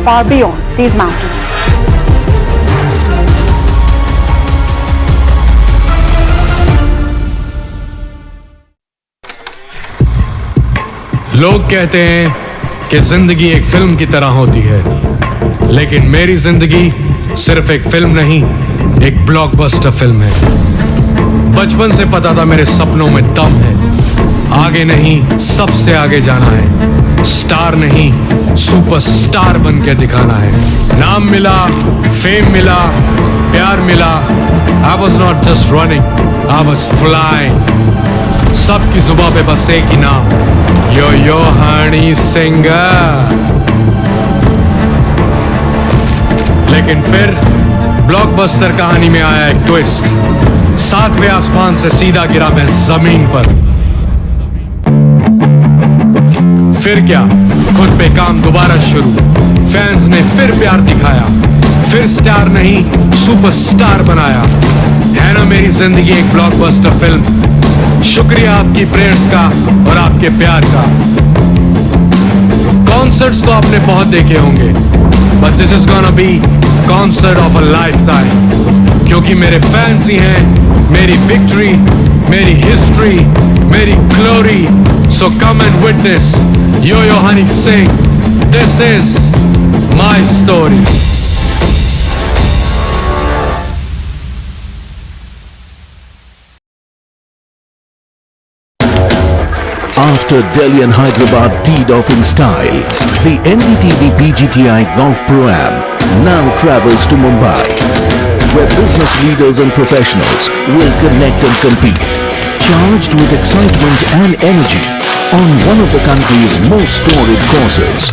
far beyond these mountains. लोग कहते हैं कि जिंदगी एक फिल्म की तरह होती है, लेकिन मेरी जिंदगी सिर्फ एक फिल्म नहीं, एक ब्लॉकबस्टर फिल्म है। बचपन से पता था मेरे सपनों में दम है, आगे नहीं सबसे आगे जाना है, स्टार नहीं सुपरस्टार बन के दिखाना है। नाम मिला, फेम मिला, प्यार मिला, I was not just running, I was flying। सबकी जुबां पे बस एक ही नाम, यो यो हनी सिंगर। लेकिन फिर ब्लॉकबस्टर कहानी में आया एक ट्विस्ट, 7वें आसमान से सीधा गिरा मैं जमीन पर। फिर क्या, खुद पे काम दोबारा शुरू, फैंस ने फिर प्यार दिखाया, फिर स्टार नहीं सुपरस्टार बनाया। है ना मेरी जिंदगी एक ब्लॉकबस्टर फिल्म। शुक्रिया आपकी प्रेयर्स का और आपके प्यार का। कॉन्सर्ट्स तो आपने बहुत देखे होंगे, but this is gonna be concert of a lifetime, क्योंकि मेरे फैंस ही हैं मेरी विक्ट्री, मेरी हिस्ट्री, मेरी glory. So come and witness yo yo Honey Singh, this is my story. After Delhi and Hyderabad teed off in style, the NDTV PGTI Golf Pro-Am now travels to Mumbai, where business leaders and professionals will connect and compete, charged with excitement and energy on one of the country's most storied courses.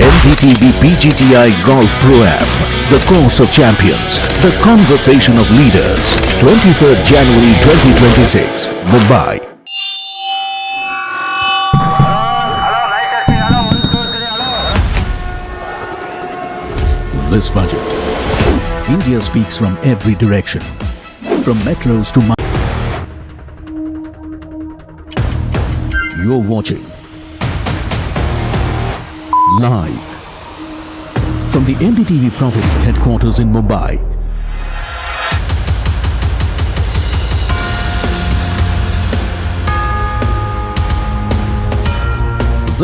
NDTV PGTI Golf Pro-Am, the course of champions, the conversation of leaders, 23rd January 2026, Mumbai. This budget, India speaks from every direction, from metros to You're watching live from the NDTV Profit headquarters in Mumbai.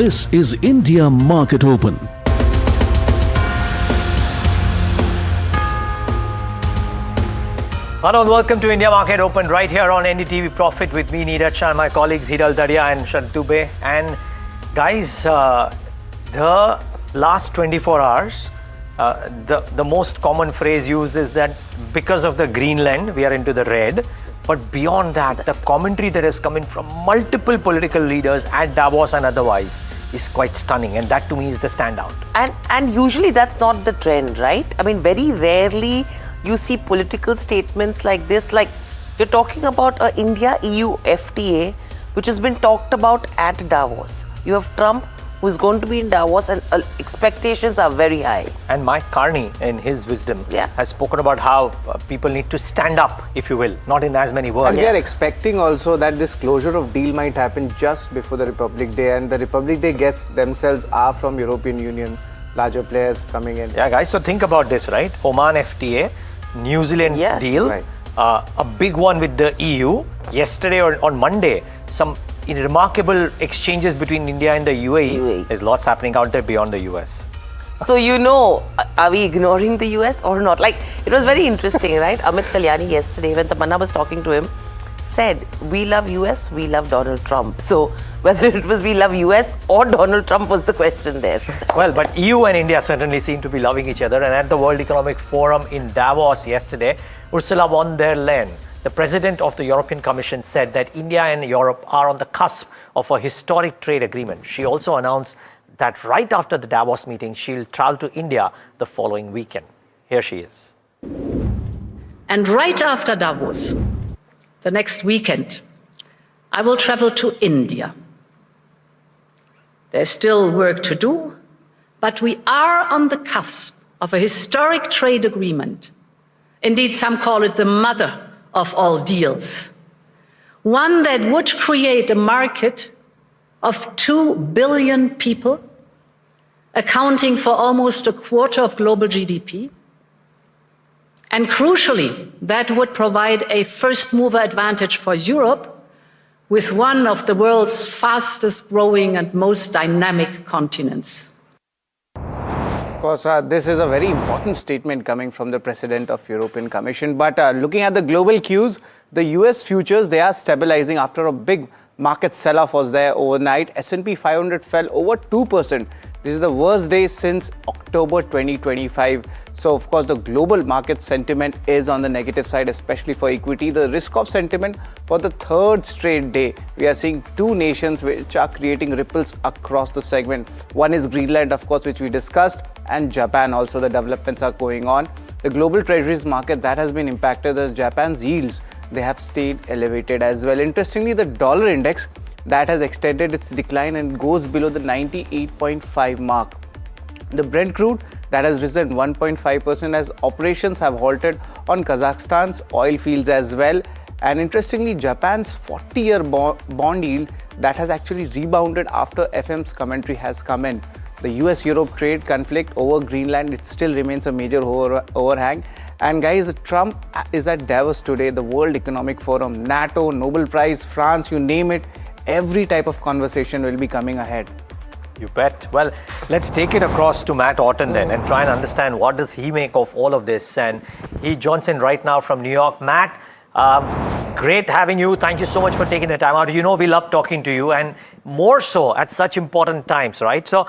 This is India Market Open. Hello and welcome to India Market Open right here on NDTV Profit with me, Neeraj Shah, and my colleagues Hiral Daria and Sharad Dubey. And guys, the last 24 hours, the most common phrase used is that because of the Greenland, we are into the red. But beyond that, the commentary that is coming from multiple political leaders at Davos and otherwise is quite stunning, and that to me is the standout. And usually that's not the trend, right? I mean, very rarely you see political statements like this. Like, you're talking about a India-EU FTA, which has been talked about at Davos. You have Trump, who's going to be in Davos, and expectations are very high. And Mike Carney, in his wisdom, has spoken about how people need to stand up, if you will, not in as many words. And they are expecting also that this closure of deal might happen just before the Republic Day, and the Republic Day guests themselves are from European Union, larger players coming in. Yeah, guys, so think about this, right? Oman FTA, New Zealand deal, right. A big one with the EU. Yesterday or on Monday, some remarkable exchanges between India and the UAE. There's lots happening out there beyond the US. So, you know, are we ignoring the US or not? Like, it was very interesting, right? Amit Kalyani yesterday, when Tamanna was talking to him, said, we love US, we love Donald Trump. So, whether it was we love US or Donald Trump was the question there. Well, but EU and India certainly seem to be loving each other. And at the World Economic Forum in Davos yesterday, Ursula von der Leyen, the president of the European Commission, said that India and Europe are on the cusp of a historic trade agreement. She also announced that right after the Davos meeting, she'll travel to India the following weekend. Here she is. And right after Davos, the next weekend, I will travel to India. There's still work to do, but we are on the cusp of a historic trade agreement. Indeed, some call it the mother of all deals. One that would create a market of 2 billion people, accounting for almost a quarter of global GDP. And crucially, that would provide a first mover advantage for Europe with one of the world's fastest growing and most dynamic continents. Of course, this is a very important statement coming from the President of European Commission. But looking at the global cues, the US futures, they are stabilizing after a big market sell-off was there overnight. S&P 500 fell over 2%. This is the worst day since October 2025. So, of course, the global market sentiment is on the negative side, especially for equity. The risk-off sentiment for the third straight day. We are seeing two nations which are creating ripples across the segment. One is Greenland, of course, which we discussed, and Japan also. The developments are going on. The global treasuries market, that has been impacted as Japan's yields, they have stayed elevated as well. Interestingly, the dollar index, that has extended its decline and goes below the 98.5 mark. The Brent crude, that has risen 1.5% as operations have halted on Kazakhstan's oil fields as well. And interestingly, Japan's 40-year bond yield, that has actually rebounded after FM's commentary has come in. The US-Europe trade conflict over Greenland, it still remains a major overhang. And guys, Trump is at Davos today, the World Economic Forum, NATO, Nobel Prize, France, you name it. Every type of conversation will be coming ahead. You bet. Well, let's take it across to Matt Orton then and try and understand what does he make of all of this. And he joins in right now from New York. Matt, great having you. Thank you so much for taking the time out. You know we love talking to you, and more so at such important times, right? So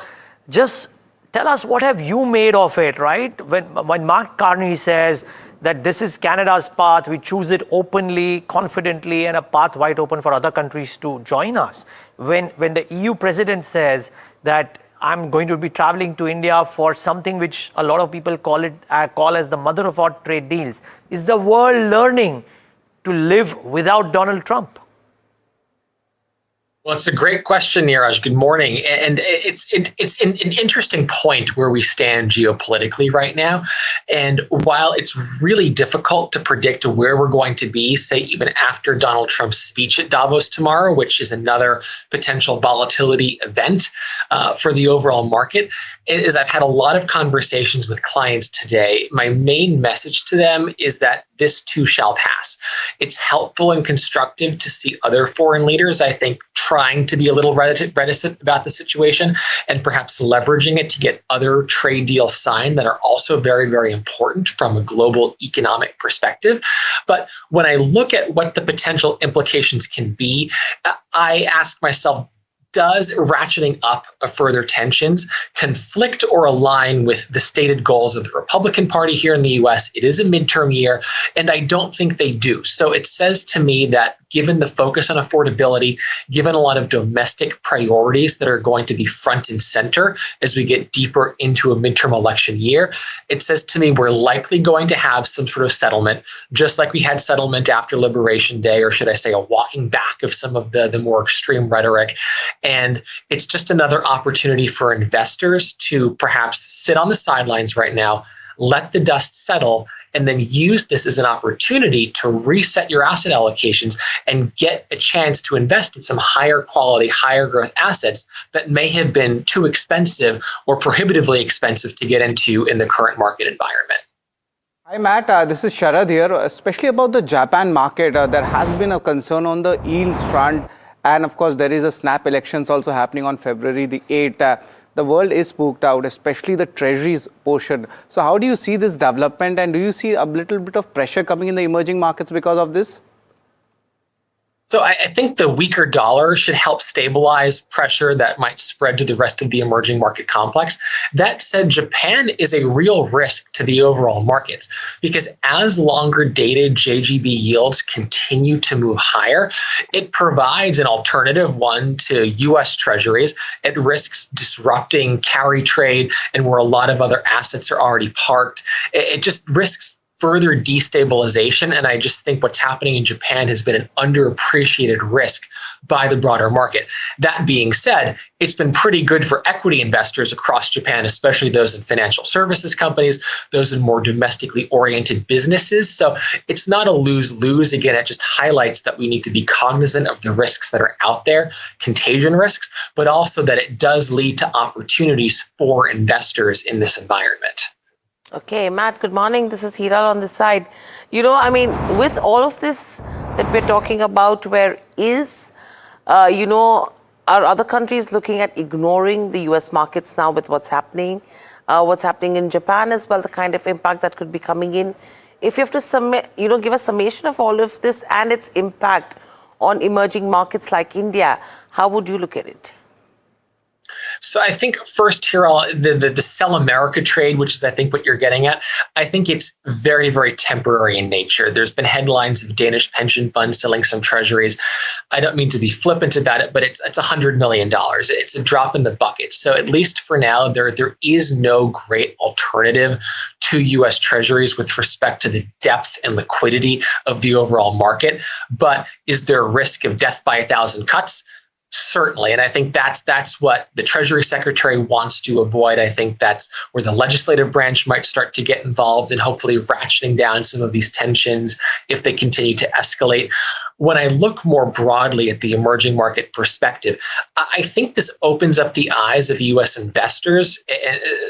just tell us, what have you made of it, right? When Mark Carney says that this is Canada's path, we choose it openly, confidently, and a path wide open for other countries to join us. When the EU president says that I'm going to be traveling to India for something which a lot of people call as the mother of all trade deals, is the world learning to live without Donald Trump? Well, it's a great question, Neeraj. Good morning. And it's an interesting point where we stand geopolitically right now. And while it's really difficult to predict where we're going to be, say, even after Donald Trump's speech at Davos tomorrow, which is another potential volatility event for the overall market, is I've had a lot of conversations with clients today. My main message to them is that this too shall pass. It's helpful and constructive to see other foreign leaders, I think, trying to be a little reticent about the situation and perhaps leveraging it to get other trade deals signed that are also very, very important from a global economic perspective. But when I look at what the potential implications can be, I ask myself, does ratcheting up of further tensions conflict or align with the stated goals of the Republican Party here in the US? It is a midterm year, and I don't think they do. So it says to me that given the focus on affordability, given a lot of domestic priorities that are going to be front and center as we get deeper into a midterm election year, it says to me we're likely going to have some sort of settlement, just like we had settlement after Liberation Day, or should I say a walking back of some of the more extreme rhetoric. And it's just another opportunity for investors to perhaps sit on the sidelines right now, let the dust settle, and then use this as an opportunity to reset your asset allocations and get a chance to invest in some higher quality, higher growth assets that may have been too expensive or prohibitively expensive to get into in the current market environment. Hi Matt, this is Sharad here. Especially about the Japan market, there has been a concern on the yields front. And of course, there is a snap elections also happening on February the 8th. The world is spooked out, especially the treasuries portion. So how do you see this development, and do you see a little bit of pressure coming in the emerging markets because of this? So I think the weaker dollar should help stabilize pressure that might spread to the rest of the emerging market complex. That said, Japan is a real risk to the overall markets because as longer dated JGB yields continue to move higher, it provides an alternative one to US treasuries. It risks disrupting carry trade and where a lot of other assets are already parked. It just risks further destabilization. And I just think what's happening in Japan has been an underappreciated risk by the broader market. That being said, it's been pretty good for equity investors across Japan, especially those in financial services companies, those in more domestically oriented businesses. So it's not a lose-lose. Again, it just highlights that we need to be cognizant of the risks that are out there, contagion risks, but also that it does lead to opportunities for investors in this environment. Okay, Matt, good morning. This is Hiral on this side. With all of this that we're talking about, where is, are other countries looking at ignoring the US markets now with what's happening in Japan as well, the kind of impact that could be coming in? If you have to give a summation of all of this and its impact on emerging markets like India, how would you look at it? So I think first here, the Sell America trade, which is I think what you're getting at, I think it's very, very temporary in nature. There's been headlines of Danish pension funds selling some treasuries. I don't mean to be flippant about it, but it's $100 million. It's a drop in the bucket. So at least for now, there is no great alternative to US treasuries with respect to the depth and liquidity of the overall market. But is there a risk of death by 1,000 cuts? Certainly. And I think that's what the Treasury Secretary wants to avoid. I think that's where the legislative branch might start to get involved and hopefully ratcheting down some of these tensions if they continue to escalate. When I look more broadly at the emerging market perspective, I think this opens up the eyes of US investors,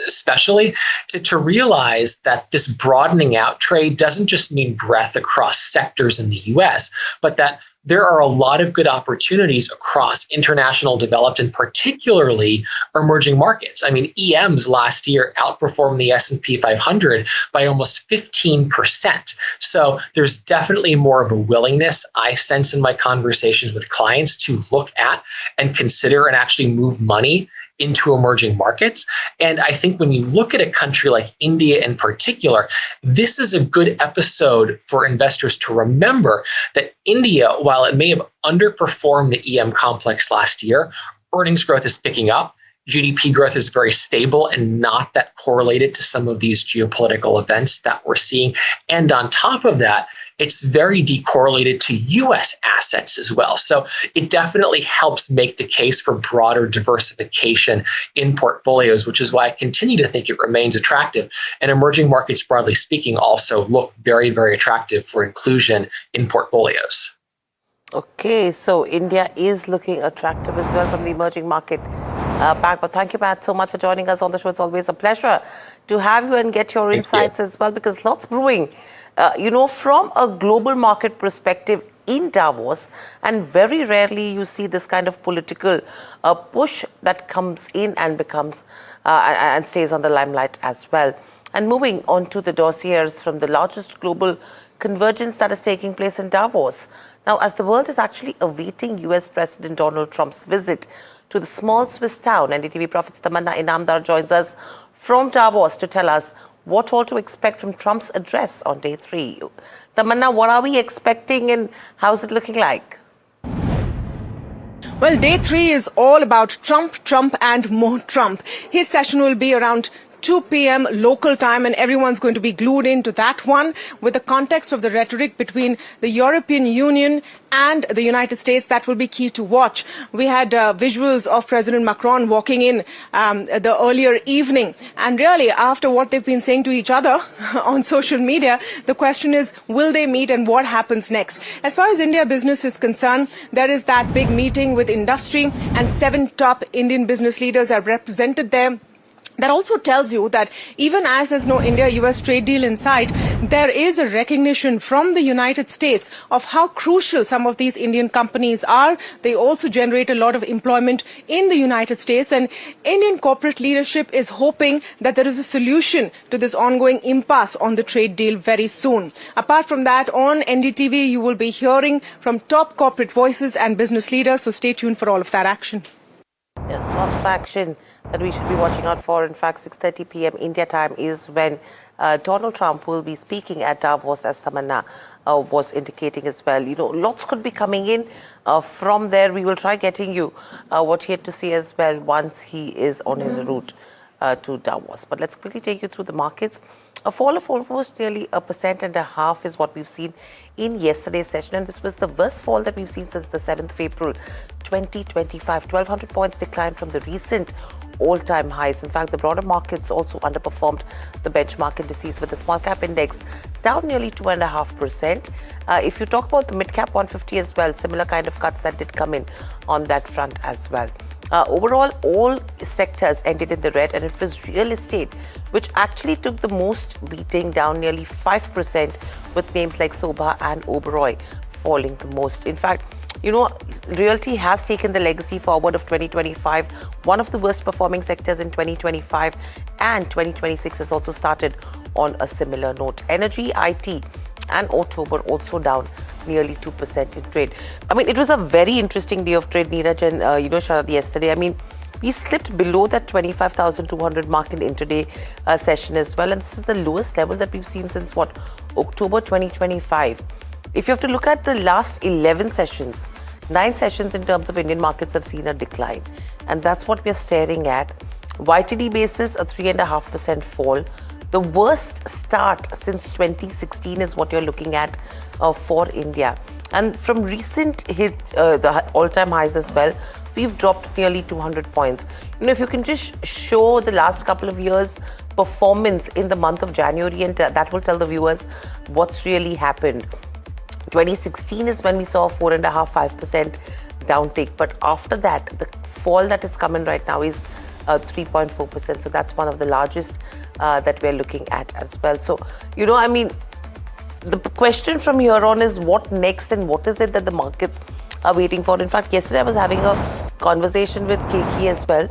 especially to realize that this broadening out trade doesn't just mean breadth across sectors in the US, but that there are a lot of good opportunities across international developed and particularly emerging markets. I mean, EMs last year outperformed the S&P 500 by almost 15%. So there's definitely more of a willingness, I sense in my conversations with clients, to look at and consider and actually move money into emerging markets. And I think when you look at a country like India in particular, this is a good episode for investors to remember that India, while it may have underperformed the EM complex last year, earnings growth is picking up. GDP growth is very stable and not that correlated to some of these geopolitical events that we're seeing. And on top of that, it's very decorrelated to US assets as well. So it definitely helps make the case for broader diversification in portfolios, which is why I continue to think it remains attractive. And emerging markets, broadly speaking, also look very, very attractive for inclusion in portfolios. Okay, so India is looking attractive as well from the emerging market back. But thank you, Matt, so much for joining us on the show. It's always a pleasure to have you and get your insights as well, because lots brewing, from a global market perspective in Davos, and very rarely you see this kind of political push that comes in and becomes and stays on the limelight as well. And moving on to the dossiers from the largest global convergence that is taking place in Davos. Now, as the world is actually awaiting US President Donald Trump's visit to the small Swiss town, NDTV Profit's Tamanna Inamdar joins us from Davos to tell us what all to expect from Trump's address on day 3. Tamanna, what are we expecting and how's it looking like? Well, day 3 is all about Trump, and more Trump. His session will be around 2 p.m. local time, and everyone's going to be glued into that one with the context of the rhetoric between the European Union and the United States. That will be key to watch. We had visuals of President Macron walking in the earlier evening, and really after what they've been saying to each other on social media, the question is, will they meet and what happens next? As far as India business is concerned, there is that big meeting with industry, and 7 top Indian business leaders are represented there. That also tells you that even as there's no India-US trade deal in sight, there is a recognition from the United States of how crucial some of these Indian companies are. They also generate a lot of employment in the United States, and Indian corporate leadership is hoping that there is a solution to this ongoing impasse on the trade deal very soon. Apart from that, on NDTV, you will be hearing from top corporate voices and business leaders, so stay tuned for all of that action. Yes, lots of action that we should be watching out for. In fact, 6:30 p.m. India time is when Donald Trump will be speaking at Davos, as Tamanna was indicating as well. Lots could be coming in from there. We will try getting you what he had to see as well once he is on his route to Davos. But let's quickly take you through the markets. A fall of almost nearly 1.5% is what we've seen in yesterday's session, and this was the worst fall that we've seen since the 7th of April 2025. 1,200 points decline from the recent all-time highs. In fact, the broader markets also underperformed the benchmark indices, with the small cap index down nearly 2.5%. If you talk about the mid cap 150 as well, similar kind of cuts that did come in on that front as well. Overall, all sectors ended in the red, and it was real estate which actually took the most beating, down nearly 5%, with names like Sobha and Oberoi falling the most. In fact, you know, realty has taken the legacy forward of 2025, one of the worst performing sectors in 2025, and 2026 has also started on a similar note. Energy, IT and auto were also down nearly 2% in trade. I mean, it was a very interesting day of trade, Neeraj, and Sharad, yesterday. I mean, we slipped below that 25,200 mark in intraday session as well, and this is the lowest level that we've seen since October 2025. If you have to look at the last 11 sessions, 9 sessions in terms of Indian markets have seen a decline, and that's what we're staring at. YTD basis, a 3.5% fall. The worst start since 2016 is what you're looking at for India. And from recent the all-time highs as well, we've dropped nearly 200 points. You know, if you can just show the last couple of years' performance in the month of January, and that will tell the viewers what's really happened. 2016 is when we saw a 4.5-5% downtake, but after that, the fall that is coming right now is 3.4%. So that's one of the largest that we're looking at as well. So, you know, I mean, the question from here on is what next, and what is it that the markets are waiting for? In fact, yesterday I was having a conversation with Keki as well.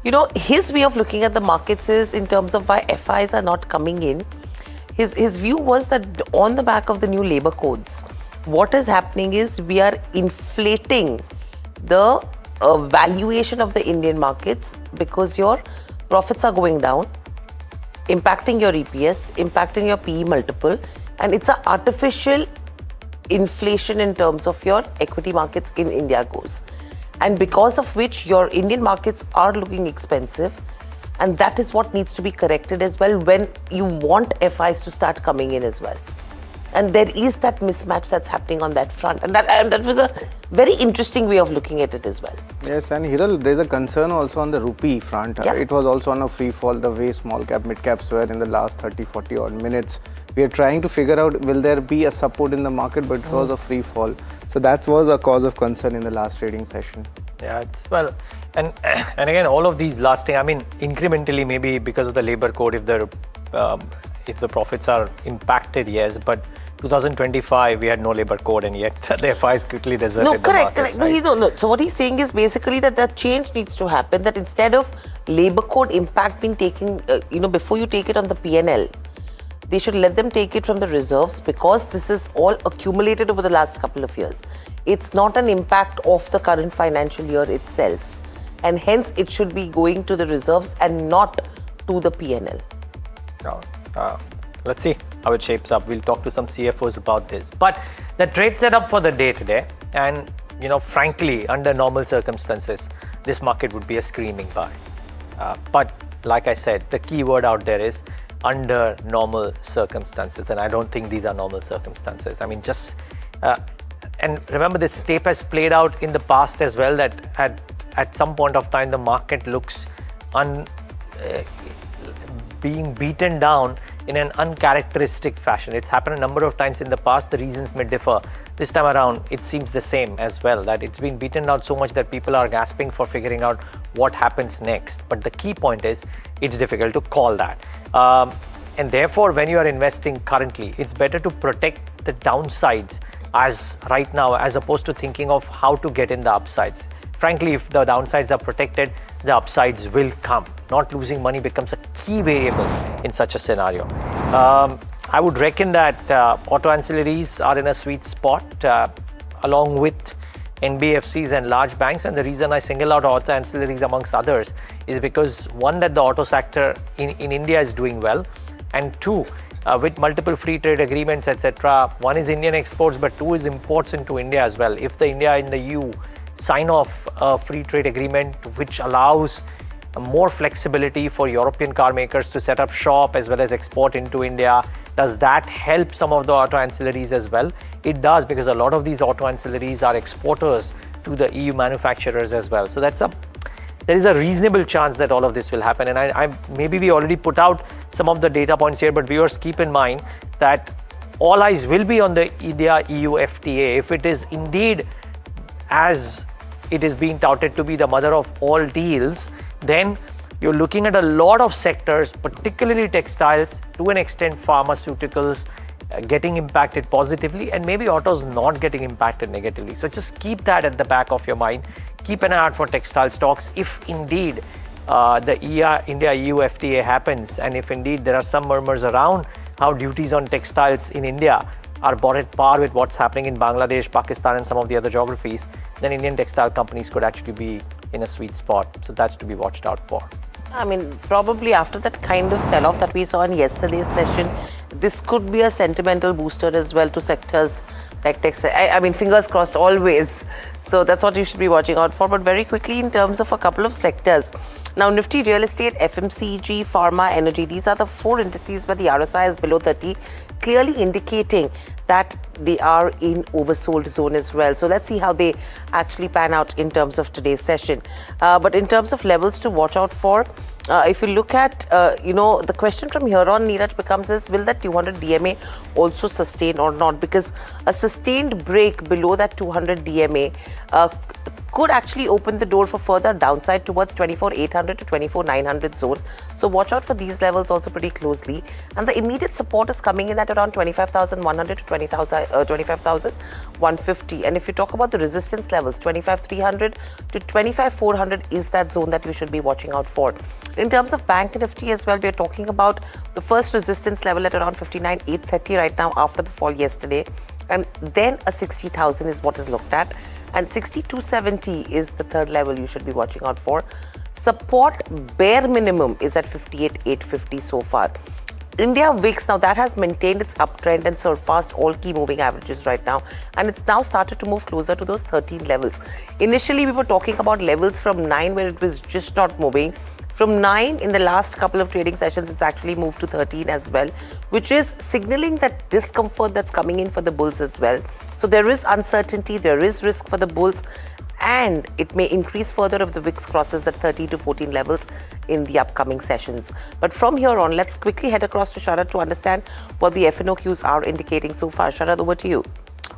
You know, his way of looking at the markets is in terms of why FIs are not coming in. His view was that on the back of the new labor codes, what is happening is we are inflating the valuation of the Indian markets because your profits are going down, impacting your EPS, impacting your PE multiple, and it's an artificial inflation in terms of your equity markets in India goes. And because of which your Indian markets are looking expensive, and that is what needs to be corrected as well when you want FIs to start coming in as well. And there is that mismatch that's happening on that front. And that was a very interesting way of looking at it as well. Yes, and Hiral, there's a concern also on the rupee front. Yeah. It was also on a free fall, the way small cap, mid caps were in the last 30-40 odd minutes. We are trying to figure out, will there be a support in the market, but it was a free fall. So that was a cause of concern in the last trading session. Yeah, it's well, and again, all of these lasting, I mean, incrementally, maybe because of the labor code, if the profits are impacted, yes, but 2025 we had no labor code, and yet the FIs quickly deserted the markets, correct. right? No. So what he's saying is basically that the change needs to happen, that instead of labor code impact being taken, before you take it on the PNL, they should let them take it from the reserves, because this is all accumulated over the last couple of years. It's not an impact of the current financial year itself, and hence it should be going to the reserves and not to the PNL. Let's see how it shapes up. We'll talk to some CFOs about this. But the trade setup for the day today, and frankly, under normal circumstances, this market would be a screaming buy. But like I said, the key word out there is under normal circumstances, and I don't think these are normal circumstances. I mean, and remember, this tape has played out in the past as well, that at some point of time the market looks being beaten down in an uncharacteristic fashion. It's happened a number of times in the past. The reasons may differ. This time around, it seems the same as well, that it's been beaten down so much that people are gasping for figuring out what happens next. But the key point is, it's difficult to call that. And therefore, when you are investing currently, it's better to protect the downsides as right now, as opposed to thinking of how to get in the upsides. Frankly, if the downsides are protected, the upsides will come. Not losing money becomes a key variable in such a scenario. I would reckon that auto ancillaries are in a sweet spot, along with NBFCs and large banks. And the reason I single out auto ancillaries amongst others is because, one, that the auto sector in India is doing well, and two, with multiple free trade agreements, etc. One is Indian exports, but two is imports into India as well. If the India and the EU sign off a free trade agreement which allows more flexibility for European car makers to set up shop as well as export into India? Does that help some of the auto ancillaries as well? It does, because a lot of these auto ancillaries are exporters to the EU manufacturers as well. So there is a reasonable chance that all of this will happen. And maybe we already put out some of the data points here, but viewers, keep in mind that all eyes will be on the India-EU FTA. If it is indeed as it is being touted to be the mother of all deals, then you're looking at a lot of sectors, particularly textiles, to an extent pharmaceuticals, getting impacted positively, and maybe autos not getting impacted negatively. So just keep that at the back of your mind. Keep an eye out for textile stocks if indeed the India-EU FTA happens, and if indeed there are some murmurs around how duties on textiles in India are bought at par with what's happening in Bangladesh, Pakistan and some of the other geographies, then Indian textile companies could actually be in a sweet spot. So that's to be watched out for. I mean, probably after that kind of sell-off that we saw in yesterday's session, this could be a sentimental booster as well to sectors like textile. I mean, fingers crossed always. So that's what you should be watching out for. But very quickly, in terms of a couple of sectors. Now, Nifty Real Estate, FMCG, Pharma, Energy, these are the four indices where the RSI is below 30, clearly indicating that they are in oversold zone as well. So let's see how they actually pan out in terms of today's session. But in terms of levels to watch out for, if you look at, the question from here on, Neeraj, becomes is, will that 200 DMA also sustain or not? Because a sustained break below that 200 DMA could actually open the door for further downside towards 24,800 to 24,900 zone. So watch out for these levels also pretty closely. And the immediate support is coming in at around 25,100 to 25,150. And if you talk about the resistance levels, 25,300 to 25,400 is that zone that you should be watching out for. In terms of Bank Nifty as well, we are talking about the first resistance level at around 59,830 right now after the fall yesterday. And then a 60,000 is what is looked at. And 6270 is the third level you should be watching out for. Support bare minimum is at 58,850 so far. India VIX, now that has maintained its uptrend and surpassed all key moving averages right now. And it's now started to move closer to those 13 levels. Initially, we were talking about levels from 9 where it was just not moving. From 9 in the last couple of trading sessions, it's actually moved to 13 as well, which is signaling that discomfort that's coming in for the bulls as well. So there is uncertainty, there is risk for the bulls, and it may increase further if the VIX crosses the 13 to 14 levels in the upcoming sessions. But from here on, let's quickly head across to Sharad to understand what the FNOQs are indicating so far. Sharad, over to you.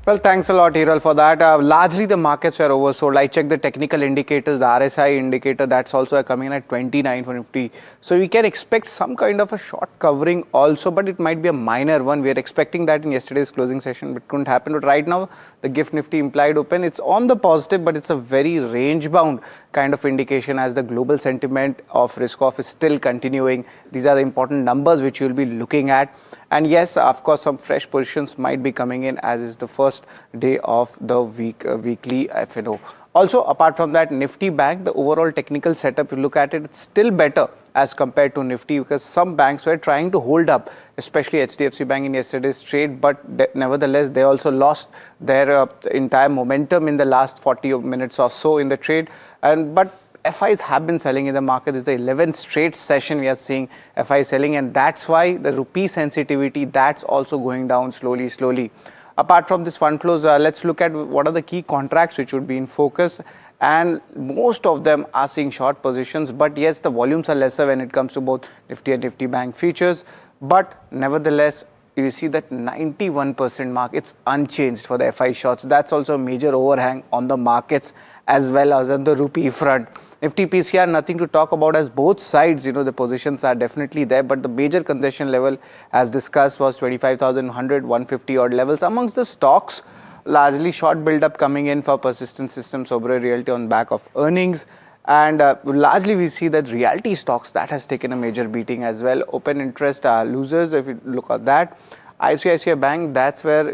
Well, thanks a lot, Hiral, for that. Largely, the markets were oversold. I checked the technical indicators, the RSI indicator, that's also coming in at 29,450. So we can expect some kind of a short covering also, but it might be a minor one. We are expecting that in yesterday's closing session, but couldn't happen. But right now, the GIFT Nifty implied open, it's on the positive, but it's a very range-bound kind of indication as the global sentiment of risk-off is still continuing. These are the important numbers which you'll be looking at. And yes, of course, some fresh positions might be coming in as is the first day of the weekly FNO. Also, apart from that, Nifty Bank, the overall technical setup, you look at it, it's still better as compared to Nifty because some banks were trying to hold up, especially HDFC Bank in yesterday's trade, but nevertheless, they also lost their entire momentum in the last 40 minutes or so in the trade. But FIs have been selling in the market. This is the 11th straight session we are seeing FI selling, and that's why the rupee sensitivity, that's also going down slowly. Apart from this fund flows, let's look at what are the key contracts which would be in focus, and most of them are seeing short positions, but yes, the volumes are lesser when it comes to both Nifty and Nifty Bank futures, but nevertheless, you see that 91% mark, it's unchanged for the FI shorts. That's also a major overhang on the markets as well as on the rupee front. Nifty PCR, nothing to talk about as both sides, the positions are definitely there, but the major concession level as discussed was 25,100, 150 odd levels. Amongst the stocks, largely short build-up coming in for Persistent Systems, Oberoi Realty on back of earnings. And largely we see that realty stocks, that has taken a major beating as well. Open interest losers, if you look at that. ICICI Bank, that's where,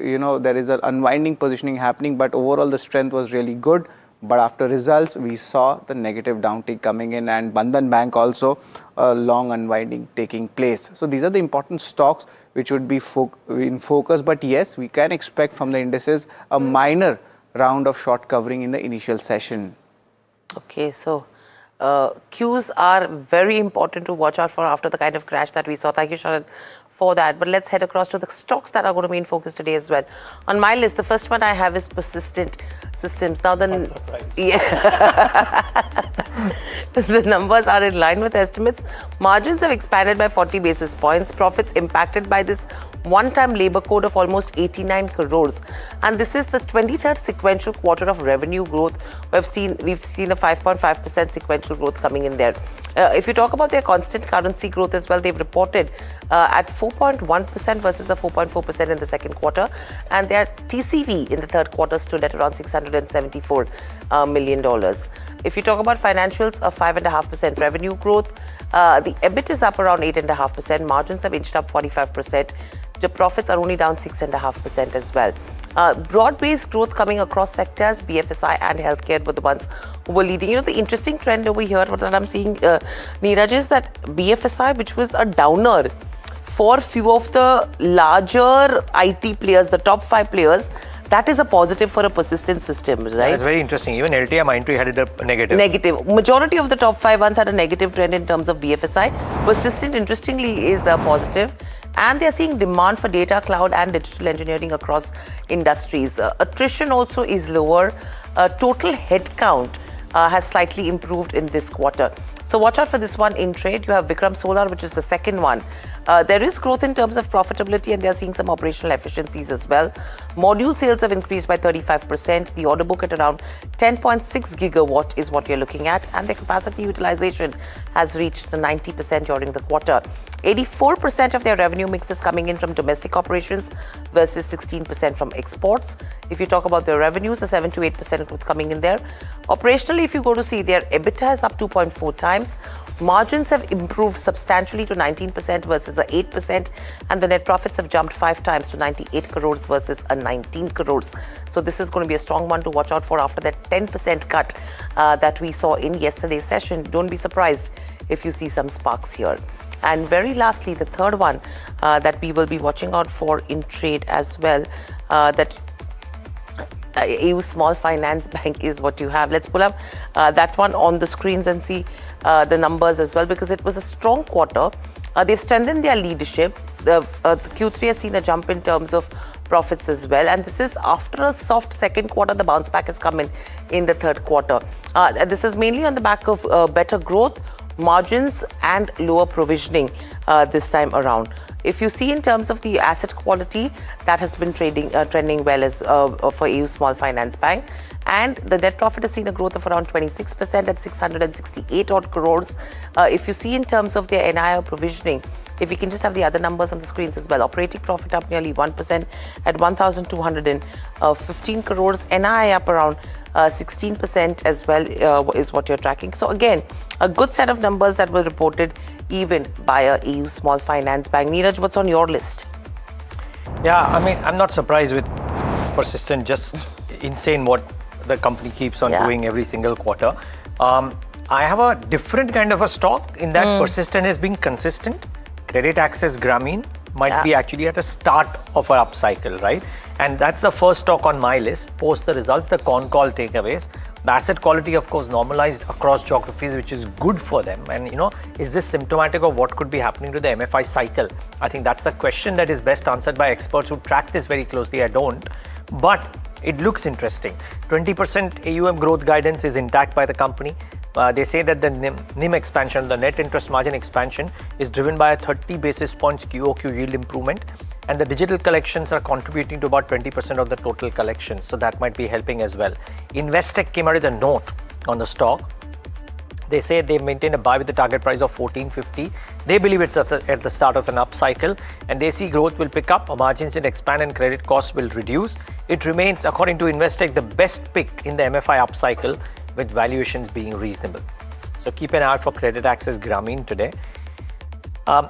there is an unwinding positioning happening, but overall the strength was really good. But after results, we saw the negative downtick coming in, and Bandhan Bank also a long unwinding taking place. So these are the important stocks which would be in focus. But yes, we can expect from the indices a minor round of short covering in the initial session. Okay, so cues are very important to watch out for after the kind of crash that we saw. Thank you, Sharad, for that. But let's head across to the stocks that are going to be in focus today as well. On my list, the first one I have is Persistent Systems. Now, the numbers are in line with estimates. Margins have expanded by 40 basis points. Profits impacted by this one-time labor code of almost 89 crores. And this is the 23rd sequential quarter of revenue growth. We've seen a 5.5% sequential growth coming in there. If you talk about their constant currency growth as well, they've reported at 4.1% versus a 4.4% in the second quarter. And their TCV in the third quarter stood at around $674 million. If you talk about financials, a 5.5% revenue growth. The EBIT is up around 8.5%. Margins have inched up 45%. The profits are only down 6.5% as well. Broad-based growth coming across sectors. BFSI and healthcare were the ones who were leading. You know, the interesting trend over here, what I'm seeing, Neeraj, is that BFSI, which was a downer for few of the larger IT players, the top 5 players, that is a positive for a Persistent Systems, right? That's very interesting. Even LTI Mindtree had it a negative. Negative. Majority of the top 5 ones had a negative trend in terms of BFSI. Persistent, interestingly, is positive. And they're seeing demand for data, cloud and digital engineering across industries. Attrition also is lower. Total headcount has slightly improved in this quarter. So watch out for this one in trade. You have Vikram Solar, which is the second one. There is growth in terms of profitability and they're seeing some operational efficiencies as well. Module sales have increased by 35%. The order book at around 10.6 gigawatt is what you're looking at. And the capacity utilization has reached 90% during the quarter. 84% of their revenue mix is coming in from domestic operations versus 16% from exports. If you talk about their revenues, a 7 to 8% growth coming in there. Operationally, if you go to see, their EBITDA is up 2.4 times. Margins have improved substantially to 19% versus a 8%, and the net profits have jumped 5 times to 98 crores versus a 19 crores. So this is going to be a strong one to watch out for after that 10% cut that we saw in yesterday's session. Don't be surprised if you see some sparks here. And very lastly, the third one that we will be watching out for in trade as well, that EU Small Finance Bank is what you have. Let's pull up that one on the screens and see the numbers as well, because it was a strong quarter. They've strengthened their leadership. The Q3 has seen a jump in terms of profits as well. And this is after a soft second quarter, the bounce back has come in the third quarter. This is mainly on the back of better growth, margins and lower provisioning this time around. If you see in terms of the asset quality, that has been trending well as for EU Small Finance Bank. And the net profit has seen a growth of around 26% at 668 odd crores. If you see in terms of their NII provisioning, if we can just have the other numbers on the screens as well. Operating profit up nearly 1% at 1,215 crores. NII up around 16% as well is what you're tracking. So again, a good set of numbers that were reported even by a EU Small Finance Bank. Neeraj, what's on your list? Yeah, I mean, I'm not surprised with Persistent. Just insane what the company keeps on doing every single quarter. I have a different kind of a stock in that Persistent is being consistent. Credit Access Grameen might be actually at a start of an upcycle, right? And that's the first stock on my list. Post the results, the con call takeaways. The asset quality, of course, normalized across geographies, which is good for them. And, you know, is this symptomatic of what could be happening to the MFI cycle? I think that's a question that is best answered by experts who track this very closely. I don't. But it looks interesting. 20% AUM growth guidance is intact by the company. They say that the NIM expansion, the net interest margin expansion, is driven by a 30 basis points QOQ yield improvement. And the digital collections are contributing to about 20% of the total collections. So that might be helping as well. Investec came out with a note on the stock. They say they maintain a buy with the target price of 1450. They believe it's at the start of an upcycle, and they see growth will pick up, margins will expand, and credit costs will reduce. It remains, according to Investec, the best pick in the MFI upcycle, with valuations being reasonable. So keep an eye out for Credit Access Grameen today.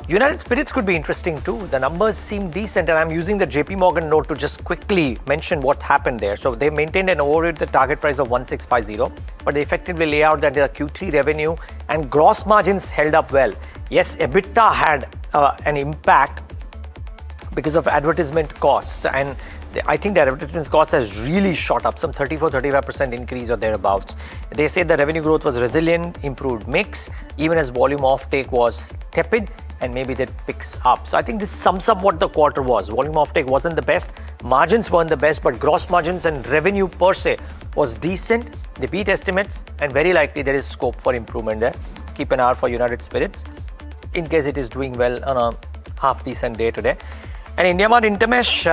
United Spirits could be interesting too. The numbers seem decent, and I'm using the JP Morgan note to just quickly mention what happened there. So they maintained an overview the target price of 1650, but they effectively lay out that their Q3 revenue and gross margins held up well. Yes, EBITDA had an impact because of advertisement costs, and I think their advertisement cost has really shot up, some 34-35% increase or thereabouts. They say the revenue growth was resilient, improved mix, even as volume offtake was tepid, and maybe that picks up. So I think this sums up what the quarter was. Volume offtake wasn't the best, margins weren't the best, but gross margins and revenue per se was decent. They beat estimates, and very likely there is scope for improvement there. Keep an eye out for United Spirits in case it is doing well on a half decent day today. And IndiaMart Intermesh,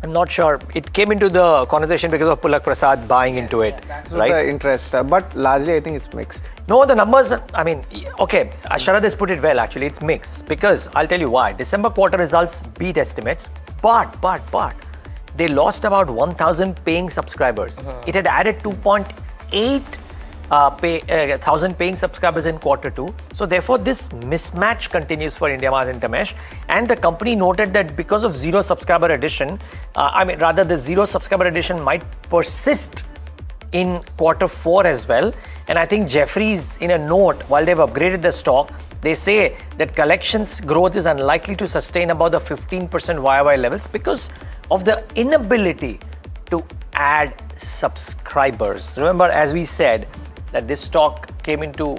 I'm not sure. It came into the conversation because of Pulak Prasad buying into it, That's right? the interest, but largely I think it's mixed. No, the numbers, I mean, okay, Sharad has put it well actually, it's mixed. Because I'll tell you why. December quarter results beat estimates, but they lost about 1,000 paying subscribers. It had added 2.8 thousand paying subscribers in quarter 2. So therefore this mismatch continues for IndiaMart Intermesh, and the company noted that because of zero subscriber addition, the zero subscriber addition might persist in quarter 4 as well. And I think Jeffries, in a note, while they've upgraded the stock, they say that collections growth is unlikely to sustain above the 15% YOY levels because of the inability to add subscribers. Remember, as we said, that this stock came into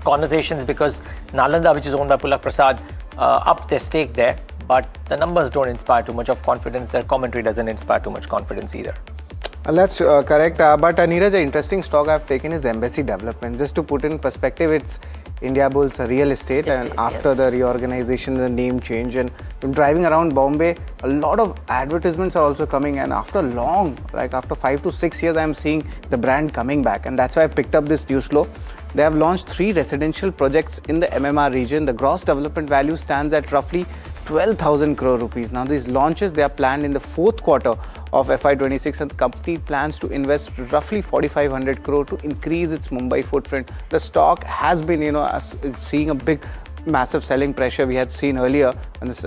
conversations because Nalanda, which is owned by Pulak Prasad, upped their stake there. But the numbers don't inspire too much of confidence. Their commentary doesn't inspire too much confidence either. That's correct. But Neeraj, an interesting stock I've taken is Embassy Development. Just to put in perspective, it's Indiabulls Real Estate, and after the reorganization, the name change, and driving around Bombay, a lot of advertisements are also coming, and after long, like after 5 to 6 years, I'm seeing the brand coming back, and that's why I picked up this news flow. They have launched 3 residential projects in the MMR region. The gross development value stands at roughly 12,000 crore rupees. Now these launches, they are planned in the 4th quarter of FY26, and the company plans to invest roughly 4,500 crore to increase its Mumbai footprint. The stock has been, seeing a big massive selling pressure we had seen earlier, and this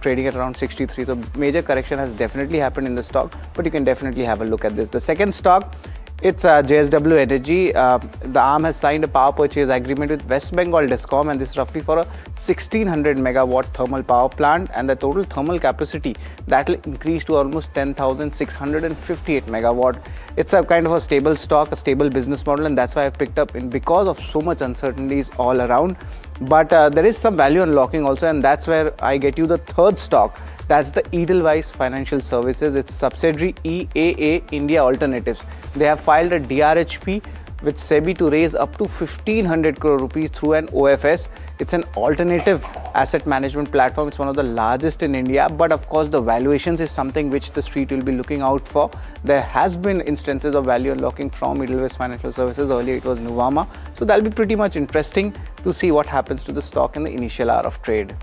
trading at around 63. So major correction has definitely happened in the stock, but you can definitely have a look at this. The second stock, it's JSW Energy. The arm has signed a power purchase agreement with West Bengal Discom, and this is roughly for a 1600 megawatt thermal power plant, and the total thermal capacity that will increase to almost 10,658 megawatt. It's a kind of a stable stock, a stable business model, and that's why I've picked up in because of so much uncertainties all around. But there is some value unlocking also, and that's where I get you the third stock. That's the Edelweiss Financial Services. Its subsidiary EAA India Alternatives. They have filed a DRHP with SEBI to raise up to 1,500 crore rupees through an OFS. It's an alternative asset management platform. It's one of the largest in India, but of course the valuations is something which the street will be looking out for. There has been instances of value unlocking from Edelweiss Financial Services. Earlier it was Nuvama. So that'll be pretty much interesting to see what happens to the stock in the initial hour of trade.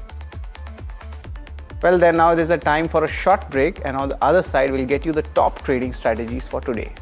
Well, then now there's a time for a short break, and on the other side we'll get you the top trading strategies for today.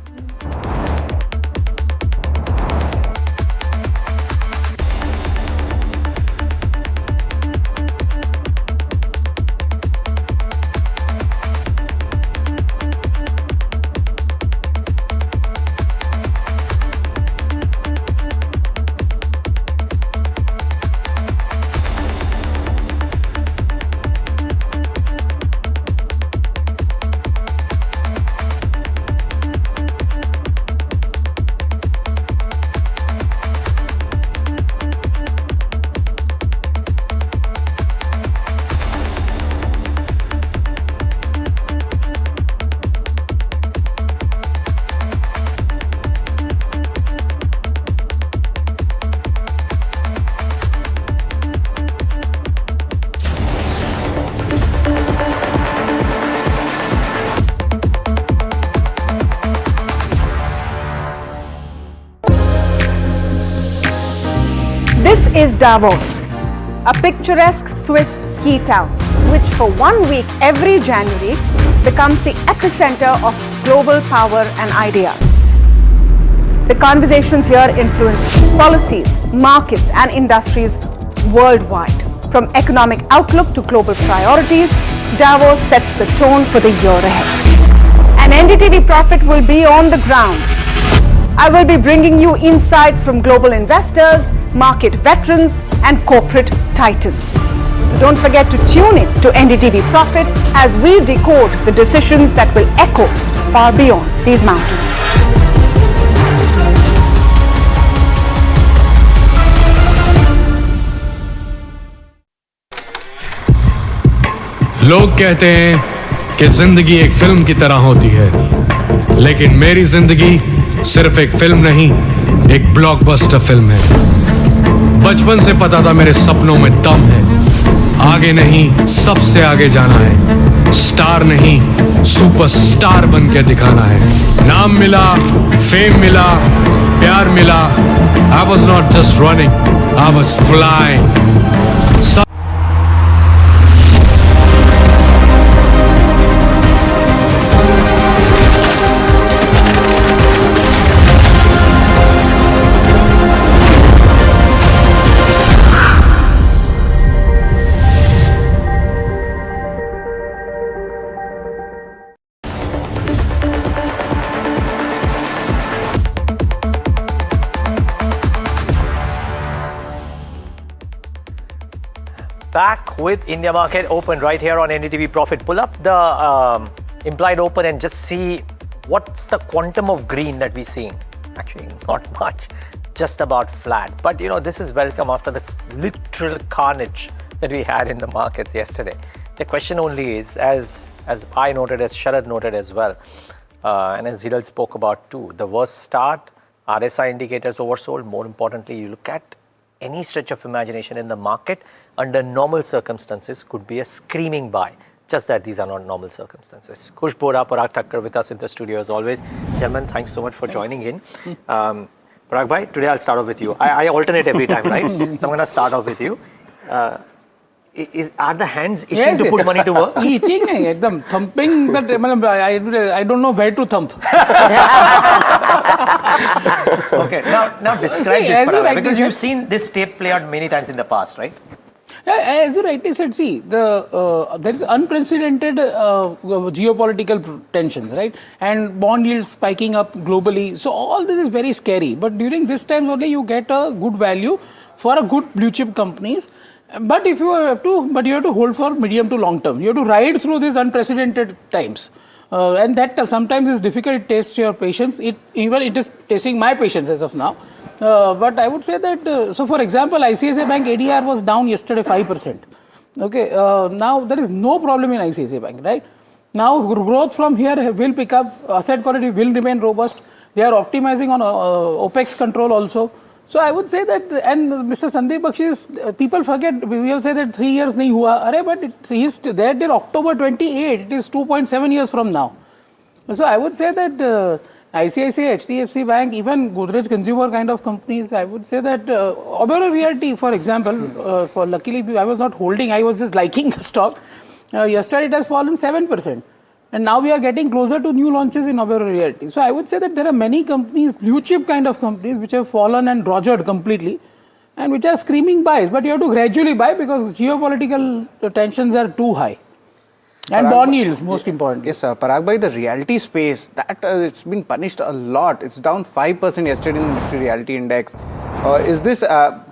This is Davos, a picturesque Swiss ski town, which for 1 week every January becomes the epicenter of global power and ideas. The conversations here influence policies, markets, and industries worldwide. From economic outlook to global priorities, Davos sets the tone for the year ahead. And NDTV Profit will be on the ground. I will be bringing you insights from global investors, market veterans, and corporate titans. So don't forget to tune in to NDTV Profit as we decode the decisions that will echo far beyond these mountains. लोग कहते हैं कि जिंदगी एक film की तरह होती है, लेकिन मेरी जिंदगी सिर्फ एक फिल्म नहीं, एक ब्लॉकबस्टर फिल्म है। बचपन से पता था मेरे सपनों में दम है, आगे नहीं सबसे आगे जाना है, स्टार नहीं सुपरस्टार बन के दिखाना है। नाम मिला, फेम मिला, प्यार मिला, I was not just running, I was flying. Back with India Market Open right here on NDTV Profit. Pull up the implied open and just see what's the quantum of green that we're seeing. Actually, not much, just about flat. But you know, this is welcome after the literal carnage that we had in the markets yesterday. The question only is, as I noted, as Sharad noted as well, and as Hiral spoke about too, the worst start, RSI indicators oversold. More importantly, you look at any stretch of imagination in the market under normal circumstances could be a screaming buy. Just that these are not normal circumstances. Kush Bora, Parag Thakkar with us in the studio as always. Gentlemen, thanks so much for joining in. Parag bhai, today I'll start off with you. I alternate every time, right? So I'm going to start off with you. Are the hands itching to put money to work? Itching, ekdam thumping that I don't know where to thump. Okay, now describe it, Parag, because you've seen this tape play out many times in the past, right? As you rightly said, see, there is unprecedented geopolitical tensions, right? And bond yields spiking up globally. So all this is very scary. But during this time only you get a good value for a good blue chip companies. But if you have to hold for medium to long term. You have to ride through these unprecedented times. And that sometimes is difficult. It tests your patience. It is testing my patience as of now. But I would say that, so for example, ICICI Bank ADR was down yesterday 5%. Okay, now there is no problem in ICICI Bank, right? Now growth from here will pick up, asset quality will remain robust. They are optimizing on OPEX control also. So I would say that, and Mr. Sandeep Bakshi, people forget, we will say that 3 years nahi hua, but he is there till October 28, it is 2.7 years from now. So I would say that ICICI, HDFC Bank, even Godrej Consumer kind of companies, I would say that Oberoi Realty, for example, for luckily I was not holding, I was just liking the stock. Yesterday it has fallen 7%. And now we are getting closer to new launches in Oberoi Realty. So I would say that there are many companies, blue chip kind of companies, which have fallen and rogered completely and which are screaming buys. But you have to gradually buy because geopolitical tensions are too high. And bond yields, most important. Yes, sir. Parag bhai, the realty space, that it's been punished a lot. It's down 5% yesterday in the Nifty Realty Index. Is this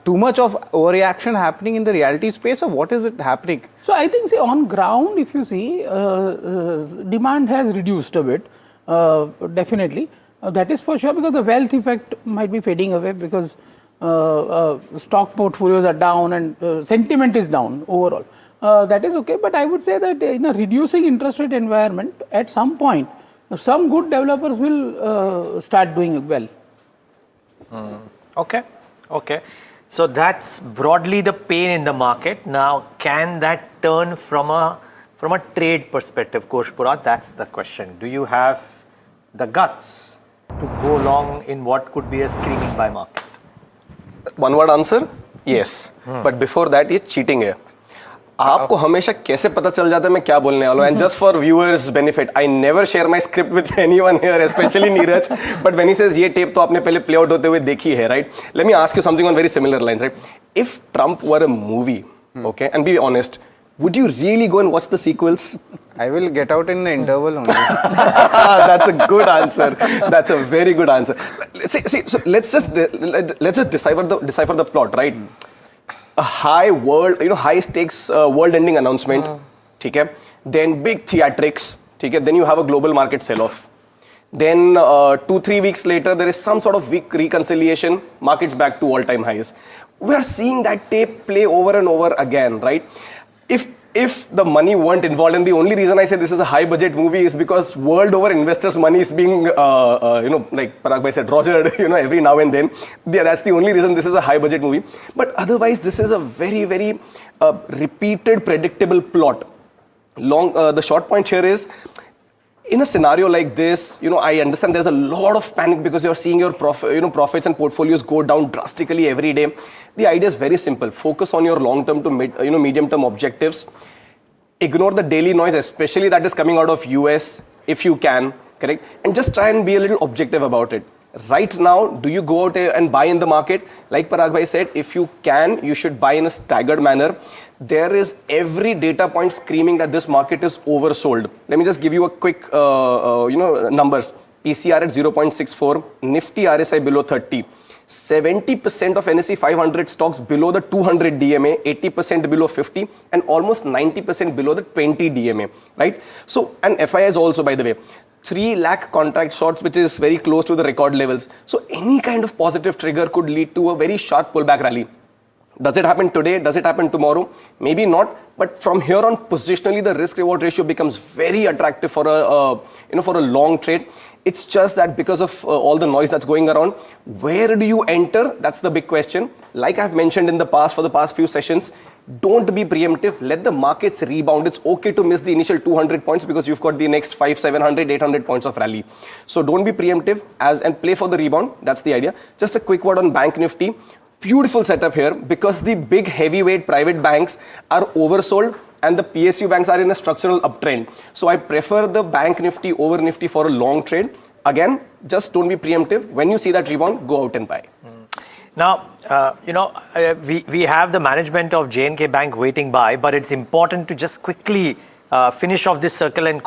too much of overreaction happening in the realty space, or what is it happening? So I think, see, on ground, if you see, demand has reduced a bit, definitely. That is for sure, because the wealth effect might be fading away because stock portfolios are down and sentiment is down overall. That is okay, but I would say that in a reducing interest rate environment, at some point, some good developers will start doing well. Okay. So that's broadly the pain in the market. Now, can that turn from a trade perspective, Koshpura? That's the question. Do you have the guts to go long in what could be a screaming buy market? One word answer, yes. But before that, ये cheating है. आपको हमेशा कैसे पता चल जाता है मैं क्या बोलने वाला हूँ? And just for viewers' benefit, I never share my script with anyone here, especially Neeraj. But when he says ये tape तो आपने पहले play out होते हुए देखी है, right? Let me ask you something on very similar lines, right? If Trump were a movie, okay, and be honest, would you really go and watch the sequels? I will get out in the interval only. That's a good answer. That's a very good answer. See, so let's just decipher the plot, right? a high stakes world-ending announcement. Okay? Then big theatrics. Okay? Then you have a global market sell-off. Then 2-3 weeks later, there is some sort of weak reconciliation, markets back to all-time highs. We're seeing that tape play over and over again, right? If the money weren't involved, and the only reason I say this is a high budget movie is because world over investors' money is being, like Parag Bhai said, rogered, every now and then. Yeah, that's the only reason this is a high budget movie. But otherwise, this is a very, very repeated, predictable plot. The short point here is, in a scenario like this, I understand there's a lot of panic because you're seeing your profits and portfolios go down drastically every day. The idea is very simple. Focus on your long-term to medium-term objectives. Ignore the daily noise, especially that is coming out of US, if you can, correct? And just try and be a little objective about it. Right now, do you go out and buy in the market? Like Parag Bhai said, if you can, you should buy in a staggered manner. There is every data point screaming that this market is oversold. Let me just give you a quick, numbers. PCR at 0.64, Nifty RSI below 30. 70% of NSE 500 stocks below the 200 DMA, 80% below 50, and almost 90% below the 20 DMA, right? So, and FIIs also, by the way. 3 lakh contract shorts, which is very close to the record levels. So any kind of positive trigger could lead to a very sharp pullback rally. Does it happen today? Does it happen tomorrow? Maybe not. But from here on, positionally, the risk-reward ratio becomes very attractive for a long trade. It's just that because of all the noise that's going around, where do you enter? That's the big question. Like I've mentioned in the past, for the past few sessions, don't be preemptive. Let the markets rebound. It's okay to miss the initial 200 points because you've got the next 500, 700, 800 points of rally. So don't be preemptive and play for the rebound. That's the idea. Just a quick word on Bank Nifty. Beautiful setup here because the big heavyweight private banks are oversold and the PSU banks are in a structural uptrend. So I prefer the Bank Nifty over Nifty for a long trade. Again, just don't be preemptive. When you see that rebound, go out and buy. Now, we have the management of J&K Bank waiting by, but it's important to just quickly finish off this circle and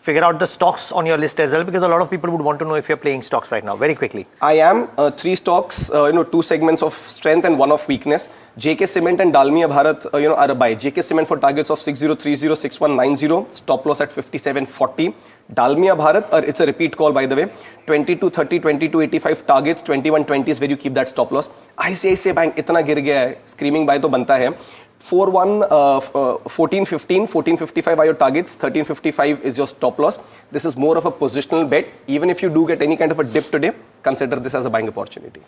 figure out the stocks on your list as well, because a lot of people would want to know if you're playing stocks right now. Very quickly. I am 3 stocks, 2 segments of strength and 1 of weakness. JK Cement and Dalmia Bharat, are a buy. JK Cement for targets of 6030, 6190, stop loss at 5740. Dalmia Bharat, it's a repeat call by the way, 2230, 2285 targets, 2120 is where you keep that stop loss. ICICI Bank itna gir gaya hai, screaming buy to banta hai. 1415, 1455 are your targets, 1355 is your stop loss. This is more of a positional bet. Even if you do get any kind of a dip today, consider this as a buying opportunity.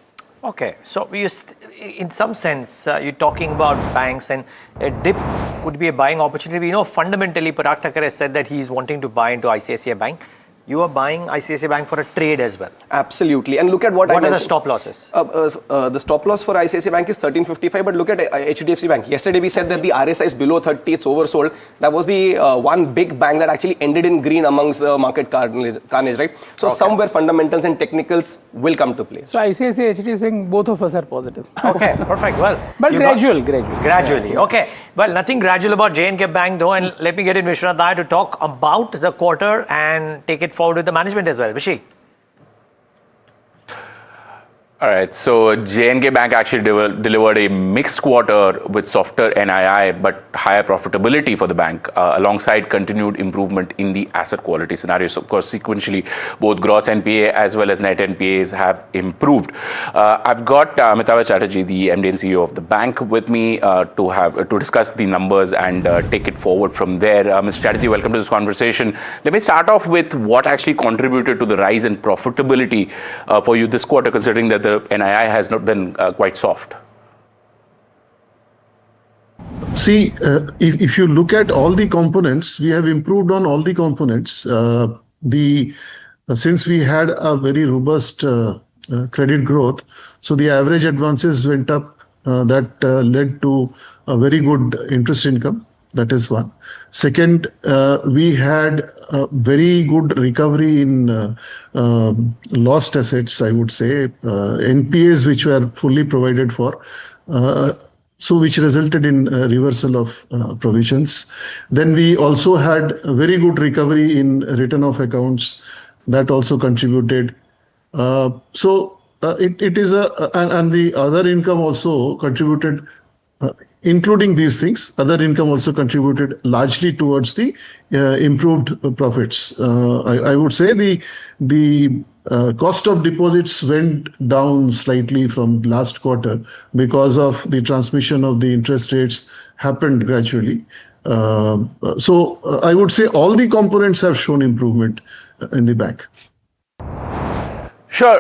Okay, so in some sense, you're talking about banks and a dip could be a buying opportunity. We know fundamentally Parag Thakkar has said that he's wanting to buy into ICICI Bank. You are buying ICICI Bank for a trade as well. Absolutely. And look at what I mentioned. What are the stop losses? The stop loss for ICICI Bank is 1355, but look at HDFC Bank. Yesterday we said that the RSI is below 30, it's oversold. That was the one big bank that actually ended in green amongst the market carnage, right? So somewhere fundamentals and technicals will come to play. So ICICI, HDFC, both of us are positive. Okay, perfect. Well, but gradually. Gradually. Okay. Well, nothing gradual about J&K Bank though, and let me get in Vishwanath Nair to talk about the quarter and take it forward with the management as well. Vishy. All right, so J&K Bank actually delivered a mixed quarter with softer NII but higher profitability for the bank alongside continued improvement in the asset quality scenarios. Of course, sequentially, both gross NPA as well as net NPAs have improved. I've got Amitabh Chatterjee, the MD and CEO of the bank, with me to discuss the numbers and take it forward from there. Mr. Chatterjee, welcome to this conversation. Let me start off with what actually contributed to the rise in profitability for you this quarter, considering that the NII has not been quite soft. See, if you look at all the components, we have improved on all the components. Since we had a very robust credit growth, so the average advances went up. That led to a very good interest income. That is one. Second, we had a very good recovery in lost assets, I would say, NPAs which were fully provided for, so which resulted in reversal of provisions. Then we also had a very good recovery in return of accounts. That also contributed. It is and the other income also contributed including these things, other income also contributed largely towards the improved profits. I would say the cost of deposits went down slightly from last quarter because of the transmission of the interest rates happened gradually. So I would say all the components have shown improvement in the bank. Sure.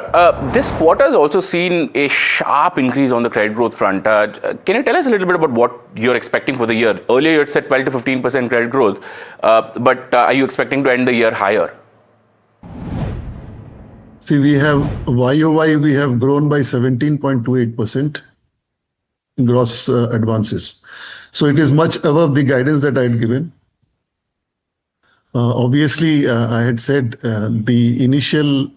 This quarter has also seen a sharp increase on the credit growth front. Can you tell us a little bit about what you're expecting for the year? Earlier, you had said 12 to 15% credit growth, but are you expecting to end the year higher? See, we have YOY, we have grown by 17.28% gross advances. So it is much above the guidance that I had given. Obviously, I had said the initial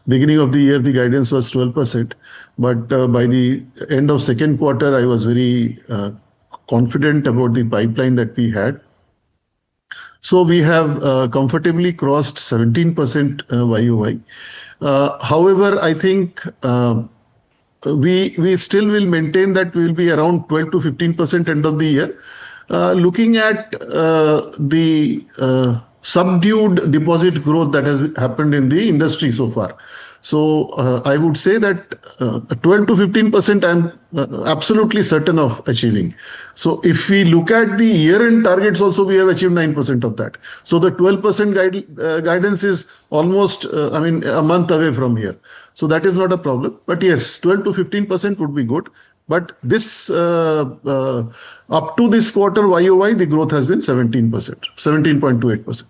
beginning of the year, the guidance was 12%, but by the end of second quarter, I was very confident about the pipeline that we had. So we have comfortably crossed 17% YOY. However, I think we still will maintain that we will be around 12 to 15% end of the year. Looking at the subdued deposit growth that has happened in the industry so far. So I would say that 12 to 15% I'm absolutely certain of achieving. So if we look at the year-end targets also, we have achieved 9% of that. So the 12% guidance is almost, a month away from here. So that is not a problem. But yes, 12 to 15% would be good. But this, up to this quarter YOY, the growth has been 17%, 17.28%.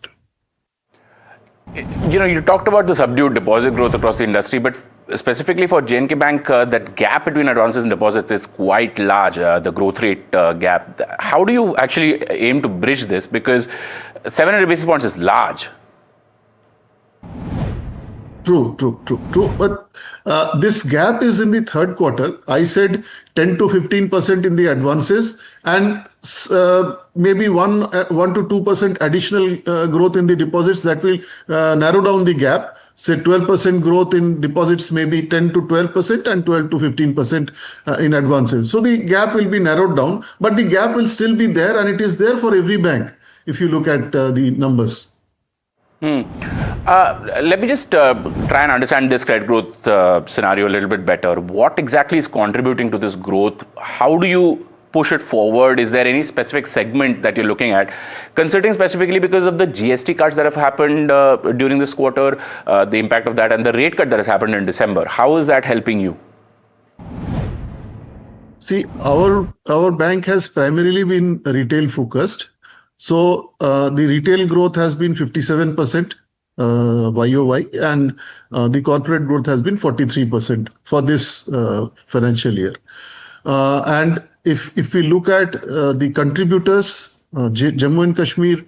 You talked about the subdued deposit growth across the industry, but specifically for J&K Bank, that gap between advances and deposits is quite large, the growth rate gap. How do you actually aim to bridge this? Because 700 basis points is large. True. But this gap is in the third quarter. I said 10 to 15% in the advances and maybe 1 to 2% additional growth in the deposits that will narrow down the gap. Say 12% growth in deposits, maybe 10 to 12% and 12 to 15% in advances. So the gap will be narrowed down, but the gap will still be there, and it is there for every bank if you look at the numbers. Let me just try and understand this credit growth scenario a little bit better. What exactly is contributing to this growth? How do you push it forward? Is there any specific segment that you're looking at? Considering specifically because of the GST cuts that have happened during this quarter, the impact of that and the rate cut that has happened in December, how is that helping you? See, our bank has primarily been retail focused. So the retail growth has been 57% YOY, and the corporate growth has been 43% for this financial year. And if we look at the contributors, Jammu and Kashmir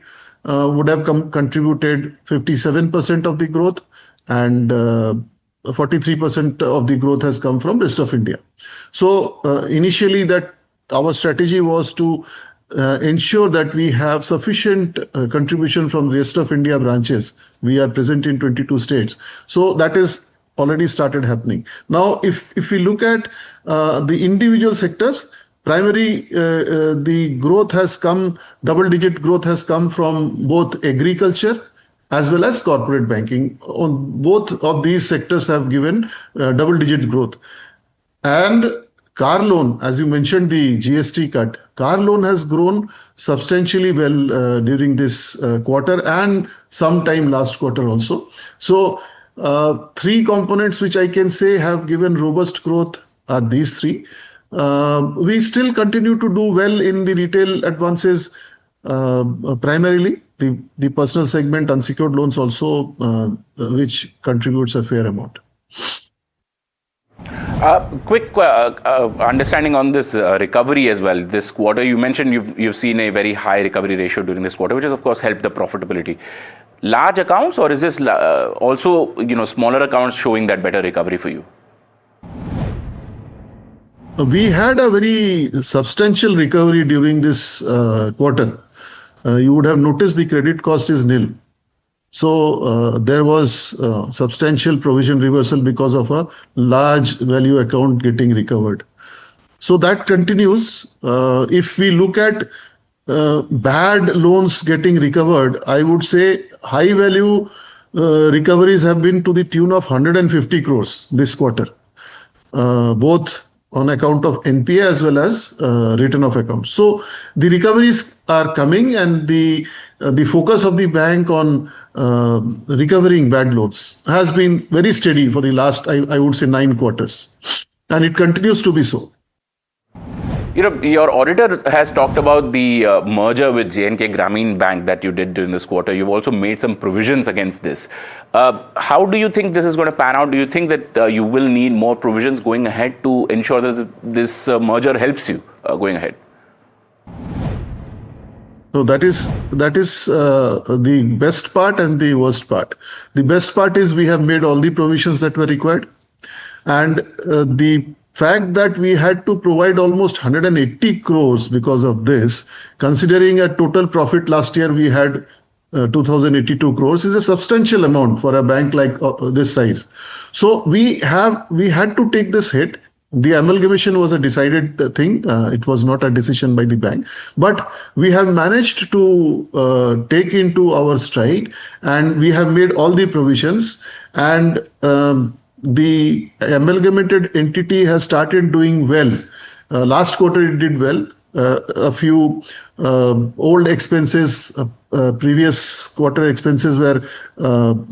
would have contributed 57% of the growth, and 43% of the growth has come from rest of India. So initially that our strategy was to ensure that we have sufficient contribution from the rest of India branches. We are present in 22 states. So that is already started happening. Now, if we look at the individual sectors, primary, the growth has come, double-digit growth has come from both agriculture as well as corporate banking. On both of these sectors have given double-digit growth. And car loan, as you mentioned, the GST cut, car loan has grown substantially well during this quarter and sometime last quarter also. So three components which I can say have given robust growth are these three. We still continue to do well in the retail advances, primarily the personal segment, unsecured loans also, which contributes a fair amount. Quick understanding on this recovery as well. This quarter, you mentioned you've seen a very high recovery ratio during this quarter, which has of course helped the profitability. Large accounts, or is this also smaller accounts showing that better recovery for you? We had a very substantial recovery during this quarter. You would have noticed the credit cost is nil. So there was substantial provision reversal because of a large value account getting recovered. So that continues. If we look at bad loans getting recovered, I would say high value recoveries have been to the tune of 150 crores this quarter, both on account of NPA as well as return of accounts. So the recoveries are coming, and the focus of the bank on recovering bad loans has been very steady for the last, I would say, 9 quarters, and it continues to be so. Your auditor has talked about the merger with J&K Bank that you did during this quarter. You've also made some provisions against this. How do you think this is going to pan out? Do you think that you will need more provisions going ahead to ensure that this merger helps you going ahead? No, that is the best part and the worst part. The best part is we have made all the provisions that were required, and the fact that we had to provide almost 180 crores because of this, considering a total profit last year we had 2,082 crores, is a substantial amount for a bank like this size. So we had to take this hit. The amalgamation was a decided thing. It was not a decision by the bank, but we have managed to take into our stride, and we have made all the provisions, and the amalgamated entity has started doing well. Last quarter it did well. A few old expenses, previous quarter expenses were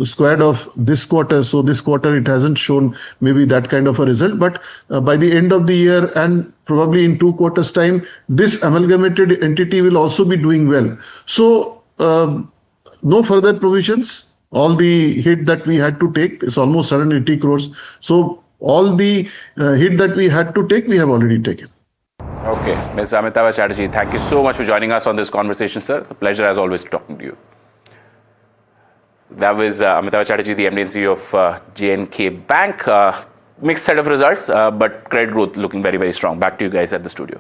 squared off this quarter. So this quarter it hasn't shown maybe that kind of a result. But by the end of the year and probably in 2 quarters' time, this amalgamated entity will also be doing well. So no further provisions. All the hit that we had to take is almost 180 crores. So all the hit that we had to take, we have already taken. Okay, Ms. Amitava Chatterjee, thank you so much for joining us on this conversation, sir. It's a pleasure as always talking to you. That was Amitava Chatterjee, the MD and CEO of J&K Bank. Mixed set of results, but credit growth looking very, very strong. Back to you guys at the studio.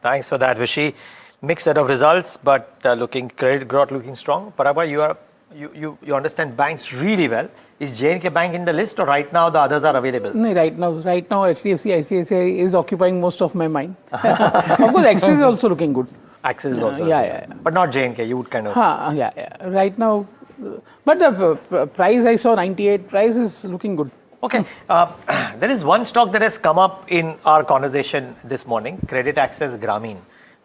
Thanks for that, Vishy. Mixed set of results, but credit growth looking strong. Paragba, you understand banks really well. Is J&K Bank in the list, or right now the others are available? No, right now HDFC, ICICI is occupying most of my mind. Of course, Axis is also looking good. Axis is also yeah. But not J&K, you would kind of... Yeah. Right now, but the price I saw, 98, price is looking good. Okay, there is one stock that has come up in our conversation this morning, Credit Access Grameen,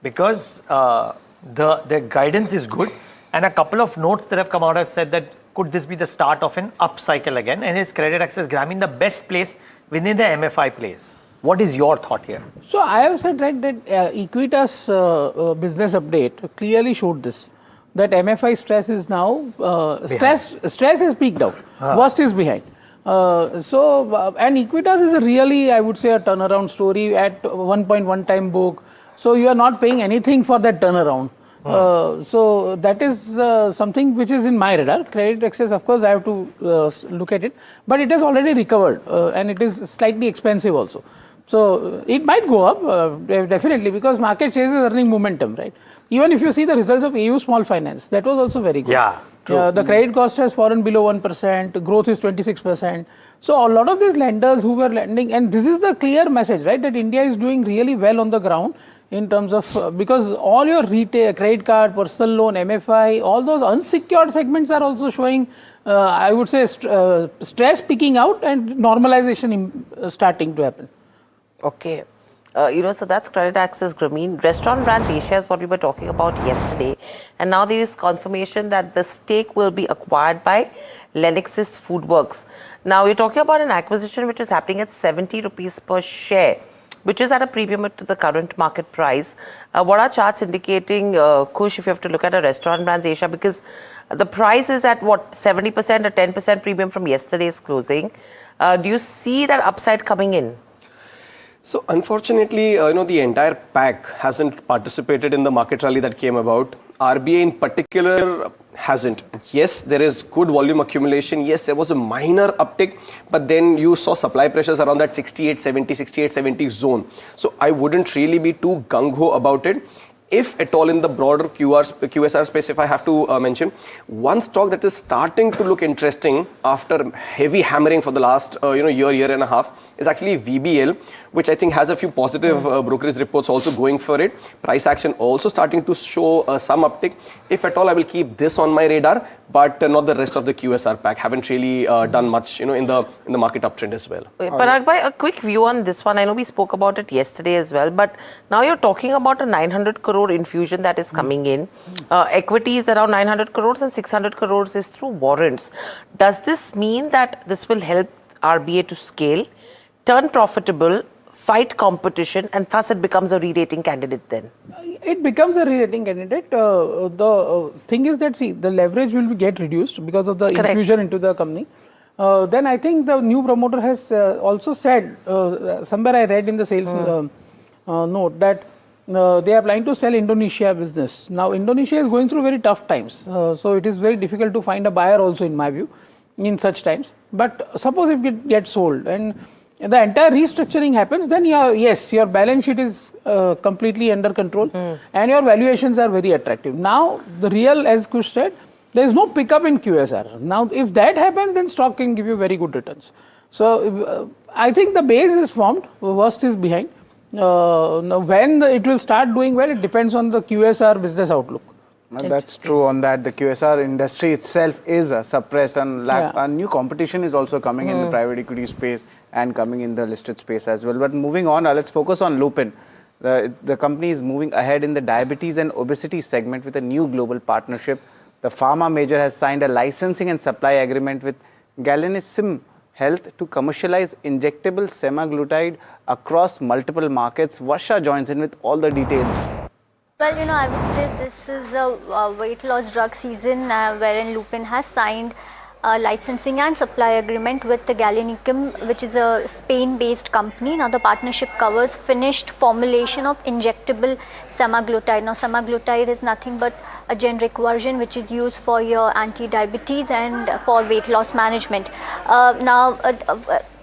because the guidance is good, and a couple of notes that have come out have said that could this be the start of an upcycle again, and is Credit Access Grameen the best place within the MFI place? What is your thought here? So I have said that Equitas business update clearly showed this, that MFI stress is now stress has peaked out. Worst is behind. And Equitas is a really, I would say, a turnaround story at 1.1 time book. So you are not paying anything for that turnaround. So that is something which is in my radar. Credit access, of course, I have to look at it, but it has already recovered and it is slightly expensive also. So it might go up definitely, because market shares is earning momentum, right? Even if you see the results of AU Small Finance, that was also very good. Yeah, true. The credit cost has fallen below 1%, growth is 26%. So a lot of these lenders who were lending, and this is the clear message, right, that India is doing really well on the ground in terms of, because all your retail, credit card, personal loan, MFI, all those unsecured segments are also showing, I would say, stress peaking out and normalization starting to happen. Okay. So that's Credit Access Grameen. Restaurant Brands Asia is what we were talking about yesterday. And now there is confirmation that the stake will be acquired by Lenexis Foodworks. Now you're talking about an acquisition which is happening at 70 rupees per share, which is at a premium to the current market price. What are charts indicating, Kush, if you have to look at a Restaurant Brands Asia, because the price is at what, 70% or 10% premium from yesterday's closing. Do you see that upside coming in? So unfortunately, the entire pack hasn't participated in the market rally that came about. RBI in particular hasn't. Yes, there is good volume accumulation. Yes, there was a minor uptick, but then you saw supply pressures around that 68.70 zone. So I wouldn't really be too gung-ho about it. if at all in the broader QSR space, if I have to mention, one stock that is starting to look interesting after heavy hammering for the last year and a half is actually VBL, which I think has a few positive brokerage reports also going for it. Price action also starting to show some uptick. If at all, I will keep this on my radar, but not the rest of the QSR pack. Haven't really done much, in the market uptrend as well. Parag bhai, a quick view on this one. I know we spoke about it yesterday as well, but now you're talking about a 900 crore infusion that is coming in. Equity is around 900 crores and 600 crores is through warrants. Does this mean that this will help RBA to scale, turn profitable, fight competition, and thus it becomes a re-rating candidate then? It becomes a re-rating candidate. The thing is that, see, the leverage will get reduced because of the infusion into the company. Then I think the new promoter has also said, somewhere I read in the sales note, that they are planning to sell Indonesia business. Now, Indonesia is going through very tough times. So it is very difficult to find a buyer also, in my view, in such times. But suppose if it gets sold and the entire restructuring happens, then your balance sheet is completely under control and your valuations are very attractive. Now, the real, as Kush said, there is no pickup in QSR. Now, if that happens, then stock can give you very good returns. So, I think the base is formed, the worst is behind. When it will start doing well, it depends on the QSR business outlook. That's true on that. The QSR industry itself is suppressed, and new competition is also coming in the private equity space and coming in the listed space as well. But moving on, let's focus on Lupin. The company is moving ahead in the diabetes and obesity segment with a new global partnership. The pharma major has signed a licensing and supply agreement with Galenism Health to commercialize injectable semaglutide across multiple markets. Varsha joins in with all the details. Well, I would say this is a weight loss drug season wherein Lupin has signed a licensing and supply agreement with the Galenicum, which is a Spain-based company. Now, the partnership covers finished formulation of injectable semaglutide. Now, semaglutide is nothing but a generic version which is used for your anti-diabetes and for weight loss management.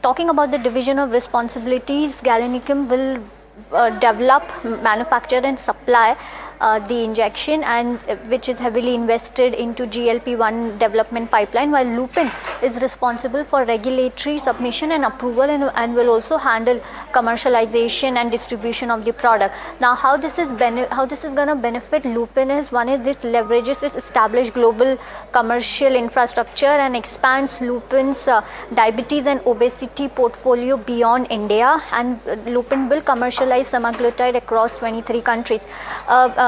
Talking about the division of responsibilities, Galenicum will develop, manufacture and supply the injection, and which is heavily invested into GLP-1 development pipeline, while Lupin is responsible for regulatory submission and approval and will also handle commercialization and distribution of the product. Now, how this is going to benefit Lupin is, one is this leverages its established global commercial infrastructure and expands Lupin's diabetes and obesity portfolio beyond India, and Lupin will commercialize semaglutide across 23 countries.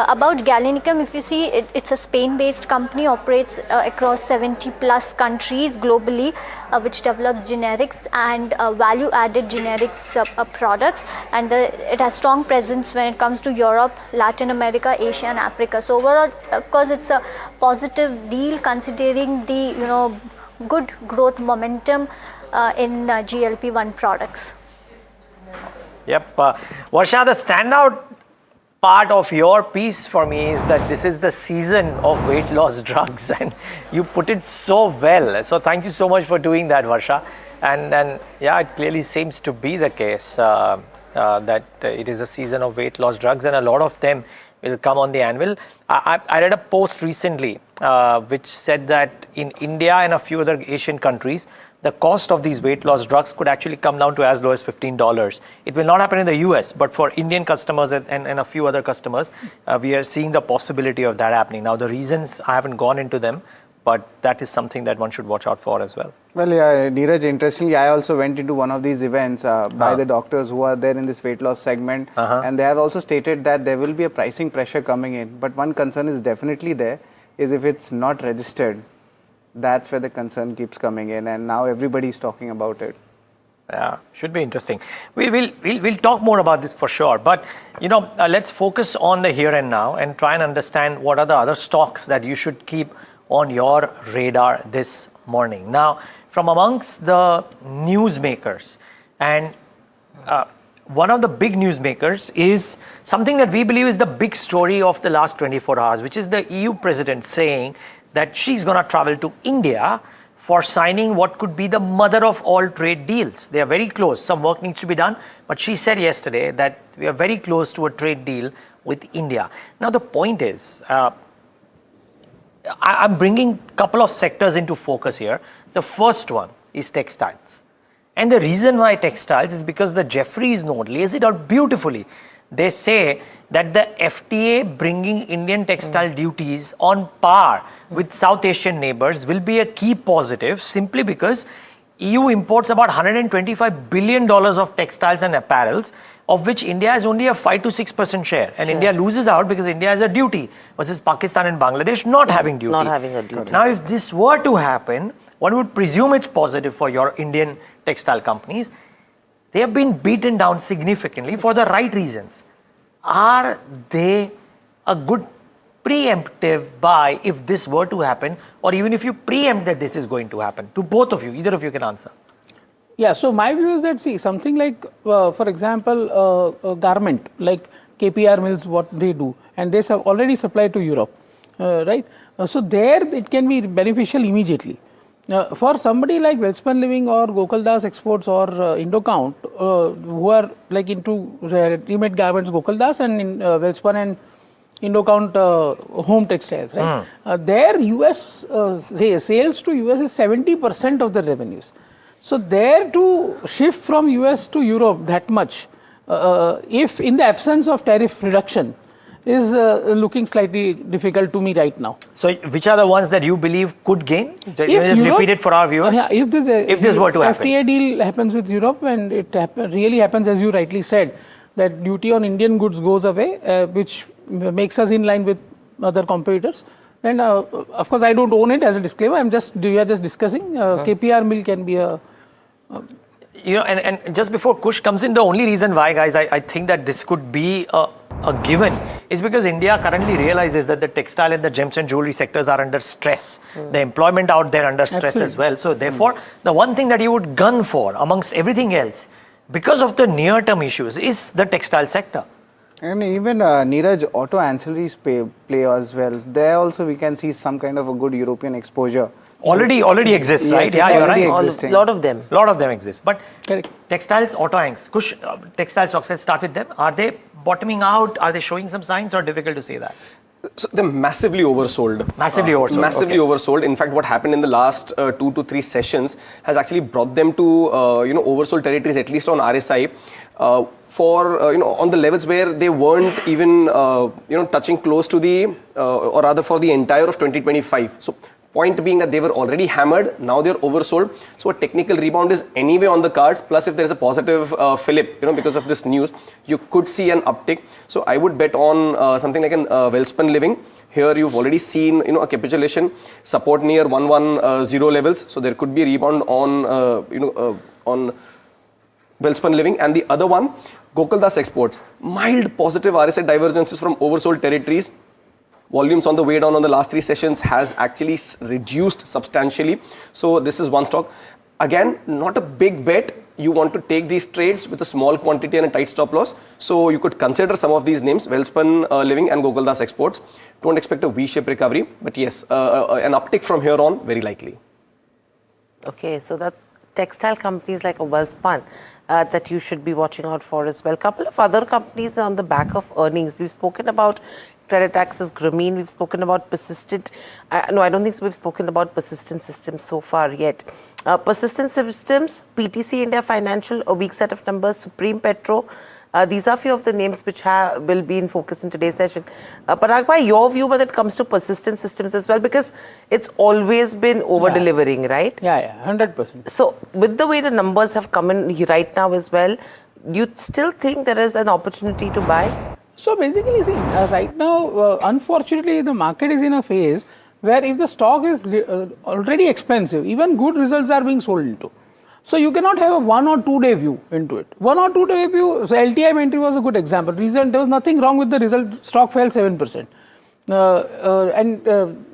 About Galenicum, if you see, it's a Spain-based company, operates across 70 plus countries globally, which develops generics and value-added generics products, and it has strong presence when it comes to Europe, Latin America, Asia and Africa. So overall, of course, it's a positive deal considering the good growth momentum in GLP-1 products. Yep. Varsha, the standout part of your piece for me is that this is the season of weight loss drugs, and you put it so well. So thank you so much for doing that, Varsha. And yeah, it clearly seems to be the case that it is a season of weight loss drugs, and a lot of them will come on the anvil. I read a post recently which said that in India and a few other Asian countries, the cost of these weight loss drugs could actually come down to as low as $15. It will not happen in the US, but for Indian customers and a few other customers, we are seeing the possibility of that happening. Now, the reasons, I haven't gone into them, but that is something that one should watch out for as well. Well, yeah, Neeraj, interestingly, I also went into one of these events by the doctors who are there in this weight loss segment, and they have also stated that there will be a pricing pressure coming in. But one concern is definitely there, is if it's not registered. That's where the concern keeps coming in, and now everybody's talking about it. Yeah, should be interesting. We'll talk more about this for sure. But let's focus on the here and now and try and understand what are the other stocks that you should keep on your radar this morning. Now, from amongst the newsmakers, and one of the big newsmakers is something that we believe is the big story of the last 24 hours, which is the EU president saying that she's going to travel to India for signing what could be the mother of all trade deals. They are very close. Some work needs to be done, but she said yesterday that we are very close to a trade deal with India. Now the point is, I'm bringing a couple of sectors into focus here. The first one is textiles. And the reason why textiles is because the Jeffries note lays it out beautifully. They say that the FTA bringing Indian textile duties on par with South Asian neighbors will be a key positive simply because EU imports about $125 billion of textiles and apparels, of which India has only a 5 to 6% share. And India loses out because India has a duty versus Pakistan and Bangladesh not having duty. Not having a duty. Now, if this were to happen, one would presume it's positive for your Indian textile companies. They have been beaten down significantly for the right reasons. Are they a good preemptive buy if this were to happen, or even if you preempt that this is going to happen? To both of you, either of you can answer. Yeah, so my view is that, see, something like, for example, a garment, like KPR mills, what they do, and they already supply to Europe, right? So there it can be beneficial immediately. For somebody like Welspun Living or Gokaldas Exports or Indocount, who are like into ready-made garments, Gokaldas and Welspun and Indocount home textiles, right? Their US sales to US is 70% of the revenues. So there to shift from US to Europe that much, if in the absence of tariff reduction, is looking slightly difficult to me right now. So which are the ones that you believe could gain? So just repeat it for our viewers. If this were to happen. FTA deal happens with Europe and it really happens, as you rightly said, that duty on Indian goods goes away, which makes us in line with other competitors. And of course, I don't own it as a disclaimer. We are just discussing. KPR mill can be a. You know, and just before Kush comes in, the only reason why, guys, I think that this could be a given is because India currently realizes that the textile and the gems and jewelry sectors are under stress. The employment out there under stress as well. So therefore, the one thing that you would gun for amongst everything else, because of the near-term issues, is the textile sector. And even Neeraj, auto ancillaries play as well. There also we can see some kind of a good European exposure. Already exists, Yes, right? Yeah, you're right. A lot of them. A lot of them exist. But textiles, auto anks, Kush, textile stocks, let's start with them. Are they bottoming out? Are they showing some signs, or difficult to say that? So they're massively oversold. Massively oversold. Massively oversold. In fact, what happened in the last 2 to 3 sessions has actually brought them to oversold territories, at least on RSI, for on the levels where they weren't even touching close to the or rather for the entire of 2025. So point being that they were already hammered, now they're oversold. So a technical rebound is anyway on the cards. Plus, if there's a positive fillip, because of this news, you could see an uptick. So I would bet on something like an Welspun Living. Here you've already seen, a capitulation support near 110 levels. So there could be a rebound on, on Welspun Living. And the other one, Gokaldas Exports, mild positive RSI divergences from oversold territories. Volumes on the way down on the last 3 sessions has actually reduced substantially. So this is one stock. Again, not a big bet. You want to take these trades with a small quantity and a tight stop loss. So you could consider some of these names, Welspun Living and Gokaldas Exports. Don't expect a V-shaped recovery, but yes, an uptick from here on, very likely. Okay, so that's textile companies like Welspun that you should be watching out for as well. A couple of other companies on the back of earnings. We've spoken about Credit Access Grameen. We've spoken about Persistent. No, I don't think we've spoken about Persistent Systems so far yet. Persistent Systems, PTC India Financial, a weak set of numbers, Supreme Petro. These are a few of the names which will be in focus in today's session. Parag bhai, your view when it comes to Persistent Systems as well, because it's always been over-delivering, right? Yeah, 100%. So with the way the numbers have come in right now as well, do you still think there is an opportunity to buy? So basically, see, right now, unfortunately, the market is in a phase where if the stock is already expensive, even good results are being sold into. So you cannot have a 1 or 2 day view into it. 1 or 2 day view, so LTI entry was a good example. There was nothing wrong with the result, stock fell 7%.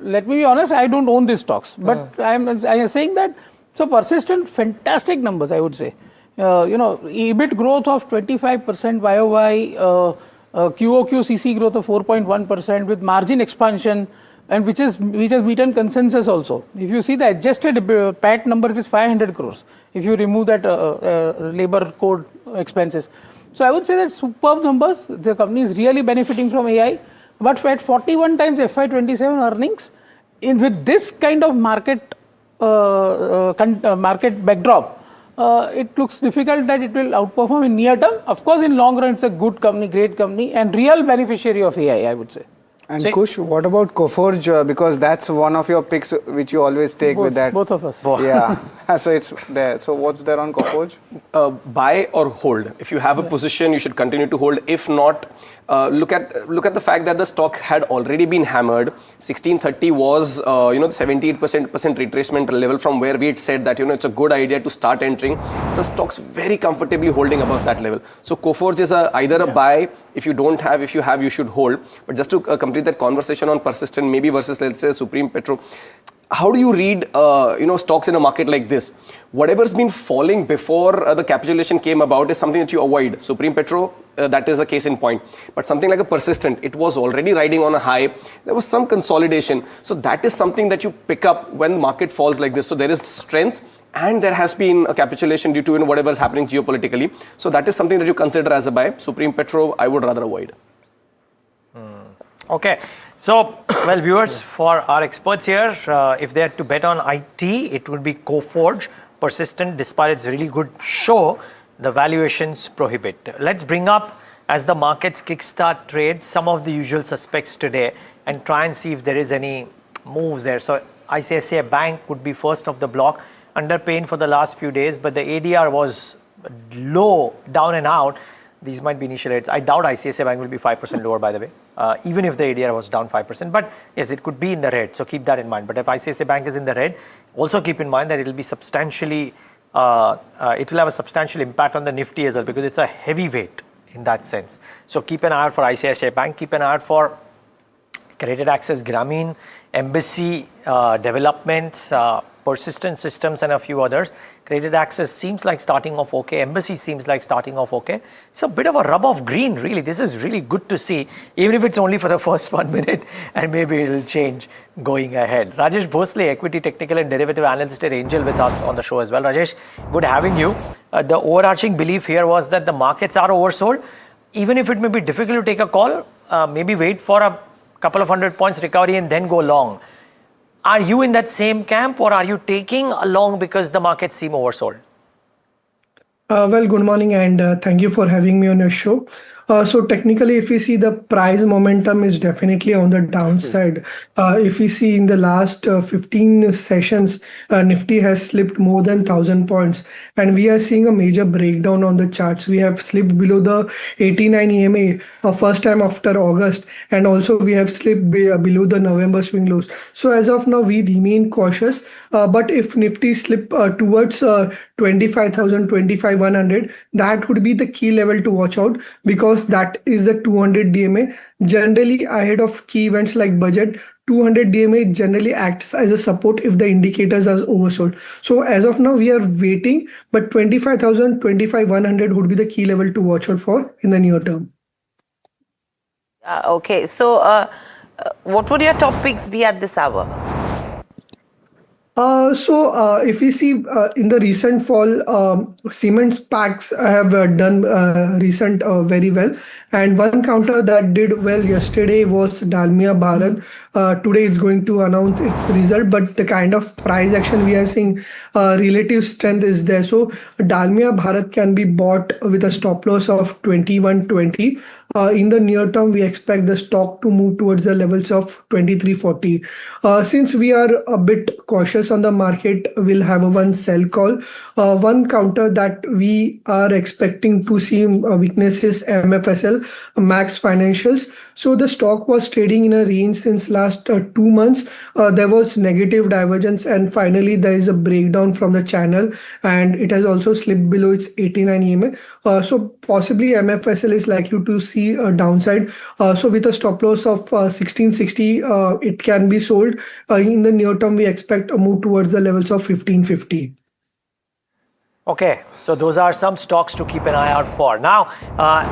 Let me be honest, I don't own these stocks. But I am saying that, so Persistent, fantastic numbers, I would say. EBIT growth of 25% YOY, QOQ CC growth of 4.1% with margin expansion, and which has beaten consensus also. If you see the adjusted PAT number, it is 500 crores if you remove that labor code expenses. So I would say that superb numbers. The company is really benefiting from AI. But at 41 times FY27 earnings, with this kind of market market backdrop, it looks difficult that it will outperform in near term. Of course, in long run, it's a good company, great company, and real beneficiary of AI, I would say. And Kush, what about Coforge? Because that's one of your picks which you always take with that. Both of us. Yeah. So it's there. So what's there on Coforge? Buy or hold. If you have a position, you should continue to hold. If not, look at the fact that the stock had already been hammered. 1630 was the 78% retracement level from where we had said that it's a good idea to start entering. The stock's very comfortably holding above that level. So Coforge is either a buy. If you don't have, if you have, you should hold. But just to complete that conversation on Persistent, maybe versus let's say Supreme Petro. How do you read, stocks in a market like this? Whatever's been falling before the capitulation came about is something that you avoid. Supreme Petro, that is a case in point. But something like a Persistent, it was already riding on a high. There was some consolidation. So that is something that you pick up when the market falls like this. So there is strength and there has been a capitulation due to whatever is happening geopolitically. So that is something that you consider as a buy. Supreme Petro, I would rather avoid. Okay. So, well, viewers, for our experts here, if they had to bet on IT, it would be Coforge. Persistent, despite its really good show, the valuations prohibit. Let's bring up, as the markets kickstart trade, some of the usual suspects today and try and see if there is any moves there. So, ICICI Bank would be first of the block, under pain for the last few days, but the ADR was low, down and out. These might be initial rates. I doubt ICICI Bank will be 5% lower, by the way, even if the ADR was down 5%. But yes, it could be in the red, so keep that in mind. But if ICICI Bank is in the red, also keep in mind that it will be substantially, it will have a substantial impact on the Nifty as well, because it's a heavyweight in that sense. So keep an eye out for ICICI Bank, keep an eye out for Credit Access Grameen, Embassy Developments, Persistent Systems and a few others. Credit Access seems like starting off okay. Embassy seems like starting off okay. It's a bit of a rub of green, really. This is really good to see, even if it's only for the first 1 minute, and maybe it'll change going ahead. Rajesh Bhosle, Equity Technical and Derivative Analyst at Angel, with us on the show as well. Rajesh, good having you. The overarching belief here was that the markets are oversold. Even if it may be difficult to take a call, maybe wait for a couple of 100 points recovery and then go long. Are you in that same camp, or are you taking along because the markets seem oversold? Well, good morning, and thank you for having me on your show. So technically, if we see, the price momentum is definitely on the downside. If we see in the last 15 sessions, Nifty has slipped more than 1,000 points, and we are seeing a major breakdown on the charts. We have slipped below the 89 EMA first time after August, and also we have slipped below the November swing lows. So as of now, we remain cautious. But if Nifty slip towards 25,000, 25,100, that would be the key level to watch out, because that is the 200 DMA. Generally, ahead of key events like budget, 200 DMA generally acts as a support if the indicators are oversold. So as of now, we are waiting, but 25,000, 25,100 would be the key level to watch out for in the near term. Okay, so what would your top picks be at this hour? If we see in the recent fall, cement packs have done recent very well. And one counter that did well yesterday was Dalmia Bharat. Today it's going to announce its result, but the kind of price action we are seeing, relative strength is there. So Dalmia Bharat can be bought with a stop loss of 21.20. In the near term, we expect the stock to move towards the levels of 23.40. Since we are a bit cautious on the market, we'll have a one sell call. One counter that we are expecting to see weakness is MFSL, Max Financials. So the stock was trading in a range since last 2 months. There was negative divergence, and finally there is a breakdown from the channel, and it has also slipped below its 89 EMA. So possibly MFSL is likely to see a downside. So with a stop loss of 1660, it can be sold. In the near term, we expect a move towards the levels of 1550. Okay, so those are some stocks to keep an eye out for. Now,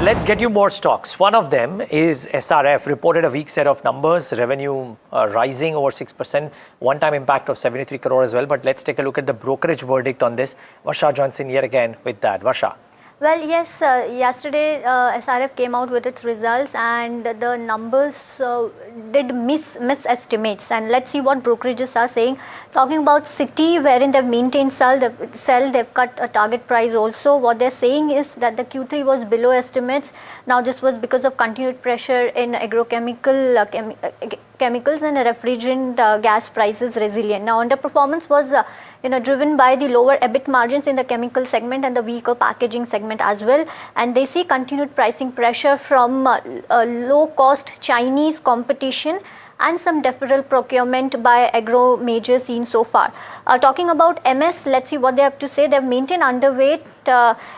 let's get you more stocks. One of them is SRF, reported a weak set of numbers, revenue rising over 6%, one-time impact of 73 crore as well. But let's take a look at the brokerage verdict on this. Varsha joins in yet again with that. Varsha. Well, yes, yesterday SRF came out with its results and the numbers did miss estimates. And let's see what brokerages are saying. Talking about Citi, wherein they've maintained sell, they've cut a target price also. What they're saying is that the Q3 was below estimates. Now this was because of continued pressure in agrochemical chemicals and refrigerant gas prices resilient. Now underperformance was driven by the lower EBIT margins in the chemical segment and the weaker packaging segment as well, and they see continued pricing pressure from low cost Chinese competition and some deferral procurement by agro majors seen so far. Talking about MS, let's see what they have to say. They've maintained underweight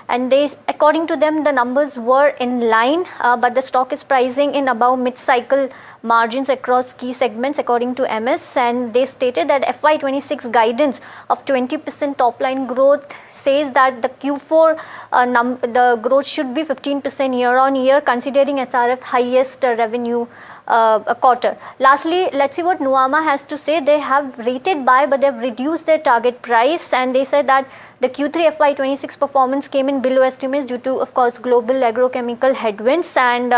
and according to them, the numbers were in line, but the stock is pricing in above mid-cycle margins across key segments according to MS, and they stated that FY26 guidance of 20% top line growth says that the Q4 the growth should be 15% year on year, considering SRF highest revenue quarter. Lastly, let's see what Nuvama has to say. They have rated buy, but they've reduced their target price, and they said that the Q3 FY26 performance came in below estimates due to, of course, global agrochemical headwinds, and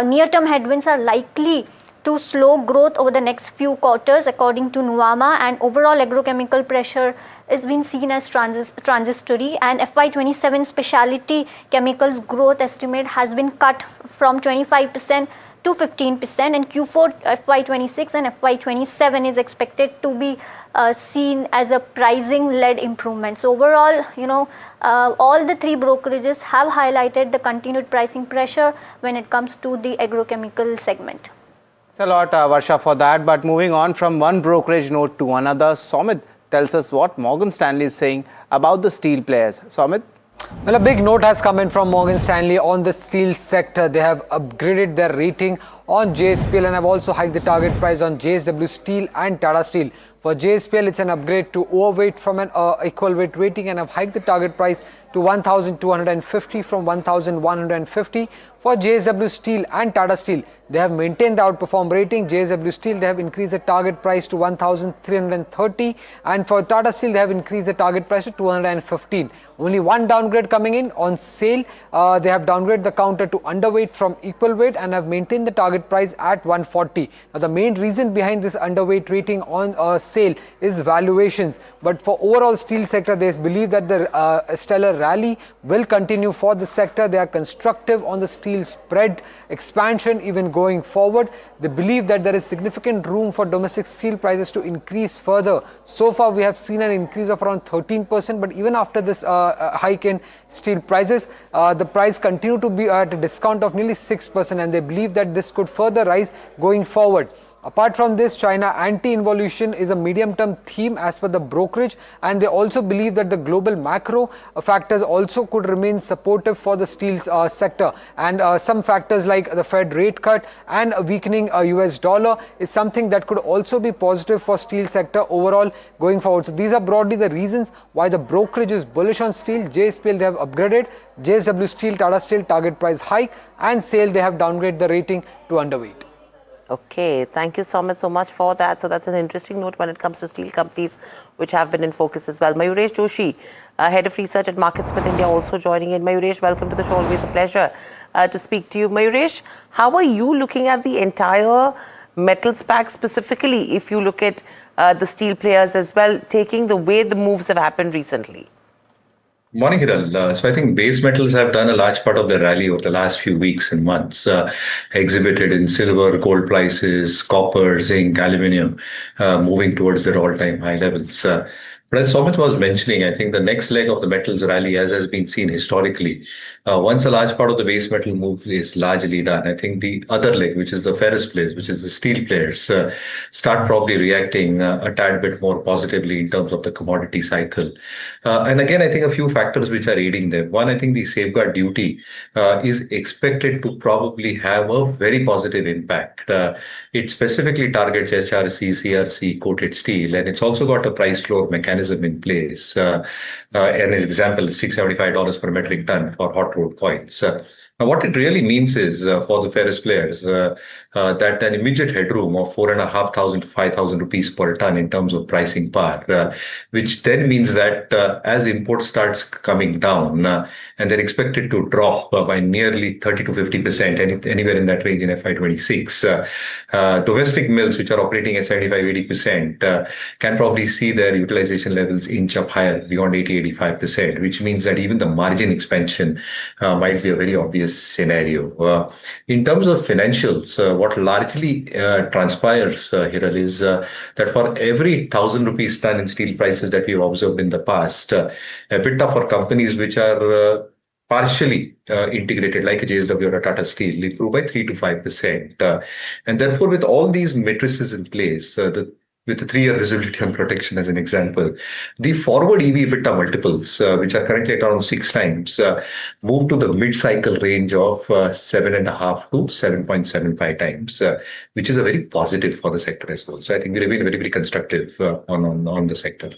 near-term headwinds are likely to slow growth over the next few quarters according to Nuvama, and overall agrochemical pressure is being seen as transitory, and FY27 specialty chemicals growth estimate has been cut from 25% to 15%, and Q4 FY26 and FY27 is expected to be seen as a pricing led improvement. So overall, all the three brokerages have highlighted the continued pricing pressure when it comes to the agrochemical segment. Thanks a lot, Varsha, for that. But moving on from one brokerage note to another, Somit tells us what Morgan Stanley is saying about the steel players. Somit? Well, a big note has come in from Morgan Stanley on the steel sector. They have upgraded their rating on JSPL and have also hiked the target price on JSW Steel and Tata Steel. For JSPL, it's an upgrade to overweight from an equal weight rating and have hiked the target price to 1,250 from 1,150. For JSW Steel and Tata Steel, they have maintained the outperform rating. JSW Steel, they have increased the target price to 1,330, and for Tata Steel, they have increased the target price to 215. Only one downgrade coming in on SAIL. They have downgraded the counter to underweight from equal weight and have maintained the target price at 140. Now, the main reason behind this underweight rating on SAIL is valuations, but for overall steel sector, they believe that the stellar rally will continue for the sector. They are constructive on the steel spread expansion even going forward. They believe that there is significant room for domestic steel prices to increase further. So far, we have seen an increase of around 13%, but even after this hike in steel prices, the price continue to be at a discount of nearly 6%, and they believe that this could further rise going forward. Apart from this, China anti-involution is a medium-term theme as per the brokerage, and they also believe that the global macro factors also could remain supportive for the steel sector, and some factors like the Fed rate cut and a weakening US dollar is something that could also be positive for steel sector overall going forward. So these are broadly the reasons why the brokerage is bullish on steel. JSPL, they have upgraded, JSW Steel, Tata Steel target price hike, and SAIL, they have downgraded the rating to underweight. Okay, thank you so much for that. So that's an interesting note when it comes to steel companies which have been in focus as well. Mayuresh Joshi, Head of Research at MarketSmith India, also joining in. Mayuresh, welcome to the show. Always a pleasure to speak to you. Mayuresh, how are you looking at the entire metals pack specifically, if you look at the steel players as well, taking the way the moves have happened recently? Morning, Hiral. So I think base metals have done a large part of the rally over the last few weeks and months, exhibited in silver, gold prices, copper, zinc, aluminium, moving towards their all-time high levels. But as Somit was mentioning, I think the next leg of the metals rally, as has been seen historically, once a large part of the base metal move is largely done, I think the other leg, which is the ferrous players, which is the steel players, start probably reacting a tad bit more positively in terms of the commodity cycle. And again, I think a few factors which are aiding them. One, I think the safeguard duty is expected to probably have a very positive impact. It specifically targets HRC, CRC, coated steel, and it's also got a price floor mechanism in place. An example, $675 per metric ton for hot rolled coils. Now, Now, what it really means is for the ferrous players that an immediate headroom of 4,500 to 5,000 rupees per ton in terms of pricing power, which then means that as imports starts coming down and they're expected to drop by nearly 30 to 50%, anywhere in that range in FY26, domestic mills which are operating at 75-80% can probably see their utilization levels inch up higher beyond 80-85%, which means that even the margin expansion might be a very obvious scenario. In terms of financials, what largely transpires, Hiral, is that for every 1,000 rupees ton in steel prices that we've observed in the past, EBITDA for companies which are partially integrated, like a JSW or a Tata Steel, improve by 3 to 5%. And therefore, with all these matrices in place, with the 3-year visibility on protection as an example, the forward EV/EBITDA multiples, which are currently at around 6 times, move to the mid-cycle range of 7.5 to 7.75 times, which is a very positive for the sector as well. So I think we remain very, very constructive on the sector.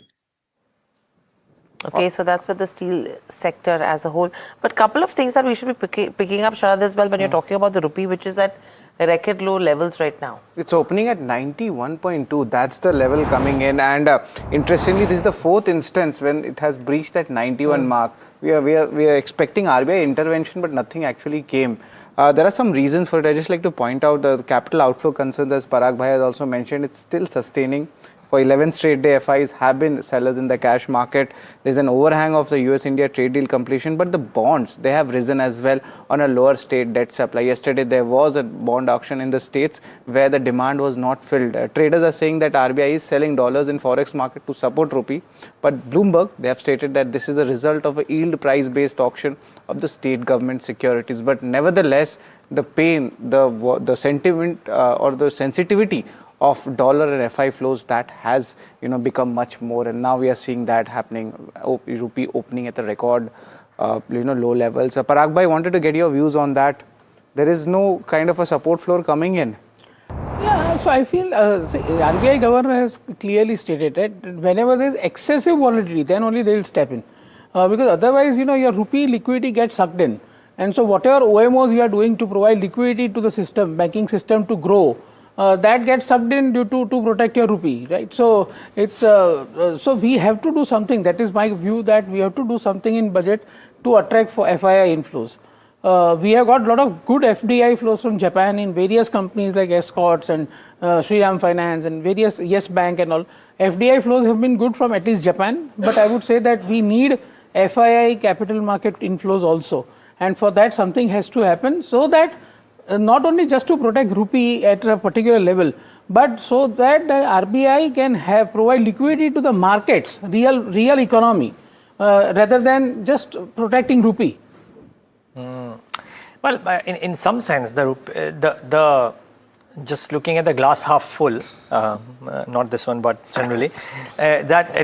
Okay, so that's with the steel sector as a whole. But a couple of things that we should be picking up, Sharad, as well, when you're talking about the rupee, which is at record low levels right now. It's opening at 91.2. That's the level coming in. And interestingly, this is the 4th instance when it has breached that 91 mark. We are expecting RBI intervention, but nothing actually came. There are some reasons for it. I just like to point out the capital outflow concerns, as Parag Bhai has also mentioned. It's still sustaining. For 11 straight day, FIs have been sellers in the cash market. There's an overhang of the US-India trade deal completion, but the bonds, they have risen as well on a lower state debt supply. Yesterday, there was a bond auction in the States where the demand was not filled. Traders are saying that RBI is selling dollars in forex market to support rupee, but Bloomberg, they have stated that this is a result of a yield price-based auction of the state government securities. But nevertheless, the pain, the sentiment or the sensitivity of dollar and FI flows, that has become much more, and now we are seeing that happening. Rupee opening at the record low levels. Parag Bhai, wanted to get your views on that. There is no kind of a support floor coming in. Yeah, so I feel RBI governor has clearly stated that whenever there is excessive volatility, then only they will step in, because otherwise your rupee liquidity gets sucked in, and so whatever OMOs you are doing to provide liquidity to the system, banking system to grow, that gets sucked in due to protect your rupee, right? So it's so we have to do something. That is my view, that we have to do something in budget to attract for FII inflows. We have got a lot of good FDI flows from Japan in various companies like Escorts and Shriram Finance and various Yes Bank and all. FDI flows have been good from at least Japan, but I would say that we need FII capital market inflows also, and for that something has to happen, so that not only just to protect rupee at a particular level, but so that the RBI can provide liquidity to the markets, real economy, rather than just protecting rupee. Well, in some sense, the just looking at the glass half full, not this one, but generally, thank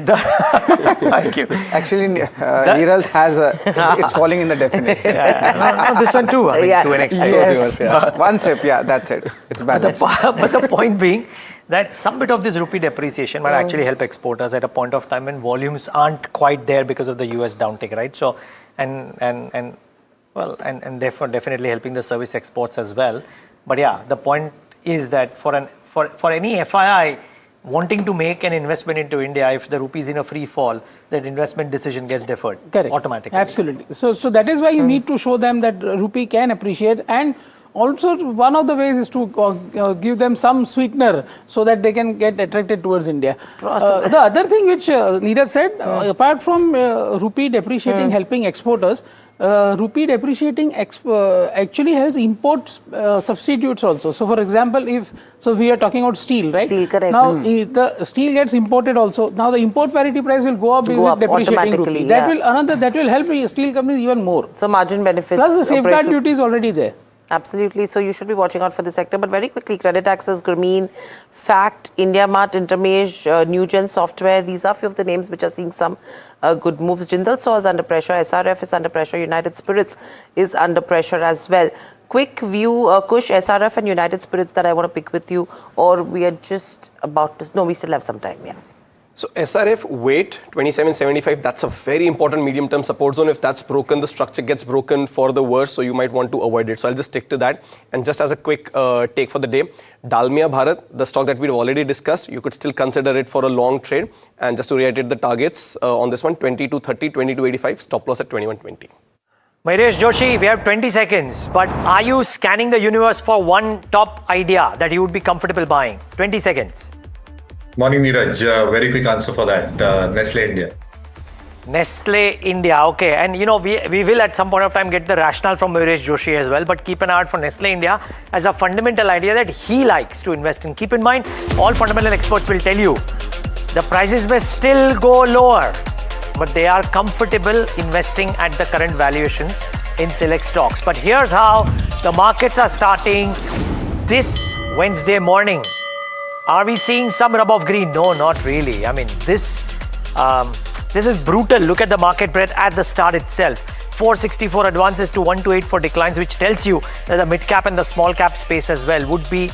you. Actually, Neeraj has it's falling in the definition. No, this one too, to an extent. Yes. One sip, that's it. It's balanced. But the point being that some bit of this rupee depreciation might actually help exporters at a point of time when volumes aren't quite there because of the US downtick, right? So, and therefore definitely helping the service exports as well. But yeah, the point is that for any FII wanting to make an investment into India, if the rupee is in a free fall, that investment decision gets deferred. Correct. Automatically. Absolutely. So that is why you need to show them that rupee can appreciate, and also one of the ways is to give them some sweetener so that they can get attracted towards India. The other thing which Neeraj said, apart from rupee depreciating helping exporters, rupee depreciating actually has import substitutes also. So for example, we are talking about steel, right? Steel, correct. Now the steel gets imported also. Now the import parity price will go up with depreciating rupee. That will help steel companies even more. So margin benefits. Plus the safeguard duty is already there. Absolutely. So you should be watching out for the sector. But very quickly, Credit Access, Grameen, Fact, India Mart, Intermage, Newgen Software. These are a few of the names which are seeing some good moves. Jindal Saw is under pressure. SRF is under pressure. United Spirits is under pressure as well. Quick view, Kush, SRF and United Spirits that I want to pick with you, or we are just about to... No, we still have some time, yeah. So SRF weight 2775, that's a very important medium-term support zone. If that's broken, the structure gets broken for the worse, so you might want to avoid it. So I'll just stick to that. And just as a quick take for the day, Dalmia Bharat, the stock that we've already discussed, you could still consider it for a long trade. And just to reiterate the targets on this one, 2230, 2285, stop loss at 2120. Mahesh Joshi, we have 20 seconds, but are you scanning the universe for one top idea that you would be comfortable buying? 20 seconds. Morning, Neeraj. Very quick answer for that. Nestle India. Nestle India, okay. And you know, we will at some point of time get the rationale from Mahesh Joshi as well, but keep an eye out for Nestle India as a fundamental idea that he likes to invest in. Keep in mind, all fundamental experts will tell you the prices may still go lower, but they are comfortable investing at the current valuations in select stocks. But here's how the markets are starting this Wednesday morning. Are we seeing some rub of green? No, not really. I mean, this is brutal. Look at the market breadth at the start itself. 464 advances to 128 for declines, which tells you that the mid cap and the small cap space as well would be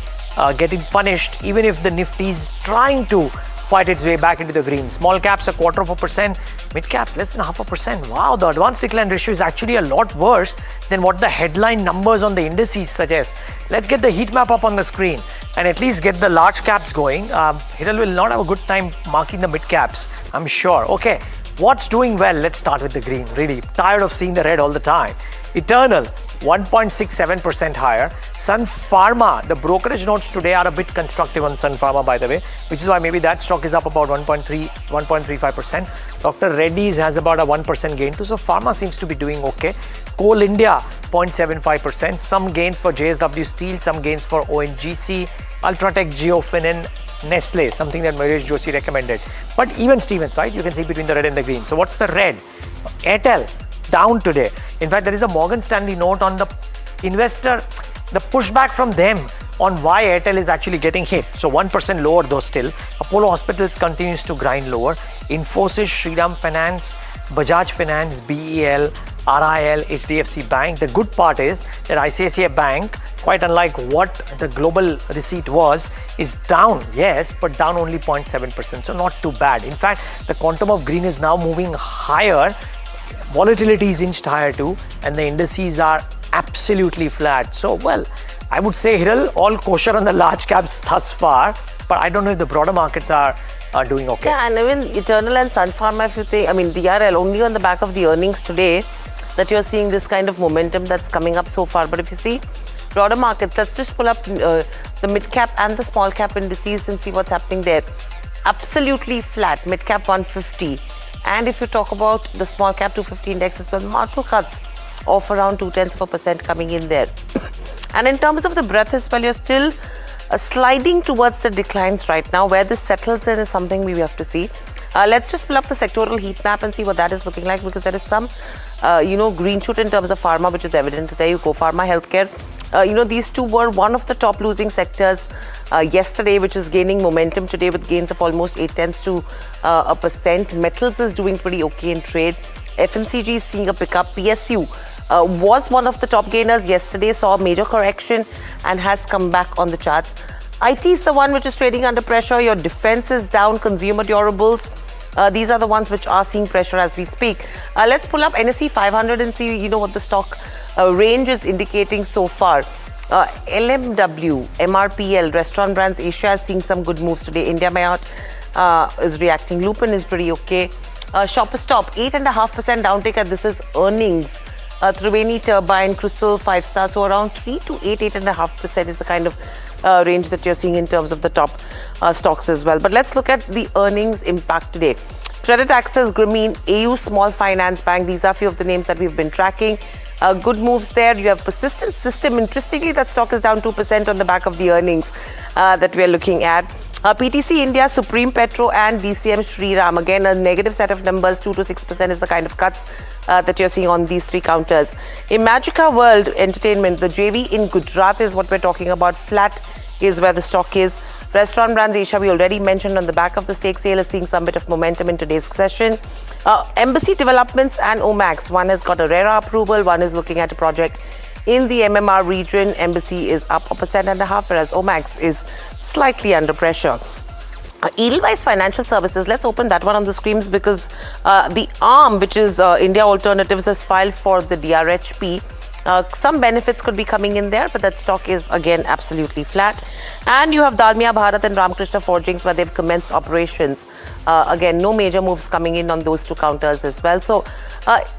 getting punished, even if the Nifty is trying to fight its way back into the green. Small caps 0.25%, mid caps less than 0.5%. Wow, the advanced decline ratio is actually a lot worse than what the headline numbers on the indices suggest. Let's get the heat map up on the screen and at least get the large caps going. Hiral will not have a good time marking the mid caps, I'm sure. Okay, what's doing well? Let's start with the green. Really tired of seeing the red all the time. Eternal 1.67% higher. Sun Pharma, the brokerage notes today are a bit constructive on Sun Pharma, by the way, which is why maybe that stock is up about 1.35%. Dr. Reddy's has about a 1% gain too, so Pharma seems to be doing okay. Coal India 0.75%, some gains for JSW Steel, some gains for ONGC, Ultratech, Geofin, Nestle, something that Mahesh Joshi recommended. But even Stevens, right? You can see between the red and the green. So what's the red? Airtel down today. In fact, there is a Morgan Stanley note on the investor, the pushback from them on why Airtel is actually getting hit. So 1% lower though still. Apollo Hospitals continues to grind lower. Infosys, Shriram Finance, Bajaj Finance, BEL, RIL, HDFC Bank. The good part is that ICICI Bank, quite unlike what the global receipt was, is down, yes, but down only 0.7%. So not too bad. In fact, the quantum of green is now moving higher. Volatility is inched higher too, and the indices are absolutely flat. So, well, I would say, Hiral, all kosher on the large caps thus far, but I don't know if the broader markets are doing okay. Yeah, and even Eternal and Sun Pharma, if you think, I mean, DRL, only on the back of the earnings today that you're seeing this kind of momentum that's coming up so far. But if you see broader markets, let's just pull up the mid cap and the small cap indices and see what's happening there. Absolutely flat, mid cap 150. And if you talk about the small cap 250 index as well, marginal cuts of around 0.2% coming in there. And in terms of the breadth as well, you're still sliding towards the declines right now. Where this settles in is something we have to see. Let's just pull up the sectoral heat map and see what that is looking like, because there is some, green shoot in terms of pharma, which is evident. There you go, pharma, healthcare. These two were one of the top losing sectors yesterday, which is gaining momentum today with gains of almost 0.8%. Metals is doing pretty okay in trade. FMCG is seeing a pickup. PSU was one of the top gainers yesterday, saw a major correction and has come back on the charts. IT is the one which is trading under pressure. Your defense is down, consumer durables. These are the ones which are seeing pressure as we speak. Let's pull up NSE 500 and see, what the stock range is indicating so far. LMW, MRPL, Restaurant Brands Asia is seeing some good moves today. India Mayot is reacting. Lupin is pretty okay. Shoppers Stop, 8.5% downtick, and this is earnings. Triveni Turbine, Crystal, 5 stars, so around 3 to 8.5% is the kind of range that you're seeing in terms of the top stocks as well. But let's look at the earnings impact today. Credit Access, Grameen, AU Small Finance Bank, these are a few of the names that we've been tracking. Good moves there. You have Persistent System. Interestingly, that stock is down 2% on the back of the earnings that we are looking at. PTC India, Supreme Petro and DCM Shriram. Again, a negative set of numbers, 2 to 6% is the kind of cuts that you're seeing on these three counters. Imagica World Entertainment, the JV in Gujarat is what we're talking about. Flat is where the stock is. Restaurant Brands Asia, we already mentioned on the back of the stake sale, is seeing some bit of momentum in today's session. Embassy Developments and Omax, one has got a RERA approval, one is looking at a project in the MMR region. Embassy is up 1.5%, whereas Omax is slightly under pressure. Edelweiss Financial Services, let's open that one on the screens because the ARM, which is India Alternatives, has filed for the DRHP. Some benefits could be coming in there, but that stock is again absolutely flat. And you have Dalmia Bharat and Ramakrishna Forgings where they've commenced operations. Again, no major moves coming in on those two counters as well. So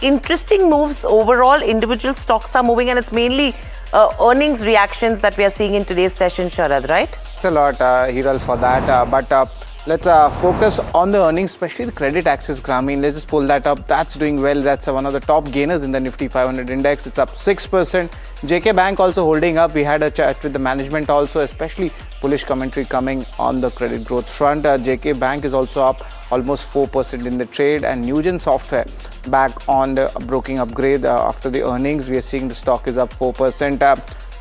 interesting moves overall. Individual stocks are moving, and it's mainly earnings reactions that we are seeing in today's session, Sharad, right? Thanks a lot, Hiral, for that. But let's focus on the earnings, especially the credit Axis Grameen. Let's just pull that up. That's doing well. That's one of the top gainers in the Nifty 500 index. It's up 6%. J&K Bank also holding up. We had a chat with the management also, especially bullish commentary coming on the credit growth front. J&K Bank is also up almost 4% in the trade, and Newgen Software back on the broking upgrade after the earnings. We are seeing the stock is up 4%.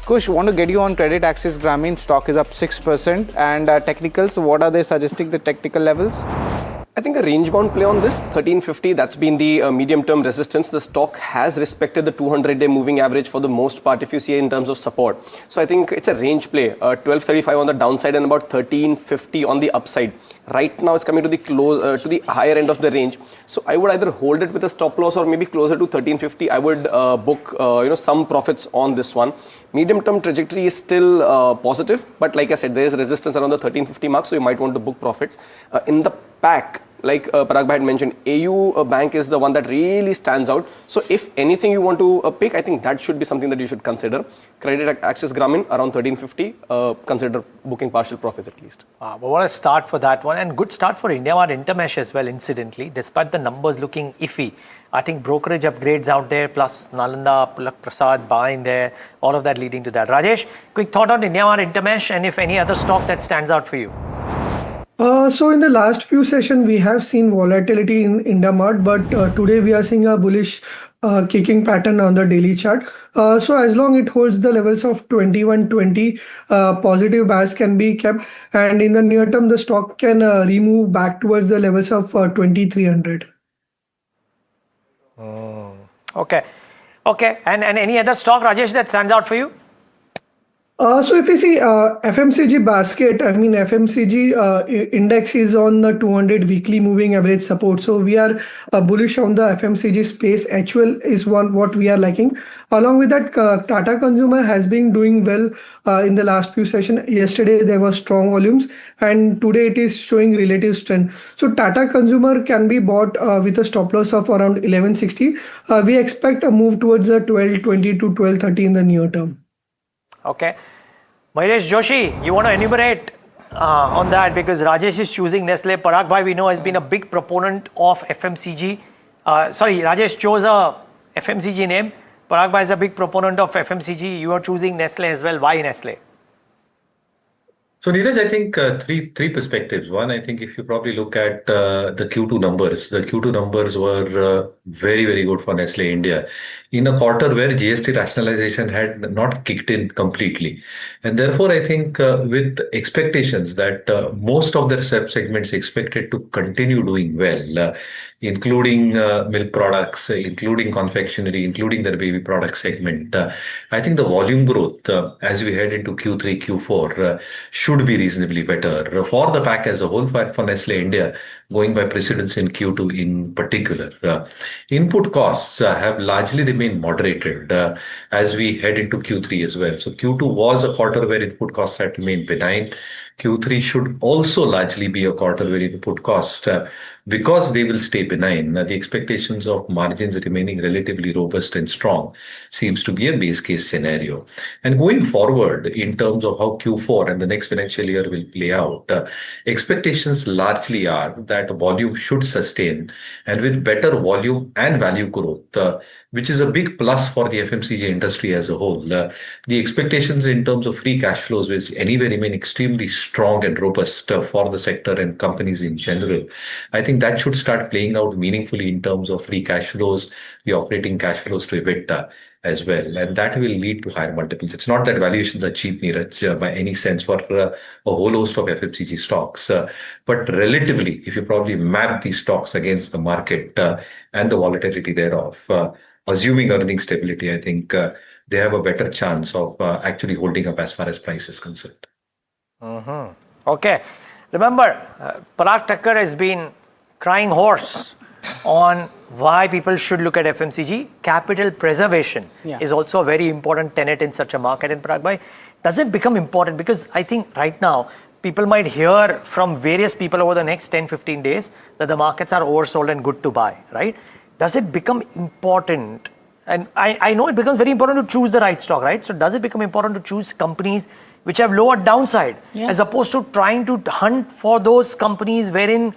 Kush, want to get you on credit Axis Grameen. Stock is up 6%. And technicals, what are they suggesting, the technical levels? I think a range-bound play on this, 1350, that's been the medium-term resistance. The stock has respected the 200-day moving average for the most part, if you see in terms of support. So I think it's a range play, 1235 on the downside and about 1350 on the upside. Right now, it's coming to the close to the higher end of the range. So I would either hold it with a stop loss or maybe closer to 1350. I would book some profits on this one. Medium-term trajectory is still positive, but like I said, there is resistance around the 1350 mark, so you might want to book profits. In the pack, like Parag Bhai had mentioned, AU Bank is the one that really stands out. So if anything you want to pick, I think that should be something that you should consider. Credit Axis Grameen around 1350. Consider booking partial profits at least. But what a start for that one, and good start for IndiaMart Intermesh as well, incidentally, despite the numbers looking iffy. I think brokerage upgrades out there, plus Nalanda, Pulak Prasad buying there, all of that leading to that. Rajesh, quick thought on IndiaMart Intermesh, and if any other stock that stands out for you. So in the last few sessions, we have seen volatility in IndiaMart, but today we are seeing a bullish kicking pattern on the daily chart. So as long it holds the levels of 2120, positive bias can be kept, and in the near term, the stock can remove back towards the levels of 2300. Okay. And any other stock, Rajesh, that stands out for you? So if you see FMCG basket, I mean FMCG index is on the 200 weekly moving average support. So we are bullish on the FMCG space. HUL is what we are liking. Along with that, Tata Consumer has been doing well in the last few sessions. Yesterday there were strong volumes, and today it is showing relative strength. So Tata Consumer can be bought with a stop loss of around 1160. We expect a move towards the 1220 to 1230 in the near term. Okay. Mahesh Joshi, you want to enumerate on that, because Rajesh is choosing Nestle. Parag Bhai, we know, has been a big proponent of FMCG. Rajesh chose a FMCG name. Parag Bhai is a big proponent of FMCG. You are choosing Nestle as well. Why Nestle? So Neeraj, I think three perspectives. One, I think if you probably look at the Q2 numbers, the Q2 numbers were very, very good for Nestle India in a quarter where GST rationalization had not kicked in completely. And therefore, I think with expectations that most of their segments expected to continue doing well, including milk products, including confectionery, including their baby product segment, I think the volume growth as we head into Q3, Q4 should be reasonably better for the pack as a whole, for Nestle India, going by precedence in Q2 in particular. Input costs have largely remained moderated as we head into Q3 as well. So Q2 was a quarter where input costs had remained benign. Q3 should also largely be a quarter where input costs, because they will stay benign, the expectations of margins remaining relatively robust and strong seems to be a base case scenario. And going forward, in terms of how Q4 and the next financial year will play out, expectations largely are that volume should sustain, and with better volume and value growth, which is a big plus for the FMCG industry as a whole. The expectations in terms of free cash flows will anyway remain extremely strong and robust for the sector and companies in general. I think that should start playing out meaningfully in terms of free cash flows, the operating cash flows to EBITDA as well. And that will lead to higher multiples. It's not that valuations are cheap, Neeraj, by any sense for a whole host of FMCG stocks. But relatively, if you probably map these stocks against the market and the volatility thereof, assuming earning stability, I think they have a better chance of actually holding up as far as price is concerned. Okay. Remember, Parag Thakkar has been crying hoarse on why people should look at FMCG. Capital preservation is also a very important tenet in such a market. And Parag bhai, does it become important? Because I think right now, people might hear from various people over the next 10-15 days that the markets are oversold and good to buy, right? Does it become important? And I know it becomes very important to choose the right stock, right? So does it become important to choose companies which have lower downside as opposed to trying to hunt for those companies wherein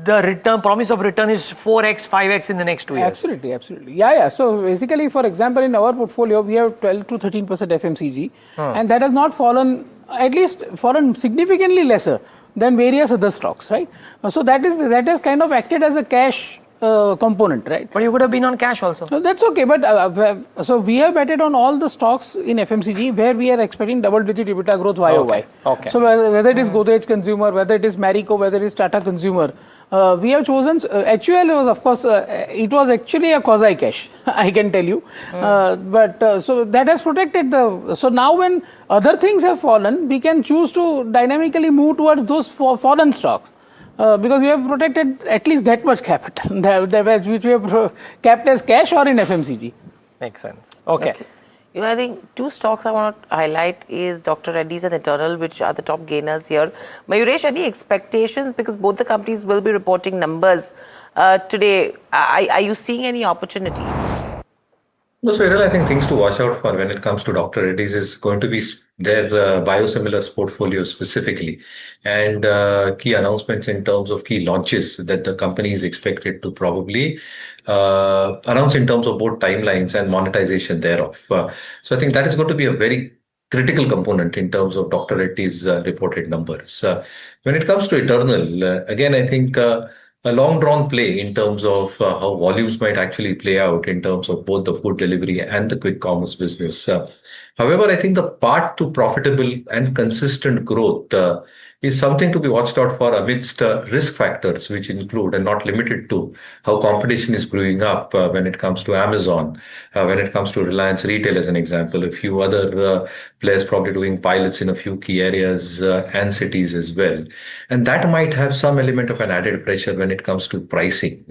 the return promise of return is 4x, 5x in the next 2 years? Absolutely, absolutely. Yeah. So basically, for example, in our portfolio, we have 12 to 13% FMCG, and that has not fallen, at least fallen significantly lesser than various other stocks, right? So that has kind of acted as a cash component, right? But you could have been on cash also. So that's okay, but so we have betted on all the stocks in FMCG where we are expecting double-digit EBITDA growth YOY. Okay. So whether it is Godrej Consumer, whether it is Marico, whether it is Tata Consumer, we have chosen, HUL was of course, it was actually a quasi-cash, I can tell you. So that has protected so now when other things have fallen, we can choose to dynamically move towards those fallen stocks. Because we have protected at least that much capital, which we have kept as cash or in FMCG. Makes sense. Okay. You know, I think two stocks I want to highlight is Dr. Reddy's and Eternal, which are the top gainers here. Mayuresh, any expectations? Because both the companies will be reporting numbers today. Are you seeing any opportunity? No, so Hiral, I think things to watch out for when it comes to Dr. Reddy's is going to be their biosimilars portfolio specifically, and key announcements in terms of key launches that the company is expected to probably announce in terms of both timelines and monetization thereof. So I think that is going to be a very critical component in terms of Dr. Reddy's reported numbers. When it comes to Eternal, again, I think a long drawn play in terms of how volumes might actually play out in terms of both the food delivery and the quick commerce business. However, I think the path to profitable and consistent growth is something to be watched out for amidst risk factors, which include and not limited to how competition is brewing up when it comes to Amazon, when it comes to Reliance Retail, as an example, a few other players probably doing pilots in a few key areas and cities as well. And that might have some element of an added pressure when it comes to pricing.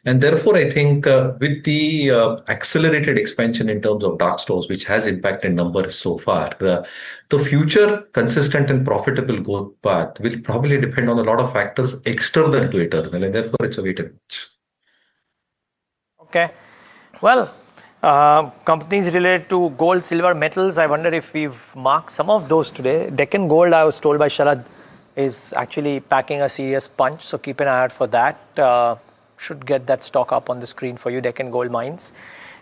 And therefore, I think with the accelerated expansion in terms of dark stores, which has impacted numbers so far, the future consistent and profitable growth path will probably depend on a lot of factors external to Eternal, and therefore it's a wait and watch. Okay. Well, companies related to gold, silver, metals, I wonder if we've marked some of those today. Deccan Gold, I was told by Sharad, is actually packing a serious punch, so keep an eye out for that. Should get that stock up on the screen for you, Deccan Gold Mines.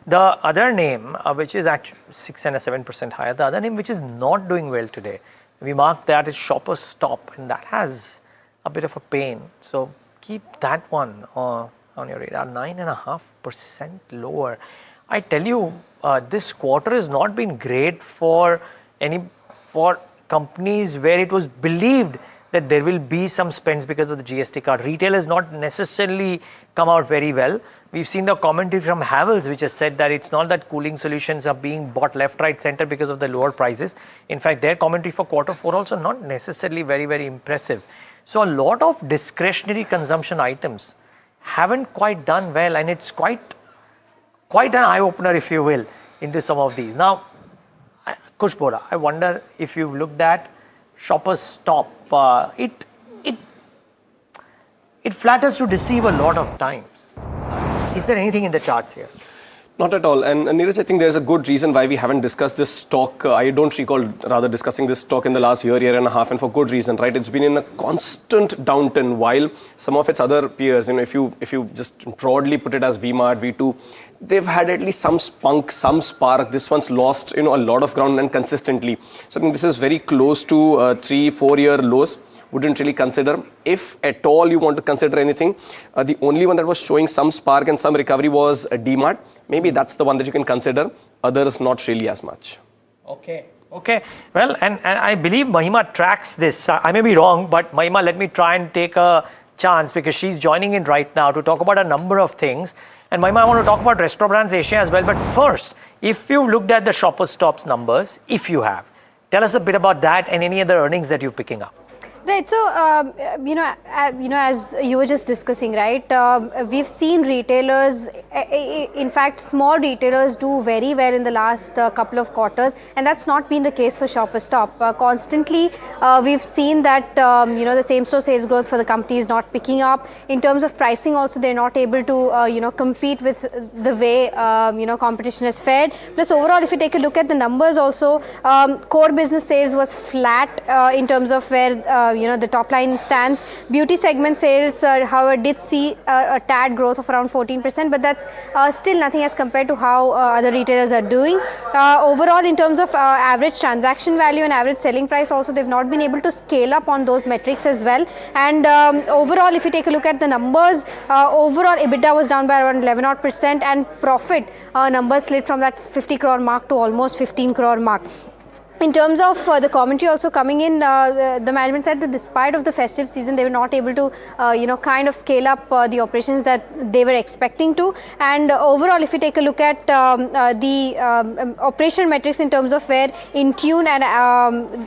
The other name, which is actually 6 and 7% higher, the other name which is not doing well today, we marked that is Shoppers Stop, and that has a bit of a pain. So keep that one on your radar. 9.5% lower. I tell you, this quarter has not been great for companies where it was believed that there will be some spends because of the GST card. Retail has not necessarily come out very well. We've seen the commentary from Havells, which has said that it's not that cooling solutions are being bought left, right, center because of the lower prices. In fact, their commentary for quarter 4 also not necessarily very, very impressive. So a lot of discretionary consumption items haven't quite done well, and it's quite an eye-opener, if you will, into some of these. Now, Kush Bora, I wonder if you've looked at Shoppers Stop. It flatters to deceive a lot of times. Is there anything in the charts here? Not at all. And Neeraj, I think there's a good reason why we haven't discussed this stock. I don't recall rather discussing this stock in the last year and a half, and for good reason, right? It's been in a constant downturn while some of its other peers, if you just broadly put it as V-Mart, V2, they've had at least some spunk, some spark. This one's lost, a lot of ground and consistently. So I think this is very close to 3-4 year lows. Wouldn't really consider. If at all you want to consider anything, the only one that was showing some spark and some recovery was DMart. Maybe that's the one that you can consider. Others not really as much. Okay. Well, and I believe Mahima tracks this. I may be wrong, but Mahima, let me try and take a chance because she's joining in right now to talk about a number of things. And Mahima, I want to talk about Restaurant Brands Asia as well. But first, if you've looked at the Shoppers Stop's numbers, if you have, tell us a bit about that and any other earnings that you're picking up. Right. So, as you were just discussing, right, we've seen retailers, in fact, small retailers do very well in the last couple of quarters, and that's not been the case for Shoppers Stop. Constantly, we've seen that, the same-store sales growth for the company is not picking up. In terms of pricing also, they're not able to, compete with the way, competition has fared. Plus, overall, if you take a look at the numbers also, core business sales was flat in terms of where, the top line stands. Beauty segment sales, however, did see a tad growth of around 14%, but that's still nothing as compared to how other retailers are doing. Overall, in terms of average transaction value and average selling price also, they've not been able to scale up on those metrics as well. And overall, if you take a look at the numbers, overall EBITDA was down by around 11% and profit numbers slid from that 50 crore mark to almost 15 crore mark. In terms of the commentary also coming in, the management said that despite of the festive season, they were not able to, kind of scale up the operations that they were expecting to. And overall, if you take a look at the operational metrics in terms of where Intune and,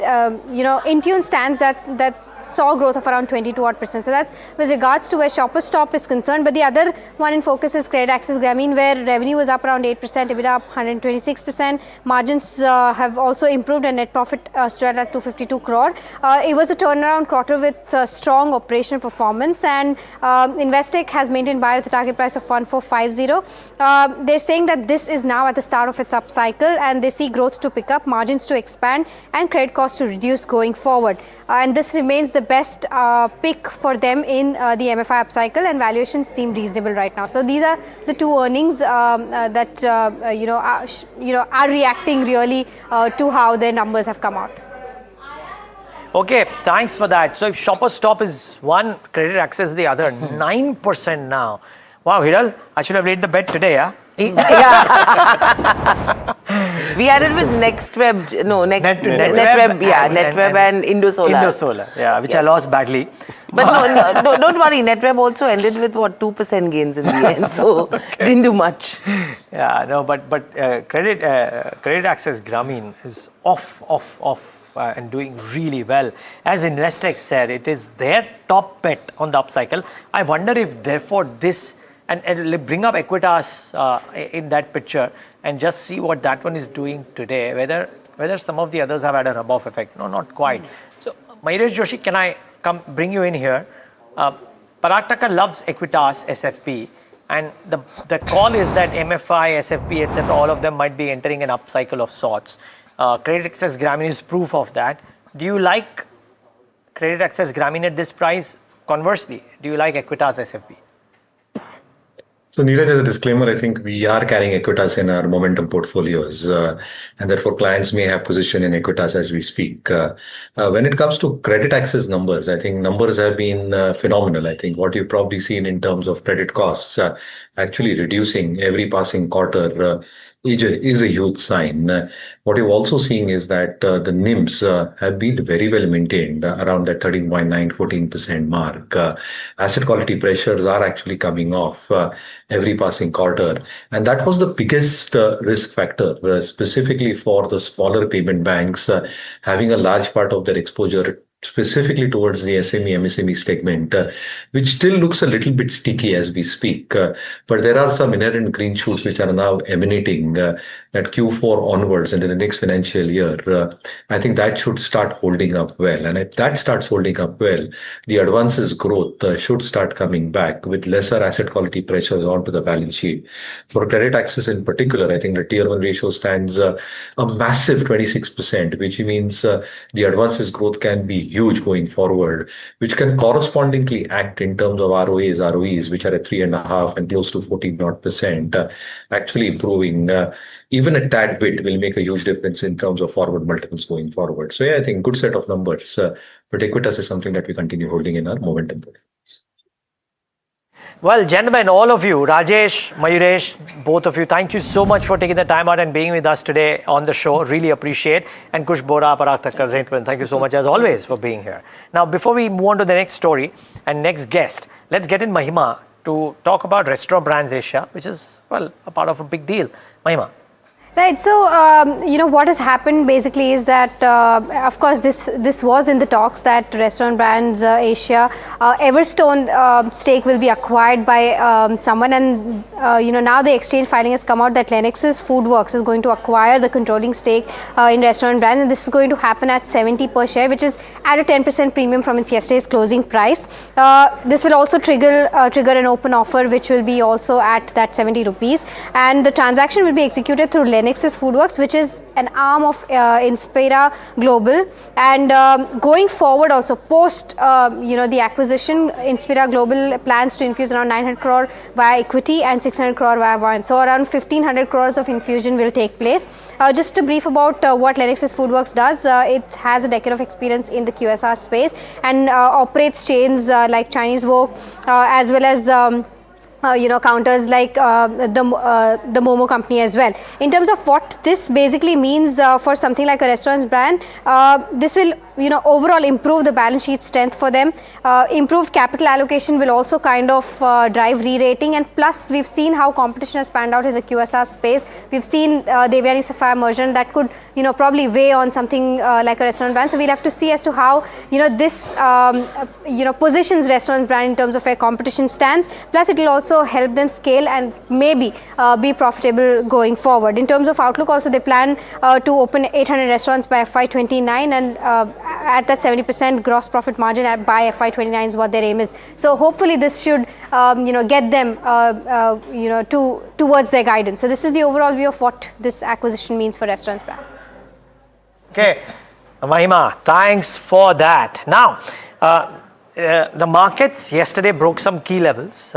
Intune stands, that saw growth of around 22%. So that's with regards to where Shoppers Stop is concerned. But the other one in focus is Credit Access Grameen, where revenue was up around 8%, EBITDA up 126%. Margins have also improved and net profit stood at 252 crore. It was a turnaround quarter with strong operational performance, and Investec has maintained buy with a target price of 1450. They're saying that this is now at the start of its upcycle, and they see growth to pick up, margins to expand, and credit costs to reduce going forward. And this remains the best pick for them in the MFI upcycle, and valuations seem reasonable right now. So these are the two earnings that are reacting really to how their numbers have come out. Okay, thanks for that. So if Shoppers Stop is one, Credit Access the other, 9% now. Wow, Hiral, I should have laid the bet today, yeah? We had it with NetWeb and Indosolar, which I lost badly. But no, don't worry. NetWeb also ended with 2% gains in the end, so didn't do much. Yeah, no, but Credit Access Grameen is off, and doing really well. As Investec said, it is their top bet on the upcycle. I wonder if therefore this, and bring up Equitas in that picture and just see what that one is doing today, whether some of the others have had a rub-off effect. No, not quite. So, Mahesh Joshi, can I bring you in here? Parag Thakkar loves Equitas, SFP, and the call is that MFI, SFP, etc., all of them might be entering an upcycle of sorts. Credit Access Grameen is proof of that. Do you like Credit Access Grameen at this price? Conversely, do you like Equitas, SFP? So Neeraj, as a disclaimer, I think we are carrying Equitas in our momentum portfolios, and therefore clients may have position in Equitas as we speak. When it comes to Credit Access numbers, I think numbers have been phenomenal. I think what you've probably seen in terms of credit costs actually reducing every passing quarter is a huge sign. What you're also seeing is that the NIMs have been very well maintained around that 13.9, 14% mark. Asset quality pressures are actually coming off every passing quarter. And that was the biggest risk factor, specifically for the smaller payment banks having a large part of their exposure specifically towards the SME, MSME segment, which still looks a little bit sticky as we speak. But there are some inherent green shoots which are now emanating that Q4 onwards and in the next financial year. I think that should start holding up well. And if that starts holding up well, the advances growth should start coming back with lesser asset quality pressures onto the balance sheet. For Credit Access in particular, I think the Tier 1 ratio stands a massive 26%, which means the advances growth can be huge going forward, which can correspondingly act in terms of ROEs, which are at 3.5% and close to 14%, actually improving even a tad bit will make a huge difference in terms of forward multiples going forward. So yeah, I think good set of numbers, but Equitas is something that we continue holding in our momentum portfolios. Well, gentlemen, all of you, Rajesh, Mayuresh, both of you, thank you so much for taking the time out and being with us today on the show. Really appreciate. And Kush Bora, Parag Thakkar, gentlemen, thank you so much as always for being here. Now, before we move on to the next story and next guest, let's get in Mahima to talk about Restaurant Brands Asia, which is, well, a part of a big deal. Mahima. Right. So, what has happened basically is that, of course, this was in the talks that Restaurant Brands Asia, Everstone stake will be acquired by someone, and now the exchange filing has come out that Lennox's Foodworks is going to acquire the controlling stake in Restaurant Brands, and this is going to happen at 70 per share, which is at a 10% premium from its yesterday's closing price. This will also trigger an open offer, which will be also at that 70 rupees, and the transaction will be executed through Lennox's Foodworks, which is an arm of Inspira Global, and going forward also post the acquisition, Inspira Global plans to infuse around 900 crore via equity and 600 crore via warrants. So around 1500 crores of infusion will take place. Just a brief about what Lennox's Foodworks does. It has a decade of experience in the QSR space and operates chains like Chinese Wok as well as counters like the Momo company as well. In terms of what this basically means for something like a restaurant's brand, this will overall improve the balance sheet strength for them. Improved capital allocation will also kind of drive re-rating, and plus we've seen how competition has panned out in the QSR space. We've seen Devyani Sapphire merger, and that could probably weigh on something like a restaurant brand. So we'll have to see as to how this positions restaurant brand in terms of where competition stands. Plus it will also help them scale and maybe be profitable going forward. In terms of outlook also, they plan to open 800 restaurants by FY29, and at that 70% gross profit margin by FY29 is what their aim is. So hopefully this should get them towards their guidance. So this is the overall view of what this acquisition means for restaurants brand. Okay, Mahima, thanks for that. Now, the markets yesterday broke some key levels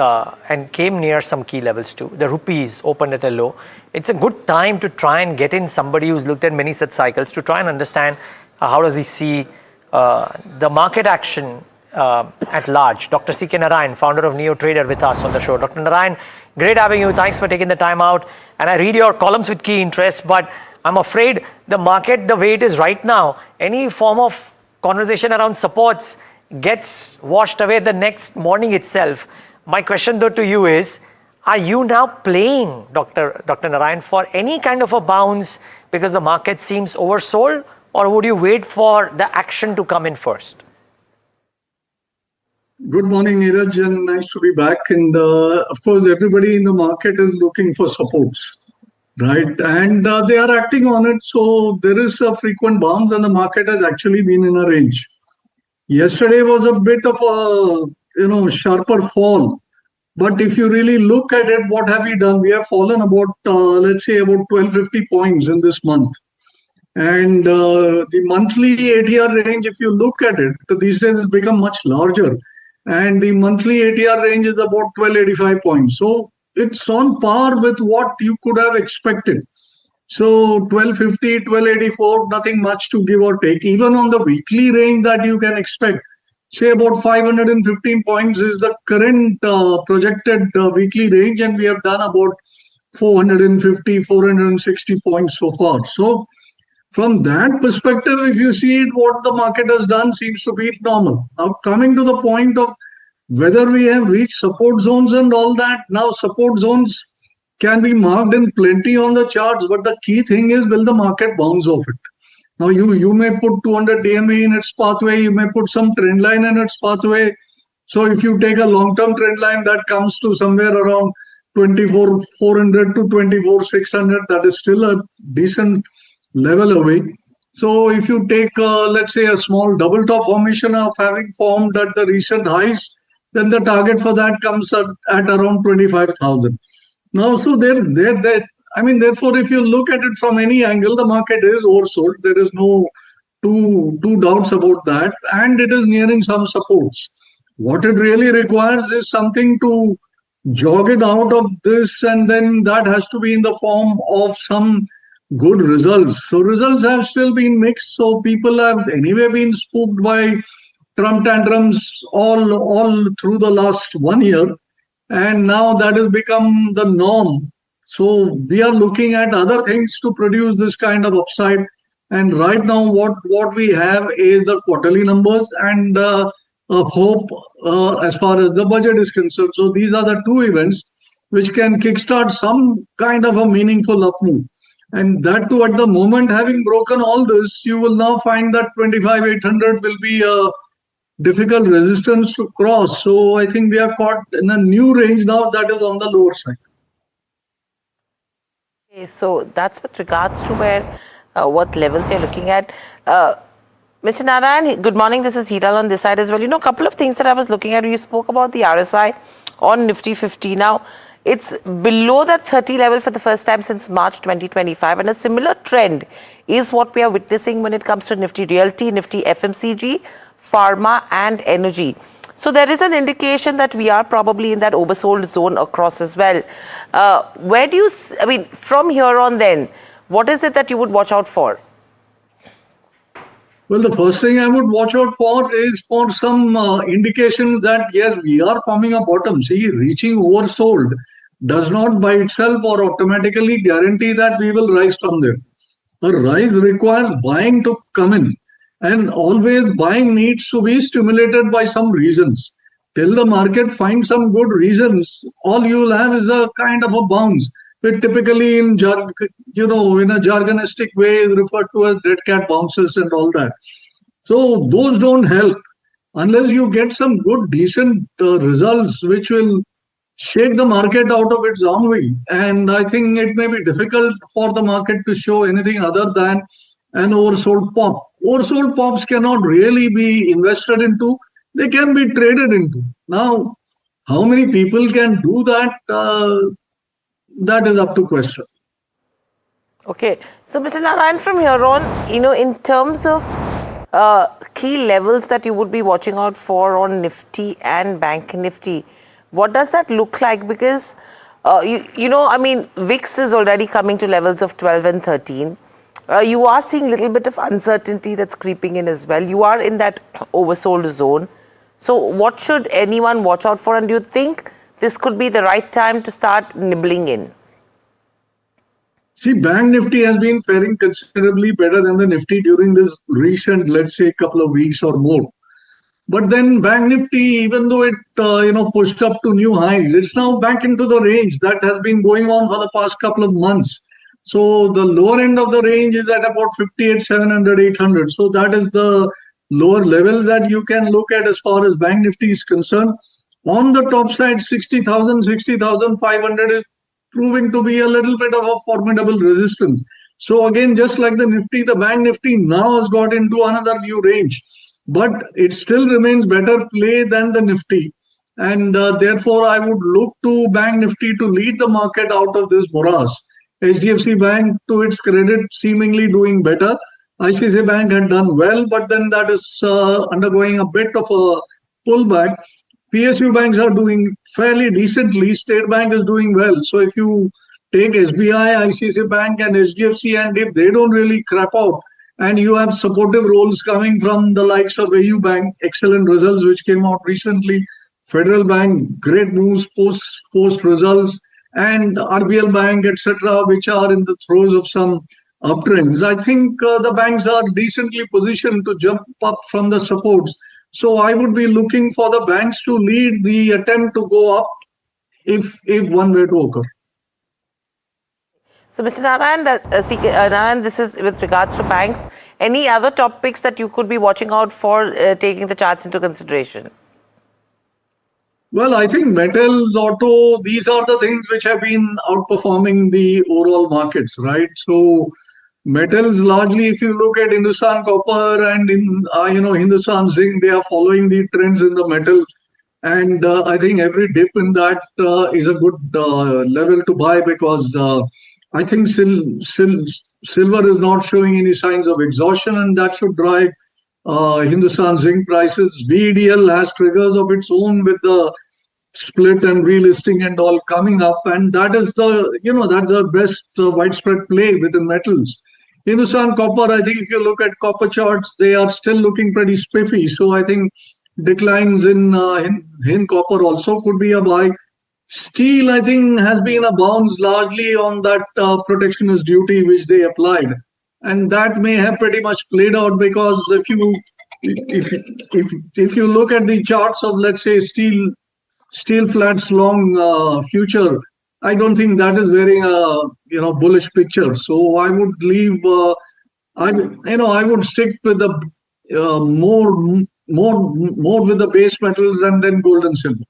and came near some key levels too. The rupees opened at a low. It's a good time to try and get in somebody who's looked at many such cycles to try and understand how does he see the market action at large. Dr. C.K. Narayan, founder of Neo Trader, with us on the show. Dr. Narayan, great having you. Thanks for taking the time out. And I read your columns with key interest, but I'm afraid the market, the way it is right now, any form of conversation around supports gets washed away the next morning itself. My question though to you is, are you now playing, Dr. Narayan, for any kind of a bounce because the market seems oversold, or would you wait for the action to come in first? Good morning, Neeraj, and nice to be back. And of course, everybody in the market is looking for supports, right? And they are acting on it. So there is a frequent bounce, and the market has actually been in a range. Yesterday was a bit of a sharper fall. But if you really look at it, what have we done? We have fallen about, let's say, about 1250 points in this month. And the monthly ATR range, if you look at it, these days has become much larger. And the monthly ATR range is about 1285 points. So it's on par with what you could have expected. So 1250, 1284, nothing much to give or take. Even on the weekly range that you can expect, say about 515 points is the current projected weekly range, and we have done about 450, 460 points so far. So from that perspective, if you see it, what the market has done seems to be normal. Now, coming to the point of whether we have reached support zones and all that, now support zones can be marked in plenty on the charts, but the key thing is, will the market bounce off it? Now, you may put 200 DMA in its pathway, you may put some trend line in its pathway. So if you take a long-term trend line that comes to somewhere around 24,400 to 24,600, that is still a decent level away. So if you take, let's say, a small double top formation of having formed at the recent highs, then the target for that comes at around 25,000. Now, so therefore, if you look at it from any angle, the market is oversold. There is no two doubts about that, and it is nearing some supports. What it really requires is something to jog it out of this, and then that has to be in the form of some good results. So results have still been mixed. So people have anyway been spooked by Trump tantrums all through the last 1 year. And now that has become the norm. So we are looking at other things to produce this kind of upside. And right now, what we have is the quarterly numbers and a hope as far as the budget is concerned. So these are the two events which can kickstart some kind of a meaningful up move. And that too, at the moment, having broken all this, you will now find that 25,800 will be a difficult resistance to cross. So I think we are caught in a new range now that is on the lower side. Okay, so that's with regards to where, what levels you're looking at. Mr. Narayan, good morning. This is Hiral on this side as well. You know, a couple of things that I was looking at. You spoke about the RSI on Nifty 50. Now, it's below that 30 level for the first time since March 2025. And a similar trend is what we are witnessing when it comes to Nifty Realty, Nifty FMCG, Pharma and Energy. So there is an indication that we are probably in that oversold zone across as well. Where do you, I mean, from here on then, what is it that you would watch out for? Well, the first thing I would watch out for is for some indications that yes, we are forming a bottom. See, reaching oversold does not by itself or automatically guarantee that we will rise from there. A rise requires buying to come in, and always buying needs to be stimulated by some reasons. Till the market finds some good reasons, all you will have is a kind of a bounce, which typically in in a jargonistic way is referred to as dead cat bounces and all that. So those don't help unless you get some good, decent results which will shake the market out of its ennui. And I think it may be difficult for the market to show anything other than an oversold pop. Oversold pops cannot really be invested into, they can be traded into. Now, how many people can do that? That is up to question. Okay, so Mr. Narayan, from here on, you know, in terms of key levels that you would be watching out for on Nifty and Bank Nifty, what does that look like? Because, you know, I mean, VIX is already coming to levels of 12 and 13. You are seeing a little bit of uncertainty that's creeping in as well. You are in that oversold zone. So what should anyone watch out for? And do you think this could be the right time to start nibbling in? See, Bank Nifty has been faring considerably better than the Nifty during this recent, let's say, couple of weeks or more. But then Bank Nifty, even though it pushed up to new highs, it's now back into the range that has been going on for the past couple of months. So the lower end of the range is at about 58,700, 800. So that is the lower levels that you can look at as far as Bank Nifty is concerned. On the top side, 60,000, 60,500 is proving to be a little bit of a formidable resistance. So again, just like the Nifty, the Bank Nifty now has got into another new range. But it still remains better play than the Nifty. And therefore, I would look to Bank Nifty to lead the market out of this morass. HDFC Bank, to its credit, seemingly doing better. ICICI Bank had done well, but then that is undergoing a bit of a pullback. PSU banks are doing fairly decently. State Bank is doing well. So if you take SBI, ICICI Bank and HDFC, and if they don't really crap out, and you have supportive roles coming from the likes of AU Bank, excellent results which came out recently, Federal Bank, great moves post results, and RBL Bank, etc., which are in the throes of some uptrends. I think the banks are decently positioned to jump up from the supports. So I would be looking for the banks to lead the attempt to go up if one were to occur. So, Mr. Narayan, this is with regards to banks. Any other topics that you could be watching out for, taking the charts into consideration? Well, I think metals, auto, these are the things which have been outperforming the overall markets, right? So, metals largely, if you look at Hindustan Copper and Hindustan Zinc, they are following the trends in the metal. And I think every dip in that is a good level to buy because I think silver is not showing any signs of exhaustion, and that should drive Hindustan Zinc prices. VEDL has triggers of its own with the split and relisting and all coming up, and that is that's the best widespread play within metals. Hindustan Copper, I think if you look at copper charts, they are still looking pretty spiffy. So I think declines in Hind Copper also could be a buy. Steel, I think, has been a bounce largely on that protectionist duty which they applied, and that may have pretty much played out because if you look at the charts of, let's say, steel flats long future, I don't think that is very bullish picture. So I would leave. I would stick with the more with the base metals and then gold and silver.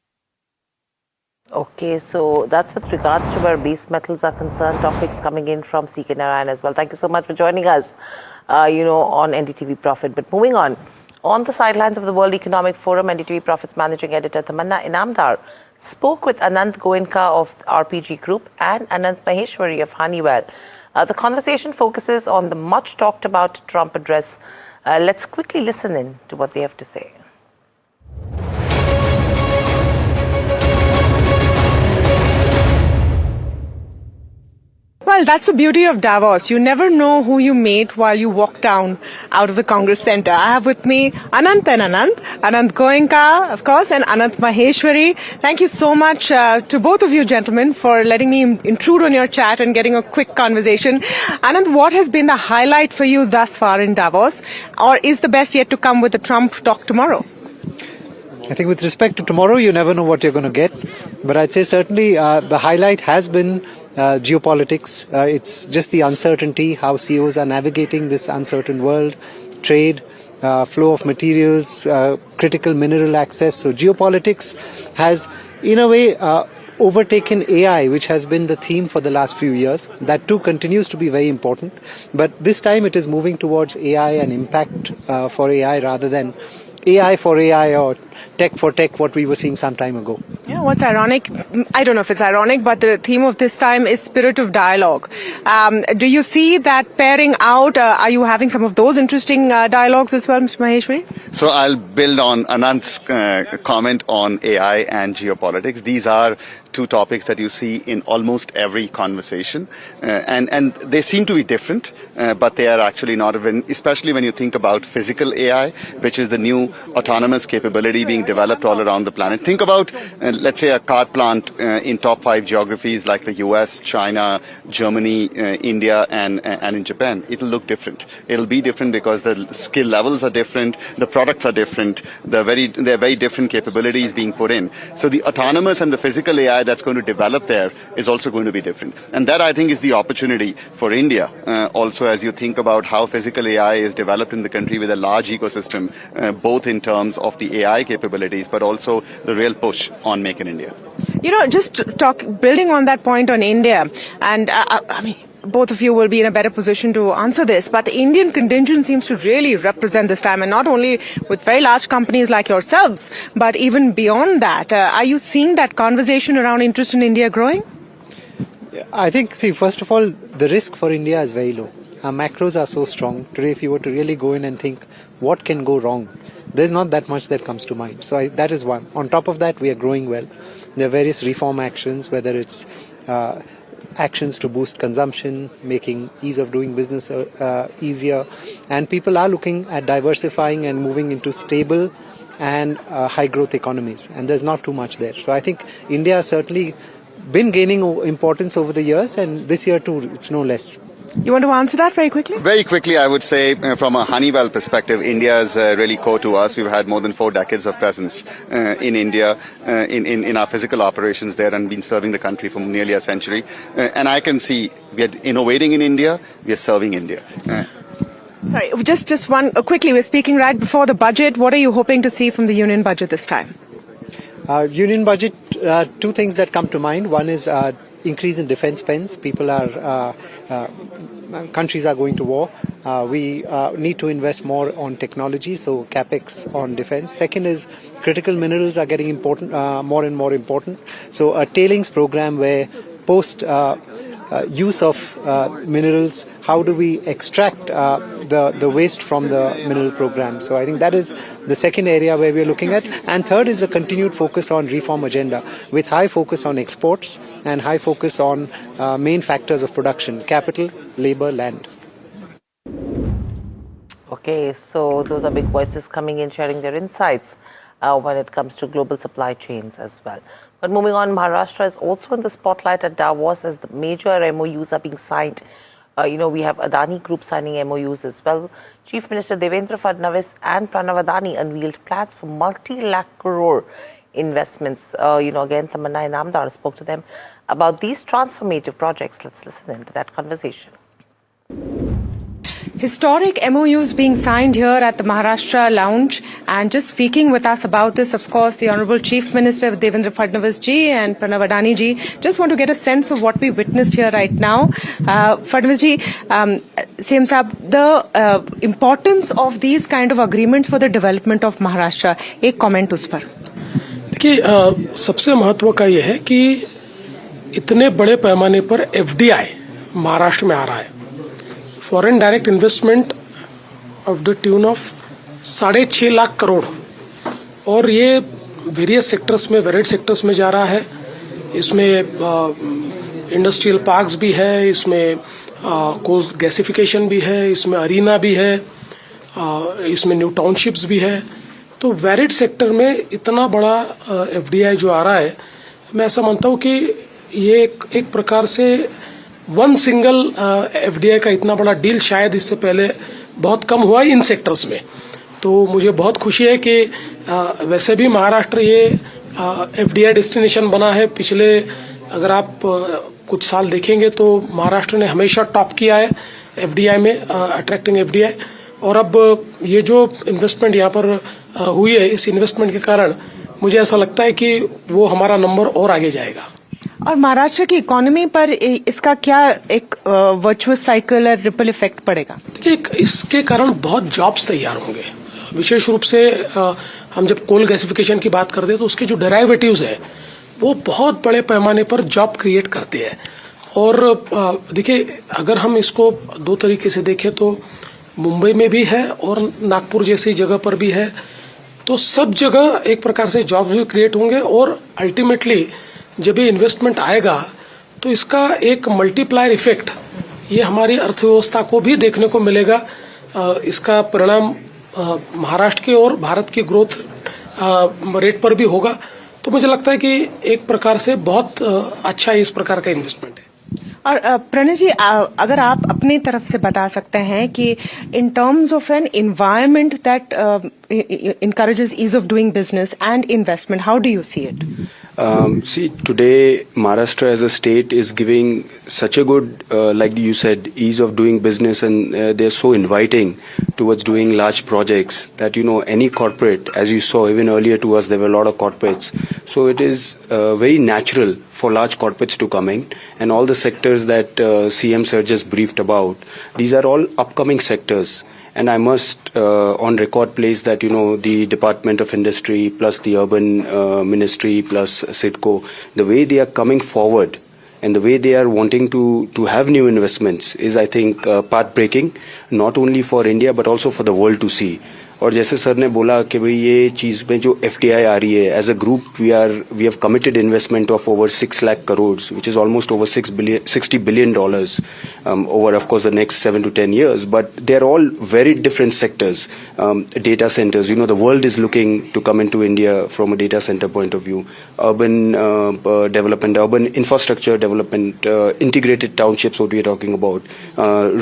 Okay, so that's with regards to where base metals are concerned. Topics coming in from CK Narayan as well. Thank you so much for joining us, on NDTV Profit. But moving on the sidelines of the World Economic Forum, NDTV Profit's managing editor Tamanna Inamdar spoke with Anant Goenka of RPG Group and Anant Maheshwari of Honeywell. The conversation focuses on the much talked about Trump address. Let's quickly listen in to what they have to say. Well, that's the beauty of Davos. You never know who you meet while you walk down out of the Congress Center. I have with me Anant and Anant Goenka, of course, and Anant Maheshwari. Thank you so much to both of you gentlemen for letting me intrude on your chat and getting a quick conversation. Anant, what has been the highlight for you thus far in Davos? Or is the best yet to come with the Trump talk tomorrow? I think with respect to tomorrow, you never know what you're going to get. But I'd say certainly the highlight has been geopolitics. It's just the uncertainty, how CEOs are navigating this uncertain world, trade, flow of materials, critical mineral access. So geopolitics has, in a way, overtaken AI, which has been the theme for the last few years. That too continues to be very important. But this time it is moving towards AI and impact for AI rather than AI for AI or tech for tech, what we were seeing some time ago. Yeah, what's ironic, I don't know if it's ironic, but the theme of this time is spirit of dialogue. Do you see that pairing out? Are you having some of those interesting dialogues as well, Mr. Maheshwari? So I'll build on Anant's comment on AI and geopolitics. These are two topics that you see in almost every conversation, and they seem to be different, but they are actually not, especially when you think about physical AI, which is the new autonomous capability being developed all around the planet. Think about, let's say, a car plant in top 5 geographies like the US, China, Germany, India, and in Japan. It'll look different. It'll be different because the skill levels are different, the products are different, there are very different capabilities being put in. So the autonomous and the physical AI that's going to develop there is also going to be different. And that, I think, is the opportunity for India. Also, as you think about how physical AI is developed in the country with a large ecosystem, both in terms of the AI capabilities, but also the real push on Make in India. Building on that point on India, and I mean, both of you will be in a better position to answer this, but the Indian contingent seems to really represent this time, and not only with very large companies like yourselves, but even beyond that. Are you seeing that conversation around interest in India growing? I think, first of all, the risk for India is very low. Our macros are so strong. Today, if you were to really go in and think, what can go wrong? There's not that much that comes to mind. So that is one. On top of that, we are growing well. There are various reform actions, whether it's actions to boost consumption, making ease of doing business easier. And people are looking at diversifying and moving into stable and high growth economies. And there's not too much there. So I think India has certainly been gaining importance over the years, and this year too, it's no less. You want to answer that very quickly? Very quickly, I would say, from a Honeywell perspective, India is really core to us. We've had more than 4 decades of presence in India, in our physical operations there, and been serving the country for nearly a century. And I can see we are innovating in India, we are serving India. Sorry, just one quickly. We're speaking right before the budget. What are you hoping to see from the union budget this time? Union budget, 2 things that come to mind. One is increase in defense spends. Countries are going to war. We need to invest more on technology, so capex on defense. Second is critical minerals are getting important, more and more important. So a tailings program where post use of minerals, how do we extract the waste from the mineral program? So I think that is the second area where we are looking at. And third is the continued focus on reform agenda with high focus on exports and high focus on main factors of production: capital, labor, land. Okay, so those are big voices coming in, sharing their insights when it comes to global supply chains as well. But moving on, Maharashtra is also in the spotlight at Davos as the major MOUs are being signed. We have Adani Group signing MOUs as well. Chief Minister Devendra Fadnavis and Pranav Adani unveiled plans for multi-lakh crore investments. Again, Tamanna Inamdar spoke to them about these transformative projects. Let's listen into that conversation. Historic MOUs being signed here at the Maharashtra lounge, and just speaking with us about this, of course, the Honorable Chief Minister Devendra Fadnavis ji and Pranav Adani ji. Just want to get a sense of what we witnessed here right now. Fadnavis ji, CM Saab, the importance of these kind of agreements for the development of Maharashtra. एक comment उस पर. देखिए, सबसे महत्व का ये है कि इतने बड़े पैमाने पर FDI महाराष्ट्र में आ रहा है. Foreign direct investment of the tune of 6.5 lakh crore, और ये वेरियस सेक्टर्स में, वेरिड सेक्टर्स में जा रहा है. इसमें इंडस्ट्रियल पार्क्स भी है, इसमें कोस्ट गैसिफिकेशन भी है, इसमें अरीना भी है, इसमें न्यू टाउनशिप्स भी है. तो वेरिड सेक्टर में इतना बड़ा FDI जो आ रहा है, मैं ऐसा मानता हूँ कि ये एक प्रकार से वन सिंगल FDI का इतना बड़ा डील शायद इससे पहले बहुत कम हुआ इन सेक्टर्स में. तो मुझे बहुत खुशी है कि वैसे भी महाराष्ट्र ये FDI डेस्टिनेशन बना है. पिछले अगर आप कुछ साल देखेंगे तो महाराष्ट्र ने हमेशा टॉप किया है FDI में, अट्रैक्टिंग FDI. और अब ये जो इन्वेस्टमेंट यहाँ पर हुई है, इस इन्वेस्टमेंट के कारण मुझे ऐसा लगता है कि वो हमारा नंबर और आगे जाएगा. और महाराष्ट्र की इकोनॉमी पर इसका क्या एक वर्चुअस साइकिल और रिपल इफेक्ट पड़ेगा? देखिए, इसके कारण बहुत जॉब्स तैयार होंगे. विशेष रूप से हम जब कोल गैसिफिकेशन की बात करते हैं तो उसके जो डेराइवेटिव्स है वो बहुत बड़े पैमाने पर जॉब क्रिएट करते हैं. और देखिए, अगर हम इसको दो तरीके से देखें तो मुंबई में भी है और नागपुर जैसी जगह पर भी है. तो सब जगह एक प्रकार से जॉब्स भी क्रिएट होंगे, और अल्टीमेटली जब ये इन्वेस्टमेंट आएगा तो इसका एक मल्टीप्लायर इफेक्ट ये हमारी अर्थव्यवस्था को भी देखने को मिलेगा. इसका परिणाम महाराष्ट्र के और भारत की ग्रोथ रेट पर भी होगा. तो मुझे लगता है कि एक प्रकार से बहुत अच्छा इस प्रकार का इन्वेस्टमेंट है. और प्रणय जी, अगर आप अपनी तरफ से बता सकते हैं कि in terms of an environment that encourages ease of doing business and investment, how do you see it? See, today Maharashtra as a state is giving such a good, like you said, ease of doing business, and they're so inviting towards doing large projects that, any corporate, as you saw even earlier to us, there were a lot of corporates. So it is very natural for large corporates to come in, and all the sectors that CM sir just briefed about, these are all upcoming sectors. And I must on record place that, the Department of Industry plus the Urban Ministry plus CIDCO, the way they are coming forward and the way they are wanting to have new investments is, I think, path-breaking, not only for India but also for the world to see. और जैसे sir ने बोला कि भाई ये चीज़ में जो FDI आ रही है, as a group we have committed investment of over 6 lakh crore, which is almost over $60 billion over, of course, the next 7 to 10 years. But they're all very different sectors. Data centers, the world is looking to come into India from a data center point of view. Urban development, urban infrastructure development, integrated townships, what we are talking about,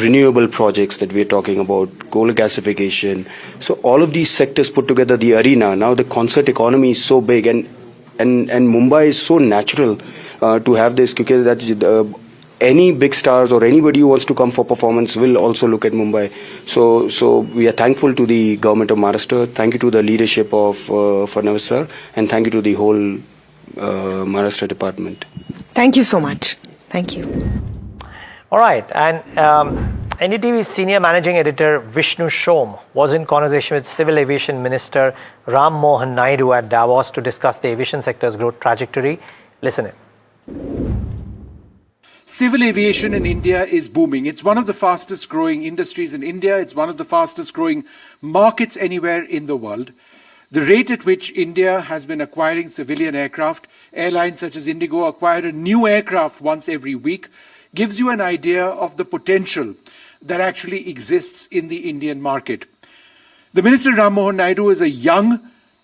renewable projects that we are talking about, coal gasification. So all of these sectors put together, the arena, now the concert economy is so big, and Mumbai is so natural to have this, because that any big stars or anybody who wants to come for performance will also look at Mumbai. So we are thankful to the government of Maharashtra, thank you to the leadership of Fadnavis sir, and thank you to the whole Maharashtra department. Thank you so much. Thank you. All right, and NDTV's senior managing editor Vishnu Shom was in conversation with Civil Aviation Minister Ram Mohan Naidu at Davos to discuss the aviation sector's growth trajectory. Listen in. Civil aviation in India is booming. It's one of the fastest growing industries in India. It's one of the fastest growing markets anywhere in the world. The rate at which India has been acquiring civilian aircraft, airlines such as Indigo acquire a new aircraft once every week, gives you an idea of the potential that actually exists in the Indian market. The Minister Ram Mohan Naidu is a young,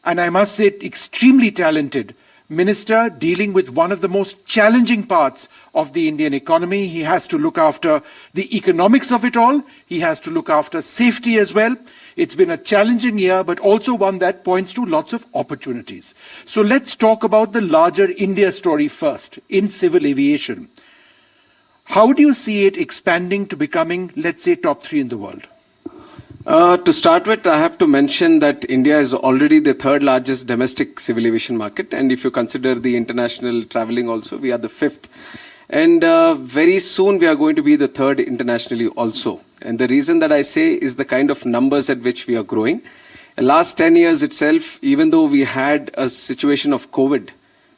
and I must say extremely talented minister dealing with one of the most challenging parts of the Indian economy. He has to look after the economics of it all. He has to look after safety as well. It's been a challenging year, but also one that points to lots of opportunities. So let's talk about the larger India story first, in civil aviation. How do you see it expanding to becoming, let's say, top 3 in the world? To start with, I have to mention that India is already the third largest domestic civil aviation market. And if you consider the international traveling also, we are the 5th. And very soon we are going to be the 3rd internationally also. And the reason that I say is the kind of numbers at which we are growing. The last 10 years itself, even though we had a situation of COVID,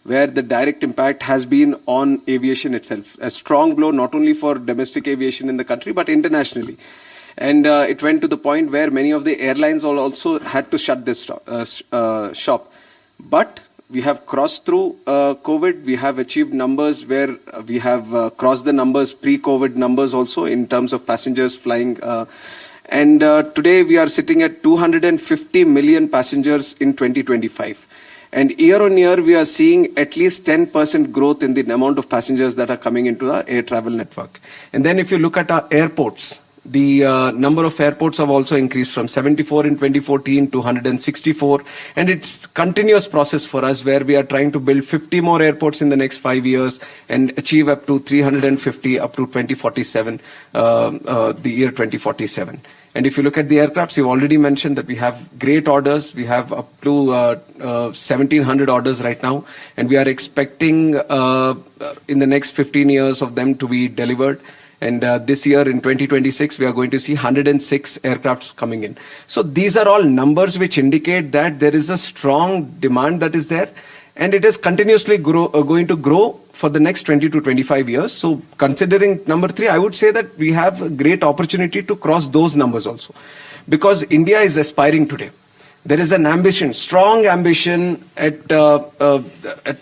where the direct impact has been on aviation itself, a strong blow not only for domestic aviation in the country, but internationally. And it went to the point where many of the airlines also had to shut this shop. But we have crossed through COVID. We have achieved numbers where we have crossed the numbers, pre-COVID numbers also in terms of passengers flying. And today we are sitting at 250 million passengers in 2025. And year on year, we are seeing at least 10% growth in the amount of passengers that are coming into our air travel network. And then if you look at our airports, the number of airports have also increased from 74 in 2014 to 164. And it's a continuous process for us where we are trying to build 50 more airports in the next 5 years and achieve up to 350 up to 2047, the year 2047. And if you look at the aircrafts, you've already mentioned that we have great orders. We have up to 1,700 orders right now. And we are expecting in the next 15 years of them to be delivered. And this year in 2026, we are going to see 106 aircrafts coming in. So these are all numbers which indicate that there is a strong demand that is there. And it is continuously going to grow for the next 20 to 25 years. So considering number 3, I would say that we have a great opportunity to cross those numbers also. Because India is aspiring today. There is an ambition, strong ambition at a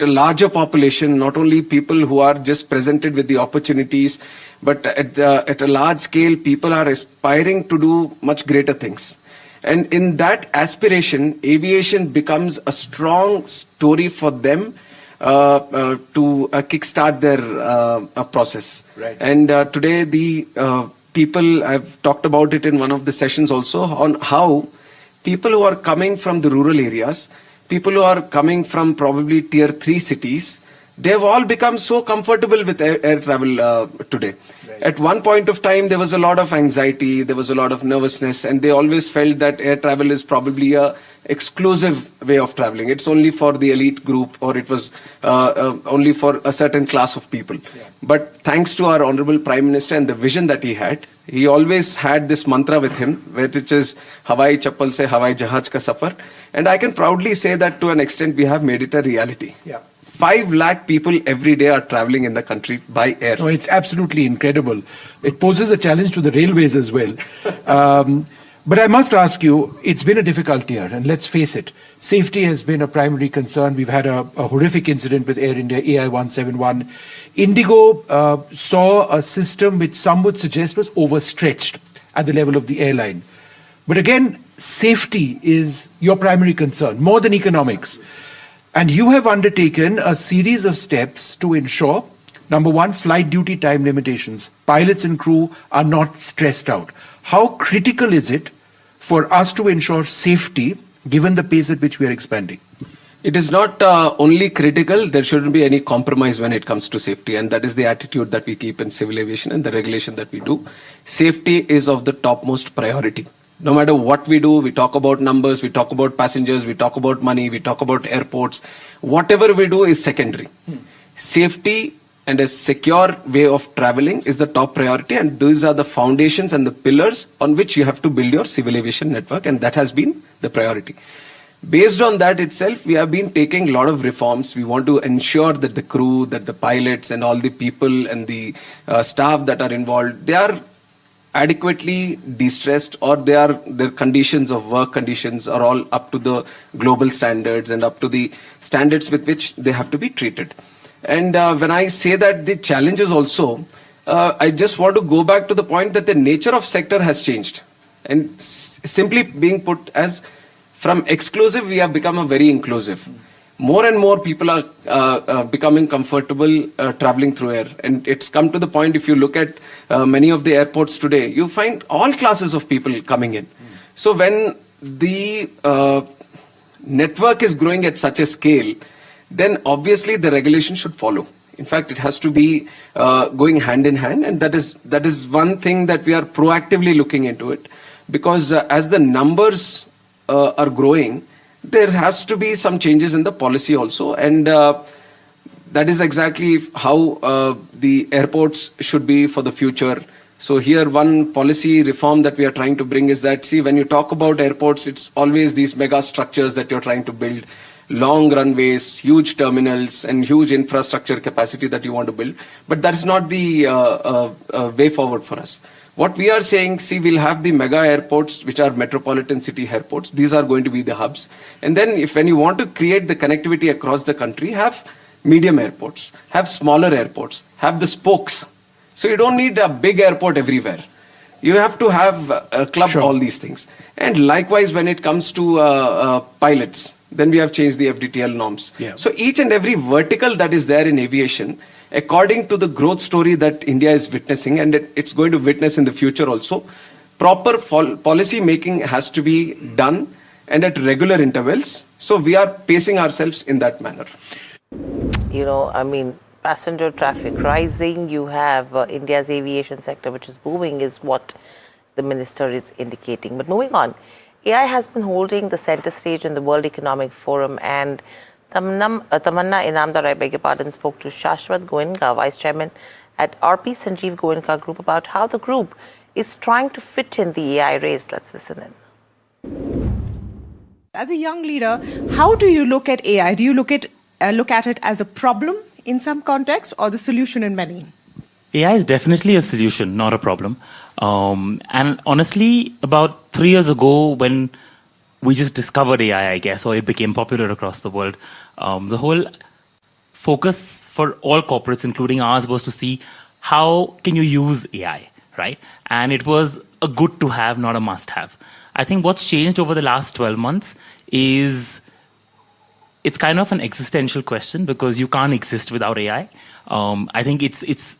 larger population, not only people who are just presented with the opportunities, but at a large scale, people are aspiring to do much greater things. And in that aspiration, aviation becomes a strong story for them to kickstart their process. Right. And today, the people, I've talked about it in one of the sessions also, on how people who are coming from the rural areas, people who are coming from probably tier 3 cities, they've all become so comfortable with air travel today. Right. At one point of time, there was a lot of anxiety, there was a lot of nervousness, and they always felt that air travel is probably a exclusive way of traveling. It's only for the elite group, or it was only for a certain class of people. Yeah. But thanks to our Honorable Prime Minister and the vision that he always had this mantra with him, which is Hawai Chappal se Hawai Jahaj ka safar. And I can proudly say that to an extent we have made it a reality. Yeah. 5 lakh people every day are traveling in the country by air. No, it's absolutely incredible. It poses a challenge to the railways as well. But I must ask you, it's been a difficult year, and let's face it, safety has been a primary concern. We've had a horrific incident with Air India, AI-171. Indigo saw a system which some would suggest was overstretched at the level of the airline. But again, safety is your primary concern, more than economics. And you have undertaken a series of steps to ensure, number 1, flight duty time limitations. Pilots and crew are not stressed out. How critical is it for us to ensure safety given the pace at which we are expanding? It is not only critical, there shouldn't be any compromise when it comes to safety, and that is the attitude that we keep in civil aviation and the regulation that we do. Safety is of the topmost priority. No matter what we do, we talk about numbers, we talk about passengers, we talk about money, we talk about airports. Whatever we do is secondary. Safety and a secure way of traveling is the top priority, and these are the foundations and the pillars on which you have to build your civil aviation network, and that has been the priority. Based on that itself, we have been taking a lot of reforms. We want to ensure that the crew, that the pilots and all the people and the staff that are involved, they are adequately de-stressed, or their conditions of work conditions are all up to the global standards and up to the standards with which they have to be treated. And when I say that the challenges also, I just want to go back to the point that the nature of sector has changed. And simply being put as from exclusive, we have become a very inclusive. More and more people are becoming comfortable traveling through air. And it's come to the point, if you look at many of the airports today, you find all classes of people coming in. So when the network is growing at such a scale, then obviously the regulation should follow. In fact, it has to be going hand in hand, and that is one thing that we are proactively looking into it, because as the numbers are growing, there has to be some changes in the policy also, and that is exactly how the airports should be for the future. So here one policy reform that we are trying to bring is that, see, when you talk about airports, it's always these mega structures that you're trying to build, long runways, huge terminals, and huge infrastructure capacity that you want to build. But that's not the way forward for us. What we are saying, see, we'll have the mega airports, which are metropolitan city airports. These are going to be the hubs. And then when you want to create the connectivity across the country, have medium airports, have smaller airports, have the spokes. So you don't need a big airport everywhere. You have to have club all these things. And likewise, when it comes to pilots, then we have changed the FDTL norms. Yeah. So each and every vertical that is there in aviation, according to the growth story that India is witnessing, and it's going to witness in the future also, proper policy making has to be done, and at regular intervals. So we are pacing ourselves in that manner. You know, I mean, passenger traffic rising, you have India's aviation sector, which is booming, is what the minister is indicating. But moving on, AI has been holding the center stage in the World Economic Forum, and Tamanna Inamdar, I beg your pardon, spoke to Shashwat Goenka, Vice Chairman at RP Sanjeev Goenka Group, about how the group is trying to fit in the AI race. Let's listen in. As a young leader, how do you look at AI? Do you look at it as a problem in some context or the solution in many? AI is definitely a solution, not a problem. And honestly, about 3 years ago, when we just discovered AI, I guess, or it became popular across the world, the whole focus for all corporates, including ours, was to see how can you use AI, right? And it was a good to have, not a must have. I think what's changed over the last 12 months is it's kind of an existential question, because you can't exist without AI. I think it's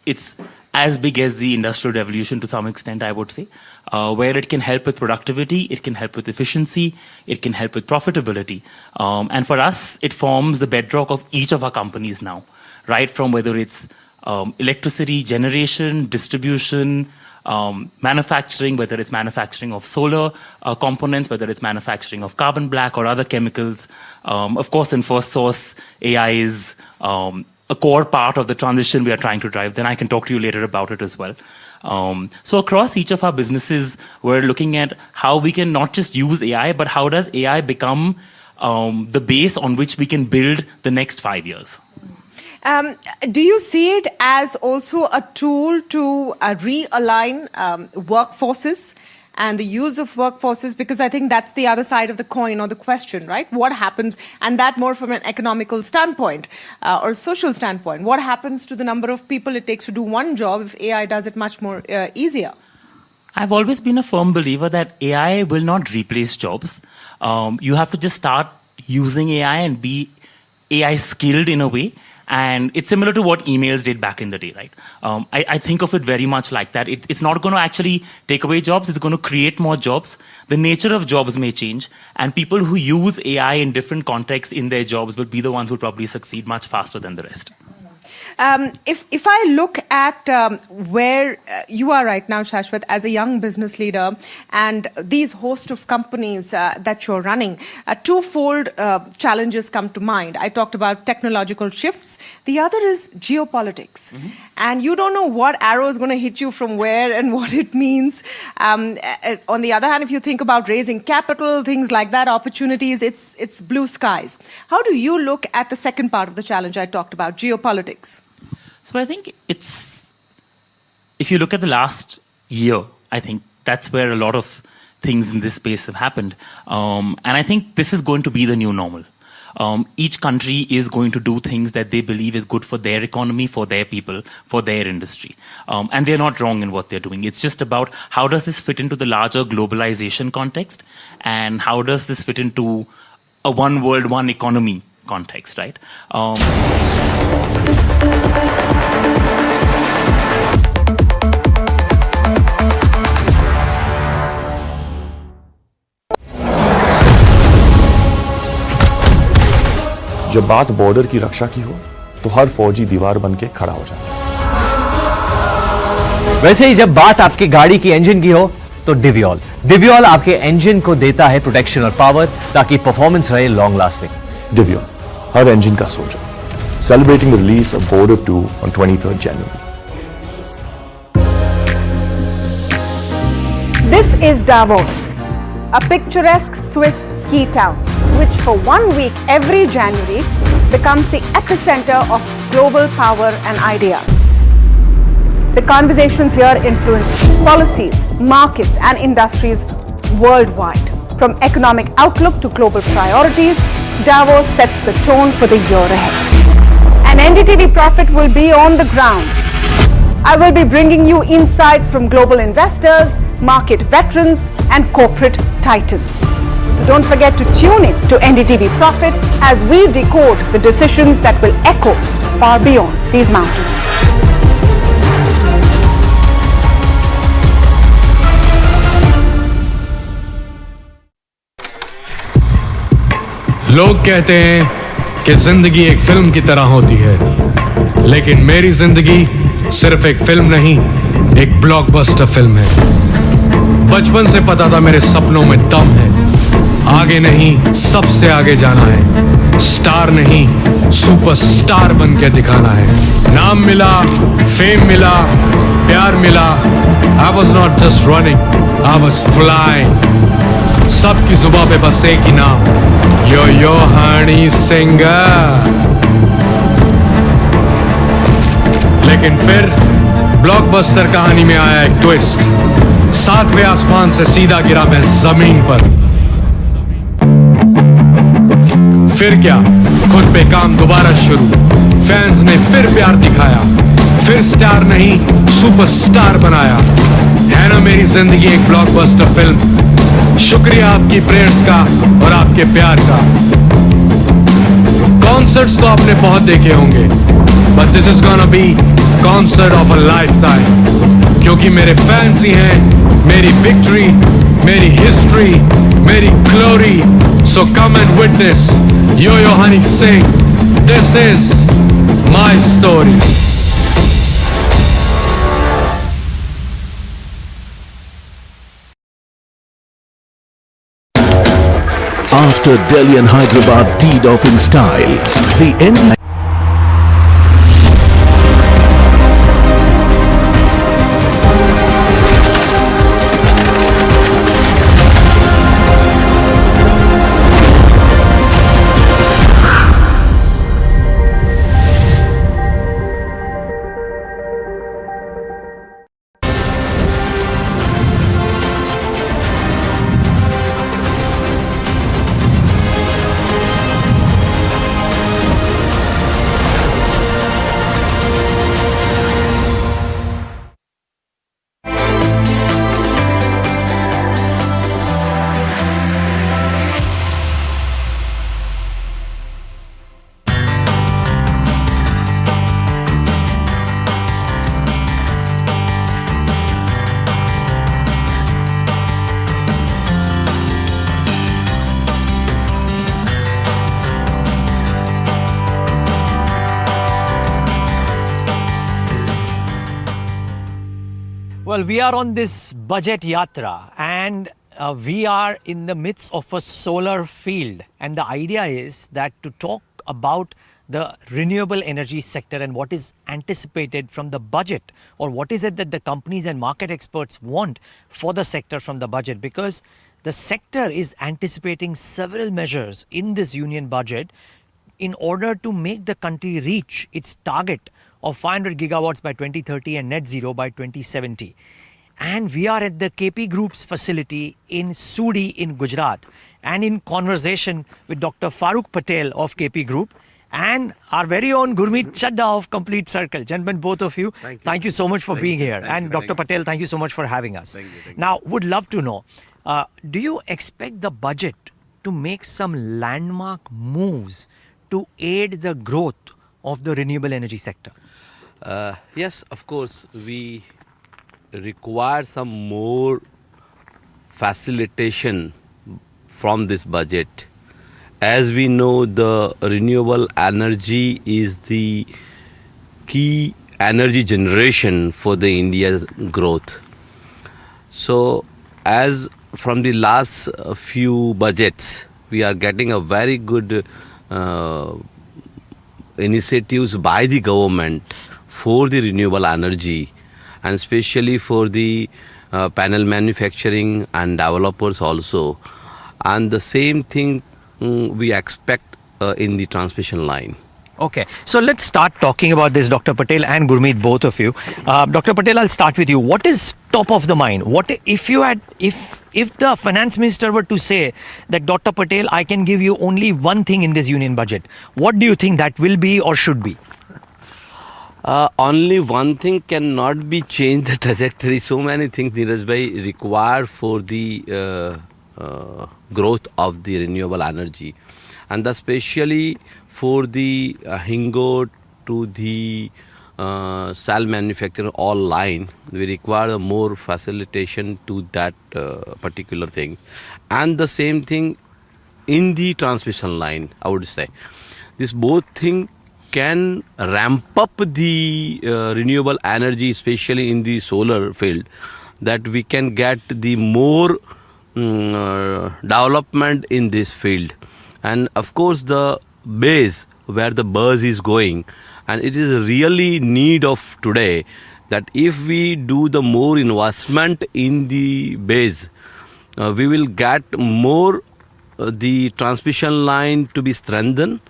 as big as the industrial revolution to some extent, I would say, where it can help with productivity, it can help with efficiency, it can help with profitability. And for us, it forms the bedrock of each of our companies now, right? From whether it's electricity generation, distribution, manufacturing, whether it's manufacturing of solar components, whether it's manufacturing of carbon black or other chemicals. Of course, in First Source, AI is a core part of the transition we are trying to drive. Then I can talk to you later about it as well. So across each of our businesses, we're looking at how we can not just use AI, but how does AI become the base on which we can build the next 5 years. Do you see it as also a tool to realign workforces and the use of workforces? Because I think that's the other side of the coin or the question, right? What happens, and that more from an economical standpoint or social standpoint, what happens to the number of people it takes to do one job if AI does it much more easier? I've always been a firm believer that AI will not replace jobs. You have to just start using AI and be AI skilled in a way. And it's similar to what emails did back in the day, right? I think of it very much like that. It's not going to actually take away jobs. It's going to create more jobs. The nature of jobs may change. And people who use AI in different contexts in their jobs will be the ones who probably succeed much faster than the rest. If I look at where you are right now, Shashwat, as a young business leader, and these host of companies that you're running, twofold challenges come to mind. I talked about technological shifts. The other is geopolitics. Mm-hmm. And you don't know what arrow is going to hit you from where and what it means. On the other hand, if you think about raising capital, things like that, opportunities, it's blue skies. How do you look at the second part of the challenge I talked about, geopolitics? So I think if you look at the last year, I think that's where a lot of things in this space have happened. And I think this is going to be the new normal. Each country is going to do things that they believe is good for their economy, for their people, for their industry. And they're not wrong in what they're doing. It's just about how does this fit into the larger globalization context, and how does this fit into a one world, one economy context, right? जब बात border की रक्षा की हो तो हर फौजी दीवार बन के खड़ा हो जाता है। वैसे ही जब बात आपकी गाड़ी की इंजन की हो तो डिवियोल आपके इंजन को देता है प्रोटेक्शन और पावर ताकि परफॉर्मेंस रहे लॉन्ग लास्टिंग। डिवियोल हर इंजन का soldier, celebrating the release of Border 2 on 23rd January. This is Davos, a picturesque Swiss ski town, which for 1 week every January becomes the epicenter of global power and ideas. The conversations here influence policies, markets, and industries worldwide. From economic outlook to global priorities, Davos sets the tone for the year ahead. And NDTV Profit will be on the ground. I will be bringing you insights from global investors, market veterans, and corporate titans. So don't forget to tune in to NDTV Profit as we decode the decisions that will echo far beyond these mountains. लोग कहते हैं कि जिंदगी एक film की तरह होती है, लेकिन मेरी जिंदगी सिर्फ एक फिल्म नहीं, एक ब्लॉकबस्टर फिल्म है। बचपन से पता था मेरे सपनों में दम है, आगे नहीं सबसे आगे जाना है, स्टार नहीं सुपरस्टार बन के दिखाना है। नाम मिला, फेम मिला, प्यार मिला, I was not just running, I was flying। सबकी जुबां पे बस एक ही नाम, यो हनी सिंगर। लेकिन फिर ब्लॉकबस्टर कहानी में आया एक ट्विस्ट, 7वें आसमान से सीधा गिरा मैं जमीन पर। फिर क्या, खुद पे काम दोबारा शुरू, फैंस ने फिर प्यार दिखाया, फिर स्टार नहीं सुपरस्टार बनाया। है ना मेरी जिंदगी एक ब्लॉकबस्टर फिल्म। शुक्रिया आपकी प्रेयर्स का और आपके प्यार का। कॉन्सर्ट्स तो आपने बहुत देखे होंगे, but this is gonna be concert of a lifetime, क्योंकि मेरे फैंस ही हैं मेरी विक्ट्री, मेरी हिस्ट्री, मेरी glory. So come and witness yo Honey Singh, this is my story. After Delhi and Hyderabad teed off in style, the end. Well, we are on this budget yatra and we are in the midst of a solar field, and the idea is that to talk about the renewable energy sector and what is anticipated from the budget, or what is it that the companies and market experts want for the sector from the budget, because the sector is anticipating several measures in this union budget in order to make the country reach its target of 500 gigawatts by 2030 and net zero by 2070. And we are at the KP Group's facility in Sudi in Gujarat, and in conversation with Dr. Farooq Patel of KP Group and our very own Gurmeet Chadda of Complete Circle. Gentlemen, both of you, thank you so much for being here. And Dr. Patel, thank you so much for having us. Now, would love to know, do you expect the budget to make some landmark moves to aid the growth of the renewable energy sector? Yes, of course, we require some more facilitation from this budget, as we know, the renewable energy is the key energy generation for the India's growth. So, as from the last few budgets, we are getting a very good initiatives by the government for the renewable energy, and especially for the panel manufacturing and developers also. And the same thing we expect in the transmission line. Okay, so let's start talking about this, Dr. Patel and Gurmeet, both of you. Dr. Patel, I'll start with you. What is top of the mind? What if you had, if the finance minister were to say that, Dr. Patel, I can give you only one thing in this union budget, what do you think that will be or should be? Only one thing cannot be changed the trajectory. So many things, Neeraj bhai, required for the growth of the renewable energy, and especially for the hingo to the cell manufacturer all line, we require more facilitation to that particular things, and the same thing in the transmission line. I would say this both thing can ramp up the renewable energy, especially in the solar field, that we can get the more development in this field. And of course the base where the buzz is going, and it is really need of today, that if we do the more investment in the base, we will get more the transmission line to be strengthened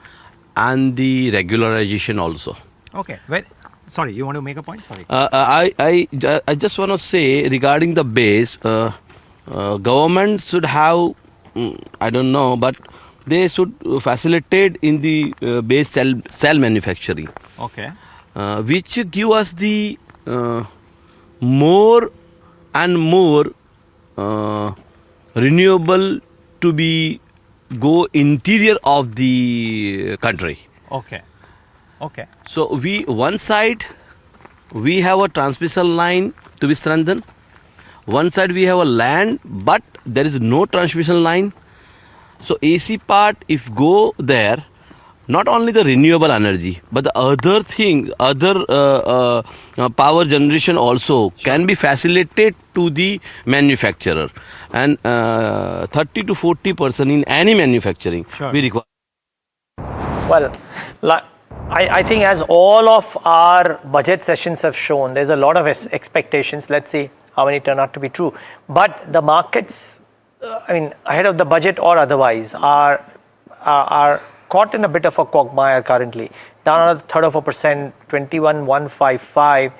and the regularization also. Okay, well, sorry, you want to make a point? Sorry. I just want to say regarding the base, government should have, I don't know, but they should facilitate in the base cell manufacturing. Okay. Which give us the more and more renewable to be go interior of the country. Okay. Okay. So we one side we have a transmission line to be strengthened. One side we have a land, but there is no transmission line. So AC part, if go there, not only the renewable energy, but the other thing, other power generation also can be facilitated to the manufacturer, and 30 to 40% in any manufacturing we require. Well, I think as all of our budget sessions have shown, there's a lot of expectations. Let's see how many turn out to be true. But the markets, I mean, ahead of the budget or otherwise, are caught in a bit of a quagmire currently. Down a third of 1%, 21,155.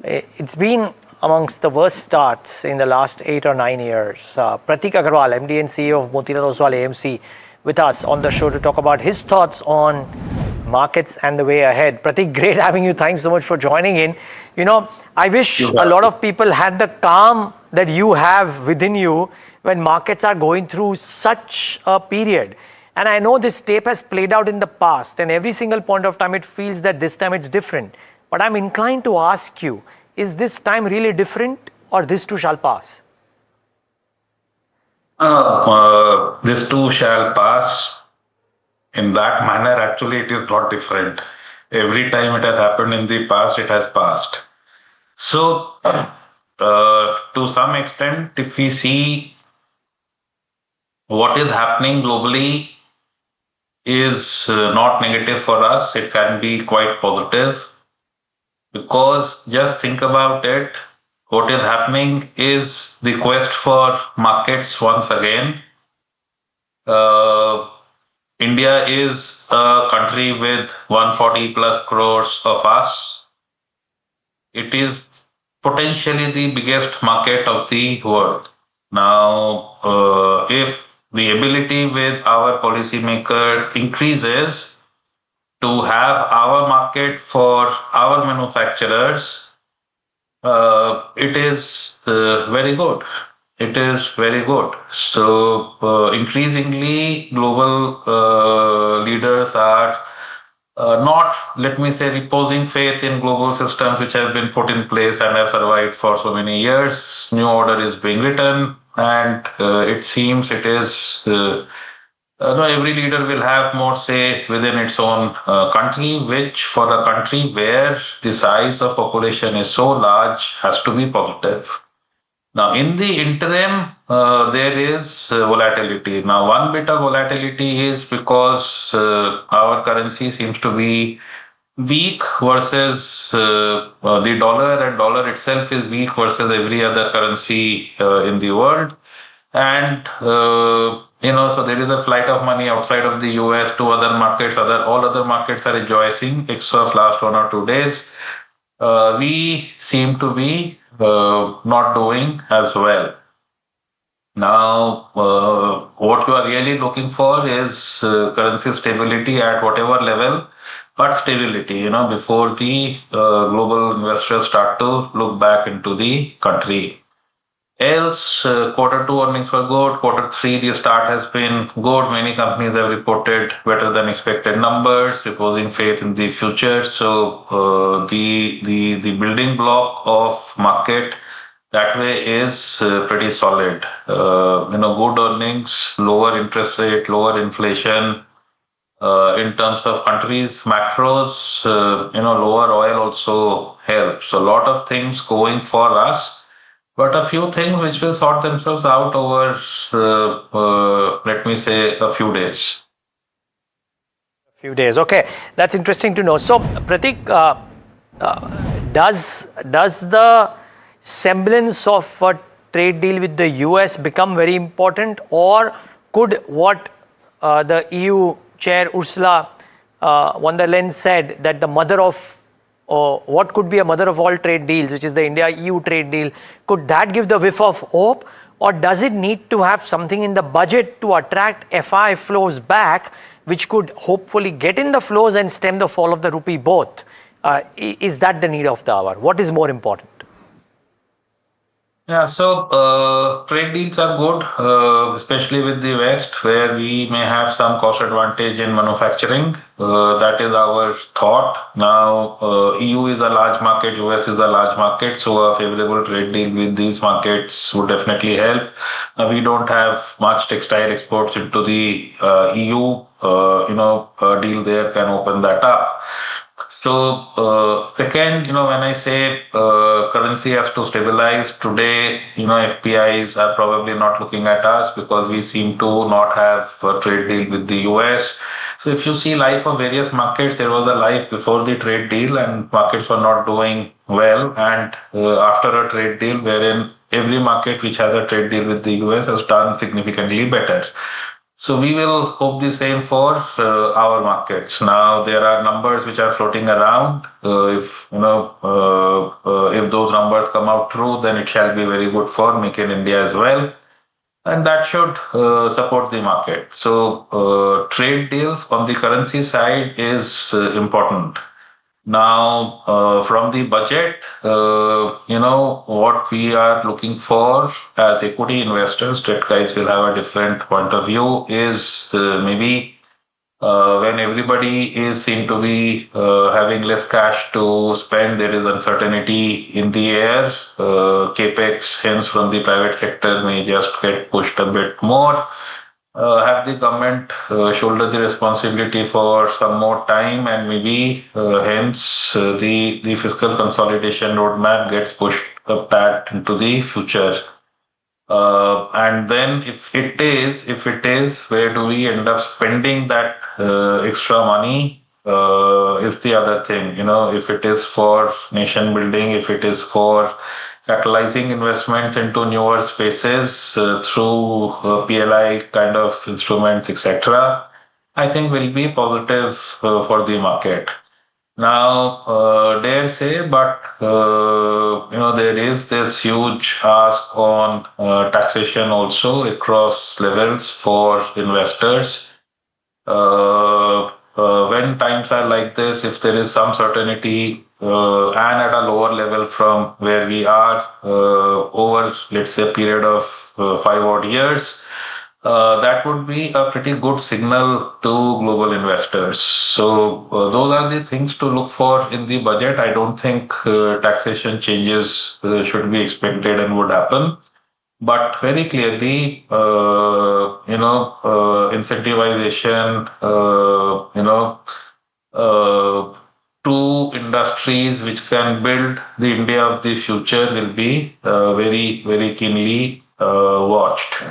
It's been amongst the worst starts in the last 8 or 9 years. Pratik Agarwal, MD and CEO of Motilal Oswal AMC, with us on the show to talk about his thoughts on markets and the way ahead. Pratik, great having you. Thanks so much for joining in. You know, I wish a lot of people had the calm that you have within you when markets are going through such a period. And I know this tape has played out in the past, and every single point of time it feels that this time it's different. But I'm inclined to ask you, is this time really different, or this too shall pass? This too shall pass. In that manner, actually, it is not different. Every time it has happened in the past, it has passed. So, to some extent, if we see what is happening globally is not negative for us, it can be quite positive. Because just think about it, what is happening is the quest for markets once again. India is a country with 140 plus crores of us. It is potentially the biggest market of the world. Now, if the ability with our policymaker increases to have our market for our manufacturers, it is very good. It is very good. So increasingly, global leaders are not, let me say, reposing faith in global systems which have been put in place and have survived for so many years. New order is being written, and it seems it is No, every leader will have more say within its own country, which for a country where the size of population is so large has to be positive. Now, in the interim, there is volatility. Now, one bit of volatility is because our currency seems to be weak versus the dollar, and dollar itself is weak versus every other currency in the world. And so there is a flight of money outside of the US to other markets. All other markets are rejoicing, except last 1 or 2 days. We seem to be not doing as well. Now, what you are really looking for is currency stability at whatever level, but stability, before the global investors start to look back into the country. Else, quarter two earnings were good. Quarter three, the start has been good. Many companies have reported better than expected numbers, reposing faith in the future. So the building block of market that way is pretty solid. Good earnings, lower interest rate, lower inflation. In terms of countries, macros, lower oil also helps. So a lot of things going for us, but a few things which will sort themselves out over, let me say, a few days. Few days. Okay, that's interesting to know. So, Pratik, does the semblance of a trade deal with the US become very important, or could what the EU chair Ursula von der Leyen said, that the mother of what could be a mother of all trade deals, which is the India-EU trade deal, could that give the whiff of hope, or does it need to have something in the budget to attract FI flows back, which could hopefully get in the flows and stem the fall of the rupee both? Is that the need of the hour? What is more important? Yeah, so trade deals are good, especially with the West, where we may have some cost advantage in manufacturing. That is our thought. Now, EU is a large market, US is a large market, so a favorable trade deal with these markets would definitely help. We don't have much textile exports into the EU. A deal there can open that up. So, second, when I say currency has to stabilize today, FPIs are probably not looking at us because we seem to not have a trade deal with the US. So, if you see life of various markets, there was a life before the trade deal, and markets were not doing well. And after a trade deal, wherein every market which has a trade deal with the US has done significantly better. So we will hope the same for our markets. Now there are numbers which are floating around. If those numbers come out true, then it shall be very good for Make in India as well, and that should support the market. So trade deals on the currency side is important. Now, from the budget, what we are looking for as equity investors, that guys will have a different point of view, is maybe when everybody is seen to be having less cash to spend, there is uncertainty in the air. Capex, hence from the private sector, may just get pushed a bit more. Have the government shoulder the responsibility for some more time, and maybe hence the fiscal consolidation roadmap gets pushed a pat into the future. And then if it is, where do we end up spending that extra money? Is the other thing. If it is for nation building, if it is for catalyzing investments into newer spaces through PLI kind of instruments, etc., I think will be positive for the market. Now, dare say, but there is this huge ask on taxation also across levels for investors. When times are like this, if there is some certainty and at a lower level from where we are over, let's say, a period of 5 odd years, that would be a pretty good signal to global investors. So those are the things to look for in the budget. I don't think taxation changes should be expected and would happen. But very clearly, incentivization, to industries which can build the India of the future will be very, very keenly watched.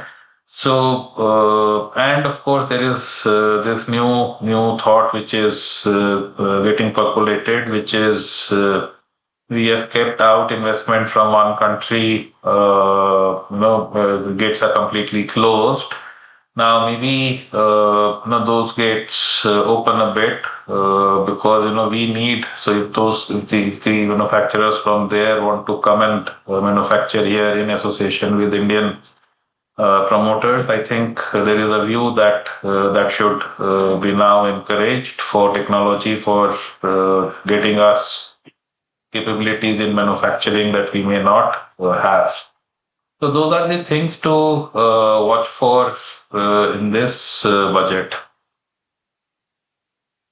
So, and of course, there is this new thought which is getting percolated, which is we have kept out investment from one country. The gates are completely closed. Now maybe those gates open a bit because we need. So if the manufacturers from there want to come and manufacture here in association with Indian promoters, I think there is a view that that should be now encouraged for technology, for getting us capabilities in manufacturing that we may not have. So those are the things to watch for in this budget.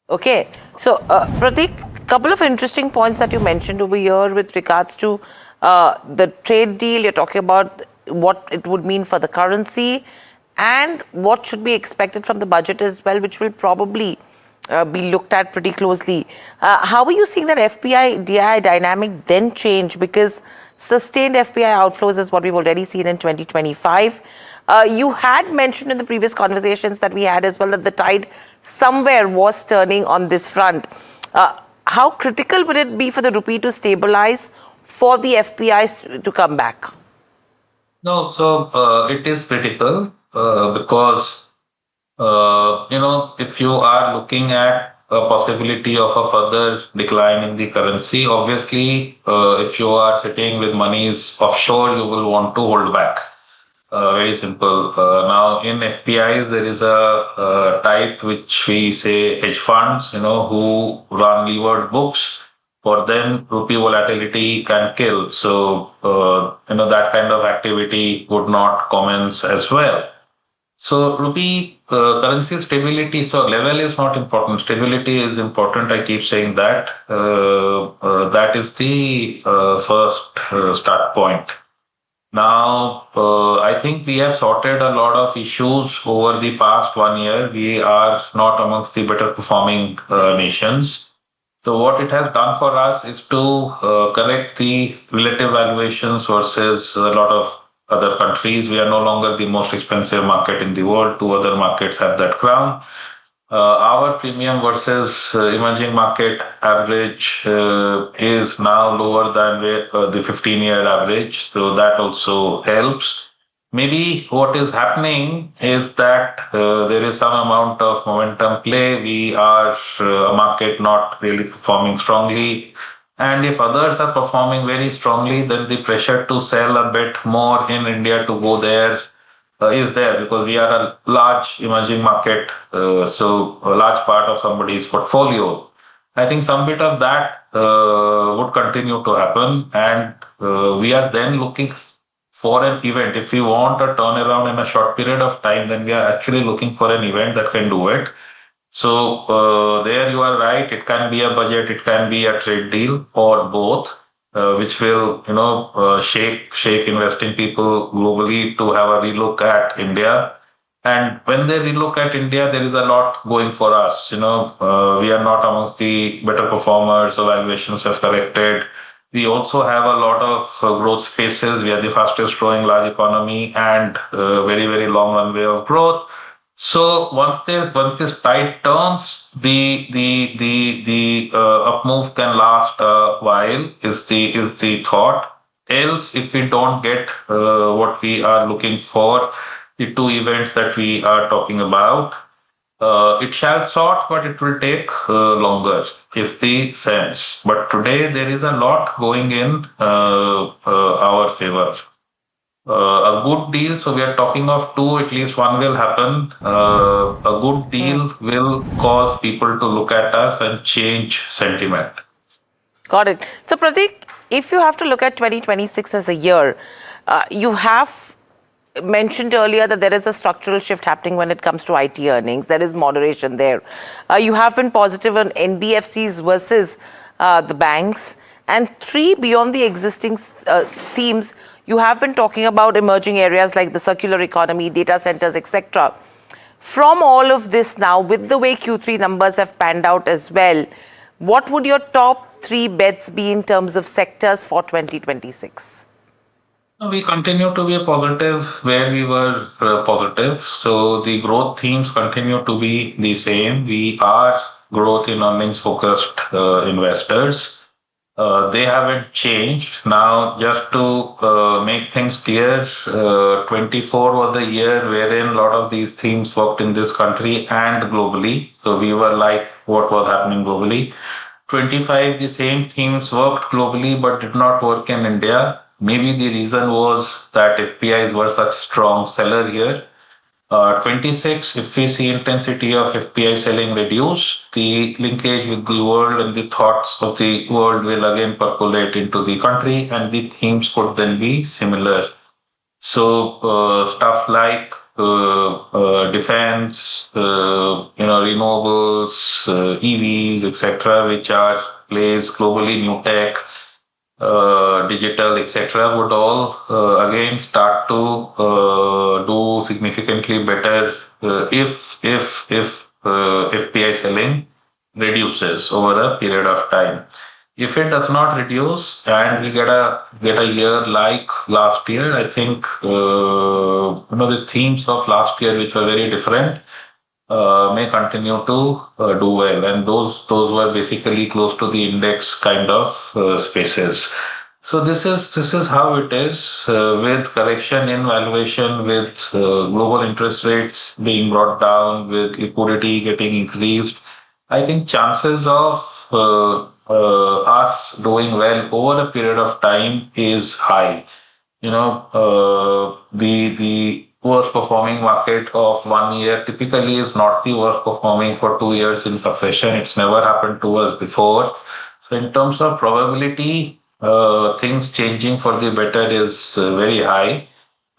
Okay, so Pratik, couple of interesting points that you mentioned over here with regards to the trade deal. You're talking about what it would mean for the currency and what should be expected from the budget as well, which will probably be looked at pretty closely. How are you seeing that FPI-DI dynamic then change? Because sustained FPI outflows is what we've already seen in 2025. You had mentioned in the previous conversations that we had as well that the tide somewhere was turning on this front. How critical would it be for the rupee to stabilize for the FPIs to come back? No, so it is critical because if you are looking at a possibility of a further decline in the currency, obviously, if you are sitting with monies offshore, you will want to hold back. Very simple. Now, in FPIs, there is a type which we say hedge funds, who run levered books. For them, rupee volatility can kill. So, that kind of activity would not commence as well. So, rupee currency stability, so level is not important. Stability is important. I keep saying that. That is the first start point. Now, I think we have sorted a lot of issues over the past 1 year. We are not amongst the better performing nations. So what it has done for us is to correct the relative valuations versus a lot of other countries. We are no longer the most expensive market in the world. Two other markets have that crown. Our premium versus emerging market average is now lower than the 15-year average. So that also helps. Maybe what is happening is that there is some amount of momentum play. We are a market not really performing strongly. And if others are performing very strongly, then the pressure to sell a bit more in India to go there is there because we are a large emerging market. So a large part of somebody's portfolio. I think some bit of that would continue to happen. And we are then looking for an event. If we want a turnaround in a short period of time, then we are actually looking for an event that can do it. So there you are right. It can be a budget, it can be a trade deal, or both, which will shake investing people globally to have a relook at India. And when they relook at India, there is a lot going for us. We are not amongst the better performers. So valuations have corrected. We also have a lot of growth spaces. We are the fastest growing large economy and very, very long runway of growth. So once this tide turns, the up move can last a while. Is the thought. Else, if we don't get what we are looking for, the two events that we are talking about, it shall sort, but it will take longer, is the sense. But today there is a lot going in our favor. A good deal, so we are talking of two, at least one will happen. A good deal will cause people to look at us and change sentiment. Got it. So Pratik, if you have to look at 2026 as a year, you have mentioned earlier that there is a structural shift happening when it comes to IT earnings. There is moderation there. You have been positive on NBFCs versus the banks. And three, beyond the existing themes, You have been talking about emerging areas like the circular economy, data centers, etc. From all of this now, with the way Q3 numbers have panned out as well, what would your top 3 bets be in terms of sectors for 2026? We continue to be positive where we were positive. So the growth themes continue to be the same. We are growth in earnings focused investors. They haven't changed. Now, just to make things clear, 24 was the year wherein a lot of these themes worked in this country and globally. So we were like what was happening globally. 25, the same themes worked globally but did not work in India. Maybe the reason was that FPIs were such strong seller here. 26, if we see intensity of FPI selling reduce, the linkage with the world and the thoughts of the world will again percolate into the country, and the themes could then be similar. So stuff like defense, renewables, EVs, etc., which are plays globally, new tech, digital, etc., would all again start to do significantly better if FPI selling reduces over a period of time. If it does not reduce and we get a year like last year, I think the themes of last year, which were very different, may continue to do well, and those were basically close to the index kind of spaces. So this is how it is with correction in valuation, with global interest rates being brought down, with liquidity getting increased. I think chances of us doing well over a period of time is high. The worst performing market of 1 year typically is not the worst performing for 2 years in succession. It's never happened to us before. So in terms of probability, things changing for the better is very high.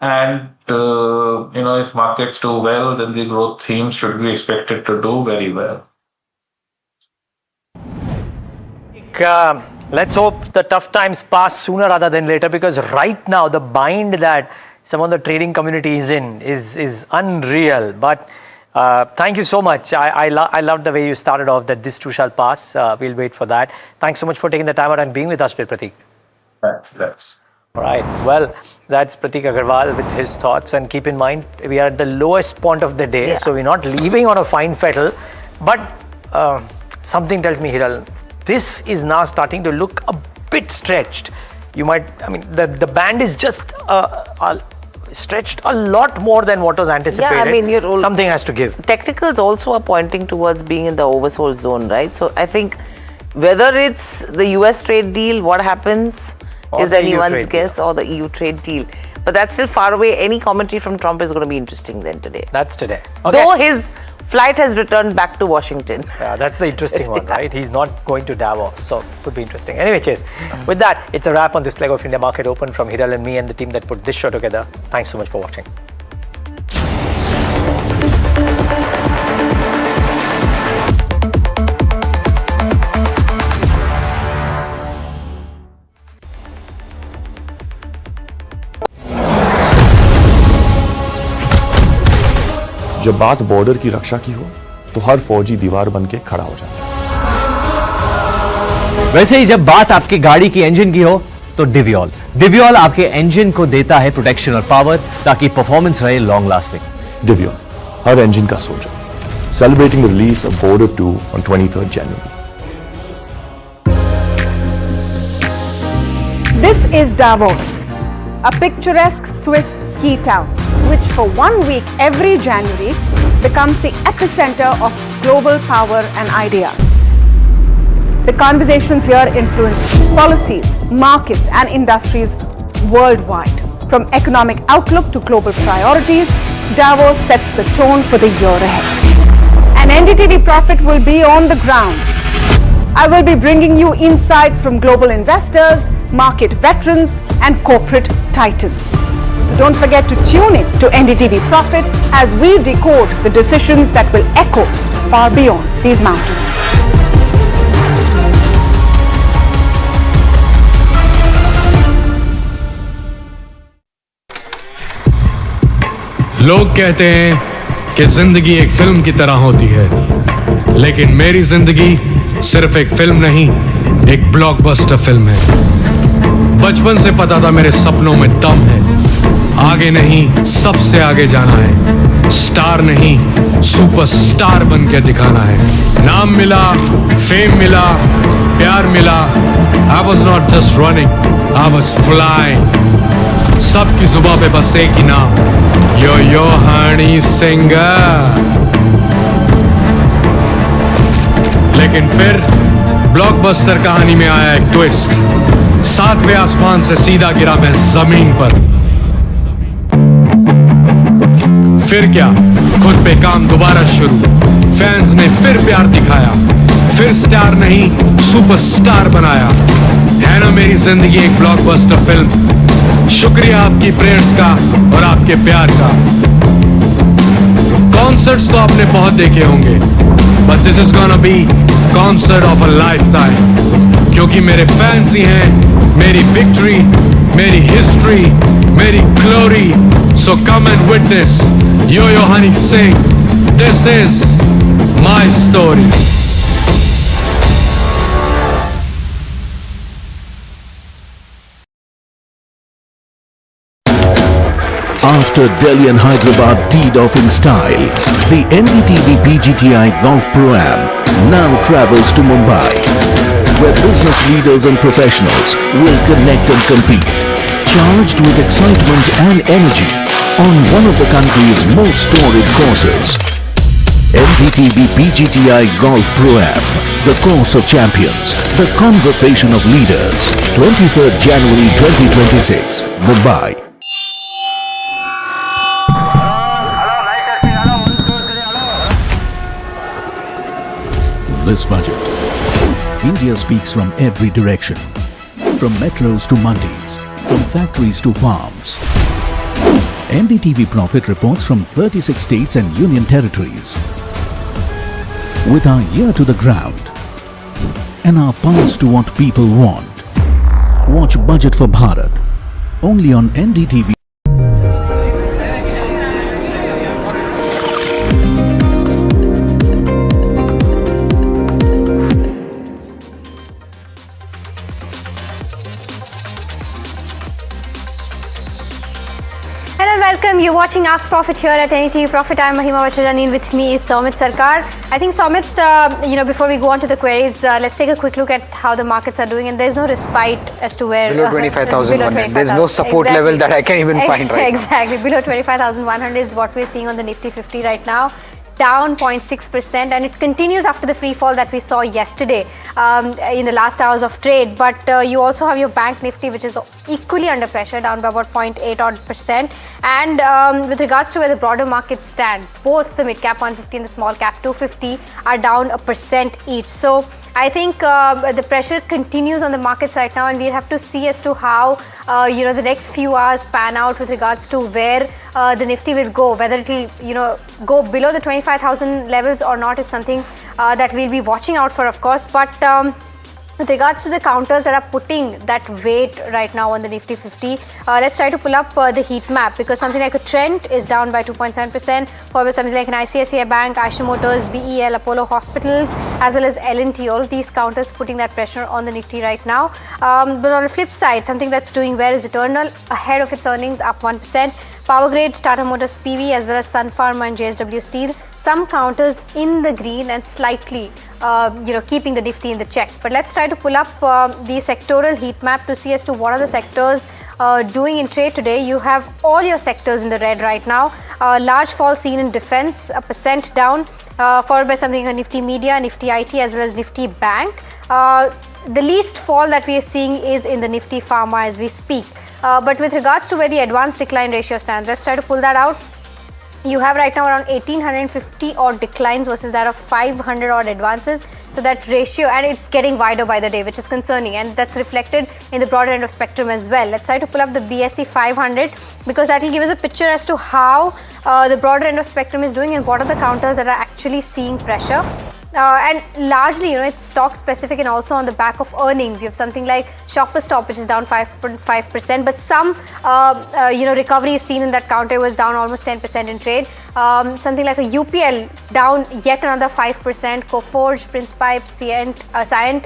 And, if markets do well, then the growth themes should be expected to do very well. Let's hope the tough times pass sooner rather than later, because right now the bind that some of the trading community is in is unreal. But thank you so much. I love the way you started off, that this too shall pass. We'll wait for that. Thanks so much for taking the time out and being with us today, Prateek. Thanks. All right. Well, that's Prateek Agarwal with his thoughts. And keep in mind, we are at the lowest point of the day. Yeah. So we're not leaving on a fine fettle. But something tells me, Hiral, this is now starting to look a bit stretched. The band is just stretched a lot more than what was anticipated. Something has to give. Technicals also are pointing towards being in the oversold zone, right? So I think whether it's the US trade deal, what happens is anyone's guess, or the EU trade deal. But that's still far away. Any commentary from Trump is going to be interesting then today. That's today. Okay. Though his flight has returned back to Washington. Yeah, that's the interesting one, right? He's not going to Davos, so could be interesting. Anyway, Chase, with that, it's a wrap on this leg of India Market Open from Hiral and me and the team that put this show together. Thanks so much for watching. जब बात border की रक्षा की हो तो हर फौजी दीवार बन के खड़ा हो जाता है। वैसे ही जब बात आपकी गाड़ी की इंजन की हो तो डिवियोल आपके इंजन को देता है प्रोटेक्शन और पावर, ताकि परफॉर्मेंस रहे लॉन्ग लास्टिंग। डिवियोल हर इंजन का soldier, celebrating the release of border 2 on 23rd January. This is Davos, a picturesque Swiss ski town, which for 1 week every January becomes the epicenter of global power and ideas. The conversations here influence policies, markets, and industries worldwide. From economic outlook to global priorities, Davos sets the tone for the year ahead. And NDTV Profit will be on the ground. I will be bringing you insights from global investors, market veterans, and corporate titans. So don't forget to tune in to NDTV Profit as we decode the decisions that will echo far beyond these mountains. लोग कहते हैं कि जिंदगी एक film की तरह होती है, लेकिन मेरी जिंदगी सिर्फ एक फिल्म नहीं, एक ब्लॉकबस्टर फिल्म है। बचपन से पता था मेरे सपनों में दम है, आगे नहीं सबसे आगे जाना है, स्टार नहीं सुपरस्टार बन के दिखाना है। नाम मिला, फेम मिला, प्यार मिला, I was not just running, I was flying। सबकी जुबां पे बस एक ही नाम, यो हनी सिंगर। लेकिन फिर ब्लॉकबस्टर कहानी में आया एक ट्विस्ट, 7वें आसमान से सीधा गिरा मैं जमीन पर। फिर क्या, खुद पे काम दोबारा शुरू, फैंस ने फिर प्यार दिखाया, फिर स्टार नहीं सुपरस्टार बनाया। है ना मेरी जिंदगी एक ब्लॉकबस्टर फिल्म। शुक्रिया आपकी प्रेयर्स का और आपके प्यार का। कॉन्सर्ट्स तो आपने बहुत देखे होंगे, but this is gonna be concert of a lifetime, क्योंकि मेरे फैंस ही हैं मेरी विक्ट्री, मेरी हिस्ट्री, मेरी glory. So come and witness yo Honey Singh, this is my story. After Delhi and Hyderabad teed off in style, the NDTV PGTI Golf Pro-Am now travels to Mumbai, where business leaders and professionals will connect and compete, charged with excitement and energy on one of the country's most storied courses. NDTV PGTI Golf Pro-Am, the course of champions, the conversation of leaders. 23rd January 2026, Mumbai. This budget, India speaks from every direction, from metros to mandis, from factories to farms. NDTV Profit reports from 36 states and union territories. With our ear to the ground and our pulse to what people want. Watch Budget for Bharat only on NDTV. Welcome. You're watching Ask Profit here at NDTV Profit. I'm Mahima Vachharani, and with me is Somit Sarkar. I think Somit, before we go on to the queries, let's take a quick look at how the markets are doing. And there's no respite as to where below 25,100. There's no support level that I can even find right now. Exactly. Below 25,100 is what we're seeing on the Nifty 50 right now. Down 0.6%, and it continues after the free fall that we saw yesterday in the last hours of trade. But you also have your bank Nifty, which is equally under pressure, down by about 0.8%. And with regards to where the broader markets stand, both the mid cap 150 and the small cap 250 are down 1% each. So I think the pressure continues on the markets right now, and we have to see as to how the next few hours pan out with regards to where the Nifty will go. Whether it will go below the 25,000 levels or not is something that we'll be watching out for, of course. But with regards to the counters that are putting that weight right now on the Nifty 50, let's try to pull up the heat map, because something like a Trent is down by 2.7%, followed by something like an ICICI Bank, Eicher Motors, BEL, Apollo Hospitals, as well as L&T. All of these counters putting that pressure on the Nifty right now. But on the flip side, something that's doing well is Eternal, ahead of its earnings, up 1%. Power Grid, Tata Motors PV, as well as Sun Pharma and JSW Steel. Some counters in the green and slightly, keeping the Nifty in the check. But let's try to pull up the sectoral heat map to see as to what are the sectors doing in trade today. You have all your sectors in the red right now. Large fall seen in defense, 1% down, followed by something like Nifty Media, Nifty IT, as well as Nifty Bank. The least fall that we are seeing is in the Nifty Pharma as we speak. But with regards to where the advanced decline ratio stands, let's try to pull that out. You have right now around 1,850 odd declines versus that of 500 odd advances. So that ratio, and it's getting wider by the day, which is concerning, and that's reflected in the broader end of spectrum as well. Let's try to pull up the BSE 500, because that will give us a picture as to how the broader end of spectrum is doing and what are the counters that are actually seeing pressure. and largely, it's stock specific and also on the back of earnings. You have something like Shoppers Stop, which is down 5.5%, but some, recovery is seen in that counter. It was down almost 10% in trade. Something like a UPL down yet another 5%. Coforge, Prince Pipes, Scient,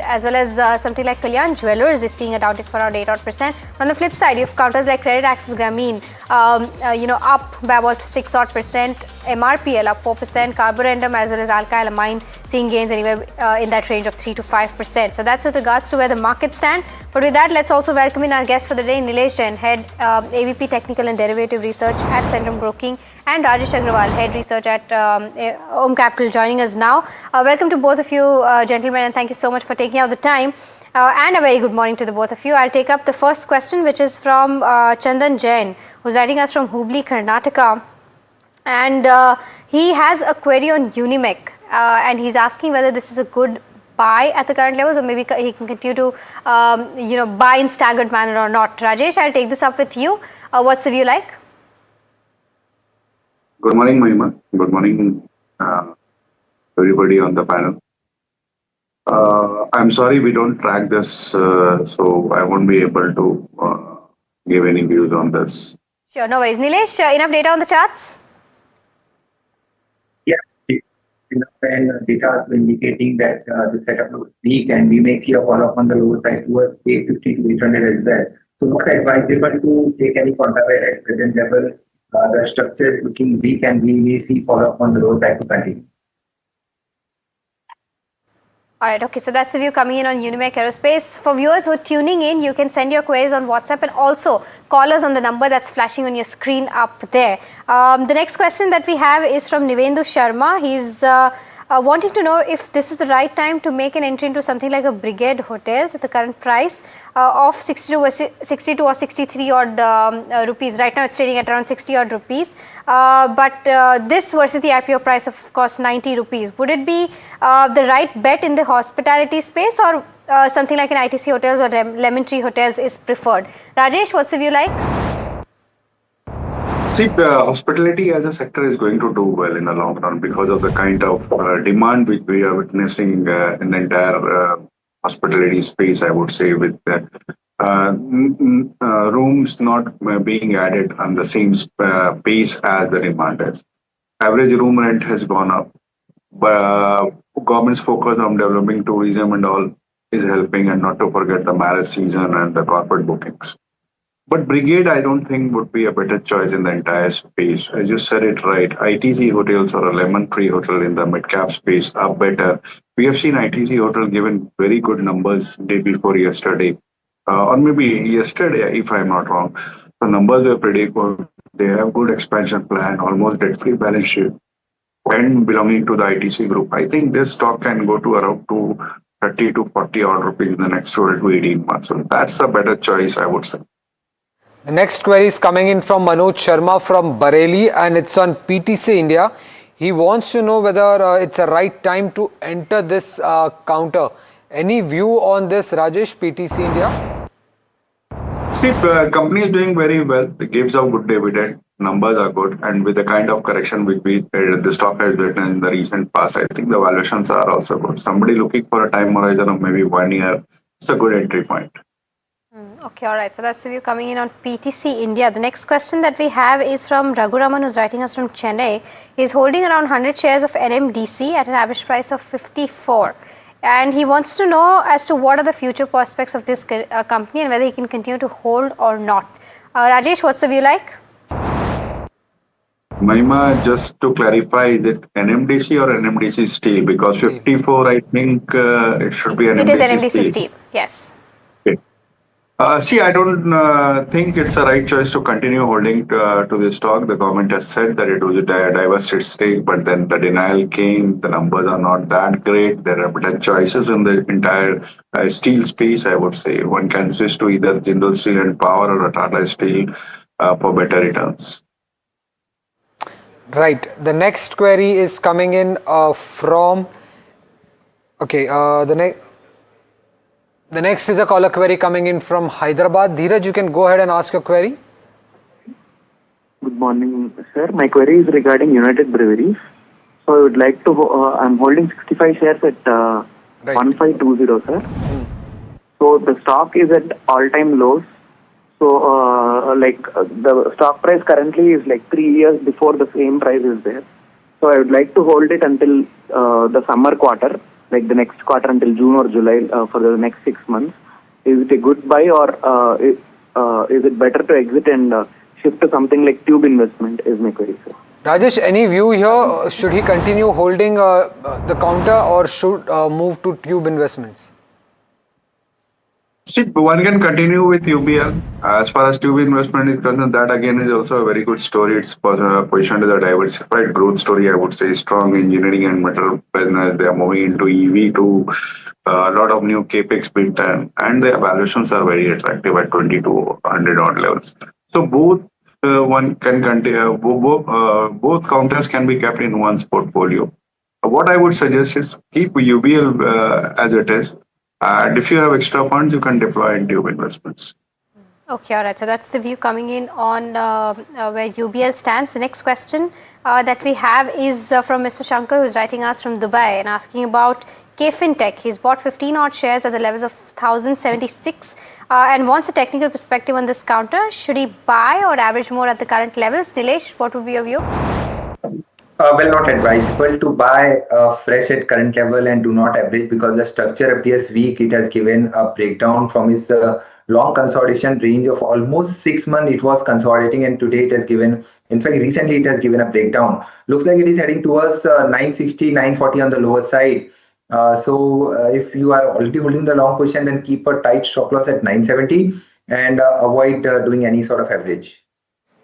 as well as something like Kalyan Jewelers is seeing a downtick for around 8%. On the flip side, you have counters like Credit Access Grameen, up by about 6%. MRPL up 4%. Carborundum as well as Alkyl Amine seeing gains anywhere in that range of 3 to 5%. So that's with regards to where the markets stand. But with that, let's also welcome in our guest for the day, Nilesh Jain, Head AVP Technical and Derivative Research at Centrum Broking, and Rajesh Agrawal, Head Research at Om Capital, joining us now. Welcome to both of you, gentlemen, and thank you so much for taking out the time. And a very good morning to the both of you. I'll take up the first question, which is from Chandan Jain, who's writing us from Hubli, Karnataka. And he has a query on Unimec, and he's asking whether this is a good buy at the current levels, or maybe he can continue to buy in staggered manner or not. Rajesh, I'll take this up with you. What's the view like? Good morning, Mahima. Good morning, everybody on the panel. I'm sorry we don't track this, so I won't be able to give any views on this. Sure, no worries. Nilesh, enough data on the charts? And data also indicating that the setup looks weak, and we may see a fall off on the lower side towards 850 to 800 as well. So not advisable to take any counterweight at present level. The structure is looking weak, and we may see fall off on the lower side to continue. All right, okay, so that's the view coming in on Unimec Aerospace. For viewers who are tuning in, you can send your queries on WhatsApp and also call us on the number that's flashing on your screen up there. The next question that we have is from Nivendu Sharma. He's wanting to know if this is the right time to make an entry into something like a Brigade Hotels at the current price of 62 or 63 odd rupees. Right now it's trading at around 60 odd rupees. But this versus the IPO price of course 90 rupees. Would it be the right bet in the hospitality space, or something like an ITC Hotels or Lemon Tree Hotels is preferred? Rajesh, what's the view like? See, hospitality as a sector is going to do well in the long run because of the kind of demand which we are witnessing in the entire hospitality space, I would say, with rooms not being added on the same pace as the demand is. Average room rent has gone up. But government's focus on developing tourism and all is helping, and not to forget the marriage season and the corporate bookings. But Brigade, I don't think would be a better choice in the entire space. As you said it right, ITC Hotels or a Lemon Tree Hotel in the mid-cap space are better. We have seen ITC Hotel given very good numbers day before yesterday, or maybe yesterday, if I'm not wrong. The numbers were pretty good. They have good expansion plan, almost debt-free balance sheet, and belonging to the ITC group. I think this stock can go to around 30 to 40 odd rupees in the next 12 to 18 months. So that's a better choice, I would say. The next query is coming in from Manoj Sharma from Bareilly, and it's on PTC India. He wants to know whether it's a right time to enter this counter. Any view on this, Rajesh, PTC India? See, the company is doing very well. It gives out good dividend. Numbers are good. And with the kind of correction which the stock has written in the recent past, I think the valuations are also good. Somebody looking for a time horizon of maybe 1 year, it's a good entry point. Okay, all right. So that's the view coming in on PTC India. The next question that we have is from Raghuraman, who's writing us from Chennai. He's holding around 100 shares of NMDC at an average price of 54. And he wants to know as to what are the future prospects of this company and whether he can continue to hold or not. Rajesh, what's the view like? Mahima, just to clarify, is it NMDC or NMDC Steel? Because 54, I think it should be NMDC Steel. It is NMDC Steel, yes. See, I don't think it's a right choice to continue holding to this stock. The government has said that it was a divested stake, but then the denial came. The numbers are not that great. There are better choices in the entire steel space, I would say. One can switch to either Jindal Steel and Power or Tata Steel for better returns. Right. The next query is coming in from... Okay, the next is a caller query coming in from Hyderabad. Dheeraj, you can go ahead and ask your query. Good morning, sir. My query is regarding United Breweries. So So I would like to, I'm holding 65 shares at 1520, sir. So the stock is at all-time lows. So the stock price currently is like 3 years before the same price is there. So I would like to hold it until the summer quarter, like the next quarter until June or July for the next 6 months. Is it a good buy, or is it better to exit and shift to something like tube investment is my query, sir. Rajesh, any view here? Should he continue holding the counter or should move to tube investments? See, one can continue with UBL. As far as tube investment is concerned, that again is also a very good story. It's positioned as a diversified growth story, I would say. Strong engineering and metal business. They are moving into EV to a lot of new capex being done, and the valuations are very attractive at 20 to 100 odd levels. So both one can continue. Both counters can be kept in one's portfolio. What I would suggest is keep UBL as it is. And if you have extra funds, you can deploy in tube investments. Okay, all right. So that's the view coming in on where UBL stands. The next question that we have is from Mr. Shankar, who's writing us from Dubai and asking about KFinTech. He's bought 15 odd shares at the levels of 1076 and wants a technical perspective on this counter. Should he buy or average more at the current levels? Nilesh, what would be your view? Well, not advisable to buy fresh at current level and do not average because the structure appears weak. It has given a breakdown from its long consolidation range of almost 6 months. It was consolidating, and today it has given, in fact, recently it has given a breakdown. Looks like it is heading towards 960, 940 on the lower side. So if you are already holding the long position, then keep a tight stop loss at 970 and avoid doing any sort of average.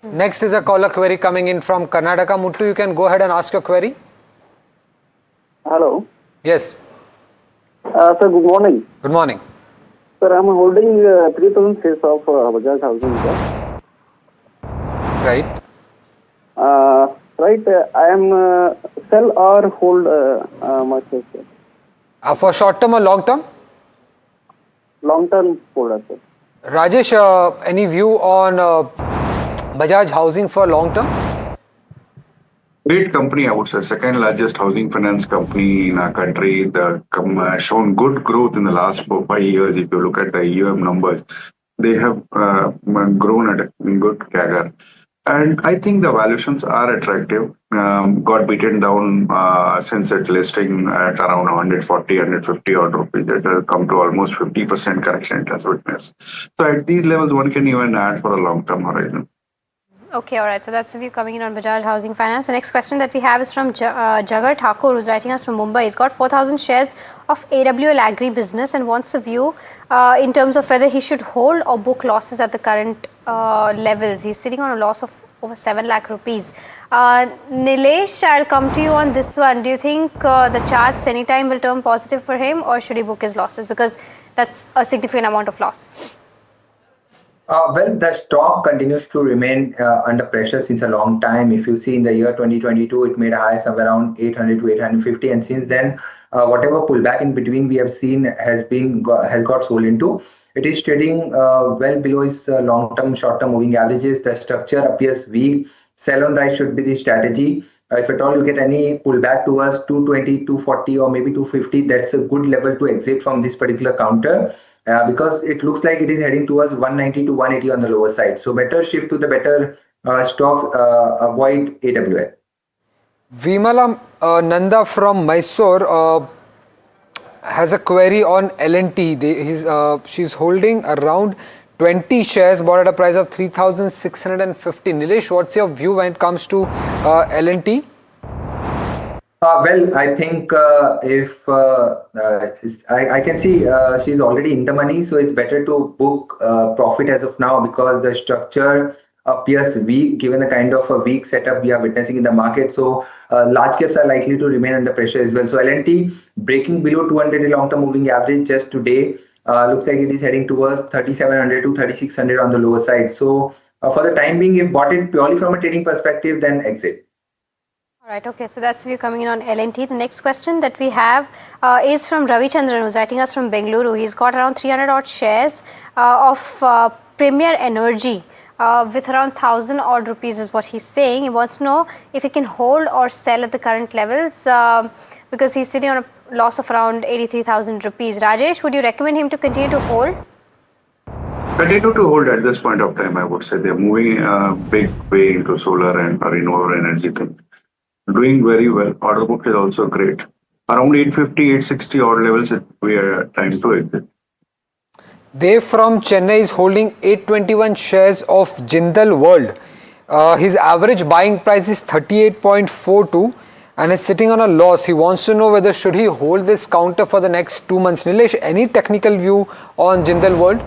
Next is a caller query coming in from Karnataka. Muttu, you can go ahead and ask your query. Hello. Yes. Sir, good morning. Good morning. Sir, I'm holding 3,000 shares of Bajaj Housing. Sir. Right. Right. I am sell or hold my shares, sir. For short term or long term? Long term holder, sir. Rajesh, any view on Bajaj Housing for long term? Great company, I would say. Second largest housing finance company in our country. The shown good growth in the last 4-5 years. If you look at the AUM numbers, they have grown at a good CAGR. And I think the valuations are attractive. Got beaten down since its listing at around 140, 150 odd rupees. It has come to almost 50% correction it has witnessed. So at these levels, one can even add for a long-term horizon. Okay, all right. So that's the view coming in on Bajaj Housing Finance. The next question that we have is from Jagar Thakur, who's writing us from Mumbai. He's got 4,000 shares of AWL Agri Business and wants a view in terms of whether he should hold or book losses at the current levels. He's sitting on a loss of over 7 lakh rupees. Nilesh, I'll come to you on this one. Do you think the charts anytime will turn positive for him, or should he book his losses? Because that's a significant amount of loss. Well, the stock continues to remain under pressure since a long time. If you see in the year 2022, it made a high somewhere around 800 to 850, and since then, whatever pullback in between we have seen has got sold into. It is trading well below its long-term, short-term moving averages. The structure appears weak. Sell on right should be the strategy. If at all you get any pullback towards 220, 240, or maybe 250, that's a good level to exit from this particular counter. Because it looks like it is heading towards 190 to 180 on the lower side. So better shift to the better stocks, avoid AWL. Vimala Nanda from Mysore has a query on L&T. She's holding around 20 shares bought at a price of 3,650. Nilesh, what's your view when it comes to L&T? Well, I think if I can see she's already in the money, so it's better to book profit as of now because the structure appears weak given the kind of a weak setup we are witnessing in the market. So large caps are likely to remain under pressure as well. So L&T breaking below 200 long-term moving average just today looks like it is heading towards 3,700 to 3,600 on the lower side. So for the time being, if bought it purely from a trading perspective, then exit. All right, okay, so that's the view coming in on L&T. The next question that we have is from Ravi Chandran, who's writing us from Bengaluru. He's got around 300 odd shares of Premier Energy. with around 1,000 odd rupees is what he's saying. He wants to know if he can hold or sell at the current levels because he's sitting on a loss of around 83,000 rupees. Rajesh, would you recommend him to continue to hold? Continue to hold at this point of time, I would say. They're moving a big way into solar and renewable energy things. Doing very well. Order book is also great. Around 850, 860 odd levels, it will be a time to exit. Dev from Chennai is holding 821 shares of Jindal World. His average buying price is 38.42 and is sitting on a loss. He wants to know whether should he hold this counter for the next 2 months. Nilesh, any technical view on Jindal World?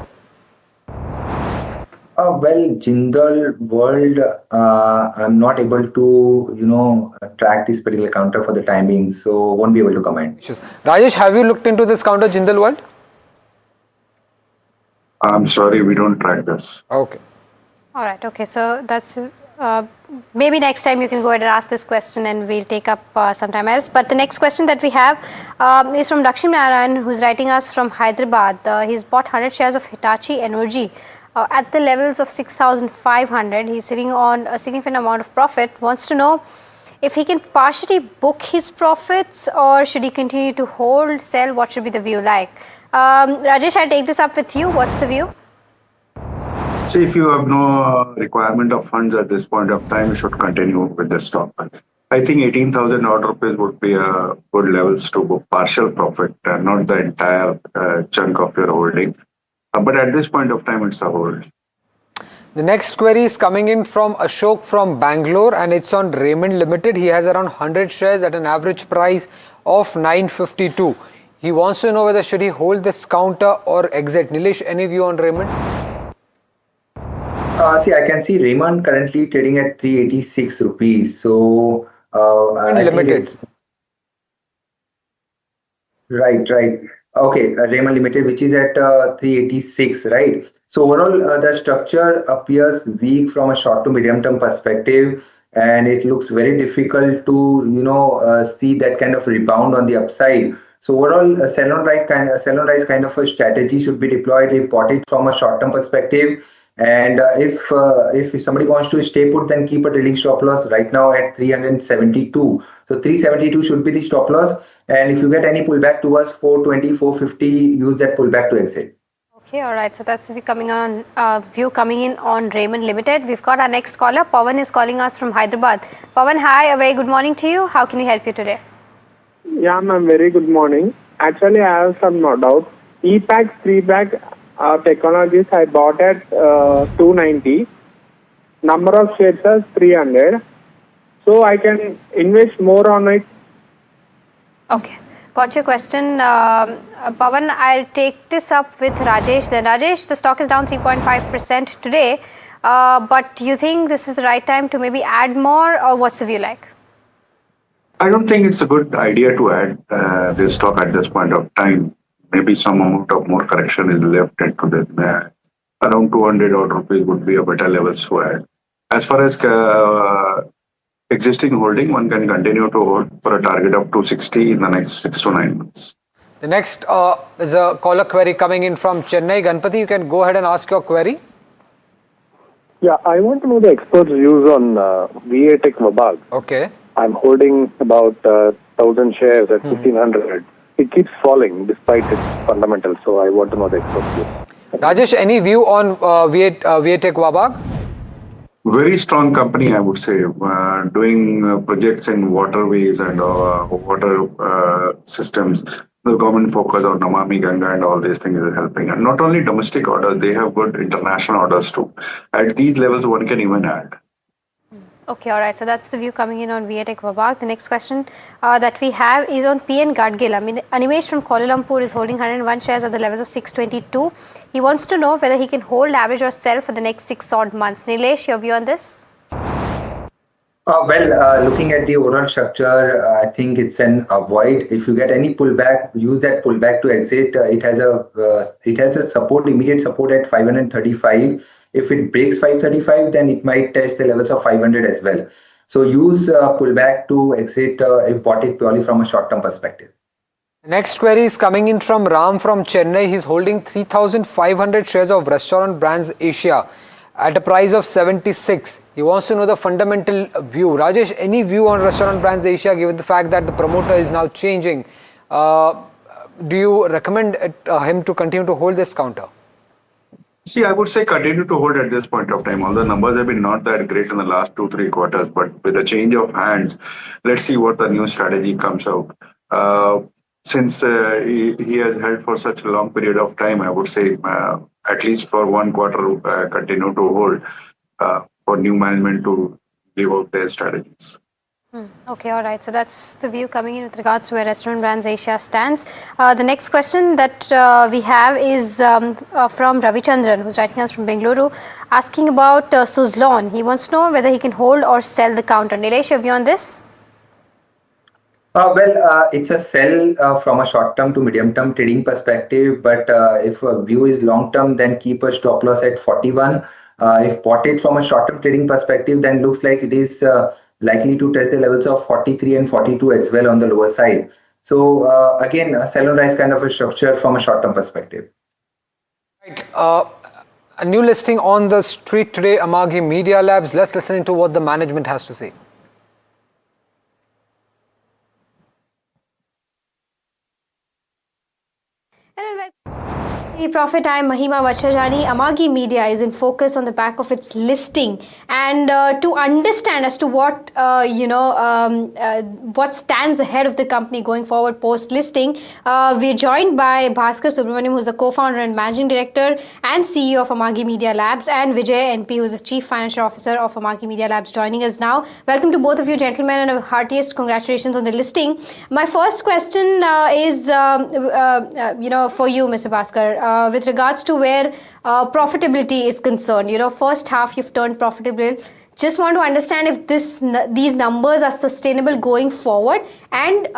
Well, Jindal World, I'm not able to, track this particular counter for the time being, so won't be able to comment. Rajesh, have you looked into this counter, Jindal World? I'm sorry, we don't track this. Okay. All right. Okay. So that's maybe next time you can go ahead and ask this question and we'll take up sometime else. But the next question that we have is from Lakshmi Narayan, who's writing us from Hyderabad. He's bought 100 shares of Hitachi Energy at the levels of 6,500. He's sitting on a significant amount of profit. Wants to know if he can partially book his profits or should he continue to hold, sell? What should be the view like? Rajesh, I'll take this up with you. What's the view? See, if you have no requirement of funds at this point of time, you should continue with the stock. I think 18,000 odd rupees would be a good levels to book partial profit, not the entire chunk of your holding. But at this point of time, it's a hold. The next query is coming in from Ashok from Bangalore and it's on Raymond Limited. He has around 100 shares at an average price of 952. He wants to know whether should he hold this counter or exit. Nilesh, any view on Raymond? See, I can see Raymond currently trading at 386 rupees. So, Limited. Right. Okay, Raymond Limited, which is at 386, right? So overall, the structure appears weak from a short to medium term perspective, and it looks very difficult to see that kind of rebound on the upside. So overall, a sell on rise kind of a strategy should be deployed if bought it from a short term perspective. And if somebody wants to stay put, then keep a trailing stop loss right now at 372. So 372 should be the stop loss. And if you get any pullback towards 420, 450, use that pullback to exit. Okay, all right. So that's the view coming in on Raymond Limited. We've got our next caller. Pawan is calling us from Hyderabad. Pawan, hi. A very good morning to you. How can we help you today? Yeah, ma'am. Very good morning. Actually, I have some doubt. E-Pack 3-bag technologies I bought at 290. Number of shares is 300. So I can invest more on it. Okay. Got your question. Pawan, I'll take this up with Rajesh. Then Rajesh, the stock is down 3.5% today. But do you think this is the right time to maybe add more, or what's the view like? I don't think it's a good idea to add this stock at this point of time. Maybe some amount of more correction is left into the around 200 odd rupees would be a better levels to add. As far as existing holding, one can continue to hold for a target of 260 in the next 6 to 9 months. The next is a caller query coming in from Chennai. Ganpati, you can go ahead and ask your query. Yeah, I want to know the experts' views on VA Tech Vabag. Okay. I'm holding about 1,000 shares at 1,500. It keeps falling despite its fundamentals, so I want to know the experts' views. Rajesh, any view on VA Tech Vabag? Very strong company, I would say, doing projects in waterways and water systems. The government focus on Namami Ganga and all these things is helping. And not only domestic orders, they have good international orders too. At these levels, one can even add. Okay, all right. So that's the view coming in on VA Tech Vabag. The next question that we have is on PN Gadgil. Animesh from Kuala Lumpur is holding 101 shares at the levels of 622. He wants to know whether he can hold, average or sell for the next 6 odd months. Nilesh, your view on this? Looking at the overall structure, I think it's an avoid. If you get any pullback, use that pullback to exit. It has a immediate support at 535. If it breaks 535, then it might test the levels of 500 as well. So use pullback to exit if bought it purely from a short-term perspective. Next query is coming in from Ram from Chennai. He's holding 3,500 shares of Restaurant Brands Asia at a price of 76. He wants to know the fundamental view. Rajesh, any view on Restaurant Brands Asia given the fact that the promoter is now changing? Do you recommend him to continue to hold this counter? See, I would say continue to hold at this point of time. Although numbers have been not that great in the last 2-3 quarters, but with a change of hands, let's see what the new strategy comes out. Since he has held for such a long period of time, I would say at least for 1 quarter, continue to hold for new management to give out their strategies. Okay, all right. So that's the view coming in with regards to where Restaurant Brands Asia stands. The next question that we have is from Ravichandran, who's writing us from Bengaluru, asking about Suzlon. He wants to know whether he can hold or sell the counter. Nilesh, your view on this? It's a sell from a short-term to medium-term trading perspective, but if a view is long-term, then keep a stop loss at 41. If potted from a short-term trading perspective, then looks like it is likely to test the levels of 43 and 42 as well on the lower side. So again, a sell on rise kind of a structure from a short-term perspective. Right. A new listing on the street today, Amagi Media Labs. Let's listen to what the management has to say. Profit, I am Mahima Vachajani. Amagi Media is in focus on the back of its listing, and to understand as to what what stands ahead of the company going forward post listing, we're joined by Bhaskar Subramaniam, who's the co-founder and managing director and CEO of Amagi Media Labs, and Vijay NP, who's the chief financial officer of Amagi Media Labs, joining us now. Welcome to both of you, gentlemen, and a heartiest congratulations on the listing. My first question is for you, Mr. Bhaskar. With regards to where profitability is concerned, first half you've turned profitable. Just want to understand if these numbers are sustainable going forward, and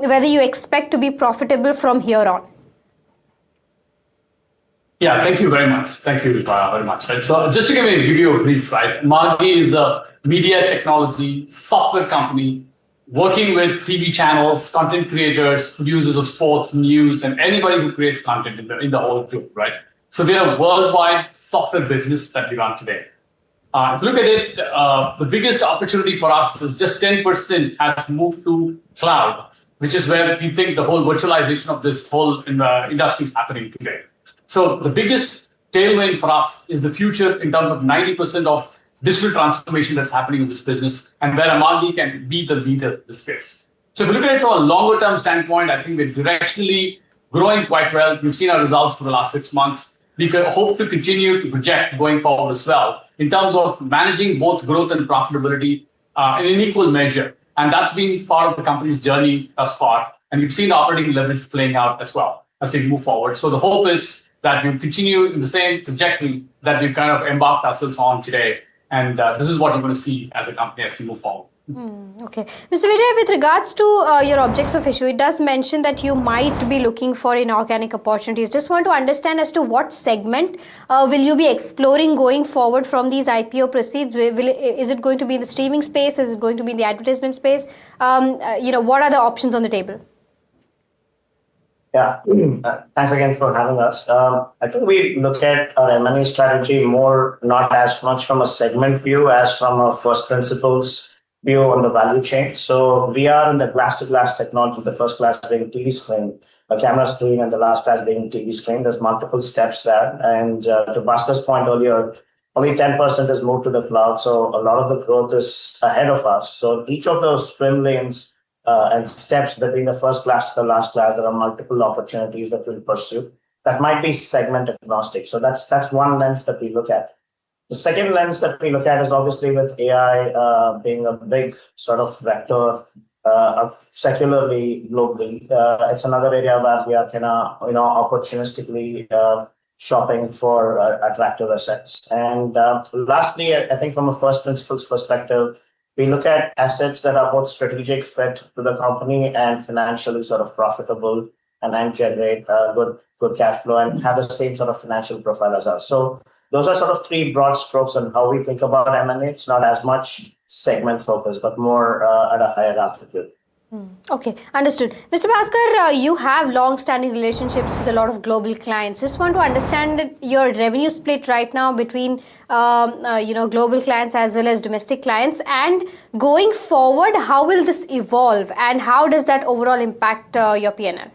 whether you expect to be profitable from here on. Yeah, thank you very much. Thank you very much. Right. So just to give you a brief, right? Amagi is a media technology software company working with TV channels, content creators, producers of sports, news, and anybody who creates content in the whole group, right? So we're a worldwide software business that we run today. If you look at it, the biggest opportunity for us is just 10% has moved to cloud, which is where we think the whole virtualization of this whole industry is happening today. So the biggest tailwind for us is the future in terms of 90% of digital transformation that's happening in this business, and where Amagi can be the leader in this space. So if you look at it from a longer term standpoint, I think we're directionally growing quite well. We've seen our results for the last 6 months. We can hope to continue to project going forward as well in terms of managing both growth and profitability in an equal measure. And that's been part of the company's journey thus far. And we've seen the operating leverage playing out as well as we move forward. So the hope is that we continue in the same trajectory that we've kind of embarked ourselves on today. And this is what you're going to see as a company as we move forward. Okay. Mr. Vijay, with regards to your objects of issue, it does mention that you might be looking for inorganic opportunities. Just want to understand as to what segment will you be exploring going forward from these IPO proceeds? Is it going to be in the streaming space? Is it going to be in the advertisement space? What are the options on the table? Yeah, thanks again for having us. I think we look at our M&A strategy more not as much from a segment view as from a first principles view on the value chain. So we are in the glass-to-glass technology, the first glass being TV screen, a camera screen, and the last glass being TV screen. There's multiple steps there. And to Bhaskar's point earlier, only 10% is moved to the cloud. So a lot of the growth is ahead of us. So each of those swim lanes and steps between the first class to the last class, there are multiple opportunities that we'll pursue. That might be segment agnostic. So that's one lens that we look at. The second lens that we look at is obviously with AI being a big sort of vector secularly, globally. It's another area where we are kind of opportunistically shopping for attractive assets. And lastly, I think from a first principles perspective, we look at assets that are both strategic fit to the company and financially sort of profitable and generate good cash flow and have the same sort of financial profile as us. So those are sort of three broad strokes on how we think about M&A. It's not as much segment focused, but more at a higher altitude. Okay, understood. Mr. Bhaskar, you have long-standing relationships with a lot of global clients. Just want to understand your revenue split right now between, global clients as well as domestic clients, and going forward, how will this evolve, and how does that overall impact your P&L?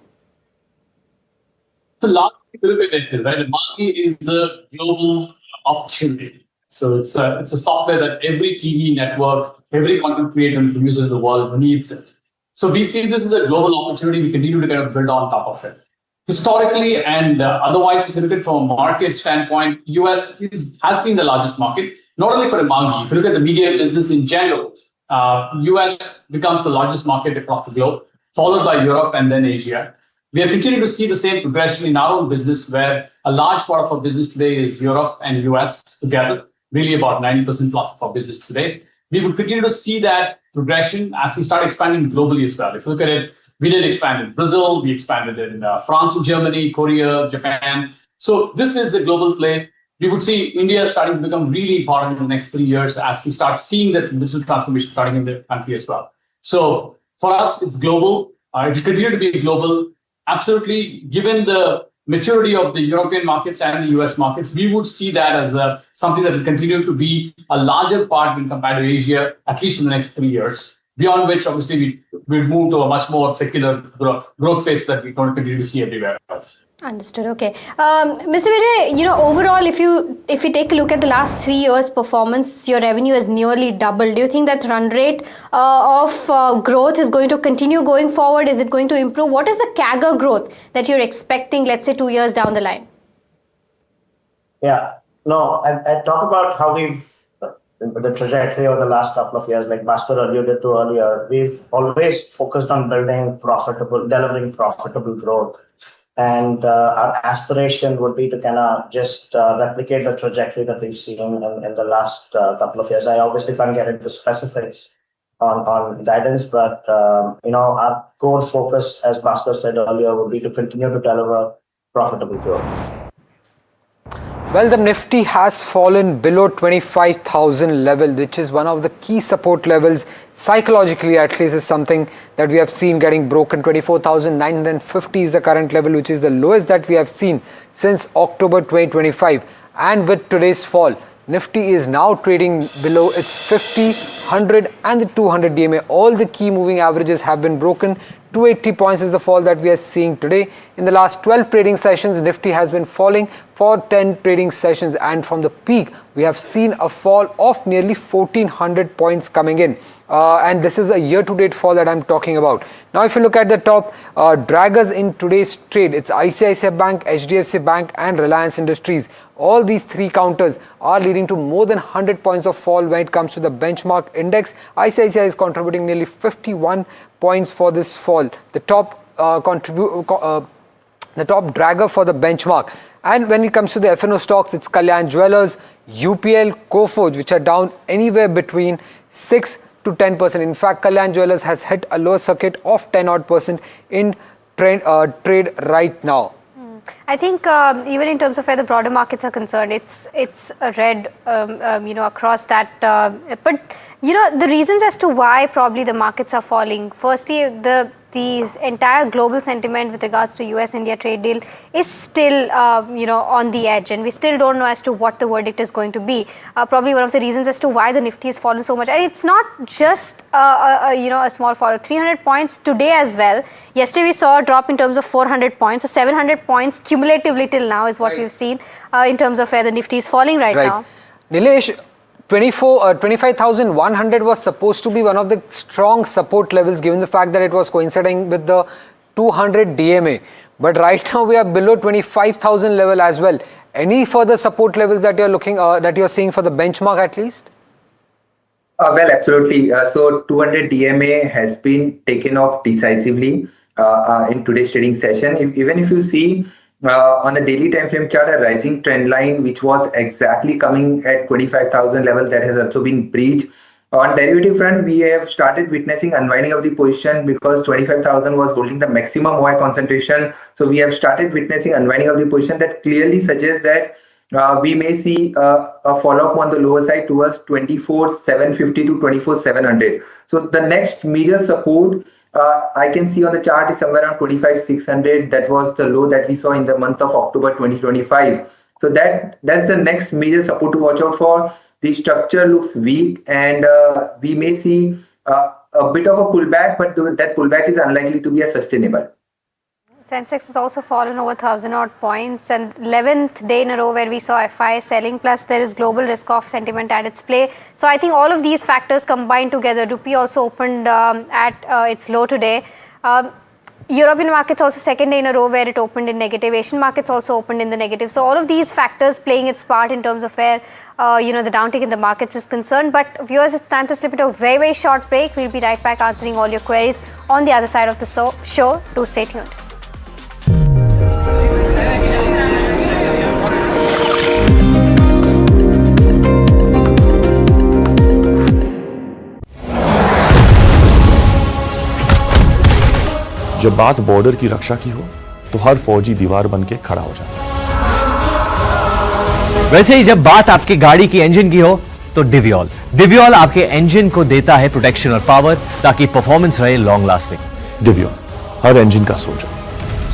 So largely, if you look at it, right, the market is a global opportunity. So it's a software that every TV network, every content creator and producer in the world needs it. So we see this as a global opportunity. We continue to kind of build on top of it. Historically and otherwise, if you look at it from a market standpoint, US has been the largest market, not only for Himadri. If you look at the media business in general, US becomes the largest market across the globe, followed by Europe and then Asia. We are continuing to see the same progression in our own business, where a large part of our business today is Europe and US together, really about 90% plus of our business today. We will continue to see that progression as we start expanding globally as well. If you look at it, we did expand in Brazil, we expanded in France and Germany, Korea, Japan. So this is a global play. We would see India starting to become really important in the next 3 years as we start seeing that digital transformation starting in the country as well. So for us, it's global. It will continue to be global. Absolutely, given the maturity of the European markets and the US markets, we would see that as something that will continue to be a larger part when compared to Asia, at least in the next 3 years. Beyond which, obviously, we'll move to a much more secular growth phase that we're going to continue to see everywhere else. Understood. Okay, Mr. Vijay, overall, if you take a look at the last 3 years' performance, your revenue has nearly doubled. Do you think that run rate of growth is going to continue going forward? Is it going to improve? What is the CAGR growth that you're expecting, let's say, 2 years down the line? Yeah, no, I talk about how the trajectory of the last couple of years, like Bhaskar alluded to earlier. We've always focused on delivering profitable growth. And our aspiration would be to kind of just replicate the trajectory that we've seen in the last couple of years. I obviously can't get into specifics on guidance, but our core focus, as Bhaskar said earlier, would be to continue to deliver profitable growth. Well, the Nifty has fallen below 25,000 level, which is one of the key support levels. Psychologically, at least, is something that we have seen getting broken. 24,950 is the current level, which is the lowest that we have seen since October 2025. And with today's fall, Nifty is now trading below its 50, 100 and the 200 DMA. All the key moving averages have been broken. 280 points is the fall that we are seeing today. In the last 12 trading sessions, Nifty has been falling for 10 trading sessions, and from the peak, we have seen a fall of nearly 1,400 points coming in. And this is a year-to-date fall that I'm talking about. Now, if you look at the top draggers in today's trade, it's ICICI Bank, HDFC Bank and Reliance Industries. All these three counters are leading to more than 100 points of fall when it comes to the benchmark index. ICICI is contributing nearly 51 points for this fall. The top dragger for the benchmark. And when it comes to the F&O stocks, it's Kalyan Jewellers, UPL, Coforge, which are down anywhere between 6 to 10%. In fact, Kalyan Jewellers has hit a lower circuit of 10% in trade right now. I think even in terms of where the broader markets are concerned, it's a red, across that. But the reasons as to why probably the markets are falling. Firstly, the entire global sentiment with regards to US-India trade deal is still, on the edge, and we still don't know as to what the verdict is going to be. Probably one of the reasons as to why the Nifty has fallen so much. And it's not just a small fall. 300 points today as well. Yesterday we saw a drop in terms of 400 points. So 700 points cumulatively till now is what we've seen in terms of where the Nifty is falling right now. Nilesh, 25,100 was supposed to be one of the strong support levels, given the fact that it was coinciding with the 200 DMA. But right now we are below 25,000 level as well. Any further support levels that you're seeing for the benchmark at least? Well, absolutely. So 200 DMA has been taken off decisively in today's trading session. Even if you see on the daily time frame chart, a rising trend line, which was exactly coming at 25,000 level, that has also been breached. On derivative front, we have started witnessing unwinding of the position because 25,000 was holding the maximum OI concentration. So we have started witnessing unwinding of the position that clearly suggests that we may see a follow-up on the lower side towards 24,750 to 24,700. So the next major support I can see on the chart is somewhere around 25,600. That was the low that we saw in the month of October 2025. So that's the next major support to watch out for. The structure looks weak, and we may see a bit of a pullback, but that pullback is unlikely to be a sustainable. Sensex has also fallen over 1,000 odd points, and 11th day in a row where we saw FI selling, plus there is global risk off sentiment at its play. So I think all of these factors combined together. Rupee also opened at its low today. European markets also second day in a row where it opened in negative. Asian markets also opened in the negative. So all of these factors playing its part in terms of where the downtick in the markets is concerned. But viewers, it's time to slip into a very, very short break. We'll be right back answering all your queries on the other side of the show. Do stay tuned. जब बात border की रक्षा की हो तो हर फौजी दीवार बन के खड़ा हो जाता है। वैसे ही जब बात आपकी गाड़ी की इंजन की हो तो डिवियोल आपके इंजन को देता है प्रोटेक्शन और पावर ताकि परफॉर्मेंस रहे लॉन्ग लास्टिंग। डिवियोल हर इंजन का soldier,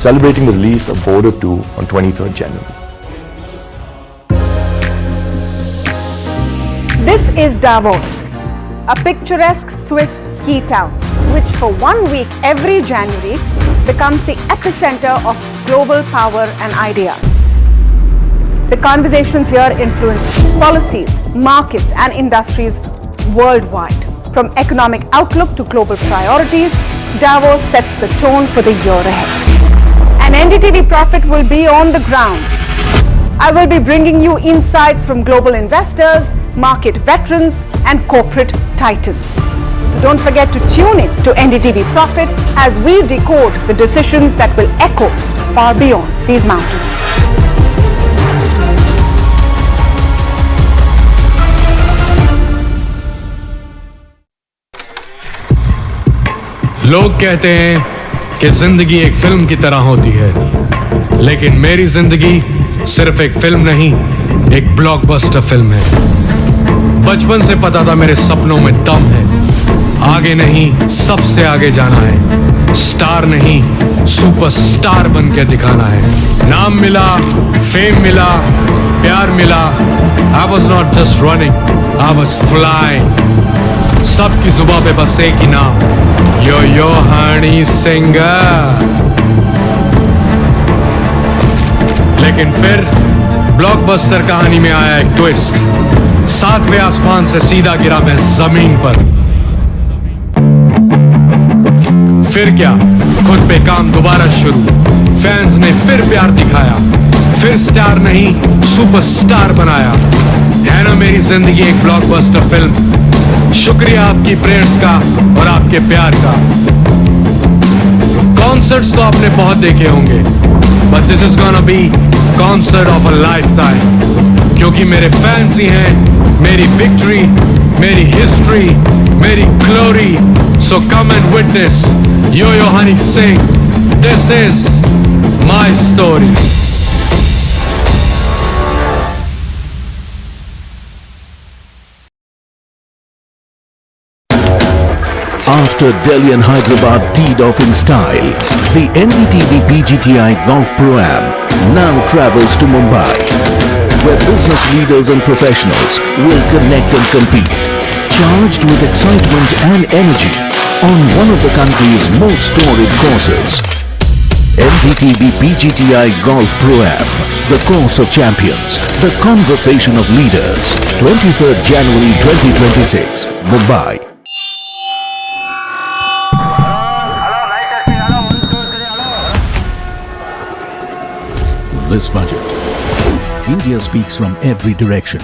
celebrating the release of Border 2 on 23rd January. This is Davos, a picturesque Swiss ski town, which for 1 week every January becomes the epicenter of global power and ideas. The conversations here influence policies, markets, and industries worldwide. From economic outlook to global priorities, Davos sets the tone for the year ahead. And NDTV Profit will be on the ground. I will be bringing you insights from global investors, market veterans, and corporate titans. So don't forget to tune in to NDTV Profit as we decode the decisions that will echo far beyond these mountains. लोग कहते हैं कि जिंदगी एक film की तरह होती है, लेकिन मेरी जिंदगी सिर्फ एक फिल्म नहीं, एक ब्लॉकबस्टर फिल्म है। बचपन से पता था मेरे सपनों में दम है, आगे नहीं सबसे आगे जाना है, स्टार नहीं सुपरस्टार बन के दिखाना है। नाम मिला, फेम मिला, प्यार मिला, I was not just running, I was flying। सबकी जुबां पे बस एक ही नाम, यो हनी सिंगर। लेकिन फिर ब्लॉकबस्टर कहानी में आया एक ट्विस्ट, 7वें आसमान से सीधा गिरा मैं जमीन पर। फिर क्या, खुद पे काम दोबारा शुरू, फैंस ने फिर प्यार दिखाया, फिर स्टार नहीं सुपरस्टार बनाया। है ना मेरी जिंदगी एक ब्लॉकबस्टर फिल्म। शुक्रिया आपकी प्रेयर्स का और आपके प्यार का। कॉन्सर्ट्स तो आपने बहुत देखे होंगे, but this is gonna be concert of a life time, क्योंकि मेरे फैंस ही हैं मेरी विक्ट्री, मेरी हिस्ट्री, मेरी glory. So come and witness yo Honey Singh, this is my story. After Delhi and Hyderabad teed off in style, the NDTV PGTI Golf Pro-Am now travels to Mumbai, where business leaders and professionals will connect and compete, charged with excitement and energy on one of the country's most storied courses. NDTV PGTI Golf Pro-Am, the course of champions, the conversation of leaders, 23rd January 2026, Mumbai. This budget, India speaks from every direction,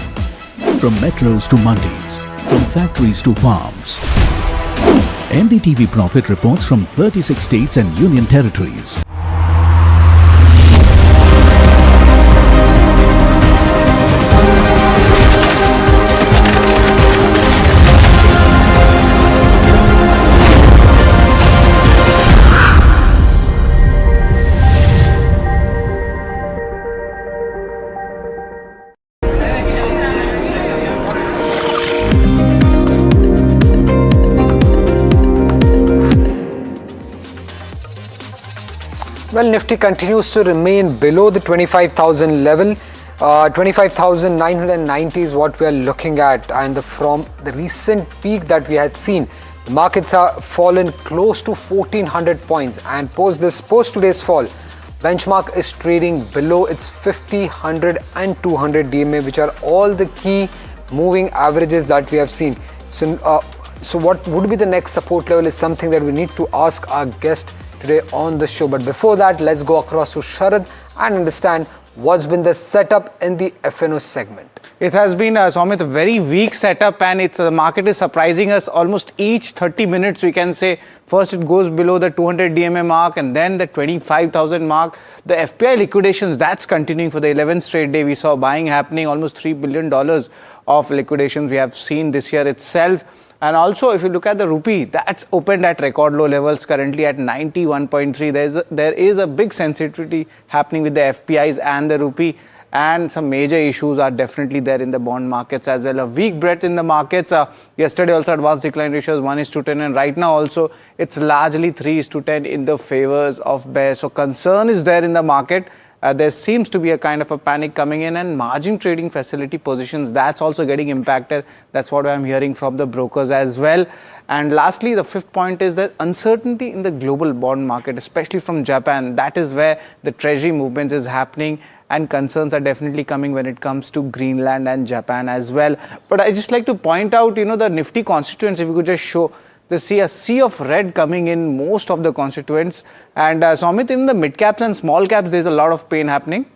from metros to mandis, from factories to farms. NDTV Profit reports from 36 states and union territories. Well, Nifty continues to remain below the 25,000 level. 25,990 is what we are looking at, and from the recent peak that we had seen, the markets are fallen close to 1,400 points, and post today's fall, benchmark is trading below its 50, 100 and 200 DMA, which are all the key moving averages that we have seen. So what would be the next support level is something that we need to ask our guest today on the show. But before that, let's go across to Sharad and understand what's been the setup in the FNO segment. It has been, Somit, a very weak setup, and the market is surprising us almost each 30 minutes. We can say first it goes below the 200 DMA mark and then the 25,000 mark. The FPI liquidations, that's continuing for the 11th straight day. We saw buying happening, almost $3 billion of liquidations we have seen this year itself. And also, if you look at the rupee, that's opened at record low levels, currently at 91.3. There is a big sensitivity happening with the FPIs and the rupee, and some major issues are definitely there in the bond markets as well. A weak breadth in the markets. Yesterday also advanced decline ratios 1:10, and right now also it's largely 3:10 in the favors of bears. So concern is there in the market. There seems to be a kind of a panic coming in, and margin trading facility positions, that's also getting impacted. That's what I'm hearing from the brokers as well. And lastly, the fifth point is that uncertainty in the global bond market, especially from Japan. That is where the treasury movements is happening, and concerns are definitely coming when it comes to Greenland and Japan as well. But I just like to point out, the Nifty constituents, if you could just show. They see a sea of red coming in most of the constituents, and Somit, in the mid caps and small caps, there's a lot of pain happening.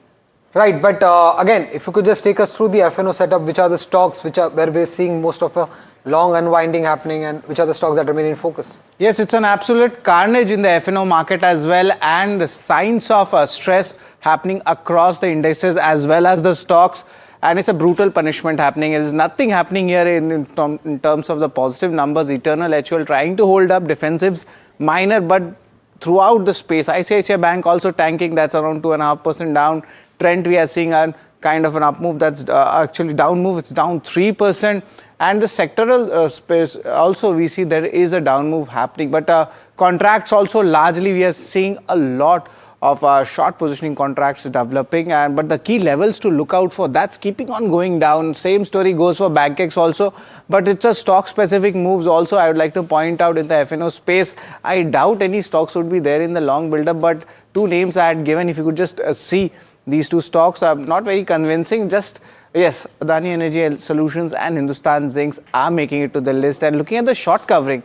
Right, but again, if you could just take us through the FNO setup, which are the stocks where we're seeing most of a long unwinding happening, and which are the stocks that remain in focus? Yes, it's an absolute carnage in the FNO market as well, and the signs of stress happening across the indices as well as the stocks. And it's a brutal punishment happening. There's nothing happening here in terms of the positive numbers. Eternal HUL trying to hold up, defensives minor, but throughout the space. ICICI Bank also tanking, that's around 2.5% down. Trent, we are seeing a kind of an up move, that's actually down move, it's down 3%. And the sectoral space also, we see there is a down move happening. But contracts also, largely we are seeing a lot of short positioning contracts developing, but the key levels to look out for, that's keeping on going down. Same story goes for BankX also, but it's a stock specific moves also. I would like to point out in the FNO space, I doubt any stocks would be there in the long build up, but two names I had given, if you could just see these two stocks, are not very convincing. Just yes, Adani Energy Solutions and Hindustan Zinc are making it to the list. And looking at the short covering,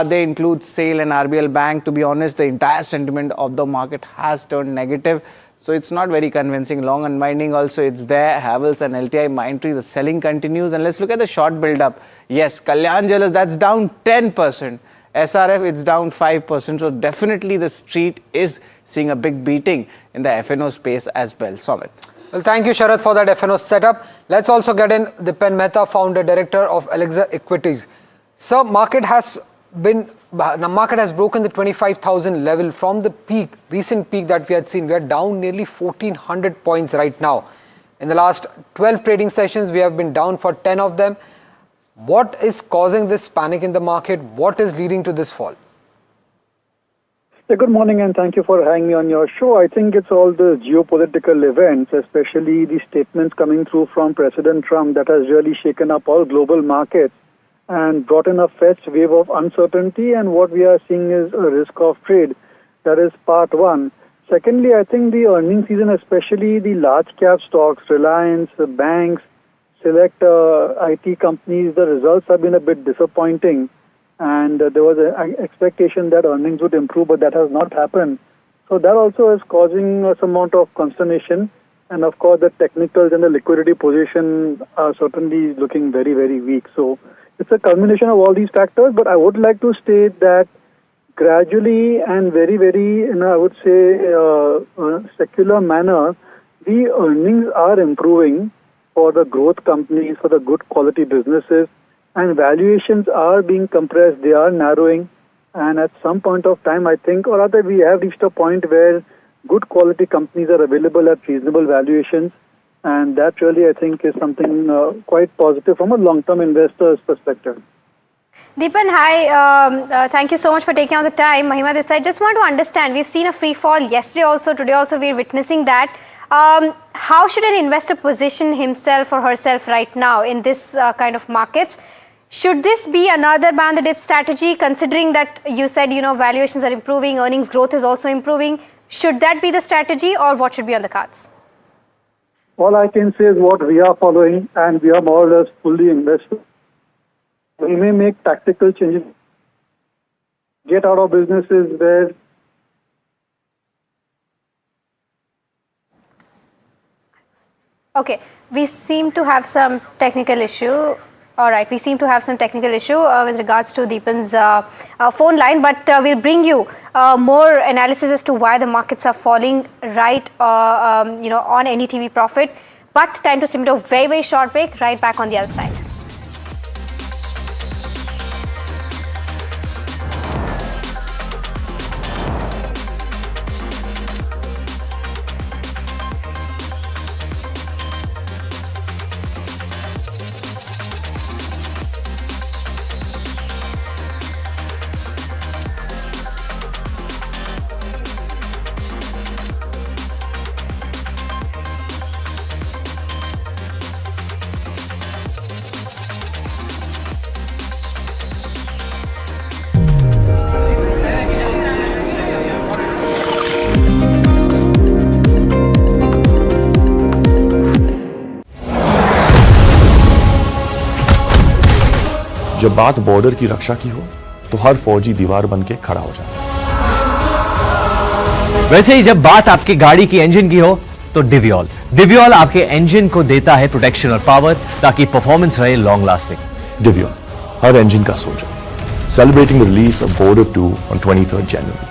they include SAIL and RBL Bank. To be honest, the entire sentiment of the market has turned negative. So it's not very convincing. Long unwinding also, it's there. Havells and LTI Mindtree, the selling continues. And let's look at the short build-up. Yes, Kalyan Jewellers, that's down 10%. SRF, it's down 5%. So definitely the street is seeing a big beating in the FNO space as well. Somit. Well, thank you, Sharad, for that FNO setup. Let's also get in the Pen Mehta, founder, director of Alexa Equities. So market has broken the 25,000 level from the recent peak that we had seen. We are down nearly 1,400 points right now. In the last 12 trading sessions, we have been down for 10 of them. What is causing this panic in the market? What is leading to this fall? Yeah, good morning, and thank you for having me on your show. I think it's all the geopolitical events, especially the statements coming through from President Trump, that has really shaken up all global markets and brought in a fresh wave of uncertainty, and what we are seeing is a risk of trade. That is part one. Secondly, I think the earnings season, especially the large cap stocks, Reliance, banks, select IT companies, the results have been a bit disappointing, and there was an expectation that earnings would improve, but that has not happened. So that also is causing some amount of consternation, and of course the technicals and the liquidity position are certainly looking very, very weak. So it's a culmination of all these factors, but I would like to state that gradually and very, very, I would say, secular manner, the earnings are improving for the growth companies, for the good quality businesses, and valuations are being compressed, they are narrowing, and at some point of time, I think, or rather we have reached a point where good quality companies are available at reasonable valuations. And that really, I think, is something quite positive from a long-term investor's perspective. Deepan, hi. Thank you so much for taking out the time. Mahima this side. Just want to understand, we've seen a free fall yesterday also, today also we're witnessing that. How should an investor position himself or herself right now in this kind of markets? Should this be another buy on the dip strategy, considering that you said, valuations are improving, earnings growth is also improving? Should that be the strategy, or what should be on the cards? All I can say is what we are following, and we are more or less fully invested. We may make tactical changes, get out of businesses where Okay, we seem to have some technical issue. All right, we seem to have some technical issue with regards to Deepan's phone line, but we'll bring you more analysis as to why the markets are falling right, on NDTV Profit. But time to submit a very, very short break. Right back on the other side. जब बात border की रक्षा की हो तो हर फौजी दीवार बन के खड़ा हो जाता है। वैसे ही जब बात आपकी गाड़ी की इंजन की हो तो डिवियोल आपके इंजन को देता है प्रोटेक्शन और पावर, ताकि परफॉर्मेंस रहे लॉन्ग लास्टिंग। डिवियोल, हर इंजन का soldier, celebrating the release of Border 2 on 23rd January.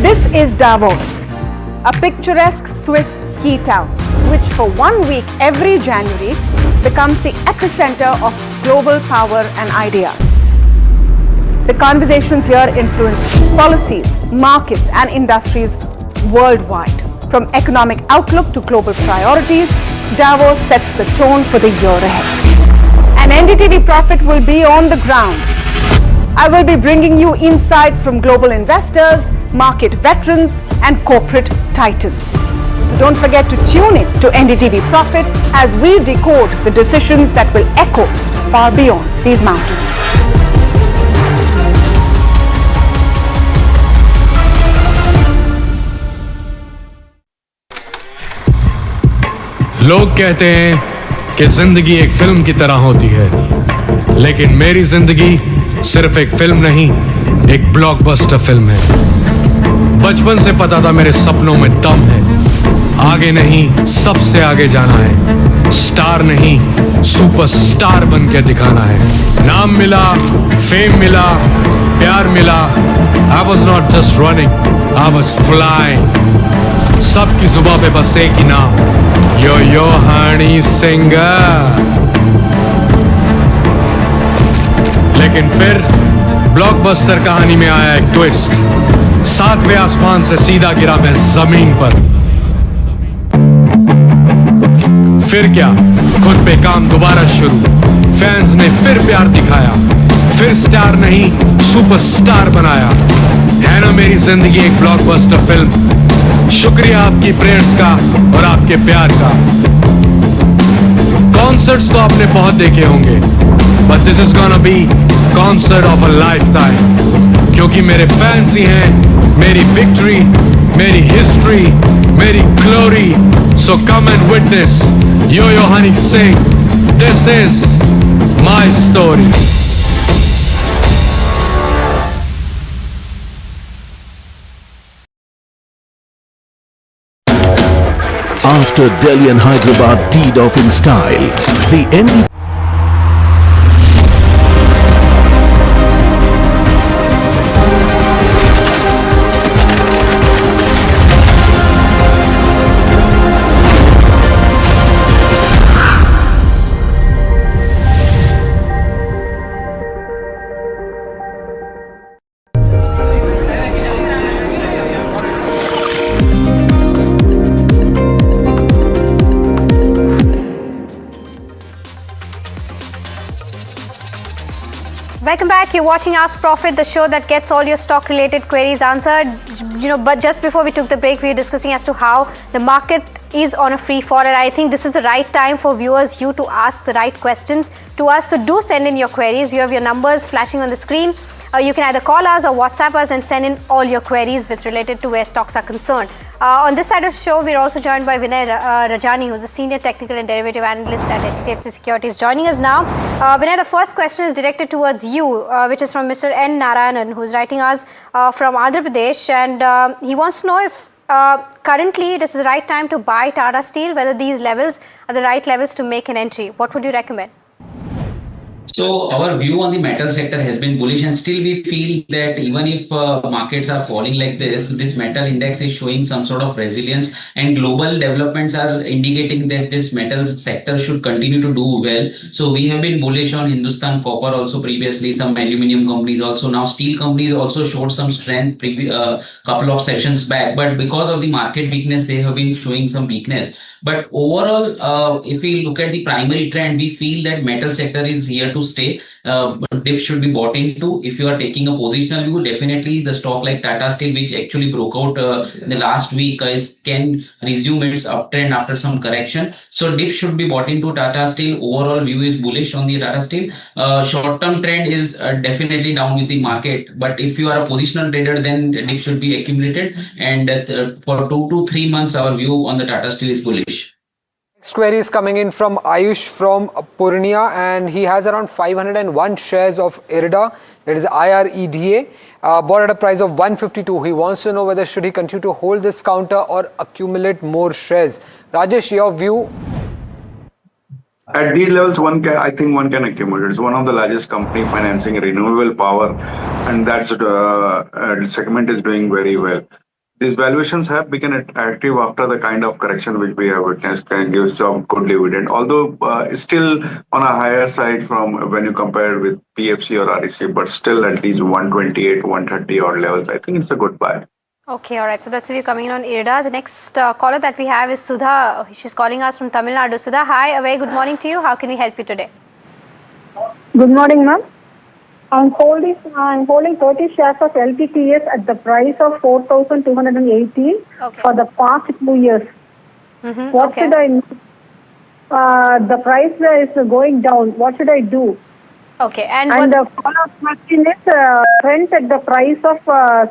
This is Davos, a picturesque Swiss ski town, which for 1 week every January becomes the epicenter of global power and ideas. The conversations here influence policies, markets, and industries worldwide. From economic outlook to global priorities, Davos sets the tone for the year ahead. And NDTV Profit will be on the ground. I will be bringing you insights from global investors, market veterans, and corporate titans. So don't forget to tune in to NDTV Profit as we decode the decisions that will echo far beyond these mountains. लोग कहते हैं कि जिंदगी एक film की तरह होती है, लेकिन मेरी जिंदगी सिर्फ एक फिल्म नहीं, एक ब्लॉकबस्टर फिल्म है। बचपन से पता था मेरे सपनों में दम है, आगे नहीं सबसे आगे जाना है, स्टार नहीं सुपरस्टार बन के दिखाना है। नाम मिला, फेम मिला, प्यार मिला, I was not just running, I was flying। सबकी जुबां पे बस एक ही नाम, यो हनी सिंगर। लेकिन फिर ब्लॉकबस्टर कहानी में आया एक ट्विस्ट, 7वें आसमान से सीधा गिरा मैं जमीन पर। फिर क्या, खुद पे काम दोबारा शुरू, फैंस ने फिर प्यार दिखाया, फिर स्टार नहीं सुपरस्टार बनाया। है ना मेरी जिंदगी एक ब्लॉकबस्टर फिल्म। शुक्रिया आपकी प्रेयर्स का और आपके प्यार का। कॉन्सर्ट्स तो आपने बहुत देखे होंगे, but this is gonna be concert of a lifetime, क्योंकि मेरे फैंस ही हैं मेरी विक्ट्री, मेरी हिस्ट्री, मेरी glory. So come and witness yo Honey Singh, this is my story. After Delhi and Hyderabad teed off in style, the NDTV Welcome back. You're watching Ask Profit, the show that gets all your stock-related queries answered. But just before we took the break, we were discussing as to how the market is on a free fall, and I think this is the right time for viewers, you to ask the right questions to us. So do send in your queries. You have your numbers flashing on the screen. You can either call us or WhatsApp us and send in all your queries with related to where stocks are concerned. On this side of the show, we're also joined by Vinay Rajani, who's a senior technical and derivative analyst at HDFC Securities, joining us now. Vinay, the first question is directed towards you, which is from Mr. N. Narayanan, who's writing us from Andhra Pradesh, and he wants to know if currently this is the right time to buy Tata Steel, whether these levels are the right levels to make an entry. What would you recommend? So our view on the metal sector has been bullish, and still we feel that even if markets are falling like this metal index is showing some sort of resilience, and global developments are indicating that this metal sector should continue to do well. So we have been bullish on Hindustan Copper also previously, some aluminium companies also. Now steel companies also showed some strength couple of sessions back, but because of the market weakness, they have been showing some weakness. But overall, if we look at the primary trend, we feel that metal sector is here to stay. Dip should be bought into. If you are taking a positional view, definitely the stock like Tata Steel, which actually broke out in the last week, can resume its uptrend after some correction. So dip should be bought into Tata Steel. Overall view is bullish on the Tata Steel. Short-term trend is definitely down with the market. But if you are a positional trader, then dip should be accumulated. And for 2 to 3 months, our view on the Tata Steel is bullish. Next query is coming in from Ayush from Purnia, and he has around 501 shares of IRDA, that is IREDA, bought at a price of 152. He wants to know whether should he continue to hold this counter or accumulate more shares. Rajesh, your view? At these levels, I think one can accumulate. It's one of the largest company financing renewable power, and that segment is doing very well. These valuations have become attractive after the kind of correction which we have witnessed, can give some good dividend, although it's still on a higher side from when you compare with PFC or REC, but still at least 128, 130 odd levels. I think it's a good buy. Okay, all right. So that's the view coming in on IRDA. The next caller that we have is Sudha. She's calling us from Tamil Nadu. Sudha, hi. A very good morning to you. How can we help you today? Good morning, ma'am. I'm holding 30 shares of LTTS at the price of 4,218 for the past 2 years. What should I? The price is going down. What should I do? Okay, and the follow-up question is trend at the price of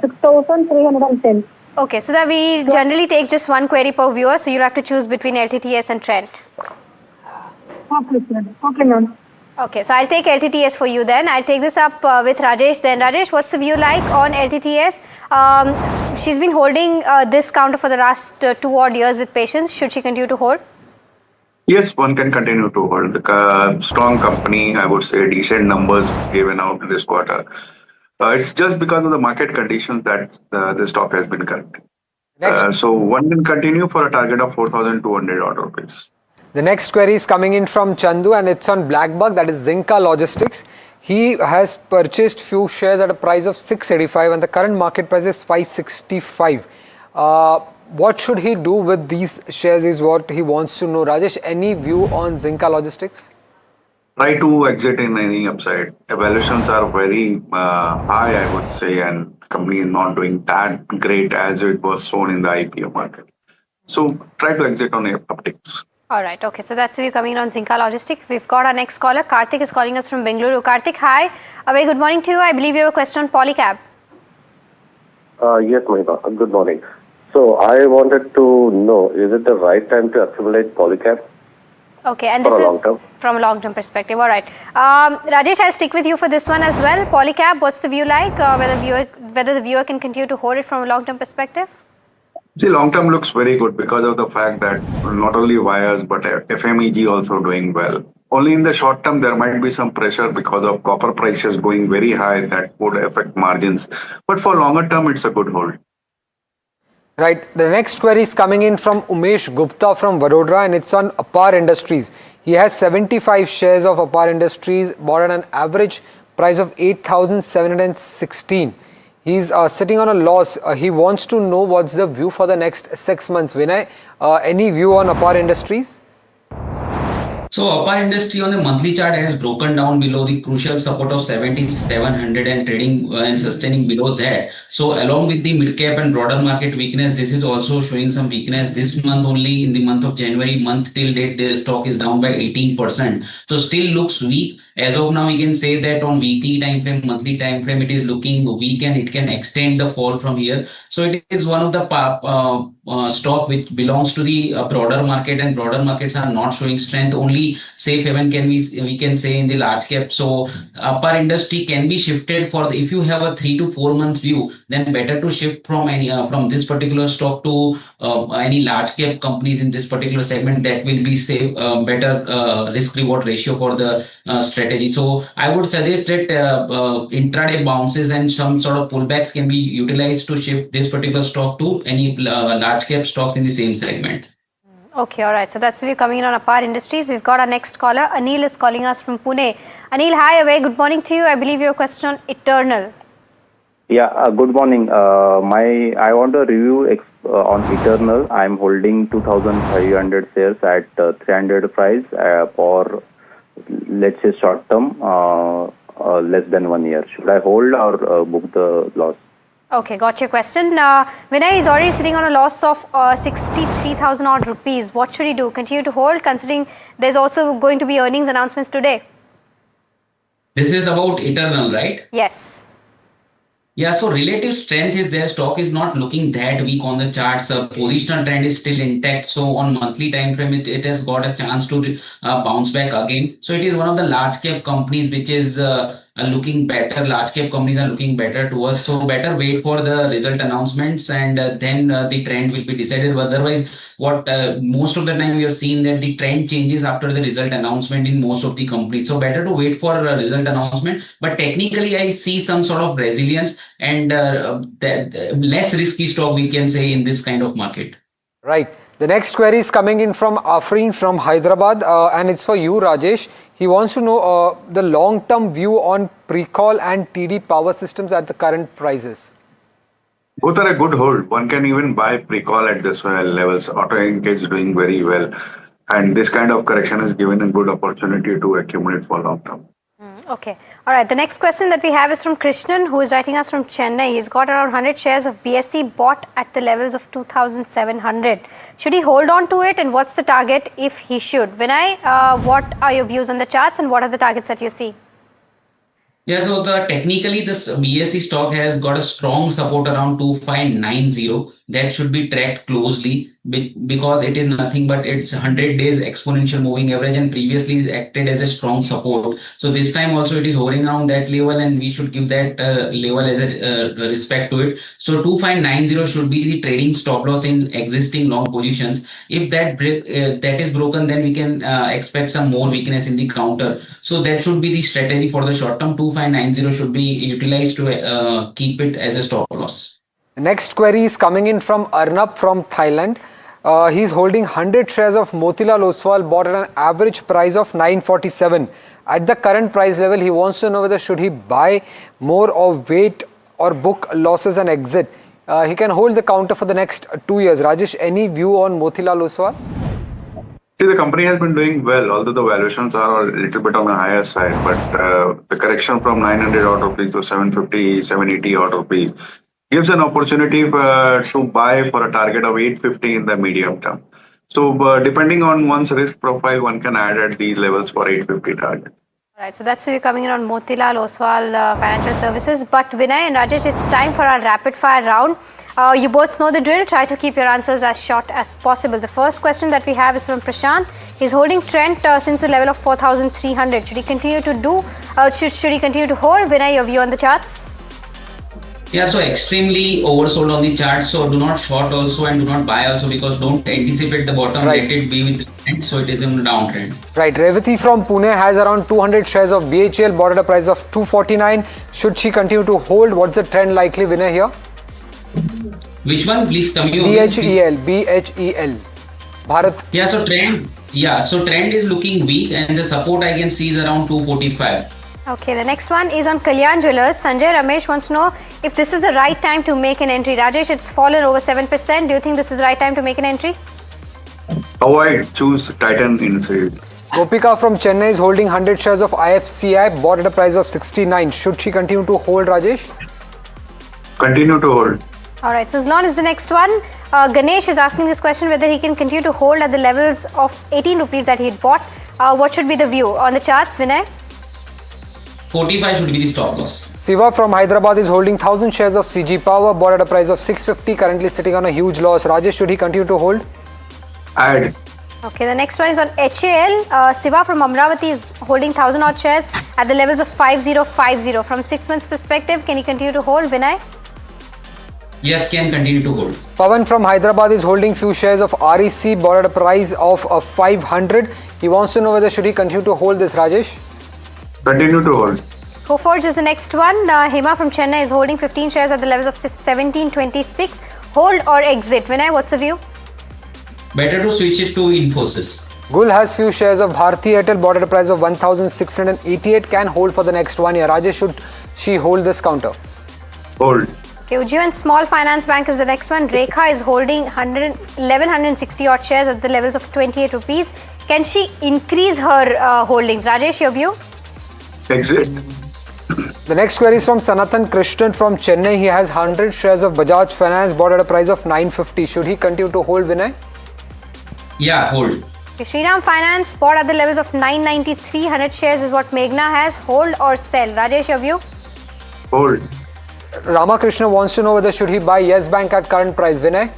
6,310. Okay, so that we generally take just one query per viewer, so you'll have to choose between LTTS and Trent. Okay, sir. Okay, ma'am. Okay, so I'll take LTTS for you then. I'll take this up with Rajesh then. Rajesh, what's the view like on LTTS? She's been holding this counter for the last 2 odd years with patience. Should she continue to hold? Yes, one can continue to hold. The strong company, I would say, decent numbers given out this quarter. It's just because of the market conditions that the stock has been corrected. So one can continue for a target of 4,200 odd rupees. The next query is coming in from Chandu, and it's on Blackbuck, that is Zinka Logistics. He has purchased few shares at a price of 685 and the current market price is 565. What should he do with these shares is what he wants to know. Rajesh, any view on Zinka Logistics? Try to exit in any upside. Evaluations are very high, I would say, and company is not doing that great as it was shown in the IPO market. So try to exit on upticks. All right, okay, so that's the view coming on Zinka Logistics. We've got our next caller. Karthik is calling us from Bengaluru. Karthik, hi. A very good morning to you. I believe you have a question on Polycab. Yes, Mahima. Good morning. So I wanted to know, is it the right time to accumulate Polycab? Okay, and this is from a long-term perspective. All right. Rajesh, I'll stick with you for this one as well. Polycab, what's the view like? Whether the viewer can continue to hold it from a long-term perspective? See, long-term looks very good because of the fact that not only wires, but FMEG also doing well. Only in the short term, there might be some pressure because of copper prices going very high that would affect margins. But for longer term, it's a good hold. Right. The next query is coming in from Umesh Gupta from Vadodara, and it's on Apar Industries. He has 75 shares of Apar Industries, bought at an average price of 8,716. He's sitting on a loss. He wants to know what's the view for the next 6 months. Vinay, any view on Apar Industries? So APAR industry on the monthly chart has broken down below the crucial support of 7,700 and trading and sustaining below that. So along with the mid cap and broader market weakness, this is also showing some weakness. This month only, in the month of January, month till date, the stock is down by 18%. So still looks weak. As of now, we can say that on weekly time frame, monthly time frame, it is looking weak and it can extend the fall from here. So it is one of the stock which belongs to the broader market, and broader markets are not showing strength. Only safe haven we can say in the large cap. So APAR industry can be shifted for if you have a 3 to 4 month view, then better to shift from any from this particular stock to any large cap companies in this particular segment. That will be safe, better risk reward ratio for the strategy. So I would suggest that intraday bounces and some sort of pullbacks can be utilized to shift this particular stock to any large cap stocks in the same segment. Okay, all right. So that's the view coming in on APAR Industries. We've got our next caller. Anil is calling us from Pune. Anil, hi, a very good morning to you. I believe your question on Eternal. Yeah, good morning. I want a review on Eternal. I'm holding 2,500 shares at 300 price for, let's say, short term, less than 1 year. Should I hold or book the loss? Okay, got your question. Vinay is already sitting on a loss of 63,000 odd rupees. What should he do? Continue to hold, considering there's also going to be earnings announcements today? This is about Eternal, right? Yes. Yeah, so relative strength is there. Stock is not looking that weak on the charts. Positional trend is still intact. So on monthly time frame, it has got a chance to bounce back again. So it is one of the large cap companies which is looking better. Large cap companies are looking better to us. So better wait for the result announcements, and then the trend will be decided. Otherwise, what most of the time we have seen that the trend changes after the result announcement in most of the companies. So better to wait for a result announcement. But technically, I see some sort of resilience and less risky stock, we can say, in this kind of market. Right. The next query is coming in from Afreen from Hyderabad, and it's for you, Rajesh. He wants to know the long-term view on Precol and TD Power Systems at the current prices. Both are a good hold. One can even buy Precol at this levels. Auto Ink is doing very well. And this kind of correction has given a good opportunity to accumulate for long term. Okay. All right. The next question that we have is from Krishnan, who is writing us from Chennai. He's got around 100 shares of BSE bought at the levels of 2,700. Should he hold on to it, and what's the target if he should? Vinay, what are your views on the charts, and what are the targets that you see? Yeah, so technically this BSE stock has got a strong support around 2590. That should be tracked closely because it is nothing but it's 100 days exponential moving average, and previously it acted as a strong support. So this time also it is hovering around that level, and we should give that level as a respect to it. So 2590 should be the trading stop loss in existing long positions. If that is broken, then we can expect some more weakness in the counter. So that should be the strategy for the short term. 2590 should be utilized to keep it as a stop loss. The next query is coming in from Arnab from Thailand. He's holding 100 shares of Motilal Oswal bought at an average price of 947. At the current price level, he wants to know whether should he buy more or wait or book losses and exit. He can hold the counter for the next 2 years. Rajesh, any view on Motilal Oswal? See, the company has been doing well, although the valuations are a little bit on the higher side. But the correction from 900 odd rupees to 750, 780 odd rupees gives an opportunity to buy for a target of 850 in the medium term. So depending on one's risk profile, one can add at these levels for 850 target. All right, so that's coming in on Motilal Oswal Financial Services. But Vinay and Rajesh, it's time for our rapid fire round. You both know the drill. Try to keep your answers as short as possible. The first question that we have is from Prashant. He's holding Trent since the level of 4,300. Should he continue to should he continue to hold? Vinay, your view on the charts? Yeah, so extremely oversold on the chart. So do not short also and do not buy also, because don't anticipate the bottom. Right. Let it be with the trend. So it is in the downtrend. Right. Revati from Pune has around 200 shares of BHEL bought at a price of 249. Should she continue to hold? What's the trend likely, winner here? Which one? Please come here. BHEL. Bharat. Yeah, so trend is looking weak, and the support I can see is around 245. Okay, the next one is on Kalyan Jewellers. Sanjay Ramesh wants to know if this is the right time to make an entry. Rajesh, it's fallen over 7%. Do you think this is the right time to make an entry? Avoid, choose Titan in sale. Gopika from Chennai is holding 100 shares of IFCI, bought at a price of 69. Should she continue to hold, Rajesh? Continue to hold. All right, so Zulon is the next one. Ganesh is asking this question whether he can continue to hold at the levels of 18 rupees that he had bought. What should be the view on the charts, Vinay? 45 should be the stop loss. Siva from Hyderabad is holding 1000 shares of CG Power, bought at a price of 650, currently sitting on a huge loss. Rajesh, should he continue to hold? Add. Okay, the next one is on HAL. Siva from Amravati is holding 1000 odd shares at the levels of 5050. From 6 months perspective, can he continue to hold, Vinay? Yes, can continue to hold. Pavan from Hyderabad is holding few shares of REC, bought at a price of 500. He wants to know whether should he continue to hold this, Rajesh? Continue to hold. Coforge is the next one. Hema from Chennai is holding 15 shares at the levels of 1726. Hold or exit? Vinay, what's the view? Better to switch it to Infosys. Gul has few shares of Bharti Airtel, bought at a price of 1688. Can hold for the next 1 year. Rajesh, should she hold this counter? Hold. Okay, Ujjivan Small Finance Bank is the next one. Rekha is holding 1160 odd shares at the levels of 28 rupees. Can she increase her holdings? Rajesh, your view? Exit. The next query is from Sanatan Krishnan from Chennai. He has 100 shares of Bajaj Finance, bought at a price of 950. Should he continue to hold, Vinay? Yeah, hold. Okay, Shriram Finance bought at the levels of 993. 100 shares is what Meghna has. Hold or sell? Rajesh, your view? Hold. Ramakrishna wants to know whether should he buy Yes Bank at current price, Vinay?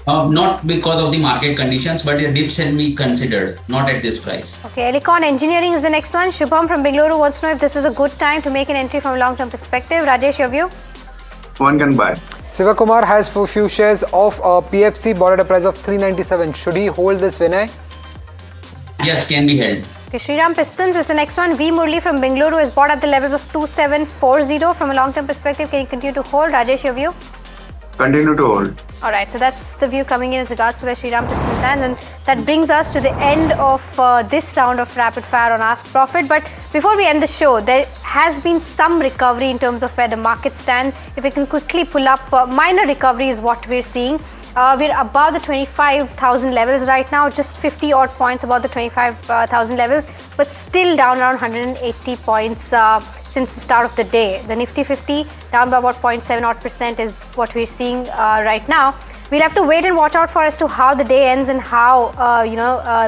Not because of the market conditions, but the dips can be considered, not at this price. Okay, Elecon Engineering is the next one. Shubham from Bengaluru wants to know if this is a good time to make an entry from a long-term perspective. Rajesh, your view? One can buy. Sivakumar has few shares of PFC, bought at a price of 397. Should he hold this, Vinay? Yes, can be held. Okay, Shriram Pistons is the next one. V Murli from Bengaluru is bought at the levels of 2740. From a long-term perspective, can you continue to hold? Rajesh, your view? Continue to hold. Alright, so that's the view coming in with regards to where Shriram Piston stands, and that brings us to the end of this round of Rapid Fire on Ask Profit. But before we end the show, there has been some recovery in terms of where the markets stand. If we can quickly pull up, minor recovery is what we're seeing. We're above the 25,000 levels right now, just 50 odd points above the 25,000 levels, but still down around 180 points since the start of the day. The Nifty 50 down by about 0.7 odd % is what we're seeing right now. We'll have to wait and watch out for as to how the day ends and how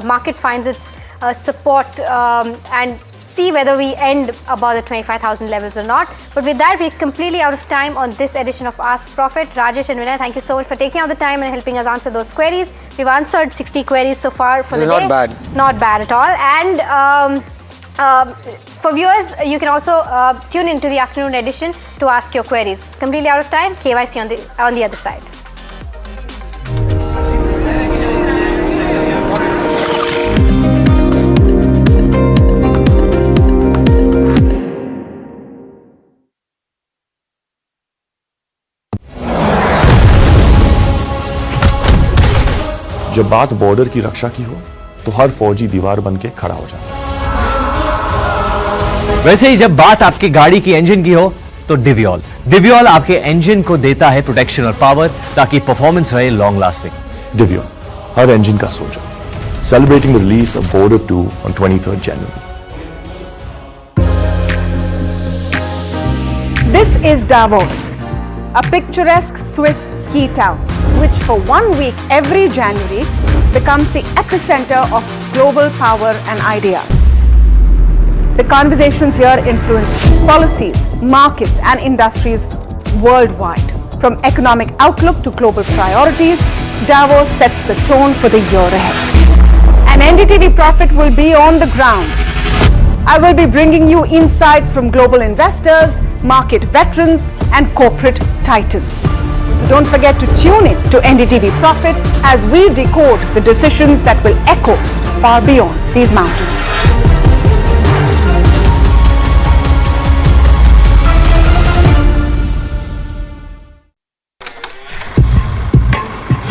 market finds its support and see whether we end above the 25,000 levels or not. But with that, we're completely out of time on this edition of Ask Profit. Rajesh and Vinay, thank you so much for taking out the time and helping us answer those queries. We've answered 60 queries so far for the day. Not bad. Not bad at all. And for viewers, you can also tune into the afternoon edition to ask your queries. Completely out of time, KYC on the other side. जब बात border की रक्षा की हो तो हर फौजी दीवार बन के खड़ा हो जाता है। वैसे ही जब बात आपकी गाड़ी की इंजन की हो तो डिवियोल आपके इंजन को देता है प्रोटेक्शन और पावर ताकि परफॉर्मेंस रहे लॉन्ग लास्टिंग। डिवियोल हर इंजन का soldier, celebrating the release of border 2 on 23rd January. This is Davos, a picturesque Swiss ski town, which for 1 week every January becomes the epicenter of global power and ideas. The conversations here influence policies, markets, and industries worldwide. From economic outlook to global priorities, Davos sets the tone for the year ahead. And NDTV Profit will be on the ground. I will be bringing you insights from global investors, market veterans, and corporate titans. So don't forget to tune in to NDTV Profit as we decode the decisions that will echo far beyond these mountains.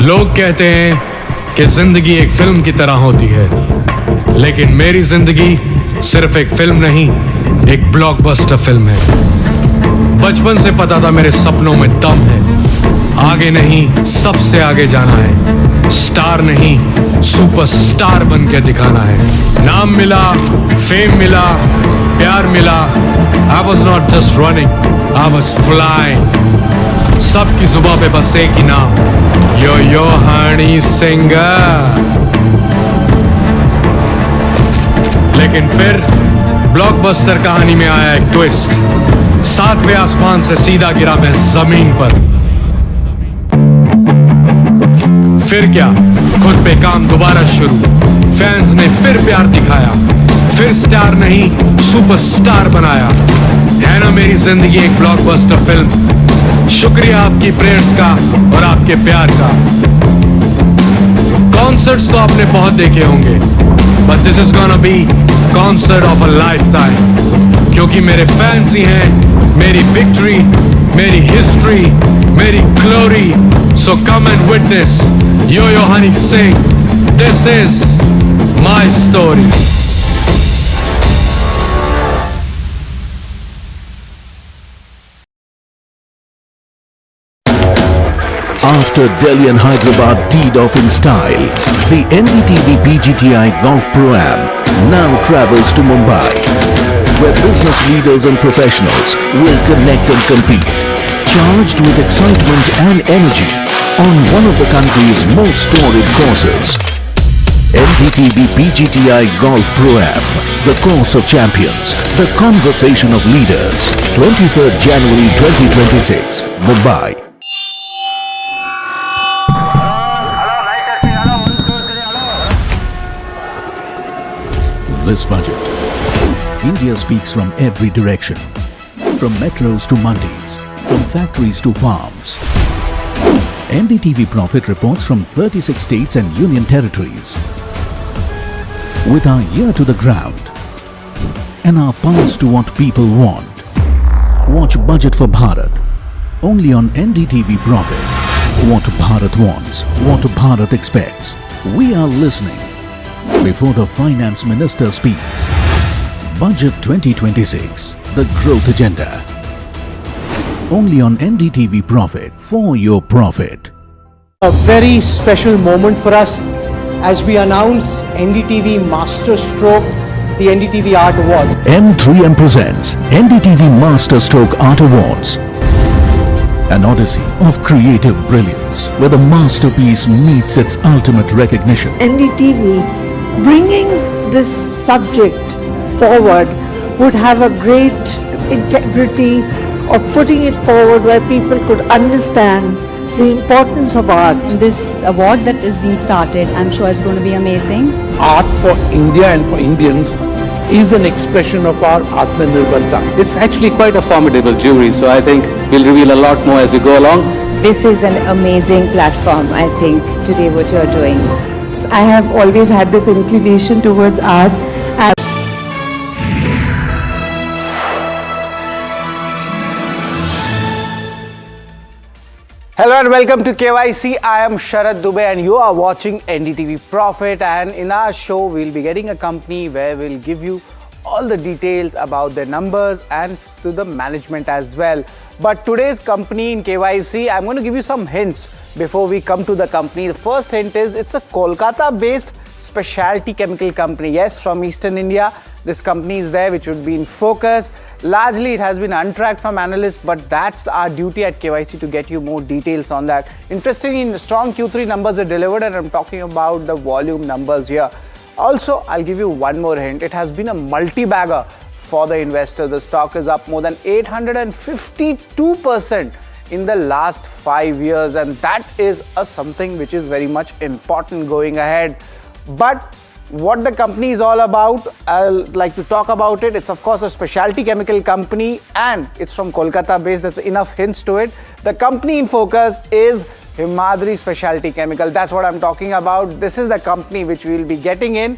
लोग कहते हैं कि जिंदगी एक film की तरह होती है, लेकिन मेरी जिंदगी सिर्फ एक फिल्म नहीं, एक ब्लॉकबस्टर फिल्म है। बचपन से पता था मेरे सपनों में दम है, आगे नहीं सबसे आगे जाना है, स्टार नहीं सुपरस्टार बन के दिखाना है। नाम मिला, फेम मिला, प्यार मिला। I was not just running, I was flying. सबकी जुबां पे बस एक ही नाम, यो हनी सिंगर। लेकिन फिर ब्लॉकबस्टर कहानी में आया एक ट्विस्ट। 7वें आसमान से सीधा गिरा मैं जमीन पर। फिर क्या, खुद पे काम दोबारा शुरू। फैंस ने फिर प्यार दिखाया, फिर स्टार नहीं सुपरस्टार बनाया। है ना मेरी जिंदगी एक ब्लॉकबस्टर फिल्म। शुक्रिया आपकी प्रेयर्स का और आपके प्यार का। कॉन्सर्ट्स तो आपने बहुत देखे होंगे, but this is gonna be concert of a lifetime. क्योंकि मेरे फैंस ही हैं मेरी विक्ट्री, मेरी हिस्ट्री, मेरी glory. So come and witness Yo Honey Singh. This is my story. After Delhi and Hyderabad teed off in style, the NDTV PGTI Golf Pro-Am now travels to Mumbai, where business leaders and professionals will connect and compete, charged with excitement and energy on one of the country's most storied courses. NDTV PGTI Golf Pro-Am, the course of champions, the conversation of leaders. 23rd January 2026, Mumbai. This budget, India speaks from every direction, from metros to mandis, from factories to farms. NDTV Profit reports from 36 states and union territories. With our ear to the ground and our pulse to what people want. Watch Budget for Bharat only on NDTV Profit. What Bharat wants, what Bharat expects. We are listening before the Finance Minister speaks. Budget 2026, the growth agenda. Only on NDTV Profit, for your profit. A very special moment for us as we announce NDTV Master Stroke, the NDTV Art Awards. M3M presents NDTV Master Stroke Art Awards. An odyssey of creative brilliance where the masterpiece meets its ultimate recognition. NDTV bringing this subject forward would have a great integrity of putting it forward where people could understand the importance of art. This award that is being started, I'm sure is going to be amazing. Art for India and for Indians is an expression of our Atmanirbharta. It's actually quite a formidable jury, so I think we'll reveal a lot more as we go along. This is an amazing platform, I think, today what you're doing. I have always had this inclination towards art. Hello and welcome to KYC. I am Sharad Dubey and you are watching NDTV Profit, and in our show we'll be getting a company where we'll give you all the details about their numbers and to the management as well. But today's company in KYC, I'm going to give you some hints before we come to the company. The first hint is it's a Kolkata based specialty chemical company. Yes, from Eastern India. This company is there, which would be in focus. Largely, it has been untracked from analysts, but that's our duty at KYC to get you more details on that. Interestingly, strong Q3 numbers are delivered, and I'm talking about the volume numbers here. Also, I'll give you one more hint. It has been a multi-bagger for the investor. The stock is up more than 852% in the last 5 years, and that is something which is very much important going ahead. But what the company is all about, I'll like to talk about it. It's of course a specialty chemical company and it's from Kolkata based. That's enough hints to it. The company in focus is Himadri Specialty Chemical. That's what I'm talking about. This is the company which we will be getting in.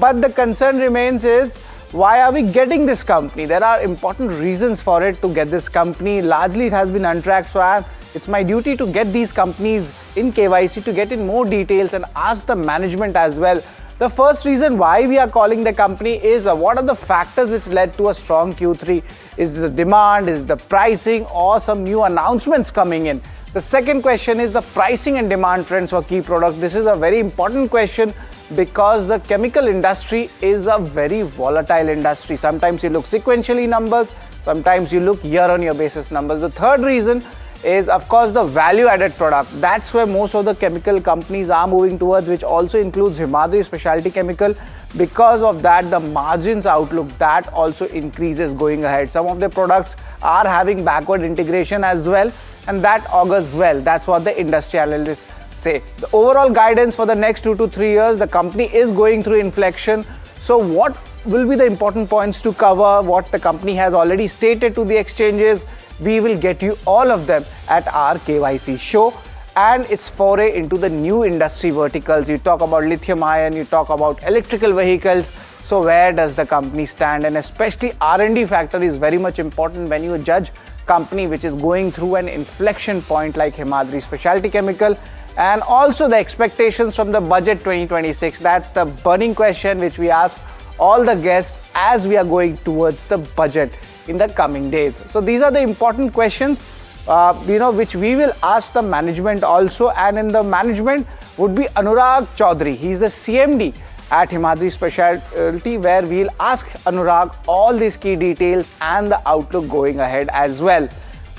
But the concern remains is, why are we getting this company? There are important reasons for it to get this company. Largely it has been untracked, so it's my duty to get these companies in KYC to get in more details and ask the management as well. The first reason why we are calling the company is what are the factors which led to a strong Q3? Is the demand, is the pricing, or some new announcements coming in? The second question is the pricing and demand trends for key products. This is a very important question because the chemical industry is a very volatile industry. Sometimes you look sequentially numbers, sometimes you look year-on-year basis numbers. The third reason is, of course, the value-added product. That's where most of the chemical companies are moving towards, which also includes Himadri specialty chemical. Because of that, the margins outlook, that also increases going ahead. Some of the products are having backward integration as well, and that augurs well. That's what the industry analysts say. The overall guidance for the next 2 to 3 years, the company is going through inflection. So what will be the important points to cover, what the company has already stated to the exchanges? We will get you all of them at our KYC show. And its foray into the new industry verticals. You talk about lithium ion, you talk about electrical vehicles. So where does the company stand? And especially R&D factor is very much important when you judge company which is going through an inflection point like Himadri specialty chemical. And also the expectations from the budget 2026. That's the burning question which we ask all the guests as we are going towards the budget in the coming days. So these are the important questions which we will ask the management also. And in the management would be Anurag Chaudhary. He's the CMD at Himadri Specialty, where we'll ask Anurag all these key details and the outlook going ahead as well.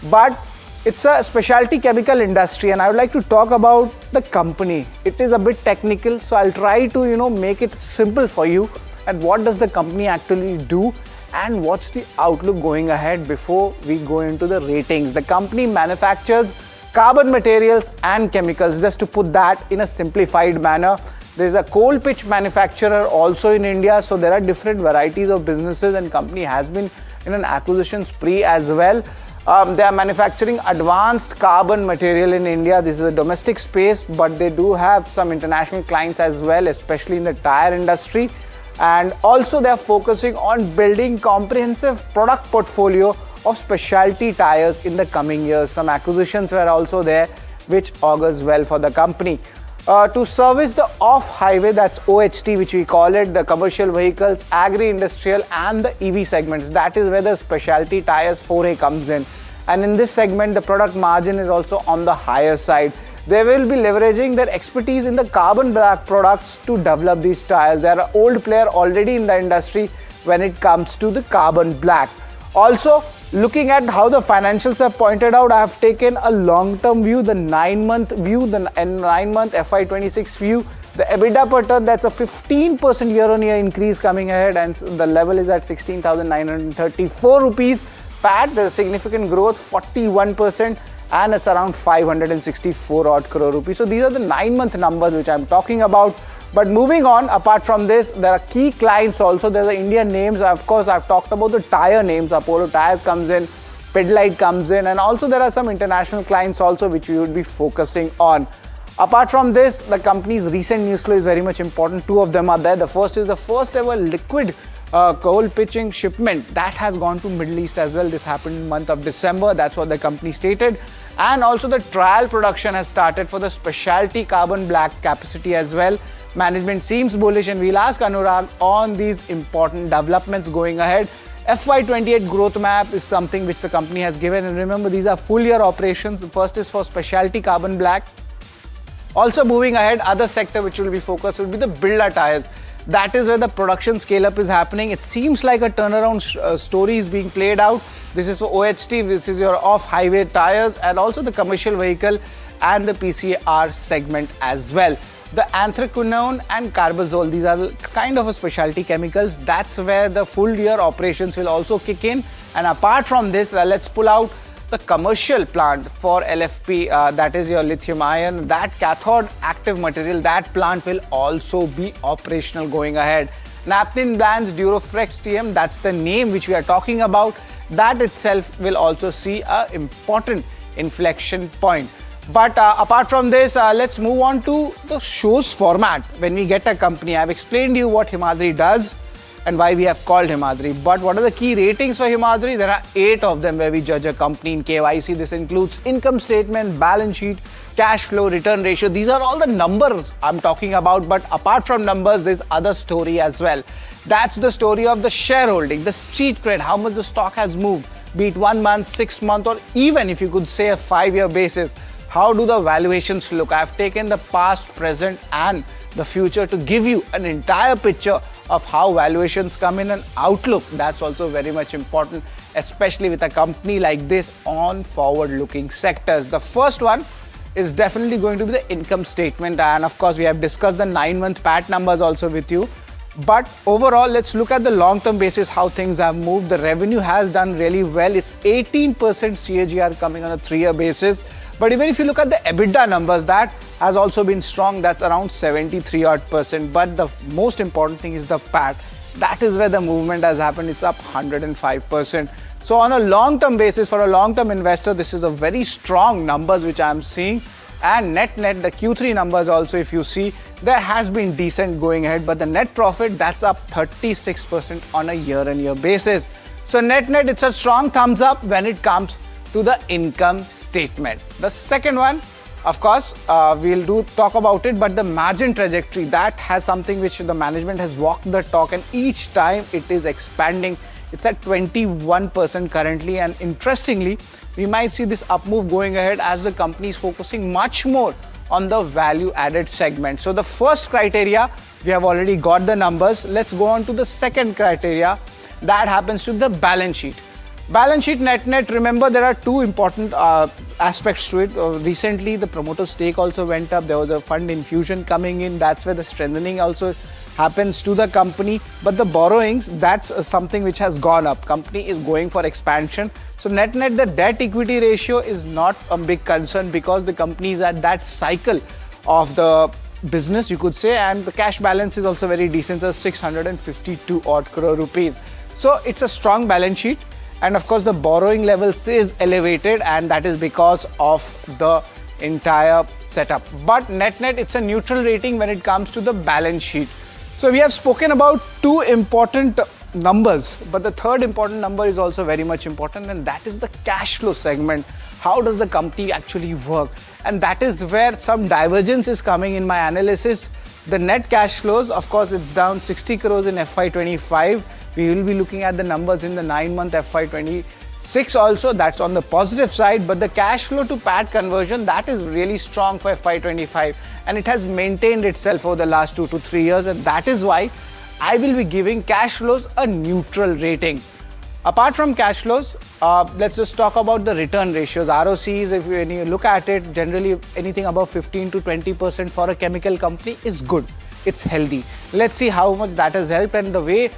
But it's a specialty chemical industry, and I would like to talk about the company. It is a bit technical, so I'll try to make it simple for you. And what does the company actually do? And what's the outlook going ahead before we go into the ratings? The company manufactures carbon materials and chemicals. Just to put that in a simplified manner, there is a coal pitch manufacturer also in India. So there are different varieties of businesses, and company has been in an acquisition spree as well. They are manufacturing advanced carbon material in India. This is a domestic space, but they do have some international clients as well, especially in the tire industry. And also they are focusing on building comprehensive product portfolio of specialty tires in the coming years. Some acquisitions were also there, which augurs well for the company. To service the off-highway, that's OHT, which we call it, the commercial vehicles, agri-industrial and the EV segments. That is where the specialty tires foray comes in. And in this segment, the product margin is also on the higher side. They will be leveraging their expertise in the carbon black products to develop these tires. They are an old player already in the industry when it comes to the carbon black. Also, looking at how the financials are pointed out, I have taken a long-term view, the 9-month view, the 9-month FY26 view. The EBITDA per ton, that's a 15% year-on-year increase coming ahead, and the level is at 16,934 rupees. PAT, there's a significant growth, 41%. And it's around 564 odd crore rupees. So these are the 9-month numbers which I'm talking about. But moving on, apart from this, there are key clients also. There are the Indian names. Of course, I've talked about the tire names. Apollo Tires comes in, Pidilite comes in, and also there are some international clients also which we would be focusing on. Apart from this, the company's recent news flow is very much important. 2 of them are there. The first is the first ever liquid coal pitching shipment that has gone to Middle East as well. This happened in the month of December. That's what the company stated. And also the trial production has started for the specialty carbon black capacity as well. Management seems bullish, and we'll ask Anurag on these important developments going ahead. FY28 growth map is something which the company has given, and remember, these are full year operations. The first is for specialty carbon black. Also moving ahead, other sector which will be focused will be the builder tires. That is where the production scale up is happening. It seems like a turnaround story is being played out. This is for OHT, this is your off-highway tires, and also the commercial vehicle and the PCR segment as well. The anthraquinone and carbazole, these are kind of a specialty chemicals. That's where the full year operations will also kick in. And apart from this, let's pull out the commercial plant for LFP, that is your lithium ion, that cathode active material, that plant will also be operational going ahead. Naphthalene Bland's Duroflex TM, that's the name which we are talking about. That itself will also see an important inflection point. But apart from this, let's move on to the show's format. When we get a company, I've explained to you what Himadri does and why we have called Himadri. But what are the key ratings for Himadri? There are 8 of them where we judge a company in KYC. This includes income statement, balance sheet, cash flow, return ratio. These are all the numbers I'm talking about. But apart from numbers, there's other story as well. That's the story of the shareholding, the street cred, how much the stock has moved, be it 1 month, 6 month, or even if you could say a 5-year basis. how do the valuations look? I've taken the past, present and the future to give you an entire picture of how valuations come in, and outlook. That's also very much important, especially with a company like this on forward-looking sectors. The first one is definitely going to be the income statement, and of course we have discussed the 9-month PAT numbers also with you. But overall, let's look at the long-term basis, how things have moved. The revenue has done really well. It's 18% CAGR coming on a 3-year basis. But even if you look at the EBITDA numbers, that has also been strong. That's around 73%. But the most important thing is the PAT. That is where the movement has happened. It's up 105%. So on a long-term basis, for a long-term investor, this is a very strong numbers which I'm seeing. And net, the Q3 numbers also, if you see, there has been decent going ahead, but the net profit, that's up 36% on a year-on-year basis. So net, it's a strong thumbs up when it comes to the income statement. The second one, of course, we'll talk about it, but the margin trajectory, that has something which the management has walked the talk, and each time it is expanding. It's at 21% currently, and interestingly, we might see this up move going ahead as the company is focusing much more on the value added segment. So the first criteria, we have already got the numbers. Let's go on to the second criteria. That happens to the balance sheet. Balance sheet net, remember there are two important aspects to it. Recently, the promoter stake also went up. There was a fund infusion coming in. That's where the strengthening also happens to the company. But the borrowings, that's something which has gone up. Company is going for expansion. So net, the debt equity ratio is not a big concern because the company is at that cycle of the business, you could say, and the cash balance is also very decent, so 652 odd crore rupees. So it's a strong balance sheet, and of course the borrowing levels is elevated, and that is because of the entire setup. But net, it's a neutral rating when it comes to the balance sheet. So we have spoken about two important numbers, but the third important number is also very much important, and that is the cash flow segment. How does the company actually work? And that is where some divergence is coming in my analysis. The net cash flows, of course, it's down 60 crores in FY25. We will be looking at the numbers in the 9-month FY26 also. That's on the positive side, but the cash flow to PAT conversion, that is really strong for FY25, and it has maintained itself over the last 2 to 3 years, and that is why I will be giving cash flows a neutral rating. Apart from cash flows, let's just talk about the return ratios. ROCs, when you look at it, generally anything above 15 to 20% for a chemical company is good. It's healthy. Let's see how much that has helped, and the way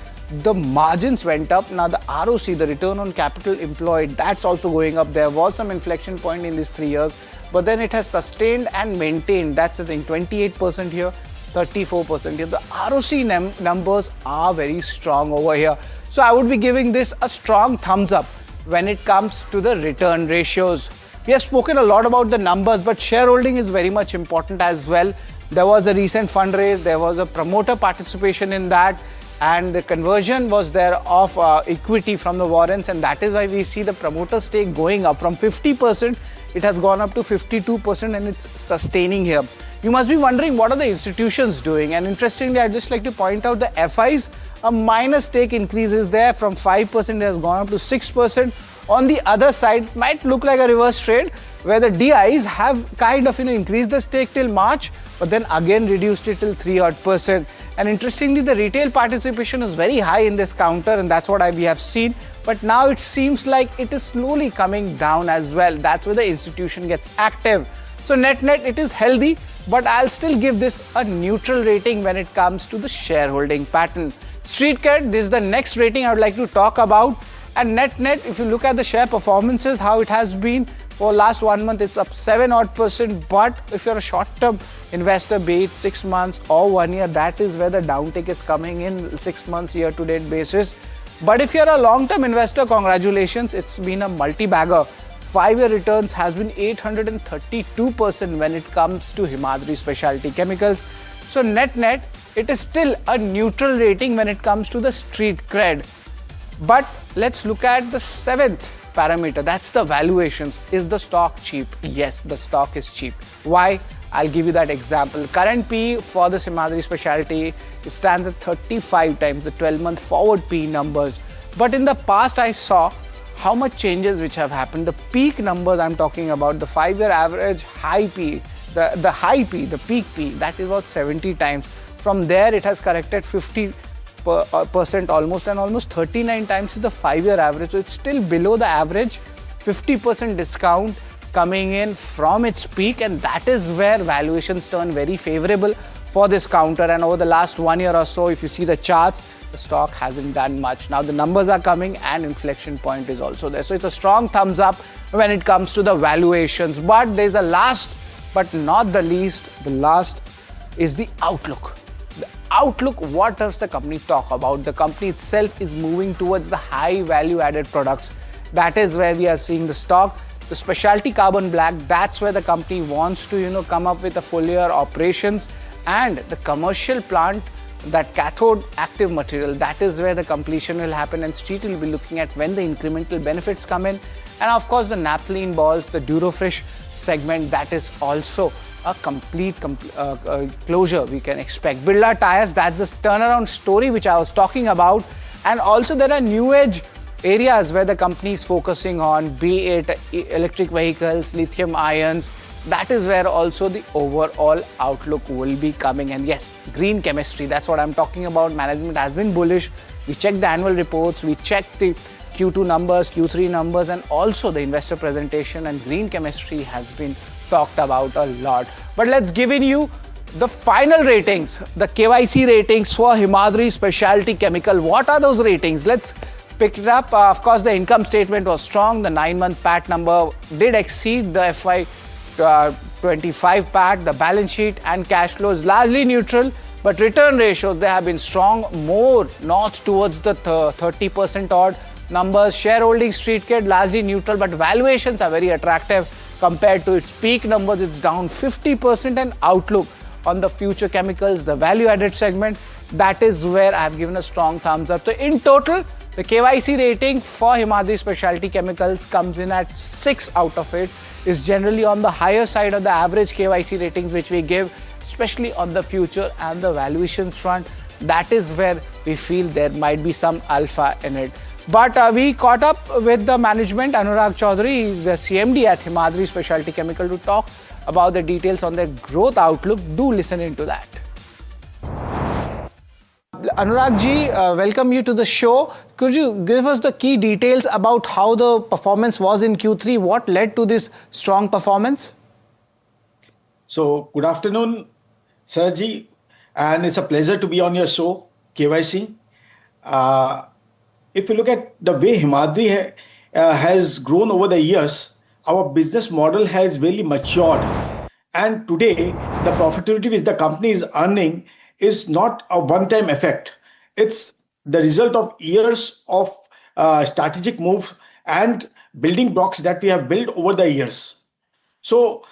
the margins went up. Now the ROC, the return on capital employed, that's also going up. There was some inflection point in these 3 years, but then it has sustained and maintained. That's the thing, 28% here, 34% here. The ROC numbers are very strong over here. So I would be giving this a strong thumbs up when it comes to the return ratios. We have spoken a lot about the numbers, but shareholding is very much important as well. There was a recent fundraise, there was a promoter participation in that, and the conversion was there of equity from the warrants, and that is why we see the promoter stake going up from 50%. It has gone up to 52%, and it's sustaining here. You must be wondering what are the institutions doing, and interestingly, I'd just like to point out the FIs, a minor stake increase is there from 5%, it has gone up to 6%. On the other side, it might look like a reverse trade where the DIs have kind of increased the stake till March, but then again reduced it till 3%. And interestingly, the retail participation is very high in this counter, and that's what we have seen. But now it seems like it is slowly coming down as well. That's where the institution gets active. So net, it is healthy, but I'll still give this a neutral rating when it comes to the shareholding pattern. Street cred, this is the next rating I would like to talk about. And net, if you look at the share performances, how it has been for last 1 month, it's up 7% But if you're a short-term investor, be it 6 months or 1 year, that is where the downtick is coming in 6 months year-to-date basis. But if you're a long-term investor, congratulations, it's been a multi-bagger. 5-year returns has been 832% when it comes to Himadri Specialty Chemicals. So net, it is still a neutral rating when it comes to the street cred. But let's look at the 7th parameter, that's the valuations. Is the stock cheap? Yes, the stock is cheap. Why? I'll give you that example. Current PE for the Himadri Specialty stands at 35 times the 12-month forward PE numbers. But in the past, I saw how much changes which have happened. The peak numbers I'm talking about, the 5-year average high P, the high P, the peak P, that was 70 times. From there it has corrected 50% almost, and almost 39 times is the 5-year average. So it's still below the average, 50% discount coming in from its peak, and that is where valuations turn very favorable for this counter. And over the last 1 year or so, if you see the charts, the stock hasn't done much. Now the numbers are coming and inflection point is also there. So it's a strong thumbs up when it comes to the valuations. But there's a last but not the least, the last is the outlook. The outlook, what does the company talk about? The company itself is moving towards the high value added products. That is where we are seeing the stock. The specialty carbon black, that's where the company wants to, come up with a full year operations, and the commercial plant, that cathode active material, that is where the completion will happen, and Street will be looking at when the incremental benefits come in. And of course the naphthalene balls, the Durofresh segment, that is also a complete closure we can expect. Birla Tyres, that's the turnaround story which I was talking about. And also there are new age areas where the company is focusing on, be it electric vehicles, lithium ions. That is where also the overall outlook will be coming. And yes, green chemistry, that's what I'm talking about. Management has been bullish. We checked the annual reports, we checked the Q2 numbers, Q3 numbers, and also the investor presentation, and green chemistry has been talked about a lot. But let's give you the final ratings, the KYC ratings for Himadri Specialty Chemical. What are those ratings? Let's pick it up. Of course, the income statement was strong. The 9-month PAT number did exceed the FY25 PAT. The balance sheet and cash flow is largely neutral, but return ratios, they have been strong, more north towards the 30% odd numbers. Shareholding Street Kid largely neutral, but valuations are very attractive compared to its peak numbers. It's down 50%. And outlook on the future chemicals, the value added segment, that is where I have given a strong thumbs up. So in total, the KYC rating for Himadri Specialty Chemicals comes in at 6 out of 8. Is generally on the higher side of the average KYC ratings which we give, especially on the future and the valuations front. That is where we feel there might be some alpha in it. But we caught up with the management, Anurag Chaudhary, the CMD at Himadri Specialty Chemical, to talk about the details on their growth outlook. Do listen into that. Anurag ji, welcome you to the show. Could you give us the key details about how the performance was in Q3? What led to this strong performance? So, good afternoon, Sirji, and it's a pleasure to be on your show, KYC. If you look at the way Himadri has grown over the years, our business model has really matured. And today, the profitability which the company is earning is not a one-time effect. It's the result of years of strategic moves and building blocks that we have built over the years. So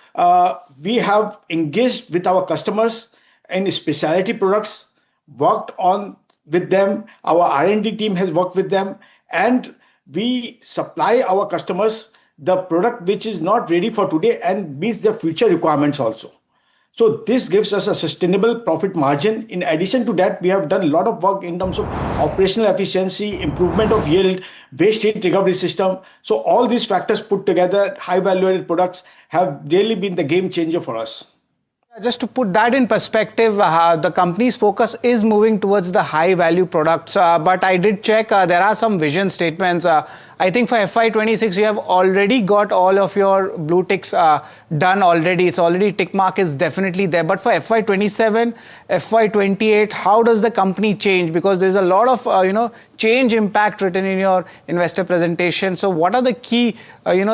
we have engaged with our customers in specialty products, worked on with them, our R&D team has worked with them, and we supply our customers the product which is not ready for today and meets their future requirements also. So this gives us a sustainable profit margin. In addition to that, we have done a lot of work in terms of operational efficiency, improvement of yield, waste heat recovery system. So all these factors put together, high value-added products have really been the game changer for us. Just to put that in perspective, the company's focus is moving towards the high value products. But I did check, there are some vision statements. I think for FY26, you have already got all of your blue ticks done already. It's already tick mark is definitely there. But for FY27, FY28, how does the company change? Because there's a lot of, change impact written in your investor presentation. So what are the key,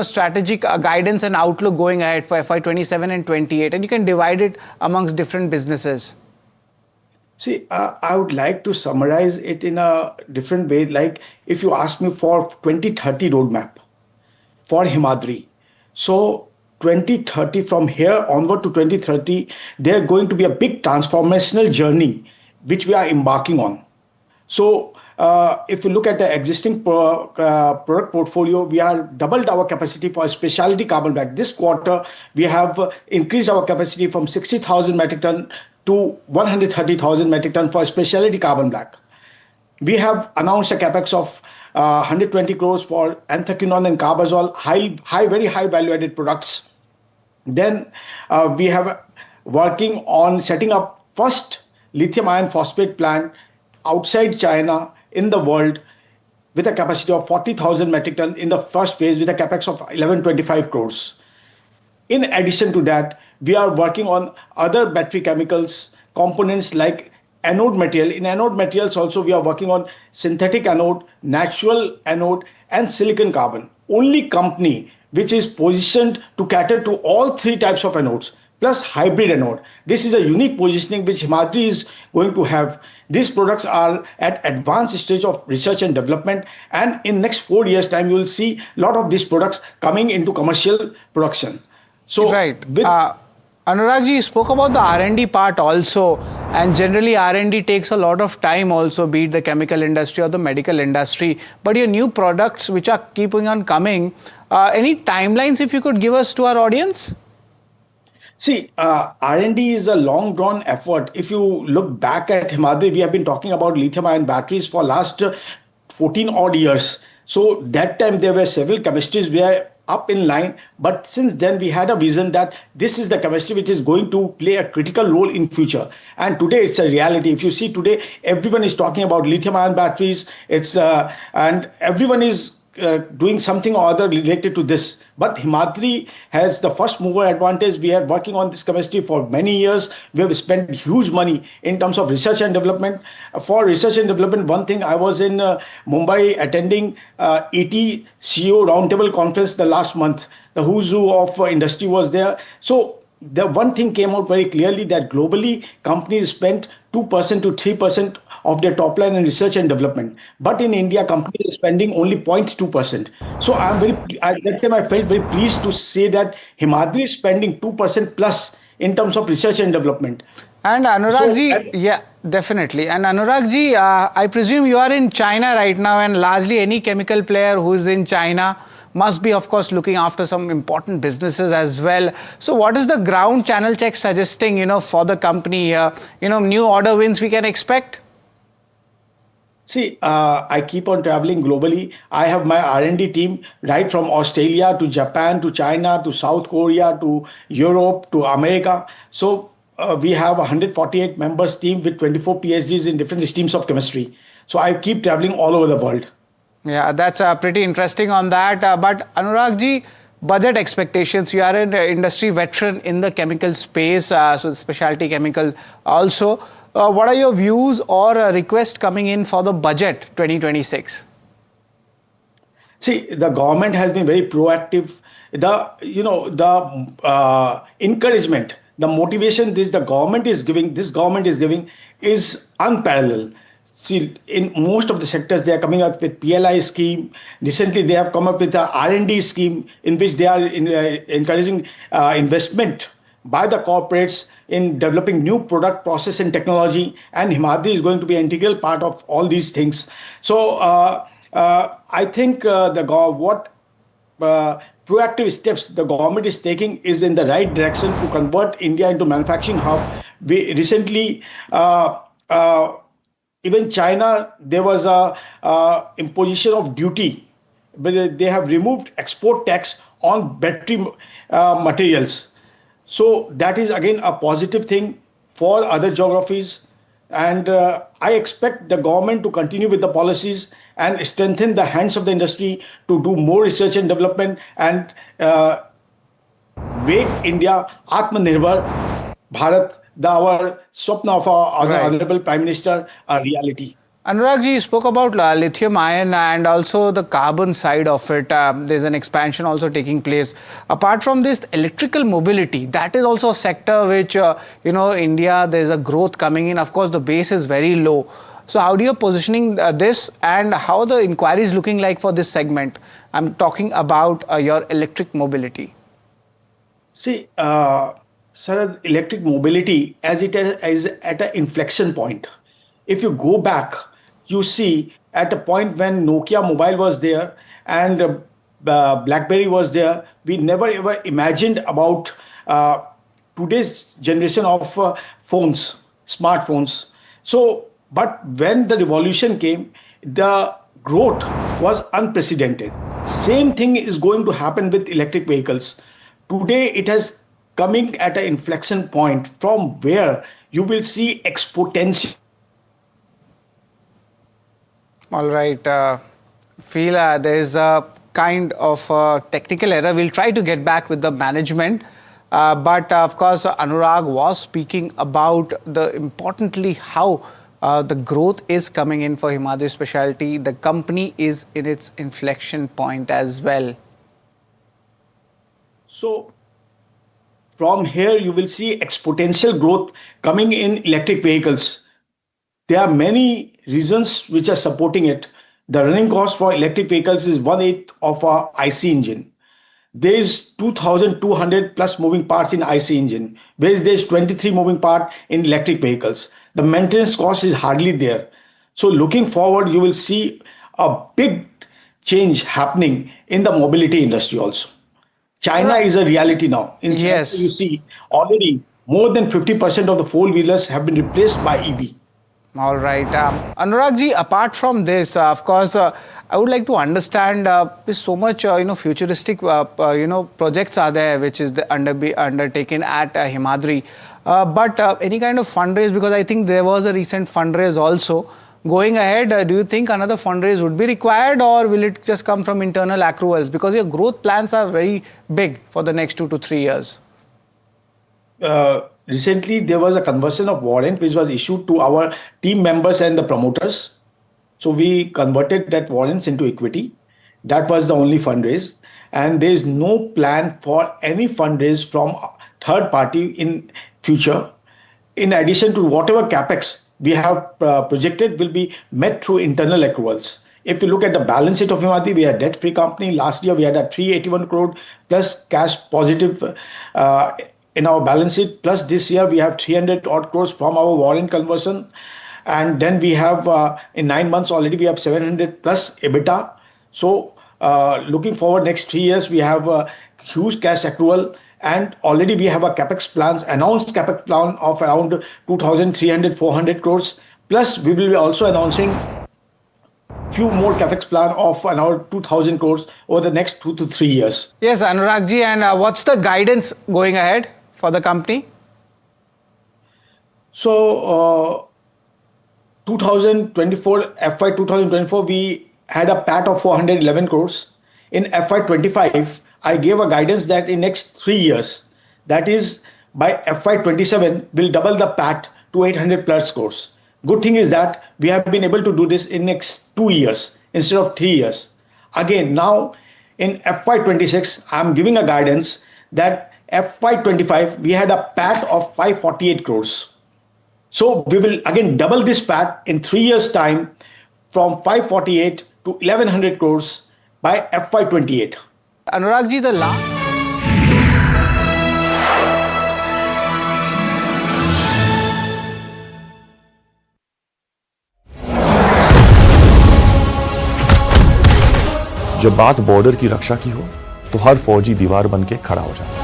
strategic guidance and outlook going ahead for FY27 and 28? And you can divide it amongst different businesses. See, I would like to summarize it in a different way. Like if you ask me for 2030 roadmap for Himadri. So 2030, from here onward to 2030, there's going to be a big transformational journey which we are embarking on. So if you look at the existing product portfolio, we have doubled our capacity for specialty carbon black. This quarter, we have increased our capacity from 60,000 metric ton to 130,000 metric ton for specialty carbon black. We have announced a capex of 120 crores for anthraquinone and carbazole, very high value-added products. Then we have working on setting up first lithium iron phosphate plant outside China in the world with a capacity of 40,000 metric ton in the first phase with a capex of 1125 crores. In addition to that, we are working on other battery chemicals components like anode material. In anode materials also, we are working on synthetic anode, natural anode, and silicon carbon. Only company which is positioned to cater to all three types of anodes plus hybrid anode. This is a unique positioning which Himadri is going to have. These products are at advanced stage of research and development, and in next 4 years time you will see a lot of these products coming into commercial production. So right. Anurag ji, you spoke about the R&D part also, and generally R&D takes a lot of time also, be it the chemical industry or the medical industry. But your new products which are keeping on coming, any timelines if you could give us to our audience? See, R&D is a long drawn effort. If you look back at Himadri, we have been talking about lithium ion batteries for last 14 odd years. So that time there were several chemistries were up in line, but since then we had a vision that this is the chemistry which is going to play a critical role in future. And today it's a reality. If you see today, everyone is talking about lithium ion batteries. And everyone is doing something or other related to this. But Himadri has the first mover advantage. We are working on this chemistry for many years. We have spent huge money in terms of research and development. For research and development, one thing, I was in Mumbai attending ET CEO Roundtable Conference the last month. The who's who of industry was there. So the one thing came out very clearly that globally companies spent 2% to 3% of their top line in research and development. But in India, companies are spending only 0.2%. So at that time I felt very pleased to say that Himadri is spending 2% plus in terms of research and development. And Anurag ji, yeah, definitely. And Anurag ji, I presume you are in China right now, and largely any chemical player who is in China must be, of course, looking after some important businesses as well. So what is the ground channel check suggesting, for the company here? New order wins we can expect? See, I keep on traveling globally. I have my R&D team right from Australia to Japan to China to South Korea to Europe to America. So we have a 148 members team with 24 PhDs in different streams of chemistry. So I keep traveling all over the world. Yeah, that's pretty interesting on that. But Anurag ji, budget expectations. You are an industry veteran in the chemical space, so specialty chemical also. What are your views or request coming in for the budget 2026? See, the government has been very proactive. The encouragement, the motivation this government is giving is unparalleled. See, in most of the sectors, they are coming up with PLI scheme. Recently, they have come up with a R&D scheme in which they are encouraging investment by the corporates in developing new product, process, and technology. And Himadri is going to be an integral part of all these things. So I think proactive steps the government is taking is in the right direction to convert India into manufacturing hub. We recently, even China, there was a imposition of duty, but they have removed export tax on battery materials. So that is again a positive thing for other geographies. And I expect the government to continue with the policies and strengthen the hands of the industry to do more research and development and make India Atmanirbhar Bharat, our Swapna of our Honorable Prime Minister, a reality. Anurag ji, you spoke about lithium ion and also the carbon side of it. There's an expansion also taking place. Apart from this, electrical mobility, that is also a sector which, India, there's a growth coming in. Of course, the base is very low. So how do you positioning this, and how the inquiry is looking like for this segment? I'm talking about your electric mobility. See, sir, electric mobility as it is at an inflection point. If you go back, you see at a point when Nokia mobile was there and BlackBerry was there, we never ever imagined about today's generation of phones, smartphones. So, but when the revolution came, the growth was unprecedented. Same thing is going to happen with electric vehicles. Today, it has coming at an inflection point from where you will see exponential. All right. Feel there is a kind of technical error. We'll try to get back with the management. But of course, Anurag was speaking about the importantly how the growth is coming in for Himadri Specialty. The company is in its inflection point as well. So from here, you will see exponential growth coming in electric vehicles. There are many reasons which are supporting it. The running cost for electric vehicles is 1/8 of our IC engine. There is 2,200 plus moving parts in IC engine, whereas there is 23 moving parts in electric vehicles. The maintenance cost is hardly there. So looking forward, you will see a big change happening in the mobility industry also. China is a reality now. In China, Yes. you see already more than 50% of the four-wheelers have been replaced by EV. All right. Anurag ji, apart from this, of course, I would like to understand there's so much, futuristic, projects are there, which is undertaken at Himadri. But any kind of fundraise, because I think there was a recent fundraise also. Going ahead, do you think another fundraise would be required, or will it just come from internal accruals? Because your growth plans are very big for the next 2 to 3 years. Recently, there was a conversion of warrant which was issued to our team members and the promoters. So we converted that warrants into equity. That was the only fundraise. And there is no plan for any fundraise from third party in future. In addition to whatever capex we have projected will be met through internal accruals. If you look at the balance sheet of Himadri, we are a debt-free company. Last year, we had a 381 crore plus cash positive in our balance sheet. Plus this year, we have 300 odd crores from our warrant conversion. And then we have, in 9 months already, we have 700 plus EBITDA. So looking forward next 3 years, we have a huge cash accrual. And already we have a capex plans, announced capex plan of around 2,300, 400 crores. Plus we will be also announcing few more capex plan of around 2,000 crores over the next 2 to 3 years. Yes, Anurag ji, and what's the guidance going ahead for the company? So 2024, FY 2024, we had a PAT of 411 crores. In FY 25, I gave a guidance that in next 3 years, that is by FY 27, we'll double the PAT to 800 plus crores. Good thing is that we have been able to do this in next 2 years instead of 3 years. Again, now in FY 26, I'm giving a guidance that FY 25, we had a PAT of 548 crores. So we will again double this PAT in 3 years time from 548 to 1100 crores by FY 28. Anurag ji, the last. जब बात border की रक्षा की हो तो हर फौजी दीवार बन के खड़ा हो जाता है।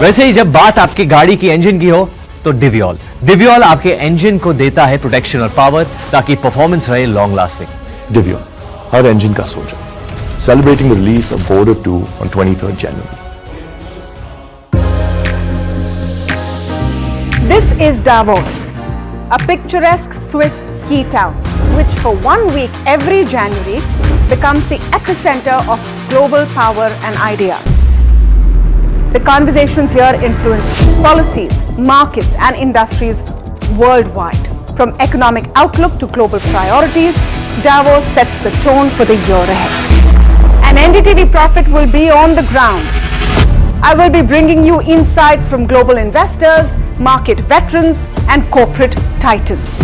वैसे ही जब बात आपकी गाड़ी की इंजन की हो तो डिवियोल आपके इंजन को देता है प्रोटेक्शन और पावर ताकि परफॉर्मेंस रहे लॉन्ग लास्टिंग। डिवियोल हर इंजन का soldier, celebrating the release of Border 2 on 23rd January. This is Davos, a picturesque Swiss ski town, which for 1 week every January becomes the epicenter of global power and ideas. The conversations here influence policies, markets, and industries worldwide. From economic outlook to global priorities, Davos sets the tone for the year ahead. And NDTV Profit will be on the ground. I will be bringing you insights from global investors, market veterans, and corporate titans.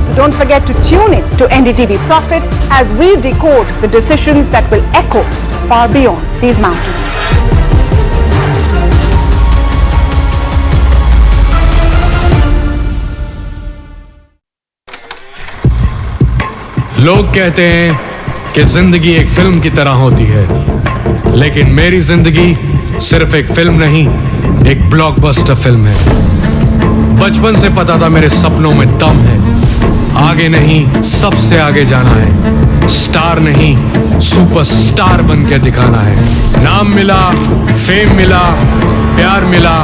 So don't forget to tune in to NDTV Profit as we decode the decisions that will echo far beyond these mountains. लोग कहते हैं कि जिंदगी एक film की तरह होती है, लेकिन मेरी जिंदगी सिर्फ एक फिल्म नहीं, एक ब्लॉकबस्टर फिल्म है। बचपन से पता था मेरे सपनों में दम है, आगे नहीं, सबसे आगे जाना है। स्टार नहीं, सुपरस्टार बन के दिखाना है। नाम मिला, फेम मिला, प्यार मिला।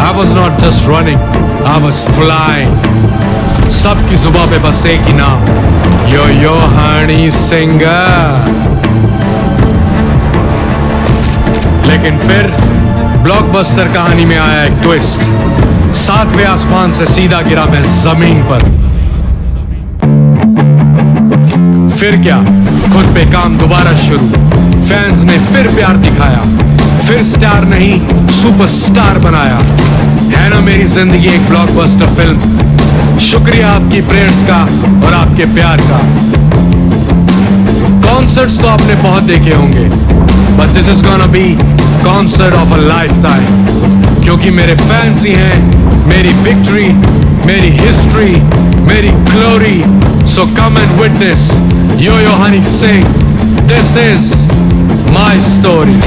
I was not just running, I was flying. सबकी जुबान पे बस एक ही नाम, यो यो हनी सिंगर। लेकिन फिर ब्लॉकबस्टर कहानी में आया एक ट्विस्ट। 7वें आसमान से सीधा गिरा मैं जमीन पर। फिर क्या, खुद पे काम दोबारा शुरू। फैंस ने फिर प्यार दिखाया, फिर स्टार नहीं सुपरस्टार बनाया। है ना मेरी जिंदगी एक ब्लॉकबस्टर फिल्म। शुक्रिया आपकी प्रेयर्स का और आपके प्यार का। कॉन्सर्ट्स तो आपने बहुत देखे होंगे, but this is gonna be concert of a lifetime. क्योंकि मेरे फैंस ही हैं मेरी विक्ट्री, मेरी हिस्ट्री, मेरी glory. So come and witness Yo Yo Honey Singh. This is my story.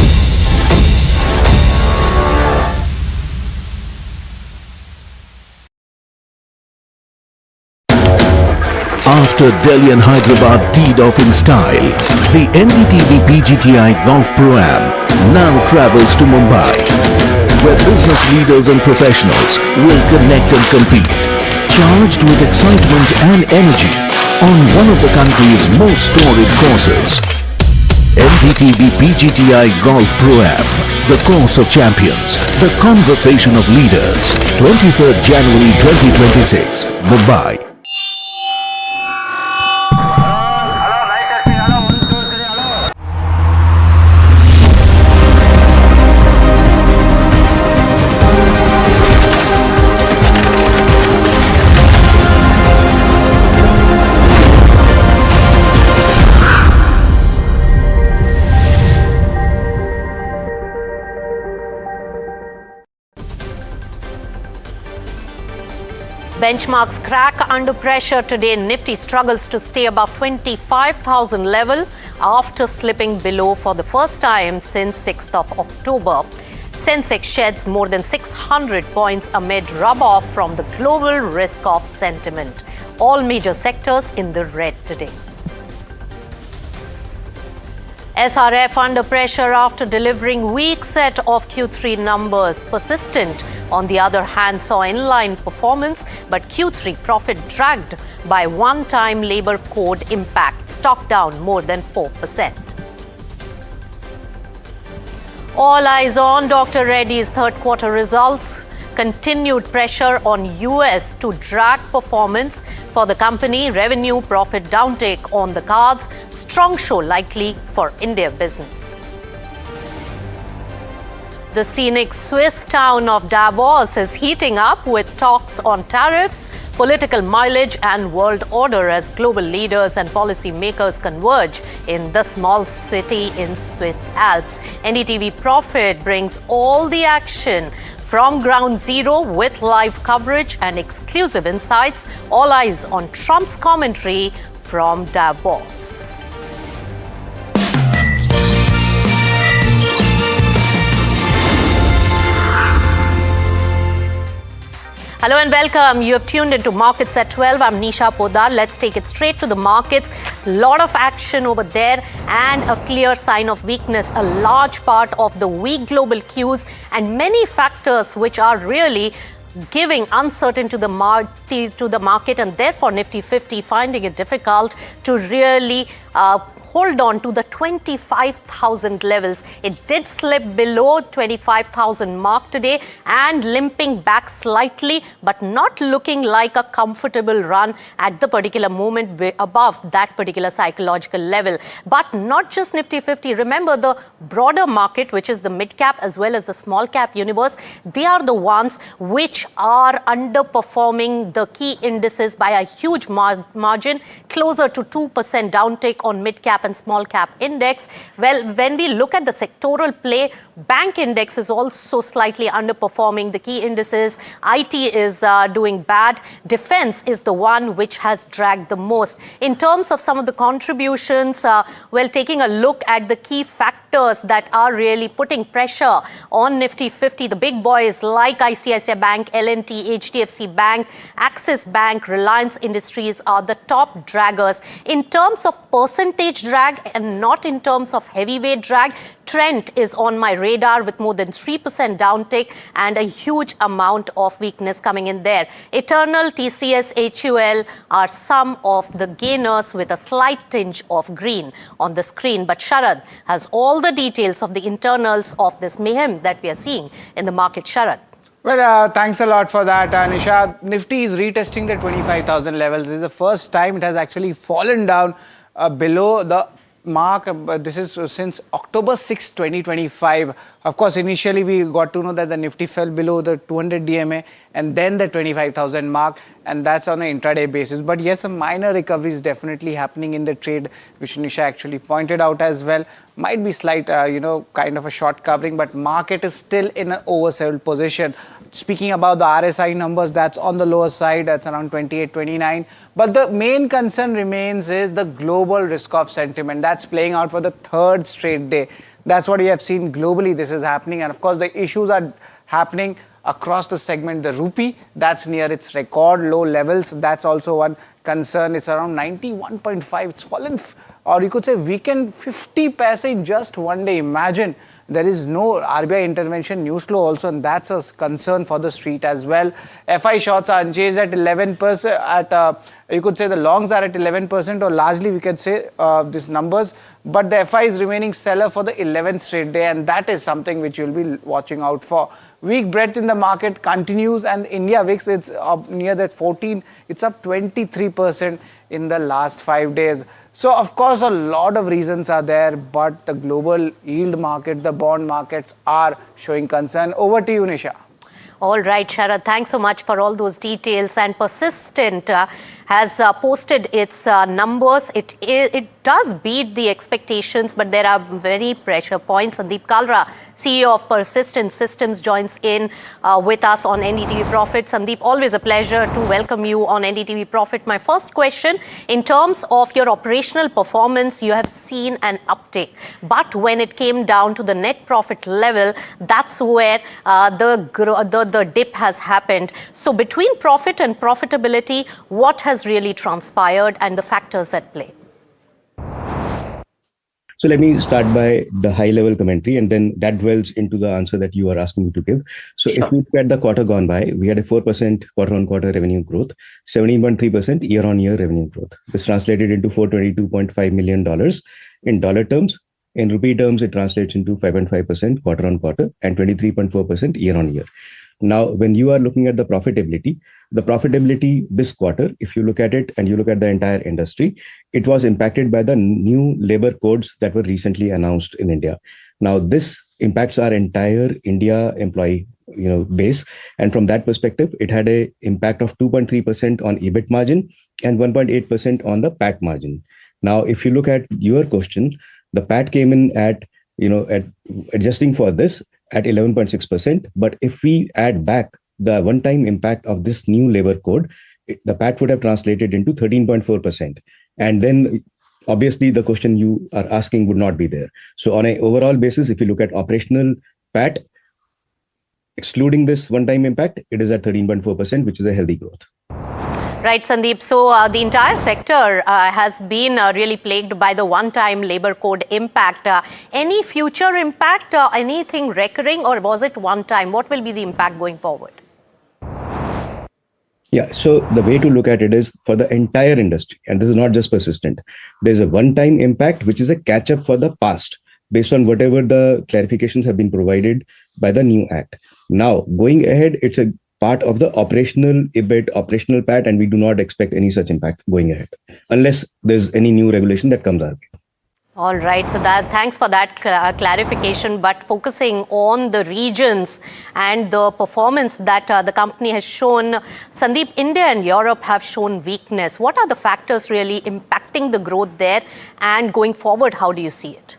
After Delhi and Hyderabad teed off in style, the NDTV PGTI Golf Pro-Am now travels to Mumbai, where business leaders and professionals will connect and compete, charged with excitement and energy on one of the country's most storied courses. NDTV PGTI Golf Pro-Am, the course of champions, the conversation of leaders. 23rd January 2026, Mumbai. Benchmarks crack under pressure today. Nifty struggles to stay above 25,000 level after slipping below for the first time since 6th of October. Sensex sheds more than 600 points amid rub-off from the global risk-off sentiment. All major sectors in the red today. SRF under pressure after delivering weak set of Q3 numbers. Persistent, on the other hand, saw inline performance, but Q3 profit dragged by one-time labor code impact. Stock down more than 4%. All eyes on Dr. Reddy's third quarter results. Continued pressure on US to drag performance for the company. Revenue profit downtake on the cards. Strong show likely for India business. The scenic Swiss town of Davos is heating up with talks on tariffs, political mileage and world order as global leaders and policy makers converge in the small city in Swiss Alps. NDTV Profit brings all the action from ground zero with live coverage and exclusive insights. All eyes on Trump's commentary from Davos. Hello and welcome. You have tuned into Markets at 12. I'm Nisha Podar. Let's take it straight to the markets. Lot of action over there and a clear sign of weakness. A large part of the weak global cues and many factors which are really giving uncertainty to the market, and therefore Nifty 50 finding it difficult to really hold on to the 25,000 levels. It did slip below 25,000 mark today and limping back slightly, but not looking like a comfortable run at the particular moment above that particular psychological level. But not just Nifty 50. Remember, the broader market, which is the mid cap as well as the small cap universe, they are the ones which are underperforming the key indices by a huge margin, closer to 2% downtake on mid cap and small cap index. Well, when we look at the sectoral play, Bank index is also slightly underperforming the key indices. IT is doing bad. Defense is the one which has dragged the most. In terms of some of the contributions, well, taking a look at the key factors that are really putting pressure on Nifty 50, the big boys like ICICI Bank, L&T, HDFC Bank, Axis Bank, Reliance Industries are the top draggers. In terms of percentage drag and not in terms of heavyweight drag, Trent is on my radar with more than 3% downtick and a huge amount of weakness coming in there. Eternal, TCS, HUL are some of the gainers with a slight tinge of green on the screen. But Sharad has all the details of the internals of this mayhem that we are seeing in the market. Sharad. Well, thanks a lot for that, Nisha. Nifty is retesting the 25,000 levels. This is the first time it has actually fallen down below the mark. This is since October 6, 2025. Of course, initially we got to know that the Nifty fell below the 200 DMA and then the 25,000 mark, and that's on an intraday basis. But yes, a minor recovery is definitely happening in the trade, which Nisha actually pointed out as well. Might be slight, kind of a short covering, but market is still in an oversold position. Speaking about the RSI numbers, that's on the lower side, that's around 28, 29. But the main concern remains is the global risk-off sentiment. That's playing out for the third straight day. That's what we have seen globally. This is happening. And of course, the issues are happening across the segment. The rupee, that's near its record low levels. That's also one concern. It's around 91.5. It's fallen, or you could say weakened 50 paise in just one day. Imagine. There is no RBI intervention news flow also, and that's a concern for the street as well. FI shorts are unchanged at 11%. You could say the longs are at 11%, or largely we could say these numbers. But the FI is remaining seller for the 11th straight day, and that is something which you'll be watching out for. Weak breadth in the market continues, and India VIX, it's up near that 14. It's up 23% in the last 5 days. So, of course, a lot of reasons are there, but the global yield market, the bond markets are showing concern. Over to you, Nisha. All right, Sharad, thanks so much for all those details. And Persistent has posted its numbers. It does beat the expectations, but there are very pressure points. Sandeep Kalra, CEO of Persistent Systems, joins in with us on NDTV Profit. Sandeep, always a pleasure to welcome you on NDTV Profit. My first question, in terms of your operational performance, you have seen an uptick. But when it came down to the net profit level, that's where the dip has happened. So between profit and profitability, what has really transpired and the factors at play? So let me start by the high level commentary, and then that dwells into the answer that you are asking me to give. So if we look at the quarter gone by, we had a 4% quarter on quarter revenue growth, 17.3% year on year revenue growth. This translated into $422.5 million in dollar terms. In rupee terms, it translates into 5.5% quarter on quarter and 23.4% year on year. Now, when you are looking at the profitability this quarter, if you look at it and you look at the entire industry, it was impacted by the new labor codes that were recently announced in India. Now, this impacts our entire India employee base. And from that perspective, it had an impact of 2.3% on EBIT margin and 1.8% on the PAT margin. Now, if you look at your question, the PAT came in at adjusting for this at 11.6%. But if we add back the one-time impact of this new labor code, the PAT would have translated into 13.4%. And then obviously the question you are asking would not be there. So on an overall basis, if you look at operational PAT, excluding this one-time impact, it is at 13.4%, which is a healthy growth. Right, Sandeep. So the entire sector has been really plagued by the one-time labor code impact. Any future impact, anything recurring, or was it one time? What will be the impact going forward? Yeah, so the way to look at it is for the entire industry, and this is not just Persistent. There's a one-time impact, which is a catch-up for the past, based on whatever the clarifications have been provided by the new act. Now, going ahead, it's a part of the operational EBIT, operational PAT, and we do not expect any such impact going ahead, unless there's any new regulation that comes our way. All right, so thanks for that clarification. But focusing on the regions and the performance that the company has shown, Sandeep, India and Europe have shown weakness. What are the factors really impacting the growth there? And going forward, how do you see it?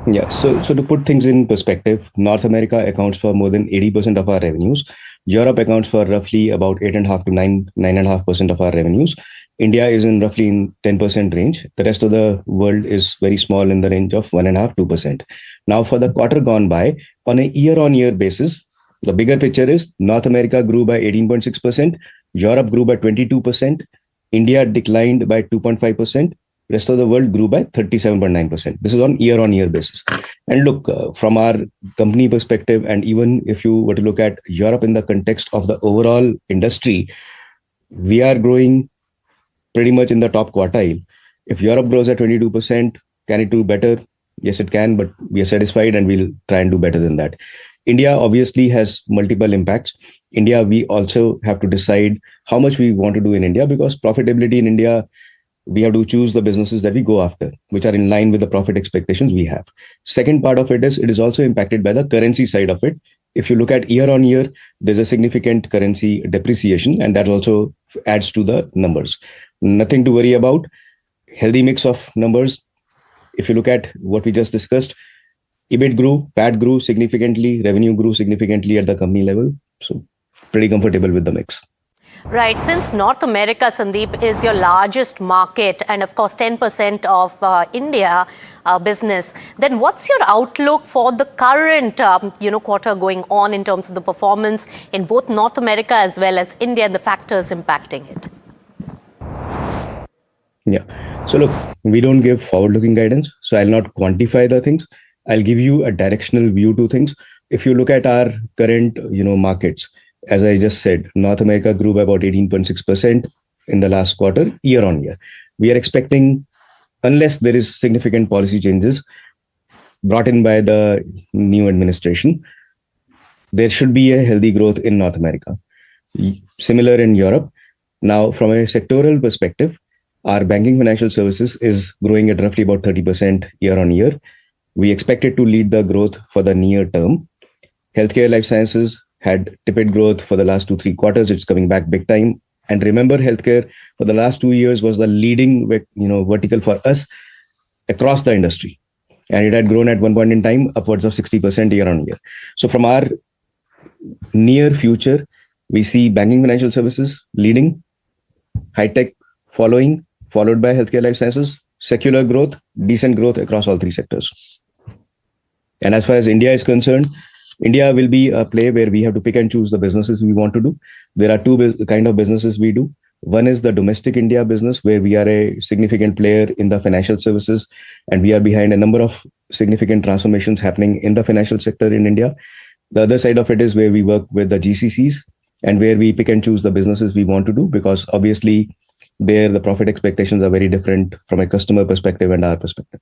Yeah, so to put things in perspective, North America accounts for more than 80% of our revenues. Europe accounts for roughly about 8.5 to 9.5% of our revenues. India is in roughly in 10% range. The rest of the world is very small in the range of 1.5, 2%. Now, for the quarter gone by, on a year-on-year basis, the bigger picture is North America grew by 18.6%, Europe grew by 22%, India declined by 2.5%, rest of the world grew by 37.9%. This is on year-on-year basis. And look, from our company perspective, and even if you were to look at Europe in the context of the overall industry, we are growing pretty much in the top quartile. If Europe grows at 22%, can it do better? Yes, it can, but we are satisfied and we'll try and do better than that. India obviously has multiple impacts. India, we also have to decide how much we want to do in India, because profitability in India, we have to choose the businesses that we go after, which are in line with the profit expectations we have. Second part of it is also impacted by the currency side of it. If you look at year on year, there's a significant currency depreciation, and that also adds to the numbers. Nothing to worry about. Healthy mix of numbers. If you look at what we just discussed, EBIT grew, PAT grew significantly, revenue grew significantly at the company level. So pretty comfortable with the mix. Right. Since North America, Sandeep, is your largest market and of course 10% of India business, then what's your outlook for the current quarter going on in terms of the performance in both North America as well as India and the factors impacting it? Yeah. So look, we don't give forward-looking guidance, so I'll not quantify the things. I'll give you a directional view to things. If you look at our current, markets, as I just said, North America grew by about 18.6% in the last quarter, year on year. We are expecting, unless there is significant policy changes brought in by the new administration, there should be a healthy growth in North America. Similar in Europe. Now, from a sectoral perspective, our banking financial services is growing at roughly about 30% year on year. We expect it to lead the growth for the near term. Healthcare life sciences had tepid growth for the last 2-3 quarters. It's coming back big time. And remember, healthcare for the last 2 years was the leading, vertical for us across the industry. And it had grown at one point in time upwards of 60% year on year. So from our near future, we see banking financial services leading, high tech following, followed by healthcare life sciences, secular growth, decent growth across all three sectors. And as far as India is concerned, India will be a play where we have to pick and choose the businesses we want to do. There are two kind of businesses we do. One is the domestic India business, where we are a significant player in the financial services, and we are behind a number of significant transformations happening in the financial sector in India. The other side of it is where we work with the GCCs and where we pick and choose the businesses we want to do, because obviously there the profit expectations are very different from a customer perspective and our perspective.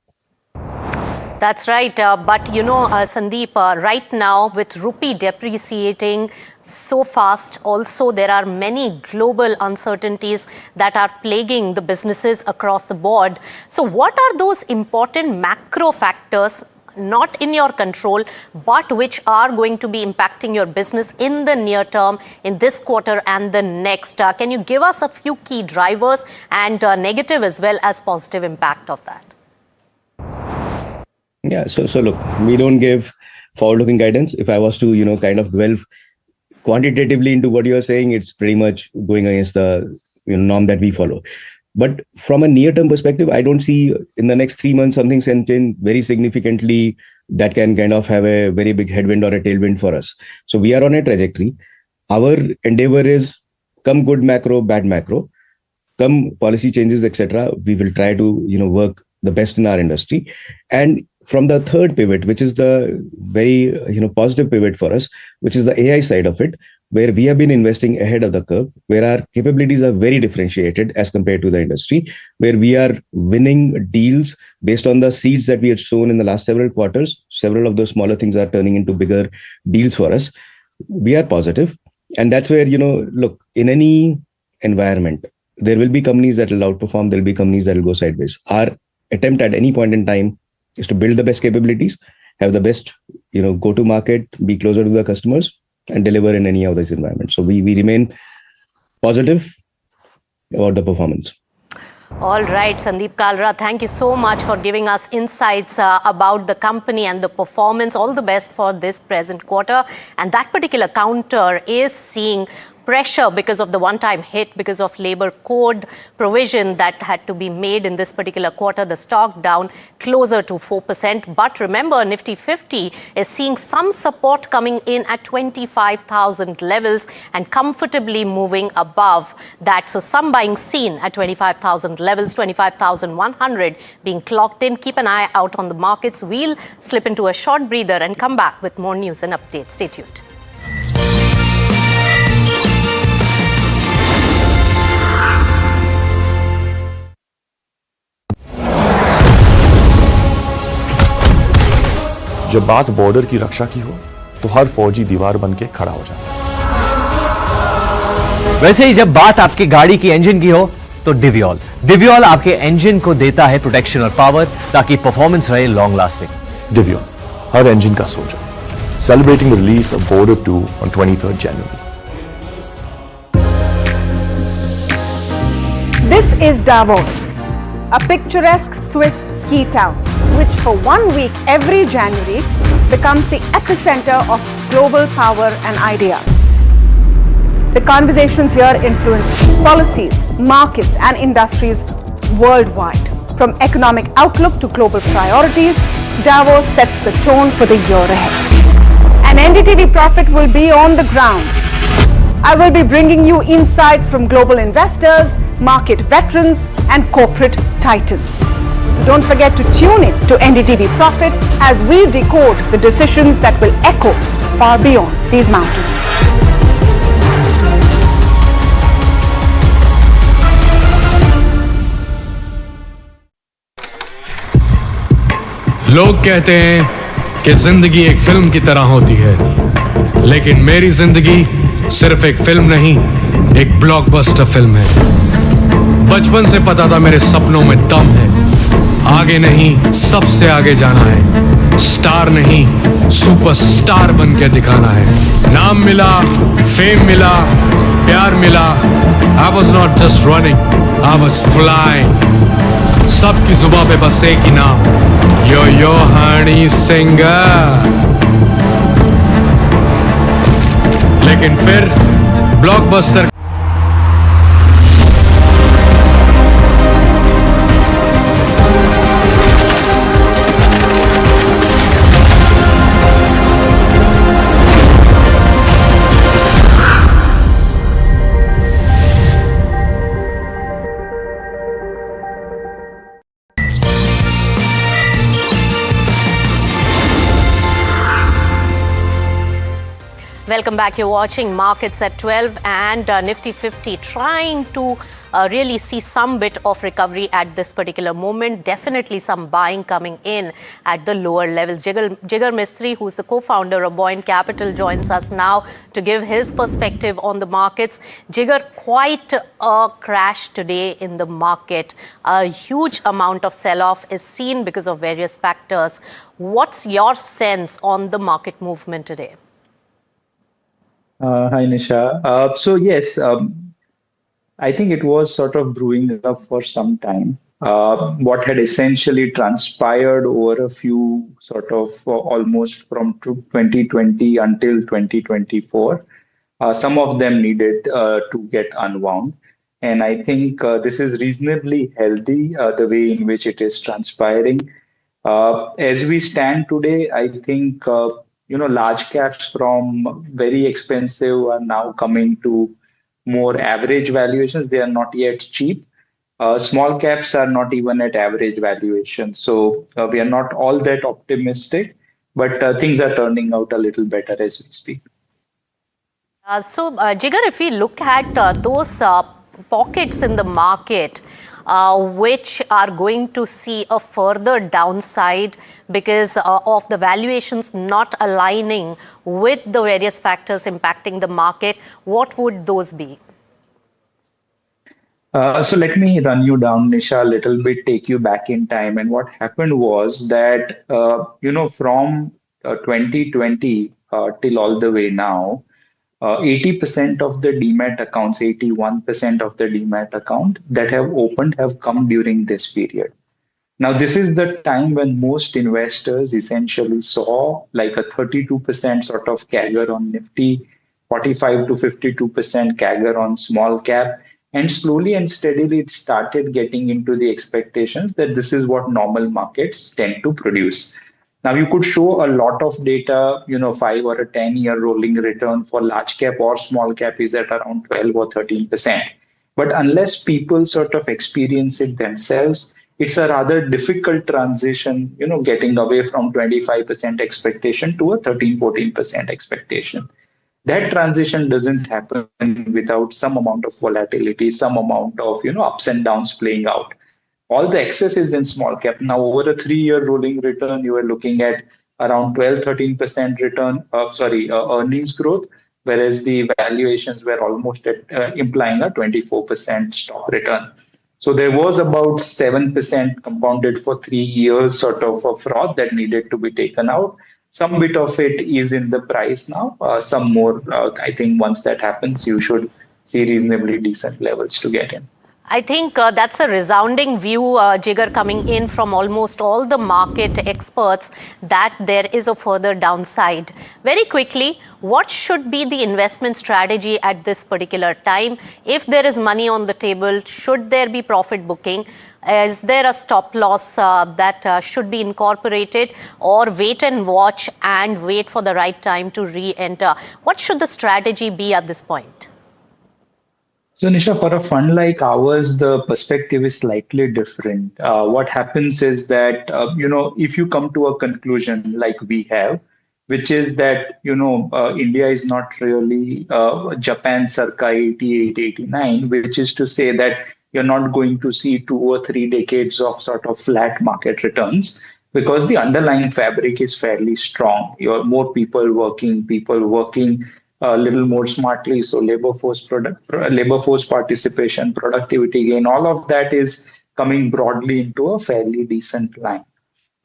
That's right. But Sandeep, right now with rupee depreciating so fast, also there are many global uncertainties that are plaguing the businesses across the board. So what are those important macro factors, not in your control, but which are going to be impacting your business in the near term, in this quarter and the next? Can you give us a few key drivers and negative as well as positive impact of that? Yeah, so look, we don't give forward-looking guidance. If I was to, kind of delve quantitatively into what you're saying, it's pretty much going against the norm that we follow. But from a near-term perspective, I don't see in the next 3 months something change very significantly that can kind of have a very big headwind or a tailwind for us. So we are on a trajectory. Our endeavor is, come good macro, bad macro, come policy changes, etc. We will try to work the best in our industry. And from the third pivot, which is the very positive pivot for us, which is the AI side of it, where we have been investing ahead of the curve, where our capabilities are very differentiated as compared to the industry, where we are winning deals based on the seeds that we had sown in the last several quarters. Several of those smaller things are turning into bigger deals for us. We are positive. And that's where, look, in any environment, there will be companies that will outperform, there will be companies that will go sideways. Our attempt at any point in time is to build the best capabilities, have the best, go-to market, be closer to the customers, and deliver in any of these environments. So we remain positive about the performance. All right, Sandeep Kalra, thank you so much for giving us insights about the company and the performance. All the best for this present quarter. And that particular counter is seeing pressure because of the one-time hit, because of labor code provision that had to be made in this particular quarter. The stock down closer to 4%. But remember, Nifty 50 is seeing some support coming in at 25,000 levels and comfortably moving above that. So some buying seen at 25,000 levels, 25,100 being clocked in. Keep an eye out on the markets. We'll slip into a short breather and come back with more news and updates. Stay tuned. जब बात border की रक्षा की हो तो हर फौजी दीवार बन के खड़ा हो जाए। वैसे ही जब बात आपकी गाड़ी की इंजन की हो तो डिवियोल आपके इंजन को देता है प्रोटेक्शन और पावर ताकि परफॉर्मेंस रहे लॉन्ग लास्टिंग। डिवियोल हर इंजन का soldier, celebrating the release of border 2 on 23rd January. This is Davos, a picturesque Swiss ski town, which for 1 week every January becomes the epicenter of global power and ideas. The conversations here influence policies, markets and industries worldwide. From economic outlook to global priorities, Davos sets the tone for the year ahead. And NDTV Profit will be on the ground. I will be bringing you insights from global investors, market veterans and corporate titans. So don't forget to tune in to NDTV Profit as we decode the decisions that will echo far beyond these mountains. लोग कहते हैं कि जिंदगी एक film की तरह होती है, लेकिन मेरी जिंदगी सिर्फ एक फिल्म नहीं, एक ब्लॉकबस्टर फिल्म है। बचपन से पता था मेरे सपनों में दम है, आगे नहीं सबसे आगे जाना है, स्टार नहीं सुपरस्टार बन के दिखाना है। नाम मिला, फेम मिला, प्यार मिला, I was not just running, I was flying. सबकी जुबां पे बस एक ही नाम, यो हनी सिंगर। लेकिन फिर blockbuster Welcome back. You're watching Markets at 12 and Nifty 50 trying to really see some bit of recovery at this particular moment. Definitely some buying coming in at the lower levels. Jigar Mistry, who's the co-founder of Buoyant Capital, joins us now to give his perspective on the markets. Jigar, quite a crash today in the market. A huge amount of sell-off is seen because of various factors. What's your sense on the market movement today? Hi, Nisha. So yes, I think it was sort of brewing up for some time. What had essentially transpired over a few sort of almost from 2020 until 2024, some of them needed to get unwound. And I think this is reasonably healthy, the way in which it is transpiring. As we stand today, I think large caps from very expensive are now coming to more average valuations. They are not yet cheap. Small caps are not even at average valuation. So we are not all that optimistic, but things are turning out a little better as we speak. Jigar, if we look at those pockets in the market, which are going to see a further downside because of the valuations not aligning with the various factors impacting the market, what would those be? So let me run you down, Nisha, a little bit, take you back in time. And what happened was that, from 2020 till all the way now, 80% of the demat accounts, 81% of the demat account that have opened have come during this period. Now, this is the time when most investors essentially saw like a 32% sort of CAGR on Nifty, 45 to 52% CAGR on small cap, and slowly and steadily it started getting into the expectations that this is what normal markets tend to produce. Now, you could show a lot of data, 5 or a 10-year rolling return for large cap or small cap is at around 12 or 13%. But unless people sort of experience it themselves, it's a rather difficult transition, getting away from 25% expectation to a 13-14% expectation. That transition doesn't happen without some amount of volatility, some amount of, ups and downs playing out. All the excess is in small cap. Now, over a 3-year rolling return, you are looking at around 12-13% return, earnings growth, whereas the valuations were almost implying a 24% stock return. So there was about 7% compounded for 3 years sort of a fraud that needed to be taken out. Some bit of it is in the price now. Some more, I think once that happens, you should see reasonably decent levels to get in. I think that's a resounding view, Jigar, coming in from almost all the market experts that there is a further downside. Very quickly, what should be the investment strategy at this particular time? If there is money on the table, should there be profit booking? Is there a stop loss that should be incorporated, or wait and watch and wait for the right time to re-enter? What should the strategy be at this point? So, Nisha, for a fund like ours, the perspective is slightly different. What happens is that, if you come to a conclusion like we have, which is that, India is not really Japan circa 88, 89, which is to say that you're not going to see 2 or 3 decades of sort of flat market returns because the underlying fabric is fairly strong. You have more people working a little more smartly. So labor force participation, productivity gain, all of that is coming broadly into a fairly decent line.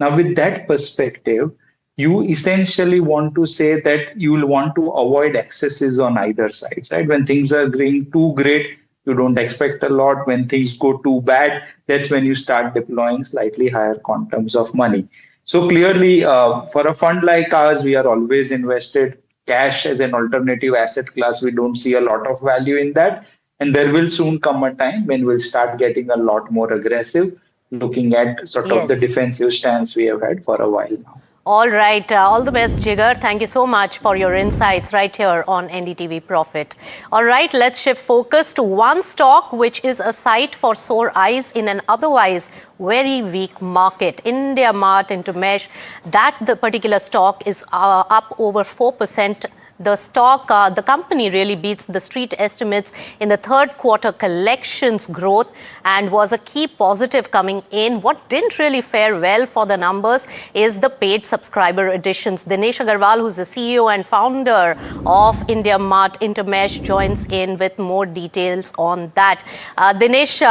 Now, with that perspective, you essentially want to say that you will want to avoid excesses on either side, right? When things are going too great, you don't expect a lot. When things go too bad, that's when you start deploying slightly higher quantums of money. So clearly, for a fund like ours, we are always invested. Cash as an alternative asset class, we don't see a lot of value in that. And there will soon come a time when we'll start getting a lot more aggressive, looking at sort of the defensive stance we have had for a while now. All right. All the best, Jigar. Thank you so much for your insights right here on NDTV Profit. All right, let's shift focus to one stock which is a sight for sore eyes in an otherwise very weak market. India Mart Intermesh, that the particular stock is up over 4%. The stock, the company really beats the street estimates in the third quarter collections growth and was a key positive coming in. What didn't really fare well for the numbers is the paid subscriber additions. Dinesh Agarwal, who's the CEO and founder of India Mart Intermesh, joins in with more details on that. Dinesh,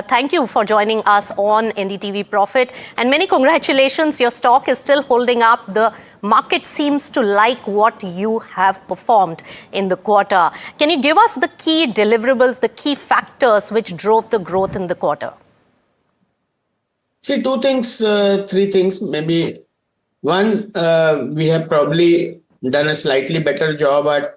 thank you for joining us on NDTV Profit, and many congratulations. Your stock is still holding up. The market seems to like what you have performed in the quarter. Can you give us the key deliverables, the key factors which drove the growth in the quarter? See, 2 things, 3 things, maybe. One, we have probably done a slightly better job at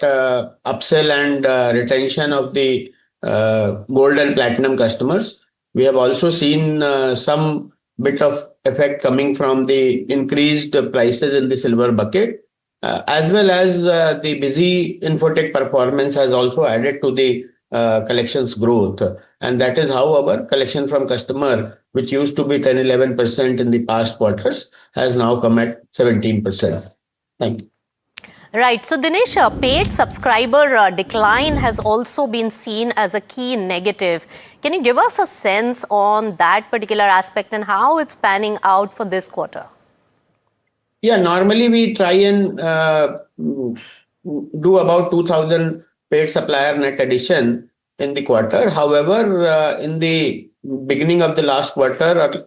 upsell and retention of the gold and platinum customers. We have also seen some bit of effect coming from the increased prices in the silver bucket, as well as the busy infotech performance has also added to the collections growth. And that is how our collection from customer, which used to be 10-11% in the past quarters, has now come at 17%. Thank you. Right. So, Dinesh, paid subscriber decline has also been seen as a key negative. Can you give us a sense on that particular aspect and how it's panning out for this quarter? Yeah, normally we try and do about 2,000 paid supplier net addition in the quarter. However, in the beginning of the last quarter,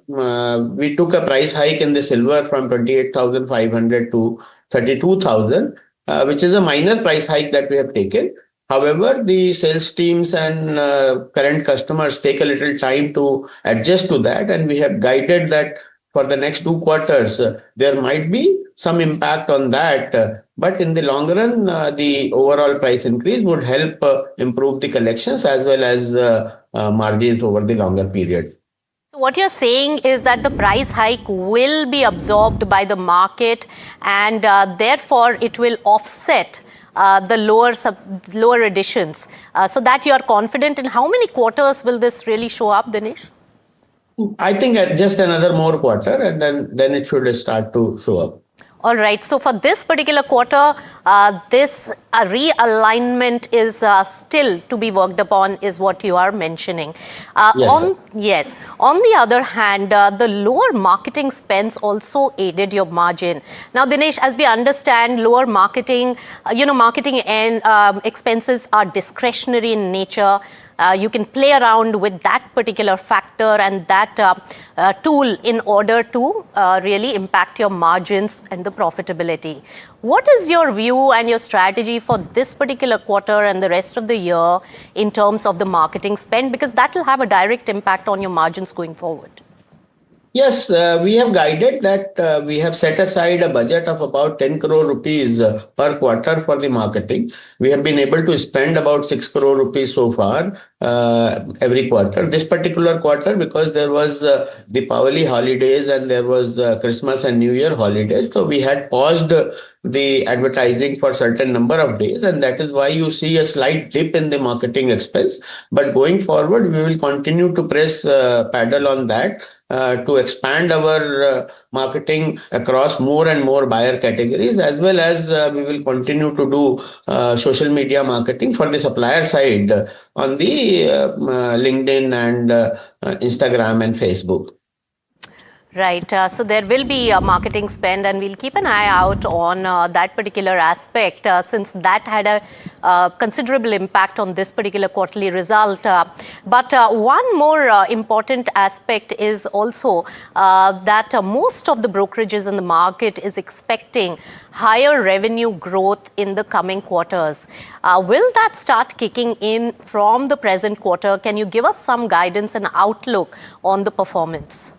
we took a price hike in the silver from 28,500 to 32,000. which is a minor price hike that we have taken. However, the sales teams and current customers take a little time to adjust to that, and we have guided that for the next 2 quarters, there might be some impact on that. But in the long run, the overall price increase would help improve the collections as well as margins over the longer period. So what you're saying is that the price hike will be absorbed by the market, and therefore it will offset the lower additions. So that you are confident in. How many quarters will this really show up, Dinesh? I think just another more quarter, and then it should start to show up. All right. So for this particular quarter, this realignment is still to be worked upon, is what you are mentioning. Yes. On the other hand, the lower marketing spends also aided your margin. Now, Dinesh, as we understand, lower marketing, marketing and expenses are discretionary in nature. You can play around with that particular factor and that tool in order to really impact your margins and the profitability. What is your view and your strategy for this particular quarter and the rest of the year in terms of the marketing spend? Because that will have a direct impact on your margins going forward. Yes, we have guided that we have set aside a budget of about 10 crore rupees per quarter for the marketing. We have been able to spend about 6 crore rupees so far every quarter. This particular quarter, because there was the Diwali holidays and there was Christmas and New Year holidays, so we had paused the advertising for certain number of days, and that is why you see a slight dip in the marketing expense. But going forward, we will continue to press pedal on that to expand our marketing across more and more buyer categories, as well as we will continue to do social media marketing for the supplier side on the LinkedIn and Instagram and Facebook. Right. So there will be a marketing spend, and we'll keep an eye out on that particular aspect since that had a considerable impact on this particular quarterly result. But one more important aspect is also that most of the brokerages in the market is expecting higher revenue growth in the coming quarters. Will that start kicking in from the present quarter? Can you give us some guidance and outlook on the performance?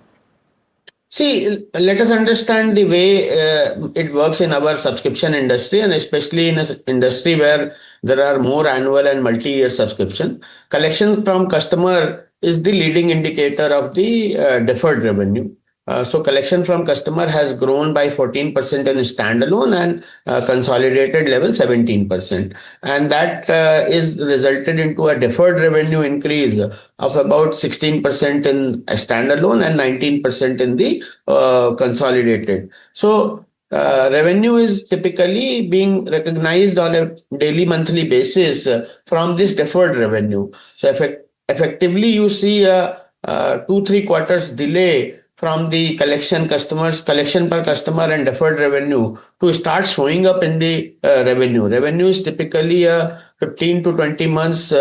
See, let us understand the way it works in our subscription industry, and especially in an industry where there are more annual and multi-year subscription. Collection from customer is the leading indicator of the deferred revenue. So collection from customer has grown by 14% in standalone and consolidated level 17%. And that is resulted into a deferred revenue increase of about 16% in standalone and 19% in the consolidated. So revenue is typically being recognized on a daily, monthly basis from this deferred revenue. So effectively, you see a 2-3 quarters delay from the collection per customer and deferred revenue to start showing up in the revenue. Revenue is typically a 15 to 20 months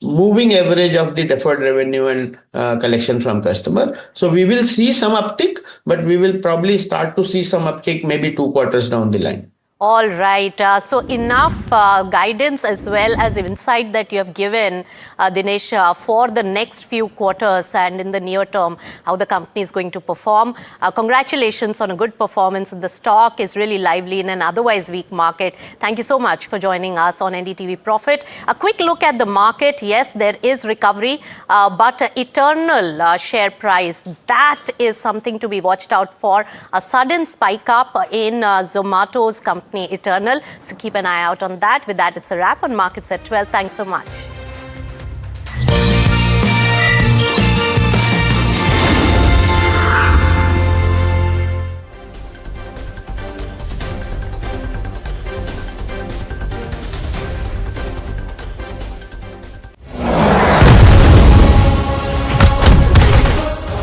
moving average of the deferred revenue and collection from customer. So we will see some uptick, but we will probably start to see some uptick maybe 2 quarters down the line. All right. So enough guidance as well as insight that you have given, Dinesh, for the next few quarters and in the near term, how the company is going to perform. Congratulations on a good performance. The stock is really lively in an otherwise weak market. Thank you so much for joining us on NDTV Profit. A quick look at the market. Yes, there is recovery, but eternal share price, that is something to be watched out for. A sudden spike up in Zomato's company Eternal. So keep an eye out on that. With that, it's a wrap on Markets at 12. Thanks so much.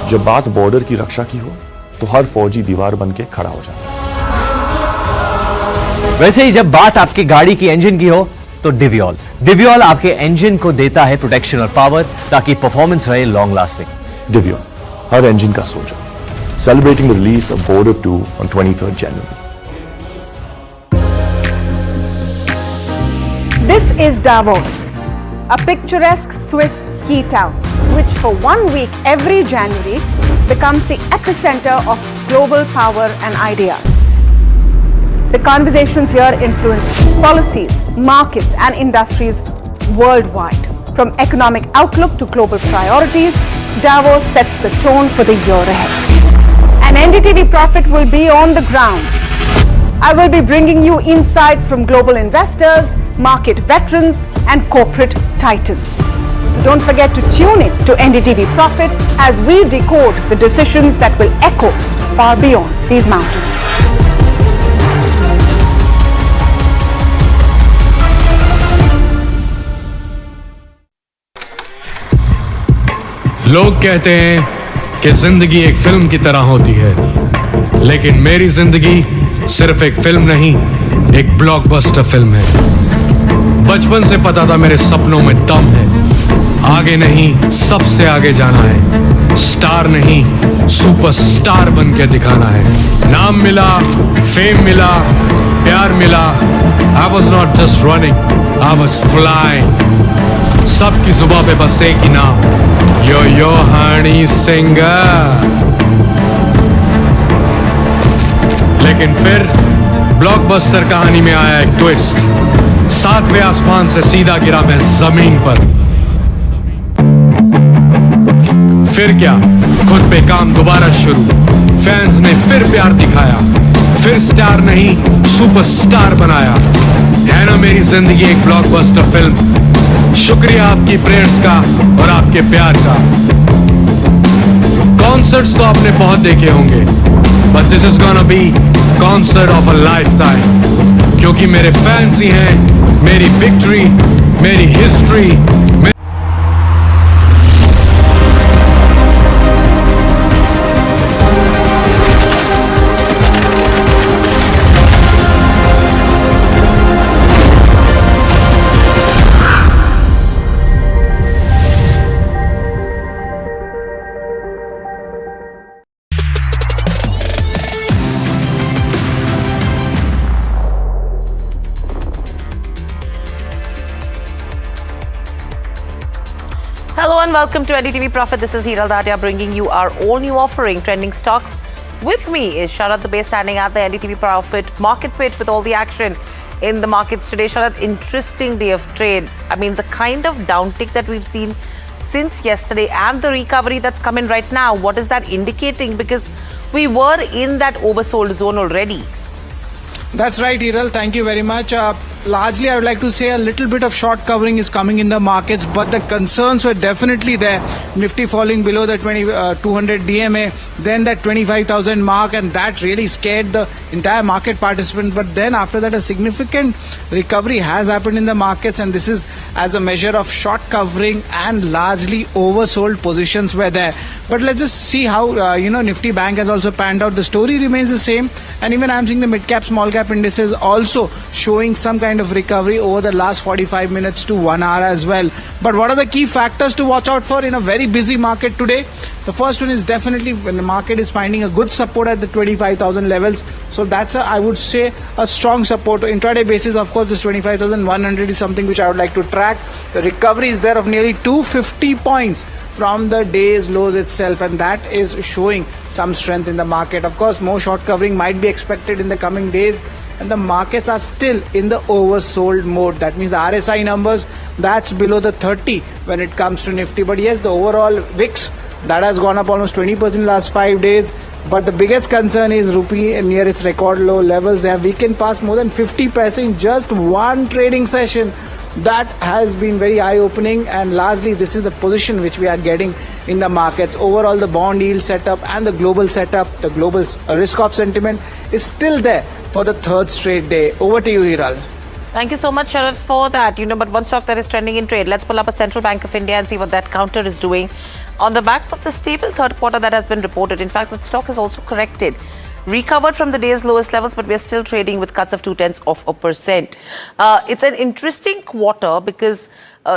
जब बात border की रक्षा की हो तो हर फौजी दीवार बन के खड़ा हो जाता है। वैसे ही जब बात आपकी गाड़ी की इंजन की हो तो डिवियोल आपके इंजन को देता है प्रोटेक्शन और पावर ताकि परफॉर्मेंस रहे लॉन्ग लास्टिंग। डिवियोल हर इंजन का soldier, celebrating the release of border 2 on 23rd January. This is Davos, a picturesque Swiss ski town, which for 1 week every January becomes the epicenter of global power and ideas. The conversations here influence policies, markets, and industries worldwide. From economic outlook to global priorities, Davos sets the tone for the year ahead. And NDTV Profit will be on the ground. I will be bringing you insights from global investors, market veterans, and corporate titans. So don't forget to tune in to NDTV Profit as we decode the decisions that will echo far beyond these mountains. लोग कहते हैं कि जिंदगी एक film की तरह होती है, लेकिन मेरी जिंदगी सिर्फ एक फिल्म नहीं, एक ब्लॉकबस्टर फिल्म है। बचपन से पता था मेरे सपनों में दम है, आगे नहीं सबसे आगे जाना है, स्टार नहीं सुपरस्टार बन के दिखाना है। नाम मिला, फेम मिला, प्यार मिला, I was not just running, I was flying। सबकी जुबां पे बस एक ही नाम, यो हनी सिंगर। लेकिन फिर ब्लॉकबस्टर कहानी में आया एक ट्विस्ट, 7वें आसमान से सीधा गिरा मैं जमीन पर। फिर क्या, खुद पे काम दोबारा शुरू, फैंस ने फिर प्यार दिखाया, फिर स्टार नहीं सुपरस्टार बनाया। है ना मेरी जिंदगी एक ब्लॉकबस्टर फिल्म। शुक्रिया आपकी प्रेयर्स का और आपके प्यार का। कॉन्सर्ट्स तो आपने बहुत देखे होंगे, but this is gonna be concert of a lifetime, क्योंकि मेरे फैंस ही हैं मेरी विक्ट्री, मेरी history. Hello and welcome to NDTV Profit. This is Hiral Datia bringing you our all new offering, Trending Stocks. With me is Sharad Dubey standing at the NDTV Profit market pit with all the action in the markets today. Sharad, interesting day of trade. I mean, the kind of downtick that we've seen since yesterday and the recovery that's come in right now, what is that indicating? Because we were in that oversold zone already. That's right, Hiral. Thank you very much. Largely, I would like to say a little bit of short covering is coming in the markets, but the concerns were definitely there. Nifty falling below the 200 DMA, then that 25,000 mark, and that really scared the entire market participant. But then after that, a significant recovery has happened in the markets, and this is as a measure of short covering, and largely oversold positions were there. But let's just see how Nifty Bank has also panned out. The story remains the same, and even I'm seeing the mid cap, small cap indices also showing some kind of recovery over the last 45 minutes to 1 hour as well. But what are the key factors to watch out for in a very busy market today? The first one is definitely when the market is finding a good support at the 25,000 levels. So that's I would say a strong support. Intraday basis, of course, this 25,100 is something which I would like to track. The recovery is there of nearly 250 points from the day's lows itself, and that is showing some strength in the market. Of course, more short covering might be expected in the coming days, and the markets are still in the oversold mode. That means the RSI numbers, that's below the 30 when it comes to Nifty. But yes, the overall VIX, that has gone up almost 20% in the last 5 days. But the biggest concern is rupee near its record low levels. They have weakened past more than 50% in just one trading session. That has been very eye-opening, and largely this is the position which we are getting in the markets. Overall, the bond yield setup and the global setup, the global risk-off sentiment is still there for the third straight day. Over to you, Hiral. Thank you so much, Sharad, for that. But one stock that is trending in trade. Let's pull up a Central Bank of India and see what that counter is doing on the back of the stable third quarter that has been reported. In fact, that stock has also corrected. recovered from the day's lowest levels, but we're still trading with cuts of 0.2%. It's an interesting quarter because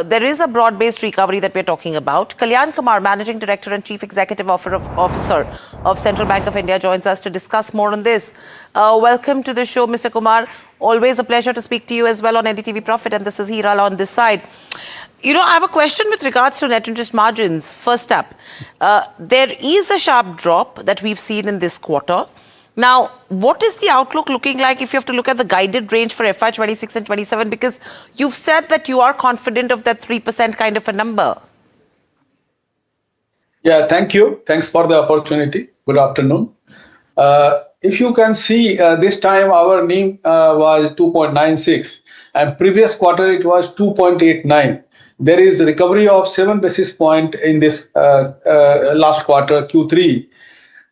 there is a broad-based recovery that we're talking about. Kalyan Kumar, Managing Director and Chief Executive Officer of Central Bank of India, joins us to discuss more on this. Welcome to the show, Mr. Kumar. Always a pleasure to speak to you as well on NDTV Profit, and this is Hiral on this side. You know, I have a question with regards to net interest margins. First up, there is a sharp drop that we've seen in this quarter. Now, what is the outlook looking like if you have to look at the guided range for FY26 and 27? Because you've said that you are confident of that 3% kind of a number. Yeah, thank you. Thanks for the opportunity. Good afternoon. If you can see, this time our NIM was 2.96 and previous quarter it was 2.89. There is recovery of 7 basis points in this last quarter, Q3.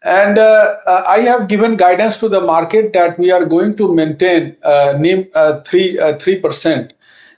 And I have given guidance to the market that we are going to maintain NIM 3%.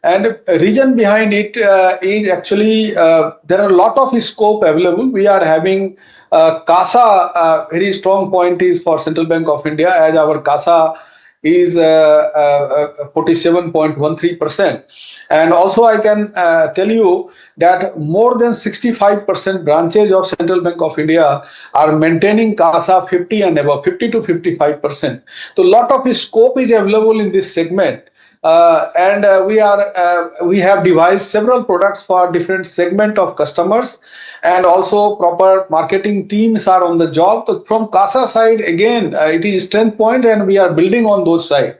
And reason behind it is actually there are a lot of scope available. We are having CASA, very strong point is for Central Bank of India, as our CASA is 47.13%. And also I can tell you that more than 65% branches of Central Bank of India are maintaining CASA 50 and above, 50 to 55%. So a lot of scope is available in this segment. We have devised several products for different segment of customers, and also proper marketing teams are on the job. So from CASA side, again, it is strength point and we are building on those side.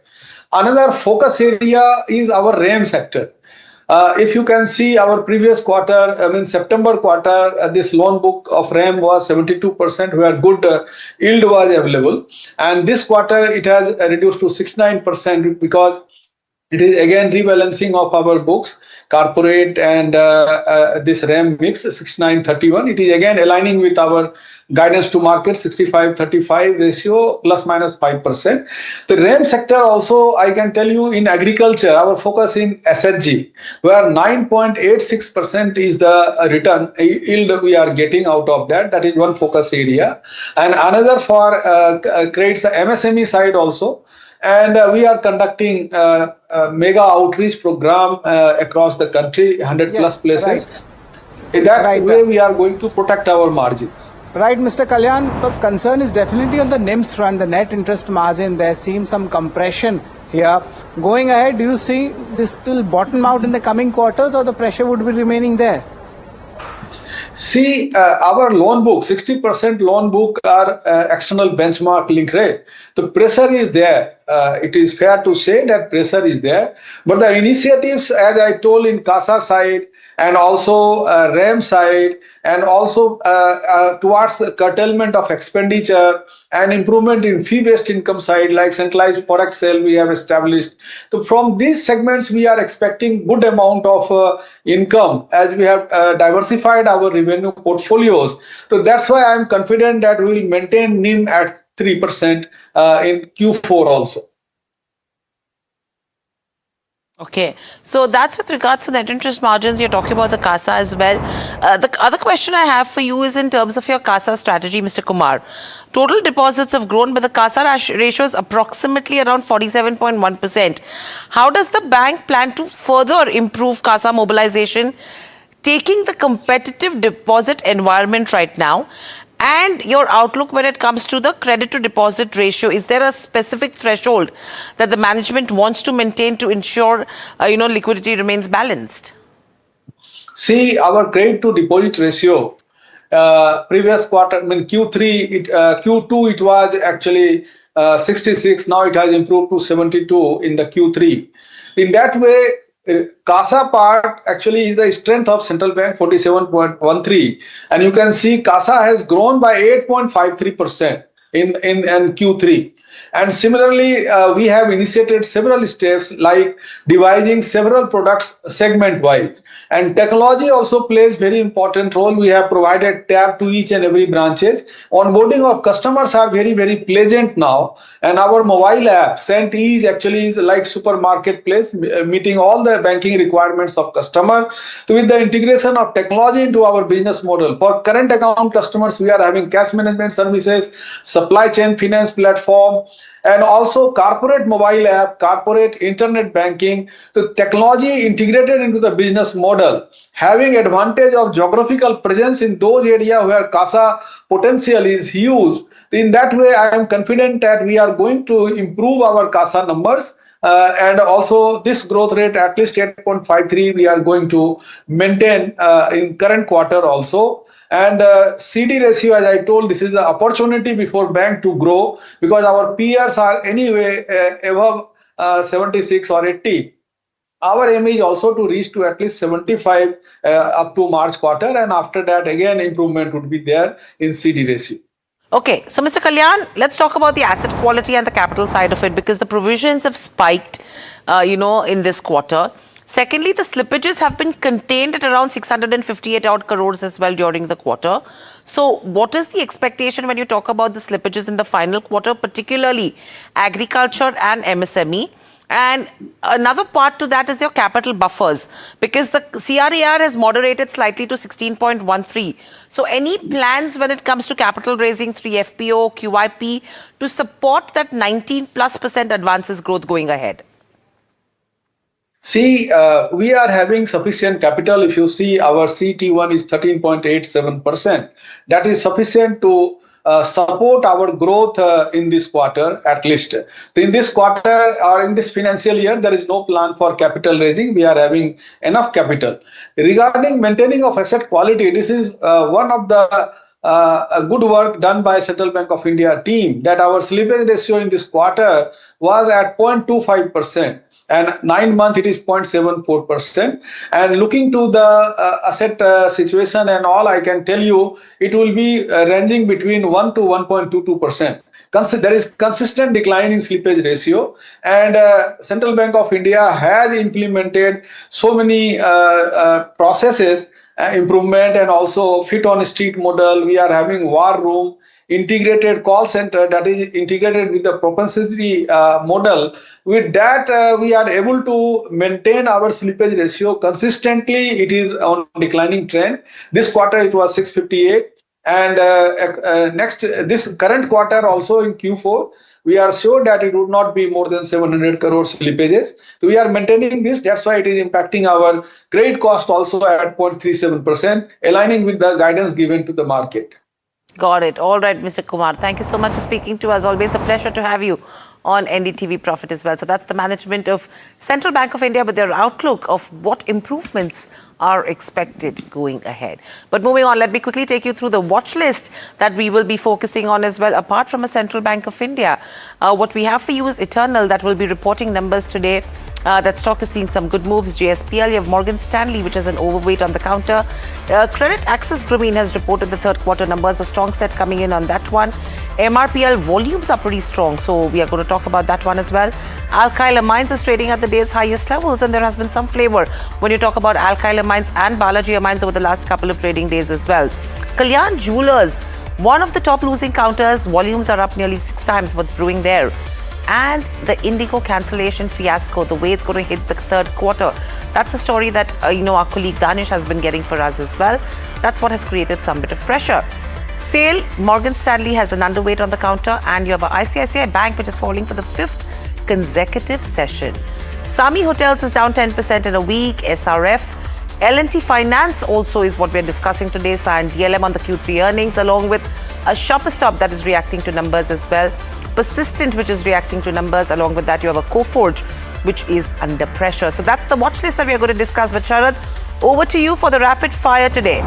Another focus area is our RAM sector. If you can see our previous quarter, September quarter, this loan book of RAM was 72%, where good yield was available. And this quarter, it has reduced to 69% because it is again rebalancing of our books, corporate and this RAM mix 69-31. It is again aligning with our guidance to market 65-35 ratio plus minus 5%. The RAM sector also, I can tell you, in agriculture, our focus in SHG, where 9.86% is the return yield we are getting out of that. That is one focus area. And another for creates the MSME side also. And we are conducting mega outreach program across the country, 100 plus places. Right. In that way, we are going to protect our margins. Right, Mr. Kalyan, the concern is definitely on the NIMS front, the net interest margin. There seems some compression here. Going ahead, do you see this will bottom out in the coming quarters, or the pressure would be remaining there? See, our loan book, 60% loan book are external benchmark link rate. The pressure is there. It is fair to say that pressure is there. But the initiatives, as I told, in CASA side and also RAM side, and also towards the curtailment of expenditure and improvement in fee-based income side, like centralized forex sale we have established. So from these segments, we are expecting good amount of income as we have diversified our revenue portfolios. So that's why I'm confident that we will maintain NIM at 3% in Q4 also. Okay, so that's with regards to net interest margins. You're talking about the CASA as well. The other question I have for you is in terms of your CASA strategy, Mr. Kumar. Total deposits have grown, but the CASA ratio is approximately around 47.1%. How does the bank plan to further improve CASA mobilization, taking the competitive deposit environment right now? And your outlook when it comes to the credit to deposit ratio, is there a specific threshold that the management wants to maintain to ensure, liquidity remains balanced? See, our credit to deposit ratio, previous quarter, Q3, Q2, it was actually 66. Now it has improved to 72 in the Q3. In that way, CASA part actually is the strength of Central Bank, 47.13, and you can see CASA has grown by 8.53% in Q3. And similarly, we have initiated several steps like devising several products segment-wise. And technology also plays very important role. We have provided tab to each and every branches. Onboarding of customers are very, very pleasant now. And our mobile app, Sent Ease, actually is like supermarket place, meeting all the banking requirements of customer. So with the integration of technology into our business model, for current account customers, we are having cash management services, supply chain finance platform, and also corporate mobile app, corporate internet banking. The technology integrated into the business model, having advantage of geographical presence in those areas where CASA potential is huge. In that way, I am confident that we are going to improve our CASA numbers. And also this growth rate, at least 8.53, we are going to maintain in current quarter also. And CD ratio, as I told, this is an opportunity before bank to grow because our peers are anyway above 76 or 80. Our aim is also to reach to at least 75 up to March quarter, and after that again improvement would be there in CD ratio. Okay, so Mr. Kalyan, let's talk about the asset quality and the capital side of it because the provisions have spiked, in this quarter. Secondly, the slippages have been contained at around 658 odd crores as well during the quarter. So what is the expectation when you talk about the slippages in the final quarter, particularly agriculture and MSME? And another part to that is your capital buffers, because the CRAR has moderated slightly to 16.13. So any plans when it comes to capital raising 3FPO, QIP to support that 19+% advances growth going ahead? See, we are having sufficient capital. If you see, our CET1 is 13.87%. That is sufficient to support our growth in this quarter, at least. In this quarter or in this financial year, there is no plan for capital raising. We are having enough capital. Regarding maintaining of asset quality, this is one of the good work done by Central Bank of India team, that our slippage ratio in this quarter was at 0.25%. And 9 months it is 0.74%. And looking to the asset situation and all, I can tell you it will be ranging between 1 to 1.22%. There is consistent decline in slippage ratio, and Central Bank of India has implemented so many processes, improvement, and also fit on street model. We are having war room, integrated call center that is integrated with the propensity model. With that, we are able to maintain our slippage ratio consistently. It is on declining trend. This quarter it was 658, and this current quarter also in Q4, we are sure that it would not be more than 700 crore slippages. So we are maintaining this. That's why it is impacting our credit cost also at 0.37%, aligning with the guidance given to the market. Got it. All right, Mr. Kumar. Thank you so much for speaking to us. Always a pleasure to have you on NDTV Profit as well. So that's the management of Central Bank of India with their outlook of what improvements are expected going ahead. But moving on, let me quickly take you through the watch list that we will be focusing on as well. Apart from a Central Bank of India, what we have for you is Eternal that will be reporting numbers today. That stock is seeing some good moves. JSPL, you have Morgan Stanley, which is an overweight on the counter. Credit Access Grameen has reported the third quarter numbers. A strong set coming in on that one. MRPL volumes are pretty strong, so we are going to talk about that one as well. Alkyl Amines is trading at the day's highest levels, and there has been some flavor when you talk about Alkyl Amines and Balaji Amines over the last couple of trading days as well. Kalyan Jewelers, one of the top losing counters. Volumes are up nearly 6 times what's brewing there. And the Indigo cancellation fiasco, the way it's going to hit the third quarter. That's a story that, our colleague Danish has been getting for us as well. That's what has created some bit of pressure. SAIL, Morgan Stanley has an underweight on the counter, and you have a ICICI Bank, which is falling for the 5th consecutive session. Sami Hotels is down 10% in a week. SRF, L&T Finance also is what we're discussing today. And DLM on the Q3 earnings, along with a Shopper Stop that is reacting to numbers as well. Persistent, which is reacting to numbers. Along with that, you have a Coforge, which is under pressure. So that's the watch list that we are going to discuss. But Sharad, over to you for the rapid fire today.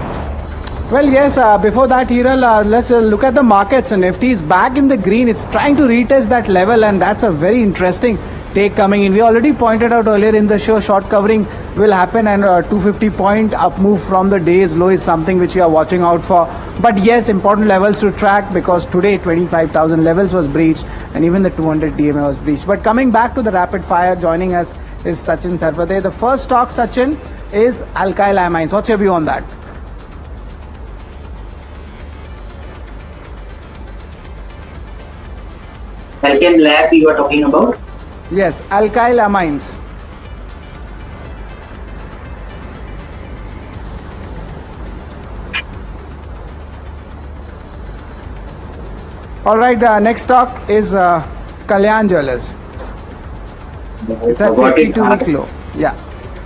Well, yes, before that, Hiral, let's look at the markets. And Nifty is back in the green. It's trying to retest that level, and that's a very interesting take coming in. We already pointed out earlier in the show, short covering will happen, and 250 point up move from the day's low is something which we are watching out for. But yes, important levels to track, because today 25,000 levels was breached and even the 200 DMA was breached. But coming back to the rapid fire, joining us is Sachin Sarvade. The first stock, Sachin, is alkyl amines. What's your view on that? Alchem Lab you are talking about? Yes, alkyl amines. All right, the next stock is Kalyan Jewellers. It's at 52-week low. Yeah.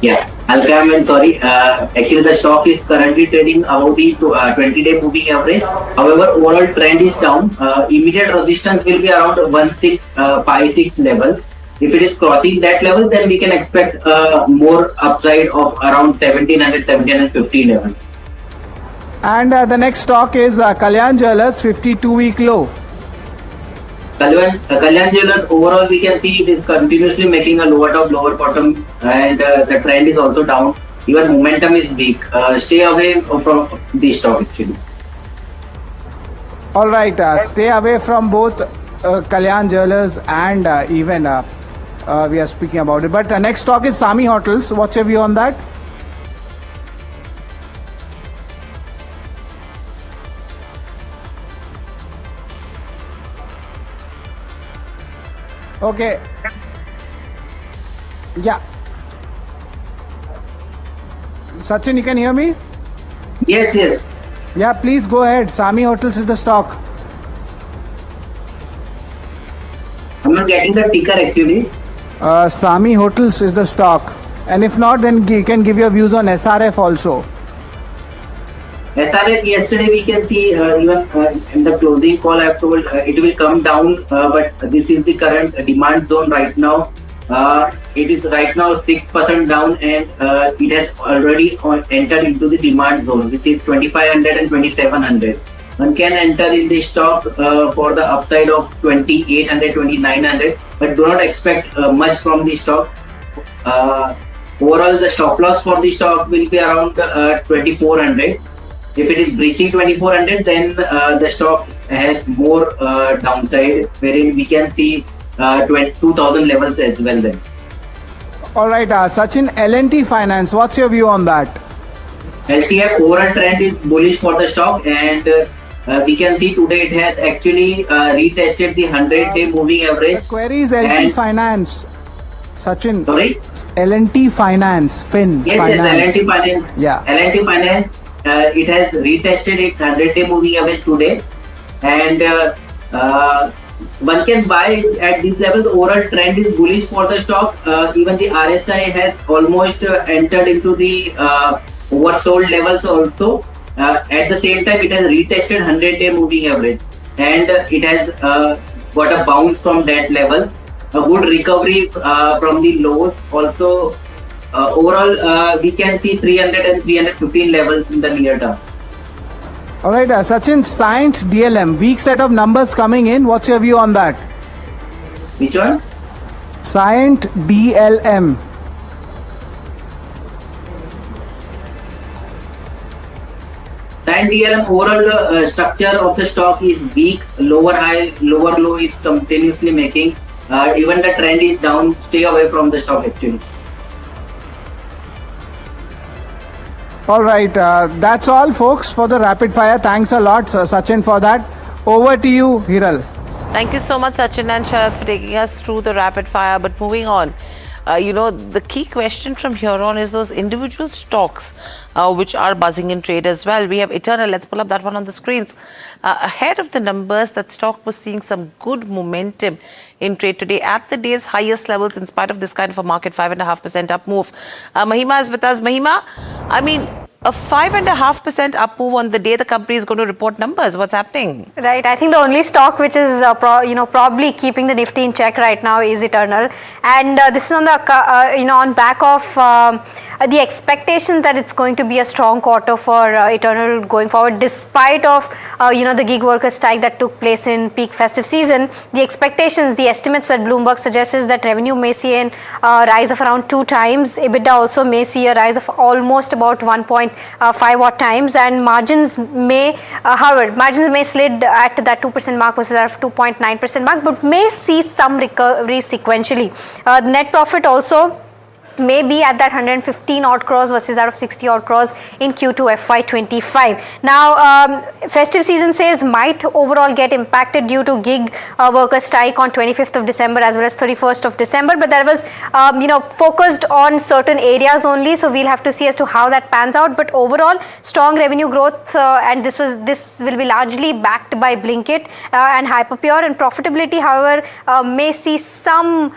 Yeah, Alchem, sorry. Actually, the stock is currently trading above the 20-day moving average. However, overall trend is down. Immediate resistance will be around 1656 levels. If it is crossing that level, then we can expect more upside of around 1700, 1750 levels. And the next stock is Kalyan Jewellers, 52-week low. Kalyan Jewellers, overall we can see it is continuously making a lower top, lower bottom, and the trend is also down. Even momentum is weak. Stay away from this stock actually. All right, stay away from both Kalyan Jewellers and even we are speaking about it. But next stock is Sami Hotels. What's your view on that? Okay. Yeah. Sachin, you can hear me? Yes, yes. Yeah, please go ahead. Sami Hotels is the stock. I'm not getting the ticker actually. Sami Hotels is the stock. And if not, then you can give your views on SRF also. SRF, yesterday we can see even in the closing call I have told it will come down, but this is the current demand zone right now. It is right now 6% down, and it has already entered into the demand zone, which is 2500 and 2700. One can enter in the stock for the upside of 2800, 2900, but do not expect much from the stock. Overall, the stop loss for the stock will be around 2400. If it is breaching 2400, then the stock has more downside, wherein we can see 2000 levels as well then. All right, Sachin, L&T Finance, what's your view on that? LTF overall trend is bullish for the stock, and we can see today it has actually retested the 100-day moving average. The query is L&T Finance. Sachin. Sorry? L&T Finance, Fin. Yes, Finance. yes, L&T Finance. Yeah. L&T Finance. It has retested its 100-day moving average today, and one can buy at this level. The overall trend is bullish for the stock. Even the RSI has almost entered into the oversold levels also. At the same time, it has retested 100-day moving average, and it has got a bounce from that level. A good recovery from the lows also. Overall, we can see 300 and 315 levels in the near term. All right, Sachin, Cyient DLM, weak set of numbers coming in. What's your view on that? Which one? Cyient DLM. Cyient DLM, overall structure of the stock is weak. Lower high, lower low is continuously making. Even the trend is down. Stay away from the stock actually. All right, that's all, folks, for the rapid fire. Thanks a lot, Sachin, for that. Over to you, Hiral. Thank you so much, Sachin and Sharad, for taking us through the rapid fire. But moving on, the key question from here on is those individual stocks which are buzzing in trade as well. We have Eternal. Let's pull up that one on the screens. Ahead of the numbers, that stock was seeing some good momentum in trade today at the day's highest levels in spite of this kind of a market 5.5% up move. Mahima is with us. Mahima, I mean, a 5.5% up move on the day the company is going to report numbers. What's happening? Right. I think the only stock which is probably keeping the Nifty in check right now is Eternal, and this is on the on back of the expectation that it's going to be a strong quarter for Eternal going forward, despite of the gig worker strike that took place in peak festive season. The expectations, the estimates that Bloomberg suggests is that revenue may see a rise of around 2 times. EBITDA also may see a rise of almost about 1.5 odd times, and margins may, however, margins may slid at that 2% mark versus that 2.9% mark, but may see some recovery sequentially. The net profit also may be at that 115 odd crores versus that of 60 odd crores in Q2 FY25. Now, festive season sales might overall get impacted due to gig worker strike on 25th of December as well as 31st of December, but that was focused on certain areas only, so we'll have to see as to how that pans out. But overall, strong revenue growth, and this will be largely backed by Blinkit and Hyperpure, and profitability, however, may see some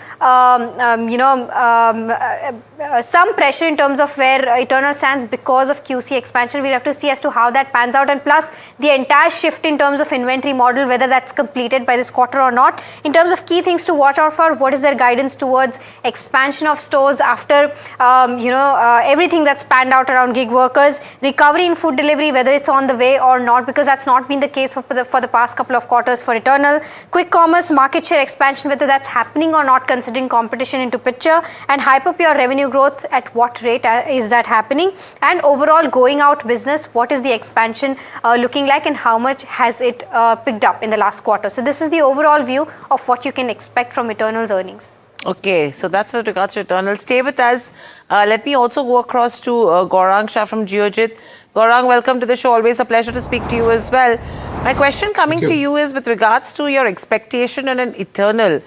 some pressure in terms of where Eternal stands because of QC expansion. We'll have to see as to how that pans out, and plus the entire shift in terms of inventory model, whether that's completed by this quarter or not. In terms of key things to watch out for, what is their guidance towards expansion of stores after everything that's panned out around gig workers, recovery in food delivery, whether it's on the way or not, because that's not been the case for the past couple of quarters for Eternal. Quick commerce market share expansion, whether that's happening or not considering competition into picture, and Hyperpure revenue growth, at what rate is that happening, and overall going out business, what is the expansion looking like and how much has it picked up in the last quarter. So this is the overall view of what you can expect from Eternal's earnings. Okay, so that's with regards to Eternal. Stay with us. Let me also go across to Gaurang Shah from Geojit. Gaurang, welcome to the show. Always a pleasure to speak to you as well. My question coming to you is with regards to your expectation on an Eternal,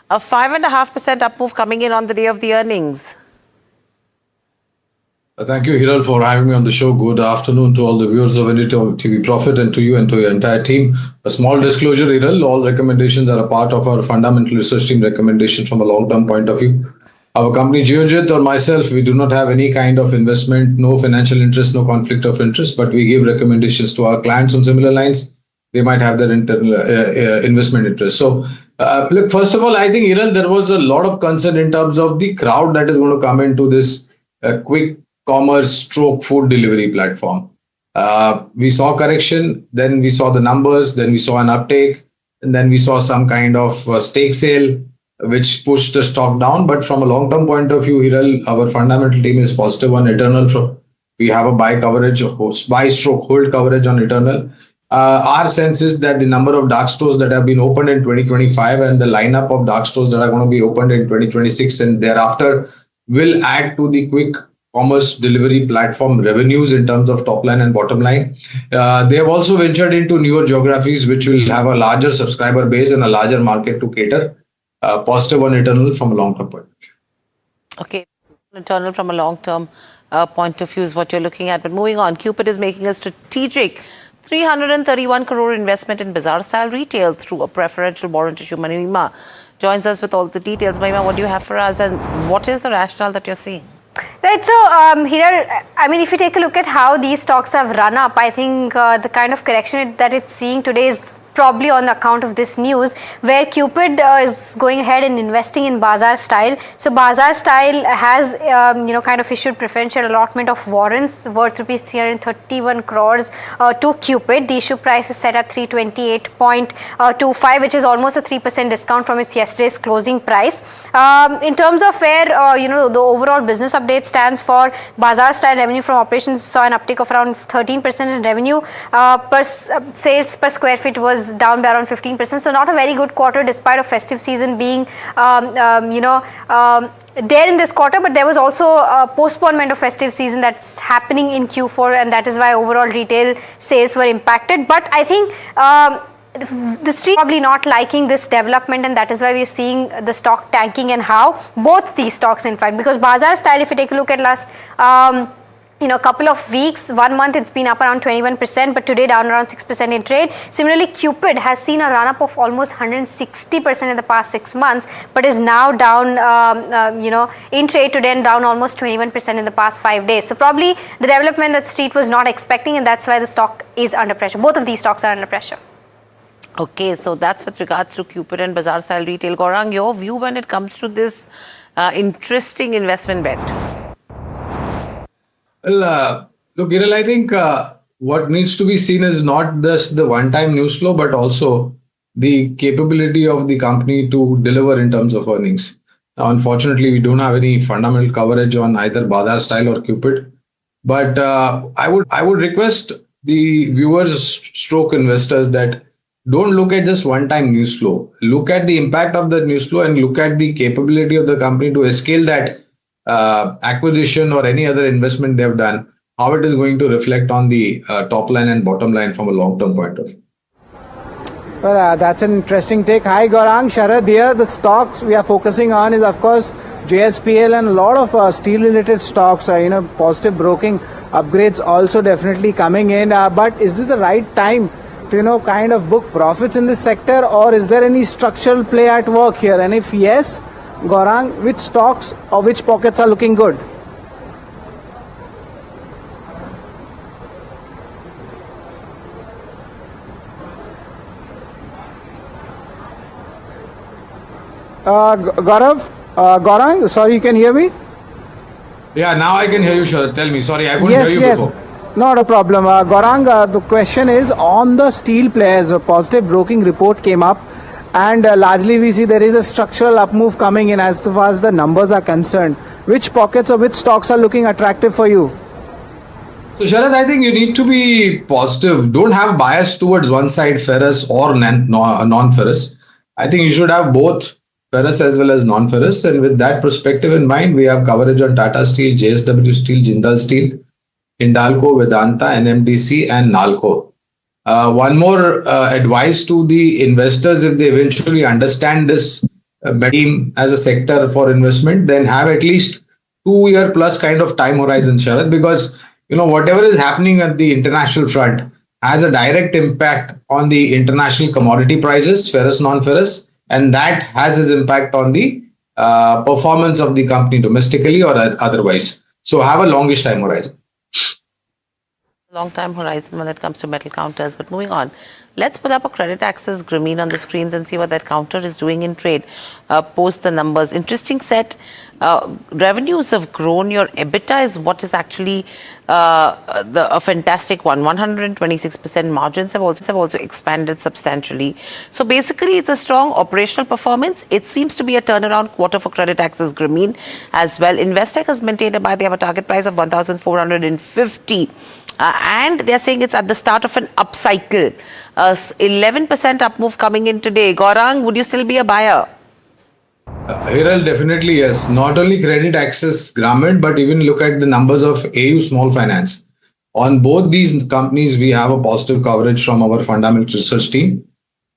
a 5.5% up move coming in on the day of the earnings. Thank you, Hiral, for having me on the show. Good afternoon to all the viewers of NDTV Profit and to you and to your entire team. A small disclosure, Hiral, all recommendations are a part of our fundamental research team recommendation from a long-term point of view. Our company, Geojit, or myself, we do not have any kind of investment, no financial interest, no conflict of interest, but we give recommendations to our clients on similar lines. They might have their internal investment interest. So, look, first of all, I think, Hiral, there was a lot of concern in terms of the crowd that is going to come into this quick commerce stroke food delivery platform. We saw correction, then we saw the numbers, then we saw an uptake, and then we saw some kind of stake sale, which pushed the stock down. But from a long-term point of view, Hiral, our fundamental team is positive on Eternal. We have a buy coverage, buy stroke hold coverage on Eternal. Our sense is that the number of dark stores that have been opened in 2025 and the lineup of dark stores that are going to be opened in 2026 and thereafter will add to the quick commerce delivery platform revenues in terms of top line and bottom line. They have also ventured into newer geographies, which will have a larger subscriber base and a larger market to cater. Positive on Eternal from a long-term point of view. Okay, Eternal from a long-term point of view is what you're looking at. But moving on, Cupid is making a strategic 331 crore investment in Bazaar Style Retail through a preferential warrant issue. Mahima joins us with all the details. Mahima, what do you have for us, and what is the rationale that you're seeing? Right, so here, I mean, if you take a look at how these stocks have run up, I think the kind of correction that it's seeing today is probably on account of this news, where Cupid is going ahead and investing in Bazaar Style. So Bazaar Style has kind of issued preferential allotment of warrants worth rupees 331 crores to Cupid. The issue price is set at 328.25, which is almost a 3% discount from its yesterday's closing price. In terms of where the overall business update stands for Bazaar Style, revenue from operations saw an uptick of around 13% in revenue. Sales per square feet was down by around 15%, so not a very good quarter despite a festive season being there in this quarter, but there was also a postponement of festive season that's happening in Q4, and that is why overall retail sales were impacted. But I think the street probably not liking this development, and that is why we're seeing the stock tanking, and how both these stocks, in fact, because Bazaar Style, if you take a look at last couple of weeks, 1 month, it's been up around 21%, but today down around 6% in trade. Similarly, Cupid has seen a run up of almost 160% in the past 6 months, but is now down, in trade today and down almost 21% in the past 5 days. So probably the development that street was not expecting, and that's why the stock is under pressure. Both of these stocks are under pressure. Okay, so that's with regards to Cupid and Bazaar Style Retail. Gaurang, your view when it comes to this interesting investment bet? Well, look, Hiral, I think what needs to be seen is not just the one-time news flow, but also the capability of the company to deliver in terms of earnings. Now, unfortunately, we don't have any fundamental coverage on either Badar Style or Cupid, but I would request the viewers stroke investors that don't look at just one-time news flow. Look at the impact of the news flow and look at the capability of the company to scale that acquisition or any other investment they've done, how it is going to reflect on the top line and bottom line from a long-term point of view. Well, that's an interesting take. Hi, Gaurang, Sharad here. The stocks we are focusing on is, of course, JSPL and a lot of steel-related stocks. Positive broking upgrades also definitely coming in. But is this the right time to, kind of book profits in this sector, or is there any structural play at work here? And if yes, Gaurang, which stocks or which pockets are looking good? Gaurang, sorry, you can hear me? Yeah, now I can hear you, Sharad. Tell me. Sorry, I couldn't hear you before. Not a problem. Gaurang, the question is on the steel players. A positive broking report came up, and largely we see there is a structural up move coming in as far as the numbers are concerned. Which pockets or which stocks are looking attractive for you? So, Sharad, I think you need to be positive. Don't have bias towards one side, ferrous or non-ferrous. I think you should have both ferrous as well as non-ferrous. And with that perspective in mind, we have coverage on Tata Steel, JSW Steel, Jindal Steel, Hindalco, Vedanta, NMDC, and Nalco. One more advice to the investors: if they eventually understand this team as a sector for investment, then have at least 2-year plus kind of time horizon, Sharad, because whatever is happening at the international front has a direct impact on the international commodity prices, ferrous, non-ferrous, and that has its impact on the performance of the company domestically or otherwise. So have a longish time horizon. Long time horizon when it comes to metal counters. But moving on, let's put up a credit access Grameen on the screens and see what that counter is doing in trade. Post the numbers. Interesting set. Revenues have grown. Your EBITDA is what is actually a fantastic one. 126%. Margins have also expanded substantially. So basically, it's a strong operational performance. It seems to be a turnaround quarter for credit access Grameen as well. Investec has maintained a buy. They have a target price of 1,450. And they're saying it's at the start of an upcycle. 11% up move coming in today. Gaurang, would you still be a buyer? Hiral, definitely yes. Not only credit access Grameen, but even look at the numbers of AU Small Finance. On both these companies, we have a positive coverage from our fundamental research team.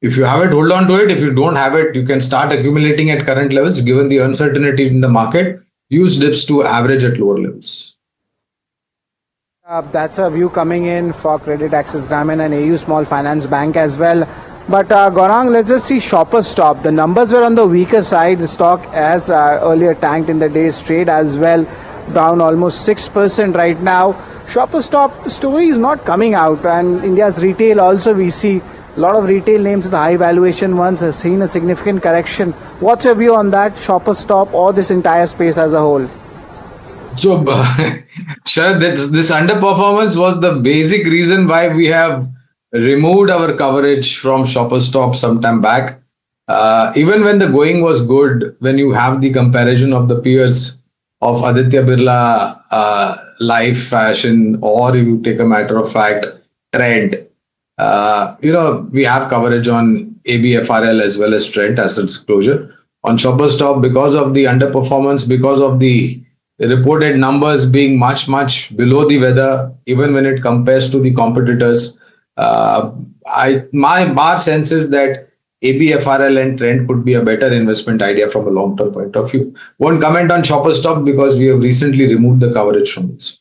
If you have it, hold on to it. If you don't have it, you can start accumulating at current levels. Given the uncertainty in the market, use dips to average at lower levels. That's a view coming in for Credit Access Grameen and AU Small Finance Bank as well. But Gaurang, let's just see Shoppers Stop. The numbers were on the weaker side. The stock has earlier tanked in the day's trade as well, down almost 6% right now. Shoppers Stop, the story is not coming out. And India's retail also, we see a lot of retail names, the high valuation ones, have seen a significant correction. What's your view on that, Shoppers Stop, or this entire space as a whole? So, Sharad, this underperformance was the basic reason why we have removed our coverage from Shoppers Stop some time back. Even when the going was good, when you have the comparison of the peers of Aditya Birla, Life Fashion, or if you take a matter of fact, Trent, we have coverage on ABFRL as well as Trent Asset Disclosure. On Shoppers Stop, because of the underperformance, because of the reported numbers being much below the weather, even when it compares to the competitors, my sense is that ABFRL and Trend could be a better investment idea from a long-term point of view. Won't comment on Shoppers Stop because we have recently removed the coverage from this.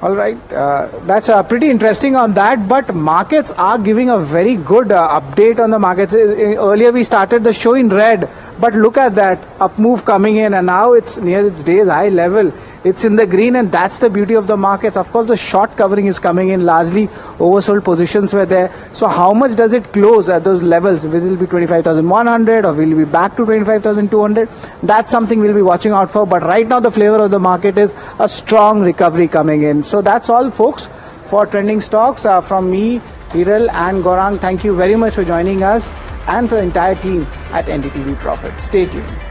All right, that's pretty interesting on that, but markets are giving a very good update on the markets. Earlier we started the show in red, but look at that up move coming in, and now it's near its day's high level. it's in the green, and that's the beauty of the markets. Of course, the short covering is coming in, largely oversold positions were there. So how much does it close at those levels? Will it be 25,100 or will it be back to 25,200? That's something we'll be watching out for. But right now the flavor of the market is a strong recovery coming in. So that's all, folks, for trending stocks. From me, Hiral and Gaurang, thank you very much for joining us, and for the entire team at NDTV Profit. Stay tuned.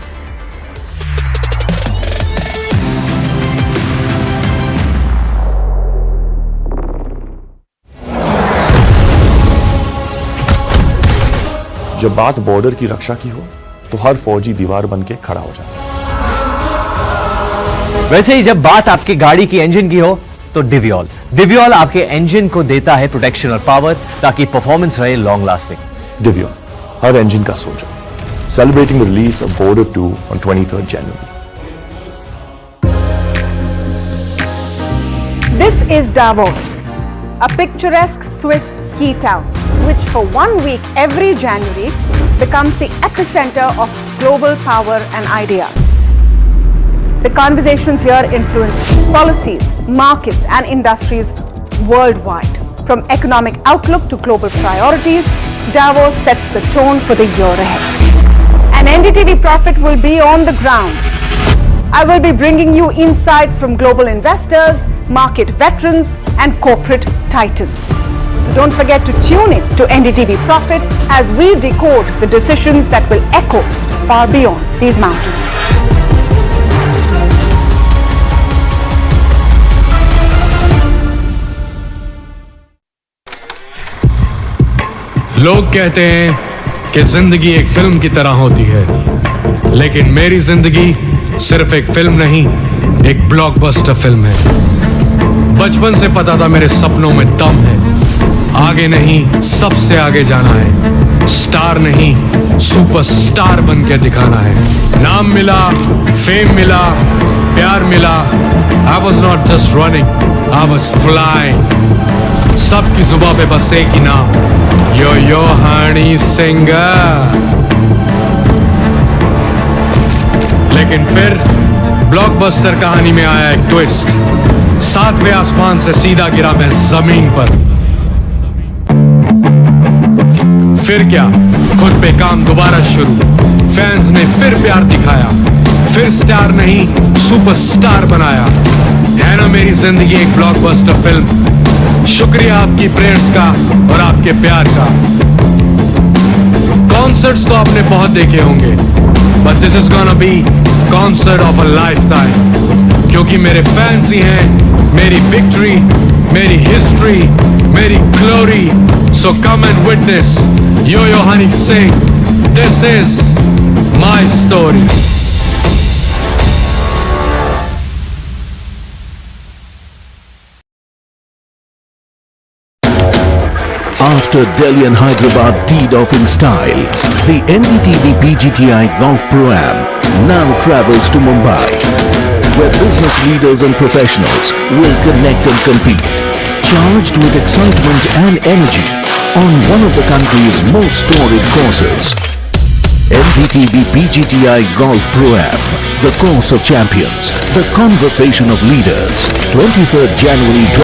जब बात border की रक्षा की हो तो हर फौजी दीवार बन के खड़ा हो जाए। वैसे ही जब बात आपकी गाड़ी की इंजन की हो तो डिवियोल आपके इंजन को देता है प्रोटेक्शन और पावर, ताकि परफॉर्मेंस रहे लॉन्ग लास्टिंग। डिवियोल, हर इंजन का soldier, celebrating the release of border 2 on 23rd January. This is Davos, a picturesque Swiss ski town, which for 1 week every January becomes the epicenter of global power and ideas. The conversations here influence policies, markets, and industries worldwide. From economic outlook to global priorities, Davos sets the tone for the year ahead. And NDTV Profit will be on the ground. I will be bringing you insights from global investors, market veterans, and corporate titans. So don't forget to tune in to NDTV Profit as we decode the decisions that will echo far beyond these mountains. लोग कहते हैं कि जिंदगी एक film की तरह होती है, लेकिन मेरी जिंदगी सिर्फ एक फिल्म नहीं, एक ब्लॉकबस्टर फिल्म है। बचपन से पता था मेरे सपनों में दम है, आगे नहीं सबसे आगे जाना है, स्टार नहीं सुपरस्टार बन के दिखाना है। नाम मिला, फेम मिला, प्यार मिला, I was not just running, I was flying. सबकी जुबां पे बस एक ही नाम, यो हनी सिंगर। लेकिन फिर ब्लॉकबस्टर कहानी में आया एक ट्विस्ट, 7वें आसमान से सीधा गिरा मैं जमीन पर। फिर क्या, खुद पे काम दोबारा शुरू, फैंस ने फिर प्यार दिखाया, फिर स्टार नहीं सुपरस्टार बनाया। है ना मेरी जिंदगी एक ब्लॉकबस्टर फिल्म। शुक्रिया आपकी प्रेयर्स का और आपके प्यार का। कॉन्सर्ट्स तो आपने बहुत देखे होंगे, but this is gonna be concert of a lifetime, क्योंकि मेरे फैंस ही हैं मेरी विक्ट्री, मेरी हिस्ट्री, मेरी glory. So come and witness yo Honey Singh, this is my story. After Delhi and Hyderabad teed off in style, the NDTV PGTI Golf Pro-Am now travels to Mumbai, where business leaders and professionals will connect and compete, charged with excitement and energy on one of the country's most storied courses. NDTV PGTI Golf Pro-Am, the course of champions, the conversation of leaders, 23rd January.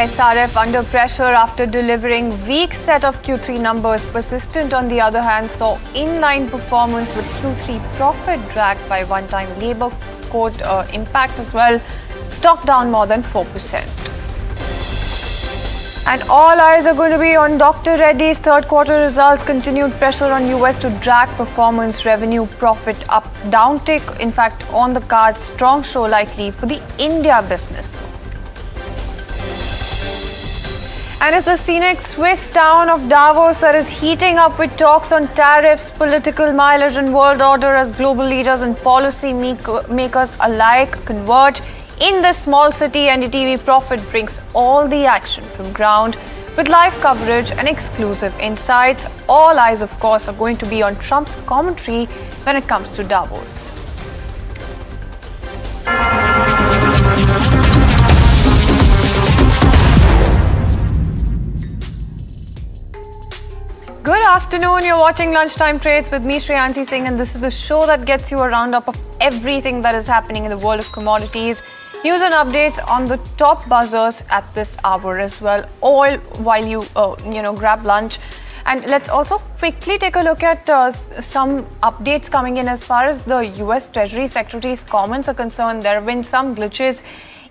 SRF under pressure after delivering weak set of Q3 numbers. Persistent, on the other hand, saw inline performance with Q3 profit dragged by one-time labor code impact as well. Stock down more than 4%. And all eyes are going to be on Dr. Reddy's third quarter results. Continued pressure on US to drag performance, revenue, profit up. Downtick, in fact, on the cards. Strong show likely for the India business. And it's the scenic Swiss town of Davos that is heating up with talks on tariffs, political mileage and world order as global leaders and policy makers alike converge. In this small city, NDTV Profit brings all the action from ground with live coverage and exclusive insights. All eyes, of course, are going to be on Trump's commentary when it comes to Davos. Good afternoon, you're watching Lunchtime Trades with me, Shreyansi Singh, and this is the show that gets you a roundup of everything that is happening in the world of commodities, news and updates on the top buzzers at this hour as well, all while you grab lunch. And let's also quickly take a look at some updates coming in as far as the US Treasury Secretary's comments are concerned. There have been some glitches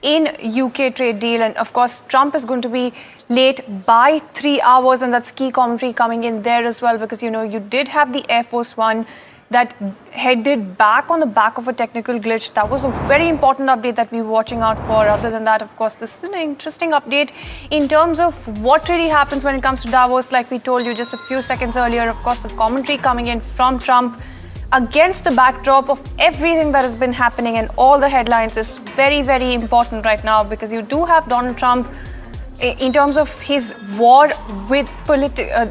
in UK trade deal, and of course Trump is going to be late by 3 hours, and that's key commentary coming in there as well, because you did have the Air Force One that headed back on the back of a technical glitch. That was a very important update that we were watching out for. Other than that, of course, this is an interesting update in terms of what really happens when it comes to Davos. Like we told you just a few seconds earlier, of course, the commentary coming in from Trump against the backdrop of everything that has been happening and all the headlines is very, very important right now, because you do have Donald Trump in terms of his war with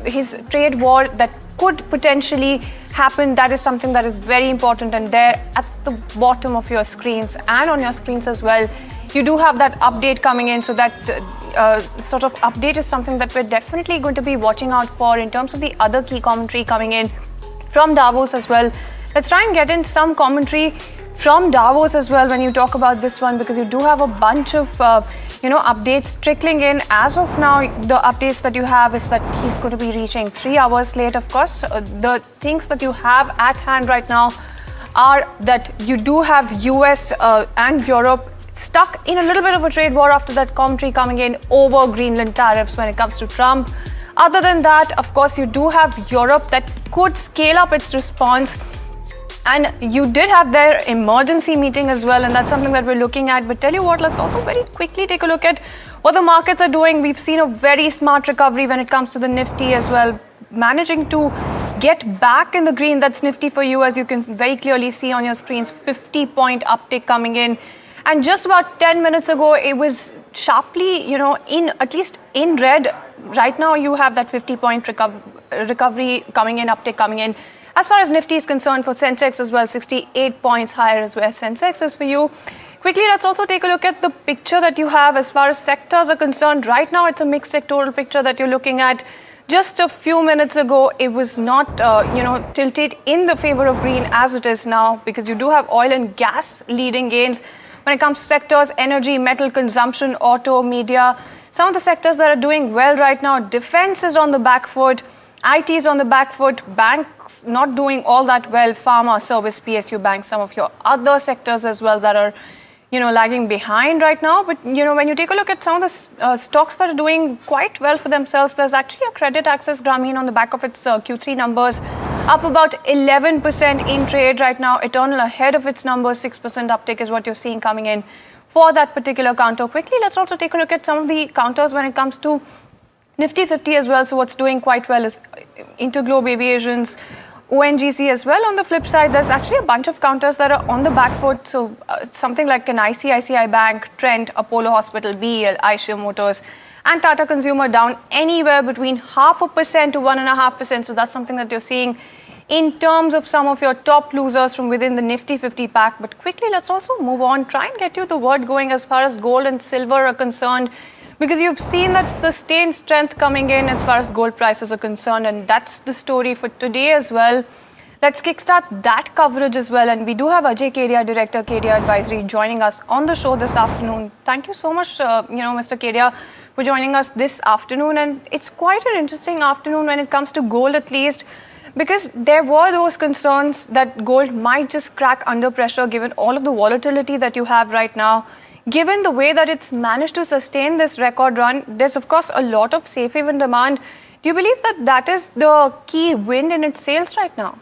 his trade war that could potentially happen. That is something that is very important, and there at the bottom of your screens and on your screens as well, you do have that update coming in. So that sort of update is something that we're definitely going to be watching out for in terms of the other key commentary coming in from Davos as well. Let's try and get in some commentary from Davos as well when you talk about this one, because you do have a bunch of updates trickling in. As of now, the updates that you have is that he's going to be reaching 3 hours late. Of course, the things that you have at hand right now are that you do have US and Europe stuck in a little bit of a trade war after that commentary coming in over Greenland tariffs when it comes to Trump. Other than that, of course, you do have Europe that could scale up its response. And you did have their emergency meeting as well, and that's something that we're looking at. But tell you what, let's also very quickly take a look at what the markets are doing. We've seen a very smart recovery when it comes to the Nifty as well, managing to get back in the green. That's Nifty for you, as you can very clearly see on your screens, 50-point uptick coming in. And just about 10 minutes ago, it was sharply, at least in red. Right now, you have that 50-point recovery coming in, uptick coming in. As far as Nifty is concerned, for Sensex as well, 68 points higher as where Sensex is for you. Quickly, let's also take a look at the picture that you have as far as sectors are concerned. Right now, it's a mixed sectoral picture that you're looking at. Just a few minutes ago, it was not, tilted in the favor of green as it is now, because you do have oil and gas leading gains. When it comes to sectors, energy, metal consumption, auto, media, some of the sectors that are doing well right now, defense is on the back foot, IT is on the back foot, banks not doing all that well, pharma, service, PSU banks, some of your other sectors as well that are, lagging behind right now. But, when you take a look at some of the stocks that are doing quite well for themselves, there's actually a Credit Access Grameen on the back of its Q3 numbers, up about 11% in trade right now. Eternal ahead of its numbers, 6% uptick is what you're seeing coming in for that particular counter. Quickly, let's also take a look at some of the counters when it comes to Nifty 50 as well. So what's doing quite well is Interglobe Aviations, ONGC as well. On the flip side, there's actually a bunch of counters that are on the back foot. So something like an ICICI Bank, Trent, Apollo Hospital, BEL, Eicher Motors, and Tata Consumer down anywhere between 0.5% to 1.5%. So that's something that you're seeing in terms of some of your top losers from within the Nifty 50 pack. But quickly, let's also move on, try and get you the word going as far as gold and silver are concerned, because you've seen that sustained strength coming in as far as gold prices are concerned, and that's the story for today as well. Let's kickstart that coverage as well, and we do have Ajay Kedia, Director, Kedia Advisory, joining us on the show this afternoon. Thank you so much, Mr. Kedia, for joining us this afternoon, and it's quite an interesting afternoon when it comes to gold at least, because there were those concerns that gold might just crack under pressure given all of the volatility that you have right now. Given the way that it's managed to sustain this record run, there's of course a lot of safe haven demand. Do you believe that that is the key wind in its sails right now?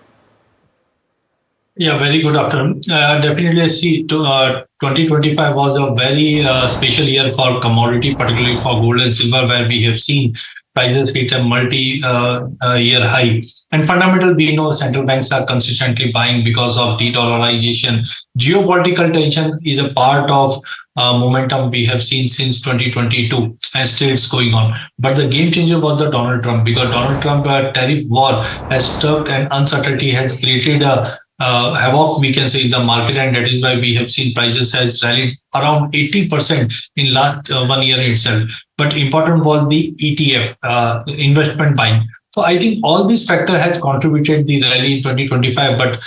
Yeah, very good afternoon. Definitely, I see 2025 was a very special year for commodity, particularly for gold and silver, where we have seen prices hit a multi-year high. And fundamental, we know central banks are consistently buying because of de-dollarization. Geopolitical tension is a part of momentum we have seen since 2022, and still it's going on. But the game changer was the Donald Trump, because Donald Trump tariff war has struck, and uncertainty has created a havoc, we can say, in the market, and that is why we have seen prices has rallied around 80% in last 1 year itself. But important was the ETF, investment buying. So I think all these factor has contributed the rally in 2025, but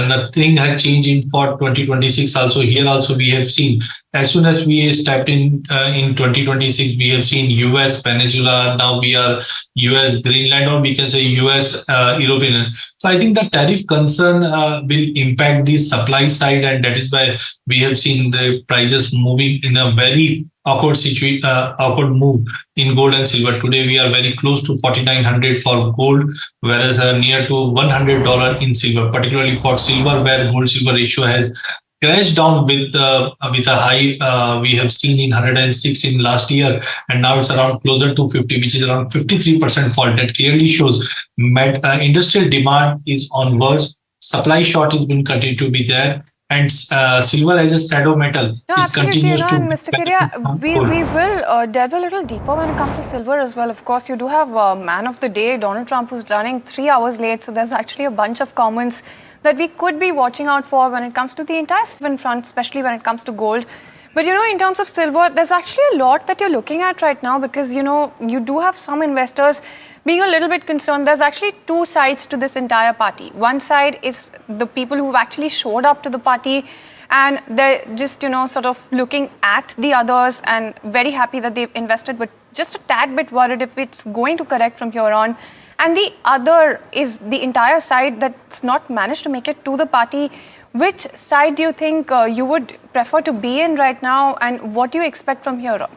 nothing has changed in for 2026 also. Here also we have seen, as soon as we stepped in 2026, we have seen US, Venezuela, now we are US, Greenland, or we can say US, European. So I think the tariff concern will impact the supply side, and that is why we have seen the prices moving in a very awkward move in gold and silver. Today we are very close to 4,900 for gold, whereas near to $100 in silver, particularly for silver, where gold silver ratio has crashed down with a high we have seen in 106 in last year, and now it's around closer to 50, which is around 53% fall. That clearly shows industrial demand is onwards, supply shortage will continue to be there, and silver as a shadow metal continues to. And Mr. Kedia, we will delve a little deeper when it comes to silver as well. Of course, you do have man of the day, Donald Trump, who's running 3 hours late. So there's actually a bunch of comments that we could be watching out for when it comes to the entire front, especially when it comes to gold. But, in terms of silver, there's actually a lot that you're looking at right now, because, you do have some investors being a little bit concerned. There's actually two sides to this entire party. One side is the people who've actually showed up to the party, and they're just, sort of looking at the others and very happy that they've invested, but just a tad bit worried if it's going to correct from here on. And the other is the entire side that's not managed to make it to the party. Which side do you think you would prefer to be in right now, and what do you expect from here on?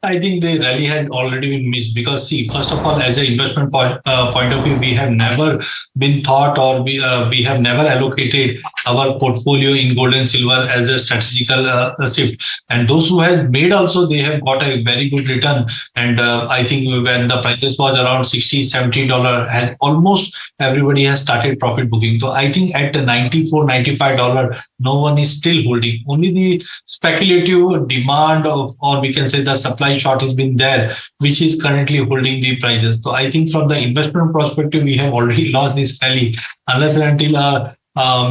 I think the rally has already been missed, because see, first of all, as an investment point of view, we have never been thought, or we have never allocated our portfolio in gold and silver as a strategical shift. And those who have made also, they have got a very good return. And I think when the prices was around $60, $70, has almost everybody has started profit booking. So I think at the $94, $95, no one is still holding. Only the speculative demand of, or we can say the supply short has been there, which is currently holding the prices. So I think from the investment perspective, we have already lost this rally, unless and until a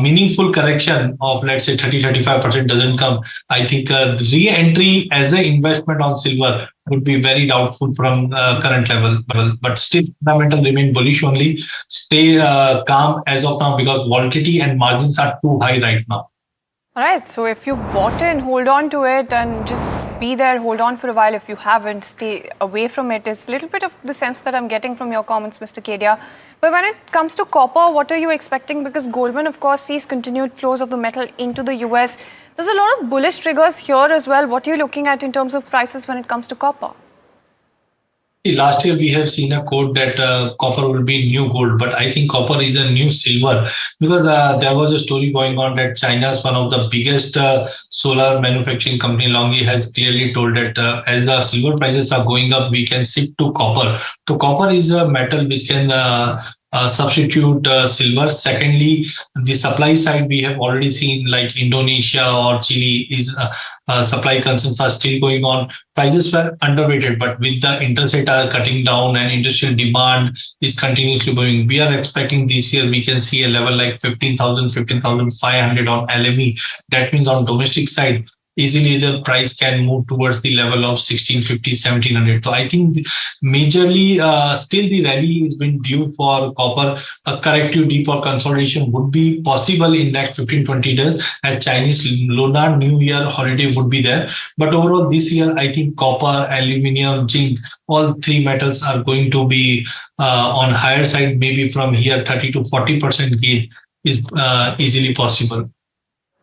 meaningful correction of, let's say, 30-35% doesn't come. I think re-entry as an investment on silver would be very doubtful from current level. But still, fundamental remain bullish only. Stay calm as of now, because volatility and margins are too high right now. All right, so if you've bought in, hold on to it and just be there, hold on for a while. If you haven't, stay away from it. It's a little bit of the sense that I'm getting from your comments, Mr. Kedia. But when it comes to copper, what are you expecting? Because Goldman, of course, sees continued flows of the metal into the US. There's a lot of bullish triggers here as well. What are you looking at in terms of prices when it comes to copper? Last year, we have seen a quote that copper will be new gold, but I think copper is a new silver, because there was a story going on that China's one of the biggest solar manufacturing company, Longi, has clearly told that as the silver prices are going up, we can shift to copper. So copper is a metal which can substitute silver. Secondly, the supply side, we have already seen, like Indonesia or Chile is supply concerns are still going on. Prices were underweighted, but with the interest rate are cutting down and industrial demand is continuously going, we are expecting this year we can see a level like 15,000, 15,500 on LME. That means on domestic side, easily the price can move towards the level of 1650, 1700. So I think majorly still the rally has been due for copper. A corrective dip or consolidation would be possible in next 15-20 days, as Chinese Lunar New Year holiday would be there. But overall this year, I think copper, aluminium, zinc, all three metals are going to be on higher side. Maybe from here 30 to 40% gain is easily possible.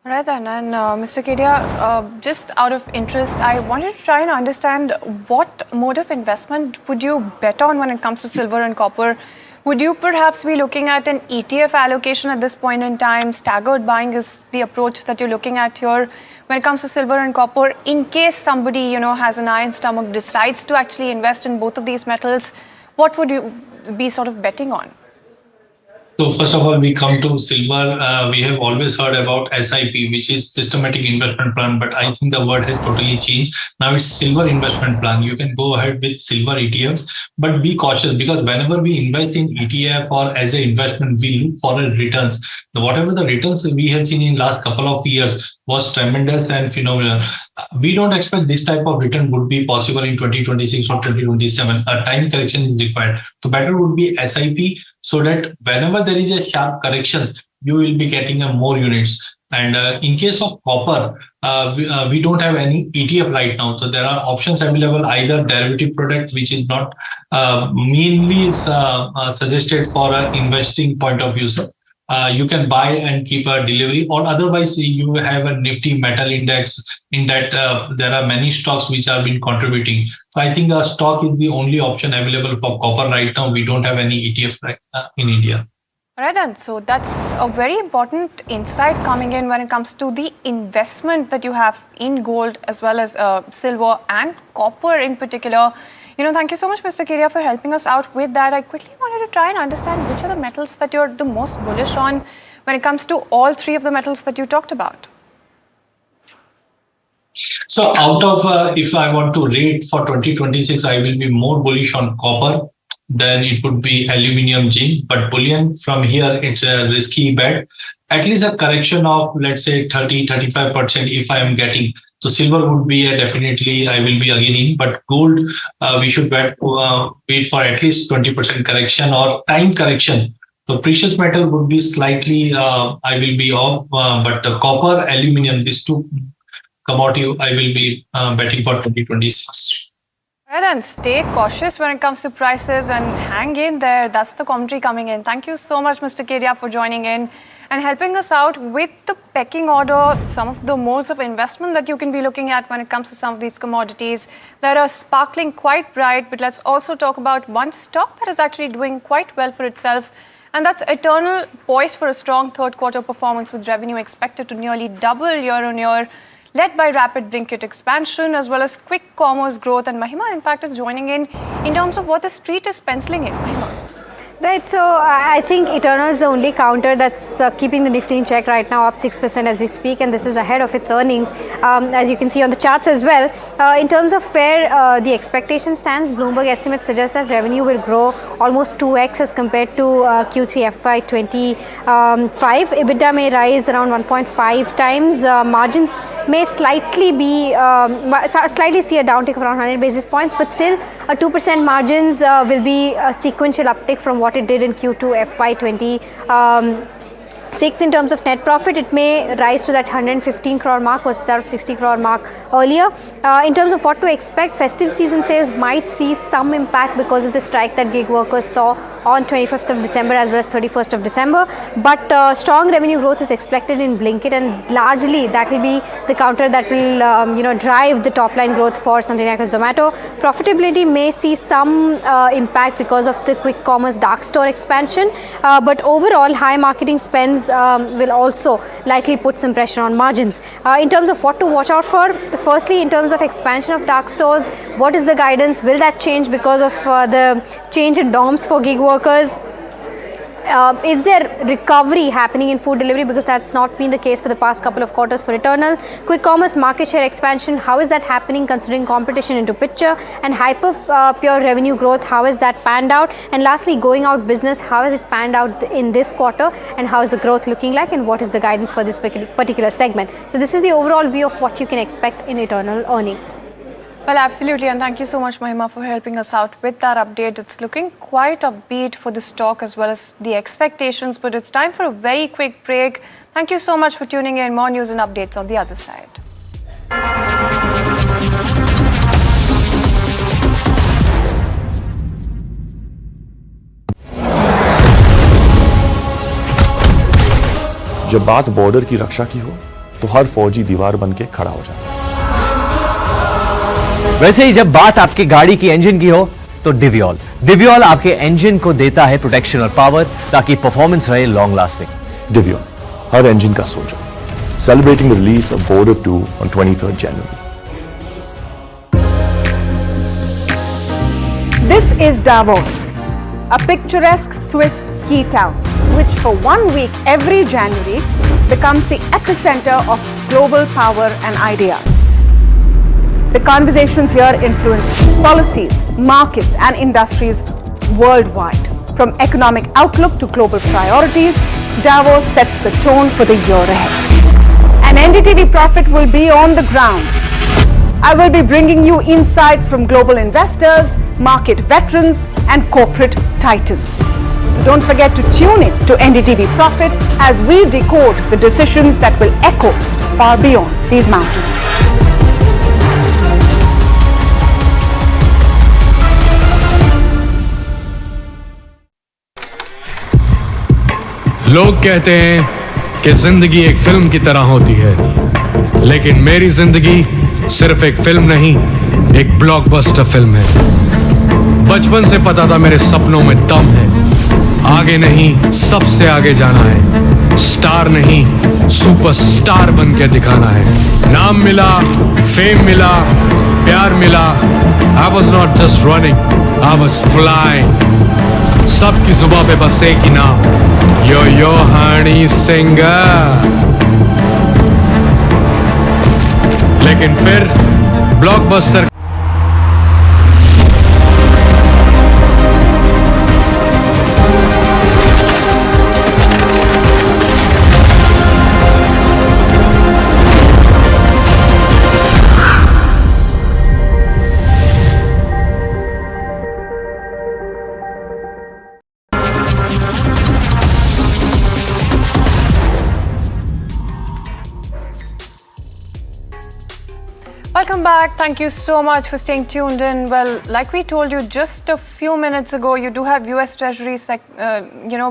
Right, and Mr. Kedia, just out of interest, I wanted to try and understand what mode of investment would you bet on when it comes to silver and copper? Would you perhaps be looking at an ETF allocation at this point in time? Staggered buying is the approach that you're looking at here when it comes to silver and copper. In case somebody, has an iron stomach, decides to actually invest in both of these metals, what would you be sort of betting on? So first of all, we come to silver. We have always heard about SIP, which is systematic investment plan, but I think the word has totally changed. Now it's silver investment plan. You can go ahead with silver ETF, but be cautious because whenever we invest in ETF or as an investment, we look for returns. Whatever the returns we have seen in last couple of years was tremendous and phenomenal. We don't expect this type of return would be possible in 2026 or 2027. A time correction is required. So better would be SIP, so that whenever there is a sharp correction, you will be getting more units. And in case of copper, we don't have any ETF right now. So there are options available, either derivative product, which is not mainly suggested for an investing point of view. So you can buy and keep a delivery, or otherwise you have a nifty metal index in that there are many stocks which are been contributing. So I think a stock is the only option available for copper right now. We don't have any ETF in India. All right, then. So that's a very important insight coming in when it comes to the investment that you have in gold as well as silver and copper in particular. Thank you so much, Mr. Kedia, for helping us out with that. I quickly wanted to try and understand which are the metals that you're the most bullish on when it comes to all three of the metals that you talked about. So out of, if I want to rate for 2026, I will be more bullish on copper. Then it would be aluminium, zinc, but bullion from here, it's a risky bet. At least a correction of, let's say, 30-35% if I am getting. So silver would be definitely I will be again in, but gold we should wait for at least 20% correction or time correction. So precious metal would be slightly I will be off, but the copper, aluminium, these two commodity I will be betting for 2026. Right, then stay cautious when it comes to prices and hang in there. That's the commentary coming in. Thank you so much, Mr. Kedia, for joining in and helping us out with the pecking order, some of the modes of investment that you can be looking at when it comes to some of these commodities that are sparkling quite bright. But let's also talk about one stock that is actually doing quite well for itself, and that's Eternal, poised for a strong third quarter performance with revenue expected to nearly double year on year, led by rapid Blinkit expansion as well as quick commerce growth. And Mahima, in fact, is joining in terms of what the street is penciling in. Mahima. Right, so I think Eternal is the only counter that's keeping the Nifty in check right now, up 6% as we speak, and this is ahead of its earnings, as you can see on the charts as well. In terms of where the expectation stands, Bloomberg estimates suggest that revenue will grow almost 2x as compared to Q3 FY25. EBITDA may rise around 1.5 times. Margins may slightly see a downtick of around 100 basis points, but still 2% margins will be a sequential uptick from what it did in Q2 FY26. In terms of net profit, it may rise to that 115 crore mark versus that of 60 crore mark earlier. In terms of what to expect, festive season sales might see some impact because of the strike that gig workers saw on 25th of December as well as 31st of December. But strong revenue growth is expected in Blinkit, and largely that will be the counter that will drive the top line growth for something like a Zomato. Profitability may see some impact because of the quick commerce dark store expansion, but overall high marketing spends will also likely put some pressure on margins. In terms of what to watch out for, firstly, in terms of expansion of dark stores, what is the guidance? Will that change because of the change in norms for gig workers? Is there recovery happening in food delivery, because that's not been the case for the past couple of quarters for Eternal? Quick commerce market share expansion, how is that happening considering competition into picture? And hyper pure revenue growth, how is that panned out? And lastly, going out business, how has it panned out in this quarter, and how is the growth looking like, and what is the guidance for this particular segment? So this is the overall view of what you can expect in Eternal earnings. Well, absolutely, and thank you so much, Mahima, for helping us out with that update. It's looking quite upbeat for the stock as well as the expectations, but it's time for a very quick break. Thank you so much for tuning in. More news and updates on the other side. जब बात border की रक्षा की हो तो हर फौजी दीवार बनके खड़ा हो जाता है। वैसे ही जब बात आपकी गाड़ी की इंजन की हो तो डिवियोल आपके इंजन को देता है प्रोटेक्शन और पावर ताकि परफॉर्मेंस रहे लॉन्ग लास्टिंग। डिवियोल, हर इंजन का soldier, celebrating the release of Border 2 on 23rd January. This is Davos, a picturesque Swiss ski town, which for 1 week every January becomes the epicenter of global power and ideas. The conversations here influence policies, markets, and industries worldwide. From economic outlook to global priorities, Davos sets the tone for the year ahead. And NDTV Profit will be on the ground. I will be bringing you insights from global investors, market veterans, and corporate titans. So don't forget to tune in to NDTV Profit as we decode the decisions that will echo far beyond these mountains. लोग कहते हैं कि जिंदगी एक film की तरह होती है, लेकिन मेरी जिंदगी सिर्फ एक फिल्म नहीं, एक ब्लॉकबस्टर फिल्म है। बचपन से पता था मेरे सपनों में दम है, आगे नहीं सबसे आगे जाना है, स्टार नहीं सुपरस्टार बन के दिखाना है। नाम मिला, फेम मिला, प्यार मिला, I was not just running, I was flying। सबकी जुबां पे बस एक ही नाम, यो हनी सिंगर। लेकिन फिर blockbuster Welcome back. Thank you so much for staying tuned in. Well, like we told you just a few minutes ago, you do have US Treasury,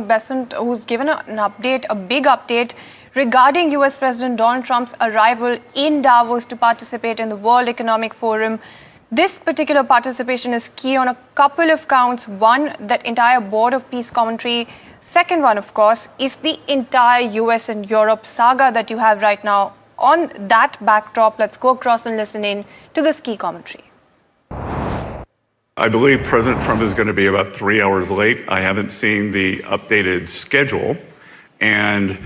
Besant, who's given an update, a big update regarding US President Donald Trump's arrival in Davos to participate in the World Economic Forum. This particular participation is key on a couple of counts. One, that entire Board of Peace commentary. Second one, of course, is the entire US and Europe saga that you have right now. On that backdrop, let's go across and listen in to this key commentary. I believe President Trump is going to be about 3 hours late. I haven't seen the updated schedule. And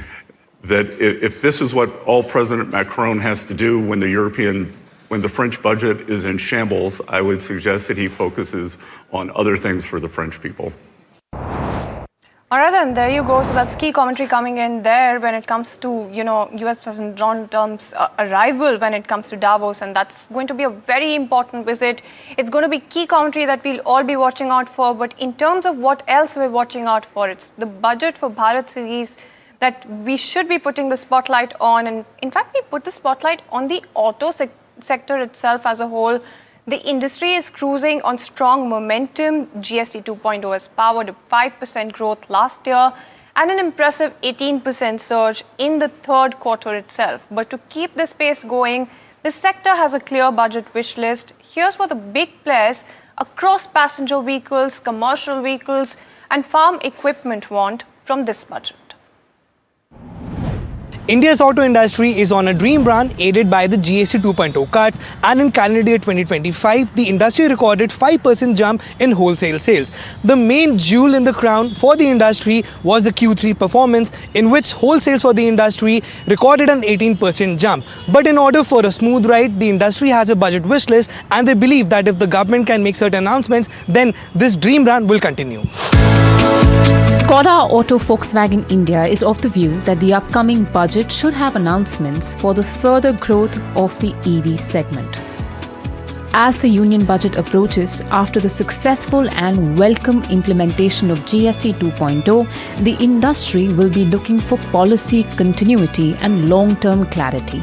that if this is what all President Macron has to do when the French budget is in shambles, I would suggest that he focuses on other things for the French people. All right, then, there you go. So that's key commentary coming in there when it comes to, US President Donald Trump's arrival when it comes to Davos. And that's going to be a very important visit. It's going to be key commentary that we'll all be watching out for. But in terms of what else we're watching out for, it's the budget for Bharat series that we should be putting the spotlight on. And in fact, we put the spotlight on the auto sector itself as a whole. The industry is cruising on strong momentum. GST 2.0 has powered a 5% growth last year and an impressive 18% surge in the third quarter itself. But to keep this pace going, the sector has a clear budget wish list. Here's what the big players across passenger vehicles, commercial vehicles, and farm equipment want from this budget. India's auto industry is on a dream run aided by the GST 2.0 cuts, and in calendar year 2025, the industry recorded 5% jump in wholesale sales. The main jewel in the crown for the industry was the Q3 performance, in which wholesales for the industry recorded an 18% jump. But in order for a smooth ride, the industry has a budget wish list, and they believe that if the government can make certain announcements, then this dream run will continue. Skoda Auto Volkswagen India is of the view that the upcoming budget should have announcements for the further growth of the EV segment. As the union budget approaches after the successful and welcome implementation of GST 2.0, the industry will be looking for policy continuity and long-term clarity.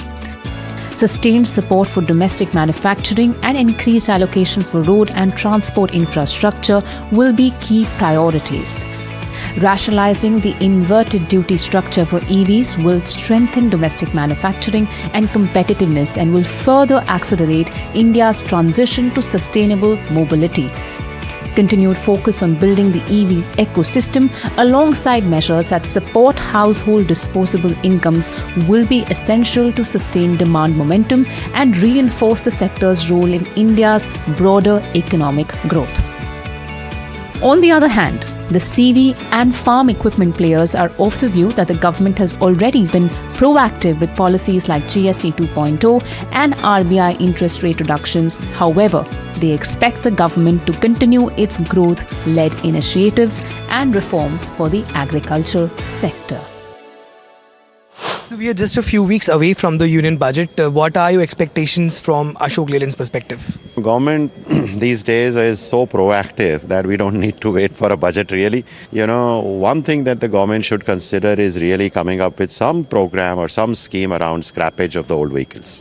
Sustained support for domestic manufacturing and increased allocation for road and transport infrastructure will be key priorities. Rationalizing the inverted duty structure for EVs will strengthen domestic manufacturing and competitiveness and will further accelerate India's transition to sustainable mobility. continued focus on building the EV ecosystem alongside measures that support household disposable incomes will be essential to sustain demand momentum and reinforce the sector's role in India's broader economic growth. On the other hand, the CV and farm equipment players are of the view that the government has already been proactive with policies like GST 2.0 and RBI interest rate reductions. However, they expect the government to continue its growth-led initiatives and reforms for the agriculture sector. We are just a few weeks away from the union budget. What are your expectations from Ashok Leyland's perspective? Government these days is so proactive that we don't need to wait for a budget really. One thing that the government should consider is really coming up with some program or some scheme around scrappage of the old vehicles.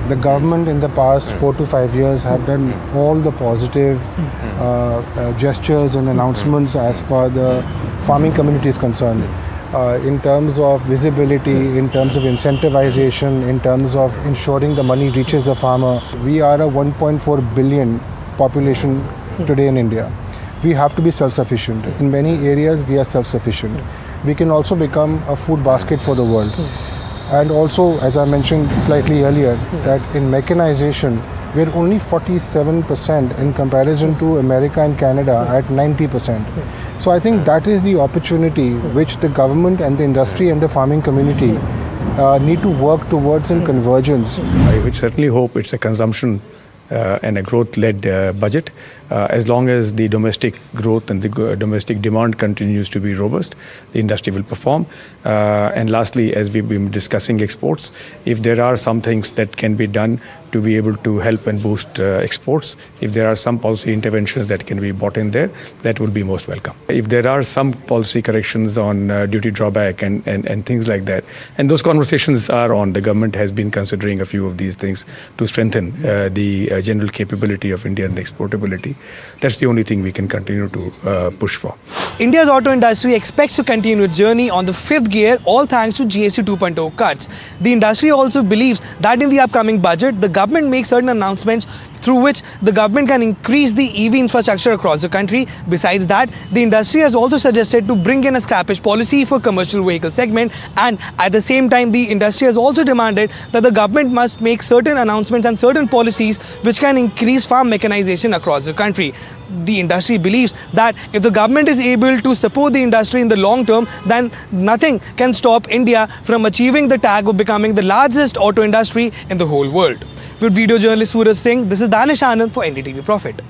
The government in the past 4 to 5 years have done all the positive gestures and announcements as far as the farming community is concerned. In terms of visibility, in terms of incentivization, in terms of ensuring the money reaches the farmer. We are a 1.4 billion population today in India. We have to be self-sufficient. In many areas, we are self-sufficient. We can also become a food basket for the world. And also, as I mentioned slightly earlier, that in mechanization, we're only 47% in comparison to America and Canada at 90%. So I think that is the opportunity which the government and the industry and the farming community need to work towards in convergence. I would certainly hope it's a consumption and a growth-led budget. As long as the domestic growth and the domestic demand continues to be robust, the industry will perform. And lastly, as we've been discussing exports, if there are some things that can be done to be able to help and boost exports, if there are some policy interventions that can be brought in there, that would be most welcome. If there are some policy corrections on duty drawback and things like that, and those conversations are on, the government has been considering a few of these things to strengthen the general capability of India and exportability. That's the only thing we can continue to push for. India's auto industry expects to continue its journey on the fifth gear, all thanks to GST 2.0 cuts. The industry also believes that in the upcoming budget, the government makes certain announcements through which the government can increase the EV infrastructure across the country. Besides that, the industry has also suggested to bring in a scrappage policy for commercial vehicle segment, and at the same time, the industry has also demanded that the government must make certain announcements and certain policies which can increase farm mechanization across the country. The industry believes that if the government is able to support the industry in the long term, then nothing can stop India from achieving the tag of becoming the largest auto industry in the whole world. With video journalist Suraj Singh, this is Danish Anand for NDTV Profit.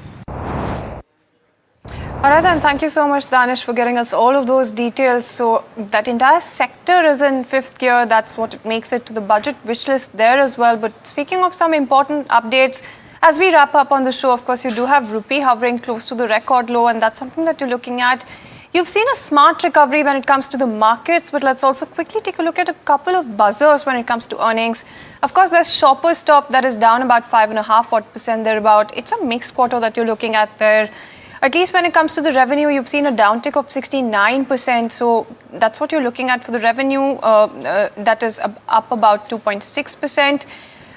Alright then, thank you so much Danish for getting us all of those details. So that entire sector is in fifth gear, that's what it makes it to the budget wish list there as well. But speaking of some important updates, as we wrap up on the show, of course, you do have rupee hovering close to the record low, and that's something that you're looking at. You've seen a smart recovery when it comes to the markets, but let's also quickly take a look at a couple of buzzers when it comes to earnings. Of course, there's Shoppers Stop that is down about 5.5% thereabout. It's a mixed quarter that you're looking at there. At least when it comes to the revenue, you've seen a downtick of 69%. So that's what you're looking at for the revenue. That is up about 2.6%.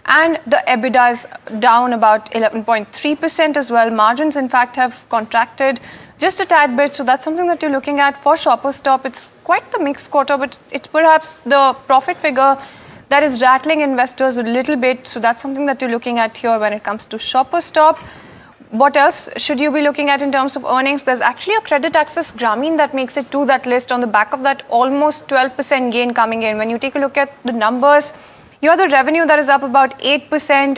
And the EBITDA is down about 11.3% as well. Margins, in fact, have contracted just a tad bit. So that's something that you're looking at for Shoppers Stop. It's quite the mixed quarter, but it's perhaps the profit figure that is rattling investors a little bit. So that's something that you're looking at here when it comes to Shoppers Stop. What else should you be looking at in terms of earnings? There's actually a Credit Access Grameen that makes it to that list on the back of that almost 12% gain coming in. When you take a look at the numbers, you have the revenue that is up about 8%,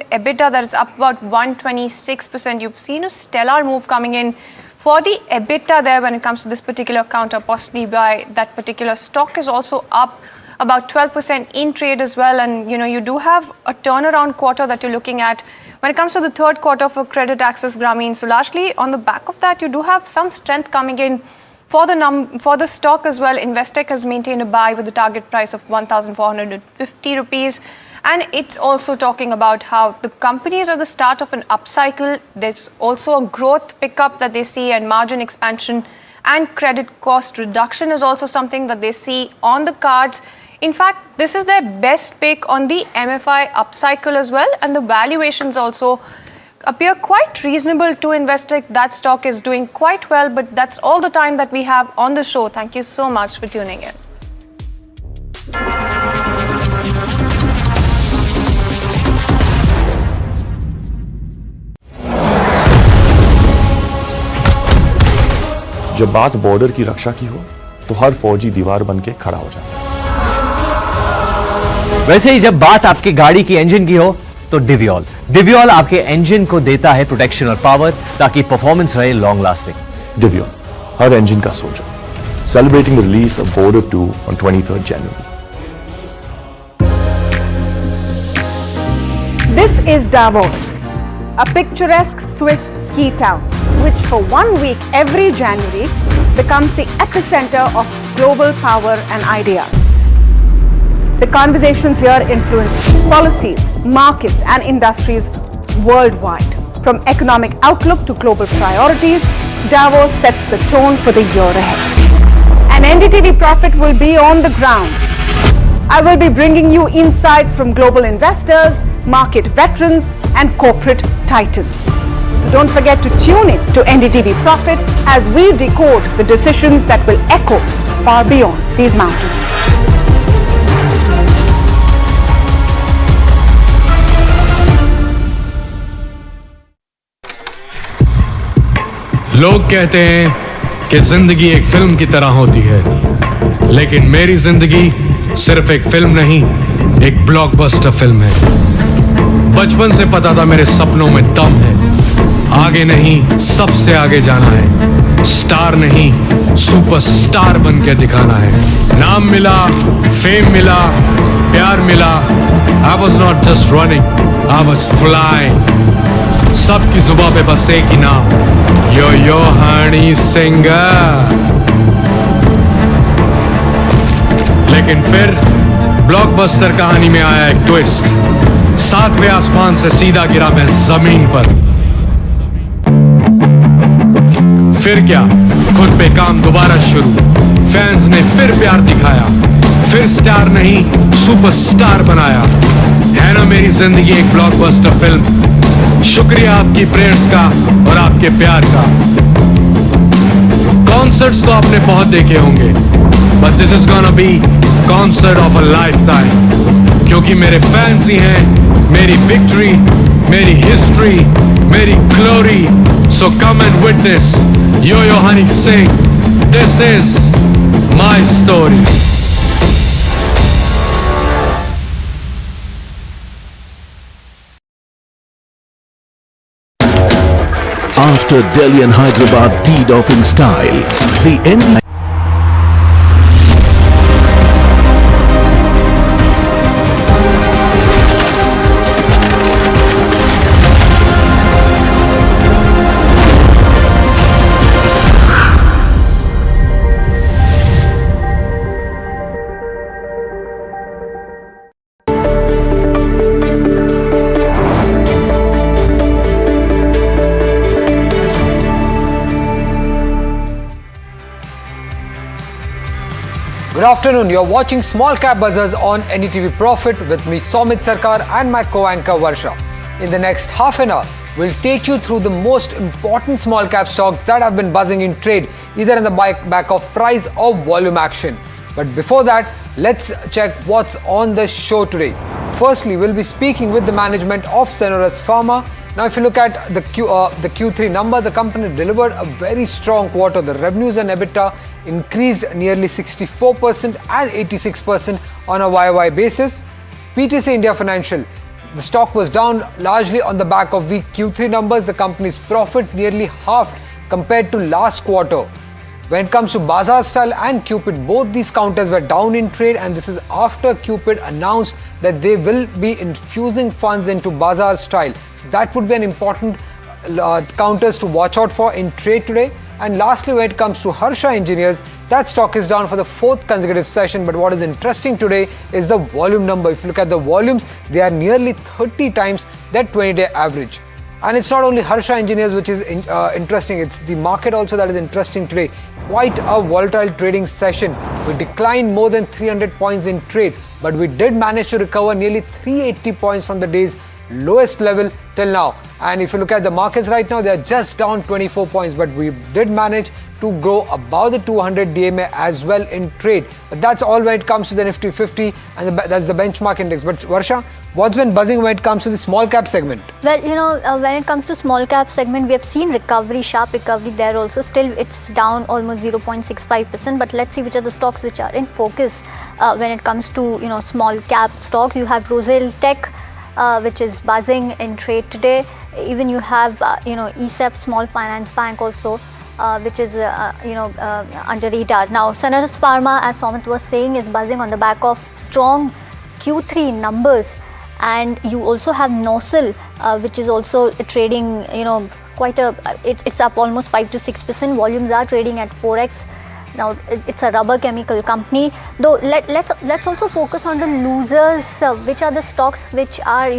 EBITDA that is up about 126%. You've seen a stellar move coming in for the EBITDA there when it comes to this particular counter, possibly by that particular stock is also up about 12% in trade as well. And you do have a turnaround quarter that you're looking at when it comes to the third quarter for Credit Access Grameen. So largely on the back of that, you do have some strength coming in for the stock as well. Investec has maintained a buy with a target price of 1,450 rupees. And it's also talking about how the companies are the start of an upcycle. There's also a growth pickup that they see, and margin expansion and credit cost reduction is also something that they see on the cards. In fact, this is their best pick on the MFI upcycle as well, and the valuations also appear quite reasonable to investors. That stock is doing quite well, but that's all the time that we have on the show. Thank you so much for tuning in. जब बात border की रक्षा की हो तो हर फौजी दीवार बन के खड़ा हो जाता है। वैसे ही जब बात आपकी गाड़ी की इंजन की हो तो डिवियोल आपके इंजन को देता है प्रोटेक्शन और पावर ताकि परफॉर्मेंस रहे लॉन्ग लास्टिंग। डिवियोल हर इंजन का soldier, celebrating the release of border 2 on 23rd January. This is Davos, a picturesque Swiss ski town, which for 1 week every January becomes the epicenter of global power and ideas. The conversations here influence policies, markets, and industries worldwide. From economic outlook to global priorities, Davos sets the tone for the year ahead. And NDTV Profit will be on the ground. I will be bringing you insights from global investors, market veterans, and corporate titans. So don't forget to tune in to NDTV Profit as we decode the decisions that will echo far beyond these mountains. लोग कहते हैं कि जिंदगी एक film की तरह होती है, लेकिन मेरी जिंदगी सिर्फ एक फिल्म नहीं, एक ब्लॉकबस्टर फिल्म है। बचपन से पता था मेरे सपनों में दम है, आगे नहीं सबसे आगे जाना है, स्टार नहीं सुपरस्टार बन के दिखाना है। नाम मिला, फेम मिला, प्यार मिला, I was not just running, I was flying. सबकी जुबां पे बस एक ही नाम, यो हनी सिंगर। लेकिन फिर ब्लॉकबस्टर कहानी में आया एक ट्विस्ट, 7वें आसमान से सीधा गिरा मैं जमीन पर। फिर क्या, खुद पे काम दोबारा शुरू, फैंस ने फिर प्यार दिखाया, फिर स्टार नहीं सुपरस्टार बनाया। है ना मेरी जिंदगी एक ब्लॉकबस्टर फिल्म। शुक्रिया आपकी प्रेयर्स का और आपके प्यार का। कॉन्सर्ट्स तो आपने बहुत देखे होंगे, but this is gonna be concert of a lifetime, क्योंकि मेरे फैंस ही हैं मेरी विक्ट्री, मेरी हिस्ट्री, मेरी glory. So come and witness yo Honey Singh, this is my story. After Delhi and Hyderabad teed off in style, the NDTV Good afternoon, you're watching Small Cap Buzzers on NDTV Profit with me Somit Sarkar and my co-anchor Varsha. In the next half an hour, we'll take you through the most important small cap stocks that have been buzzing in trade, either in the back of price or volume action. But before that, let's check what's on the show today. Firstly, we'll be speaking with the management of Ceneris Pharma. Now, if you look at the Q3 number, the company delivered a very strong quarter. The revenues and EBITDA increased nearly 64% and 86% on a YOY basis. PTC India Financial, the stock was down largely on the back of weak Q3 numbers. The company's profit nearly halved compared to last quarter. When it comes to Bazaar Style and Cupid, both these counters were down in trade, and this is after Cupid announced that they will be infusing funds into Bazaar Style. So that would be an important counters to watch out for in trade today. And lastly, when it comes to Harsha Engineers, that stock is down for the 4th consecutive session. But what is interesting today is the volume number. If you look at the volumes, they are nearly 30 times that 20-day average. And it's not only Harsha Engineers which is interesting, it's the market also that is interesting today. Quite a volatile trading session. We declined more than 300 points in trade, but we did manage to recover nearly 380 points from the day's lowest level till now. And if you look at the markets right now, they're just down 24 points, but we did manage to grow above the 200 DMA as well in trade. But that's all when it comes to the Nifty 50, and that's the benchmark index. But Varsha, what's been buzzing when it comes to the small cap segment? Well, when it comes to small cap segment, we have seen recovery, sharp recovery there also. Still, it's down almost 0.65%. But let's see which are the stocks which are in focus when it comes to small cap stocks. You have Rosel Tech, which is buzzing in trade today. Even you have ESEF Small Finance Bank also, which is under radar. Now, Ceneris Pharma, as Somit was saying, is buzzing on the back of strong Q3 numbers. And you also have Nosil, which is also trading, quite it's up almost 5 to 6%. Volumes are trading at 4x. Now, it's a rubber chemical company. Though, let's also focus on the losers. Which are the stocks which are,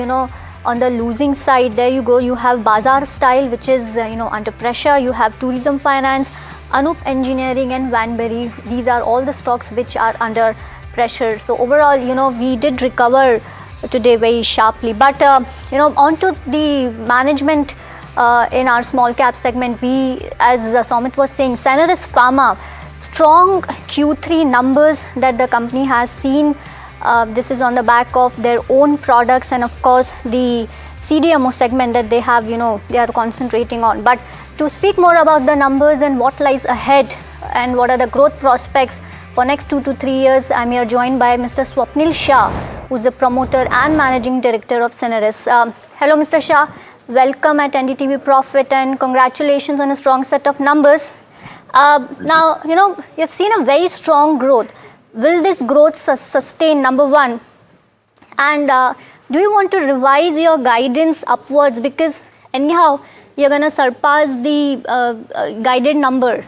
on the losing side? There you go. You have Bazaar Style, which is, under pressure. You have Tourism Finance, Anup Engineering and Vanberry. These are all the stocks which are under pressure. So, overall, we did recover today very sharply. But, on to the management in our small cap segment, as Somit was saying, Ceneris Pharma, strong Q3 numbers that the company has seen. This is on the back of their own products and of course the CDMO segment that they have, they are concentrating on. But to speak more about the numbers and what lies ahead and what are the growth prospects for next 2 to 3 years, I'm here joined by Mr. Swapnil Shah, who's the promoter and managing director of Ceneris. Hello, Mr. Shah. Welcome at NDTV Profit and congratulations on a strong set of numbers. Now, you've seen a very strong growth. Will this growth sustain, number one? And do you want to revise your guidance upwards? Because anyhow, you're going to surpass the guided number.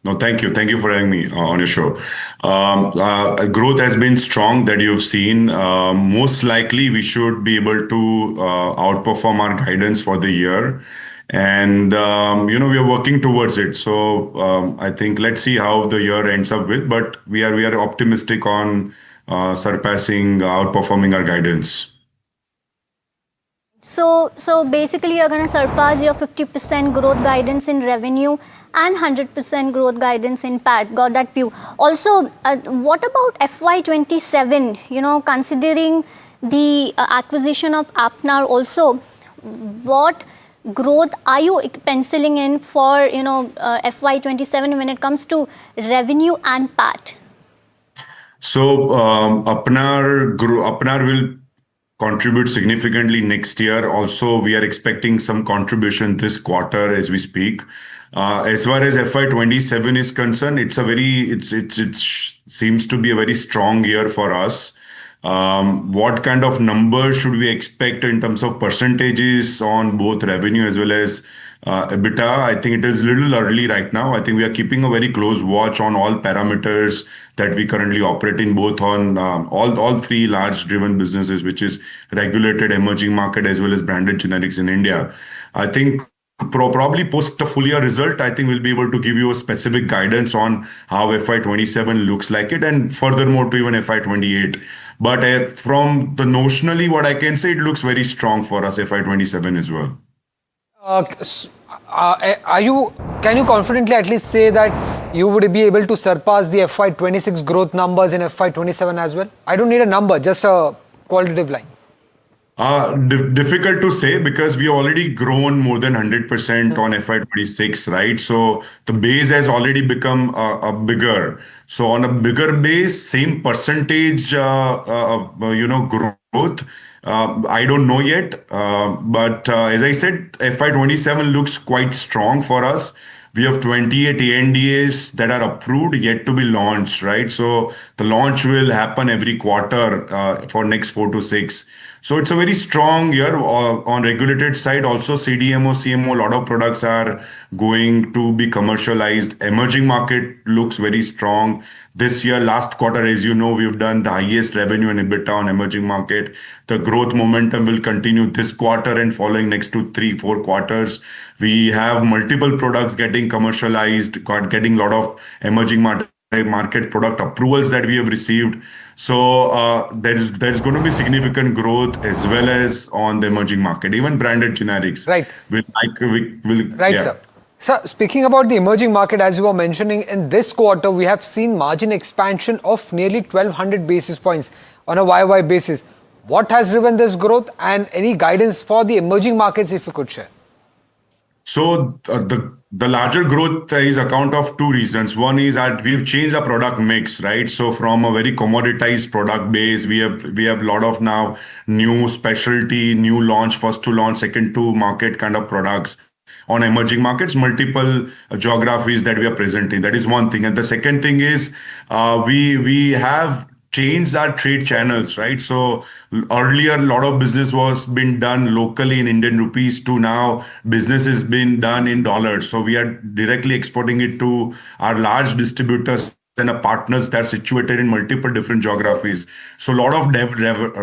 No, thank you. Thank you for having me on your show. Growth has been strong that you've seen. Most likely, we should be able to outperform our guidance for the year. And, we are working towards it. So I think let's see how the year ends up with. But we are optimistic on outperforming our guidance. So basically, you're going to surpass your 50% growth guidance in revenue and 100% growth guidance in PAT. Got that view. Also, what about FY27? Considering the acquisition of Apnar also, what growth are you penciling in for FY27 when it comes to revenue and PAT? So Apnar will contribute significantly next year. Also, we are expecting some contribution this quarter as we speak. As far as FY27 is concerned, it seems to be a very strong year for us. What kind of numbers should we expect in terms of percentages on both revenue as well as EBITDA? I think it is a little early right now. I think we are keeping a very close watch on all parameters that we currently operate in, both on all three large driven businesses, which is regulated emerging market as well as branded generics in India. I think probably post the full year result, I think we'll be able to give you a specific guidance on how FY27 looks like it, and furthermore to even FY28. But from the notionally, what I can say, it looks very strong for us FY27 as well. Can you confidently at least say that you would be able to surpass the FY26 growth numbers in FY27 as well? I don't need a number, just a qualitative line. Difficult to say because we already grown more than 100% on FY26, right? So the base has already become bigger. So on a bigger base, same percentage, growth. I don't know yet, but as I said, FY27 looks quite strong for us. We have 28 ANDAs that are approved yet to be launched, right? So the launch will happen every quarter for next 4 to 6. So it's a very strong year on regulated side. Also CDMO, CMO, a lot of products are going to be commercialized. Emerging market looks very strong. This year, last quarter, as you know, we've done the highest revenue and EBITDA on emerging market. The growth momentum will continue this quarter and following next 2, 3, 4 quarters. We have multiple products getting commercialized, getting a lot of emerging market market product approvals that we have received. So there's going to be significant growth as well as on the emerging market. Even branded generics. Right. Will Right, yeah. sir. Sir, speaking about the emerging market, as you were mentioning, in this quarter, we have seen margin expansion of nearly 1,200 basis points on a YY basis. What has driven this growth, and any guidance for the emerging markets, if you could share? So the larger growth is account of two reasons. One is that we've changed our product mix, right? So from a very commoditized product base, we have a lot of now new specialty, new launch, first to launch, second to market kind of products on emerging markets, multiple geographies that we are present in. That is one thing. And the second thing is we have changed our trade channels, right? So earlier, a lot of business was being done locally in Indian rupees to now business is being done in dollars. So we are directly exporting it to our large distributors and our partners that are situated in multiple different geographies. So a lot of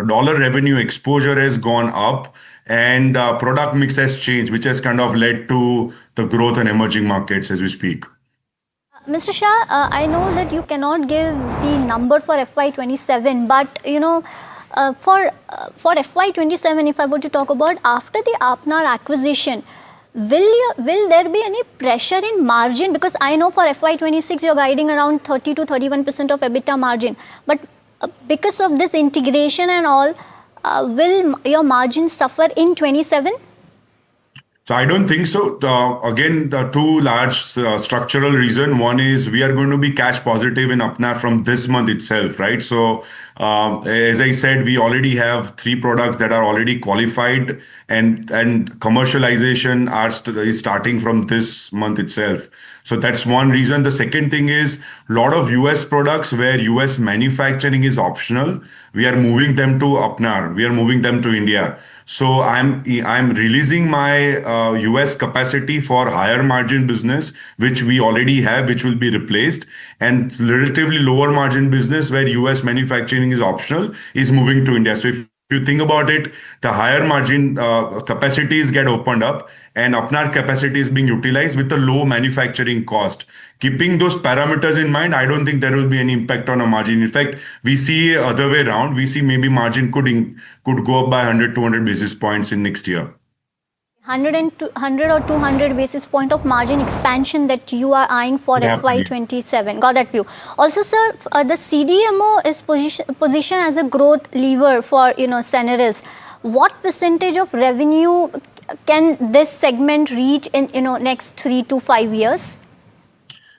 dollar revenue exposure has gone up, and product mix has changed, which has kind of led to the growth in emerging markets as we speak. Mr. Shah, I know that you cannot give the number for FY27, but for FY27, if I were to talk about after the Apnar acquisition, will there be any pressure in margin? Because I know for FY26 you're guiding around 30 to 31% of EBITDA margin, but because of this integration and all, will your margin suffer in 27? So I don't think so. Again, the two large structural reason. One is we are going to be cash positive in Apnar from this month itself, right? So as I said, we already have 3 products that are already qualified, and commercialization is starting from this month itself. So that's one reason. The second thing is a lot of US products where US manufacturing is optional, we are moving them to Apnar. We are moving them to India. So I'm releasing my US capacity for higher margin business, which we already have, which will be replaced, and relatively lower margin business where US manufacturing is optional is moving to India. So if you think about it, the higher margin capacities get opened up, and Apnar capacity is being utilized with a low manufacturing cost. Keeping those parameters in mind, I don't think there will be any impact on a margin. In fact, we see other way around. We see maybe margin could go up by 100, 200 basis points in next year. 100 or 200 basis point of margin expansion that you are eyeing for FY27. Got that view. Also, sir, the CDMO is positioned as a growth lever for Ceneris. What percentage of revenue can this segment reach in next 3 to 5 years?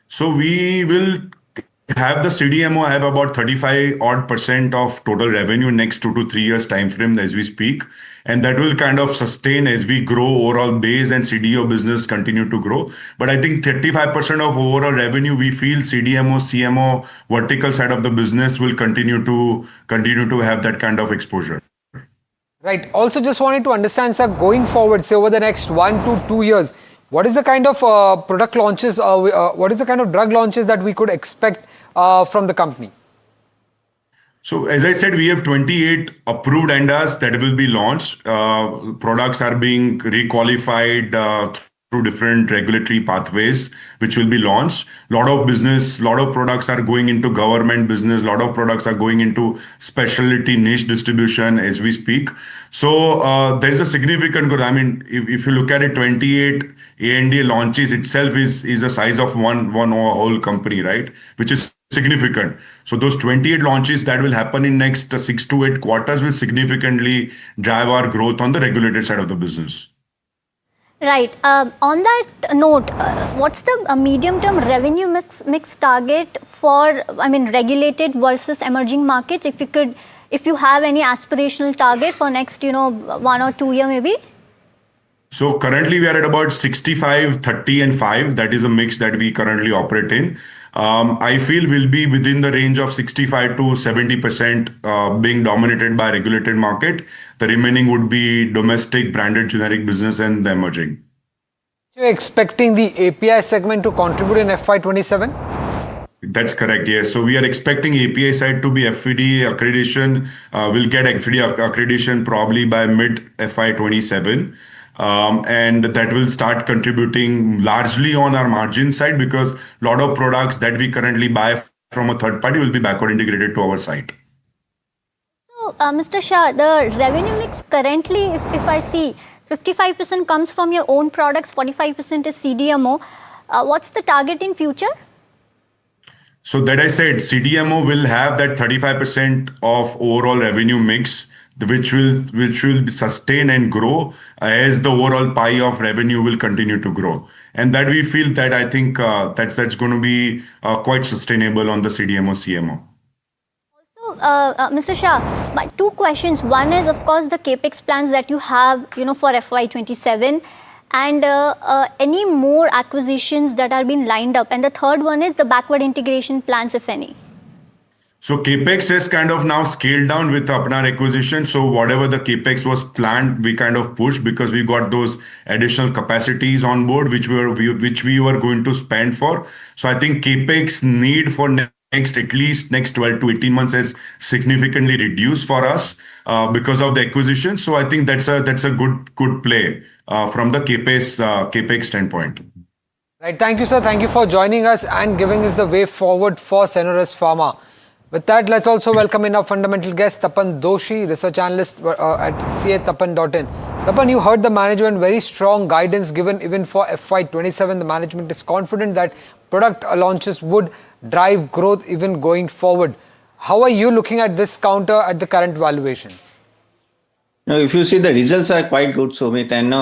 So we will have the CDMO have about 35% of total revenue next 2 to 3 years time frame as we speak, and that will kind of sustain as we grow overall base and CDMO business continue to grow. But I think 35% of overall revenue, we feel CDMO, CMO vertical side of the business will continue to have that kind of exposure. Right. Also, just wanted to understand, sir, going forward, say over the next 1 to 2 years, what is the kind of product launches, what is the kind of drug launches that we could expect from the company? So as I said, we have 28 approved ANDAs that will be launched. Products are being requalified through different regulatory pathways, which will be launched. A lot of products are going into government business. A lot of products are going into specialty niche distribution as we speak. So there is a significant growth. I mean, if you look at it, 28 ANDA launches itself is a size of one whole company, right? Which is significant. So those 28 launches that will happen in next 6 to 8 quarters will significantly drive our growth on the regulated side of the business. Right. On that note, what's the medium-term revenue mix target for, regulated versus emerging markets? If you have any aspirational target for next, 1 or 2 year maybe? So currently we are at about 65, 30 and 5. That is a mix that we currently operate in. I feel we'll be within the range of 65 to 70% being dominated by regulated market. The remaining would be domestic branded generic business and the emerging. You're expecting the API segment to contribute in FY27? That's correct, yes. So we are expecting API side to be FD accreditation. We'll get FD accreditation probably by mid FY27. And that will start contributing largely on our margin side, because a lot of products that we currently buy from a third party will be backward integrated to our site. So, Mr. Shah, the revenue mix currently, if I see, 55% comes from your own products, 45% is CDMO. What's the target in future? So that I said, CDMO will have that 35% of overall revenue mix, which will sustain and grow as the overall pie of revenue will continue to grow. And that we feel that I think that's going to be quite sustainable on the CDMO CMO. Mr. Shah, my two questions. One is, of course, the capex plans that you have, for FY27, and any more acquisitions that are being lined up. And the third one is the backward integration plans, if any. So capex has kind of now scaled down with Apnar acquisition. So whatever the capex was planned, we kind of pushed because we got those additional capacities on board, which we were going to spend for. So I think capex need for at least next 12 to 18 months has significantly reduced for us because of the acquisition. So I think that's a good play from the capex standpoint. Right. Thank you, sir. Thank you for joining us and giving us the way forward for Cenerus Pharma. With that, let's also welcome in our fundamental guest, Tapan Doshi, research analyst at ca.tapan.in. Tapan, you heard the management, very strong guidance given even for FY27. The management is confident that product launches would drive growth even going forward. How are you looking at this counter at the current valuations? No, if you see, the results are quite good, Sumit, and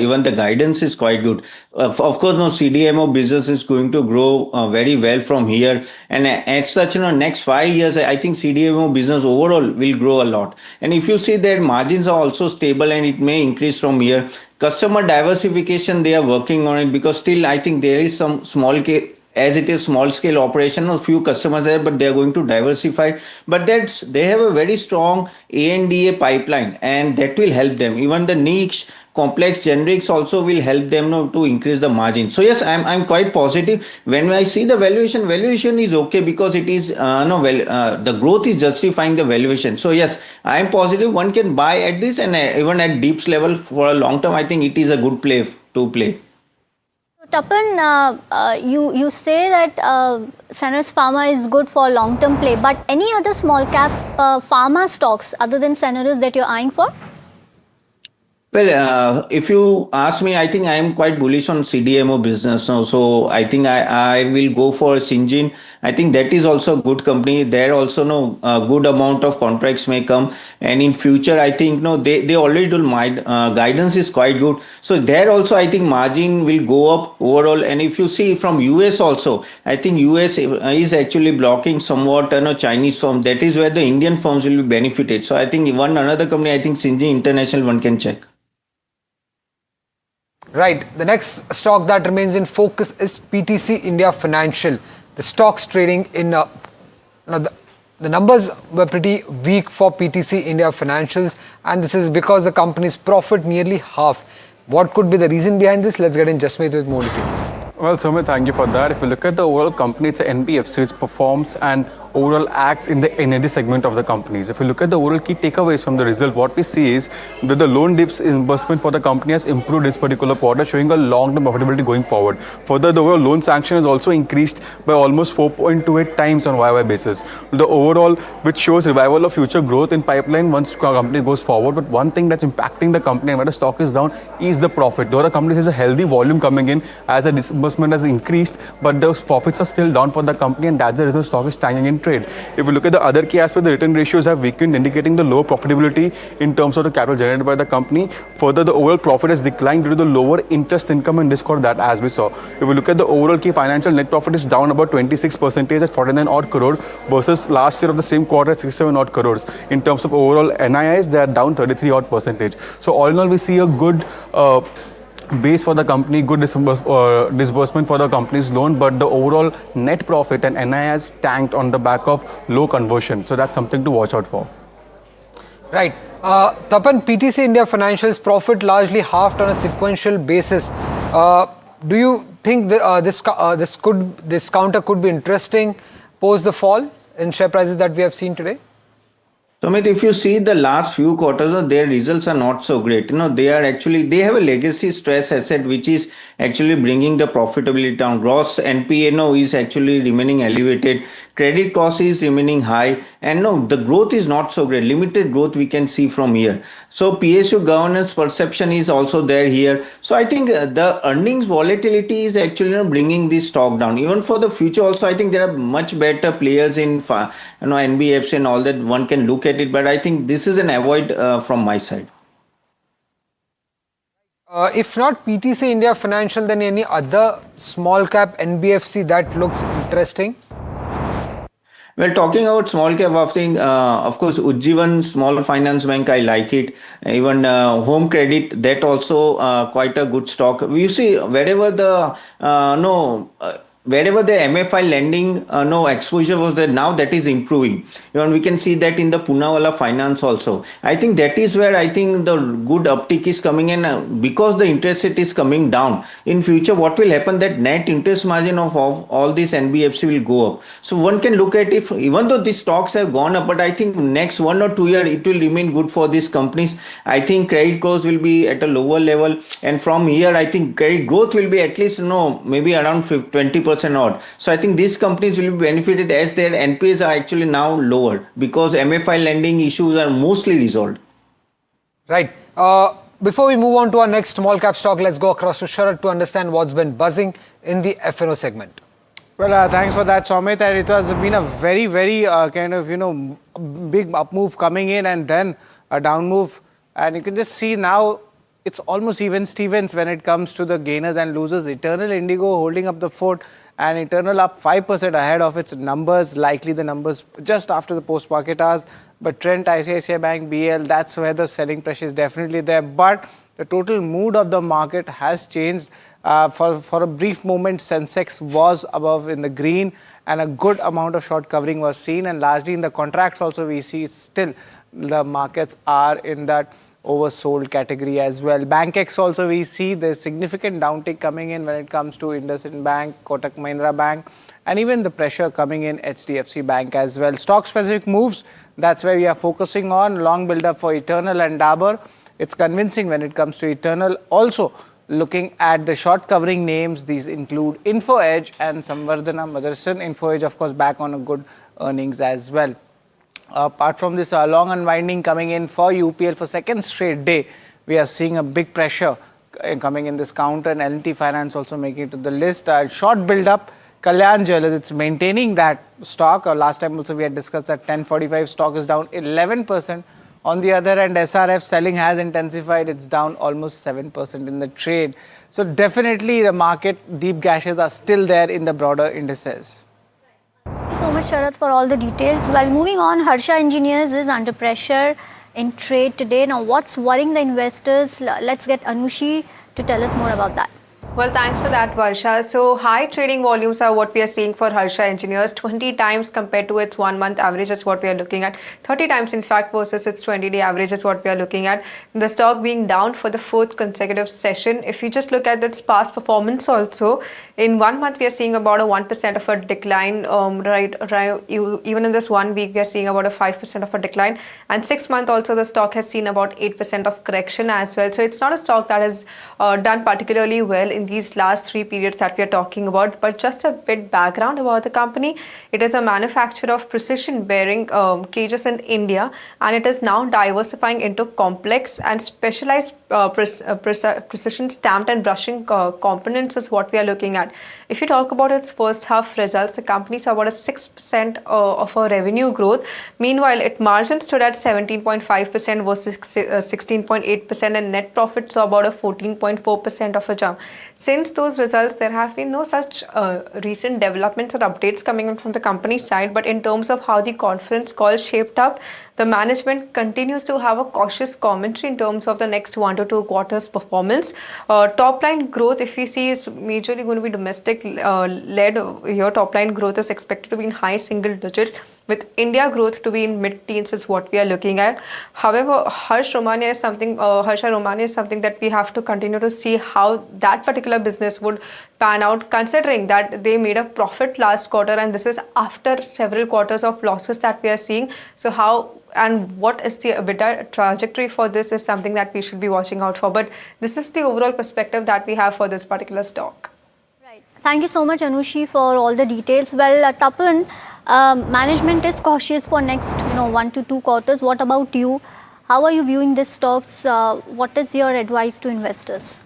even the guidance is quite good. Of course, CDMO business is going to grow very well from here. And as such, next 5 years, I think CDMO business overall will grow a lot. And if you see that margins are also stable and it may increase from here. Customer diversification, they are working on it because still I think there is some as it is small scale operation, a few customers there, but they are going to diversify. But they have a very strong ANDA pipeline and that will help them. Even the niche complex generics also will help them to increase the margin. So yes, I'm quite positive. When I see the valuation is okay because it is the growth is justifying the valuation. So yes, I'm positive one can buy at this and even at deeps level for a long term. I think it is a good play to play. Tapan, you say that Cenerus Pharma is good for long-term play, but any other small cap pharma stocks other than Cenerus that you're eyeing for? Well, if you ask me, I think I am quite bullish on CDMO business now. So I think I will go for Syngene. I think that is also a good company. There also a good amount of contracts may come. And in future, I think they already do my guidance is quite good. So there also I think margin will go up overall. And if you see from US also, I think US is actually blocking somewhat Chinese firm. That is where the Indian firms will be benefited. So I think another company, I think Syngene International one can check. Right. The next stock that remains in focus is PTC India Financial. The stock's trading in the numbers were pretty weak for PTC India Financials, and this is because the company's profit nearly halved. What could be the reason behind this? Let's get in Jasmeet with more details. Well, Sumit, thank you for that. If you look at the overall company, it's an NBFC which performs and overall acts in the energy segment of the companies. If you look at the overall key takeaways from the result, what we see is that the loan disbursement for the company has improved this particular quarter, showing a long-term profitability going forward. Further, the overall loan sanction has also increased by almost 4.28 times on YY basis. The overall, which shows revival of future growth in pipeline once the company goes forward. But one thing that's impacting the company and where the stock is down is the profit. Though the company has a healthy volume coming in as a disbursement has increased, but those profits are still down for the company, and that's the reason the stock is staying in trade. If you look at the other key aspects, the return ratios have weakened, indicating the low profitability in terms of the capital generated by the company. Further, the overall profit has declined due to the lower interest income in this quarter, that as we saw. If we look at the overall key financial net profit is down about 26% at 49 odd crore versus last year of the same quarter at 67 odd crores. In terms of overall NIIs, they are down 33 odd percentage. So all in all, we see a good base for the company, good disbursement for the company's loan, but the overall net profit and NII has tanked on the back of low conversion. So that's something to watch out for. Right. Tapan, PTC India Financial's profit largely halved on a sequential basis. Do you think this counter could be interesting post the fall in share prices that we have seen today? So, Amit, if you see the last few quarters, their results are not so great. They are actually, they have a legacy stress asset which is actually bringing the profitability down. Gross NPA, is actually remaining elevated. Credit cost is remaining high, and no, the growth is not so great. Limited growth we can see from here. So PSU governance perception is also there here. So I think the earnings volatility is actually bringing this stock down. Even for the future, also I think there are much better players in NBFC and all that. One can look at it, but I think this is an avoid from my side. If not PTC India Financial, then any other small cap NBFC that looks interesting? Well, talking about small cap, of course, Ujjivan Small Finance Bank, I like it. Even Home Credit, that also quite a good stock. You see, wherever the wherever the MFI lending exposure was there, now that is improving. Even we can see that in the Poonawalla Finance also. I think that is where I think the good uptick is coming in because the interest rate is coming down. In future, what will happen, that net interest margin of all these NBFC will go up. So one can look at it, even though these stocks have gone up, but I think next 1 or 2 years it will remain good for these companies. I think credit cost will be at a lower level, and from here I think credit growth will be at least maybe around 20% odd. So I think these companies will be benefited as their NPAs are actually now lower because MFI lending issues are mostly resolved. Right. Before we move on to our next small cap stock, let's go across to Sharad to understand what's been buzzing in the F&O segment. Well, thanks for that, Somit. And it has been a very, very kind of, big up move coming in and then a down move. And you can just see now it's almost even Stevens when it comes to the gainers and losers. Eternal Indigo holding up the fort, and Eternal up 5% ahead of its numbers, likely the numbers just after the post-market hours. But Trent, ICICI Bank, BL, that's where the selling pressure is definitely there. But the total mood of the market has changed. For a brief moment, Sensex was above in the green and a good amount of short covering was seen. And largely in the contracts also we see still the markets are in that oversold category as well. BankX also we see there's significant downtick coming in when it comes to IndusInd Bank, Kotak Mahindra Bank, and even the pressure coming in HDFC Bank as well. Stock specific moves, that's where we are focusing on. Long build up for Eternal and Dabur. It's convincing when it comes to Eternal. Also looking at the short covering names, these include Info Edge and Samvardhana Motherson. Info Edge of course back on a good earnings as well. Apart from this long unwinding coming in for UPL for second straight day, we are seeing a big pressure coming in this counter, and L&T Finance also making it to the list. Short build up, Kalyan Jewellers, it's maintaining that stock. Last time also we had discussed that 1045 stock is down 11%. On the other hand, SRF selling has intensified, it's down almost 7% in the trade. So definitely the market deep gashes are still there in the broader indices. Thank you so much, Sharad, for all the details. Well, moving on, Harsha Engineers is under pressure in trade today. Now, what's worrying the investors? Let's get Anushi to tell us more about that. Well, thanks for that, Varsha. So high trading volumes are what we are seeing for Harsha Engineers, 20 times compared to its 1 month average is what we are looking at. 30 times, in fact, versus its 20-day average is what we are looking at. The stock being down for the 4th consecutive session. If you just look at its past performance also, in 1 month, we are seeing about a 1% of a decline. Even in this 1 week, we are seeing about a 5% of a decline. And 6 month also, the stock has seen about 8% of correction as well. So it's not a stock that has done particularly well in these last 3 periods that we are talking about. But just a bit background about the company. It is a manufacturer of precision bearing cages in India, and it is now diversifying into complex and specialized precision stamped and brushing components is what we are looking at. If you talk about its first half results, the company saw about a 6% of a revenue growth. Meanwhile, its margin stood at 17.5% versus 16.8%, and net profit saw about a 14.4% of a jump. Since those results, there have been no such recent developments or updates coming in from the company's side. But in terms of how the conference call shaped up, the management continues to have a cautious commentary in terms of the next 1 to 2 quarters performance. Top line growth, if we see, is majorly going to be domestic led. Your top line growth is expected to be in high single digits, with India growth to be in mid-teens is what we are looking at. However, Harsha Romania is something that we have to continue to see how that particular business would pan out, considering that they made a profit last quarter, and this is after several quarters of losses that we are seeing. So how and what is the EBITDA trajectory for this is something that we should be watching out for. But this is the overall perspective that we have for this particular stock. Thank you so much, Anushi, for all the details. Well, Tapan, management is cautious for next 1 to 2 quarters. What about you? How are you viewing these stocks? What is your advice to investors?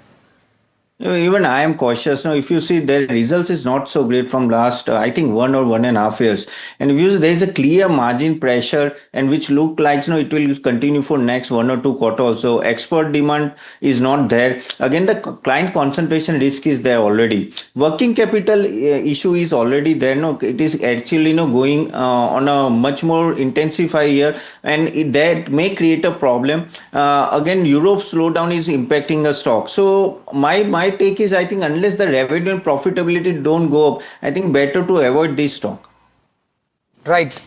Even I am cautious now. If you see their results is not so great from last, I think 1.5 years. And if you see there is a clear margin pressure and which look like it will continue for next 1 or 2 quarters also. Export demand is not there. Again, the client concentration risk is there already. Working capital issue is already there. No, it is actually going on a much more intensified year, and that may create a problem. Again, Europe slowdown is impacting the stock. So my take is, I think unless the revenue and profitability don't go up, I think better to avoid this stock. Right.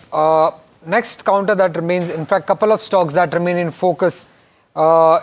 Next counter that remains, in fact, couple of stocks that remain in focus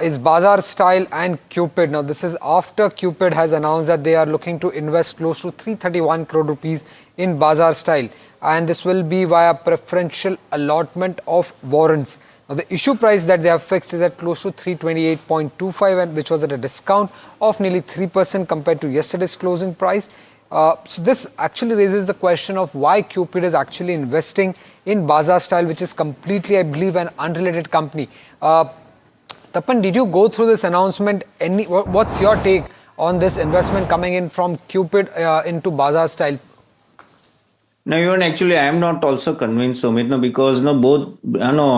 is Bazaar Style and Cupid. Now, this is after Cupid has announced that they are looking to invest close to 331 crore rupees in Bazaar Style, and this will be via preferential allotment of warrants. Now, the issue price that they have fixed is at close to 328.25, and which was at a discount of nearly 3% compared to yesterday's closing price. So this actually raises the question of why Cupid is actually investing in Bazaar Style, which is completely, I believe, an unrelated company. Tapan, did you go through this announcement? What's your take on this investment coming in from Cupid into Bazaar Style? No, even actually, I am not also convinced, Sumit, because both,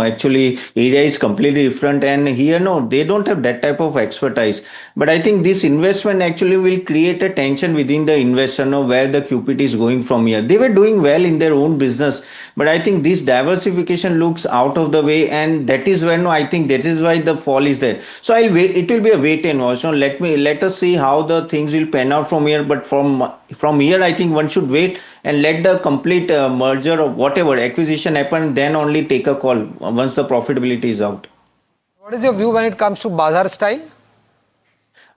actually area is completely different, and here, they don't have that type of expertise. But I think this investment actually will create a tension within the investor, where the Cupid is going from here. They were doing well in their own business, but I think this diversification looks out of the way, and that is when I think that is why the fall is there. So I'll wait. It will be a wait and watch. Let us see how the things will pan out from here. But from here, I think one should wait and let the complete merger or whatever acquisition happen, then only take a call once the profitability is out. What is your view when it comes to Bazaar Style?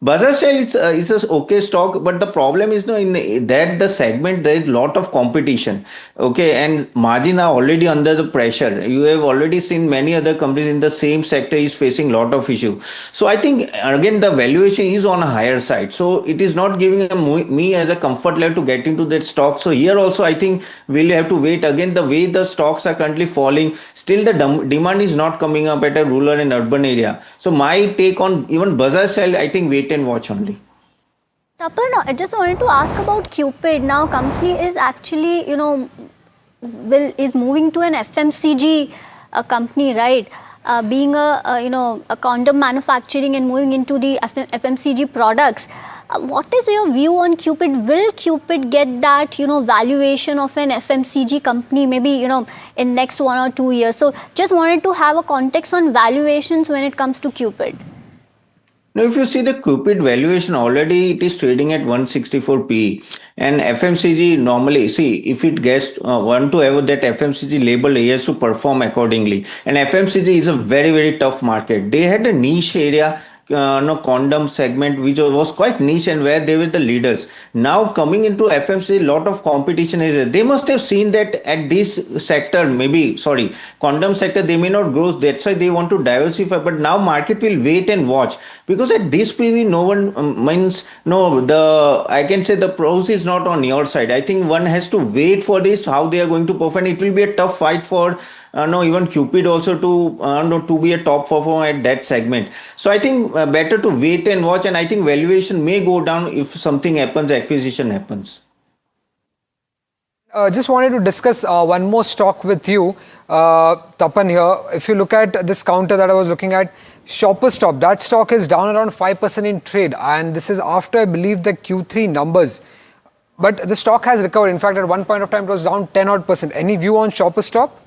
Bazaar Style is a okay stock, but the problem is in that the segment there is lot of competition, okay, and margin are already under the pressure. You have already seen many other companies in the same sector is facing lot of issue. So I think again the valuation is on a higher side, so it is not giving me as a comfort level to get into that stock. So here also I think we'll have to wait. Again, the way the stocks are currently falling, still the demand is not coming up at a rural and urban area. So my take on even Bazaar Style, I think wait and watch only. Tapan, I just wanted to ask about Cupid. Now, company is actually, is moving to an FMCG company, right? Being a condom manufacturing and moving into the FMCG products. What is your view on Cupid? Will Cupid get that, valuation of an FMCG company, maybe, in next 1 or 2 years? So just wanted to have a context on valuations when it comes to Cupid. Now, if you see the Cupid valuation, already it is trading at 164 PE, and FMCG normally, see, if it gets want to have that FMCG label, it has to perform accordingly. And FMCG is a very, very tough market. They had a niche area, condom segment, which was quite niche and where they were the leaders. Now coming into FMCG, lot of competition is there. They must have seen that at this sector, condom sector, they may not grow. That's why they want to diversify. But now market will wait and watch, because at this PV, no one I can say the pros is not on your side. I think one has to wait for this, how they are going to perform. It will be a tough fight for even Cupid also to be a top performer at that segment. So I think better to wait and watch, and I think valuation may go down if something happens, acquisition happens. Just wanted to discuss one more stock with you, Tapan here. If you look at this counter that I was looking at, Shoppers Stop, that stock is down around 5% in trade, and this is after, I believe, the Q3 numbers. But the stock has recovered. In fact, at one point of time, it was down 10 odd %. Any view on Shoppers Stop?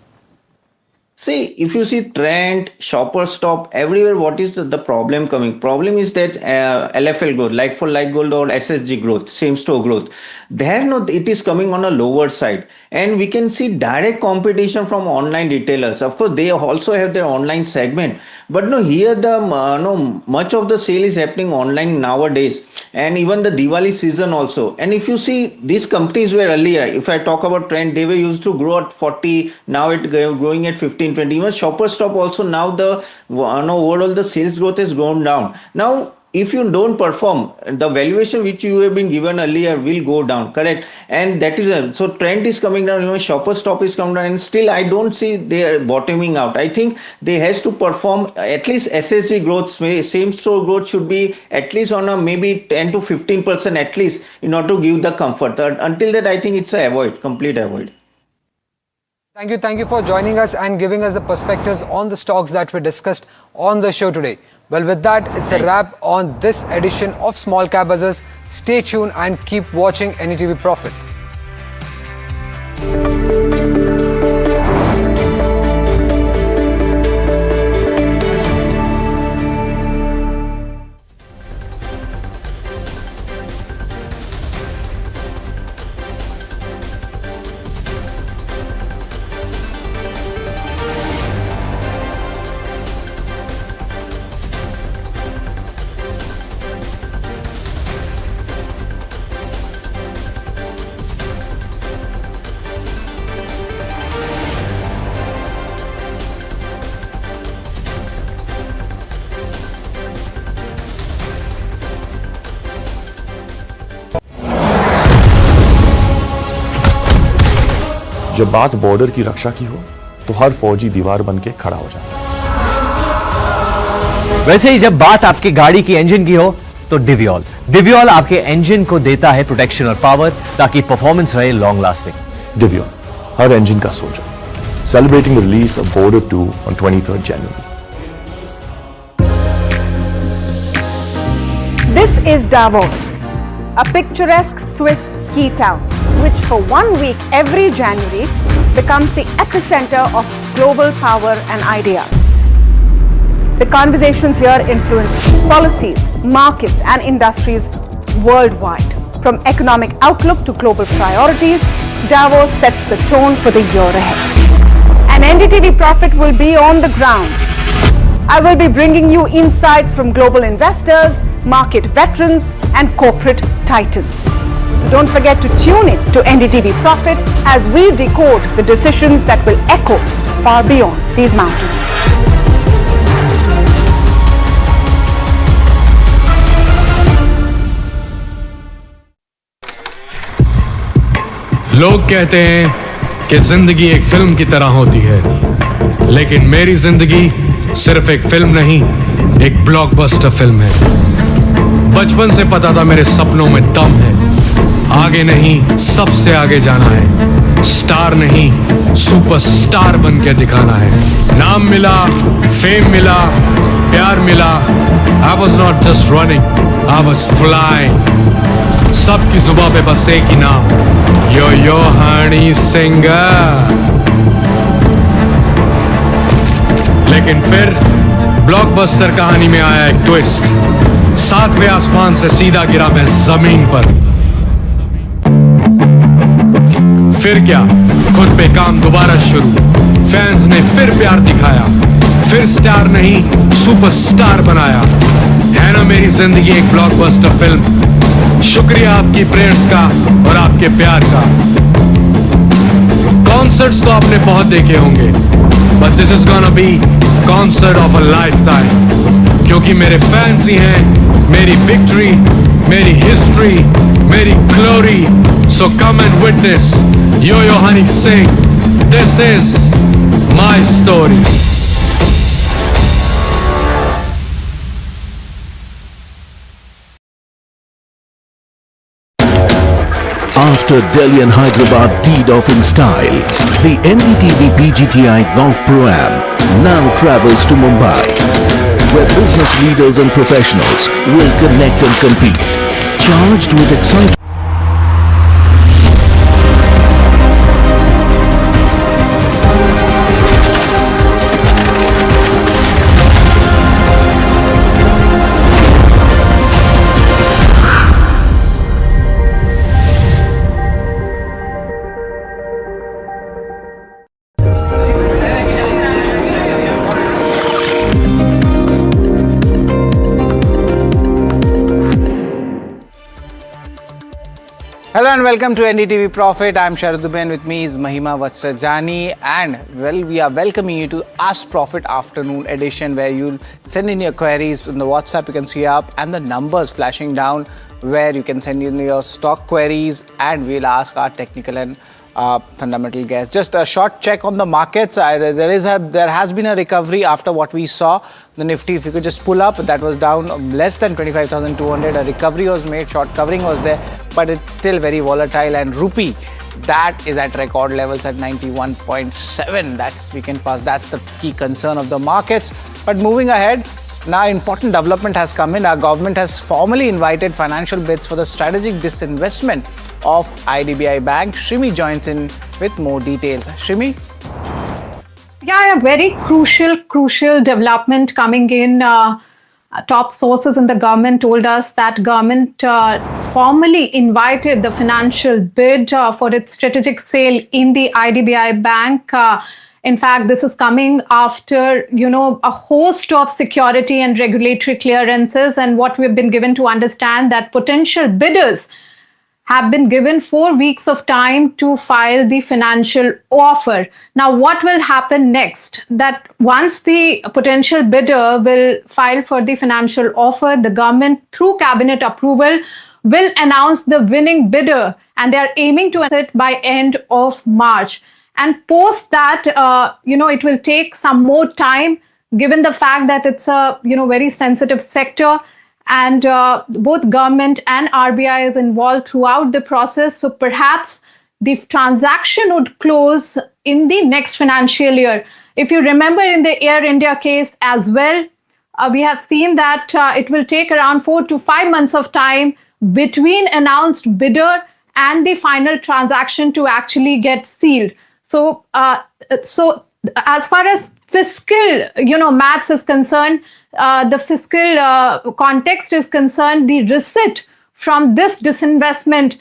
See, if you see trend, Shoppers Stop, everywhere, what is the problem coming? Problem is that LFL growth, like for like growth or SSG growth, same store growth. There, it is coming on a lower side. And we can see direct competition from online retailers. Of course, they also have their online segment. But here the much of the sale is happening online nowadays. And even the Diwali season also. And if you see, these companies were earlier, if I talk about trend, they were used to grow at 40, now it's growing at 15%. 15-20. Even Shoppers Stop also now the overall the sales growth has gone down. Now, if you don't perform, the valuation which you have been given earlier will go down, correct? And that is so trend is coming down. Even Shoppers Stop is coming down, and still I don't see they are bottoming out. I think they has to perform at least SSG growth, same store growth should be at least on a maybe 10 to 15% at least in order to give the comfort. Until that, I think it's a complete avoid. Thank you for joining us and giving us the perspectives on the stocks that we discussed on the show today. Well, with that, it's a wrap on this edition of Small Cap Buzzers. Stay tuned and keep watching NDTV Profit. जब बात border की रक्षा की हो तो हर फौजी दीवार बन के खड़ा हो जाता है। वैसे ही जब बात आपकी गाड़ी की इंजन की हो तो डिवियोल आपके इंजन को देता है प्रोटेक्शन और पावर ताकि परफॉर्मेंस रहे लॉन्ग लास्टिंग। डिवियोल हर इंजन का soldier, celebrating the release of border 2 on 23rd January. This is Davos, a picturesque Swiss ski town, which for 1 week every January becomes the epicenter of global power and ideas. The conversations here influence policies, markets and industries worldwide. From economic outlook to global priorities, Davos sets the tone for the year ahead. And NDTV Profit will be on the ground. I will be bringing you insights from global investors, market veterans and corporate titans. So don't forget to tune in to NDTV Profit as we decode the decisions that will echo far beyond these mountains. लोग कहते हैं कि जिंदगी एक film की तरह होती है, लेकिन मेरी जिंदगी सिर्फ एक फिल्म नहीं, एक ब्लॉकबस्टर फिल्म है। बचपन से पता था मेरे सपनों में दम है, आगे नहीं सबसे आगे जाना है, स्टार नहीं सुपरस्टार बन के दिखाना है। नाम मिला, फेम मिला, प्यार मिला, I was not just running, I was flying। सबकी जुबां पे बस एक ही नाम, यो हनी सिंगर। लेकिन फिर ब्लॉकबस्टर कहानी में आया एक ट्विस्ट, 7वें आसमान से सीधा गिरा मैं जमीन पर। फिर क्या, खुद पे काम दोबारा शुरू, फैंस ने फिर प्यार दिखाया, फिर स्टार नहीं सुपरस्टार बनाया। है ना मेरी जिंदगी एक ब्लॉकबस्टर फिल्म। शुक्रिया आपकी प्रेयर्स का और आपके प्यार का। कॉन्सर्ट्स तो आपने बहुत देखे होंगे, but this is gonna be concert of a lifetime, क्योंकि मेरे फैंस ही हैं मेरी विक्ट्री, मेरी हिस्ट्री, मेरी glory. So come and witness yo Honey Singh, this is my story. After Delhi and Hyderabad teed off in style, the NDTV PGTI Golf Pro-Am now travels to Mumbai, where business leaders and professionals will connect and compete, charged with excitement. Hello and welcome to NDTV Profit. I'm Sharad Dubey and with me is Mahima Vastrajani, and well, we are welcoming you to Ask Profit Afternoon Edition, where you'll send in your queries in the WhatsApp. You can see up and the numbers flashing down where you can send in your stock queries, and we'll ask our technical and fundamental guests. Just a short check on the markets. There has been a recovery after what we saw. The Nifty, if you could just pull up, that was down less than 25,200. A recovery was made, short covering was there, but it's still very volatile. And rupee, that is at record levels at 91.7. That's weekend pass. That's the key concern of the markets. But moving ahead, now important development has come in. Our government has formally invited financial bids for the strategic disinvestment of IDBI Bank. Shrimi joins in with more details. Shrimi? Yeah, a very crucial development coming in. Top sources in the government told us that government formally invited the financial bid for its strategic sale in the IDBI Bank. In fact, this is coming after, a host of security and regulatory clearances, and what we've been given to understand that potential bidders have been given 4 weeks of time to file the financial offer. Now, what will happen next? That once the potential bidder will file for the financial offer, the government, through cabinet approval, will announce the winning bidder, and they are aiming to announce it by end of March. And post that, it will take some more time, given the fact that it's a, very sensitive sector. And both government and RBI is involved throughout the process. So perhaps the transaction would close in the next financial year. If you remember in the Air India case as well, we have seen that it will take around 4 to 5 months of time between announced bidder and the final transaction to actually get sealed. So as far as fiscal, maths is concerned, the fiscal context is concerned, the receipt from this disinvestment,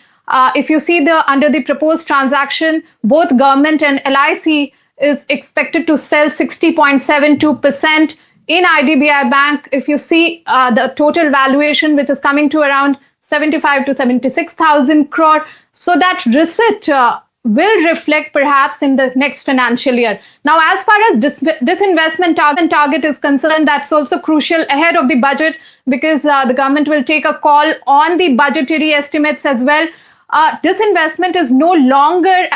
if you see under the proposed transaction, both government and LIC is expected to sell 60.72% in IDBI Bank. If you see the total valuation, which is coming to around 75 to 76,000 crore, so that receipt will reflect perhaps in the next financial year. Now, as far as disinvestment target is concerned, that's also crucial ahead of the budget, because the government will take a call on the budgetary estimates as well. Disinvestment is no longer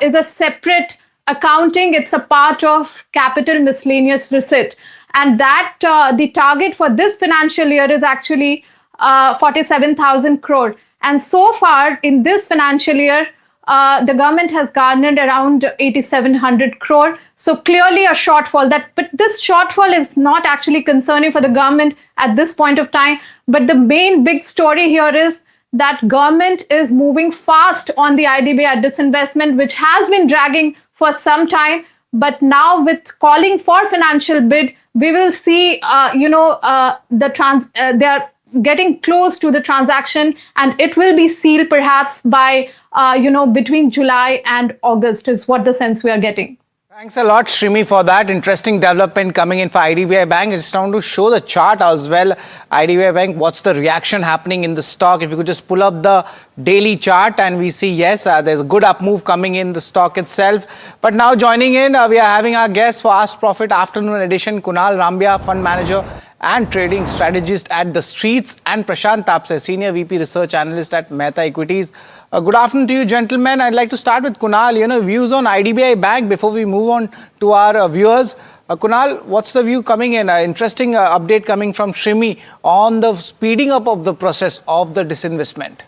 is a separate accounting. It's a part of capital miscellaneous receipt. And that the target for this financial year is actually 47,000 crore. And so far in this financial year, the government has garnered around 8,700 crore. So clearly a shortfall. But this shortfall is not actually concerning for the government at this point of time. But the main big story here is that government is moving fast on the IDBI disinvestment, which has been dragging for some time. But now with calling for financial bid, we will see, they are getting close to the transaction, and it will be sealed perhaps by, between July and August is what the sense we are getting. Thanks a lot, Shrimi, for that. Interesting development coming in for IDBI Bank. I just want to show the chart as well. IDBI Bank, what's the reaction happening in the stock? If you could just pull up the daily chart, and we see, yes, there's a good up move coming in the stock itself. But now joining in, we are having our guest for Ask Profit Afternoon Edition, Kunal Rambia, Fund Manager and Trading Strategist at The Streets, and Prashant Tapse, Senior VP Research Analyst at Mehta Equities. Good afternoon to you, gentlemen. I'd like to start with Kunal. Views on IDBI Bank before we move on to our viewers. Kunal, what's the view coming in? Interesting update coming from Shrimi on the speeding up of the process of the disinvestment.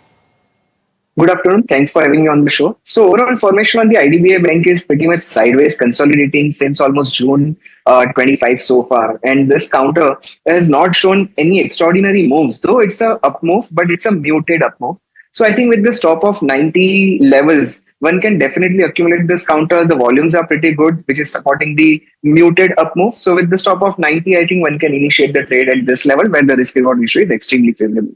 Good afternoon. Thanks for having me on the show. So overall formation on the IDBI Bank is pretty much sideways, consolidating since almost June 25 so far. And this counter has not shown any extraordinary moves, though it's a up move, but it's a muted up move. So I think with the stop of 90 levels, one can definitely accumulate this counter. The volumes are pretty good, which is supporting the muted up move. So with the stop of 90, I think one can initiate the trade at this level where the risk reward ratio is extremely favorable.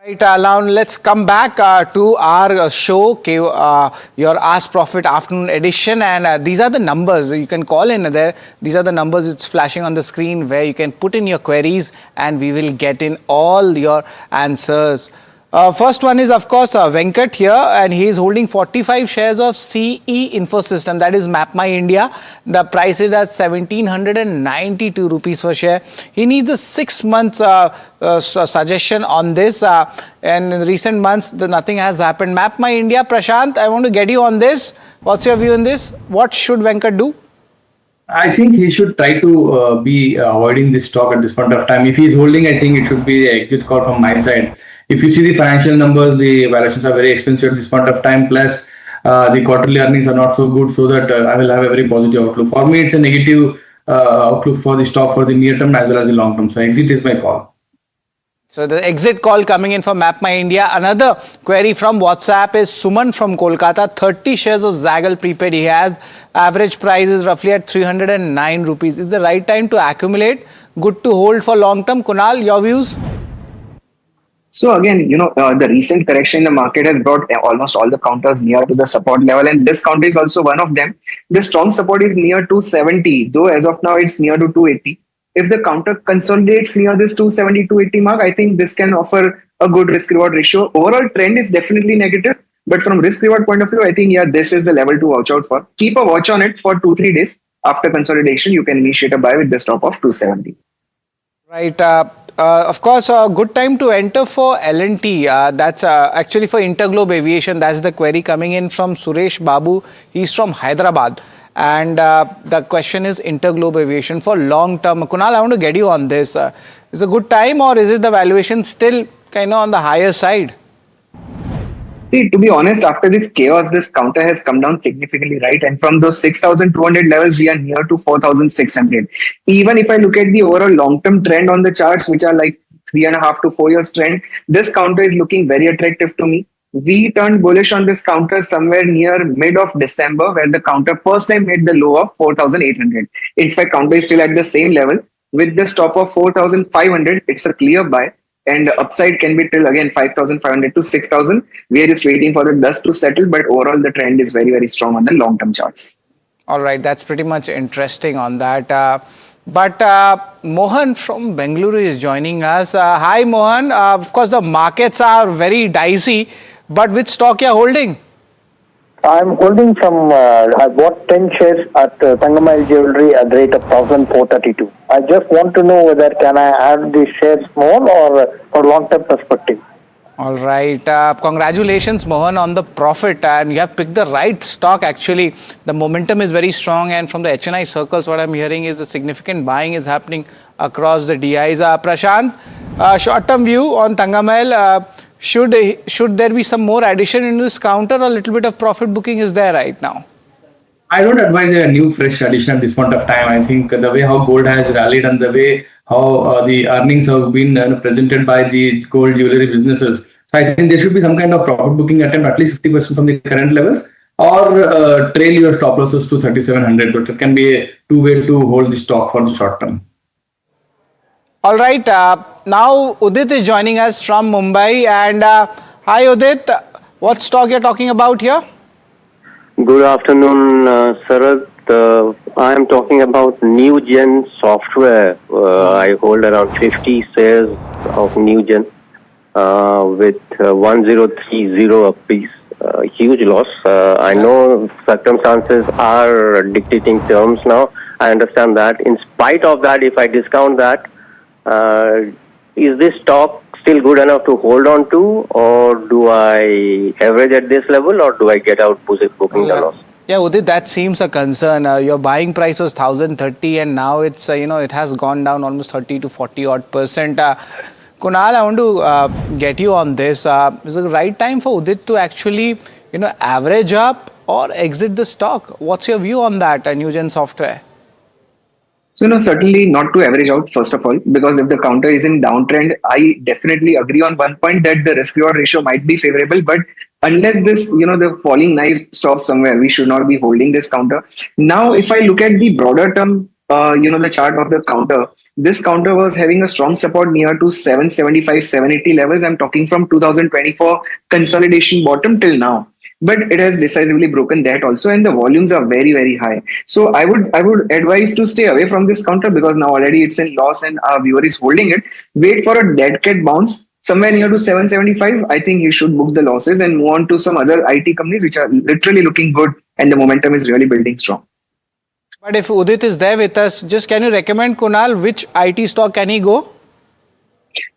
Right, now let's come back to our show, your Ask Profit Afternoon Edition, and these are the numbers you can call in there. These are the numbers it's flashing on the screen where you can put in your queries and we will get in all your answers. First one is, of course, Venkat here, and he is holding 45 shares of CE Infosystem, that is MapMy India. The price is at 1792 rupees per share. He needs a 6 month suggestion on this. And in recent months, nothing has happened. MapMy India, Prashant, I want to get you on this. What's your view on this? What should Venkat do? I think he should try to be avoiding this stock at this point of time. If he is holding, I think it should be an exit call from my side. If you see the financial numbers, the valuations are very expensive at this point of time. Plus, the quarterly earnings are not so good, so that I will have a very positive outlook. For me, it's a negative outlook for the stock for the near term as well as the long term. So exit is my call. So the exit call coming in for MapMy India. Another query from WhatsApp is Suman from Kolkata. 30 shares of Zaggle prepaid he has. Average price is roughly at 309 rupees. Is the right time to accumulate? Good to hold for long term? Kunal, your views? So again, the recent correction in the market has brought almost all the counters near to the support level, and this counter is also one of them. The strong support is near 270, though as of now it's near to 280. If the counter consolidates near this 270, 280 mark, I think this can offer a good risk-reward ratio. Overall trend is definitely negative, but from risk-reward point of view, I think, this is the level to watch out for. Keep a watch on it for 2-3 days. After consolidation, you can initiate a buy with the stop of 270. Right. Of course, a good time to enter for L&T. That's actually for Interglobe Aviation. That's the query coming in from Suresh Babu. He's from Hyderabad. And the question is Interglobe Aviation for long term. Kunal, I want to get you on this. Is it a good time, or is it the valuation still kind of on the higher side? See, to be honest, after this chaos, this counter has come down significantly, right? And from those 6,200 levels, we are near to 4,600. Even if I look at the overall long-term trend on the charts, which are like 3.5 to 4 years trend, this counter is looking very attractive to me. We turned bullish on this counter somewhere near mid of December, where the counter first time made the low of 4,800. In fact, counter is still at the same level. With the stop of 4,500, it's a clear buy. And the upside can be till again 5,500 to 6,000. We are just waiting for the dust to settle, but overall the trend is very, very strong on the long-term charts. All right, that's pretty much interesting on that. But Mohan from Bengaluru is joining us. Hi, Mohan. Of course, the markets are very dicey, but which stock you're holding? I'm holding some, I bought 10 shares at Thangamayil Jewelry at the rate of 1,432. I just want to know whether can I add these shares more or for long-term perspective. All right. Congratulations, Mohan, on the profit. And you have picked the right stock, actually. The momentum is very strong. And from the HNI circles, what I'm hearing is the significant buying is happening across the DIs. Prashant, short-term view on Thangamayil. Should there be some more addition in this counter, or a little bit of profit booking is there right now? I don't advise a new fresh addition at this point of time. I think the way how gold has rallied and the way how the earnings have been presented by the gold jewelry businesses. So I think there should be some kind of profit booking attempt, at least 50% from the current levels, or trail your stop losses to 3,700. But it can be a two-way to hold the stock for the short term. All right. Now Udit is joining us from Mumbai. And hi, Udit. What stock you're talking about here? Good afternoon, Sarath. I am talking about New Gen Software. I hold around 50 shares of New Gen with 1030 a piece. Huge loss. I know circumstances are dictating terms now. I understand that. In spite of that, if I discount that, is this stock still good enough to hold on to, or do I average at this level, or do I get out booking the loss? Yeah, Udit, that seems a concern. Your buying price was 1,030 and now it's, it has gone down almost 30 to 40 odd percent. Kunal, I want to get you on this. Is it the right time for Udit to actually, average up or exit the stock? What's your view on that, New Gen Software? So no, certainly not to average out, first of all, because if the counter is in downtrend, I definitely agree on one point that the risk reward ratio might be favorable, but unless this, the falling knife stops somewhere, we should not be holding this counter. Now, if I look at the broader term, the chart of the counter, this counter was having a strong support near to 775, 780 levels. I'm talking from 2024 consolidation bottom till now. But it has decisively broken that also, and the volumes are very, very high. So I would advise to stay away from this counter, because now already it's in loss and our viewer is holding it. Wait for a dead cat bounce somewhere near to 775, I think he should book the losses and move on to some other IT companies which are literally looking good and the momentum is really building strong. But if Udit is there with us, just can you recommend Kunal which IT stock can he go?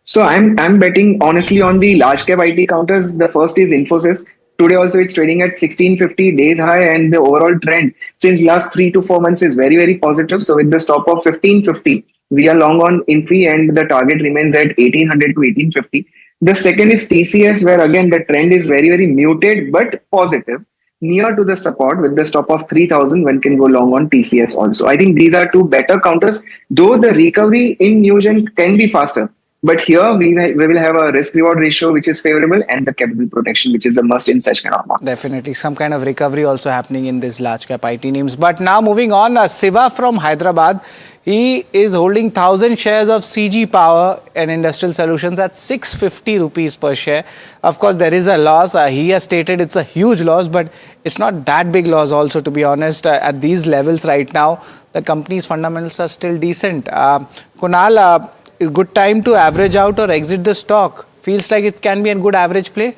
So I'm betting honestly on the large cap IT counters. The first is Infosys. Today also it's trading at 1650 days high, and the overall trend since last 3 to 4 months is very, very positive. So with the stop of 1550, we are long on Infi and the target remains at 1800 to 1850. The second is TCS, where again the trend is very, very muted but positive. Near to the support with the stop of 3000, one can go long on TCS also. I think these are two better counters, though the recovery in Newgen can be faster. But here we will have a risk reward ratio which is favorable and the capital protection which is the must in such kind of markets. Definitely some kind of recovery also happening in this large cap IT names. But now moving on, Siva from Hyderabad, he is holding 1000 shares of CG Power and Industrial Solutions at 650 rupees per share. Of course, there is a loss. He has stated it's a huge loss, but it's not that big loss also, to be honest. At these levels right now, the company's fundamentals are still decent. Kunal, a good time to average out or exit the stock? Feels like it can be a good average play?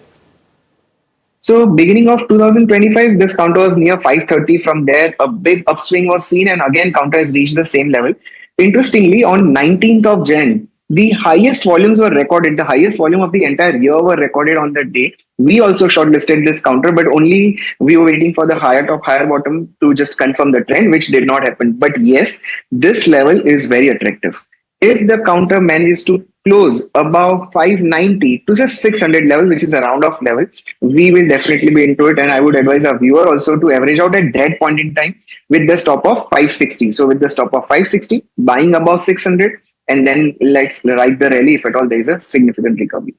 So beginning of 2025, this counter was near 530. From there, a big upswing was seen and again counter has reached the same level. Interestingly, on 19th of Jan, the highest volumes were recorded. The highest volume of the entire year were recorded on that day. We also shortlisted this counter, but only we were waiting for the higher top, higher bottom to just confirm the trend, which did not happen. But yes, this level is very attractive. If the counter manages to close above 590 to just 600 levels, which is a round off level, we will definitely be into it. And I would advise our viewer also to average out at that point in time with the stop of 560. So with the stop of 560, buying above 600, and then let's ride the rally if at all there is a significant recovery.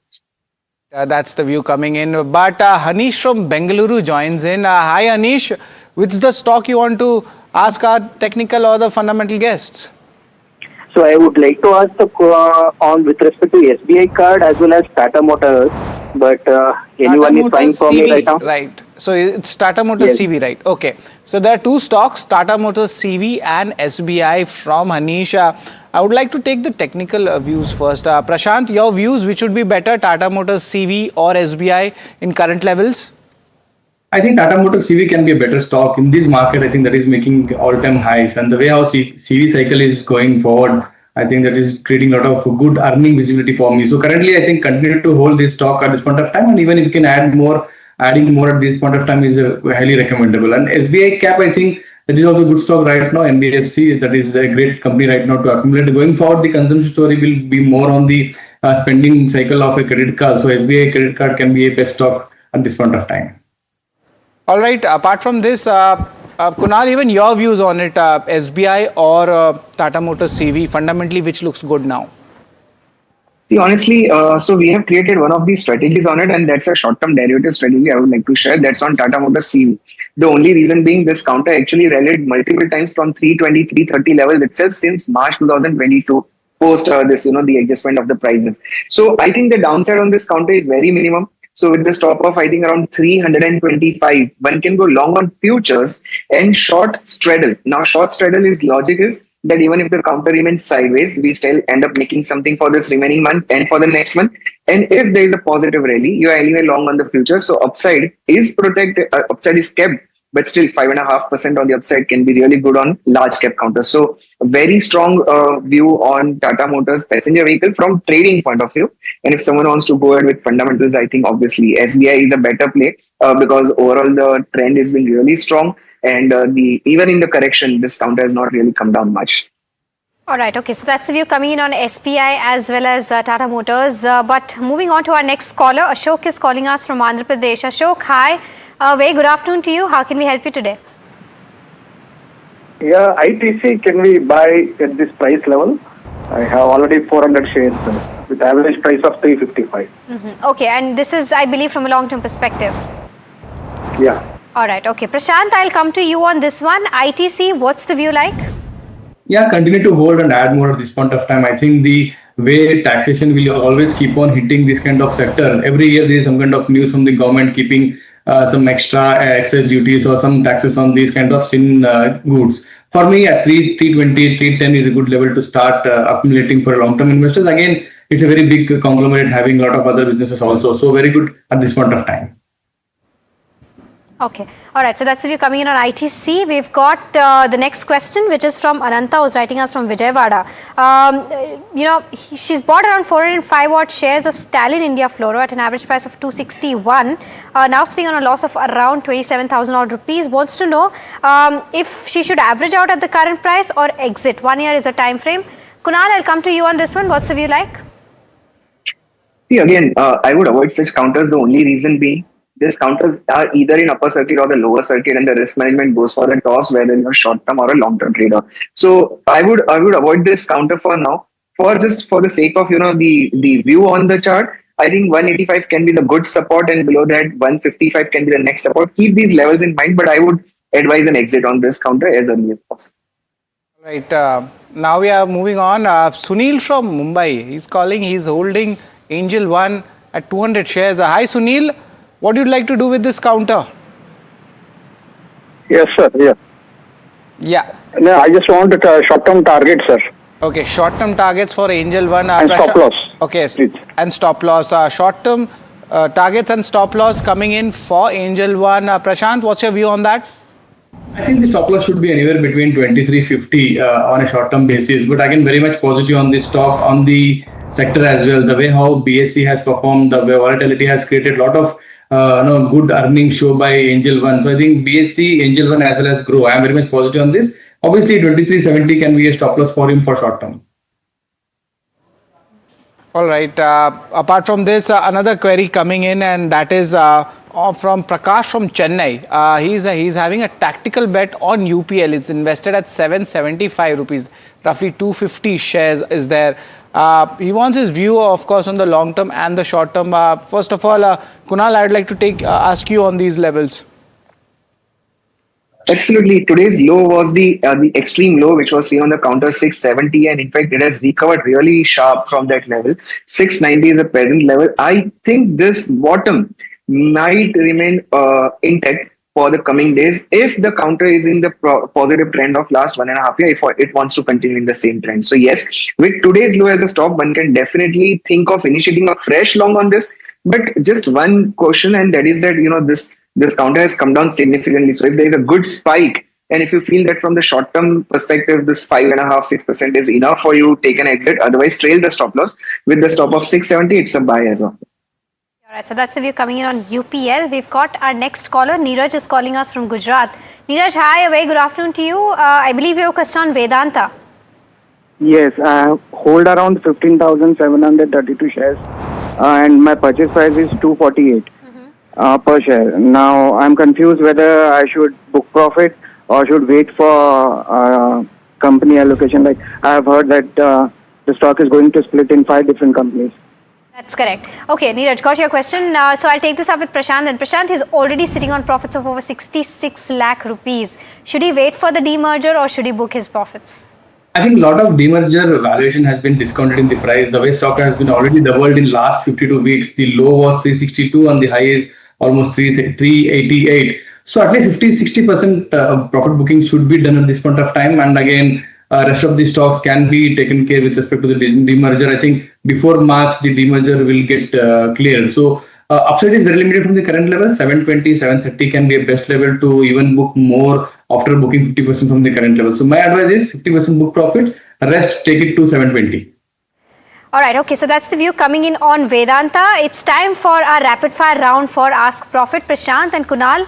That's the view coming in. But Hanish from Bengaluru joins in. Hi Hanish, which is the stock you want to ask our technical or the fundamental guests? So I would like to ask on with respect to SBI card as well as Tata Motors, but anyone is buying for me right now? Right. So it's Tata Motors CV, right? Okay. So there are two stocks, Tata Motors CV and SBI from Hanish. I would like to take the technical views first. Prashant, your views, which would be better, Tata Motors CV or SBI in current levels? I think Tata Motors CV can be a better stock in this market. I think that is making all-time highs, and the way how CV cycle is going forward, I think that is creating a lot of good earning visibility for me. So currently, I think continue to hold this stock at this point of time, and even if you can add more, adding more at this point of time is highly recommendable. And SBI cap, I think that is also a good stock right now. NBFC, that is a great company right now to accumulate. Going forward, the consumption story will be more on the spending cycle of a credit card. So SBI credit card can be a best stock at this point of time. All right. Apart from this, Kunal, even your views on it, SBI or Tata Motors CV, fundamentally, which looks good now? See, honestly, so we have created one of these strategies on it, and that's a short-term derivative strategy I would like to share. That's on Tata Motors CV. The only reason being this counter actually rallied multiple times from 320, 330 level itself since March 2022, post this, the adjustment of the prices. So I think the downside on this counter is very minimum. So with the stop of, I think, around 325, one can go long on futures and short straddle. Now, short straddle logic is that even if the counter remains sideways, we still end up making something for this remaining month and for the next month. And if there is a positive rally, you are anyway long on the future. So upside is protected, upside is kept, but still 5.5% on the upside can be really good on large cap counters. So a very strong view on Tata Motors passenger vehicle from trading point of view. And if someone wants to go ahead with fundamentals, I think obviously SBI is a better play because overall the trend has been really strong. And even in the correction, this counter has not really come down much. All right, okay, so that's the view coming in on SBI as well as Tata Motors. But moving on to our next caller, Ashok is calling us from Andhra Pradesh. Ashok, hi. Very good afternoon to you. How can we help you today? Yeah, ITC, can we buy at this price level? I have already 400 shares with average price of 355. Okay, and this is, I believe, from a long-term perspective. Yeah. All right, okay. Prashant, I'll come to you on this one. ITC, what's the view like? Yeah, continue to hold and add more at this point of time. I think the way taxation will always keep on hitting this kind of sector. Every year there is some kind of news from the government keeping some extra excess duties or some taxes on these kind of goods. For me, at 320, 310 is a good level to start accumulating for long-term investors. Again, it's a very big conglomerate having a lot of other businesses also. So very good at this point of time. Okay. All right. So that's the view coming in on ITC. We've got the next question, which is from Ananta, who's writing us from Vijayawada. She's bought around 405 odd shares of Stalin India Fluoro at an average price of 261. Now sitting on a loss of around 27,000 odd rupees. Wants to know if she should average out at the current price or exit. 1 year is the time frame. Kunal, I'll come to you on this one. What's the view like? See, again, I would avoid such counters. The only reason being, these counters are either in upper circuit or the lower circuit, and the risk management goes for the toss, whether you're a short-term or a long-term trader. So I would avoid this counter for now, for the sake of the view on the chart. I think 185 can be the good support, and below that 155 can be the next support. Keep these levels in mind, but I would advise an exit on this counter as early as possible. Right. Now we are moving on. Sunil from Mumbai. He's calling. He's holding Angel One at 200 shares. Hi, Sunil. What would you like to do with this counter? Yes, sir. Yeah. Yeah. No, I just want a short-term target, sir. Okay, short-term targets for Angel One. And stop loss. Okay, and stop loss. Short-term targets and stop loss coming in for Angel One. Prashant, what's your view on that? I think the stop loss should be anywhere between 2350 on a short-term basis. But again, very much positive on this stock, on the sector as well. The way how BSE has performed, the way volatility has created a lot of good earnings show by Angel One. So I think BSE, Angel One as well as Grow. I am very much positive on this. Obviously, 2370 can be a stop loss for him for short term. All right. Apart from this, another query coming in, and that is from Prakash from Chennai. He's having a tactical bet on UPL. It's invested at 775 rupees. Roughly 250 shares is there. He wants his view, of course, on the long term and the short term. First of all, Kunal, I'd like to ask you on these levels. Absolutely. Today's low was the extreme low, which was seen on the counter 670, and in fact, it has recovered really sharp from that level. 690 is a present level. I think this bottom might remain intact for the coming days if the counter is in the positive trend of last 1.5 years, if it wants to continue in the same trend. So yes, with today's low as a stop, one can definitely think of initiating a fresh long on this. But just one caution, and that is that this counter has come down significantly. So if there is a good spike, and if you feel that from the short term perspective, this 5.5-6% is enough for you, take an exit. Otherwise, trail the stop loss. With the stop of 670, it's a buy as of. All right, so that's the view coming in on UPL. We've got our next caller. Neeraj is calling us from Gujarat. Neeraj, hi, a very good afternoon to you. I believe you have a question on Vedanta. Yes, I hold around 15,732 shares and my purchase price is 248 per share. Now, I'm confused whether I should book profit or should wait for company allocation. Like I have heard that the stock is going to split in 5 different companies. That's correct. Okay, Neeraj, got your question. So I'll take this up with Prashant. And Prashant is already sitting on profits of over 66 lakh rupees. Should he wait for the demerger or should he book his profits? I think a lot of demerger valuation has been discounted in the price. The way stock has been already doubled in last 52 weeks. The low was 362 and the high is almost 388. So at least 50-60% profit booking should be done at this point of time. And again, rest of the stocks can be taken care with respect to the demerger. I think before March, the demerger will get cleared. So upside is very limited from the current level. 720, 730 can be a best level to even book more after booking 50% from the current level. So my advice is 50% book profits, rest take it to 720. All right, okay, so that's the view coming in on Vedanta. It's time for our rapid fire round for Ask Profit. Prashant and Kunal,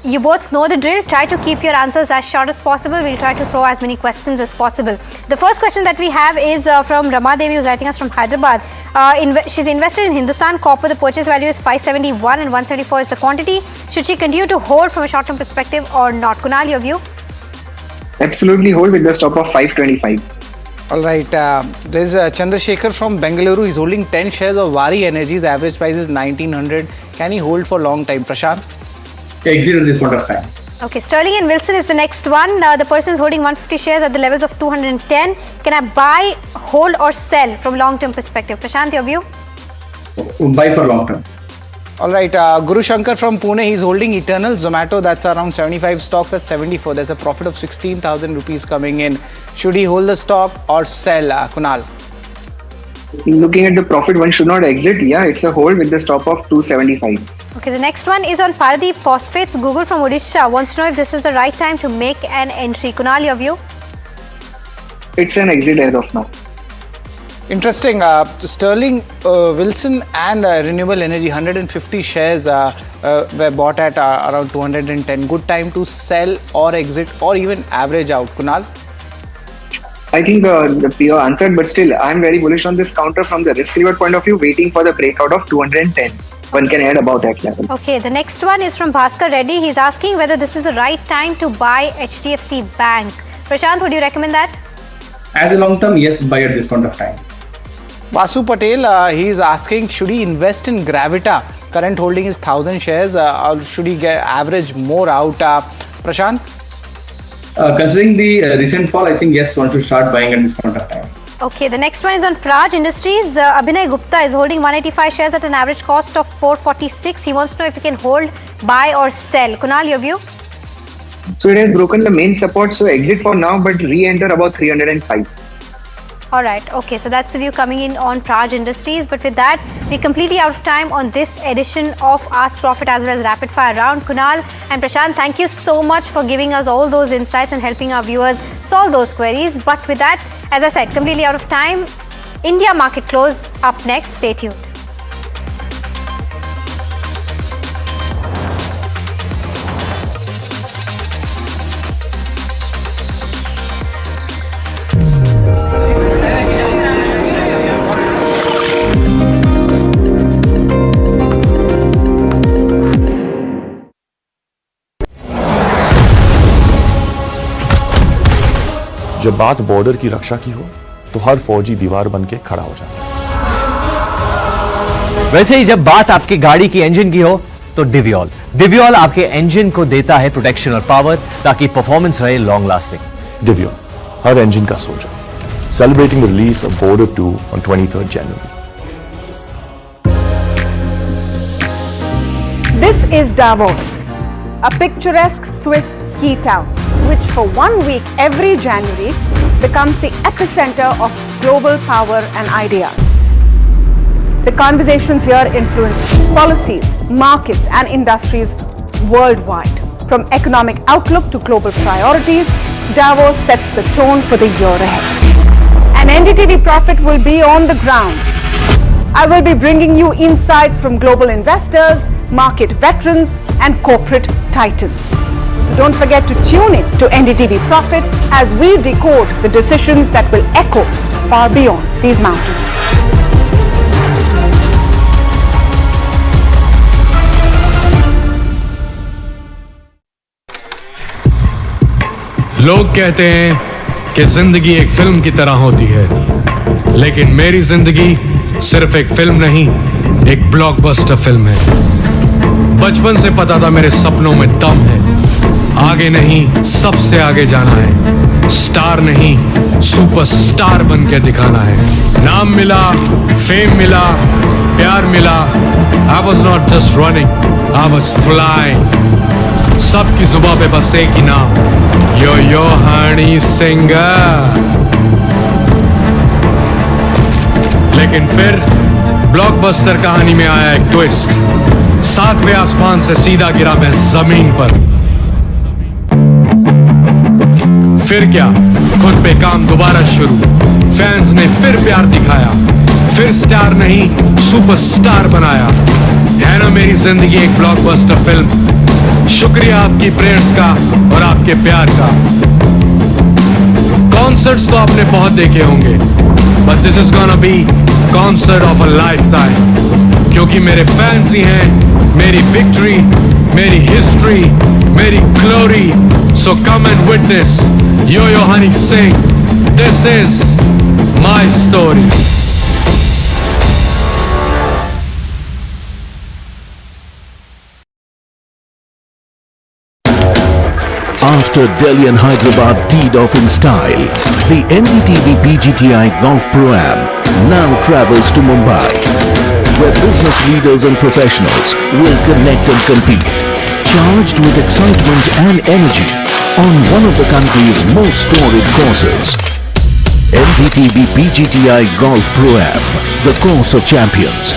you both know the drill. Try to keep your answers as short as possible. We'll try to throw as many questions as possible. The first question that we have is from Rama Devi, who's writing us from Hyderabad. She's invested in Hindustan Copper. The purchase value is 571 and 174 is the quantity. Should she continue to hold from a short-term perspective or not? Kunal, your view? Absolutely hold with the stop of 525. All right, there's Chandrasekhar from Bengaluru. He's holding 10 shares of Vari Energies. Average price is 1900. Can he hold for a long time? Prashant? Exit at this point of time. Okay, Sterling and Wilson is the next one. The person is holding 150 shares at the levels of 210. Can I buy, hold or sell from long-term perspective? Prashant, your view? Buy for long term. All right, Guru Shankar from Pune, he's holding Eternal Zomato. That's around 75 stocks at 74. There's a profit of 16,000 rupees coming in. Should he hold the stock or sell, Kunal? Looking at the profit, one should not exit. Yeah, it's a hold with the stop of 275. Okay, the next one is on Paradeep Phosphates. Google from Odisha wants to know if this is the right time to make an entry. Kunal, your view? It's an exit as of now. Interesting. Sterling, Wilson and Renewable Energy, 150 shares were bought at around 210. Good time to sell or exit or even average out. Kunal? I think the PO answered, but still, I'm very bullish on this counter from the risk reward point of view, waiting for the breakout of 210. One can add about that level. Okay, the next one is from Bhaskar Reddy. He's asking whether this is the right time to buy HDFC Bank. Prashant, would you recommend that? As a long term, yes, buy at this point of time. Vasu Patel, he is asking, should he invest in Gravita? Current holding is 1,000 shares, or should he average more out? Prashant? Considering the recent fall, I think yes, one should start buying at this point of time. Okay, the next one is on Praj Industries. Abhinay Gupta is holding 185 shares at an average cost of 446. He wants to know if he can hold, buy or sell. Kunal, your view? So it has broken the main support, so exit for now, but re-enter about 305. Alright, okay, so that's the view coming in on Praj Industries. But with that, we're completely out of time on this edition of Ask Profit as well as Rapid Fire Round. Kunal and Prashant, thank you so much for giving us all those insights and helping our viewers solve those queries. But with that, as I said, completely out of time. India market close up next. Stay tuned. जब बात border की रक्षा की हो तो हर फौजी दीवार बन के खड़ा हो जाता है। वैसे ही जब बात आपकी गाड़ी की इंजन की हो तो डिवियोल आपके इंजन को देता है प्रोटेक्शन और पावर ताकि परफॉर्मेंस रहे लॉन्ग लास्टिंग। डिवियोल हर इंजन का soldier, celebrating the release of border 2 on 23rd January. This is Davos, a picturesque Swiss ski town, which for 1 week every January becomes the epicenter of global power and ideas. The conversations here influence policies, markets and industries worldwide. From economic outlook to global priorities, Davos sets the tone for the year ahead. And NDTV Profit will be on the ground. I will be bringing you insights from global investors, market veterans and corporate titans. So don't forget to tune in to NDTV Profit as we decode the decisions that will echo far beyond these mountains. लोग कहते हैं कि जिंदगी एक film की तरह होती है, लेकिन मेरी जिंदगी सिर्फ एक फिल्म नहीं, एक ब्लॉकबस्टर फिल्म है। बचपन से पता था मेरे सपनों में दम है, आगे नहीं सबसे आगे जाना है, स्टार नहीं सुपरस्टार बन के दिखाना है। नाम मिला, फेम मिला, प्यार मिला, I was not just running, I was flying. सबकी जुबां पे बस एक ही नाम, यो हनी सिंगर। लेकिन फिर ब्लॉकबस्टर कहानी में आया एक ट्विस्ट, 7वें आसमान से सीधा गिरा मैं जमीन पर। फिर क्या, खुद पे काम दोबारा शुरू, फैंस ने फिर प्यार दिखाया, फिर स्टार नहीं सुपरस्टार बनाया। है ना मेरी जिंदगी एक ब्लॉकबस्टर फिल्म। शुक्रिया आपकी प्रेयर्स का और आपके प्यार का। कॉन्सर्ट्स तो आपने बहुत देखे होंगे, but this is gonna be concert of a lifetime, क्योंकि मेरे फैंस ही हैं मेरी विक्ट्री, मेरी हिस्ट्री, मेरी glory. So come and witness yo Honey Singh, this is my story. After Delhi and Hyderabad teed off in style, the NDTV PGTI Golf Pro-Am now travels to Mumbai, where business leaders and professionals will connect and compete, charged with excitement and energy on one of the country's most storied courses. NDTV PGTI Golf Pro-Am, the course of champions.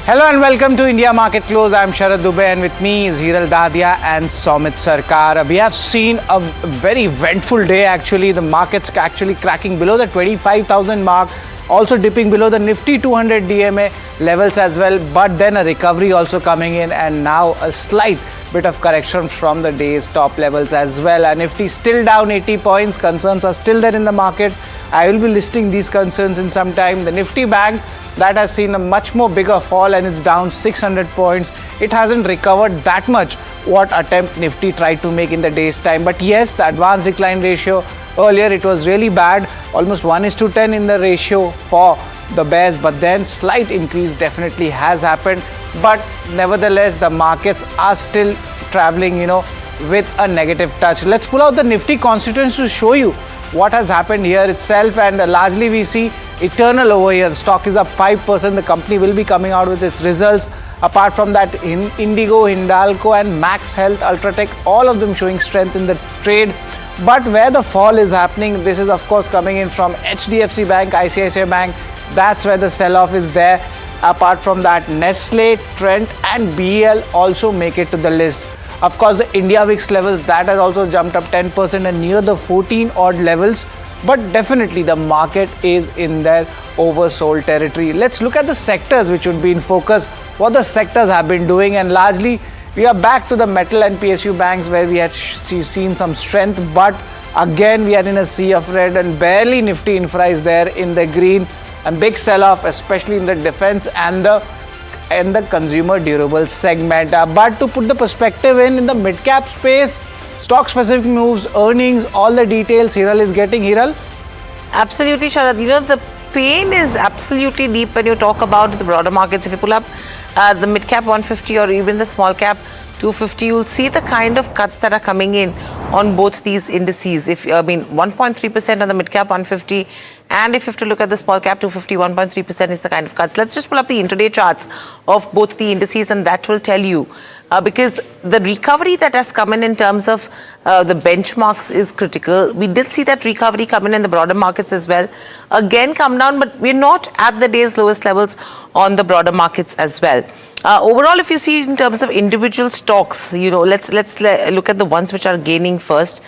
Hello and welcome to India Market Close. I'm Sharad Dubey and with me is Hiral Dadia and Somit Sarkar. We have seen a very eventful day actually. The market's actually cracking below the 25,000 mark, also dipping below the Nifty 200 DMA levels as well. But then a recovery also coming in and now a slight bit of correction from the day's top levels as well. And Nifty still down 80 points. Concerns are still there in the market. I will be listing these concerns in some time. The Nifty Bank, that has seen a much more bigger fall and it's down 600 points. It hasn't recovered that much what attempt Nifty tried to make in the day's time. But yes, the advanced decline ratio, earlier it was really bad, almost 1:10 in the ratio for the bears, but then slight increase definitely has happened. But nevertheless, the markets are still traveling, with a negative touch. Let's pull out the Nifty constituents to show you what has happened here itself, and largely we see eternal over here. The stock is up 5%. The company will be coming out with its results. Apart from that, Indigo, Hindalco and Max Health, Ultratech, all of them showing strength in the trade. But where the fall is happening, this is of course coming in from HDFC Bank, ICICI Bank. That's where the sell-off is there. Apart from that, Nestle, Trent and BEL also make it to the list. Of course, the India VIX levels, that has also jumped up 10% and near the 14 odd levels. But definitely the market is in their oversold territory. Let's look at the sectors which would be in focus, what the sectors have been doing, and largely we are back to the metal and PSU banks where we had seen some strength, but again we are in a sea of red and barely Nifty Infra is there in the green, and big sell-off especially in the defense and the consumer durable segment. But to put the perspective in the mid-cap space, stock-specific moves, earnings, all the details Hiral is getting. Hiral? Absolutely, Sharad. The pain is absolutely deep when you talk about the broader markets. If you pull up the mid-cap 150 or even the small-cap 250, you'll see the kind of cuts that are coming in on both these indices. 1.3% on the mid-cap 150, and if you have to look at the small-cap 250, 1.3% is the kind of cuts. Let's just pull up the intraday charts of both the indices, and that will tell you. Because the recovery that has come in terms of the benchmarks is critical. We did see that recovery come in the broader markets as well. Again, come down, but we're not at the day's lowest levels on the broader markets as well. Overall, if you see in terms of individual stocks, let's look at the ones which are gaining first.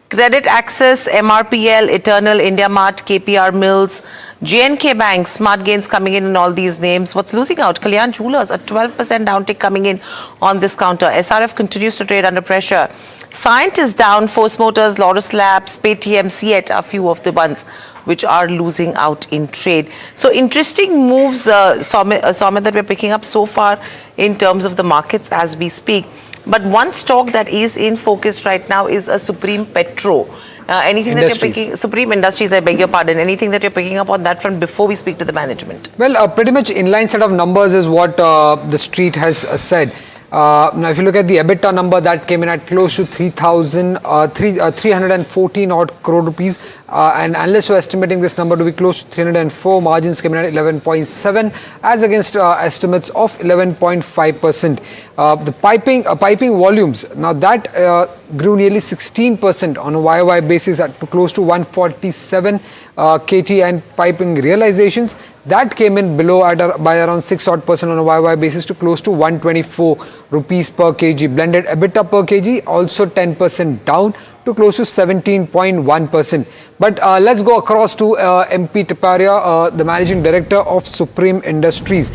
Credit Access, MRPL, Eternal, India Mart, KPR Mills, J&K Bank, smart gains coming in all these names. What's losing out? Kalyan Jewellers, a 12% downtick coming in on this counter. SRF continues to trade under pressure. Scient is down, Force Motors, Laurus Labs, Paytm, Siet are few of the ones which are losing out in trade. So interesting moves, Somit, that we're picking up so far in terms of the markets as we speak. But one stock that is in focus right now is a Supreme Petro. Anything that you're picking, Supreme Industries, I beg your pardon, anything that you're picking up on that front before we speak to the management? Well, pretty much inline set of numbers is what the street has said. Now, if you look at the EBITDA number, that came in at close to 314 odd crore rupees, and analysts were estimating this number to be close to 304. Margins came in at 11.7 as against estimates of 11.5%. The piping volumes, now that grew nearly 16% on a YOY basis to close to 147 KT, and piping realizations that came in below by around 6% on a YOY basis to close to 124 rupees per kg. Blended EBITDA per kg also 10% down to close to 17.1%. But let's go across to MP Taparia, the Managing Director of Supreme Industries.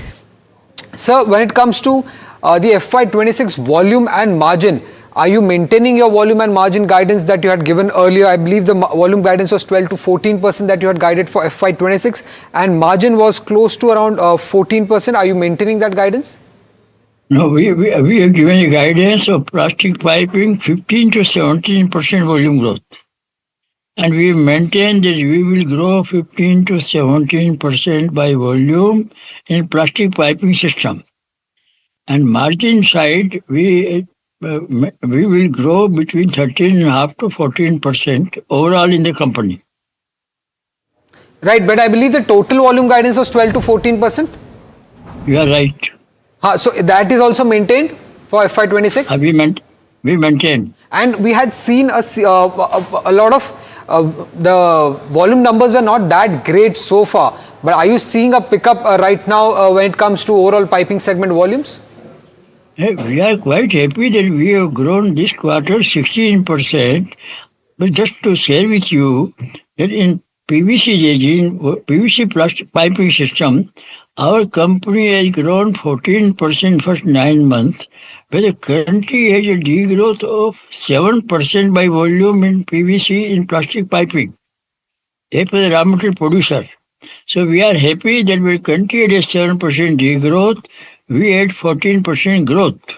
Sir, when it comes to the FY26 volume and margin, are you maintaining your volume and margin guidance that you had given earlier? I believe the volume guidance was 12 to 14% that you had guided for FY26, and margin was close to around 14%. Are you maintaining that guidance? No, we are given a guidance of plastic piping 15 to 17% volume growth. And we maintain that we will grow 15 to 17% by volume in plastic piping system. And margin side, we will grow between 13.5 to 14% overall in the company. Right, but I believe the total volume guidance was 12 to 14%. You are right. So that is also maintained for FY26? We maintain. And we had seen a lot of the volume numbers were not that great so far. But are you seeing a pickup right now when it comes to overall piping segment volumes? We are quite happy that we have grown this quarter 16%. But just to share with you that in PVC resin, PVC plastic piping system, our company has grown 14% first 9 months, where the country has a degrowth of 7% by volume in PVC in plastic piping. As per the raw material producer. So we are happy that we country had a 7% degrowth, we had 14% growth.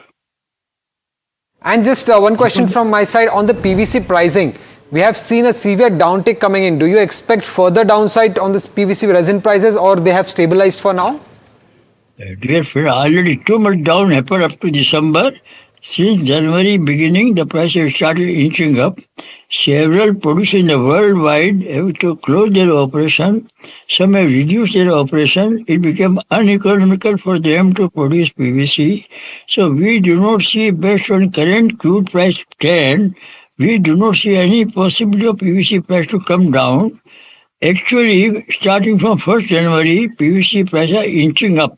And just one question from my side on the PVC pricing. We have seen a severe downtick coming in. Do you expect further downside on this PVC resin prices, or they have stabilized for now? Dear friend, already too much down happened up to December. Since January beginning, the price has started inching up. Several producers in the worldwide have to close their operation. Some have reduced their operation. It became uneconomical for them to produce PVC. So we do not see, based on current crude price trend, we do not see any possibility of PVC price to come down. Actually, starting from 1st January, PVC prices are inching up.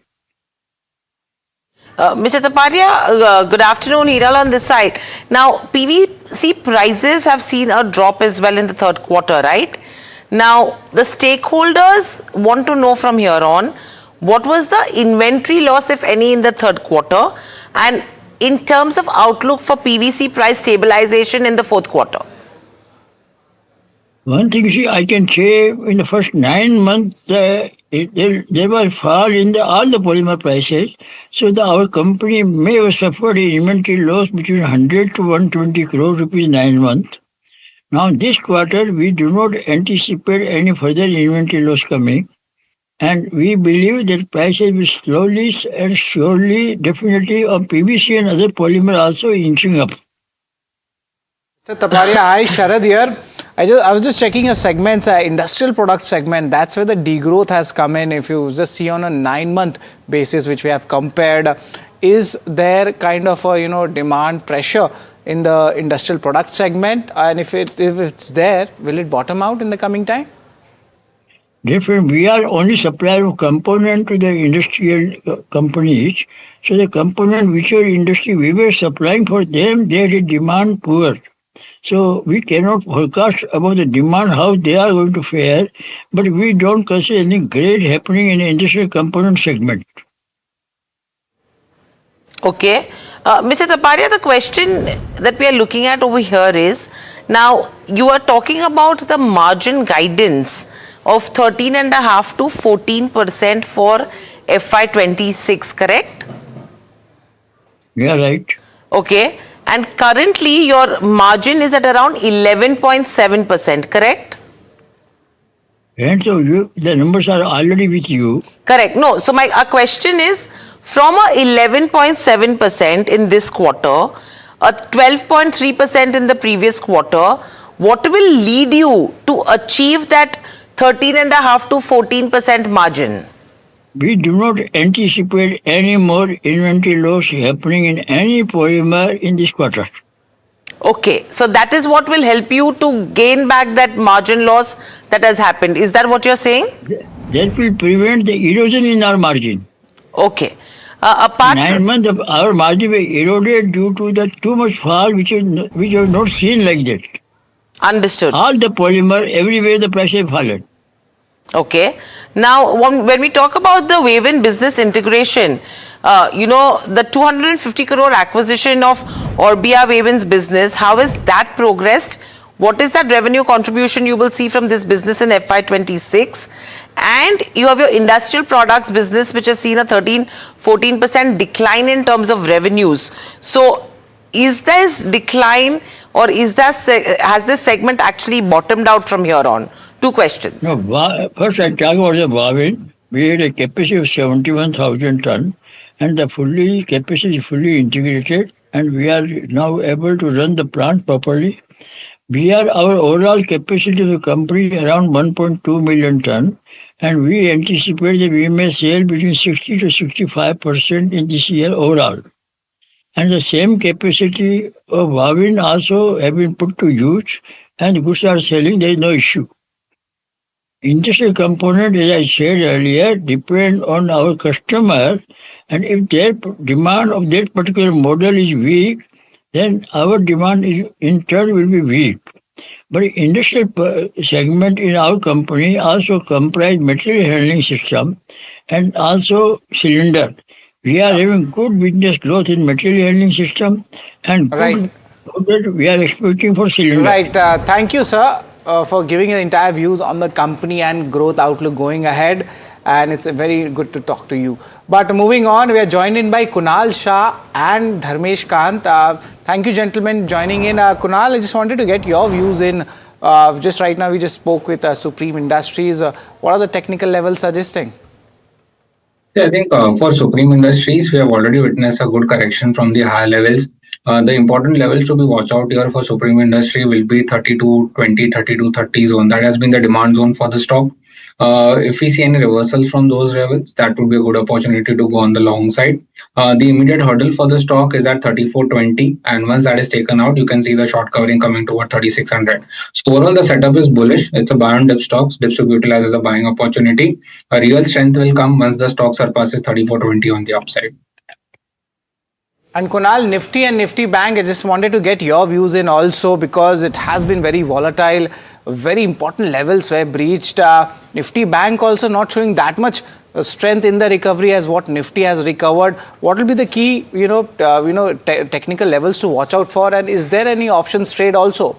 Mr. Taparia, good afternoon. Hiral on this side. Now, PVC prices have seen a drop as well in the third quarter, right? Now, the stakeholders want to know from here on, what was the inventory loss, if any, in the third quarter? And in terms of outlook for PVC price stabilization in the fourth quarter? One thing, I can say in the first 9 months, there was fall in all the polymer prices. So our company may have suffered an inventory loss between 100 to 120 crore rupees 9 months. Now this quarter, we do not anticipate any further inventory loss coming. And we believe that prices will slowly and surely, definitely on PVC and other polymer also inching up. Mr. Taparia, hi, Sharad here. I was just checking your segments, industrial product segment, that's where the degrowth has come in. If you just see on a 9-month basis, which we have compared, is there kind of a, demand pressure in the industrial product segment? And if it's there, will it bottom out in the coming time? Different. We are only supplier of component to the industrial companies. So the component which are industry we were supplying for them, they had a demand poor. So we cannot forecast about the demand, how they are going to fare, but we don't consider any great happening in the industrial component segment. Okay. Mr. Taparia, the question that we are looking at over here is, now you are talking about the margin guidance of 13.5 to 14% for FY26, correct? Yeah, right. Okay. And currently your margin is at around 11.7%, correct? And so the numbers are already with you. Correct. No, so my question is, from a 11.7% in this quarter, a 12.3% in the previous quarter, what will lead you to achieve that 13.5 to 14% margin? We do not anticipate any more inventory loss happening in any polymer in this quarter. Okay, so that is what will help you to gain back that margin loss that has happened. Is that what you're saying? That will prevent the erosion in our margin. Okay. Apart 9 months of our margin were eroded due to the too much fall, which was not seen like that. Understood. All the polymer, everywhere the price has fallen. Okay. Now, when we talk about the Wavin business integration, the 250 crore acquisition of Orbia Wavin's business, how has that progressed? What is that revenue contribution you will see from this business in FY26? And you have your industrial products business, which has seen a 13-14% decline in terms of revenues. So, is this decline or has this segment actually bottomed out from here on? Two questions. No, first I talk about the Wavin. We had a capacity of 71,000 ton, and the capacity is fully integrated, and we are now able to run the plant properly. Our overall capacity of the company around 1.2 million ton, and we anticipate that we may sell between 60 to 65% in this year overall. And the same capacity of Wavin also have been put to use, and goods are selling. There is no issue. Industrial component, as I said earlier, depend on our customer, and if their demand of that particular model is weak, then our demand in turn will be weak. But industrial segment in our company also comprise material handling system and also cylinder. We are having good business growth in material handling system and good growth we are expecting for cylinder. Right. Thank you, sir, for giving the entire views on the company and growth outlook going ahead. And it's very good to talk to you. But moving on, we are joined in by Kunal Shah and Dharmesh Kant. Thank you, gentlemen, joining in. Kunal, I just wanted to get your views in. Just right now, we just spoke with Supreme Industries. What are the technical levels suggesting? I think for Supreme Industries, we have already witnessed a good correction from the higher levels. The important levels to be watch out here for Supreme Industry will be 32.20, 32.30 zone. That has been the demand zone for the stock. If we see any reversals from those levels, that would be a good opportunity to go on the long side. The immediate hurdle for the stock is at 34.20, and once that is taken out, you can see the short covering coming toward 3600. So overall, the setup is bullish. It's a buy on dip stocks. Dips to be utilized as a buying opportunity. A real strength will come once the stock surpasses 34.20 on the upside. And Kunal, Nifty and Nifty Bank, I just wanted to get your views in also because it has been very volatile. Very important levels were breached. Nifty Bank also not showing that much strength in the recovery as what Nifty has recovered. What will be the key, technical levels to watch out for? And is there any options trade also?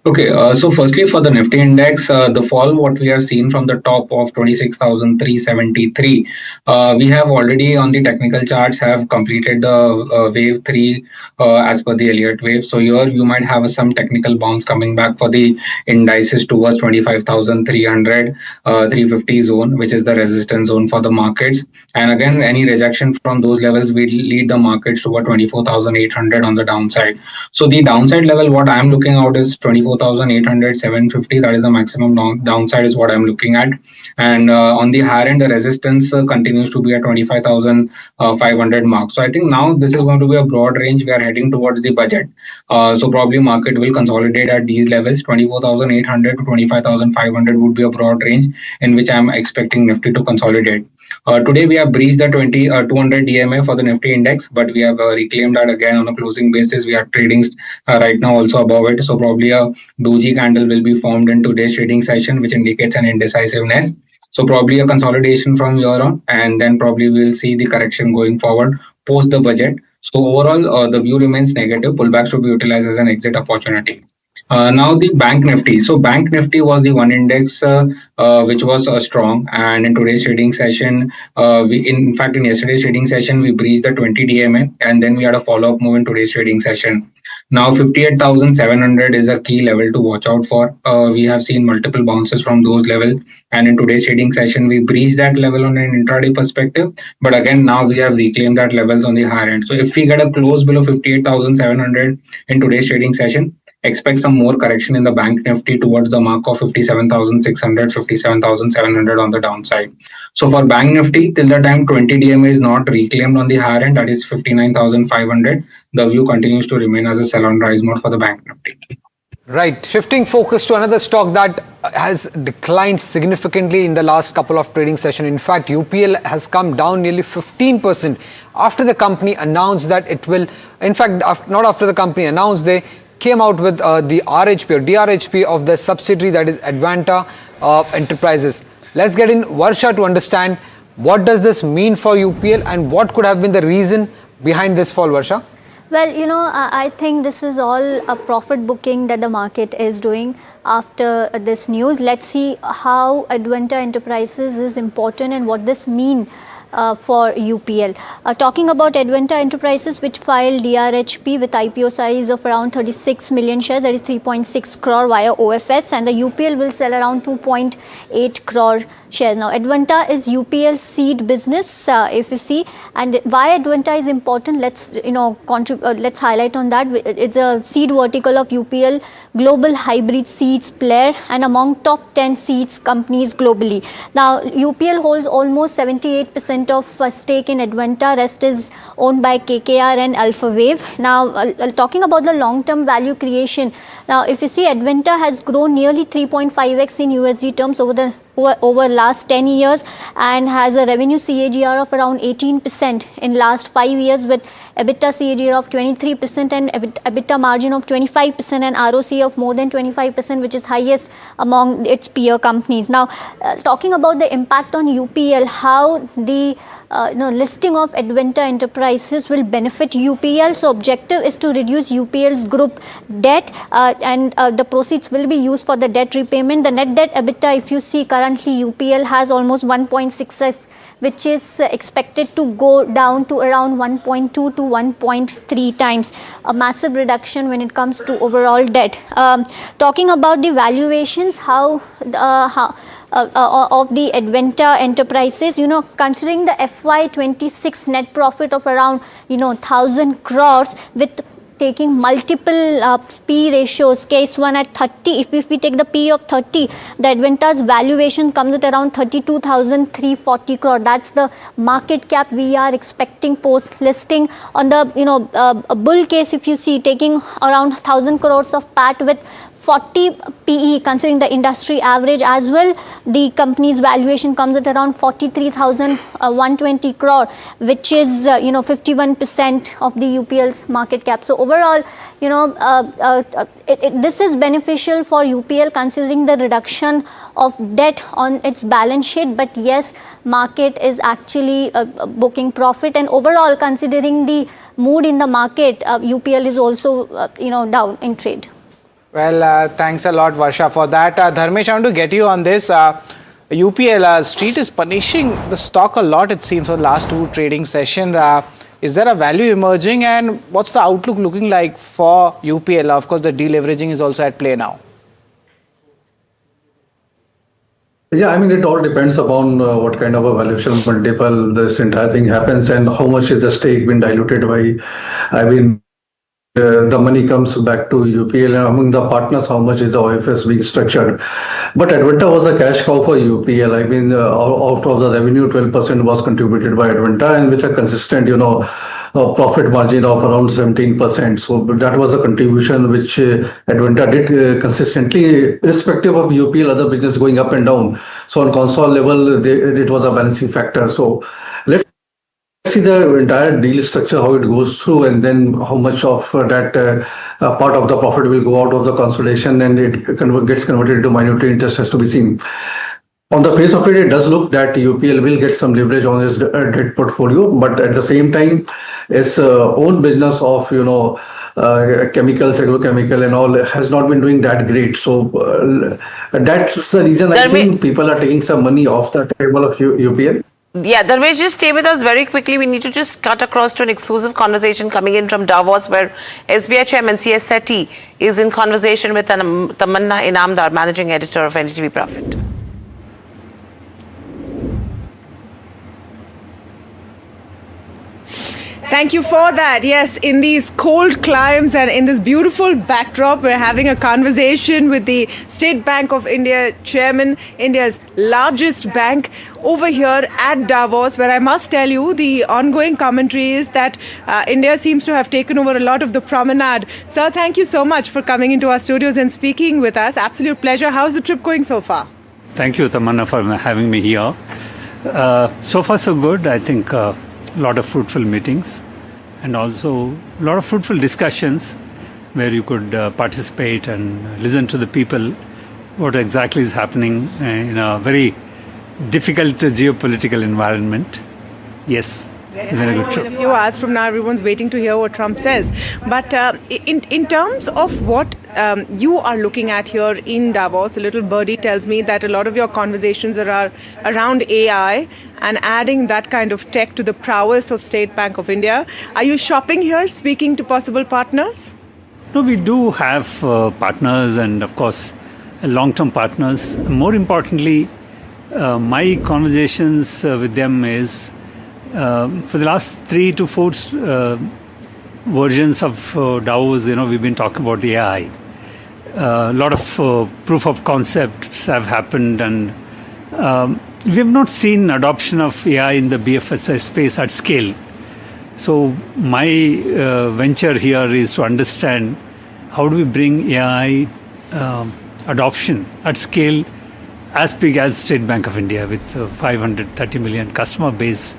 Okay, so firstly for the Nifty index, the fall what we have seen from the top of 26,373, we have already on the technical charts have completed the wave 3 as per the Elliott wave. So here you might have some technical bounce coming back for the indices towards 25,300, 350 zone, which is the resistance zone for the markets. And again, any rejection from those levels will lead the markets toward 24,800 on the downside. So the downside level, what I'm looking out is 24,800, 750. That is the maximum downside is what I'm looking at. And on the higher end, the resistance continues to be at 25,500 mark. So I think now this is going to be a broad range. We are heading towards the budget. So probably market will consolidate at these levels. 24,800 to 25,500 would be a broad range in which I'm expecting Nifty to consolidate. Today we have breached the 200 DMA for the Nifty index, but we have reclaimed that again on a closing basis. We are trading right now also above it. So probably a doji candle will be formed in today's trading session, which indicates an indecisiveness. So probably a consolidation from here on, and then probably we'll see the correction going forward post the budget. So overall, the view remains negative. Pullbacks should be utilized as an exit opportunity. Now the Bank Nifty. So Bank Nifty was the one index which was strong, and in today's trading session, in yesterday's trading session, we breached the 20 DMA, and then we had a follow-up move in today's trading session. Now 58,700 is a key level to watch out for. We have seen multiple bounces from those levels, and in today's trading session, we breached that level on an intraday perspective. But again, now we have reclaimed that levels on the higher end. So if we get a close below 58,700 in today's trading session, expect some more correction in the Bank Nifty towards the mark of 57,600, 57,700 on the downside. So for Bank Nifty, till the time 20 DMA is not reclaimed on the higher end, that is 59,500, the view continues to remain as a sell-on rise mode for the Bank Nifty. Right. Shifting focus to another stock that has declined significantly in the last couple of trading sessions. In fact, UPL has come down nearly 15% after the company announced that it will, in fact, not after the company announced, they came out with the RHP or DRHP of the subsidiary that is Advanta Enterprises. Let's get in Varsha to understand what does this mean for UPL and what could have been the reason behind this fall, Varsha? Well, I think this is all a profit booking that the market is doing after this news. Let's see how Advanta Enterprises is important and what this means for UPL. Talking about Advanta Enterprises, which filed DRHP with IPO size of around 36 million shares, that is 3.6 crore via OFS, and the UPL will sell around 2.8 crore shares. Now, Advanta is UPL seed business, if you see, and why Advanta is important, let's let's highlight on that. It's a seed vertical of UPL, global hybrid seeds player, and among top 10 seeds companies globally. Now, UPL holds almost 78% of stake in Advanta. Rest is owned by KKR and Alpha Wave. Now, talking about the long-term value creation. Now, if you see, Advanta has grown nearly 3.5x in USD terms over last 10 years and has a revenue CAGR of around 18% in last 5 years, with EBITDA CAGR of 23% and EBITDA margin of 25% and ROC of more than 25%, which is highest among its peer companies. Now, talking about the impact on UPL, how the listing of Advanta Enterprises will benefit UPL. So, objective is to reduce UPL's group debt, and the proceeds will be used for the debt repayment. The net debt EBITDA, if you see, currently UPL has almost 1.6x, which is expected to go down to around 1.2 to 1.3 times, a massive reduction when it comes to overall debt. Talking about the valuations, of the Advanta Enterprises, considering the FY26 net profit of around 1,000 crores, with taking multiple P ratios, case 1 at 30, if we take the P of 30, the Advanta's valuation comes at around 32,340 crore. That's the market cap we are expecting post listing. On the bull case, if you see, taking around 1,000 crores of PAT with 40 PE, considering the industry average as well, the company's valuation comes at around 43,120 crore, which is 51% of the UPL's market cap. So overall, this is beneficial for UPL considering the reduction of debt on its balance sheet. But yes, market is actually booking profit, and overall, considering the mood in the market, UPL is also down in trade. Well, thanks a lot, Varsha, for that. Dharmesh, I want to get you on this. UPL Street is punishing the stock a lot, it seems, for the last 2 trading sessions. Is there a value emerging, and what's the outlook looking like for UPL? Of course, the deleveraging is also at play now. Yeah, I mean, it all depends upon what kind of a valuation multiple this entire thing happens and how much is the stake been diluted by. The money comes back to UPL, and among the partners, how much is the OFS being structured. But Advanta was a cash cow for UPL. Out of the revenue, 12% was contributed by Advanta, and with a consistent, profit margin of around 17%. So that was a contribution which Advanta did consistently, irrespective of UPL other business going up and down. So on console level, it was a balancing factor. So let's see the entire deal structure, how it goes through, and then how much of that part of the profit will go out of the consolidation and it gets converted into minority interest has to be seen. On the face of it, it does look that UPL will get some leverage on its debt portfolio, but at the same time, its own business of chemicals, agrochemical and all has not been doing that great. So that's the reason I think people are taking some money off the table of UPL. Yeah, Dharmesh, just stay with us very quickly. We need to just cut across to an exclusive conversation coming in from Davos, where SBI Chairman C.S. Sethi is in conversation with Tamanna Inamdar, Managing Editor of NDTV Profit. Thank you for that. Yes, in these cold climes and in this beautiful backdrop, we're having a conversation with the State Bank of India Chairman, India's largest bank, over here at Davos, where I must tell you the ongoing commentary is that India seems to have taken over a lot of the promenade. Sir, thank you so much for coming into our studios and speaking with us. Absolute pleasure. How's the trip going so far? Thank you, Tamanna, for having me here. So far, so good. I think a lot of fruitful meetings and also a lot of fruitful discussions where you could participate and listen to the people what exactly is happening in a very difficult geopolitical environment. Yes. Yes, in a few hours from now, everyone's waiting to hear what Trump says. But in terms of what you are looking at here in Davos? A little birdie tells me that a lot of your conversations are around AI and adding that kind of tech to the prowess of State Bank of India. Are you shopping here, speaking to possible partners? No, we do have partners and, of course, long-term partners. More importantly, my conversations with them is for the last 3 to 4 versions of Davos, we've been talking about AI. A lot of proof of concepts have happened, and we have not seen adoption of AI in the BFSI space at scale. So my venture here is to understand how do we bring AI adoption at scale as big as State Bank of India with 530 million customer base,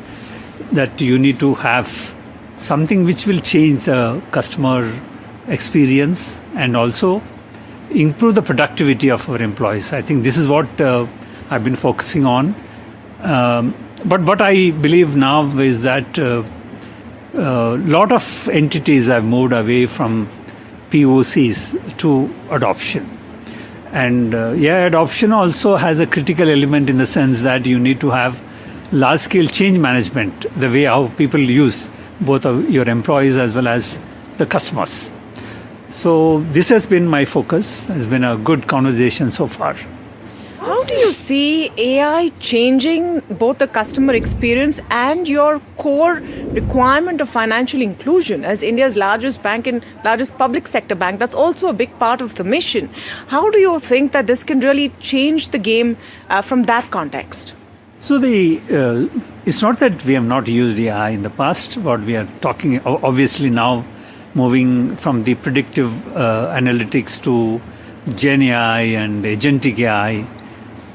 that you need to have something which will change the customer experience and also improve the productivity of our employees. I think this is what I've been focusing on. But what I believe now is that a lot of entities have moved away from POCs to adoption. And adoption also has a critical element in the sense that you need to have large-scale change management, the way how people use both of your employees as well as the customers. So this has been my focus. It's been a good conversation so far. How do you see AI changing both the customer experience and your core requirement of financial inclusion? As India's largest bank and largest public sector bank, that's also a big part of the mission. How do you think that this can really change the game from that context? So it's not that we have not used AI in the past. What we are talking, obviously now moving from the predictive analytics to Gen AI and agentic AI.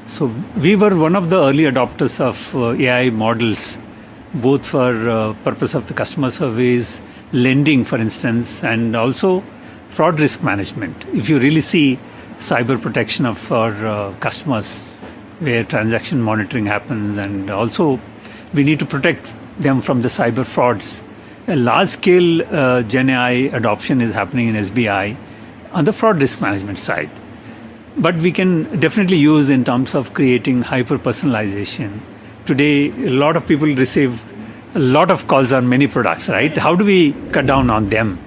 So we were one of the early adopters of AI models, both for purpose of the customer service, lending, for instance, and also fraud risk management. If you really see cyber protection of our customers, where transaction monitoring happens, and also we need to protect them from the cyber frauds. A large-scale Gen AI adoption is happening in SBI on the fraud risk management side. But we can definitely use in terms of creating hyper-personalization. Today, a lot of people receive a lot of calls on many products, right? How do we cut down on them?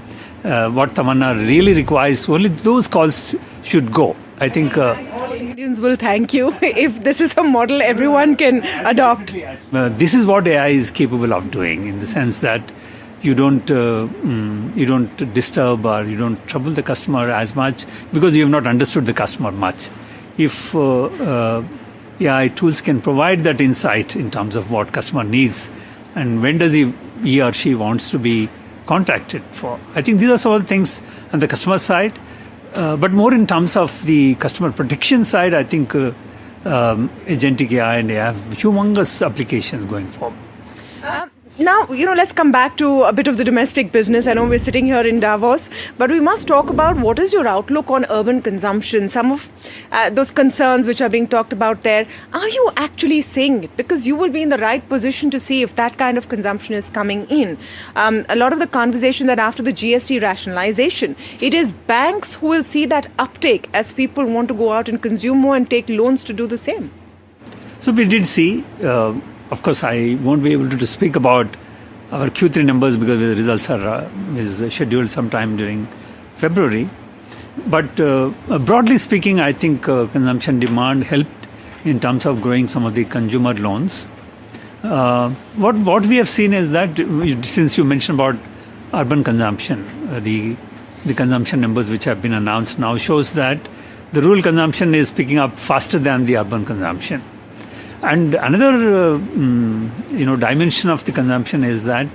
What Tamanna really requires, only those calls should go. I think Indians will thank you if this is a model everyone can adopt. This is what AI is capable of doing, in the sense that you don't disturb or you don't trouble the customer as much because you have not understood the customer much. If AI tools can provide that insight in terms of what customer needs and when does he or she wants to be contacted for. I think these are some of the things on the customer side. But more in terms of the customer protection side, I think agentic AI and AI have humongous applications going forward. Now, let's come back to a bit of the domestic business. I know we're sitting here in Davos, but we must talk about what is your outlook on urban consumption. Some of those concerns which are being talked about there, are you actually seeing it? Because you will be in the right position to see if that kind of consumption is coming in. A lot of the conversation that after the GST rationalization, it is banks who will see that uptake as people want to go out and consume more and take loans to do the same. So we did see. Of course, I won't be able to speak about our Q3 numbers because the results is scheduled sometime during February. But broadly speaking, I think consumption demand helped in terms of growing some of the consumer loans. What we have seen is that, since you mentioned about urban consumption, the consumption numbers which have been announced now shows that the rural consumption is picking up faster than the urban consumption. And another dimension of the consumption is that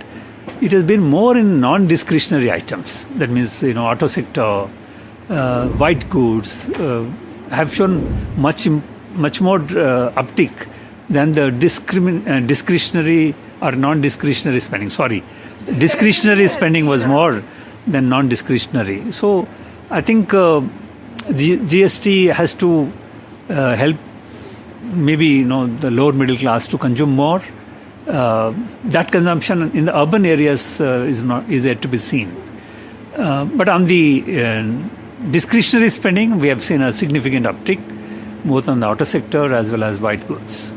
it has been more in non-discretionary items. That means, auto sector, white goods have shown much more uptick than the discretionary or non-discretionary spending. Sorry, discretionary spending was more than non-discretionary. So I think GST has to help maybe the lower middle class to consume more. That consumption in the urban areas is yet to be seen. But on the discretionary spending, we have seen a significant uptick, both on the auto sector as well as white goods.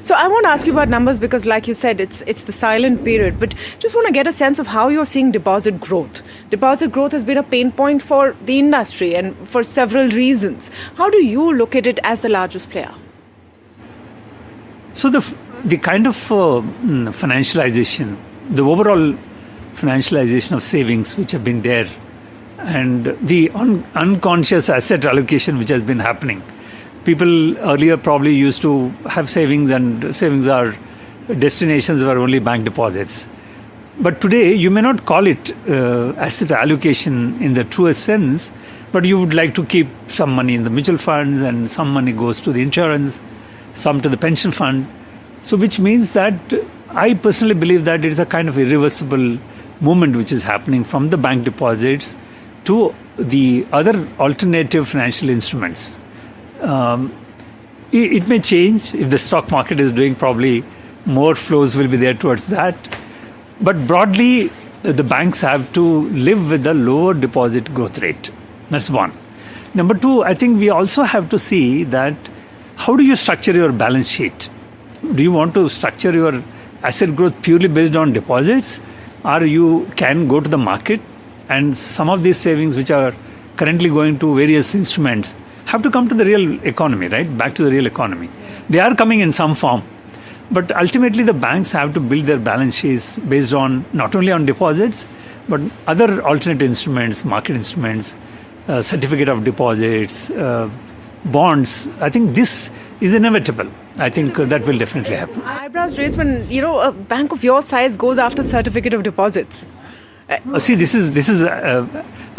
So I won't ask you about numbers because, like you said, it's the silent period. But just want to get a sense of how you're seeing deposit growth. Deposit growth has been a pain point for the industry and for several reasons. How do you look at it as the largest player? So the kind of financialization, the overall financialization of savings which have been there, and the unconscious asset allocation which has been happening. People earlier probably used to have savings, and savings are destinations were only bank deposits. But today you may not call it asset allocation in the truest sense, but you would like to keep some money in the mutual funds, and some money goes to the insurance, some to the pension fund. So which means that I personally believe that it is a kind of irreversible movement which is happening from the bank deposits to the other alternative financial instruments. It may change if the stock market is doing, probably more flows will be there towards that. But broadly, the banks have to live with a lower deposit growth rate. That's one. Number two, I think we also have to see that how do you structure your balance sheet? Do you want to structure your asset growth purely based on deposits, or you can go to the market, and some of these savings which are currently going to various instruments have to come to the real economy, right? Back to the real economy. They are coming in some form. But ultimately the banks have to build their balance sheets based on not only on deposits, but other alternate instruments, market instruments, certificate of deposits, bonds. I think this is inevitable. I think that will definitely happen. Eyebrows raised when, a bank of your size goes after certificate of deposits. See, this is.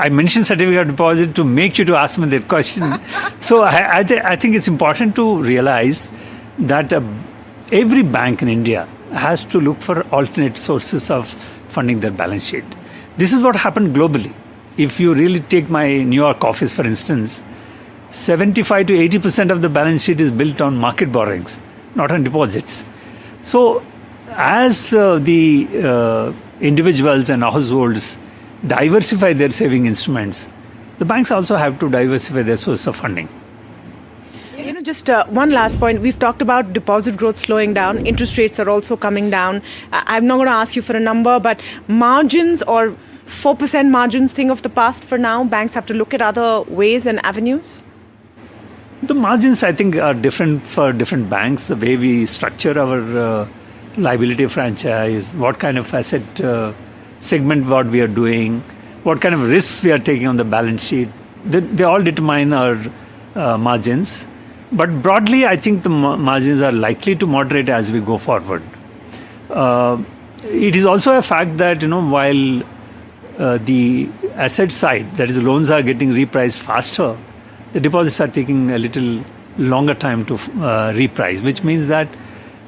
I mentioned certificate of deposit to make you to ask me that question. So I think it's important to realize that every bank in India has to look for alternate sources of funding their balance sheet. This is what happened globally. If you really take my New York office, for instance, 75 to 80% of the balance sheet is built on market borrowings, not on deposits. So as the individuals and households diversify their saving instruments, the banks also have to diversify their source of funding. Just one last point. We've talked about deposit growth slowing down. Interest rates are also coming down. I'm not going to ask you for a number, but margins or 4% margins thing of the past for now. Banks have to look at other ways and avenues. The margins, I think, are different for different banks. The way we structure our liability franchise, what kind of asset segment what we are doing, what kind of risks we are taking on the balance sheet, they all determine our margins. But broadly, I think the margins are likely to moderate as we go forward. It is also a fact that, while the asset side, that is loans, are getting repriced faster, the deposits are taking a little longer time to reprice, which means that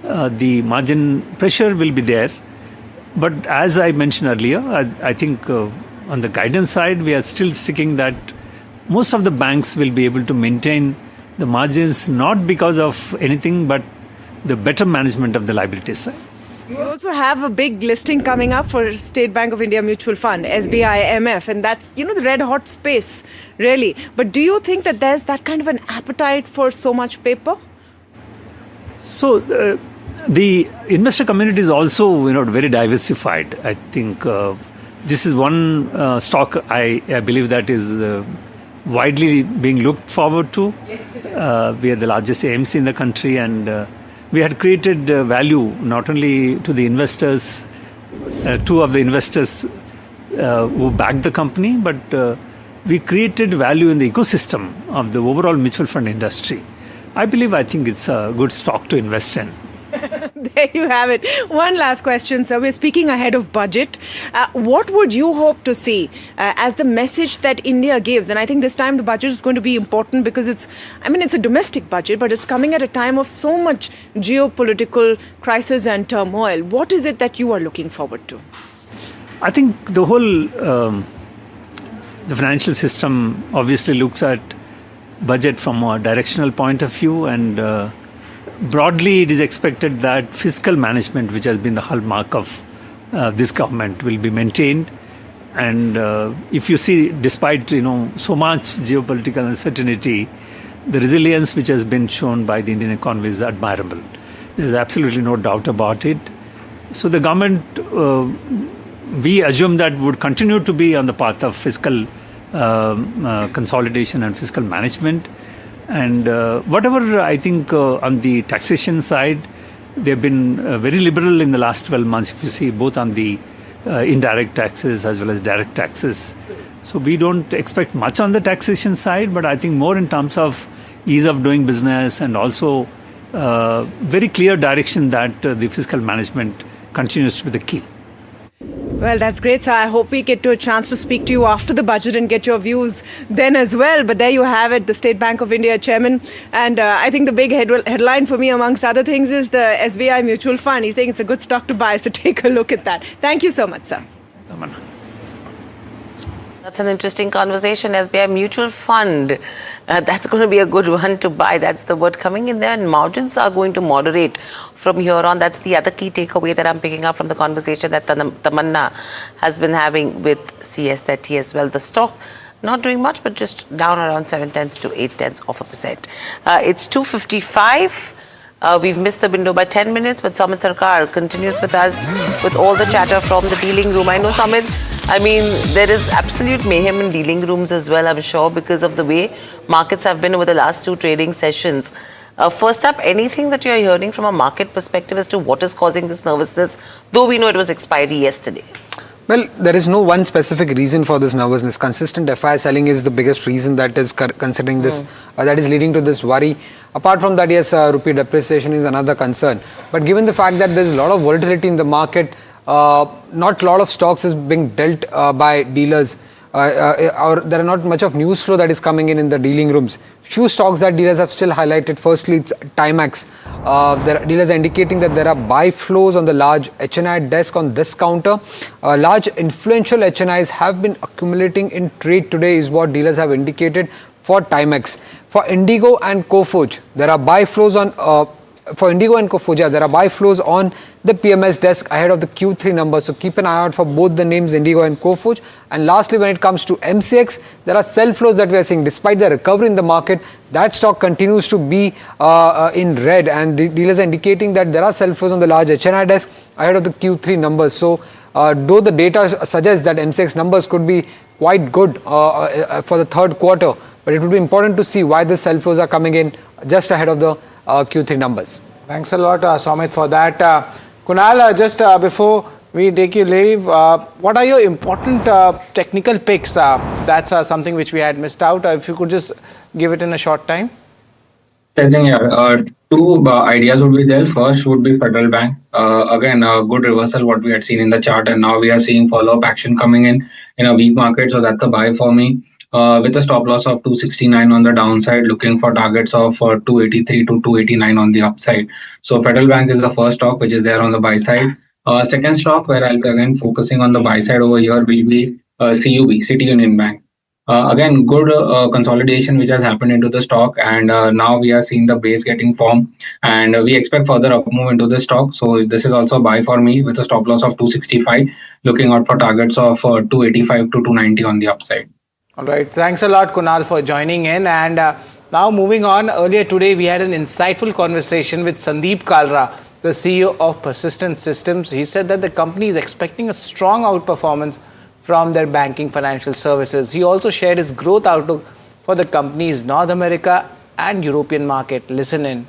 the margin pressure will be there. But as I mentioned earlier, I think on the guidance side, we are still sticking that most of the banks will be able to maintain the margins, not because of anything, but the better management of the liability side. You also have a big listing coming up for State Bank of India Mutual Fund, SBI MF, and that's, the red hot space, really. But do you think that there's that kind of an appetite for so much paper? So the investor community is also, very diversified. I think this is one stock I believe that is widely being looked forward to. We are the largest AMC in the country, and we had created value not only to the investors, two of the investors who backed the company, but we created value in the ecosystem of the overall mutual fund industry. I think it's a good stock to invest in. There you have it. One last question, sir. We're speaking ahead of budget. What would you hope to see as the message that India gives? And I think this time the budget is going to be important because it's a domestic budget, but it's coming at a time of so much geopolitical crisis and turmoil. What is it that you are looking forward to? I think the whole the financial system obviously looks at budget from a directional point of view, and broadly, it is expected that fiscal management, which has been the hallmark of this government, will be maintained. And if you see, despite so much geopolitical uncertainty, the resilience which has been shown by the Indian economy is admirable. There's absolutely no doubt about it. So the government, we assume that would continue to be on the path of fiscal consolidation and fiscal management. And whatever I think on the taxation side, they've been very liberal in the last 12 months, if you see, both on the indirect taxes as well as direct taxes. So we don't expect much on the taxation side, but I think more in terms of ease of doing business and also very clear direction that the fiscal management continues to be the key. Well, that's great, sir. I hope we get to a chance to speak to you after the budget and get your views then as well. But there you have it, the State Bank of India chairman. And I think the big headline for me, amongst other things, is the SBI mutual fund. He's saying it's a good stock to buy, so take a look at that. Thank you so much, sir. That's an interesting conversation. SBI mutual fund, that's going to be a good one to buy. That's the word coming in there. And margins are going to moderate from here on. That's the other key takeaway that I'm picking up from the conversation that Tamanna has been having with CS Sethi as well. The stock not doing much, but just down around 0.7 to 0.8%. It's 2:55. We've missed the window by 10 minutes, but Samit Sarkar continues with us with all the chatter from the dealing room. I know, Samit, I mean, there is absolute mayhem in dealing rooms as well, I'm sure, because of the way markets have been over the last two trading sessions. First up, anything that you're hearing from a market perspective as to what is causing this nervousness, though we know it was expiry yesterday? Well, there is no one specific reason for this nervousness. Consistent FI selling is the biggest reason that is considering this, that is leading to this worry. Apart from that, yes, rupee depreciation is another concern. But given the fact that there is a lot of volatility in the market, not a lot of stocks is being dealt by dealers, or there are not much of news flow that is coming in the dealing rooms. Few stocks that dealers have still highlighted. Firstly, it's Timex. Dealers are indicating that there are buy flows on the large HNI desk on this counter. Large influential HNIs have been accumulating in trade today is what dealers have indicated for Timex. For Indigo and Coforge, there are buy flows on there are buy flows on the PMS desk ahead of the Q3 numbers. So keep an eye out for both the names Indigo and Coforge. And lastly, when it comes to MCX, there are sell flows that we are seeing. Despite the recovery in the market, that stock continues to be in red, and the dealers are indicating that there are sell flows on the large HNI desk ahead of the Q3 numbers. So though the data suggests that MCX numbers could be quite good for the third quarter, but it will be important to see why the sell flows are coming in just ahead of the Q3 numbers. Thanks a lot, Samit, for that. Kunal, just before we take you leave, what are your important technical picks? That's something which we had missed out. If you could just give it in a short time. I think two ideas would be there. First would be Federal Bank. Again, a good reversal what we had seen in the chart, and now we are seeing follow-up action coming in a weak market. So that's a buy for me. With a stop loss of 269 on the downside, looking for targets of 283 to 289 on the upside. So Federal Bank is the first stock which is there on the buy side. Second stock where I'll again focusing on the buy side over here will be CUB, City Union Bank. Again, good consolidation which has happened into the stock, and now we are seeing the base getting formed, and we expect further up move into the stock. So this is also a buy for me with a stop loss of 265, looking out for targets of 285 to 290 on the upside. All right. Thanks a lot, Kunal, for joining in. And now moving on, earlier today, we had an insightful conversation with Sandeep Kalra, the CEO of Persistent Systems. He said that the company is expecting a strong outperformance from their banking financial services. He also shared his growth outlook for the company's North America and European market. Listen in.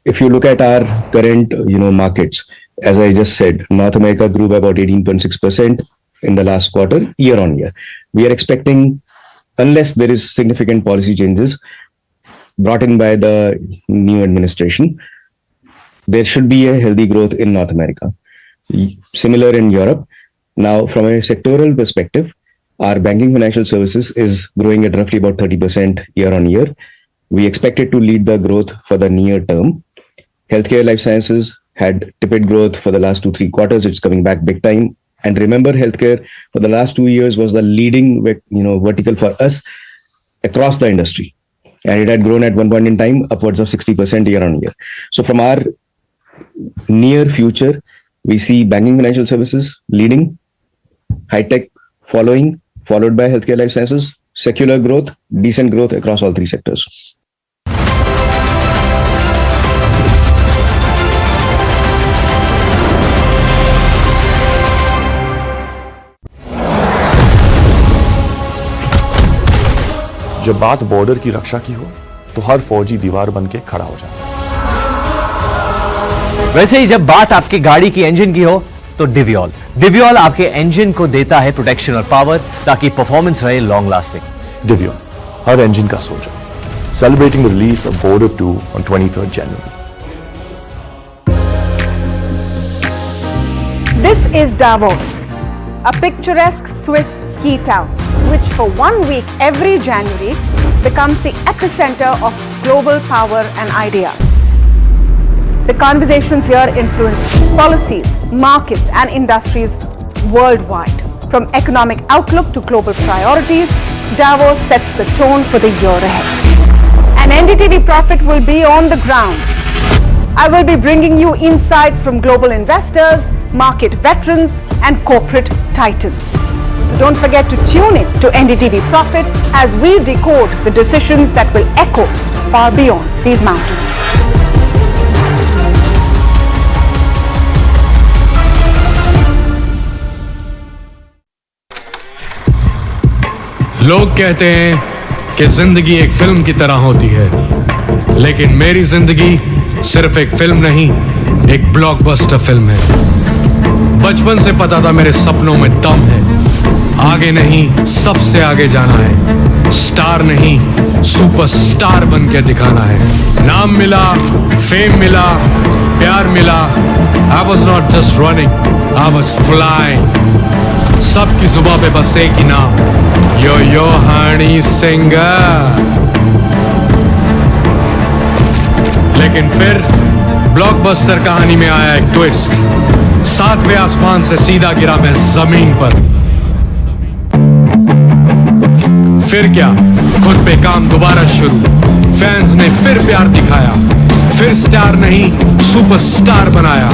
If you look at our current, markets, as I just said, North America grew by about 18.6%. in the last quarter, year on year. We are expecting, unless there is significant policy changes brought in by the new administration, there should be a healthy growth in North America. Similar in Europe. Now, from a sectoral perspective, our banking financial services is growing at roughly about 30% year on year. We expect it to lead the growth for the near term. Healthcare life sciences had tepid growth for the last 2-3 quarters. It's coming back big time. And remember, healthcare for the last 2 years was the leading, vertical for us across the industry, and it had grown at one point in time upwards of 60% year on year. So, from our near future, we see banking financial services leading, high tech following, followed by healthcare life sciences, secular growth, decent growth across all three sectors. जब बात border की रक्षा की हो तो हर फौजी दीवार बन के खड़ा हो जाए। वैसे ही जब बात आपकी गाड़ी की इंजन की हो तो डिवियोल आपके इंजन को देता है प्रोटेक्शन और पावर ताकि परफॉर्मेंस रहे लॉन्ग लास्टिंग। डिवियोल, हर इंजन का soldier, celebrating the release of Border 2 on 23rd January. This is Davos, a picturesque Swiss ski town, which for 1 week every January becomes the epicenter of global power and ideas. The conversations here influence policies, markets, and industries worldwide. From economic outlook to global priorities, Davos sets the tone for the year ahead. And NDTV Profit will be on the ground. I will be bringing you insights from global investors, market veterans, and corporate titans. So don't forget to tune in to NDTV Profit as we decode the decisions that will echo far beyond these mountains. लोग कहते हैं कि जिंदगी एक film की तरह होती है, लेकिन मेरी जिंदगी सिर्फ एक फिल्म नहीं, एक ब्लॉकबस्टर फिल्म है। बचपन से पता था मेरे सपनों में दम है, आगे नहीं सबसे आगे जाना है, स्टार नहीं सुपरस्टार बन के दिखाना है। नाम मिला, फेम मिला, प्यार मिला, I was not just running, I was flying. सबकी जुबां पे बस एक ही नाम, यो हनी सिंगर। लेकिन फिर ब्लॉकबस्टर कहानी में आया एक ट्विस्ट, 7वें आसमान से सीधा गिरा मैं जमीन पर। फिर क्या, खुद पे काम दोबारा शुरू, फैंस ने फिर प्यार दिखाया, फिर स्टार नहीं सुपरस्टार बनाया।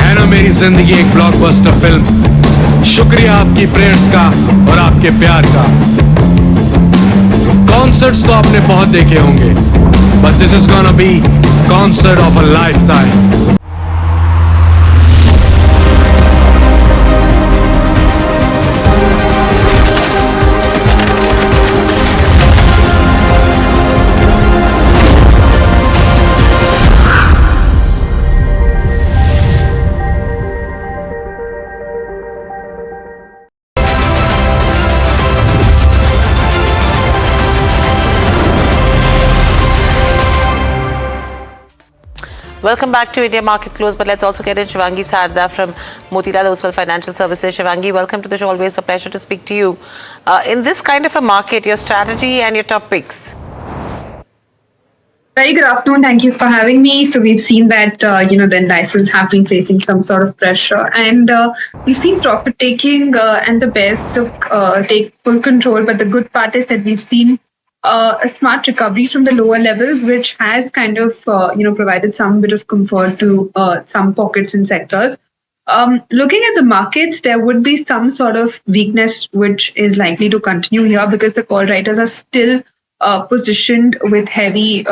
है ना मेरी जिंदगी एक ब्लॉकबस्टर फिल्म। शुक्रिया आपकी प्रेयर्स का और आपके प्यार का। कॉन्सर्ट्स तो आपने बहुत देखे होंगे, but this is gonna be concert of a life time. Welcome back to India Market Close, but let's also get in Shivangi Sarda from Motilal Oswal Financial Services. Shivangi, welcome to the show. Always a pleasure to speak to you. In this kind of a market, your strategy and your top picks. Very good afternoon. Thank you for having me. So we've seen that, the indices have been facing some sort of pressure, and we've seen profit taking and the best to take full control. But the good part is that we've seen a smart recovery from the lower levels, which has kind of, provided some bit of comfort to some pockets and sectors. Looking at the markets, there would be some sort of weakness which is likely to continue here because the call writers are still positioned with heavy,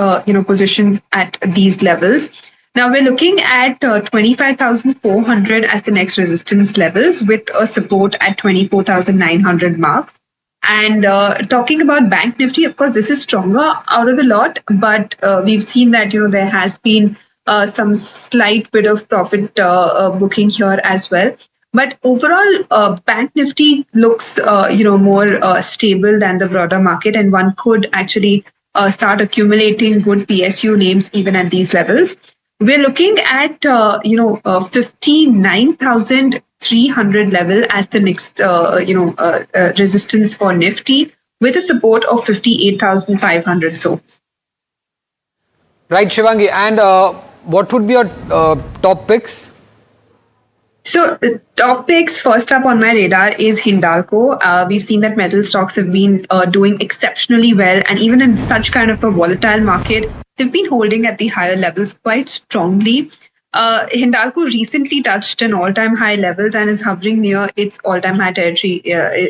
positions at these levels. Now we're looking at 25,400 as the next resistance levels with a support at 24,900 marks. And talking about Bank Nifty, of course, this is stronger out of the lot, but we've seen that, there has been some slight bit of profit booking here as well. But overall, Bank Nifty looks, more stable than the broader market, and one could actually start accumulating good PSU names even at these levels. We're looking at, 59,300 level as the next, resistance for Nifty with a support of 58,500. So, right, Shivangi, and what would be your top picks? So the top picks, first up on my radar is Hindalco. We've seen that metal stocks have been doing exceptionally well, and even in such kind of a volatile market, they've been holding at the higher levels quite strongly. Hindalco recently touched an all-time high levels and is hovering near its all-time high territory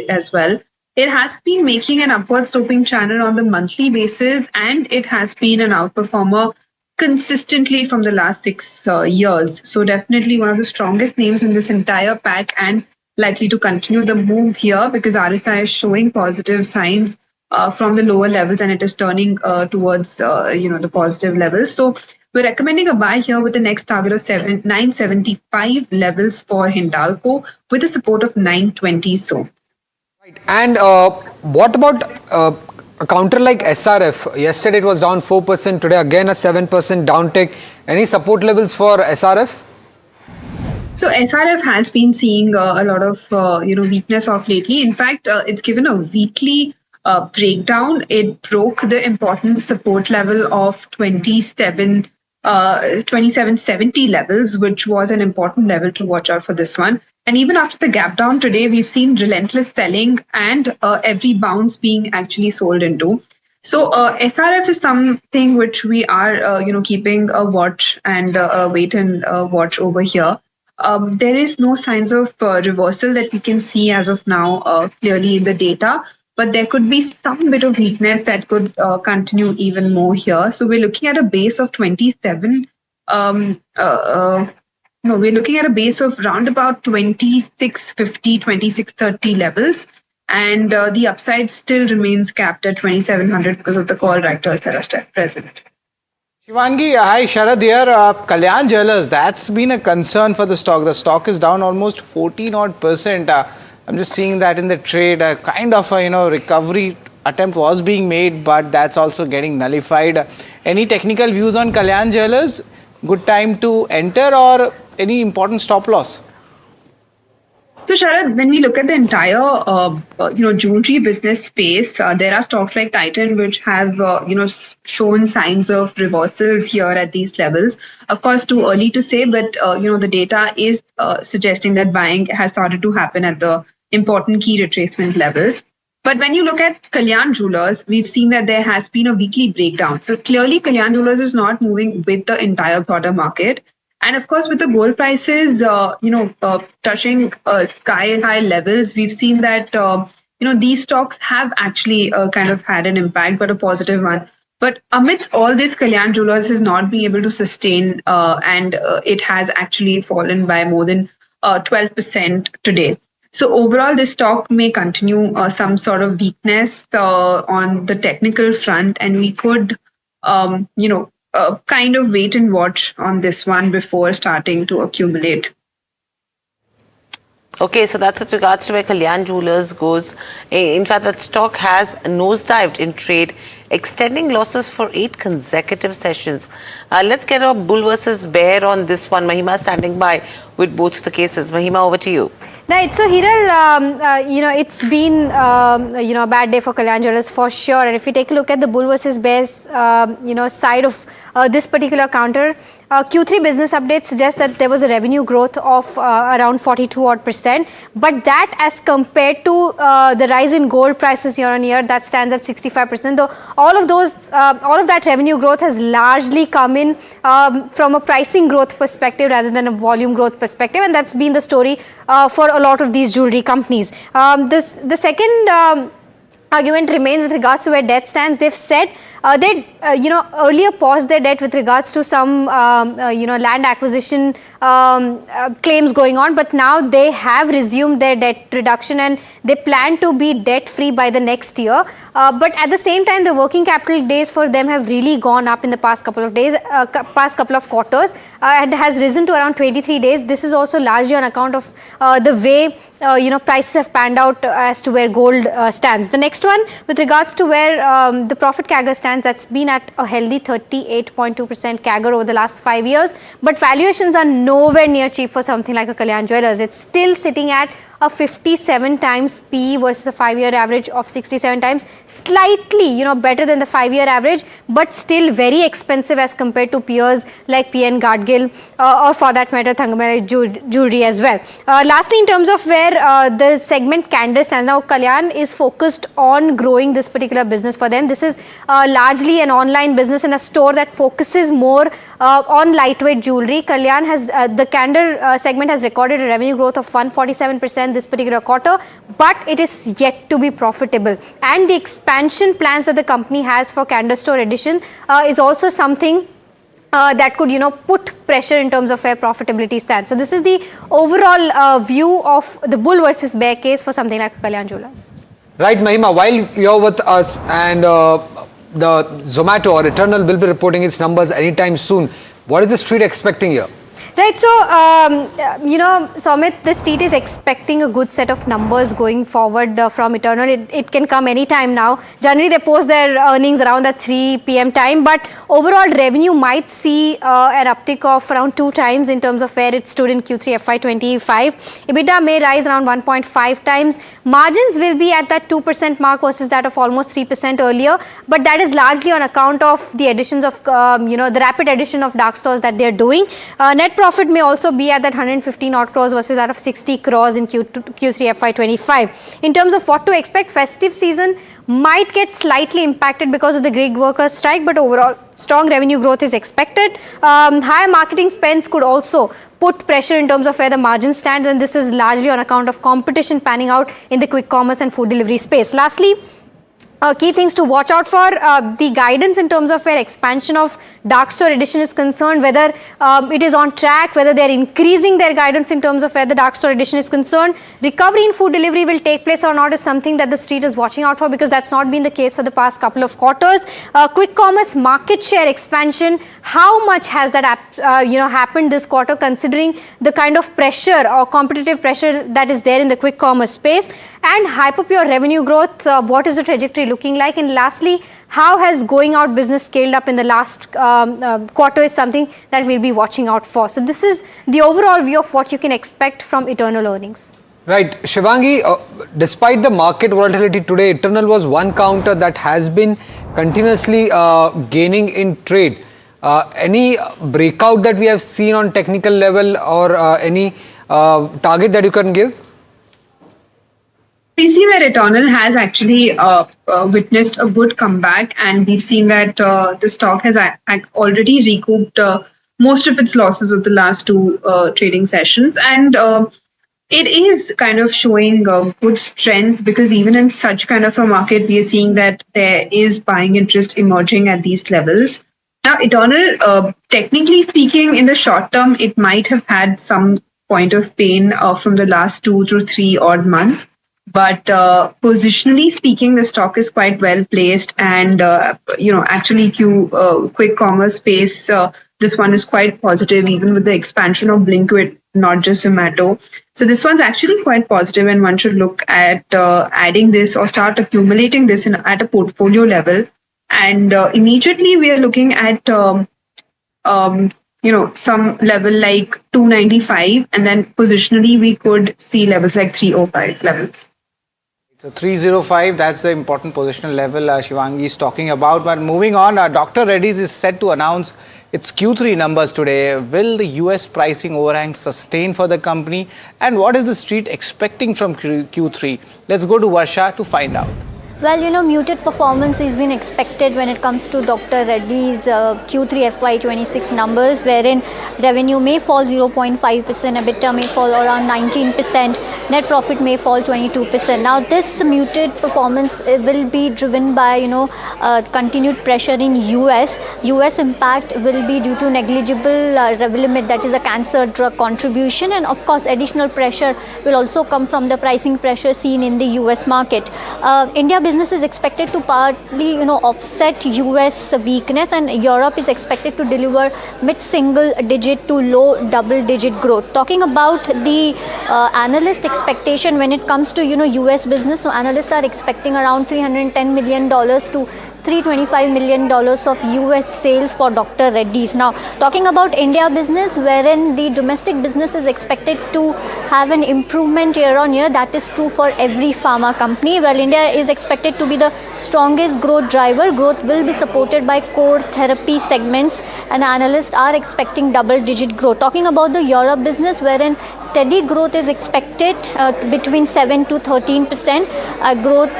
as well. It has been making an upward sloping channel on the monthly basis, and it has been an outperformer consistently from the last 6 years. So definitely one of the strongest names in this entire pack, and likely to continue the move here because RSI is showing positive signs from the lower levels, and it is turning towards the positive levels. So we're recommending a buy here with the next target of 975 levels for Hindalco with a support of 920. So. And what about a counter like SRF? Yesterday it was down 4%, today again a 7% downtick. Any support levels for SRF? So SRF has been seeing a lot of weakness of lately. In fact, it's given a weekly breakdown. It broke the important support level of 2770 levels, which was an important level to watch out for this one. And even after the gap down today, we've seen relentless selling and every bounce being actually sold into. So SRF is something which we are keeping a watch and wait and watch over here. There is no signs of reversal that we can see as of now clearly in the data, but there could be some bit of weakness that could continue even more here. So we're looking at a base of 27. We're looking at a base of round about 2650, 2630 levels. And the upside still remains capped at 2700 because of the call writers that are still present. Shivangi, hi, Sharad here. Kalyan Jewellers, that's been a concern for the stock. The stock is down almost 14%. I'm just seeing that in the trade, kind of a recovery attempt was being made, but that's also getting nullified. Any technical views on Kalyan Jewellers? Good time to enter or any important stop loss? So Sharad, when we look at the entire jewelry business space, there are stocks like Titan which have shown signs of reversals here at these levels. Of course, too early to say, but the data is suggesting that buying has started to happen at the important key retracement levels. But when you look at Kalyan Jewellers, we've seen that there has been a weekly breakdown. So clearly, Kalyan Jewellers is not moving with the entire broader market. And of course, with the gold prices, touching sky-high levels, we've seen that, these stocks have actually kind of had an impact, but a positive one. But amidst all this, Kalyan Jewellers has not been able to sustain, and it has actually fallen by more than 12% today. So overall, this stock may continue some sort of weakness on the technical front, and we could, kind of wait and watch on this one before starting to accumulate. Okay, so that's with regards to where Kalyan Jewellers goes. In fact, that stock has nosedived in trade, extending losses for 8 consecutive sessions. Let's get a bull versus bear on this one. Mahima standing by with both the cases. Mahima, over to you. Right, so Hiral, it's been, a bad day for Kalyan Jewellers for sure. And if we take a look at the bull versus bears, side of this particular counter, Q3 business update suggests that there was a revenue growth of around 42%. But that as compared to the rise in gold prices year on year, that stands at 65%. Though all of that revenue growth has largely come in from a pricing growth perspective rather than a volume growth perspective. And that's been the story for a lot of these jewelry companies. The second argument remains with regards to where debt stands. They've said they earlier paused their debt with regards to some land acquisition claims going on, but now they have resumed their debt reduction and they plan to be debt free by the next year. But at the same time, the working capital days for them have really gone up in the past couple of quarters and has risen to around 23 days. This is also largely on account of the way prices have panned out as to where gold stands. The next one, with regards to where the profit CAGR stands, that's been at a healthy 38.2% CAGR over the last 5 years. But valuations are nowhere near cheap for something like a Kalyan Jewellers. It's still sitting at a 57 times PE versus a 5-year average of 67 times. Slightly, better than the 5-year average, but still very expensive as compared to peers like PN Gadgil or for that matter Thangamali Jewelry as well. Lastly, in terms of where the segment candor stands, now Kalyan is focused on growing this particular business for them. This is largely an online business in a store that focuses more on lightweight jewelry. Kalyan has the candor segment has recorded a revenue growth of 147% this particular quarter, but it is yet to be profitable, and the expansion plans that the company has for candor store addition is also something that could put pressure in terms of where profitability stands. So this is the overall view of the bull versus bear case for something like Kalyan Jewellers. Right, Mahima, while you're with us and the Zomato or Eternal will be reporting its numbers anytime soon, what is the street expecting here? Right, so, Somit, the street is expecting a good set of numbers going forward from Eternal. It can come anytime now. Generally, they post their earnings around the 3 p.m. time, but overall revenue might see an uptick of around 2 times in terms of where it stood in Q3 FY25. EBITDA may rise around 1.5 times. Margins will be at that 2% mark versus that of almost 3% earlier, but that is largely on account of the additions of, the rapid addition of dark stores that they're doing. Net profit may also be at that 115 odd crores versus that of 60 crores in Q3 FY25. In terms of what to expect, festive season might get slightly impacted because of the gig workers strike, but overall strong revenue growth is expected. Higher marketing spends could also put pressure in terms of where the margin stands, and this is largely on account of competition panning out in the quick commerce and food delivery space. Lastly, key things to watch out for, the guidance in terms of where expansion of dark store addition is concerned, whether it is on track, whether they are increasing their guidance in terms of where the dark store addition is concerned. Recovery in food delivery will take place or not is something that the street is watching out for, because that's not been the case for the past couple of quarters. Quick commerce market share expansion, how much has that happened this quarter, considering the kind of pressure or competitive pressure that is there in the quick commerce space? And Hyperpure revenue growth, what is the trajectory looking like? And lastly, how has going out business scaled up in the last quarter is something that we'll be watching out for. So this is the overall view of what you can expect from Eternal earnings. Right, Shivangi, despite the market volatility today, Eternal was one counter that has been continuously gaining in trade. Any breakout that we have seen on technical level, or any target that you can give? We've seen that Eternal has actually witnessed a good comeback, and we've seen that the stock has already recouped most of its losses of the last 2 trading sessions, and it is kind of showing good strength, because even in such kind of a market, we are seeing that there is buying interest emerging at these levels. Now, Eternal, technically speaking, in the short term, it might have had some point of pain from the last 2 to 3 odd months. But positionally speaking, the stock is quite well placed, and actually quick commerce space, this one is quite positive, even with the expansion of Blinkit, not just Zomato. So this one's actually quite positive, and one should look at adding this or start accumulating this at a portfolio level. And immediately we are looking at some level like 295, and then positionally we could see levels like 305 levels. So 305, that's the important positional level Shivangi is talking about. But moving on, Dr. Reddy's is set to announce its Q3 numbers today. Will the US pricing overhang sustain for the company? And what is the street expecting from Q3? Let's go to Varsha to find out. Well, muted performance has been expected when it comes to Dr. Reddy's Q3 FY26 numbers, wherein revenue may fall 0.5%, EBITDA may fall around 19%, net profit may fall 22%. Now, this muted performance will be driven by, continued pressure in US. US impact will be due to negligible Revlimid, that is a cancer drug contribution, and of course, additional pressure will also come from the pricing pressure seen in the US market. India business is expected to partly, offset US weakness, and Europe is expected to deliver mid-single digit to low double-digit growth. Talking about the analyst expectation when it comes to, US business, so analysts are expecting around $310 million to $325 million of US sales for Dr. Reddy's. Now, talking about India business, wherein the domestic business is expected to have an improvement year on year, that is true for every pharma company. Well, India is expected to be the strongest growth driver. Growth will be supported by core therapy segments, and analysts are expecting double-digit growth. Talking about the Europe business, wherein steady growth is expected between 7 to 13%. Growth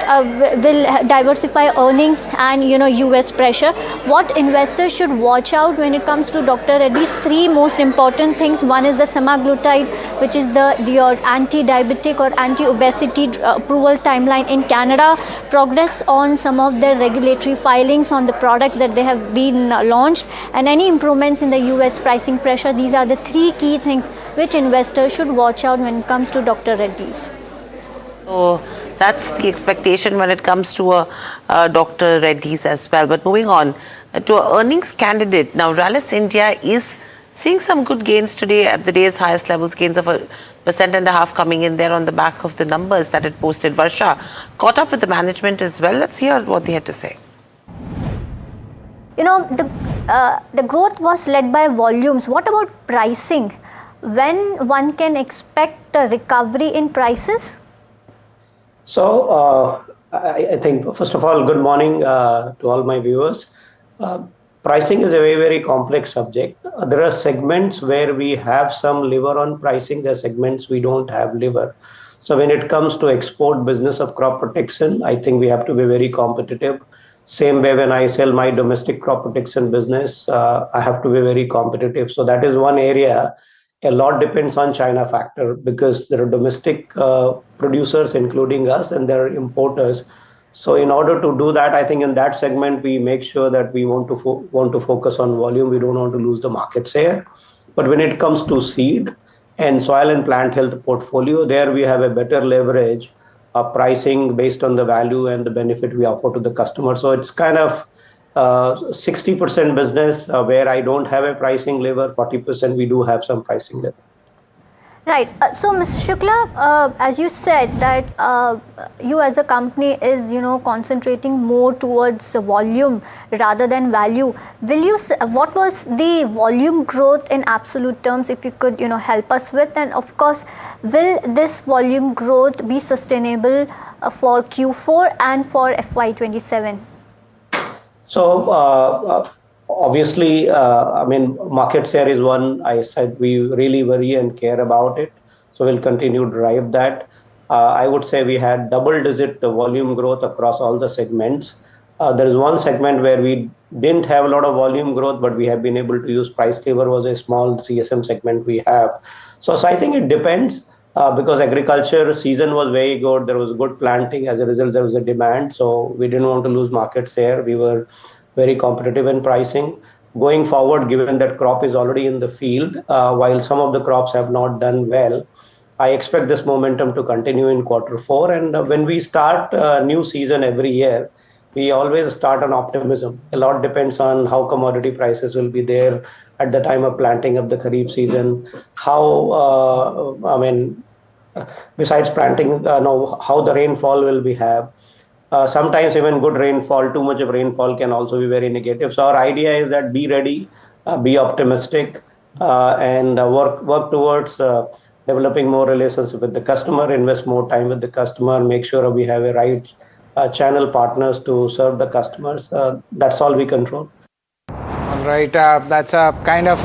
will diversify earnings and US pressure. What investors should watch out when it comes to Dr. Reddy's? Three most important things. One is the semaglutide, which is the anti-diabetic or anti-obesity approval timeline in Canada. Progress on some of their regulatory filings on the products that they have been launched, and any improvements in the US pricing pressure. These are the three key things which investors should watch out when it comes to Dr. Reddy's. So that's the expectation when it comes to Dr. Reddy's as well. But moving on to an earnings candidate. Now, Rallis India is seeing some good gains today at the day's highest levels, gains of 1.5% coming in there on the back of the numbers that it posted. Varsha caught up with the management as well. Let's hear what they had to say. The growth was led by volumes. What about pricing? When one can expect a recovery in prices? So, I think, first of all, good morning to all my viewers. Pricing is a very, very complex subject. There are segments where we have some lever on pricing. There are segments we don't have lever. So when it comes to export business of crop protection, I think we have to be very competitive. Same way when I sell my domestic crop protection business, I have to be very competitive. So that is one area. A lot depends on China factor, because there are domestic producers, including us, and there are importers. So in order to do that, I think in that segment, we make sure that we want to focus on volume. We don't want to lose the market share. But when it comes to seed and soil and plant health portfolio, there we have a better leverage of pricing based on the value and the benefit we offer to the customer. So it's kind of 60% business where I don't have a pricing lever, 40% we do have some pricing lever. Right. So, Mr. Shukla, as you said that you as a company is, concentrating more towards the volume rather than value. What was the volume growth in absolute terms, if you could, help us with? And of course, will this volume growth be sustainable for Q4 and for FY27? So, obviously, market share is one. I said we really worry and care about it. So we'll continue to drive that. I would say we had double-digit volume growth across all the segments. There is one segment where we didn't have a lot of volume growth, but we have been able to use price lever, was a small CSM segment we have. So I think it depends. Because agriculture season was very good. There was good planting. As a result, there was a demand. So we didn't want to lose market share. We were very competitive in pricing. Going forward, given that crop is already in the field, while some of the crops have not done well, I expect this momentum to continue in Q4. And when we start a new season every year, we always start on optimism. A lot depends on how commodity prices will be there at the time of planting of the Kharif season, how, besides planting, how the rainfall will be have. Sometimes even good rainfall, too much of rainfall can also be very negative. So our idea is that be ready, be optimistic, and work towards developing more relationship with the customer, invest more time with the customer, make sure we have a right channel partners to serve the customers. That's all we control. All right, that's a kind of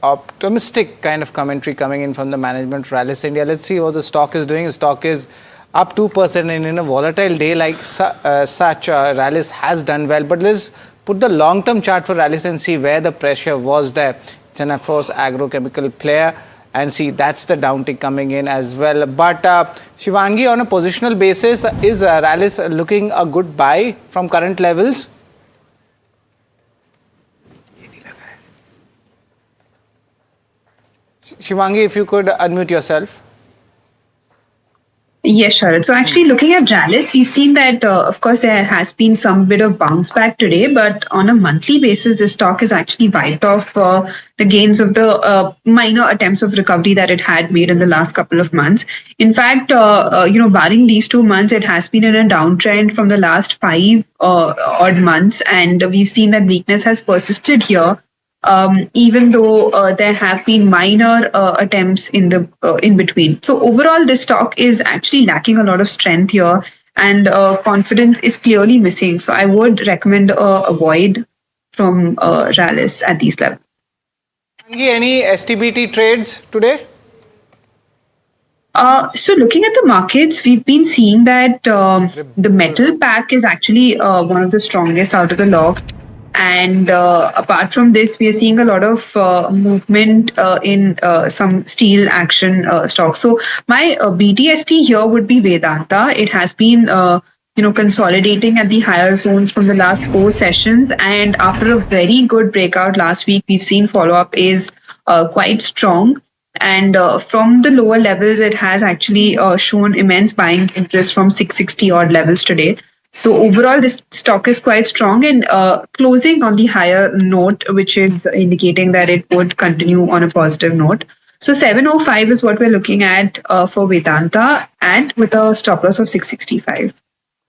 optimistic kind of commentary coming in from the management of Rallis India. Let's see what the stock is doing. The stock is up 2%, and in a volatile day like such, Rallis has done well. But let's put the long-term chart for Rallis and see where the pressure was there. It's an, of course, agrochemical player, and see that's the downtick coming in as well. But Shivangi, on a positional basis, is Rallis looking a good buy from current levels? Shivangi, if you could unmute yourself. Yes, Sharad. So actually looking at Rallis, we've seen that, of course, there has been some bit of bounce back today, but on a monthly basis, the stock is actually wiped off the gains of the minor attempts of recovery that it had made in the last couple of months. In fact, barring these 2 months, it has been in a downtrend from the last five odd months, and we've seen that weakness has persisted here, even though there have been minor attempts in between. So overall, this stock is actually lacking a lot of strength here, and confidence is clearly missing. So I would recommend avoid from Rallis at these levels. Any STBT trades today? So looking at the markets, we've been seeing that the metal pack is actually one of the strongest out of the lot. And apart from this, we are seeing a lot of movement in some steel action stocks. So my BTST here would be Vedanta. It has been consolidating at the higher zones from the last 4 sessions. And after a very good breakout last week, we've seen follow-up is quite strong. And from the lower levels, it has actually shown immense buying interest from 660 odd levels today. So overall, this stock is quite strong and closing on the higher note, which is indicating that it would continue on a positive note. So 705 is what we're looking at for Vedanta, and with a stop loss of 665.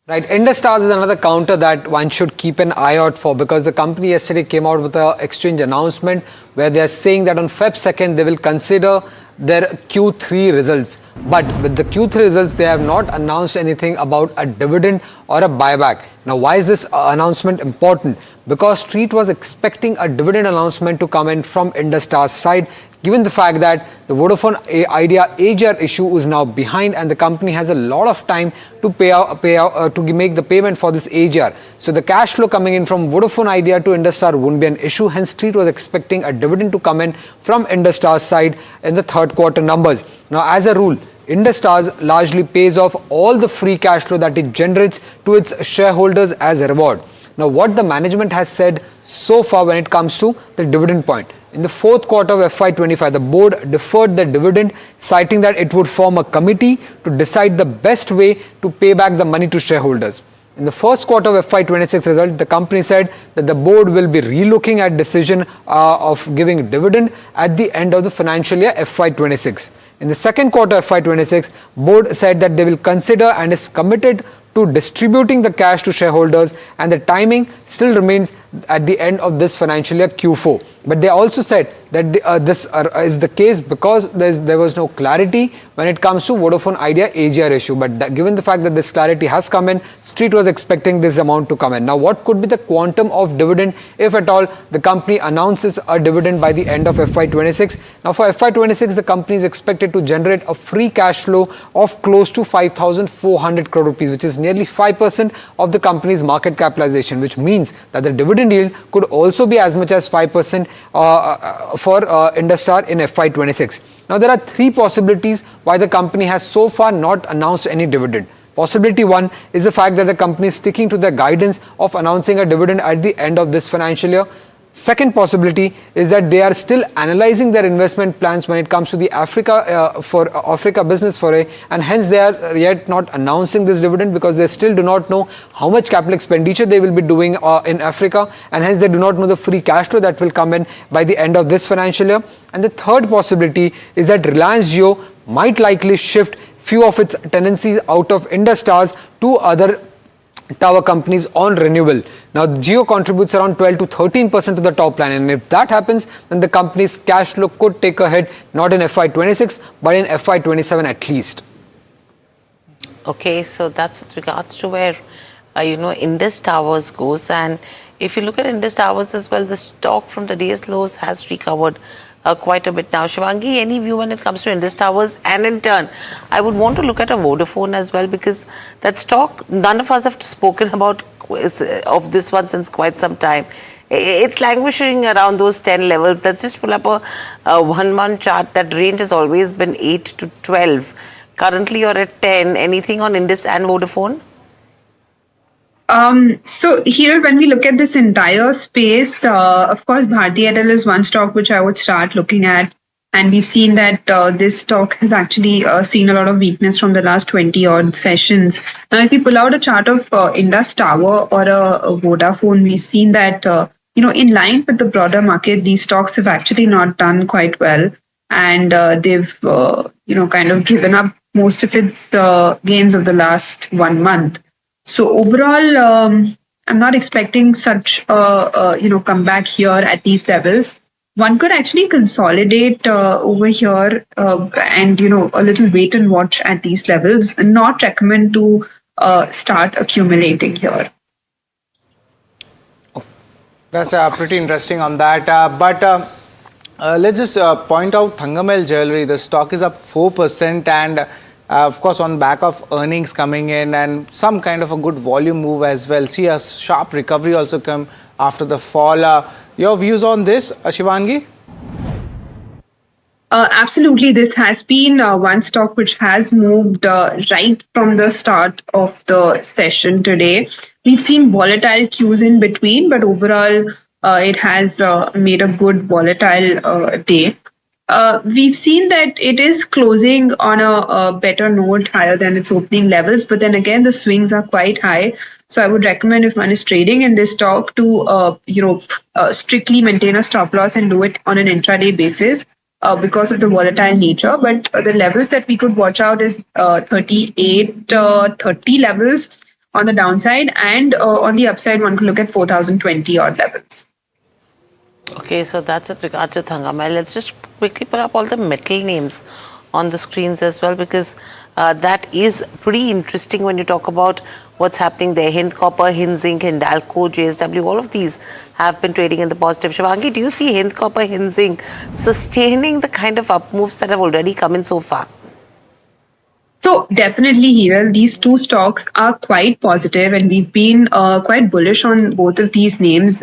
Right, Industars is another counter that one should keep an eye out for, because the company yesterday came out with an exchange announcement where they are saying that on Feb 2nd they will consider their Q3 results. But with the Q3 results, they have not announced anything about a dividend or a buyback. Now, why is this announcement important? Because Street was expecting a dividend announcement to come in from Industars side, given the fact that the Vodafone Idea AGR issue is now behind and the company has a lot of time to make the payment for this AGR. So the cash flow coming in from Vodafone Idea to Industar wouldn't be an issue. Hence, Street was expecting a dividend to come in from Industar's side in the third quarter numbers. Now, as a rule, Industars largely pays off all the free cash flow that it generates to its shareholders as a reward. Now, what the management has said so far when it comes to the dividend point. In the fourth quarter of FY25, the board deferred the dividend, citing that it would form a committee to decide the best way to pay back the money to shareholders. In the first quarter of FY26 result, the company said that the board will be relooking at decision of giving dividend at the end of the financial year FY26. In the second quarter of FY26, board said that they will consider and is committed to distributing the cash to shareholders, and the timing still remains at the end of this financial year Q4. But they also said that this is the case because there was no clarity when it comes to Vodafone Idea AGR issue. But given the fact that this clarity has come in, Street was expecting this amount to come in. Now, what could be the quantum of dividend if at all the company announces a dividend by the end of FY26? Now, for FY26, the company is expected to generate a free cash flow of close to 5,400 crore rupees, which is nearly 5% of the company's market capitalization, which means that the dividend yield could also be as much as 5% for Industar in FY26. Now, there are 3 possibilities why the company has so far not announced any dividend. Possibility 1 is the fact that the company is sticking to the guidance of announcing a dividend at the end of this financial year. Second possibility is that they are still analyzing their investment plans when it comes to the Africa business foray, and hence they are yet not announcing this dividend because they still do not know how much capital expenditure they will be doing in Africa, and hence they do not know the free cash flow that will come in by the end of this financial year. And the third possibility is that Reliance Jio might likely shift few of its tenancies out of Industars to other tower companies on renewable. Now, Jio contributes around 12 to 13% to the top line, and if that happens, then the company's cash flow could take a hit, not in FY26, but in FY27 at least. Okay, so that's with regards to where, Indus Towers goes. And if you look at Indus Towers as well, the stock from today's lows has recovered quite a bit now. Shivangi, any view when it comes to Indus Towers? And in turn, I would want to look at a Vodafone as well, because that stock, none of us have spoken about of this one since quite some time. It's languishing around those 10 levels. Let's just pull up a 1-month chart. That range has always been 8 to 12. Currently, you're at 10. Anything on Indus and Vodafone? So here, when we look at this entire space, of course, Bharti Airtel is one stock which I would start looking at. And we've seen that this stock has actually seen a lot of weakness from the last 20 odd sessions. Now, if we pull out a chart of Indus Tower or a Vodafone, we've seen that, in line with the broader market, these stocks have actually not done quite well. And they've, kind of given up most of its gains of the last 1 month. So overall, I'm not expecting such comeback here at these levels. One could actually consolidate over here and a little wait and watch at these levels. Not recommend to start accumulating here. That's pretty interesting on that. But let's just point out Thangamel Jewelry. The stock is up 4% and of course on back of earnings coming in and some kind of a good volume move as well. See a sharp recovery also come after the fall. Your views on this, Shivangi? Absolutely. This has been one stock which has moved right from the start of the session today. We've seen volatile cues in between, but overall, it has made a good volatile day. We've seen that it is closing on a better note, higher than its opening levels, but then again, the swings are quite high. So I would recommend if one is trading in this stock to, strictly maintain a stop loss and do it on an intraday basis because of the volatile nature. But the levels that we could watch out is 38.30 levels on the downside, and on the upside, one could look at 4,020 odd levels. Okay, so that's with regards to Thangamel. Let's just quickly put up all the metal names on the screens as well, because that is pretty interesting when you talk about what's happening there. Hind Copper, Hind Zinc, Hindalco, JSW, all of these have been trading in the positive. Shivangi, do you see Hind Copper, Hind Zinc sustaining the kind of up moves that have already come in so far? So definitely, Hiral, these two stocks are quite positive, and we've been quite bullish on both of these names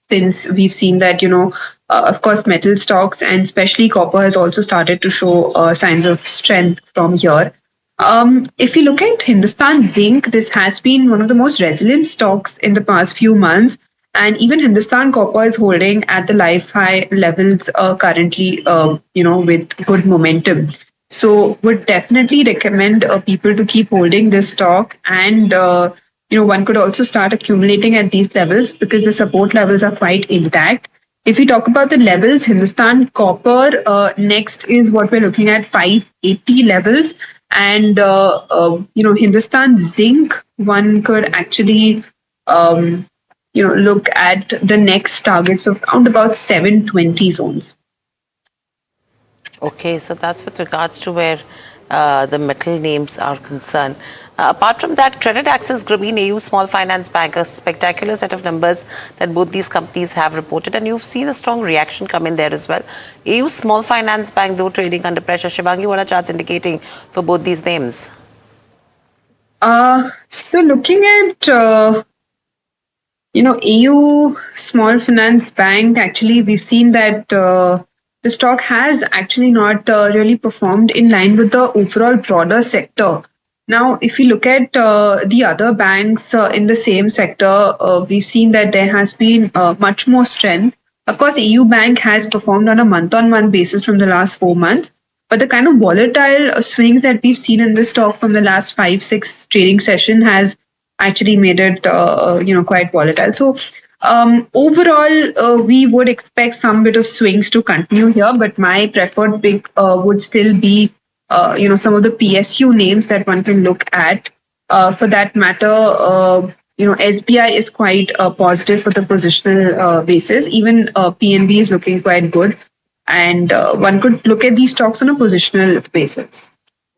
since we've seen that, of course, metal stocks and especially copper has also started to show signs of strength from here. If you look at Hindustan Zinc, this has been one of the most resilient stocks in the past few months. And even Hindustan Copper is holding at the life high levels currently, with good momentum. So would definitely recommend people to keep holding this stock, and one could also start accumulating at these levels because the support levels are quite intact. If we talk about the levels, Hindustan Copper next is what we're looking at, 580 levels, and Hindustan Zinc, one could actually look at the next targets of around about 720 zones. Okay, so that's with regards to where the metal names are concerned. Apart from that, Credit Access Grameen, AU Small Finance Bank, a spectacular set of numbers that both these companies have reported, and you've seen a strong reaction come in there as well. AU Small Finance Bank, though, trading under pressure. Shivangi, what are charts indicating for both these names? So looking at AU Small Finance Bank, actually we've seen that the stock has actually not really performed in line with the overall broader sector. Now, if you look at the other banks in the same sector, we've seen that there has been much more strength. Of course, AU Bank has performed on a month-on-month basis from the last 4 months, but the kind of volatile swings that we've seen in this stock from the last 5-6 trading session has actually made it quite volatile. So overall, we would expect some bit of swings to continue here, but my preferred pick would still be some of the PSU names that one can look at. For that matter, SBI is quite positive for the positional basis. Even PNB is looking quite good, and one could look at these stocks on a positional basis.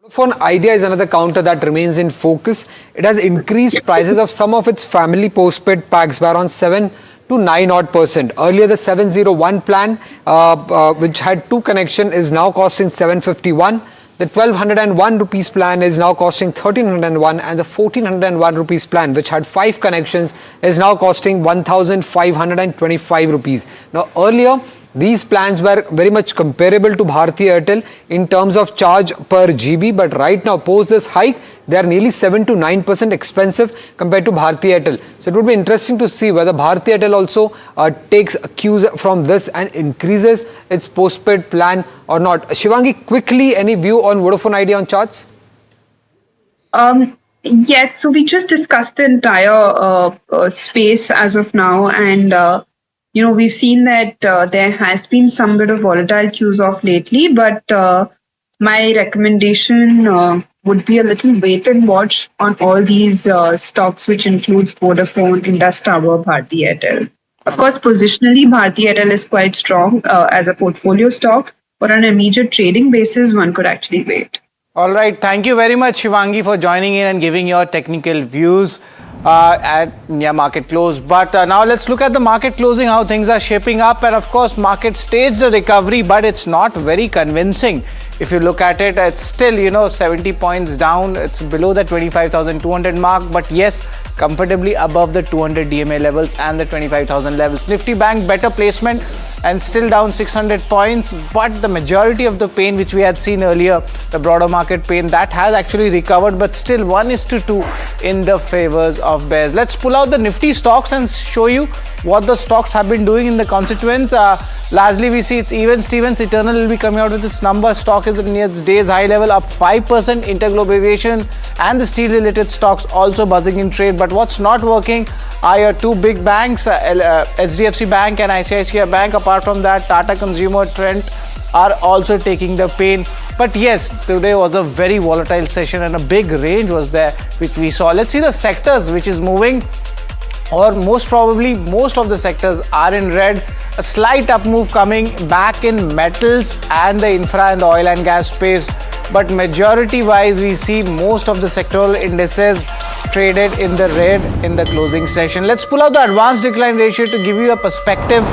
Vodafone Idea is another counter that remains in focus. It has increased prices of some of its family postpaid packs by around 7 to 9 odd %. Earlier, the 701 plan, which had 2 connections, is now costing 751. The 1201 rupees plan is now costing 1301, and the 1401 rupees plan, which had 5 connections, is now costing 1525 rupees. Now, earlier, These plans were very much comparable to Bharti Airtel in terms of charge per GB, but right now post this hike, they are nearly 7 to 9% expensive compared to Bharti Airtel. So it would be interesting to see whether Bharti Airtel also takes cues from this and increases its postpaid plan or not. Shivangi, quickly, any view on Vodafone Idea on charts? Yes, so we just discussed the entire space as of now, and we've seen that there has been some bit of volatile cues off lately, but my recommendation would be a little wait and watch on all these stocks, which includes Vodafone, Indus Tower, Bharti Airtel. Of course, positionally, Bharti Airtel is quite strong as a portfolio stock, but on an immediate trading basis, one could actually wait. All right. Thank you very much, Shivangi, for joining in and giving your technical views at India market close. But now let's look at the market closing, how things are shaping up. And of course, market staged the recovery, but it's not very convincing. If you look at it, it's still, 70 points down. It's below the 25,200 mark. But yes, comfortably above the 200 DMA levels and the 25,000 levels. Nifty Bank, better placement and still down 600 points. But the majority of the pain which we had seen earlier, the broader market pain, that has actually recovered. But still 1:2 in the favors of bears. Let's pull out the Nifty stocks and show you what the stocks have been doing in the constituents. Largely we see it's even Stevens Eternal will be coming out with its number. Stock is near its day's high level, up 5%. Interglobe Aviation and the steel related stocks also buzzing in trade. But what's not working are your two big banks, HDFC Bank and ICICI Bank. Apart from that, Tata Consumer, Trent are also taking the pain. But yes, today was a very volatile session and a big range was there which we saw. Let's see the sectors which is moving, or most probably most of the sectors are in red. A slight up move coming back in metals and the infra and the oil and gas space. But majority wise, we see most of the sectoral indices traded in the red in the closing session. Let's pull out the advanced decline ratio to give you a perspective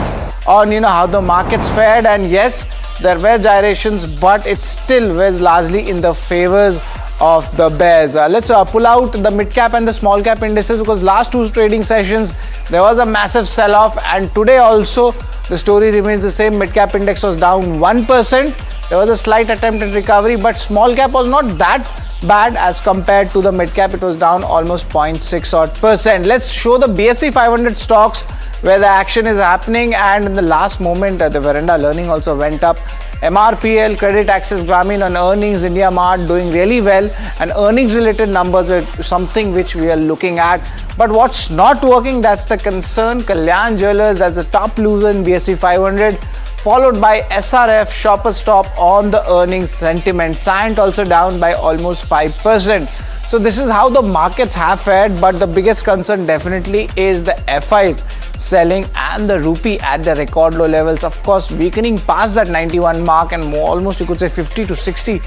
on how the markets fared. And yes, there were gyrations, but it still was largely in the favors of the bears. Let's pull out the mid cap and the small cap indices, because last two trading sessions there was a massive sell off, and today also the story remains the same. Mid cap index was down 1%. There was a slight attempt at recovery, but small cap was not that bad as compared to the mid cap. It was down almost 0.6%. Let's show the BSE 500 stocks where the action is happening, and in the last moment the Veranda Learning also went up. MRPL, Credit Access Grameen on earnings, India Mart doing really well, and earnings related numbers were something which we are looking at. But what's not working, that's the concern. Kalyan Jewellers, that's the top loser in BSE 500, followed by SRF, Shoppers Stop on the earnings sentiment. Cyient also down by almost 5%. So this is how the markets have fared, but the biggest concern definitely is the FIs selling and the rupee at the record low levels. Of course, weakening past that 91 mark, and more, almost you could say 50 to 60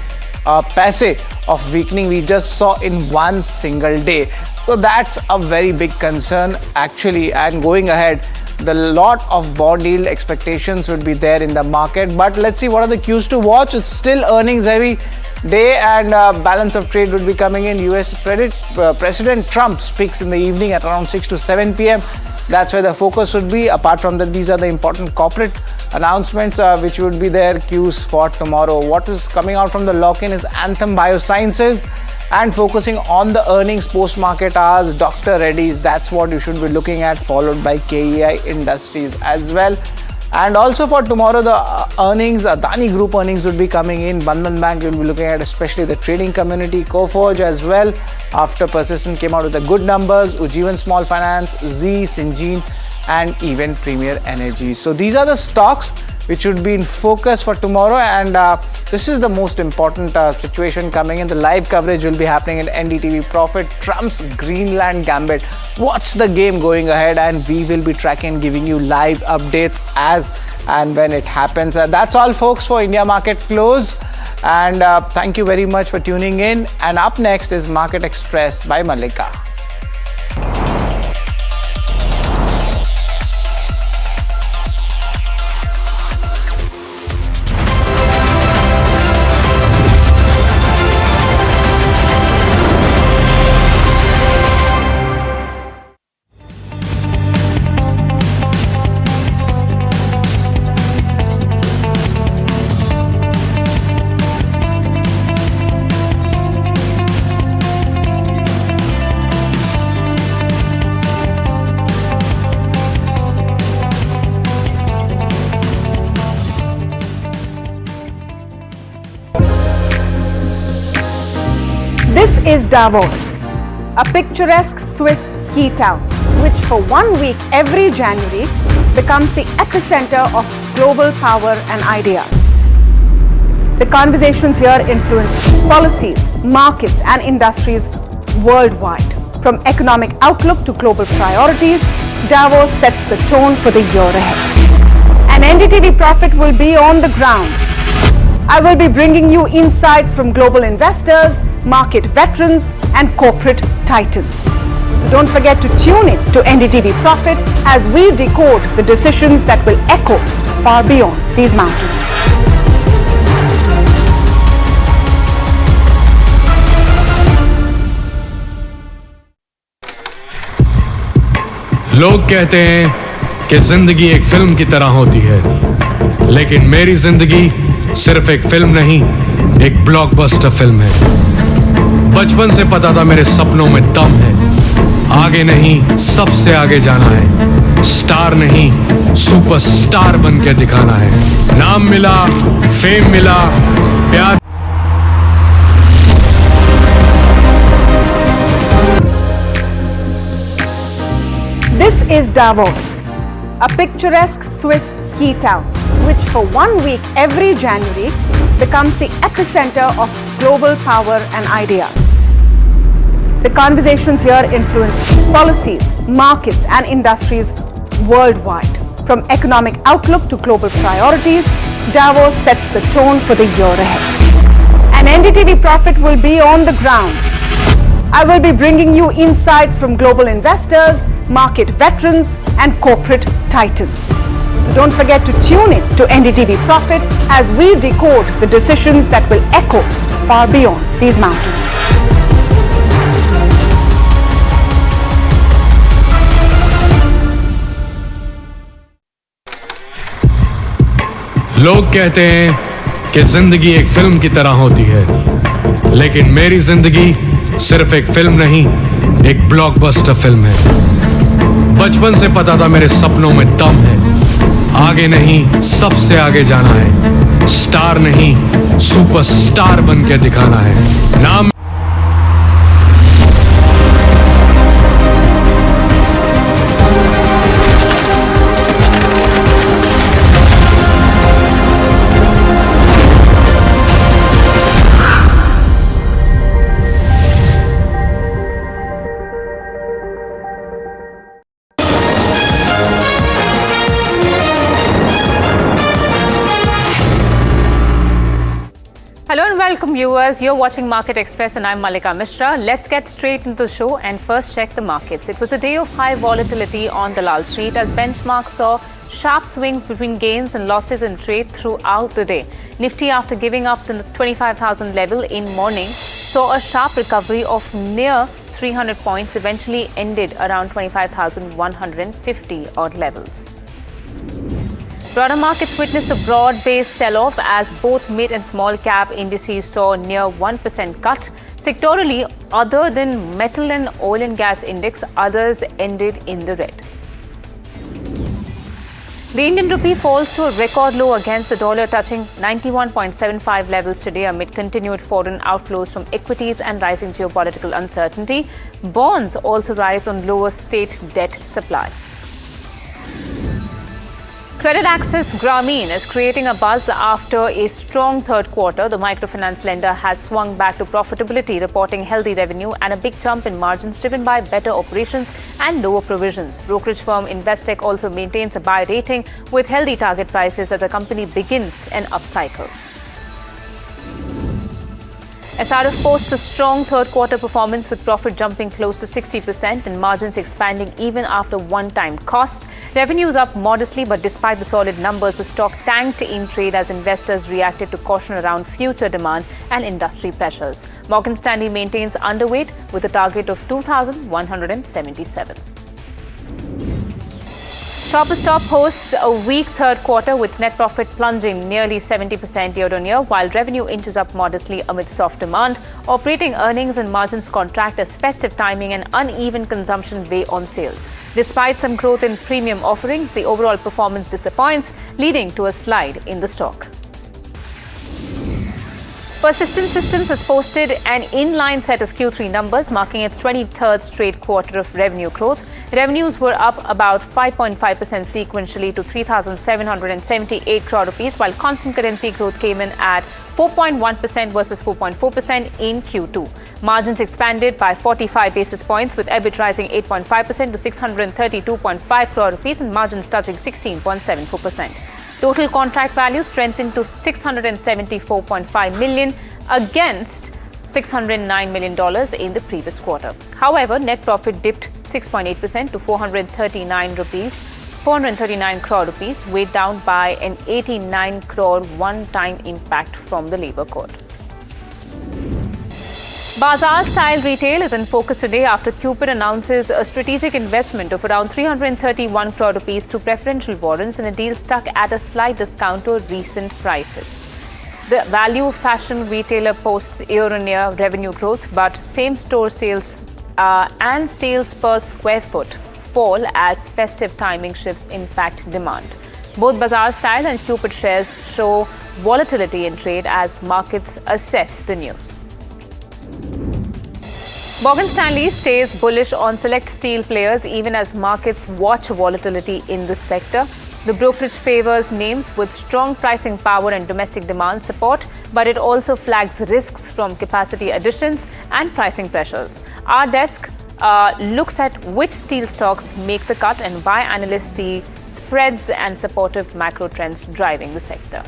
paise of weakening we just saw in one single day. So that's a very big concern actually, and going ahead, the lot of bond yield expectations would be there in the market. But let's see what are the cues to watch. It's still earnings heavy day, and balance of trade would be coming in. US President Trump speaks in the evening at around 6 to 7 p.m. That's where the focus would be. Apart from that, these are the important corporate announcements which would be their cues for tomorrow. What is coming out from the lock-in is Anthem Biosciences, and focusing on the earnings post-market hours, Dr. Reddy's, that's what you should be looking at, followed by KEI Industries as well. And also for tomorrow, the earnings, Adani Group earnings would be coming in. Bandhan Bank will be looking at, especially the trading community. Coforge as well, after Persistent came out with the good numbers. Ujjivan Small Finance, Z, Syngene, and even Premier Energy. So these are the stocks which would be in focus for tomorrow, and this is the most important situation coming in. The live coverage will be happening in NDTV Profit, Trump's Greenland Gambit. What's the game going ahead, and we will be tracking, giving you live updates as and when it happens. That's all folks for India Market Close, and thank you very much for tuning in. And up next is Market Express by Malika. is Davos, a picturesque Swiss ski town, which for 1 week every January becomes the epicenter of global power and ideas. The conversations here influence policies, markets, and industries worldwide. From economic outlook to global priorities, Davos sets the tone for the year ahead. And NDTV Profit will be on the ground. I will be bringing you insights from global investors, market veterans, and corporate titans. So don't forget to tune in to NDTV Profit as we decode the decisions that will echo far beyond these mountains. लोग कहते हैं कि जिंदगी एक film की तरह होती है, लेकिन मेरी जिंदगी सिर्फ एक फिल्म नहीं, एक ब्लॉकबस्टर फिल्म है। बचपन से पता था मेरे सपनों में दम है, आगे नहीं सबसे आगे जाना है, स्टार नहीं सुपरस्टार बन के दिखाना है। नाम मिला, फेम मिला, प्यार। This is Davos, a picturesque Swiss ski town, which for 1 week every January becomes the epicenter of global power and ideas. The conversations here influence policies, markets, and industries worldwide. From economic outlook to global priorities, Davos sets the tone for the year ahead. And NDTV Profit will be on the ground. I will be bringing you insights from global investors, market veterans, and corporate titans. So don't forget to tune in to NDTV Profit as we decode the decisions that will echo far beyond these mountains. लोग कहते हैं कि जिंदगी एक film की तरह होती है, लेकिन मेरी जिंदगी सिर्फ एक फिल्म नहीं, एक ब्लॉकबस्टर फिल्म है। बचपन से पता था मेरे सपनों में दम है, आगे नहीं सबसे आगे जाना है, स्टार नहीं सुपरस्टार बन के दिखाना है। नाम Hello and welcome viewers, you're watching Market Express and I'm Malika Mishra. Let's get straight into the show and first check the markets. It was a day of high volatility on Dalal Street as benchmarks saw sharp swings between gains and losses in trade throughout the day. Nifty, after giving up the 25,000 level in morning, saw a sharp recovery of near 300 points, eventually ended around 25,150 odd levels. Broader markets witnessed a broad-based sell-off as both mid and small cap indices saw a near 1% cut. Sectorally, other than metal and oil and gas index, others ended in the red. The Indian rupee falls to a record low against the dollar, touching 91.75 levels today amid continued foreign outflows from equities and rising geopolitical uncertainty. Bonds also rise on lower state debt supply. Credit Access Grameen is creating a buzz after a strong third quarter. The microfinance lender has swung back to profitability, reporting healthy revenue and a big jump in margins driven by better operations and lower provisions. Brokerage firm Investec also maintains a buy rating with healthy target prices as the company begins an upcycle. SRF posts a strong third quarter performance with profit jumping close to 60% and margins expanding even after one-time costs. Revenues up modestly, but despite the solid numbers, the stock tanked in trade as investors reacted to caution around future demand and industry pressures. Morgan Stanley maintains underweight with a target of 2,177. Shoppers Stop hosts a weak third quarter with net profit plunging nearly 70% year-on-year, while revenue inches up modestly amid soft demand. Operating earnings and margins contract as festive timing and uneven consumption weigh on sales. Despite some growth in premium offerings, the overall performance disappoints, leading to a slide in the stock. Persistent Systems has posted an inline set of Q3 numbers, marking its 23rd straight quarter of revenue growth. Revenues were up about 5.5% sequentially to 3,778 crore rupees, while constant currency growth came in at 4.1% versus 4.4% in Q2. Margins expanded by 45 basis points, with EBIT rising 8.5% to 632.5 crore rupees and margins touching 16.74%. Total contract value strengthened to $674.5 million against $609 million in the previous quarter. However, net profit dipped 6.8% to 439 crore rupees, weighed down by an 89 crore one-time impact from the Labour Code. Bazaar Style Retail is in focus today after Cupid announces a strategic investment of around 331 crore rupees through preferential warrants in a deal stuck at a slight discount to recent prices. The value fashion retailer posts year-on-year revenue growth, but same-store sales and sales per square foot fall as festive timing shifts impact demand. Both Bazaar Style and Cupid shares show volatility in trade as markets assess the news. Morgan Stanley stays bullish on select steel players even as markets watch volatility in this sector. The brokerage favors names with strong pricing power and domestic demand support, but it also flags risks from capacity additions and pricing pressures. Our desk looks at which steel stocks make the cut and why analysts see spreads and supportive macro trends driving the sector.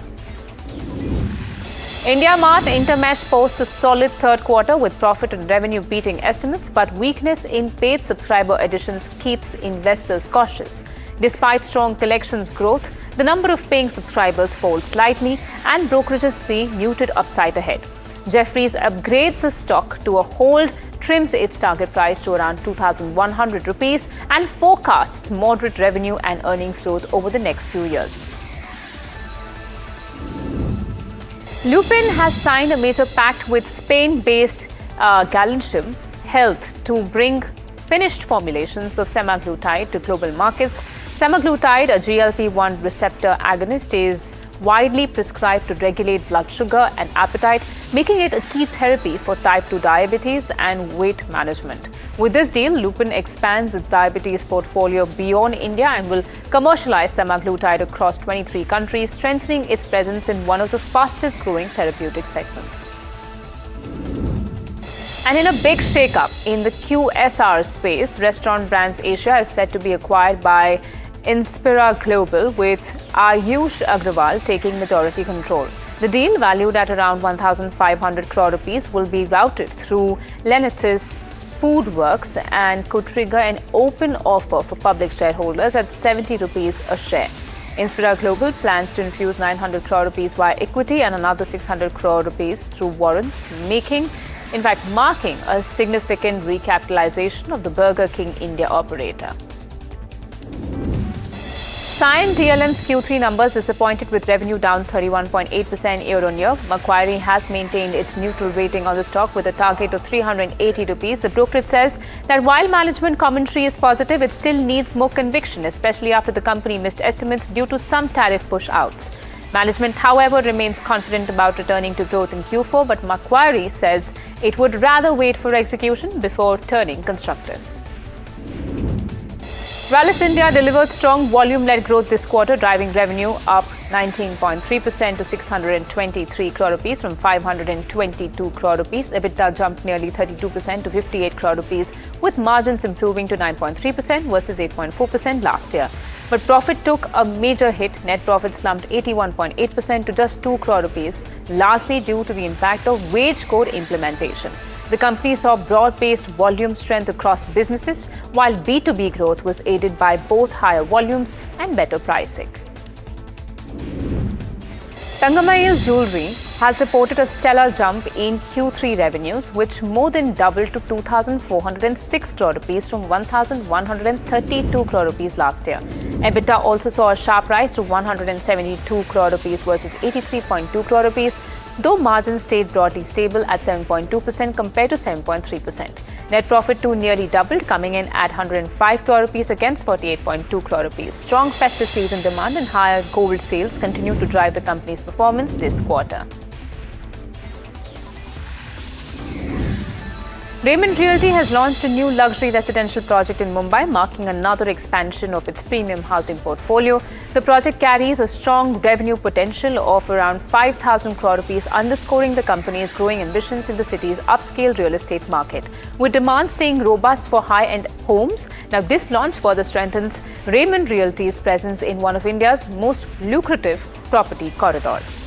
IndiaMart Intermesh posts a solid third quarter with profit and revenue beating estimates, but weakness in paid subscriber additions keeps investors cautious. Despite strong collections growth, the number of paying subscribers falls slightly and brokerages see muted upside ahead. Jefferies upgrades the stock to a hold, trims its target price to around 2,100 rupees and forecasts moderate revenue and earnings growth over the next few years. Lupin has signed a major pact with Spain-based Galanshim Health to bring finished formulations of semaglutide to global markets. Semaglutide, a GLP-1 receptor agonist, is widely prescribed to regulate blood sugar and appetite, making it a key therapy for type 2 diabetes and weight management. With this deal, Lupin expands its diabetes portfolio beyond India and will commercialize semaglutide across 23 countries, strengthening its presence in one of the fastest growing therapeutic segments. And in a big shake-up in the QSR space, Restaurant Brands Asia is set to be acquired by Inspira Global, with Ayush Agrawal taking majority control. The deal, valued at around 1,500 crore rupees, will be routed through Lenithis Foodworks and could trigger an open offer for public shareholders at 70 rupees a share. Inspira Global plans to infuse 900 crore rupees via equity and another 600 crore rupees through warrants, marking a significant recapitalization of the Burger King India operator. Cyient DLM's Q3 numbers disappointed with revenue down 31.8% year-on-year. Macquarie has maintained its neutral rating on the stock with a target of 380 rupees. The brokerage says that while management commentary is positive, it still needs more conviction, especially after the company missed estimates due to some tariff push-outs. Management, however, remains confident about returning to growth in Q4, but Macquarie says it would rather wait for execution before turning constructive. Rallis India delivered strong volume-led growth this quarter, driving revenue up 19.3% to 623 crore rupees from 522 crore rupees. EBITDA jumped nearly 32% to 58 crore rupees, with margins improving to 9.3% versus 8.4% last year. But profit took a major hit. Net profit slumped 81.8% to just 2 crore rupees, largely due to the impact of wage code implementation. The company saw broad-based volume strength across businesses, while B2B growth was aided by both higher volumes and better pricing. Tangamail Jewelry has reported a stellar jump in Q3 revenues, which more than doubled to 2,406 crore rupees from 1,132 crore rupees last year. EBITDA also saw a sharp rise to 172 crore rupees versus 83.2 crore rupees, though margins stayed broadly stable at 7.2% compared to 7.3%. Net profit too nearly doubled, coming in at 105 crore rupees against 48.2 crore rupees. Strong festive season demand and higher gold sales continue to drive the company's performance this quarter. Raymond Realty has launched a new luxury residential project in Mumbai, marking another expansion of its premium housing portfolio. The project carries a strong revenue potential of around 5,000 crore rupees, underscoring the company's growing ambitions in the city's upscale real estate market. With demand staying robust for high-end homes, now this launch further strengthens Raymond Realty's presence in one of India's most lucrative property corridors.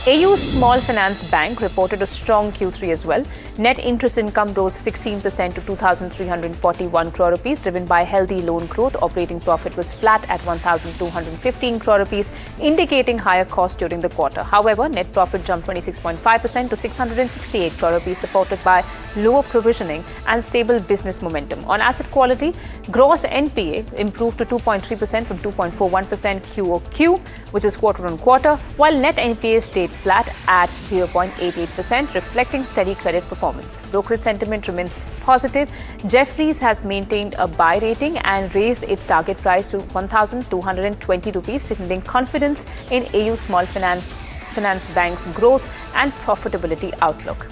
AU Small Finance Bank reported a strong Q3 as well. Net interest income rose 16% to 2,341 crore rupees, driven by healthy loan growth. Operating profit was flat at 1,215 crore rupees, indicating higher costs during the quarter. However, net profit jumped 26.5% to 668 crore rupees, supported by lower provisioning and stable business momentum. On asset quality, gross NPA improved to 2.3% from 2.41% QOQ, which is quarter on quarter, while net NPA stayed flat at 0.88%, reflecting steady credit performance. Brokerage sentiment remains positive. Jefferies has maintained a buy rating and raised its target price to 1,220 rupees, signaling confidence in AU Small Finance Bank's growth and profitability outlook.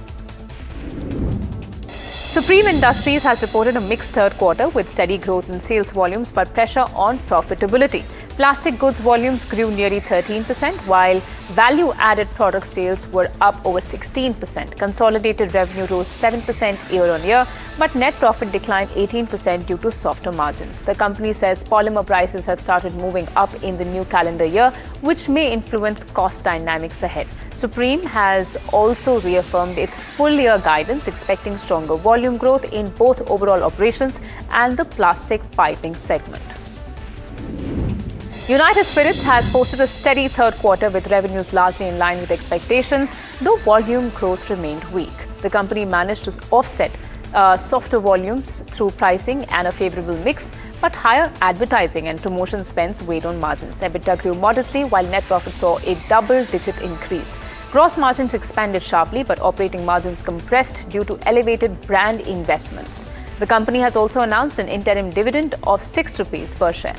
Supreme Industries has reported a mixed third quarter with steady growth in sales volumes but pressure on profitability. Plastic goods volumes grew nearly 13%, while value-added product sales were up over 16%. Consolidated revenue rose 7% year-on-year, but net profit declined 18% due to softer margins. The company says polymer prices have started moving up in the new calendar year, which may influence cost dynamics ahead. Supreme has also reaffirmed its full-year guidance, expecting stronger volume growth in both overall operations and the plastic piping segment. United Spirits has posted a steady third quarter with revenues largely in line with expectations, though volume growth remained weak. The company managed to offset softer volumes through pricing and a favorable mix, but higher advertising and promotion spends weighed on margins. EBITDA grew modestly, while net profit saw a double-digit increase. Gross margins expanded sharply, but operating margins compressed due to elevated brand investments. The company has also announced an interim dividend of 6 rupees per share.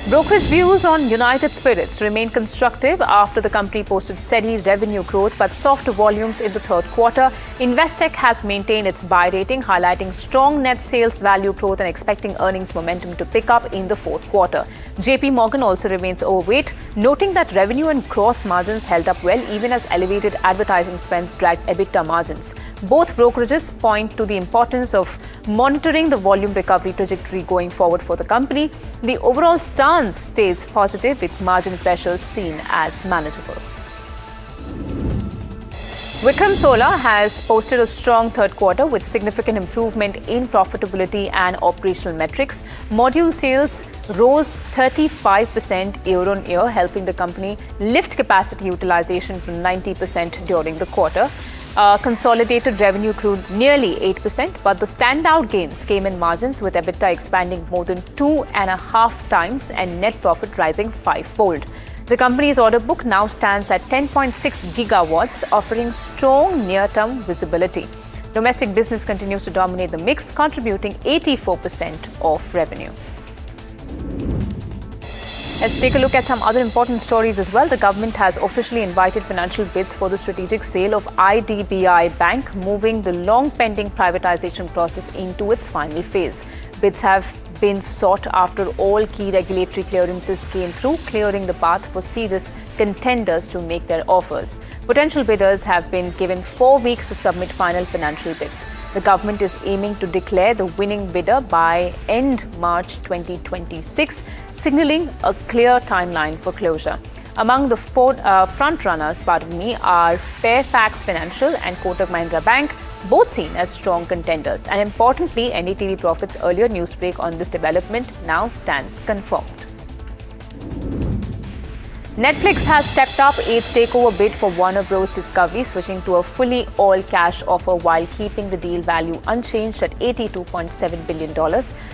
Brokerage views on United Spirits remain constructive after the company posted steady revenue growth but soft volumes in the third quarter. Investec has maintained its buy rating, highlighting strong net sales value growth and expecting earnings momentum to pick up in the fourth quarter. JP Morgan also remains overweight, noting that revenue and gross margins held up well even as elevated advertising spends dragged EBITDA margins. Both brokerages point to the importance of monitoring the volume recovery trajectory going forward for the company. The overall stance stays positive, with margin pressures seen as manageable. Vikram Solar has posted a strong third quarter with significant improvement in profitability and operational metrics. Module sales rose 35% year-on-year, helping the company lift capacity utilization to 90% during the quarter. Consolidated revenue grew nearly 8%, but the standout gains came in margins, with EBITDA expanding more than 2.5 times and net profit rising fivefold. The company's order book now stands at 10.6 gigawatts, offering strong near-term visibility. Domestic business continues to dominate the mix, contributing 84% of revenue. Let's take a look at some other important stories as well. The government has officially invited financial bids for the strategic sale of IDBI Bank, moving the long-pending privatization process into its final phase. Bids have been sought after all key regulatory clearances came through, clearing the path for serious contenders to make their offers. Potential bidders have been given 4 weeks to submit final financial bids. The government is aiming to declare the winning bidder by end March 2026, signaling a clear timeline for closure. Among the front runners, are Fairfax Financial and Kotak Mahindra Bank, both seen as strong contenders. And importantly, NDTV Profit's earlier news break on this development now stands confirmed. Netflix has stepped up its takeover bid for Warner Bros. Discovery, switching to a fully all-cash offer while keeping the deal value unchanged at $82.7 billion.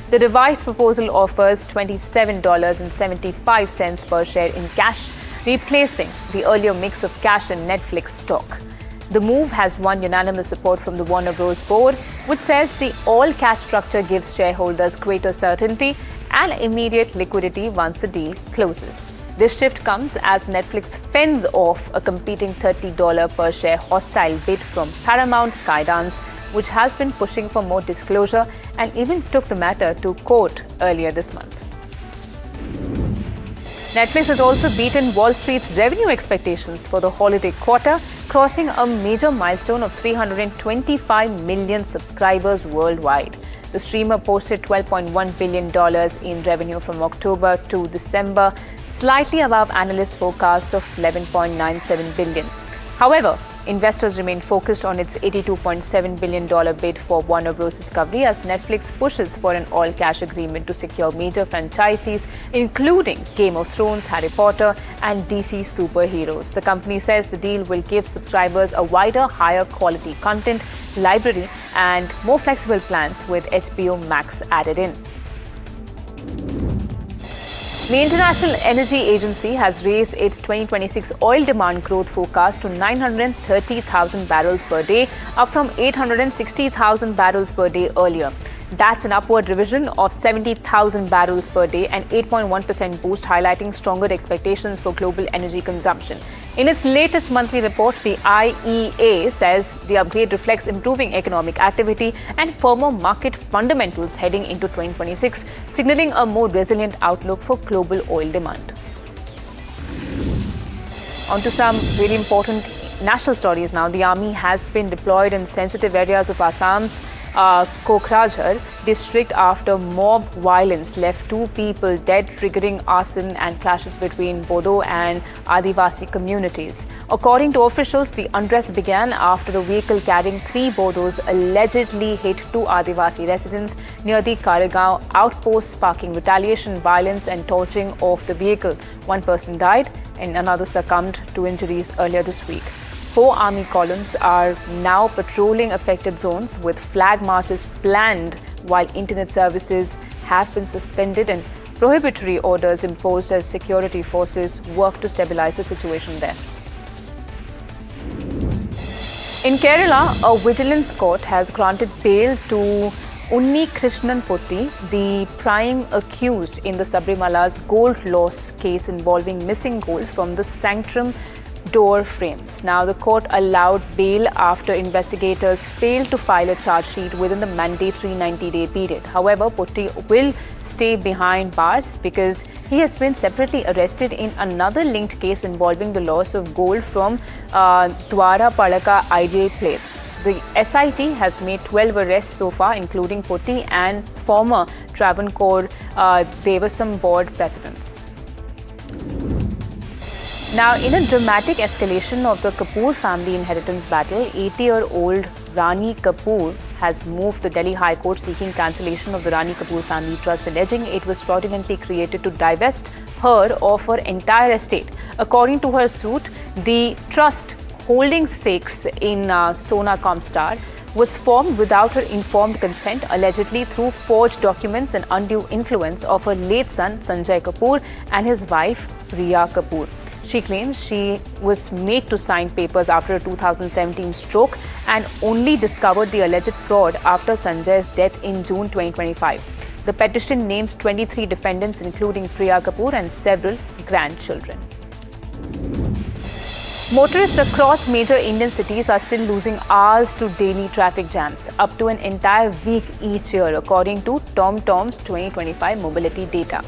The revised proposal offers $27.75 per share in cash, replacing the earlier mix of cash and Netflix stock. The move has won unanimous support from the Warner Bros. Board, which says the all-cash structure gives shareholders greater certainty and immediate liquidity once the deal closes. This shift comes as Netflix fends off a competing $30 per share hostile bid from Paramount Skydance, which has been pushing for more disclosure and even took the matter to court earlier this month. Netflix has also beaten Wall Street's revenue expectations for the holiday quarter, crossing a major milestone of 325 million subscribers worldwide. The streamer posted $12.1 billion in revenue from October to December, slightly above analyst forecasts of $11.97 billion. However, investors remain focused on its $82.7 billion bid for Warner Bros. Discovery as Netflix pushes for an all-cash agreement to secure major franchises, including Game of Thrones, Harry Potter, and DC superheroes. The company says the deal will give subscribers a wider, higher quality content library and more flexible plans with HBO Max added in. The International Energy Agency has raised its 2026 oil demand growth forecast to 930,000 barrels per day, up from 860,000 barrels per day earlier. That's an upward revision of 70,000 barrels per day and 8.1% boost, highlighting stronger expectations for global energy consumption. In its latest monthly report, the IEA says the upgrade reflects improving economic activity and firmer market fundamentals heading into 2026, signaling a more resilient outlook for global oil demand. On to some really important national stories now. The army has been deployed in sensitive areas of Assam's Kokrajhar district after mob violence left 2 people dead, triggering arson and clashes between Bodo and Adivasi communities. According to officials, the unrest began after a vehicle carrying 3 Bodos allegedly hit 2 Adivasi residents near the Karegaon outpost, sparking retaliation, violence and torching of the vehicle. 1 person died and another succumbed to injuries earlier this week. 4 army columns are now patrolling affected zones with flag marches planned, while internet services have been suspended and prohibitory orders imposed as security forces work to stabilize the situation there. In Kerala, a vigilance court has granted bail to Unni Krishnan Potti, the prime accused in the Sabrimala's gold loss case involving missing gold from the sanctum door frames. Now, the court allowed bail after investigators failed to file a charge sheet within the mandatory 90-day period. However, Potti will stay behind bars because he has been separately arrested in another linked case involving the loss of gold from Dwara Palaka IJ plates. The SIT has made 12 arrests so far, including Potti and former Travancore Devasam board presidents. Now, in a dramatic escalation of the Kapoor family inheritance battle, 80-year-old Rani Kapoor has moved the Delhi High Court seeking cancellation of the Rani Kapoor Family Trust, alleging it was fraudulently created to divest her of her entire estate. According to her suit, the trust holding stakes in Sona Comstar was formed without her informed consent, allegedly through forged documents and undue influence of her late son Sanjay Kapoor and his wife Priya Kapoor. She claims she was made to sign papers after a 2017 stroke and only discovered the alleged fraud after Sanjay's death in June 2025. The petition names 23 defendants, including Priya Kapoor and several grandchildren. Motorists across major Indian cities are still losing hours to daily traffic jams, up to an entire week each year, according to TomTom's 2025 mobility data.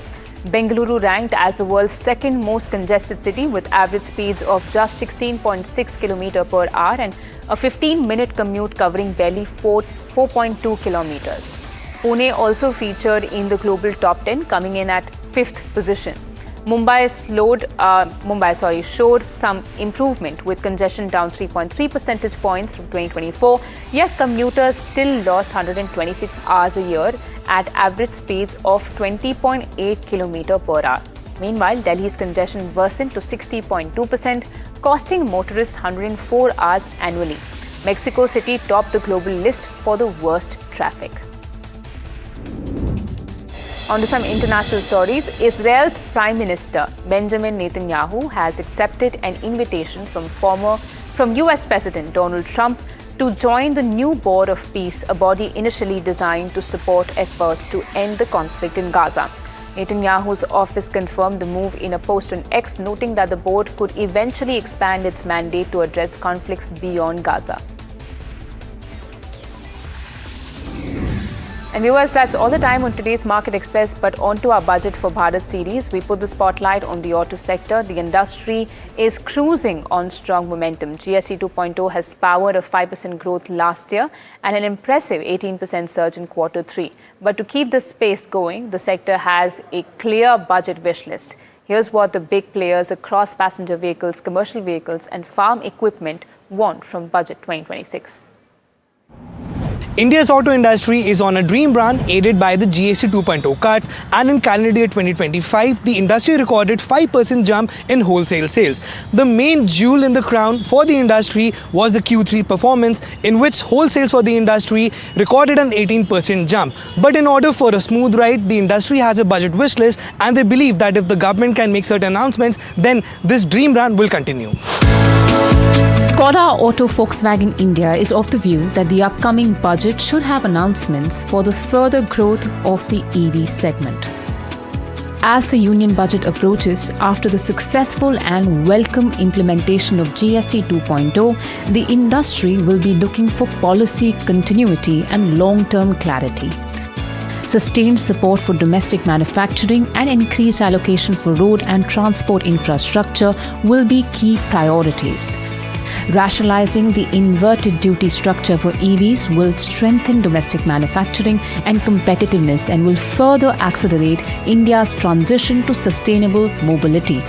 Bengaluru ranked as the world's second most congested city with average speeds of just 16.6 km per hour and a 15-minute commute covering barely 4.2 kilometers. Pune also featured in the global top 10, coming in at 5th position. Mumbai showed some improvement with congestion down 3.3 percentage points from 2024, yet commuters still lost 126 hours a year at average speeds of 20.8 km per hour. Meanwhile, Delhi's congestion worsened to 60.2%, costing motorists 104 hours annually. Mexico City topped the global list for the worst traffic. On to some international stories. Israel's Prime Minister Benjamin Netanyahu has accepted an invitation from US President Donald Trump to join the new Board of Peace, a body initially designed to support efforts to end the conflict in Gaza. Netanyahu's office confirmed the move in a post on X, noting that the board could eventually expand its mandate to address conflicts beyond Gaza. And viewers, that's all the time on today's Market Express, but on to our Budget for Bharat series. We put the spotlight on the auto sector. The industry is cruising on strong momentum. GST 2.0 has powered a 5% growth last year and an impressive 18% surge in Q3. But to keep this pace going, the sector has a clear budget wish list. Here's what the big players across passenger vehicles, commercial vehicles and farm equipment want from Budget 2026. India's auto industry is on a dream run aided by the GST 2.0 cuts, and in calendar year 2025, the industry recorded 5% jump in wholesale sales. The main jewel in the crown for the industry was the Q3 performance, in which wholesales for the industry recorded an 18% jump. But in order for a smooth ride, the industry has a budget wish list, and they believe that if the government can make certain announcements, then this dream run will continue. Skoda Auto Volkswagen India is of the view that the upcoming budget should have announcements for the further growth of the EV segment. As the union budget approaches, after the successful and welcome implementation of GST 2.0, the industry will be looking for policy continuity and long-term clarity. Sustained support for domestic manufacturing and increased allocation for road and transport infrastructure will be key priorities. Rationalizing the inverted duty structure for EVs will strengthen domestic manufacturing and competitiveness and will further accelerate India's transition to sustainable mobility.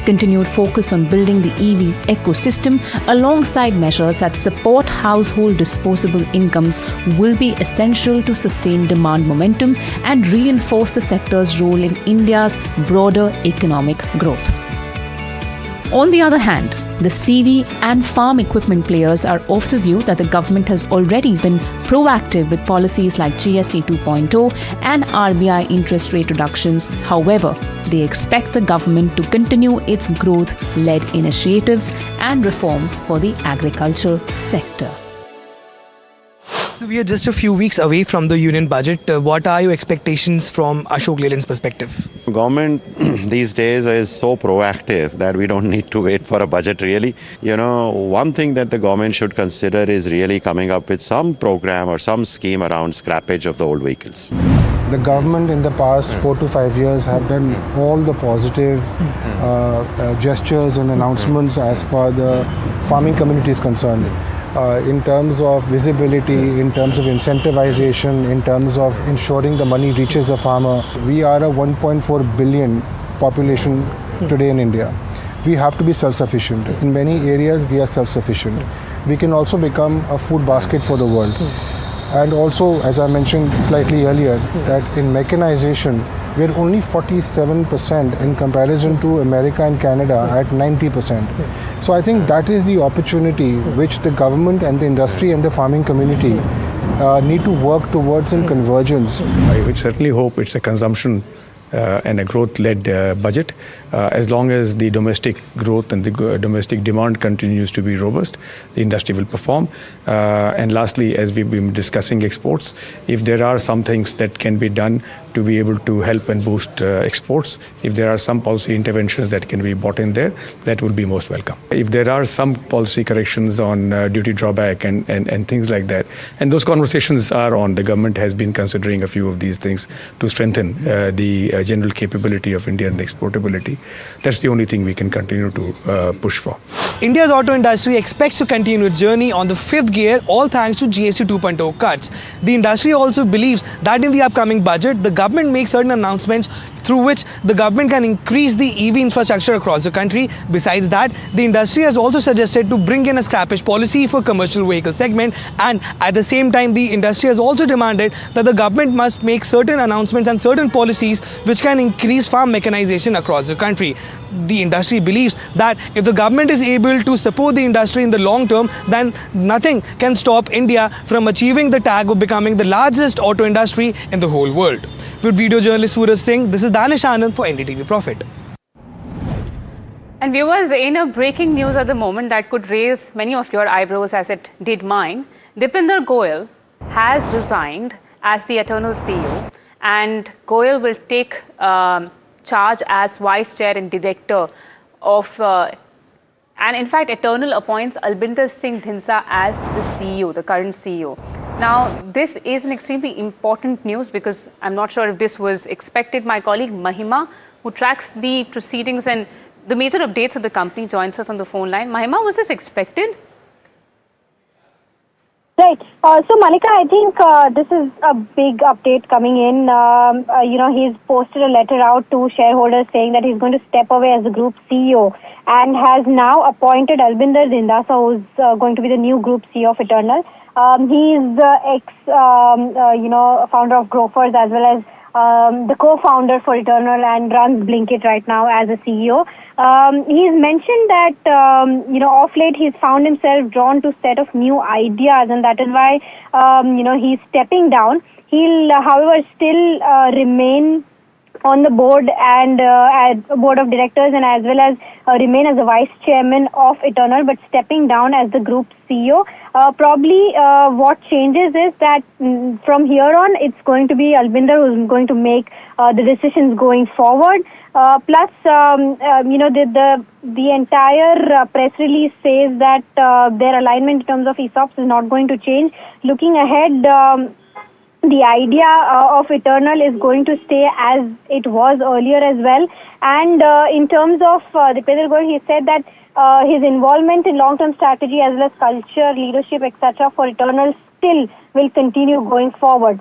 Continued focus on building the EV ecosystem alongside measures that support household disposable incomes will be essential to sustain demand momentum and reinforce the sector's role in India's broader economic growth. On the other hand, the CV and farm equipment players are of the view that the government has already been proactive with policies like GST 2.0 and RBI interest rate reductions. However, they expect the government to continue its growth-led initiatives and reforms for the agriculture sector. We are just a few weeks away from the union budget. What are your expectations from Ashok Leyland's perspective? Government these days is so proactive that we don't need to wait for a budget really. One thing that the government should consider is really coming up with some program or some scheme around scrappage of the old vehicles. The government in the past 4 to 5 years have done all the positive gestures and announcements as far the farming community is concerned. In terms of visibility, in terms of incentivization, in terms of ensuring the money reaches the farmer. We are a 1.4 billion population today in India. We have to be self-sufficient. In many areas, we are self-sufficient. We can also become a food basket for the world. And also, as I mentioned slightly earlier, that in mechanization, we're only 47% in comparison to America and Canada at 90%. So I think that is the opportunity which the government and the industry and the farming community need to work towards in convergence. I would certainly hope it's a consumption and a growth-led budget. As long as the domestic growth and the domestic demand continues to be robust, the industry will perform. And lastly, as we've been discussing exports, if there are some things that can be done to be able to help and boost exports, if there are some policy interventions that can be brought in there, that would be most welcome. If there are some policy corrections on duty drawback and things like that, and those conversations are on, the government has been considering a few of these things to strengthen the general capability of Indian exportability. That's the only thing we can continue to push for. India's auto industry expects to continue its journey on the fifth gear, all thanks to GST 2.0 cuts. The industry also believes that in the upcoming budget, the government makes certain announcements through which the government can increase the EV infrastructure across the country. Besides that, the industry has also suggested to bring in a scrappage policy for commercial vehicle segment, and at the same time, the industry has also demanded that the government must make certain announcements and certain policies which can increase farm mechanization across the country. The industry believes that if the government is able to support the industry in the long term, then nothing can stop India from achieving the tag of becoming the largest auto industry in the whole world. With video journalist Suraj Singh, this is Danish Anand for NDTV Profit. And viewers, in a breaking news at the moment that could raise many of your eyebrows as it did mine, Dipinder Goyal has resigned as the eternal CEO and Goyal will take charge as vice chair and director of, and in fact, Eternal appoints Albinder Singh Dhinsa as the CEO, the current CEO. Now, this is an extremely important news because I'm not sure if this was expected. My colleague Mahima, who tracks the proceedings and the major updates of the company, joins us on the phone line. Mahima, was this expected? Right. So, Malika, I think this is a big update coming in. He's posted a letter out to shareholders saying that he's going to step away as the group CEO and has now appointed Albinder Dindasa, who's going to be the new group CEO of Eternal. He's founder of Grofers as well as the co-founder for Eternal and runs Blinkit right now as a CEO. He's mentioned that, off late he's found himself drawn to a set of new ideas, and that is why, he's stepping down. He'll, however, still remain on the board and as a board of directors and as well as remain as the vice chairman of Eternal, but stepping down as the group CEO. Probably what changes is that from here on it's going to be Albinder who's going to make the decisions going forward. Plus, the entire press release says that their alignment in terms of ESOPs is not going to change. Looking ahead, the idea of Eternal is going to stay as it was earlier as well. And in terms of Dipender Goyal, he said that his involvement in long-term strategy as well as culture, leadership, etc. for Eternal still will continue going forward.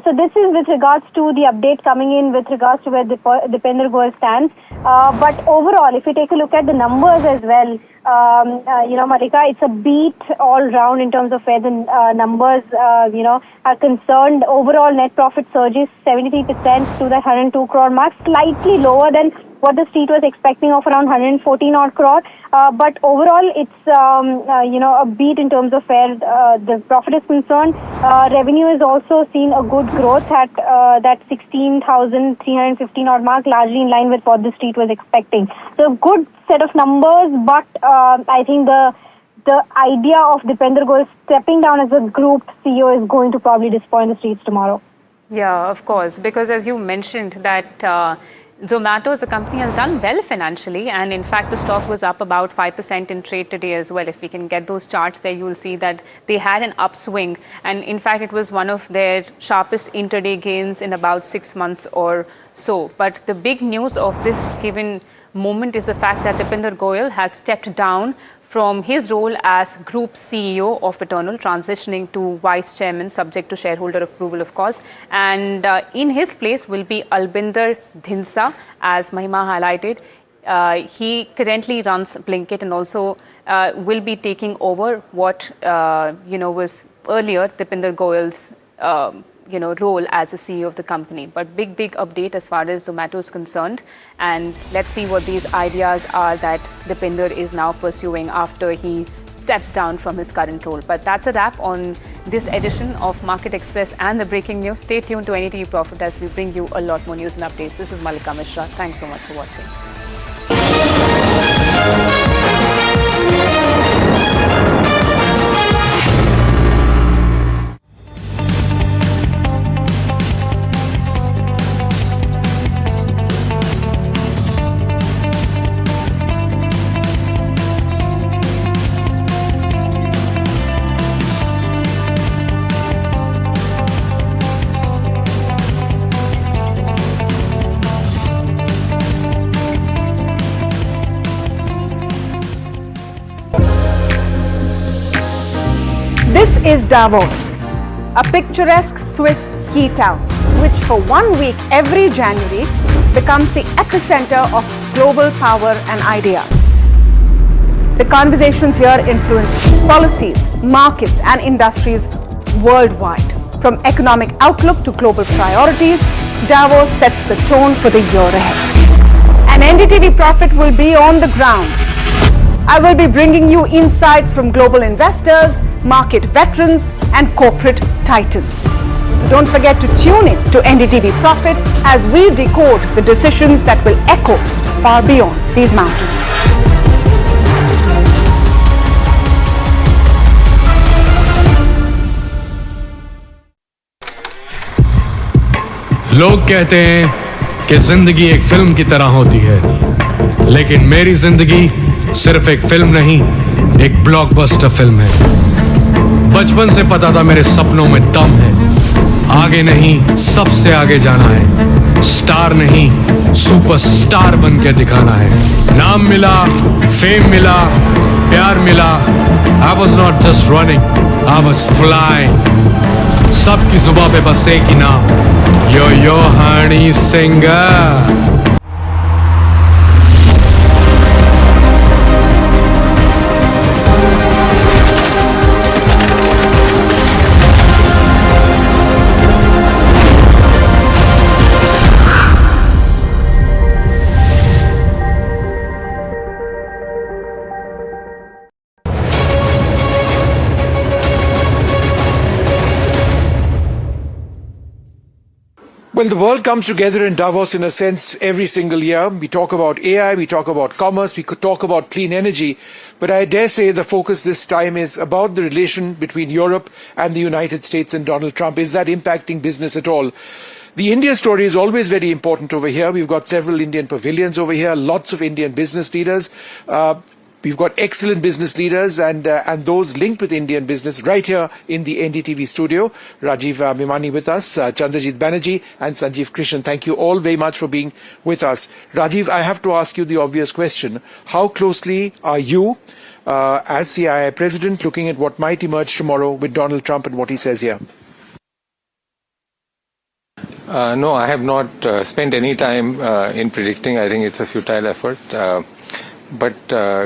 So this is with regards to the update coming in with regards to where Dipender Goyal stands. But overall, if you take a look at the numbers as well, Malika, it's a beat all round in terms of where the numbers, are concerned. Overall net profit surges 73% to the 102 crore mark, slightly lower than what the street was expecting of around 114 odd crore. But overall, it's, a beat in terms of where the profit is concerned. Revenue is also seen a good growth at that 16,315 odd mark, largely in line with what the street was expecting. So good set of numbers, but I think the idea of Dipender Goyal stepping down as a group CEO is going to probably disappoint the streets tomorrow. Yeah, of course, because as you mentioned that Zomato as a company has done well financially, and in fact the stock was up about 5% in trade today as well. If we can get those charts there, you will see that they had an upswing, and in fact it was one of their sharpest intraday gains in about 6 months or so. But the big news of this given moment is the fact that Dipender Goyal has stepped down from his role as Group CEO of Eternal, transitioning to Vice Chairman, subject to shareholder approval, of course. And in his place will be Albinder Dhinsa, as Mahima highlighted. He currently runs Blinkit and also will be taking over what was earlier Dipender Goyal's role as a CEO of the company. But big update as far as Zomato is concerned, and let's see what these ideas are that Dipender is now pursuing after he steps down from his current role. But that's a wrap on this edition of Market Express and the breaking news. Stay tuned to NDTV Profit as we bring you a lot more news and updates. This is Malika Mishra. Thanks so much for watching. This is Davos, a picturesque Swiss ski town, which for 1 week every January becomes the epicenter of global power and ideas. The conversations here influence policies, markets, and industries worldwide. From economic outlook to global priorities, Davos sets the tone for the year ahead. And NDTV Profit will be on the ground. I will be bringing you insights from global investors, market veterans, and corporate titans. So don't forget to tune in to NDTV Profit as we decode the decisions that will echo far beyond these mountains. लोग कहते हैं कि जिंदगी एक film की तरह होती है, लेकिन मेरी जिंदगी सिर्फ एक फिल्म नहीं, एक ब्लॉकबस्टर फिल्म है। बचपन से पता था मेरे सपनों में दम है, आगे नहीं सबसे आगे जाना है, स्टार नहीं सुपरस्टार बन के दिखाना है। नाम मिला, फेम मिला, प्यार मिला, I was not just running, I was flying. सबकी जुबां पे बस एक ही नाम, yo Honey singer. Well, the world comes together in Davos in a sense every single year. We talk about AI, we talk about commerce, we could talk about clean energy. But I dare say the focus this time is about the relation between Europe and the United States and Donald Trump. Is that impacting business at all? The India story is always very important over here. We've got several Indian pavilions over here, lots of Indian business leaders. We've got excellent business leaders and those linked with Indian business right here in the NDTV studio. Rajiv Mimani with us, Chandrajit Banerjee and Sanjeev Krishnan. Thank you all very much for being with us. Rajiv, I have to ask you the obvious question. How closely are you as CII president looking at what might emerge tomorrow with Donald Trump and what he says here? No, I have not spent any time in predicting. I think it's a futile effort. But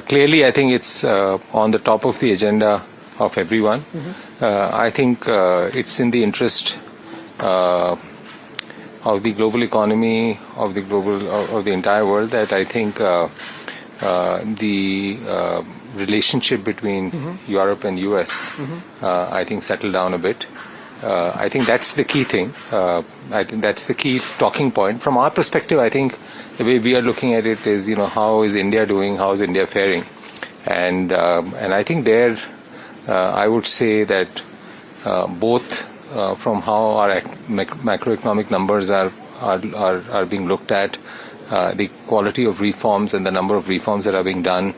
clearly, I think it's on the top of the agenda of everyone. I think it's in the interest of the global economy, of the entire world, that I think the relationship between Europe and US, I think, settle down a bit. I think that's the key thing. I think that's the key talking point. From our perspective, I think the way we are looking at it is, how is India doing? How is India faring? And I think there, I would say that both from how our macroeconomic numbers are being looked at, the quality of reforms and the number of reforms that are being done,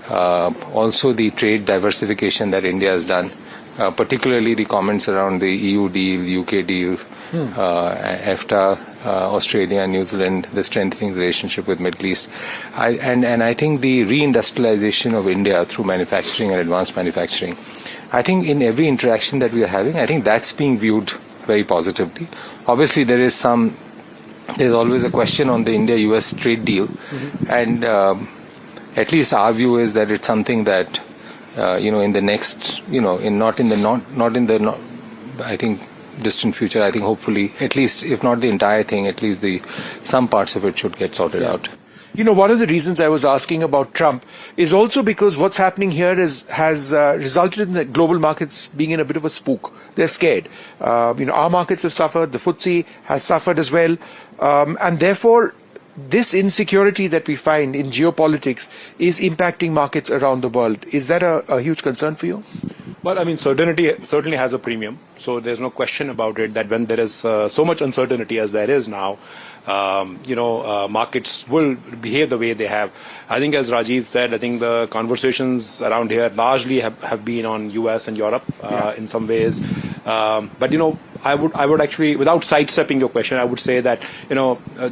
also the trade diversification that India has done, particularly the comments around the EU deal, UK deal, EFTA, Australia, New Zealand, the strengthening relationship with Middle East. And I think the reindustrialization of India through manufacturing and advanced manufacturing, I think in every interaction that we are having, I think that's being viewed very positively. Obviously, there's always a question on the India-US trade deal. And at least our view is that it's something that in the next, not in the I think distant future, I think hopefully, at least if not the entire thing, at least some parts of it should get sorted out. One of the reasons I was asking about Trump is also because what's happening here has resulted in the global markets being in a bit of a spook. They're scared. Our markets have suffered. The FTSE has suffered as well, and therefore, this insecurity that we find in geopolitics is impacting markets around the world. Is that a huge concern for you? Well, I mean, certainty certainly has a premium. So there's no question about it that when there is so much uncertainty as there is now, markets will behave the way they have. I think, as Rajiv said, I think the conversations around here largely have been on US and Europe in some ways. But I would actually, without sidestepping your question, I would say that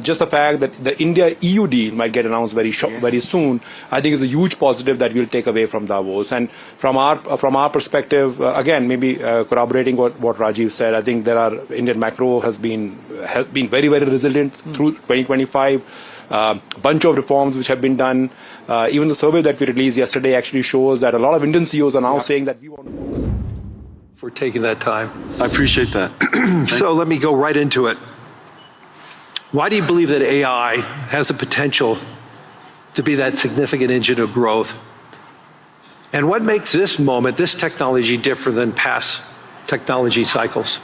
just the fact that the India-EU deal might get announced very soon, I think is a huge positive that we'll take away from Davos. And from our perspective, again, maybe corroborating what Rajiv said, I think Indian macro has been very, very resilient through 2025. Bunch of reforms which have been done. Even the survey that we released yesterday actually shows that a lot of Indian CEOs are now saying that we want to focus. For taking that time. I appreciate that. So let me go right into it. Why do you believe that AI has the potential to be that significant engine of growth? And what makes this technology different than past technology cycles?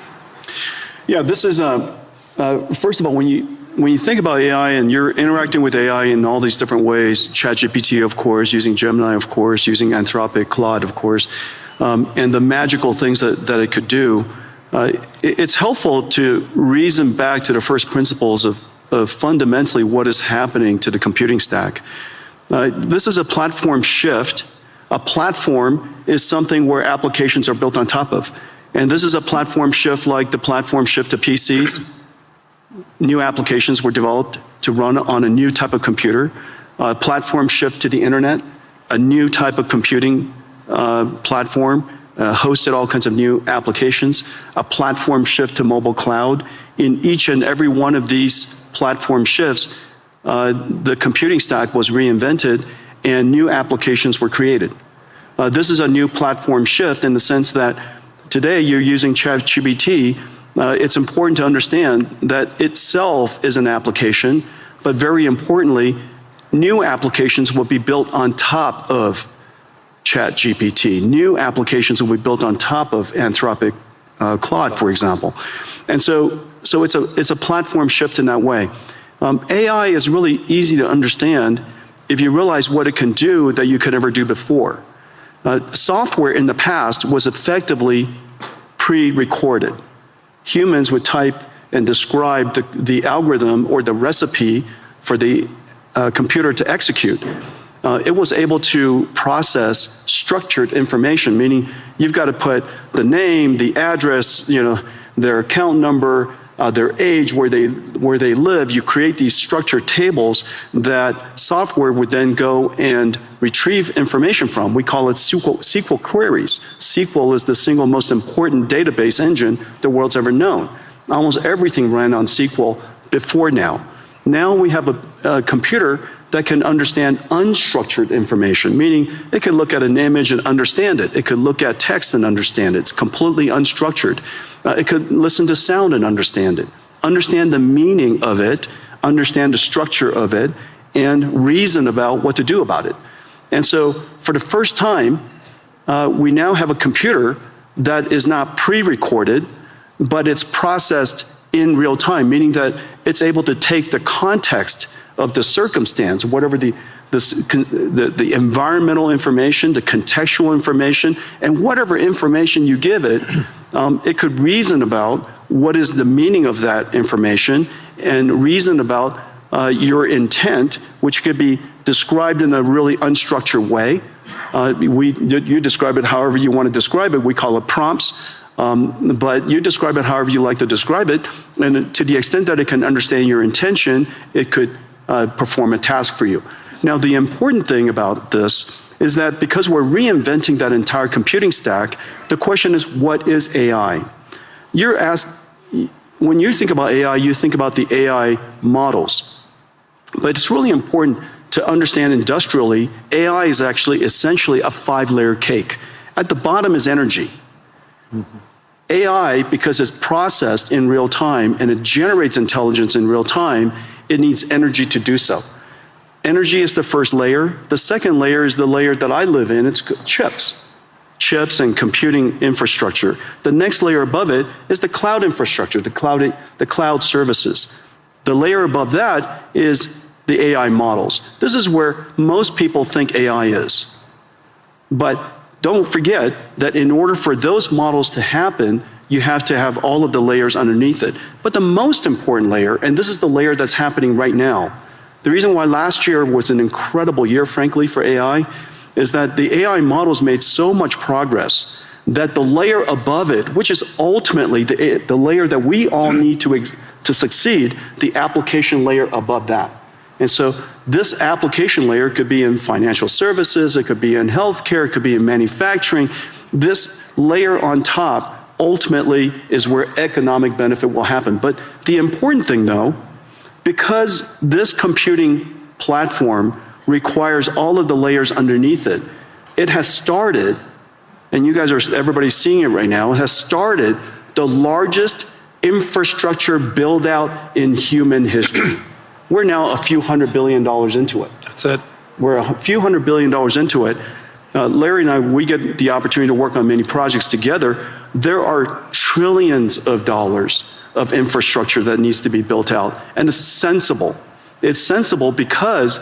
Yeah, this is, first of all, when you think about AI and you're interacting with AI in all these different ways, ChatGPT, of course, using Gemini, of course, using Anthropic, Claude, of course, and the magical things that it could do, it's helpful to reason back to the first principles of fundamentally what is happening to the computing stack. This is a platform shift. A platform is something where applications are built on top of. And this is a platform shift like the platform shift to PCs. New applications were developed to run on a new type of computer. Platform shift to the internet, a new type of computing platform, hosted all kinds of new applications, a platform shift to mobile cloud. In each and every one of these platform shifts, the computing stack was reinvented and new applications were created. This is a new platform shift in the sense that today you're using ChatGPT. It's important to understand that itself is an application, but very importantly, new applications will be built on top of ChatGPT. New applications will be built on top of Anthropic Claude, for example. And so it's a platform shift in that way. AI is really easy to understand if you realize what it can do that you could never do before. Software in the past was effectively pre-recorded. Humans would type and describe the algorithm or the recipe for the computer to execute. It was able to process structured information, meaning you've got to put the name, the address, their account number, their age, where they live. You create these structured tables that software would then go and retrieve information from. We call it SQL queries. SQL is the single most important database engine the world's ever known. Almost everything ran on SQL before now. Now we have a computer that can understand unstructured information, meaning it can look at an image and understand it. It could look at text and understand it. It's completely unstructured. It could listen to sound and understand it, understand the meaning of it, understand the structure of it, and reason about what to do about it. And so for the first time, we now have a computer that is not pre-recorded, but it's processed in real time, meaning that it's able to take the context of the circumstance, whatever the environmental information, the contextual information, and whatever information you give it, it could reason about what is the meaning of that information and reason about your intent, which could be described in a really unstructured way. You describe it however you want to describe it. We call it prompts. But you describe it however you like to describe it, and to the extent that it can understand your intention, it could perform a task for you. Now, the important thing about this is that because we're reinventing that entire computing stack, the question is, what is AI? You're asked, when you think about AI, you think about the AI models. But it's really important to understand industrially, AI is actually essentially a 5-layer cake. At the bottom is energy. AI, because it's processed in real time and it generates intelligence in real time, it needs energy to do so. Energy is the first layer. The second layer is the layer that I live in. It's chips and computing infrastructure. The next layer above it is the cloud infrastructure, the cloud services. The layer above that is the AI models. This is where most people think AI is. But don't forget that in order for those models to happen, you have to have all of the layers underneath it. But the most important layer, and this is the layer that's happening right now, the reason why last year was an incredible year, frankly, for AI, is that the AI models made so much progress that the layer above it, which is ultimately the layer that we all need to succeed, the application layer above that. And so this application layer could be in financial services, it could be in healthcare, it could be in manufacturing. This layer on top ultimately is where economic benefit will happen. But the important thing though, because this computing platform requires all of the layers underneath it, it has started, and you guys everybody's seeing it right now, it has started the largest infrastructure build out in human history. We're now a few $100 billion into it. That's it. We're a few $100 billion into it. Larry and I, we get the opportunity to work on many projects together. There are trillions of dollars of infrastructure that needs to be built out. And it's sensible. It's sensible because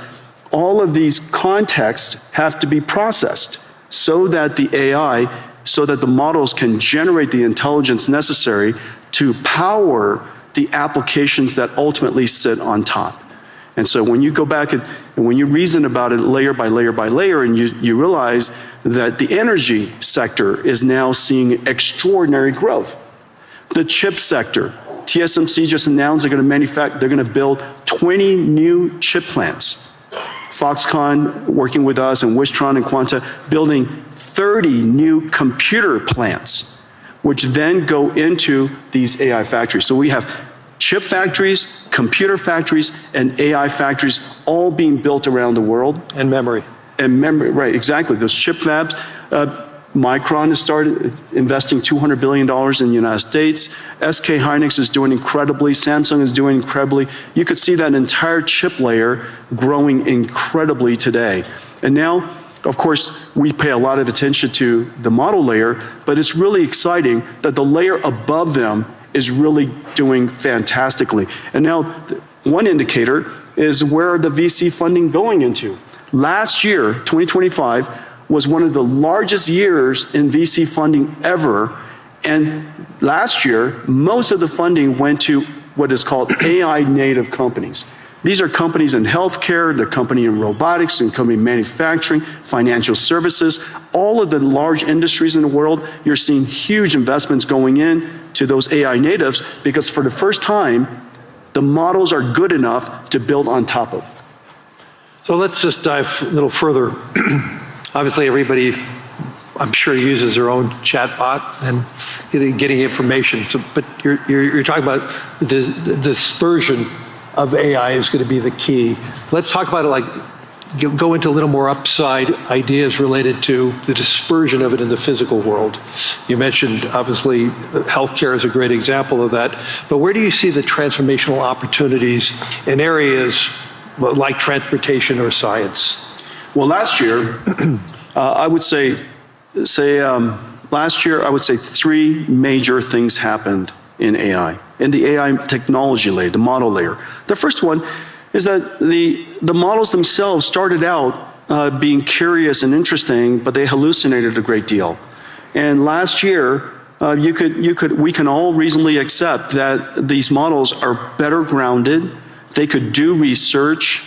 all of these contexts have to be processed so that the AI so that the models can generate the intelligence necessary to power the applications that ultimately sit on top. And so when you go back and when you reason about it layer by layer by layer, and you realize that the energy sector is now seeing extraordinary growth. The chip sector, TSMC just announced they're going to build 20 new chip plants. Foxconn working with us and Wistron and Quanta building 30 new computer plants, which then go into these AI factories. So we have chip factories, computer factories, and AI factories all being built around the world. And memory. And memory, right, exactly. Those chip fabs. Micron has started investing $200 billion in the United States. SK Hynix is doing incredibly. Samsung is doing incredibly. You could see that entire chip layer growing incredibly today. And now, of course, we pay a lot of attention to the model layer, but it's really exciting that the layer above them is really doing fantastically. And now, one indicator is where the VC funding going into. Last year, 2025, was one of the largest years in VC funding ever. And last year, most of the funding went to what is called AI native companies. These are companies in healthcare, they're company in robotics, and company in manufacturing, financial services, all of the large industries in the world. You're seeing huge investments going in to those AI natives because for the first time, the models are good enough to build on top of. So let's just dive a little further. Obviously, everybody, I'm sure, uses their own chatbot and getting information. So, but you're talking about the dispersion of AI is going to be the key. Let's talk about it, like go into a little more upside ideas related to the dispersion of it in the physical world. You mentioned, obviously, healthcare is a great example of that. But where do you see the transformational opportunities in areas like transportation or science? Well, last year, I would say last year, I would say three major things happened in AI, in the AI technology layer, the model layer. The first one is that the models themselves started out being curious and interesting, but they hallucinated a great deal. And last year, we can all reasonably accept that these models are better grounded. They could do research.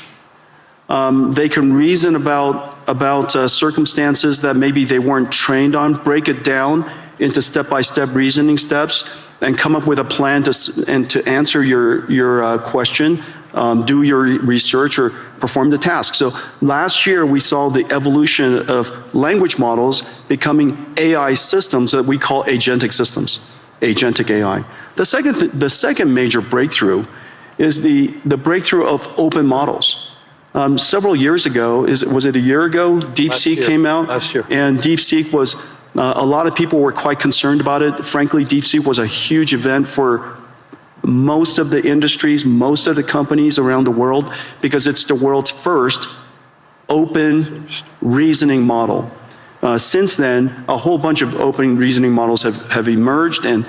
They can reason about circumstances that maybe they weren't trained on, break it down into step-by-step reasoning steps, and come up with a plan to answer your question, do your research, or perform the task. So last year we saw the evolution of language models becoming AI systems that we call agentic systems, agentic AI. The second major breakthrough is the breakthrough of open models. Several years ago, was it a year ago? DeepSeek came out. Last year. And DeepSeek was, a lot of people were quite concerned about it. Frankly, DeepSeek was a huge event for most of the industries, most of the companies around the world, because it's the world's first open reasoning model. Since then, a whole bunch of open reasoning models have emerged, and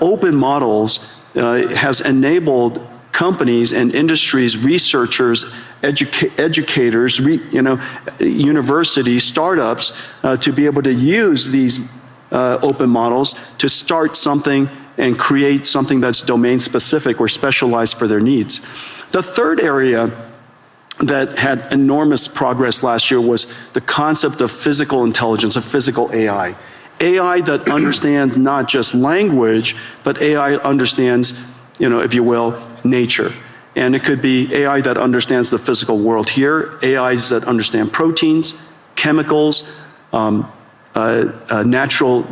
open models has enabled companies and industries, researchers, educators, universities, startups, to be able to use these open models to start something and create something that's domain specific or specialized for their needs. The third area that had enormous progress last year was the concept of physical intelligence, of physical AI. AI that understands not just language, but AI understands, if you will, nature. And it could be AI that understands the physical world here, AIs that understand proteins, chemicals, natural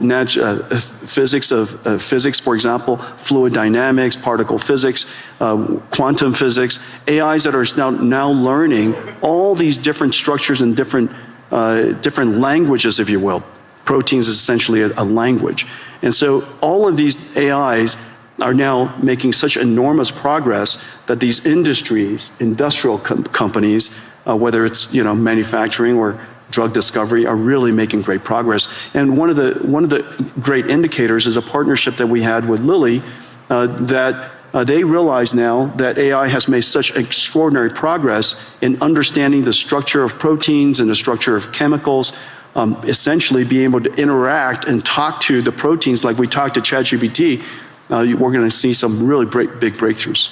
physics, for example, fluid dynamics, particle physics, quantum physics, AIs that are now learning all these different structures and different languages, if you will. Proteins is essentially a language. And so all of these AIs are now making such enormous progress that these industrial companies, whether it's manufacturing or drug discovery, are really making great progress. And one of the great indicators is a partnership that we had with Lilly, that they realize now that AI has made such extraordinary progress in understanding the structure of proteins and the structure of chemicals, essentially be able to interact and talk to the proteins like we talk to ChatGPT, we're going to see some really big breakthroughs.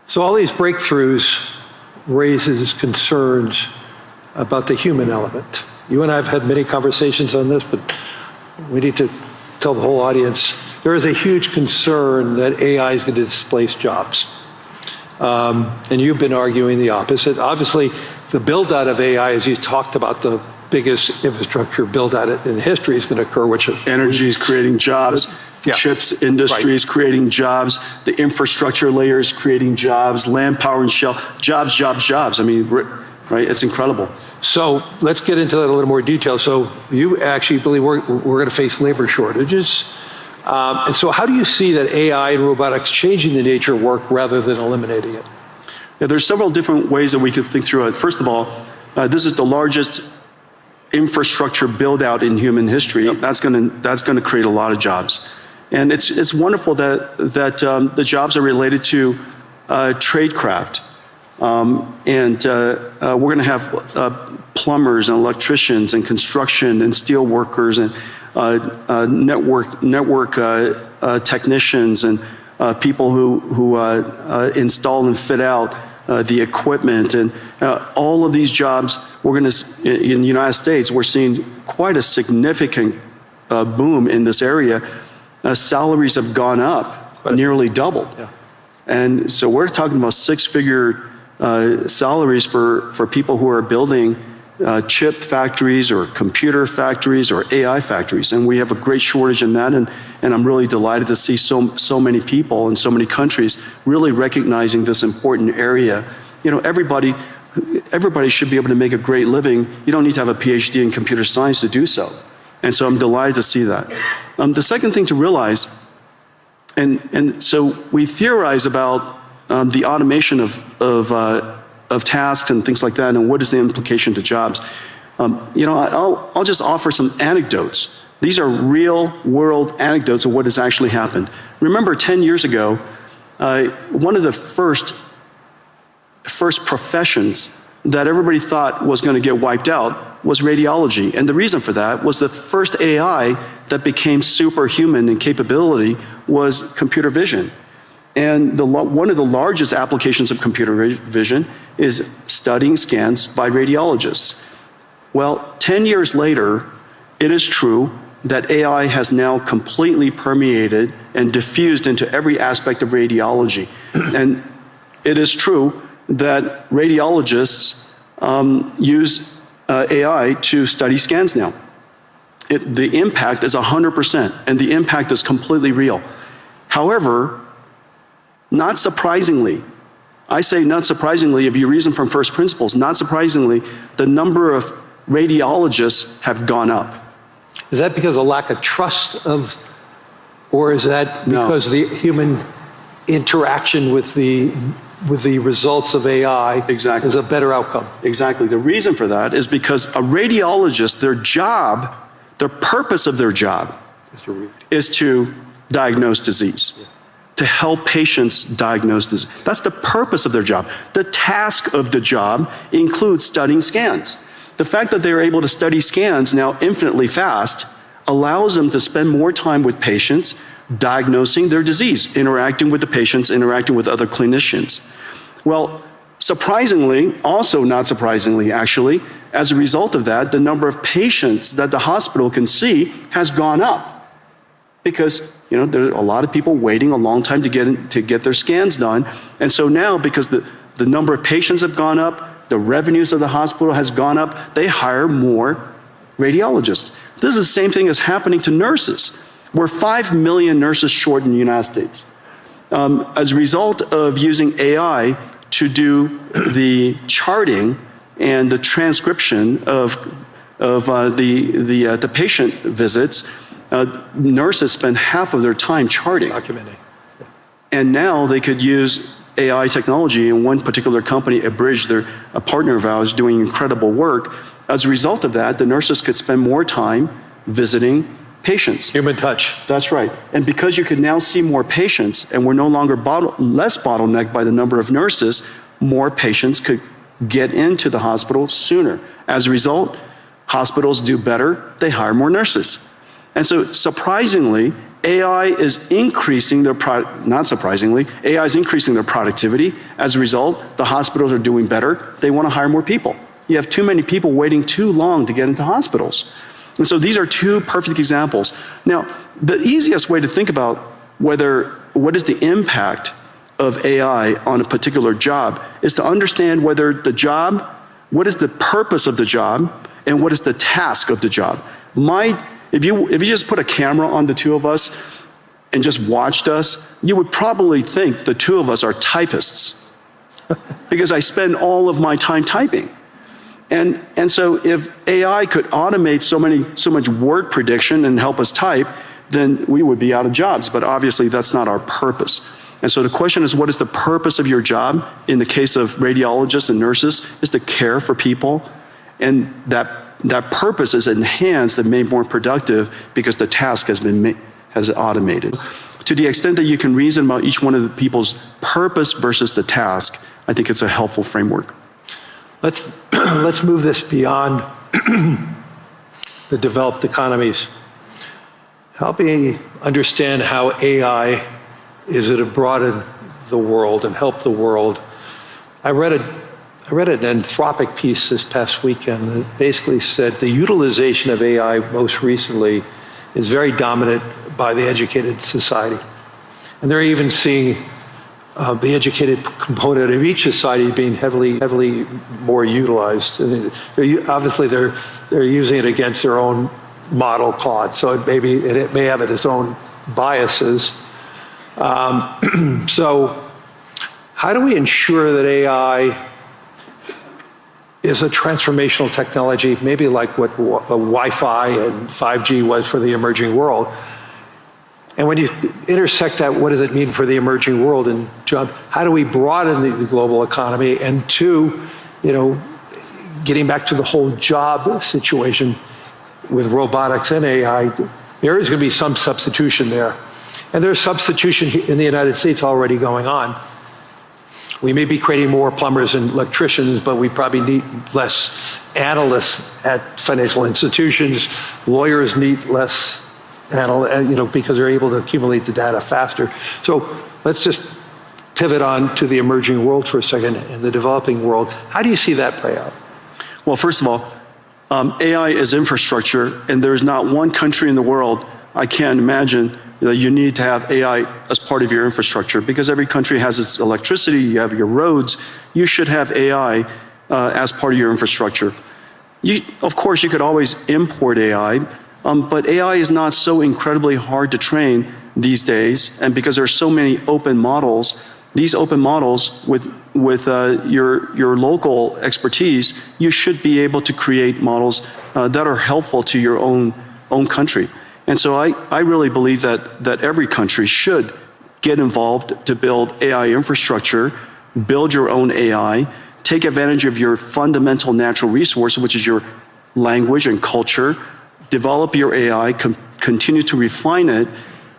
So all these breakthroughs raises concerns about the human element. You and I have had many conversations on this, but we need to tell the whole audience, there is a huge concern that AI is going to displace jobs. And you've been arguing the opposite. Obviously, the build out of AI, as you talked about, the biggest infrastructure build out in history is going to occur, which energy is creating jobs. Yeah. Chips industry is creating jobs. The infrastructure layer is creating jobs. Land, power, and shell. Jobs, jobs, jobs. I mean, right? It's incredible. So let's get into that in a little more detail. So you actually believe we're going to face labor shortages. And so how do you see that AI and robotics changing the nature of work rather than eliminating it? Yeah, there's several different ways that we could think through it. First of all, this is the largest infrastructure build out in human history. Yep. That's going to create a lot of jobs. And it's wonderful that the jobs are related to tradecraft. We're going to have plumbers and electricians and construction and steel workers and network technicians and people who install and fit out the equipment. And all of these jobs, we're going to, in the United States, we're seeing quite a significant boom in this area. Salaries have gone up, nearly doubled. Yeah. And so we're talking about six-figure salaries for people who are building chip factories or computer factories or AI factories. And we have a great shortage in that. And I'm really delighted to see so many people in so many countries really recognizing this important area. You know, everybody should be able to make a great living. You don't need to have a PhD in computer science to do so. And so I'm delighted to see that. The second thing to realize, and so we theorize about the automation of tasks and things like that, and what is the implication to jobs. You know, I'll just offer some anecdotes. These are real world anecdotes of what has actually happened. Remember 10 years ago, one of the first professions that everybody thought was going to get wiped out was radiology. And the reason for that was the first AI that became superhuman in capability was computer vision. And one of the largest applications of computer vision is studying scans by radiologists. Well, 10 years later, it is true that AI has now completely permeated and diffused into every aspect of radiology. And it is true that radiologists use AI to study scans now. The impact is 100%, and the impact is completely real. However, not surprisingly, I say not surprisingly, if you reason from first principles, not surprisingly, the number of radiologists have gone up. Is that because of lack of trust or is that because the human interaction with the results of AI is a better outcome? Exactly. The reason for that is because a radiologist, the purpose of their job is to diagnose disease, to help patients diagnose disease. That's the purpose of their job. The task of the job includes studying scans. The fact that they're able to study scans now infinitely fast allows them to spend more time with patients, diagnosing their disease, interacting with the patients, interacting with other clinicians. Well, surprisingly, also not surprisingly actually, as a result of that, the number of patients that the hospital can see has gone up. Because, you know, there are a lot of people waiting a long time to get their scans done. And so now, because the number of patients have gone up, the revenues of the hospital has gone up, they hire more radiologists. This is the same thing as happening to nurses. We're 5 million nurses short in the United States. As a result of using AI to do the charting and the transcription of the patient visits, nurses spend half of their time charting. Documenting. And now they could use AI technology, and one particular company, Abridge, they're a partner of ours doing incredible work. As a result of that, the nurses could spend more time visiting patients. Human touch. That's right. And because you can now see more patients, and we're no longer less bottlenecked by the number of nurses, more patients could get into the hospital sooner. As a result, Hospitals do better, they hire more nurses. And so surprisingly, AI is increasing their not surprisingly, AI is increasing their productivity. As a result, the hospitals are doing better. They want to hire more people. You have too many people waiting too long to get into hospitals. And so these are two perfect examples. Now, the easiest way to think about what is the impact of AI on a particular job is to understand whether the job, what is the purpose of the job, and what is the task of the job. If you just put a camera on the two of us and just watched us, you would probably think the two of us are typists because I spend all of my time typing. And so if AI could automate so much word prediction and help us type, then we would be out of jobs. But obviously that's not our purpose. And so the question is, what is the purpose of your job? In the case of radiologists and nurses, is to care for people. And that purpose is enhanced and made more productive because the task has automated. To the extent that you can reason about each one of the people's purpose versus the task, I think it's a helpful framework. Let's move this beyond the developed economies. Help me understand how AI is going to broaden the world and help the world. I read an Anthropic piece this past weekend that basically said the utilization of AI most recently is very dominant by the educated society. And they're even seeing the educated component of each society being heavily more utilized. And obviously they're using it against their own model Claude, so it may have its own biases. So how do we ensure that AI is a transformational technology, maybe like what Wi-Fi and 5G was for the emerging world? And when you intersect that, what does it mean for the emerging world? And John, how do we broaden the global economy? And two, getting back to the whole job situation with robotics and AI, there is going to be some substitution there. And there's substitution in the United States already going on. We may be creating more plumbers and electricians, but we probably need less analysts at financial institutions. Lawyers need less because they're able to accumulate the data faster. So let's just pivot on to the emerging world for a second, in the developing world. How do you see that play out? Well, first of all, AI is infrastructure, and there's not one country in the world, I can't imagine, that you need to have AI as part of your infrastructure, because every country has its electricity, you have your roads, you should have AI as part of your infrastructure. Of course, you could always import AI, but AI is not so incredibly hard to train these days, and because there are so many open models, these open models with your local expertise, you should be able to create models that are helpful to your own country. And so I really believe that every country should get involved to build AI infrastructure, build your own AI, take advantage of your fundamental natural resource, which is your language and culture, develop your AI, continue to refine it,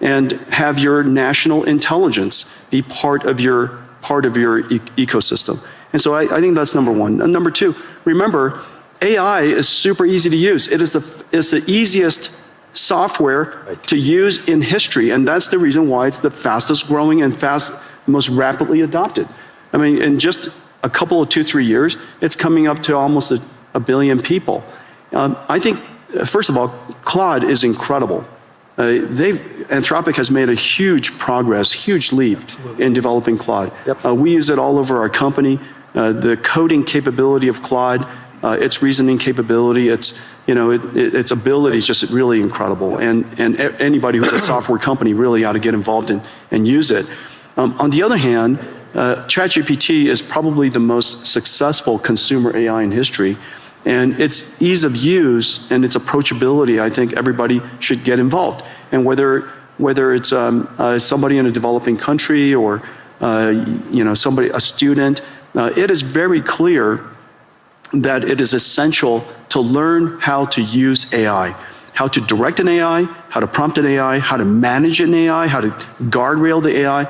and have your national intelligence be part of your ecosystem. And so I think that's number one. And number two, remember, AI is super easy to use. It's the easiest software to use in history, and that's the reason why it's the fastest growing and most rapidly adopted. I mean, in just a couple of 2-3 years, it's coming up to almost a billion people. I think, first of all, Claude is incredible. Anthropic has made a huge progress, huge leap in developing Claude. Yep. We use it all over our company. The coding capability of Claude, its reasoning capability, its ability is just really incredible. And anybody who's a software company really ought to get involved and use it. On the other hand, ChatGPT is probably the most successful consumer AI in history. And its ease of use and its approachability, I think everybody should get involved. And whether it's somebody in a developing country or a student, it is very clear that it is essential to learn how to use AI, how to direct an AI, how to prompt an AI, how to manage an AI, how to guardrail the AI,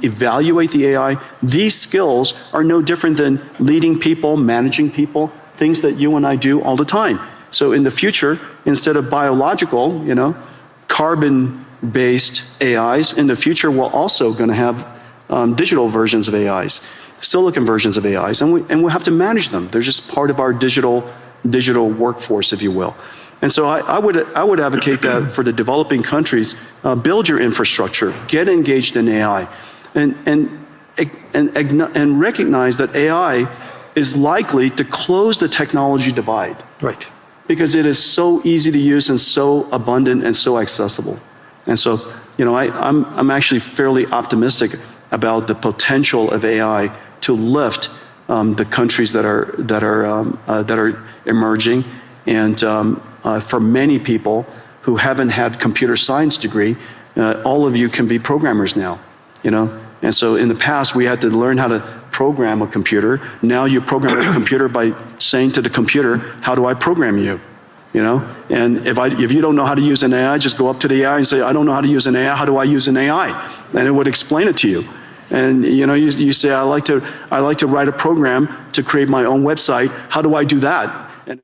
evaluate the AI. These skills are no different than leading people, managing people, things that you and I do all the time. So in the future, instead of biological, carbon-based AIs, in the future we're also going to have digital versions of AIs, silicon versions of AIs, and we'll have to manage them. They're just part of our digital workforce, if you will. And so I would advocate that for the developing countries, build your infrastructure, get engaged in AI, and recognize that AI is likely to close the technology divide. Right. Because it is so easy to use and so abundant and so accessible. And so, I'm actually fairly optimistic about the potential of AI to lift the countries that are emerging, and for many people who haven't had computer science degree, all of you can be programmers now, And so in the past we had to learn how to program a computer. Now you program a computer by saying to the computer, "How do I program you?" And if you don't know how to use an AI, just go up to the AI and say, "I don't know how to use an AI. How do I use an AI?" And it would explain it to you. And you say, I like to write a program to create my own website. How do I do that? And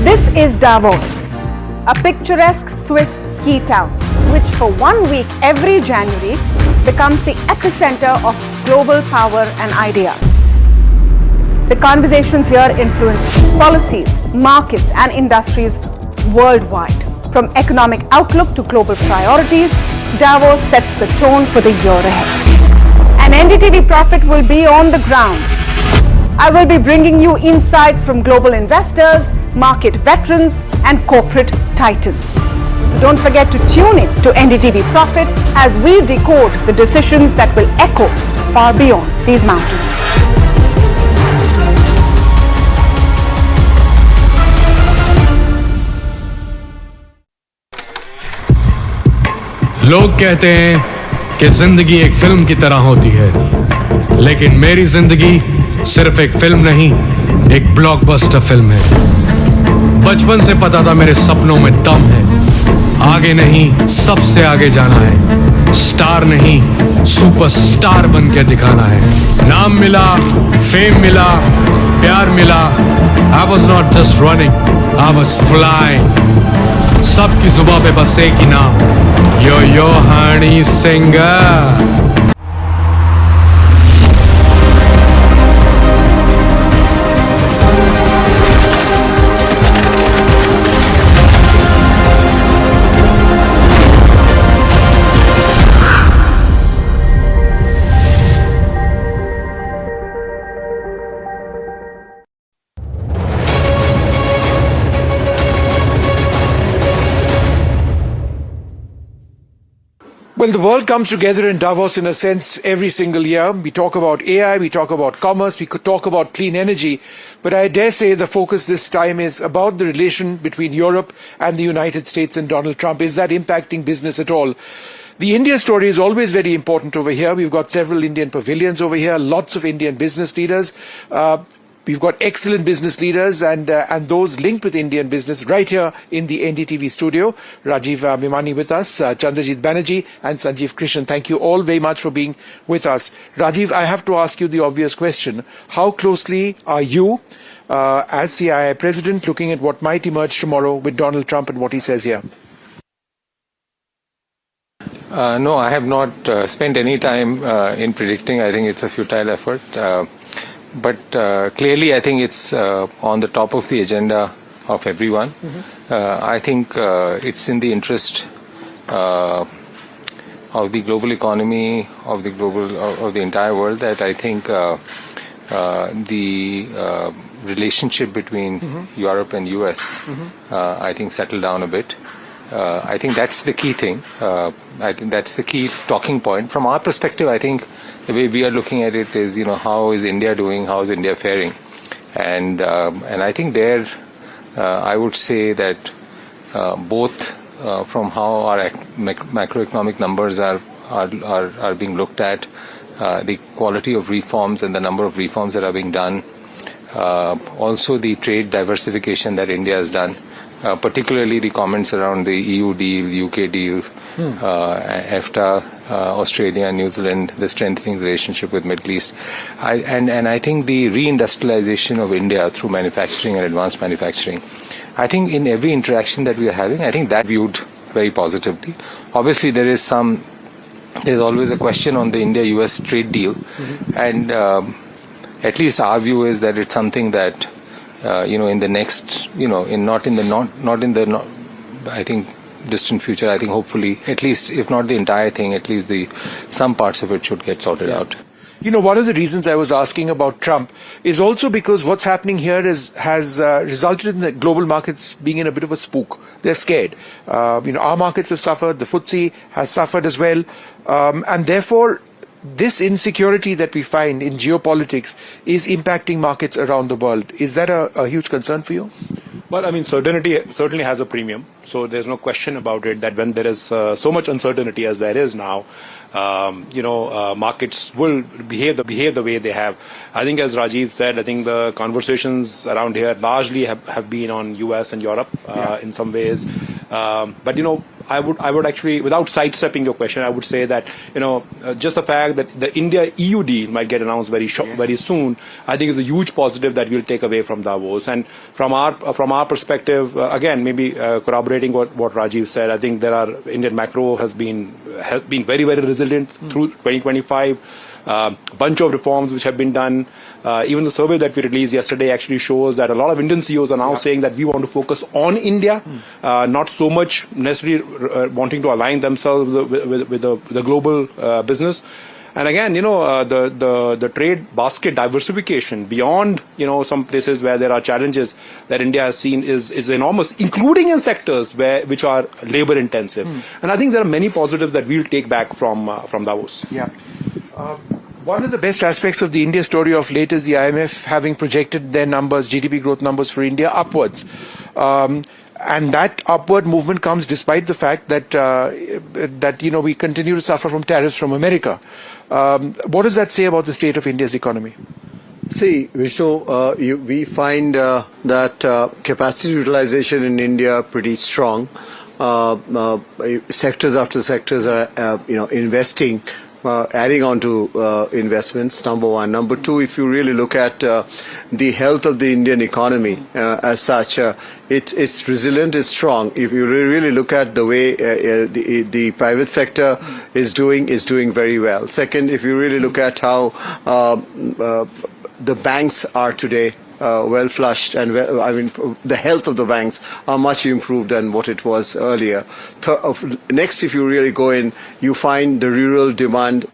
This is Davos, a picturesque Swiss ski town, which for 1 week every January becomes the epicenter of global power and ideas. The conversations here influence policies, markets, and industries worldwide. From economic outlook to global priorities, Davos sets the tone for the year ahead. And NDTV Profit will be on the ground. I will be bringing you insights from global investors, market veterans, and corporate titans. So don't forget to tune in to NDTV Profit as we decode the decisions that will echo far beyond these mountains. लोग कहते हैं कि जिंदगी एक film की तरह होती है, लेकिन मेरी जिंदगी सिर्फ एक फिल्म नहीं, एक ब्लॉकबस्टर फिल्म है। बचपन से पता था मेरे सपनों में दम है, आगे नहीं सबसे आगे जाना है, स्टार नहीं सुपरस्टार बन के दिखाना है। नाम मिला, फेम मिला, प्यार मिला, I was not just running, I was flying। सबकी जुबां पे बस एक ही नाम, yo Honey singer. Well, the world comes together in Davos in a sense every single year. We talk about AI, we talk about commerce, we could talk about clean energy, but I dare say the focus this time is about the relation between Europe and the United States and Donald Trump. Is that impacting business at all? The India story is always very important over here. We've got several Indian pavilions over here, lots of Indian business leaders. We've got excellent business leaders and those linked with Indian business right here in the NDTV studio. Rajiv Mimani with us, Chandrajit Banerjee and Sanjeev Krishnan. Thank you all very much for being with us. Rajiv, I have to ask you the obvious question. How closely are you, as CII President, looking at what might emerge tomorrow with Donald Trump and what he says here? No, I have not spent any time in predicting. I think it's a futile effort. But clearly, I think it's on the top of the agenda of everyone. I think it's in the interest of the global economy, of the entire world, that I think the relationship between Europe and US, I think, settle down a bit. I think that's the key thing. I think that's the key talking point. From our perspective, I think the way we are looking at it is, how is India doing? How is India faring? And I think there, I would say that both from how our macroeconomic numbers are are being looked at, the quality of reforms and the number of reforms that are being done, also the trade diversification that India has done, particularly the comments around the EU deal, UK deal, EFTA, Australia, New Zealand, the strengthening relationship with Middle East. I think the reindustrialization of India through manufacturing and advanced manufacturing, I think in every interaction that we are having, I think that viewed very positively. Obviously, there's always a question on the India-US trade deal, and at least our view is that it's something that in the next, I think distant future, I think hopefully, at least if not the entire thing, at least some parts of it should get sorted out. One of the reasons I was asking about Trump is also because what's happening here has resulted in the global markets being in a bit of a spook. They're scared. Our markets have suffered. The FTSE has suffered as well. And therefore, this insecurity that we find in geopolitics is impacting markets around the world. Is that a huge concern for you? Well, I mean, certainty certainly has a premium. So there's no question about it that when there is so much uncertainty as there is now, markets will behave the way they have. I think, as Rajiv said, I think the conversations around here largely have been on US and Europe in some ways. But I would actually, without sidestepping your question, I would say that just the fact that the India-EU deal might get announced very soon, I think is a huge positive that we'll take away from Davos. And from our perspective, again, maybe corroborating what Rajiv said, I think Indian macro has been very, very resilient through 2025. Bunch of reforms which have been done. Even the survey that we released yesterday actually shows that a lot of Indian CEOs are now saying that we want to focus on India, not so much necessarily wanting to align themselves with the global business. And again, the trade basket diversification beyond, some places where there are challenges that India has seen is enormous, including in sectors which are labor intensive. And I think there are many positives that we'll take back from Davos. Yeah. One of the best aspects of the India story of late is the IMF having projected their numbers, GDP growth numbers for India upwards. And that upward movement comes despite the fact that we continue to suffer from tariffs from America. What does that say about the state of India's economy? See, Vishnu, we find that capacity utilization in India pretty strong. Sectors after sectors are, investing. Adding on to investments, number one. Number two, if you really look at the health of the Indian economy as such, it's resilient, it's strong. If you really look at the way the private sector is doing very well. Second, if you really look at how the banks are today, well flushed, and the health of the banks are much improved than what it was earlier. Next, if you really go in, you find the rural demand.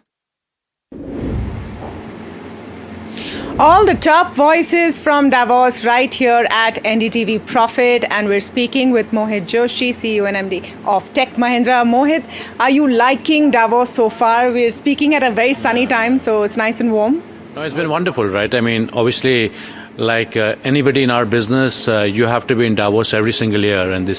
All the top voices from Davos right here at NDTV Profit, and we're speaking with Mohit Joshi, CEO and MD of Tech Mahindra. Mohit, are you liking Davos so far? We're speaking at a very sunny time, so it's nice and warm. No, it's been wonderful, right? I mean, obviously, like anybody in our business, you have to be in Davos every single year, and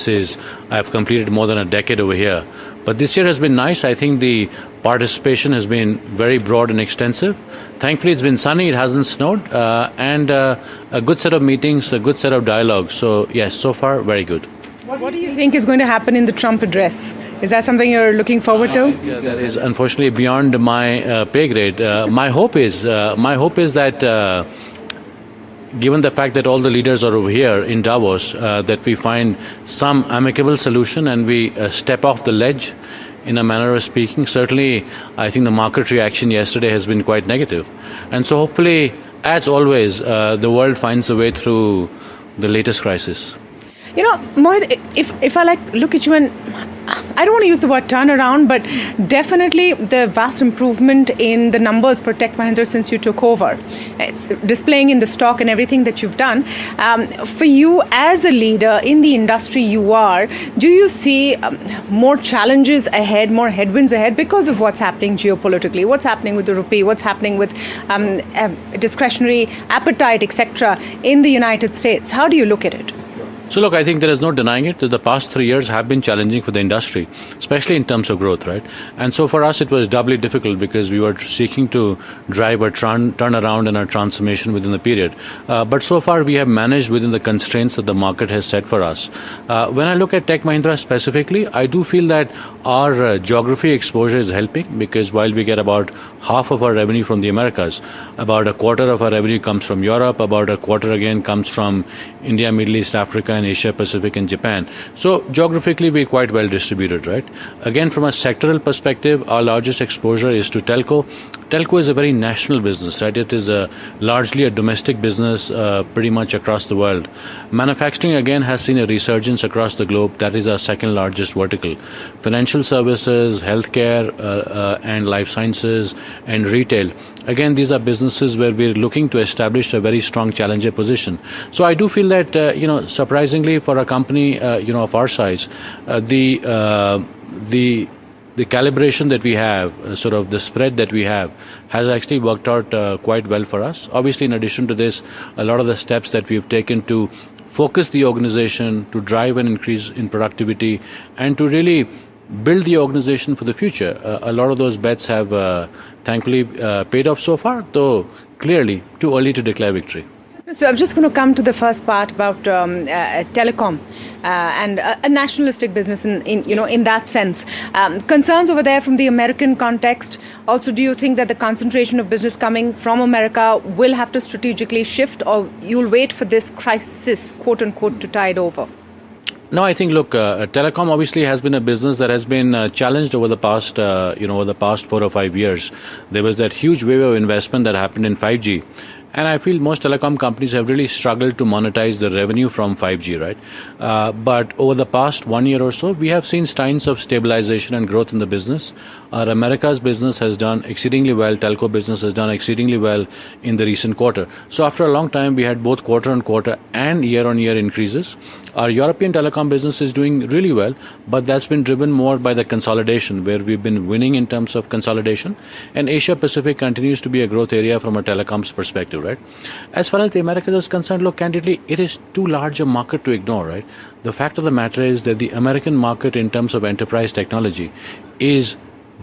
I've completed more than a decade over here. But this year has been nice. I think the participation has been very broad and extensive. Thankfully, it's been sunny, it hasn't snowed, and a good set of meetings, a good set of dialogue. So, yes, so far, very good. What do you think is going to happen in the Trump address? Is that something you're looking forward to? That is unfortunately beyond my pay grade. My hope is that given the fact that all the leaders are over here in Davos, that we find some amicable solution and we step off the ledge in a manner of speaking. Certainly, I think the market reaction yesterday has been quite negative. And so hopefully, as always, the world finds a way through the latest crisis. Mohit, if I look at you, and I don't want to use the word turnaround, but definitely the vast improvement in the numbers for Tech Mahindra since you took over. It's displaying in the stock and everything that you've done. For you as a leader in the industry you are, do you see more challenges ahead, more headwinds ahead because of what's happening geopolitically, what's happening with the rupee, what's happening with discretionary appetite, etc. in the United States? How do you look at it? So look, I think there is no denying it that the past 3 years have been challenging for the industry, especially in terms of growth, right? And so for us, it was doubly difficult because we were seeking to drive a turnaround and a transformation within the period. But so far, we have managed within the constraints that the market has set for us. When I look at Tech Mahindra specifically, I do feel that our geography exposure is helping because while we get about half of our revenue from the Americas, about a quarter of our revenue comes from Europe, about a quarter again comes from India, Middle East, Africa, and Asia Pacific and Japan. So geographically, we're quite well distributed, right? Again, from a sectoral perspective, our largest exposure is to telco. Telco is a very national business, right? It is largely a domestic business pretty much across the world. Manufacturing, again, has seen a resurgence across the globe. That is our second largest vertical. Financial services, healthcare, and life sciences, and retail. Again, these are businesses where we're looking to establish a very strong challenger position. So I do feel that, surprisingly for a company, of our size, the calibration that we have, sort of the spread that we have, has actually worked out quite well for us. Obviously, in addition to this, a lot of the steps that we've taken to focus the organization, to drive an increase in productivity, and to really build the organization for the future, a lot of those bets have thankfully paid off so far, though clearly too early to declare victory. So I'm just going to come to the first part about telecom and a nationalistic business in that sense. Concerns over there from the American context. Also, do you think that the concentration of business coming from America will have to strategically shift, or you'll wait for this crisis, quote unquote, to tide over? No, I think, look, telecom obviously has been a business that has been challenged over the past, over the past 4 or 5 years. There was that huge wave of investment that happened in 5G. And I feel most telecom companies have really struggled to monetize the revenue from 5G, right? But over the past 1 year or so, we have seen signs of stabilization and growth in the business. Our Americas business has done exceedingly well. Telco business has done exceedingly well in the recent quarter. So after a long time, we had both quarter-on-quarter and year-on-year increases. Our European telecom business is doing really well, but that's been driven more by the consolidation, where we've been winning in terms of consolidation. And Asia Pacific continues to be a growth area from a telecoms perspective, right? As far as the Americas is concerned, look, candidly, it is too large a market to ignore, right? The fact of the matter is that the American market in terms of enterprise technology is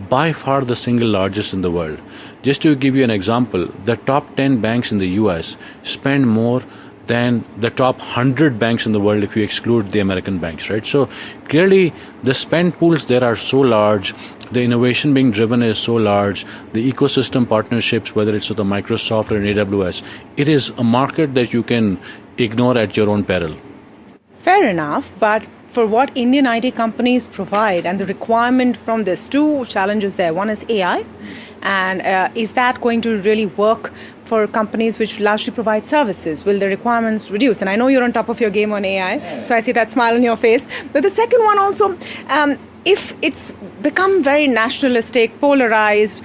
by far the single largest in the world. Just to give you an example, the top 10 banks in the US spend more than the top 100 banks in the world if you exclude the American banks, right? So clearly the spend pools there are so large, the innovation being driven is so large, the ecosystem partnerships, whether it's with the Microsoft or AWS, it is a market that you can ignore at your own peril. Fair enough, but for what Indian IT companies provide and the requirement from this, two challenges there. One is AI, and is that going to really work for companies which largely provide services? Will the requirements reduce? And I know you're on top of your game on AI, so I see that smile on your face. But the second one also, if it's become very nationalistic, polarized,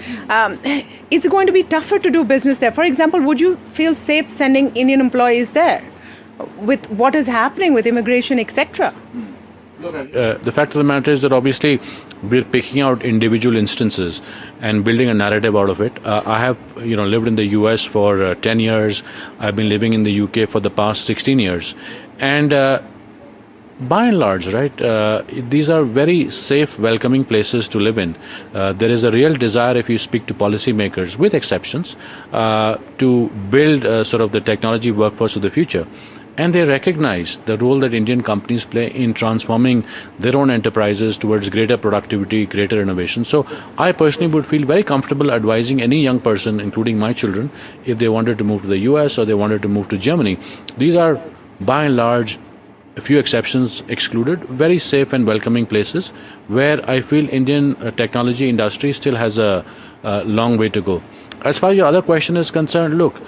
is it going to be tougher to do business there? For example, would you feel safe sending Indian employees there with what is happening with immigration, etc.? The fact of the matter is that obviously we're picking out individual instances and building a narrative out of it. I have, lived in the US for 10 years. I've been living in the UK for the past 16 years. And by and large, right, these are very safe, welcoming places to live in. There is a real desire, if you speak to policymakers, with exceptions, to build sort of the technology workforce of the future. And they recognize the role that Indian companies play in transforming their own enterprises towards greater productivity, greater innovation. So I personally would feel very comfortable advising any young person, including my children, if they wanted to move to the US or they wanted to move to Germany. These are, by and large, a few exceptions excluded, very safe and welcoming places where I feel Indian technology industry still has a long way to go. As far as your other question is concerned, look,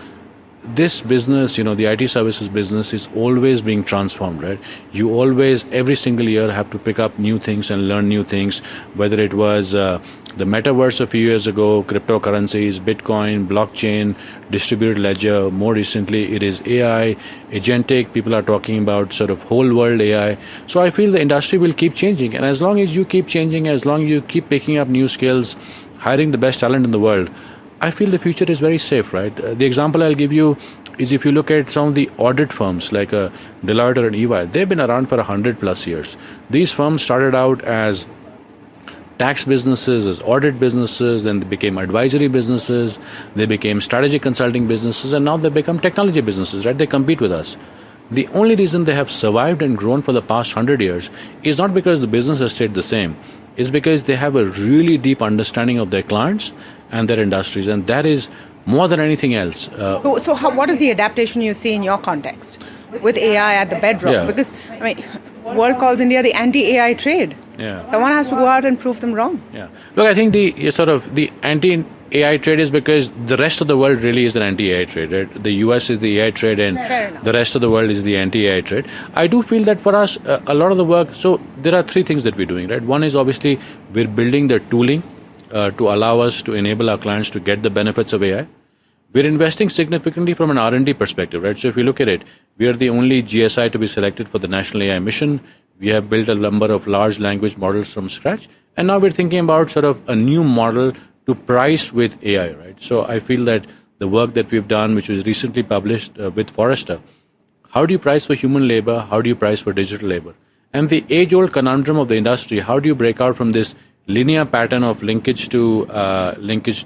this business, the IT services business is always being transformed, right? You always, every single year, have to pick up new things and learn new things, whether it was the metaverse a few years ago, cryptocurrencies, Bitcoin, blockchain, distributed ledger. More recently, it is AI, agentic. People are talking about sort of whole world AI. So I feel the industry will keep changing. And as long as you keep changing, as long as you keep picking up new skills, hiring the best talent in the world, I feel the future is very safe, right? The example I'll give you, is if you look at some of the audit firms like Deloitte or an EY, they've been around for 100 plus years. These firms started out as tax businesses, as audit businesses, then they became advisory businesses, they became strategic consulting businesses, and now they become technology businesses, right? They compete with us. The only reason they have survived and grown for the past 100 years is not because the business has stayed the same, it's because they have a really deep understanding of their clients and their industries, and that is more than anything else. What is the adaptation you see in your context with AI at the bedrock? Yeah. Because, I mean, world calls India the anti-AI trade. Yeah. Someone has to go out and prove them wrong. Yeah. Look, I think the anti-AI trade is because the rest of the world really is an anti-AI trade, right? The US is the AI trade and the rest of the world is the anti-AI trade. I do feel that for us, a lot of the work, so there are three things that we're doing, right? One is obviously we're building the tooling to allow us to enable our clients to get the benefits of AI. We're investing significantly from an R&D perspective, right? So if you look at it, we are the only GSI to be selected for the National AI Mission. We have built a number of large language models from scratch. And now we're thinking about sort of a new model to price with AI, right? So I feel that the work that we've done, which was recently published with Forrester, how do you price for human labor? How do you price for digital labor? And the age-old conundrum of the industry, how do you break out from this linear pattern of linkage to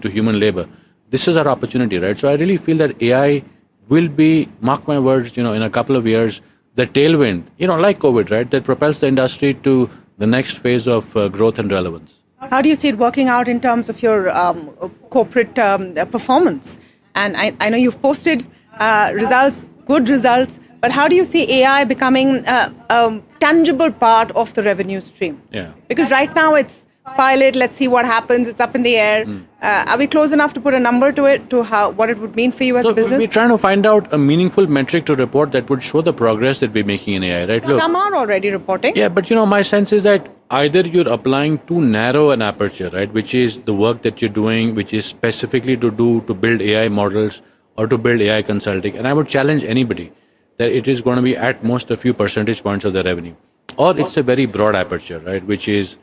human labor? This is our opportunity, right? So I really feel that AI will be, mark my words, in a couple of years, the tailwind, like COVID, right? That propels the industry to the next phase of growth and relevance. How do you see it working out in terms of your corporate performance? And I know you've posted results, good results, but how do you see AI becoming a tangible part of the revenue stream? Yeah. Because right now it's pilot, let's see what happens, it's up in the air. Are we close enough to put a number to it, to what it would mean for you as a business? We're trying to find out a meaningful metric to report that would show the progress that we're making in AI, right? Look, come on already reporting. Yeah, but my sense is that either you're applying too narrow an aperture, right, which is the work that you're doing, which is specifically to build AI models or to build AI consulting. And I would challenge anybody that it is going to be at most a few percentage points of the revenue. Or it's a very broad aperture, right, which is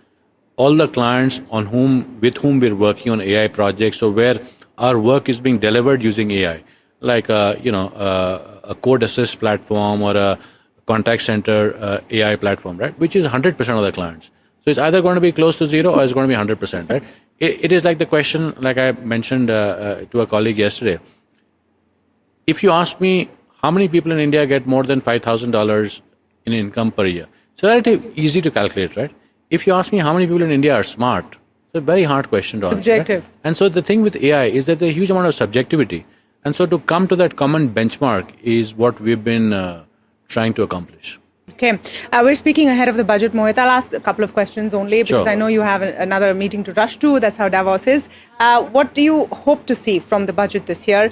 all the clients with whom we're working on AI projects, or where our work is being delivered using AI, like a code assist platform or a contact center AI platform, right? Which is 100% of the clients. So it's either going to be close to zero or it's going to be 100%, right? It is like the question, like I mentioned to a colleague yesterday. If you ask me how many people in India get more than $5,000 in income per year, it's relatively easy to calculate, right? If you ask me how many people in India are smart, it's a very hard question to answer. Subjective. Right? And so the thing with AI is that there's a huge amount of subjectivity. And so to come to that common benchmark is what we've been trying to accomplish. Okay. We're speaking ahead of the budget, Mohit. I'll ask a couple of questions only because Sure. I know you have another meeting to rush to. That's how Davos is. What do you hope to see from the budget this year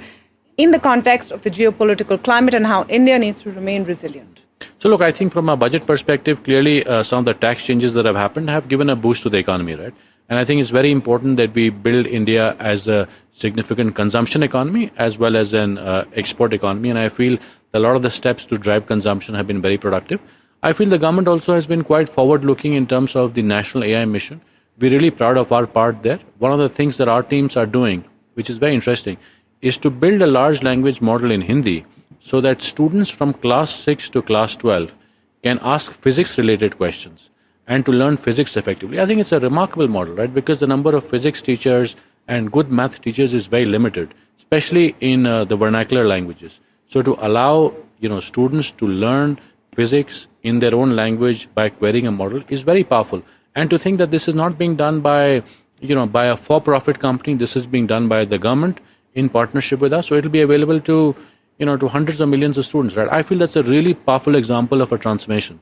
in the context of the geopolitical climate and how India needs to remain resilient? So look, I think from a budget perspective, clearly some of the tax changes that have happened have given a boost to the economy, right? And I think it's very important that we build India as a significant consumption economy as well as an export economy. And I feel a lot of the steps to drive consumption have been very productive. I feel the government also has been quite forward-looking in terms of the National AI Mission. We're really proud of our part there. One of the things that our teams are doing, which is very interesting, is to build a large language model in Hindi so that students from class 6 to class 12 can ask physics-related questions and to learn physics effectively. I think it's a remarkable model, right? Because the number of physics teachers and good math teachers is very limited, especially in the vernacular languages. So to allow students to learn physics in their own language by querying a model is very powerful. And to think that this is not being done by a for-profit company, this is being done by the government in partnership with us. So it will be available to hundreds of millions of students, right? I feel that's a really powerful example of a transformation.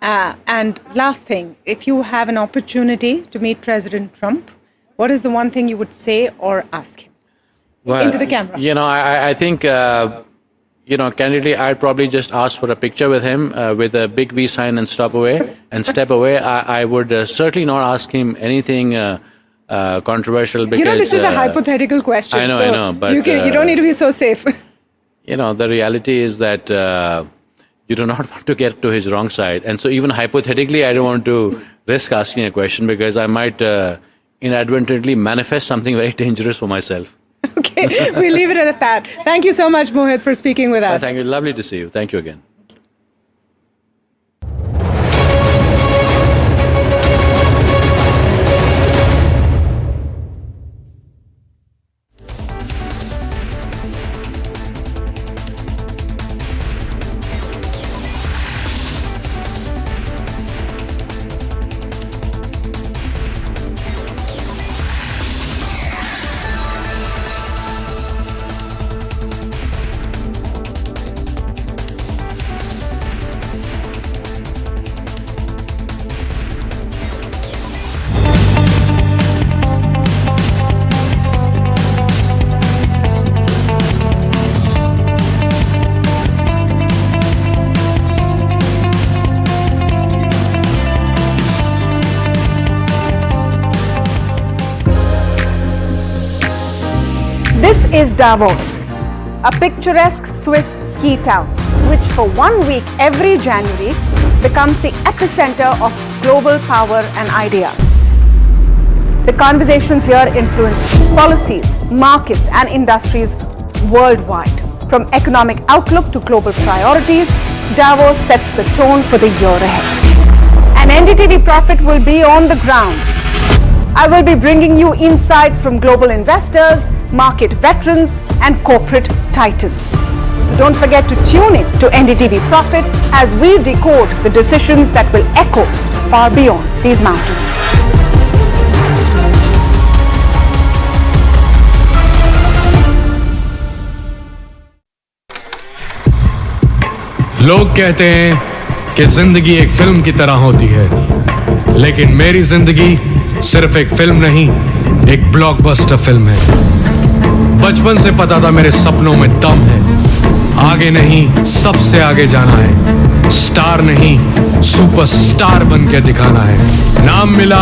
And last thing, if you have an opportunity to meet President Trump, what is the one thing you would say or ask him? Into the camera. I think, candidly, I'd probably just ask for a picture with him with a big V sign and step away. I would certainly not ask him anything controversial because... this is a hypothetical question. I know, but... You don't need to be so safe. The reality is that you do not want to get to his wrong side. And so even hypothetically, I don't want to risk asking a question because I might inadvertently manifest something very dangerous for myself. Okay, we'll leave it at that. Thank you so much, Mohit, for speaking with us. Thank you. Lovely to see you. Thank you again. This is Davos, a picturesque Swiss ski town, which for 1 week every January becomes the epicenter of global power and ideas. The conversations here influence policies, markets, and industries worldwide. From economic outlook to global priorities, Davos sets the tone for the year ahead. And NDTV Profit will be on the ground. I will be bringing you insights from global investors, market veterans, and corporate titans. So don't forget to tune in to NDTV Profit as we decode the decisions that will echo far beyond these mountains. लोग कहते हैं कि जिंदगी एक film की तरह होती है, लेकिन मेरी जिंदगी सिर्फ एक फिल्म नहीं, एक ब्लॉकबस्टर फिल्म है। बचपन से पता था मेरे सपनों में दम है, आगे नहीं सबसे आगे जाना है, स्टार नहीं सुपरस्टार बन के दिखाना है। नाम मिला,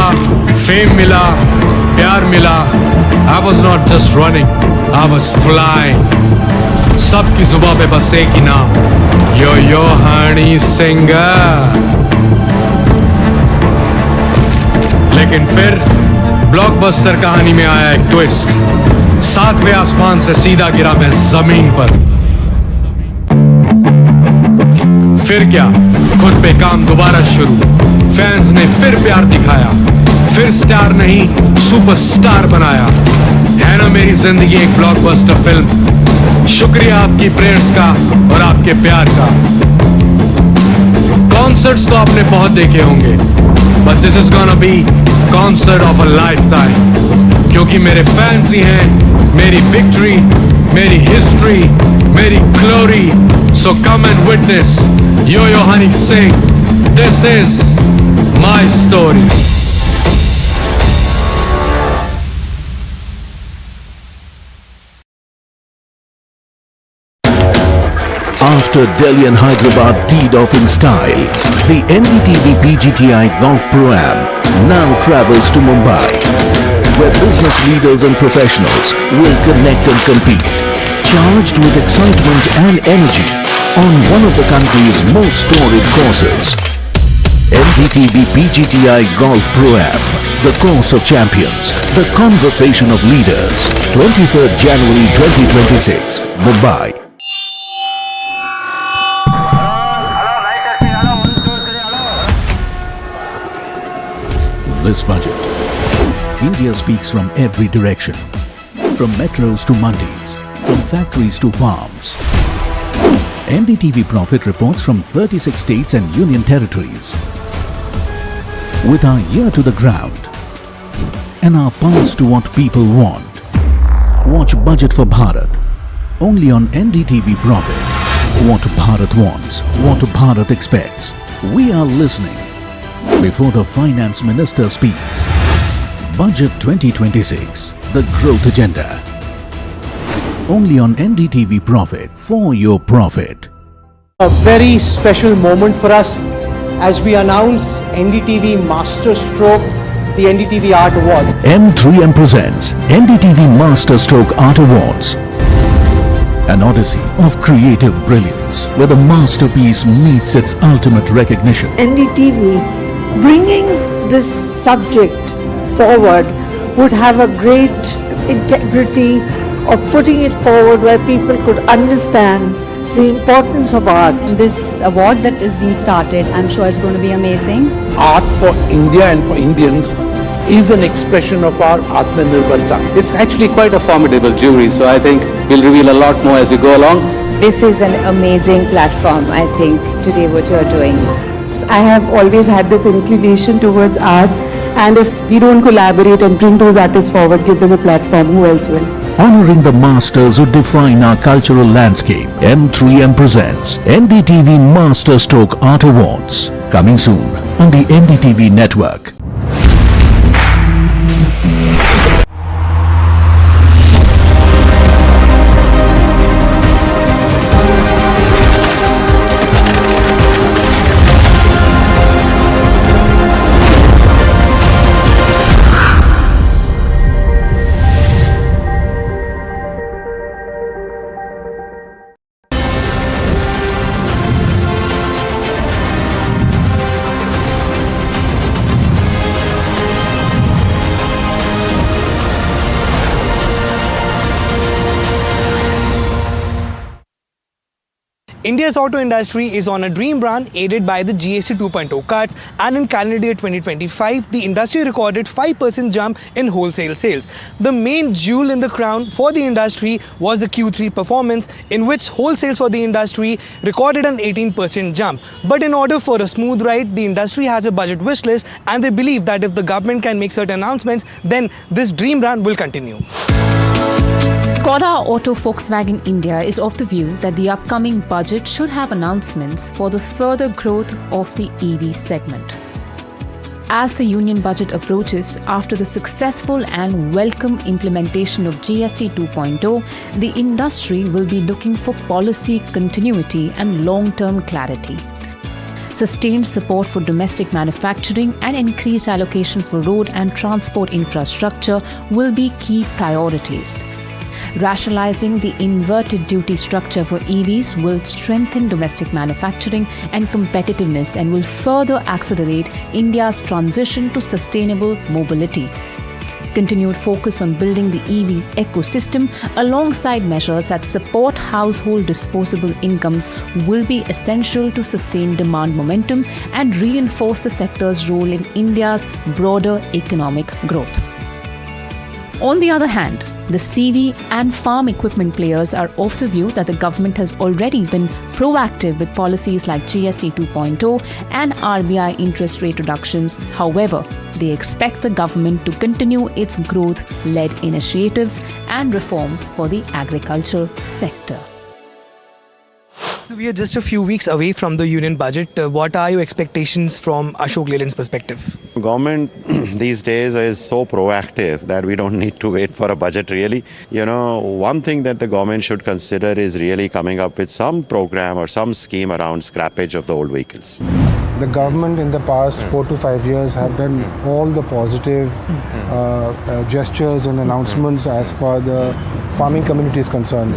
फेम मिला, प्यार मिला, I was not just running, I was flying। सबकी जुबां पे बस एक ही नाम, यो यो हनी सिंगर। लेकिन फिर ब्लॉकबस्टर कहानी में आया एक ट्विस्ट, 7वें आसमान से सीधा गिरा मैं जमीन पर। फिर क्या, खुद पे काम दोबारा शुरू, फैंस ने फिर प्यार दिखाया, फिर स्टार नहीं सुपरस्टार बनाया। है ना मेरी जिंदगी एक ब्लॉकबस्टर फिल्म। शुक्रिया आपकी प्रेयर्स का और आपके प्यार का। कॉन्सर्ट्स तो आपने बहुत देखे होंगे, but this is gonna be concert of a lifetime, क्योंकि मेरे फैंस ही हैं मेरी विक्ट्री, मेरी हिस्ट्री, मेरी glory. So come and witness yo yo Honey Singh, this is my story. After Delhi and Hyderabad teed off in style, the NDTV PGTI Golf Pro-Am now travels to Mumbai, where business leaders and professionals will connect and compete, charged with excitement and energy on one of the country's most storied courses. NDTV PGTI Golf Pro-Am, the course of champions, the conversation of leaders, 23rd January 2026, Mumbai. This budget, India speaks from every direction, from metros to mandis, from factories to farms. NDTV Profit reports from 36 states and union territories. With our ear to the ground and our pulse to what people want. Watch Budget for Bharat, only on NDTV Profit. What Bharat wants, what Bharat expects. We are listening. Before the Finance Minister speaks. Budget 2026, the growth agenda. Only on NDTV Profit, for your profit. A very special moment for us as we announce NDTV Master Stroke, the NDTV Art Awards. M3M presents NDTV Master Stroke Art Awards. An odyssey of creative brilliance, where the masterpiece meets its ultimate recognition. NDTV bringing this subject forward would have a great integrity, of putting it forward where people could understand the importance of art. This award that is being started, I'm sure is going to be amazing. Art for India and for Indians is an expression of our Atmanirbharta. It's actually quite a formidable jury, so I think we'll reveal a lot more as we go along. This is an amazing platform, I think, today what you're doing. I have always had this inclination towards art, and if we don't collaborate and bring those artists forward, give them a platform, who else will? Honoring the masters who define our cultural landscape, M3M presents NDTV Master Stroke Art Awards. Coming soon on the NDTV network. India's auto industry is on a dream run aided by the GST 2.0 cuts, and in calendar year 2025, the industry recorded 5% jump in wholesale sales. The main jewel in the crown for the industry was the Q3 performance, in which wholesales for the industry recorded an 18% jump. But in order for a smooth ride, the industry has a budget wish list, and they believe that if the government can make certain announcements, then this dream run will continue. Skoda Auto Volkswagen India is of the view that the upcoming budget should have announcements for the further growth of the EV segment. As the union budget approaches after the successful and welcome implementation of GST 2.0, the industry will be looking for policy continuity and long-term clarity. Sustained support for domestic manufacturing and increased allocation for road and transport infrastructure will be key priorities. Rationalizing the inverted duty structure for EVs will strengthen domestic manufacturing and competitiveness and will further accelerate India's transition to sustainable mobility. Continued focus on building the EV ecosystem alongside measures that support household disposable incomes will be essential to sustain demand momentum and reinforce the sector's role in India's broader economic growth. On the other hand, the CV and farm equipment players are of the view that the government has already been proactive with policies like GST 2.0 and RBI interest rate reductions. However, they expect the government to continue its growth-led initiatives and reforms for the agriculture sector. We are just a few weeks away from the union budget. What are your expectations from Ashok Leyland's perspective? Government these days is so proactive that we don't need to wait for a budget really. You know, one thing that the government should consider is really coming up with some program or some scheme around scrappage of the old vehicles. The government in the past 4 to 5 years have done all the positive gestures and announcements as far as the farming community is concerned.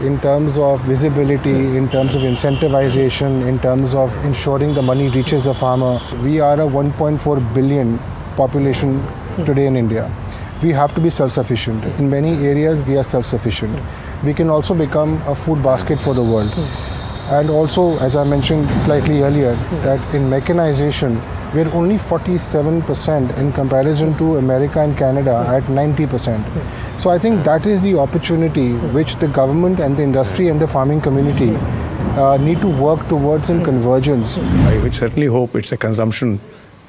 In terms of visibility, in terms of incentivization, in terms of ensuring the money reaches the farmer. We are a 1.4 billion population today in India. We have to be self-sufficient. In many areas, we are self-sufficient. We can also become a food basket for the world. And also, as I mentioned slightly earlier, that in mechanization, we're only 47% in comparison to America and Canada at 90%. So I think that is the opportunity which the government and the industry and the farming community need to work towards in convergence. I would certainly hope it's a consumption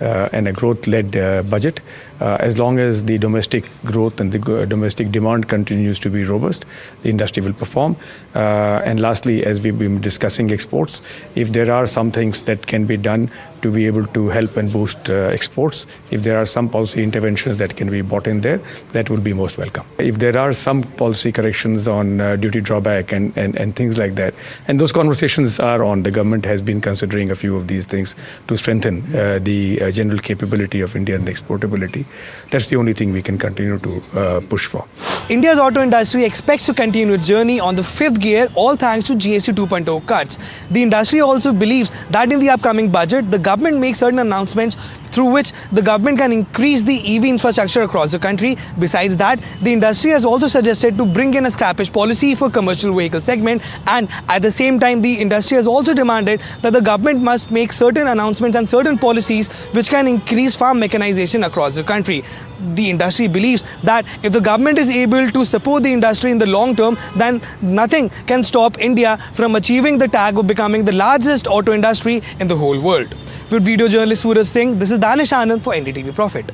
and a growth-led budget. As long as the domestic growth and the domestic demand continues to be robust, the industry will perform. And lastly, as we've been discussing exports, if there are some things that can be done to be able to help and boost exports, if there are some policy interventions that can be brought in there, that would be most welcome. If there are some policy corrections on duty drawback and things like that, and those conversations are on, the government has been considering a few of these things to strengthen the general capability of Indian exportability. That's the only thing we can continue to push for. India's auto industry expects to continue its journey on the fifth gear, all thanks to GST 2.0 cuts. The industry also believes that in the upcoming budget, the government makes certain announcements through which the government can increase the EV infrastructure across the country. Besides that, the industry has also suggested to bring in a scrappage policy for commercial vehicle segment, and at the same time, the industry has also demanded that the government must make certain announcements and certain policies which can increase farm mechanization across the country. The industry believes that if the government is able to support the industry in the long term, then nothing can stop India from achieving the tag of becoming the largest auto industry in the whole world. With video journalist Suraj Singh, this is Danish Anand for NDTV Profit.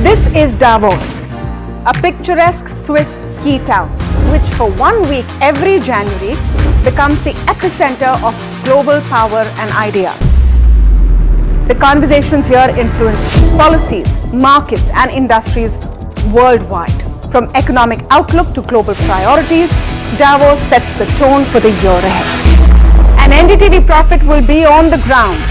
This is Davos, a picturesque Swiss ski town, which for 1 week every January becomes the epicenter of global power and ideas. The conversations here influence policies, markets, and industries worldwide. From economic outlook to global priorities, Davos sets the tone for the year ahead. And NDTV Profit will be on the ground.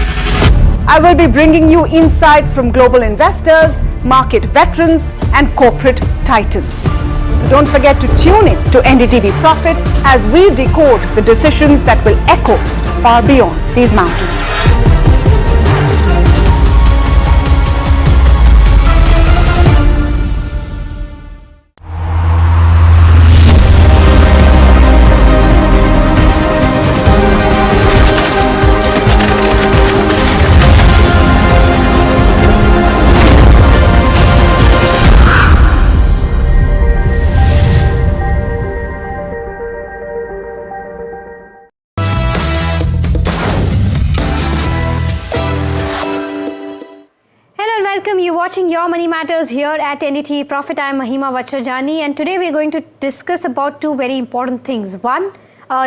I will be bringing you insights from global investors, market veterans, and corporate titans. So don't forget to tune in to NDTV Profit as we decode the decisions that will echo far beyond these mountains. You're watching Your Money Matters here at NDTV Profit. I'm Mahima Vachrajani, and today we're going to discuss about two very important things. One,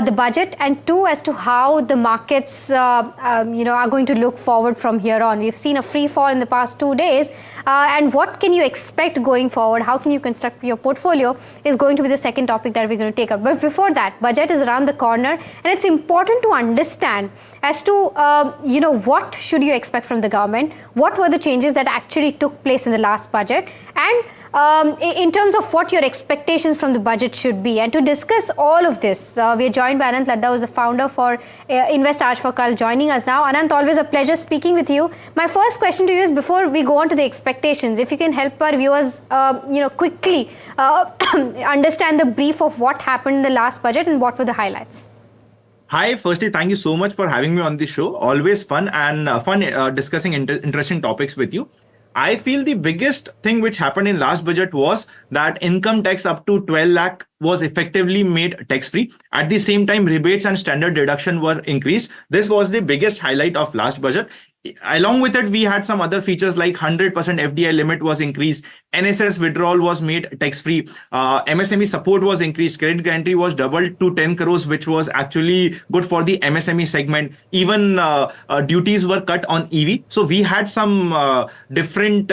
the budget, and two, as to how the markets are going to look forward from here on. We've seen a free fall in the past 2 days, and what can you expect going forward? How can you construct your portfolio is going to be the second topic that we're going to take up. But before that, budget is around the corner, and it's important to understand as to what should you expect from the government, what were the changes that actually took place in the last budget, and in terms of what your expectations from the budget should be. And to discuss all of this, we are joined by Anant Ladda, who is the founder for Invest Aaj for Kal, joining us now. Anant, always a pleasure speaking with you. My first question to you is, before we go on to the expectations, if you can help our viewers quickly understand the brief of what happened in the last budget and what were the highlights. Hi, firstly, thank you so much for having me on the show. Always fun discussing interesting topics with you. I feel the biggest thing which happened in last budget was that income tax up to 12 lakh was effectively made tax-free. At the same time, rebates and standard deduction were increased. This was the biggest highlight of last budget. Along with it, we had some other features like 100% FDI limit was increased, NSS withdrawal was made tax-free, MSME support was increased, credit guarantee was doubled to 10 crores, which was actually good for the MSME segment. Even duties were cut on EV. So we had some different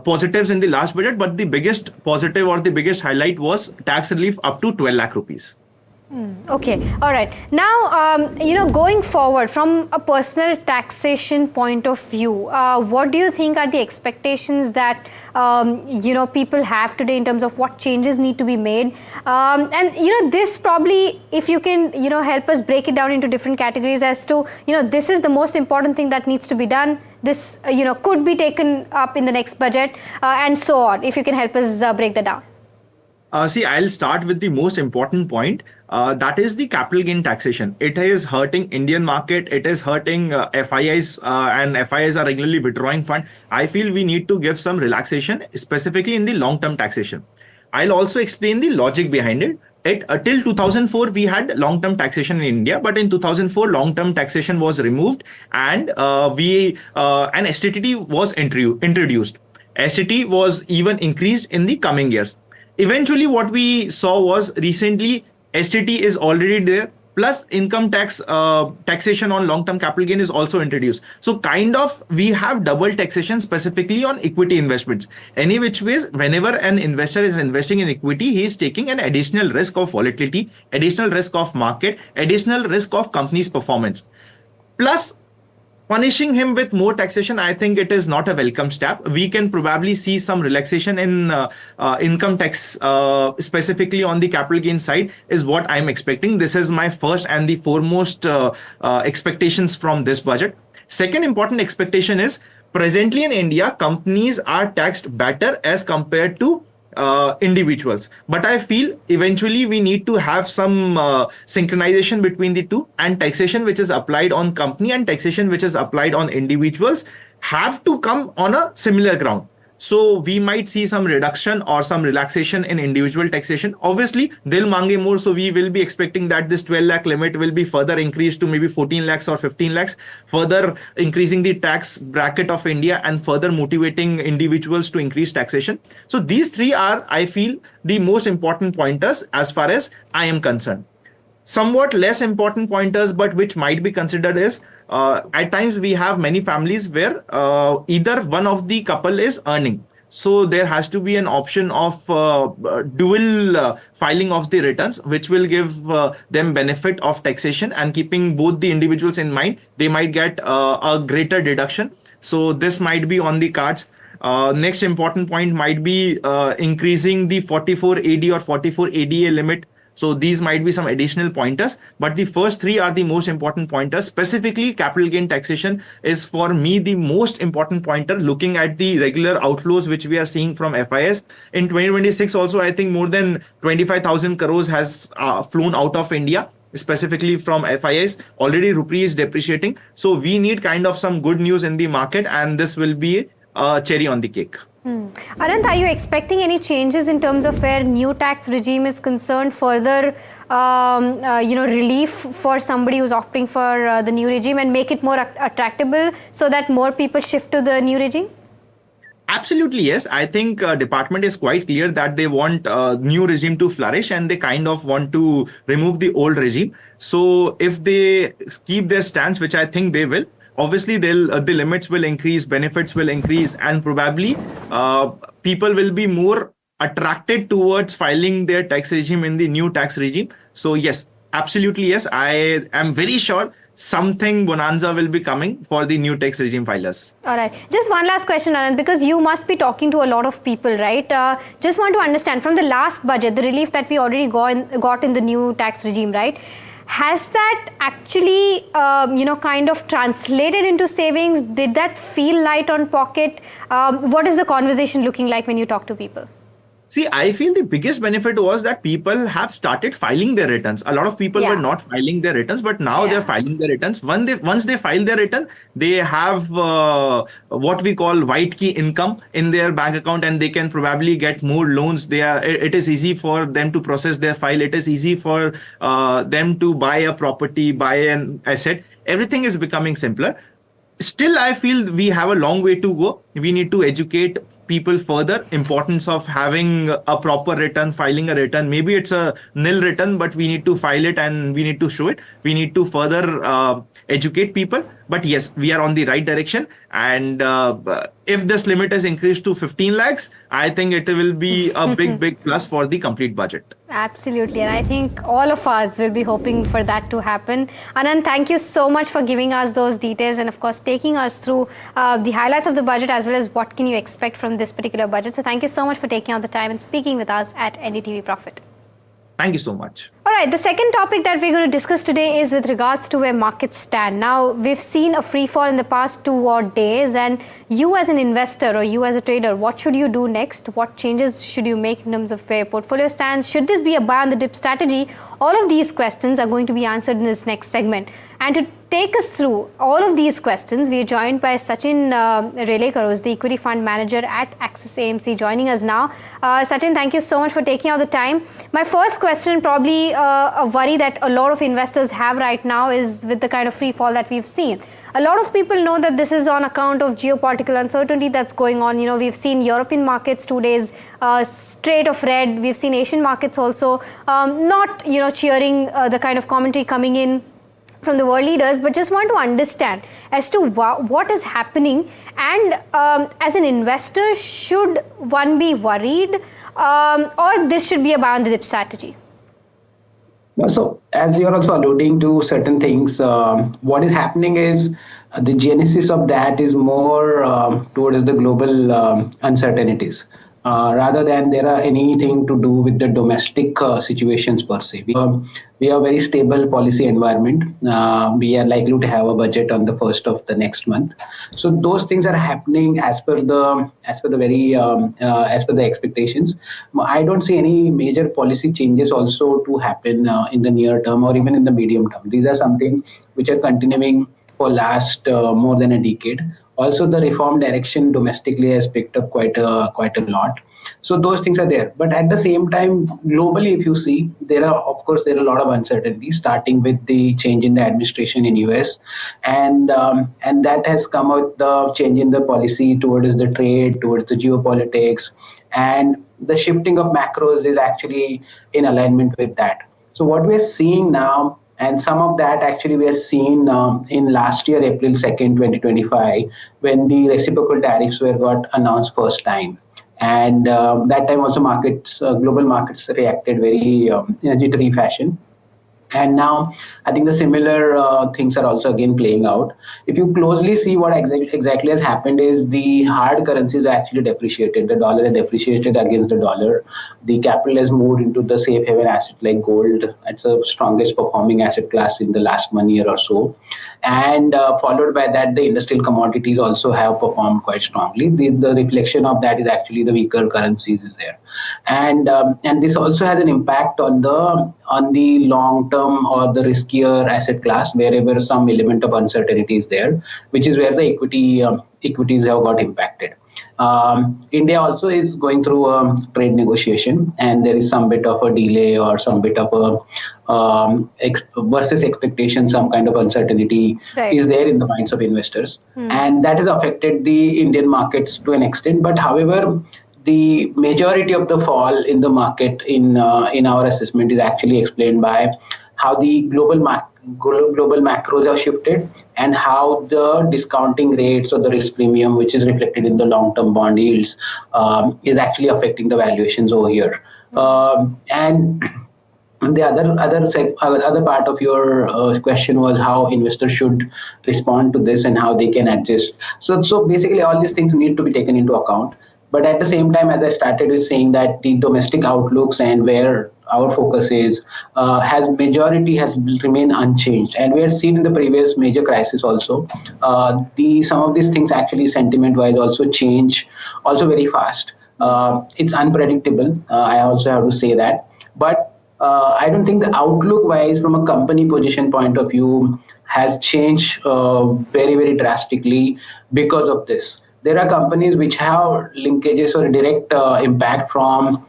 positives in the last budget, but the biggest positive or the biggest highlight was tax relief up to 12 lakh rupees. Okay, all right. Now, going forward from a personal taxation point of view, what do you think are the expectations that, people have today in terms of what changes need to be made? And, this probably, if you can, help us break it down into different categories as to, this is the most important thing that needs to be done. This, could be taken up in the next budget and so on. If you can help us break that down. See, I'll start with the most important point. That is the capital gain taxation. It is hurting Indian market. It is hurting FIIs, and FIIs are regularly withdrawing fund. I feel we need to give some relaxation, specifically in the long-term taxation. I'll also explain the logic behind it. till 2004 we had long-term taxation in India, but in 2004 long-term taxation was removed, and an STT was introduced. STT was even increased in the coming years. Eventually, what we saw was recently STT is already there. Plus, income taxation on long-term capital gain is also introduced. So, kind of, we have double taxation specifically on equity investments. Any which ways, whenever an investor is investing in equity, he is taking an additional risk of volatility, additional risk of market, additional risk of company's performance. Plus, punishing him with more taxation, I think it is not a welcome step. We can probably see some relaxation in income tax, specifically on the capital gain side, is what I'm expecting. This is my first and the foremost expectations from this budget. Second important expectation is, presently in India, companies are taxed better as compared to individuals, but I feel eventually we need to have some synchronization between the two, and taxation which is applied on company and taxation which is applied on individuals have to come on a similar ground. So we might see some reduction or some relaxation in individual taxation. Obviously, they'll mange more, so we will be expecting that this 12 lakh limit will be further increased to maybe 14 lakhs or 15 lakhs, further increasing the tax bracket of India and further motivating individuals to increase taxation. So these three are, I feel, the most important pointers as far as I am concerned. Somewhat less important pointers, but which might be considered, is at times we have many families where either one of the couple is earning. So there has to be an option of dual filing of the returns, which will give them benefit of taxation, and keeping both the individuals in mind, they might get a greater deduction. So this might be on the cards. Next important point might be increasing the 44 AD or 44 ADA limit. So these might be some additional pointers, but the first three are the most important pointers. Specifically, capital gain taxation is for me the most important pointer, looking at the regular outflows which we are seeing from FIS. In 2026 also, I think more than 25,000 crores has flown out of India, specifically from FIS. Already rupee is depreciating. So we need kind of some good news in the market, and this will be a cherry on the cake. Anant, are you expecting any changes in terms of where new tax regime is concerned, further relief for somebody who's opting for the new regime, and make it more attractable so that more people shift to the new regime? Absolutely, yes. I think department is quite clear that they want new regime to flourish, and they kind of want to remove the old regime. So if they keep their stance, which I think they will, obviously the limits will increase, benefits will increase, and probably people will be more attracted towards filing their tax regime in the new tax regime. So yes, absolutely yes. I am very sure something bonanza will be coming for the new tax regime filers. All right. Just one last question, Anand, because you must be talking to a lot of people, right? Just want to understand, from the last budget, the relief that we already got in the new tax regime, right? Has that actually, kind of translated into savings? Did that feel light on pocket? What is the conversation looking like when you talk to people? See, I feel the biggest benefit was that people have started filing their returns. A lot of people were not filing their returns, but now they're filing their returns. Once they file their return, they have what we call white key income in their bank account, and they can probably get more loans. It is easy for them to process their file. It is easy for them to buy a property, buy an asset. Everything is becoming simpler. Still, I feel we have a long way to go. We need to educate people further, importance of having a proper return, filing a return. Maybe it's a nil return, but we need to file it and we need to show it. We need to further educate people. But yes, we are on the right direction. And if this limit is increased to 15 lakhs, I think it will be a big plus for the complete budget. Absolutely. And I think all of us will be hoping for that to happen. Anand, thank you so much for giving us those details and, of course, taking us through the highlights of the budget, as well as what can you expect from this particular budget. So thank you so much for taking out the time and speaking with us at NDTV Profit. Thank you so much. All right, the second topic that we're going to discuss today is with regards to where markets stand. Now, we've seen a free fall in the past 2 odd days, and you as an investor or you as a trader, what should you do next? What changes should you make in terms of where your portfolio stands? Should this be a buy on the dip strategy? All of these questions are going to be answered in this next segment. And to take us through all of these questions, we are joined by Sachin Relekar, who's the equity fund manager at Axis AMC, joining us now. Sachin, thank you so much for taking out the time. My first question, probably a worry that a lot of investors have right now, is with the kind of free fall that we've seen. A lot of people know that this is on account of geopolitical uncertainty that's going on. You know, we've seen European markets 2 days straight of red. We've seen Asian markets also not, cheering the kind of commentary coming in from the world leaders, but just want to understand as to what is happening, and as an investor, should one be worried or this should be a buy on the dip strategy? So, as you're also alluding to certain things, what is happening is the genesis of that is more towards the global uncertainties. Rather than there are anything to do with the domestic situations per se. We have a very stable policy environment. We are likely to have a budget on the 1st of the next month. So those things are happening as per the expectations. I don't see any major policy changes also to happen in the near term or even in the medium term. These are something which are continuing for last more than a decade. Also, the reform direction domestically has picked up quite a lot. So those things are there. But at the same time, globally, if you see, there are a lot of uncertainties, starting with the change in the administration in US, and that has come out the change in the policy towards the trade, towards the geopolitics, and the shifting of macros is actually in alignment with that. So what we're seeing now, and some of that actually we are seeing in last year, April 2nd, 2025, when the reciprocal tariffs got announced first time. And that time also global markets reacted very in a jittery fashion. And now I think the similar things are also again playing out. If you closely see what exactly has happened is the hard currencies are actually depreciated. The dollar has depreciated against the dollar. The capital has moved into the safe haven asset like gold. It's the strongest performing asset class in the last 1 year or so. And followed by that, the industrial commodities also have performed quite strongly. The reflection of that is actually the weaker currencies is there. And this also has an impact on the long term or the riskier asset class, wherever some element of uncertainty is there, which is where the equities have got impacted. India also is going through a trade negotiation, and there is some bit of a delay or some bit of a versus expectation, some kind of uncertainty is there in the minds of investors. And that has affected the Indian markets to an extent. But however, the majority of the fall in the market in our assessment is actually explained by how the global macros have shifted, and how the discounting rates or the risk premium, which is reflected in the long-term bond yields, is actually affecting the valuations over here. And the other part of your question was how investors should respond to this and how they can adjust. So basically, all these things need to be taken into account. But at the same time, as I started with saying that the domestic outlooks and where our focus is, majority has remained unchanged. And we had seen in the previous major crisis also, some of these things actually sentiment-wise also change also very fast. It's unpredictable. I also have to say that. But I don't think the outlook-wise, from a company position point of view, has changed very, very drastically because of this. There are companies which have linkages or direct impact from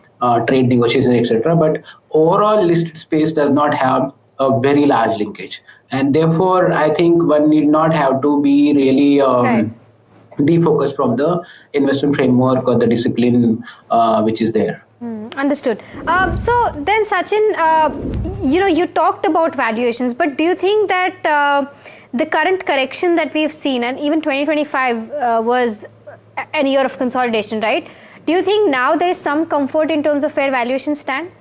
trade negotiations, etc. But overall listed space does not have a very large linkage. And therefore, I think one need not have to be really defocused from the investment framework or the discipline which is there. Understood. So then, Sachin, you talked about valuations, but do you think that the current correction that we've seen, and even 2025 was an year of consolidation, right? Do you think now there is some comfort in terms of where valuations stand?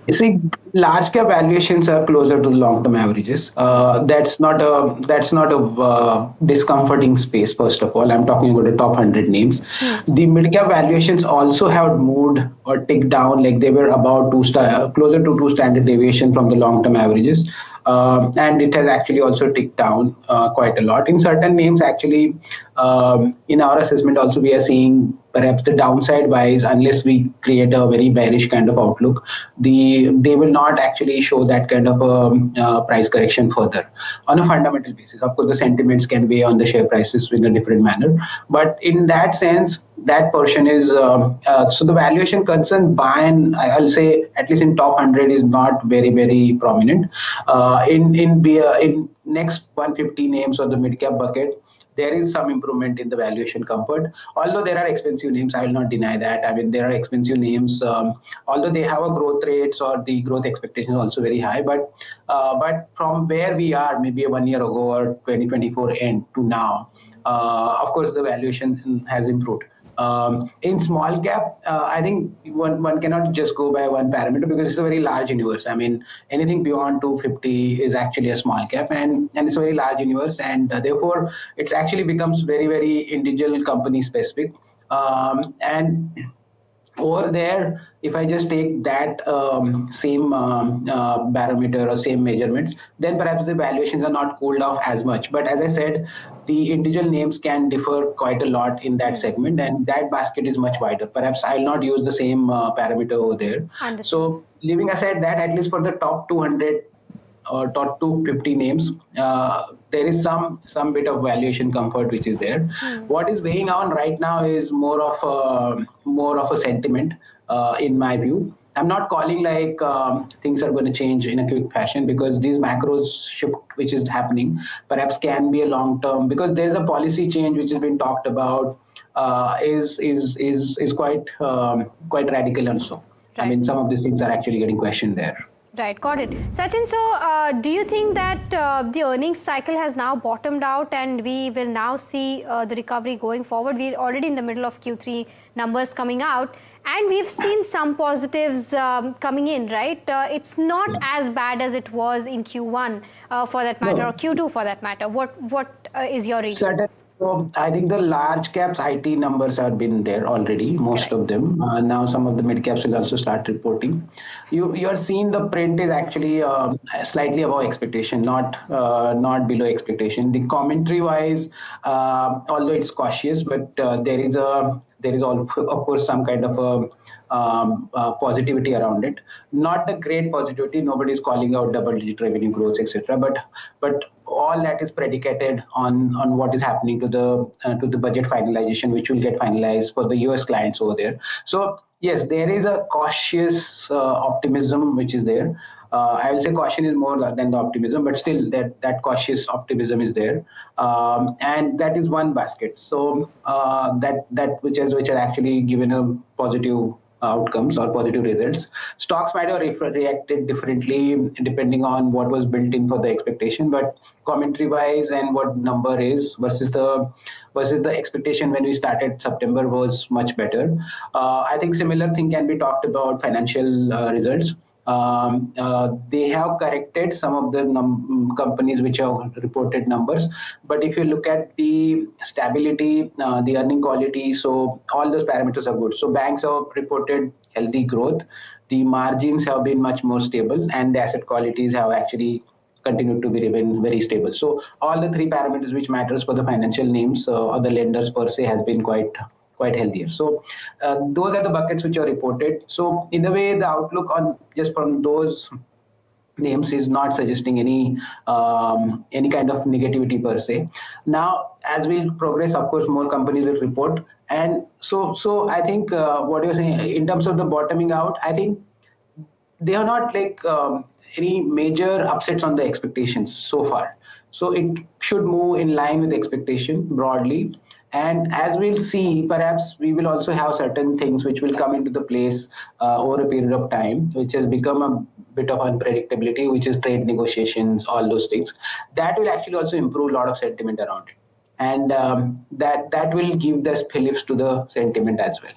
You see, large cap valuations are closer to long-term averages. That's not a discomforting space. First of all, I'm talking about the top 100 names. The mid-cap valuations also have moved or ticked down, like they were about closer to 2 standard deviation from the long-term averages. And it has actually also ticked down quite a lot. In certain names, actually, in our assessment also, we are seeing perhaps the downside wise, unless we create a very bearish kind of outlook, they will not actually show that kind of a price correction further on a fundamental basis. Of course, the sentiments can weigh on the share prices in a different manner, but in that sense, that portion is so the valuation concern by and I'll say at least in top 100 is not very prominent. In next 150 names of the mid cap bucket, there is some improvement in the valuation comfort. Although there are expensive names, I will not deny that. I mean, there are expensive names, although they have a growth rates or the growth expectation is also very high. But from where we are, maybe 1 year ago or 2024 end to now, of course, the valuation has improved. In small cap, I think one cannot just go by one parameter because it's a very large universe. I mean, anything beyond 250 is actually a small cap, and it's a very large universe, and therefore it actually becomes very individual company specific. And over there, if I just take that same barometer or same measurements, then perhaps the valuations are not cooled off as much. But as I said, the individual names can differ quite a lot in that segment, and that basket is much wider. Perhaps I'll not use the same parameter over there. So leaving aside that, at least for the top 200 or top 250 names, there is some bit of valuation comfort which is there. What is weighing on right now is more of a sentiment, in my view. I'm not calling like things are going to change in a quick fashion, because these macros shift which is happening perhaps can be a long term, because there's a policy change which has been talked about, is quite radical also. Right. I mean, some of these things are actually getting questioned there. Right, got it. Sachin, so do you think that the earnings cycle has now bottomed out and we will now see the recovery going forward? We're already in the middle of Q3 numbers coming out, and we've seen some positives coming in, right? It's not as bad as it was in Q1 for that matter, or Q2 for that matter. What is your reading? Certainly. So I think the large caps IT numbers have been there already, most of them. Now some of the mid caps will also start reporting. You are seeing the print is actually slightly above expectation, not below expectation. The commentary wise, although it's cautious, but there is of course some kind of a positivity around it. Not a great positivity. Nobody is calling out double-digit revenue growth, etc. But all that is predicated on what is happening to the budget finalization, which will get finalized for the US clients over there. So yes, there is a cautious optimism which is there. I will say caution is more than the optimism, but still that cautious optimism is there, and that is one basket. So that which has actually given a positive outcomes or positive results. Stocks might have reacted differently depending on what was built in for the expectation, but commentary wise and what number is versus the expectation when we started September was much better. I think similar thing can be talked about financial results. They have corrected some of the companies which have reported numbers, but if you look at the stability, the earning quality, so all those parameters are good. So banks have reported healthy growth, the margins have been much more stable, and the asset qualities have actually continued to be very stable. So all the three parameters which matters for the financial names or the lenders per se has been quite healthier. So those are the buckets which are reported. So in a way, the outlook on just from those names is not suggesting any kind of negativity per se. Now, as we progress, of course, more companies will report, and so I think what you're saying in terms of the bottoming out, I think they are not like any major upsets on the expectations so far. So it should move in line with expectation broadly. And as we'll see, perhaps we will also have certain things which will come into the place over a period of time, which has become a bit of unpredictability, which is trade negotiations, all those things. That will actually also improve a lot of sentiment around it. And that will give the fillip to the sentiment as well.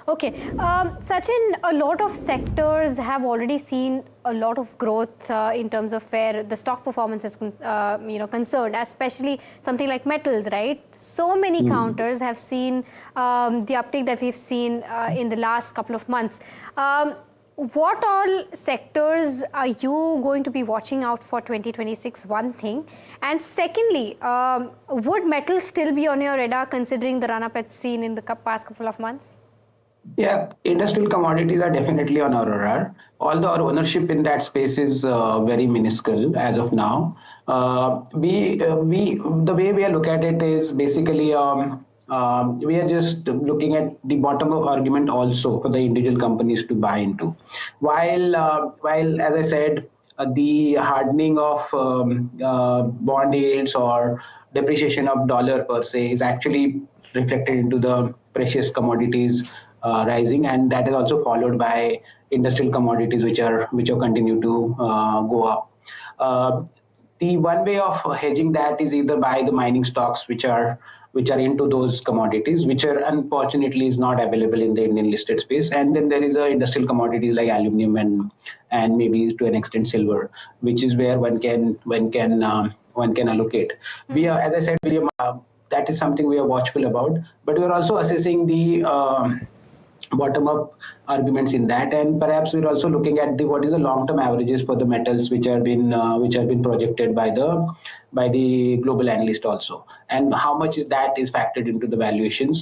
Okay. Sachin, a lot of sectors have already seen a lot of growth in terms of where the stock performance is concerned, especially something like metals, right? So many counters have seen the uptick that we've seen in the last couple of months. what all sectors are you going to be watching out for 2026? One thing. And secondly, would metals still be on your radar considering the run-up it's seen in the past couple of months? Yeah, industrial commodities are definitely on our radar. Although our ownership in that space is very minuscule as of now. The way we look at it is basically we are just looking at the bottom up argument also for the individual companies to buy into. While as I said, the hardening of bond yields or depreciation of dollar per se is actually reflected into the precious commodities rising, and that is also followed by industrial commodities which are continue to go up. The one way of hedging that is either buy the mining stocks which are into those commodities, which are unfortunately is not available in the Indian listed space, and then there is industrial commodities like aluminum and maybe to an extent silver, which is where one can allocate. We are, as I said, that is something we are watchful about, but we are also assessing the bottom-up arguments in that, and perhaps we're also looking at what is the long-term averages for the metals which have been projected by the global analyst also, and how much is factored into the valuations.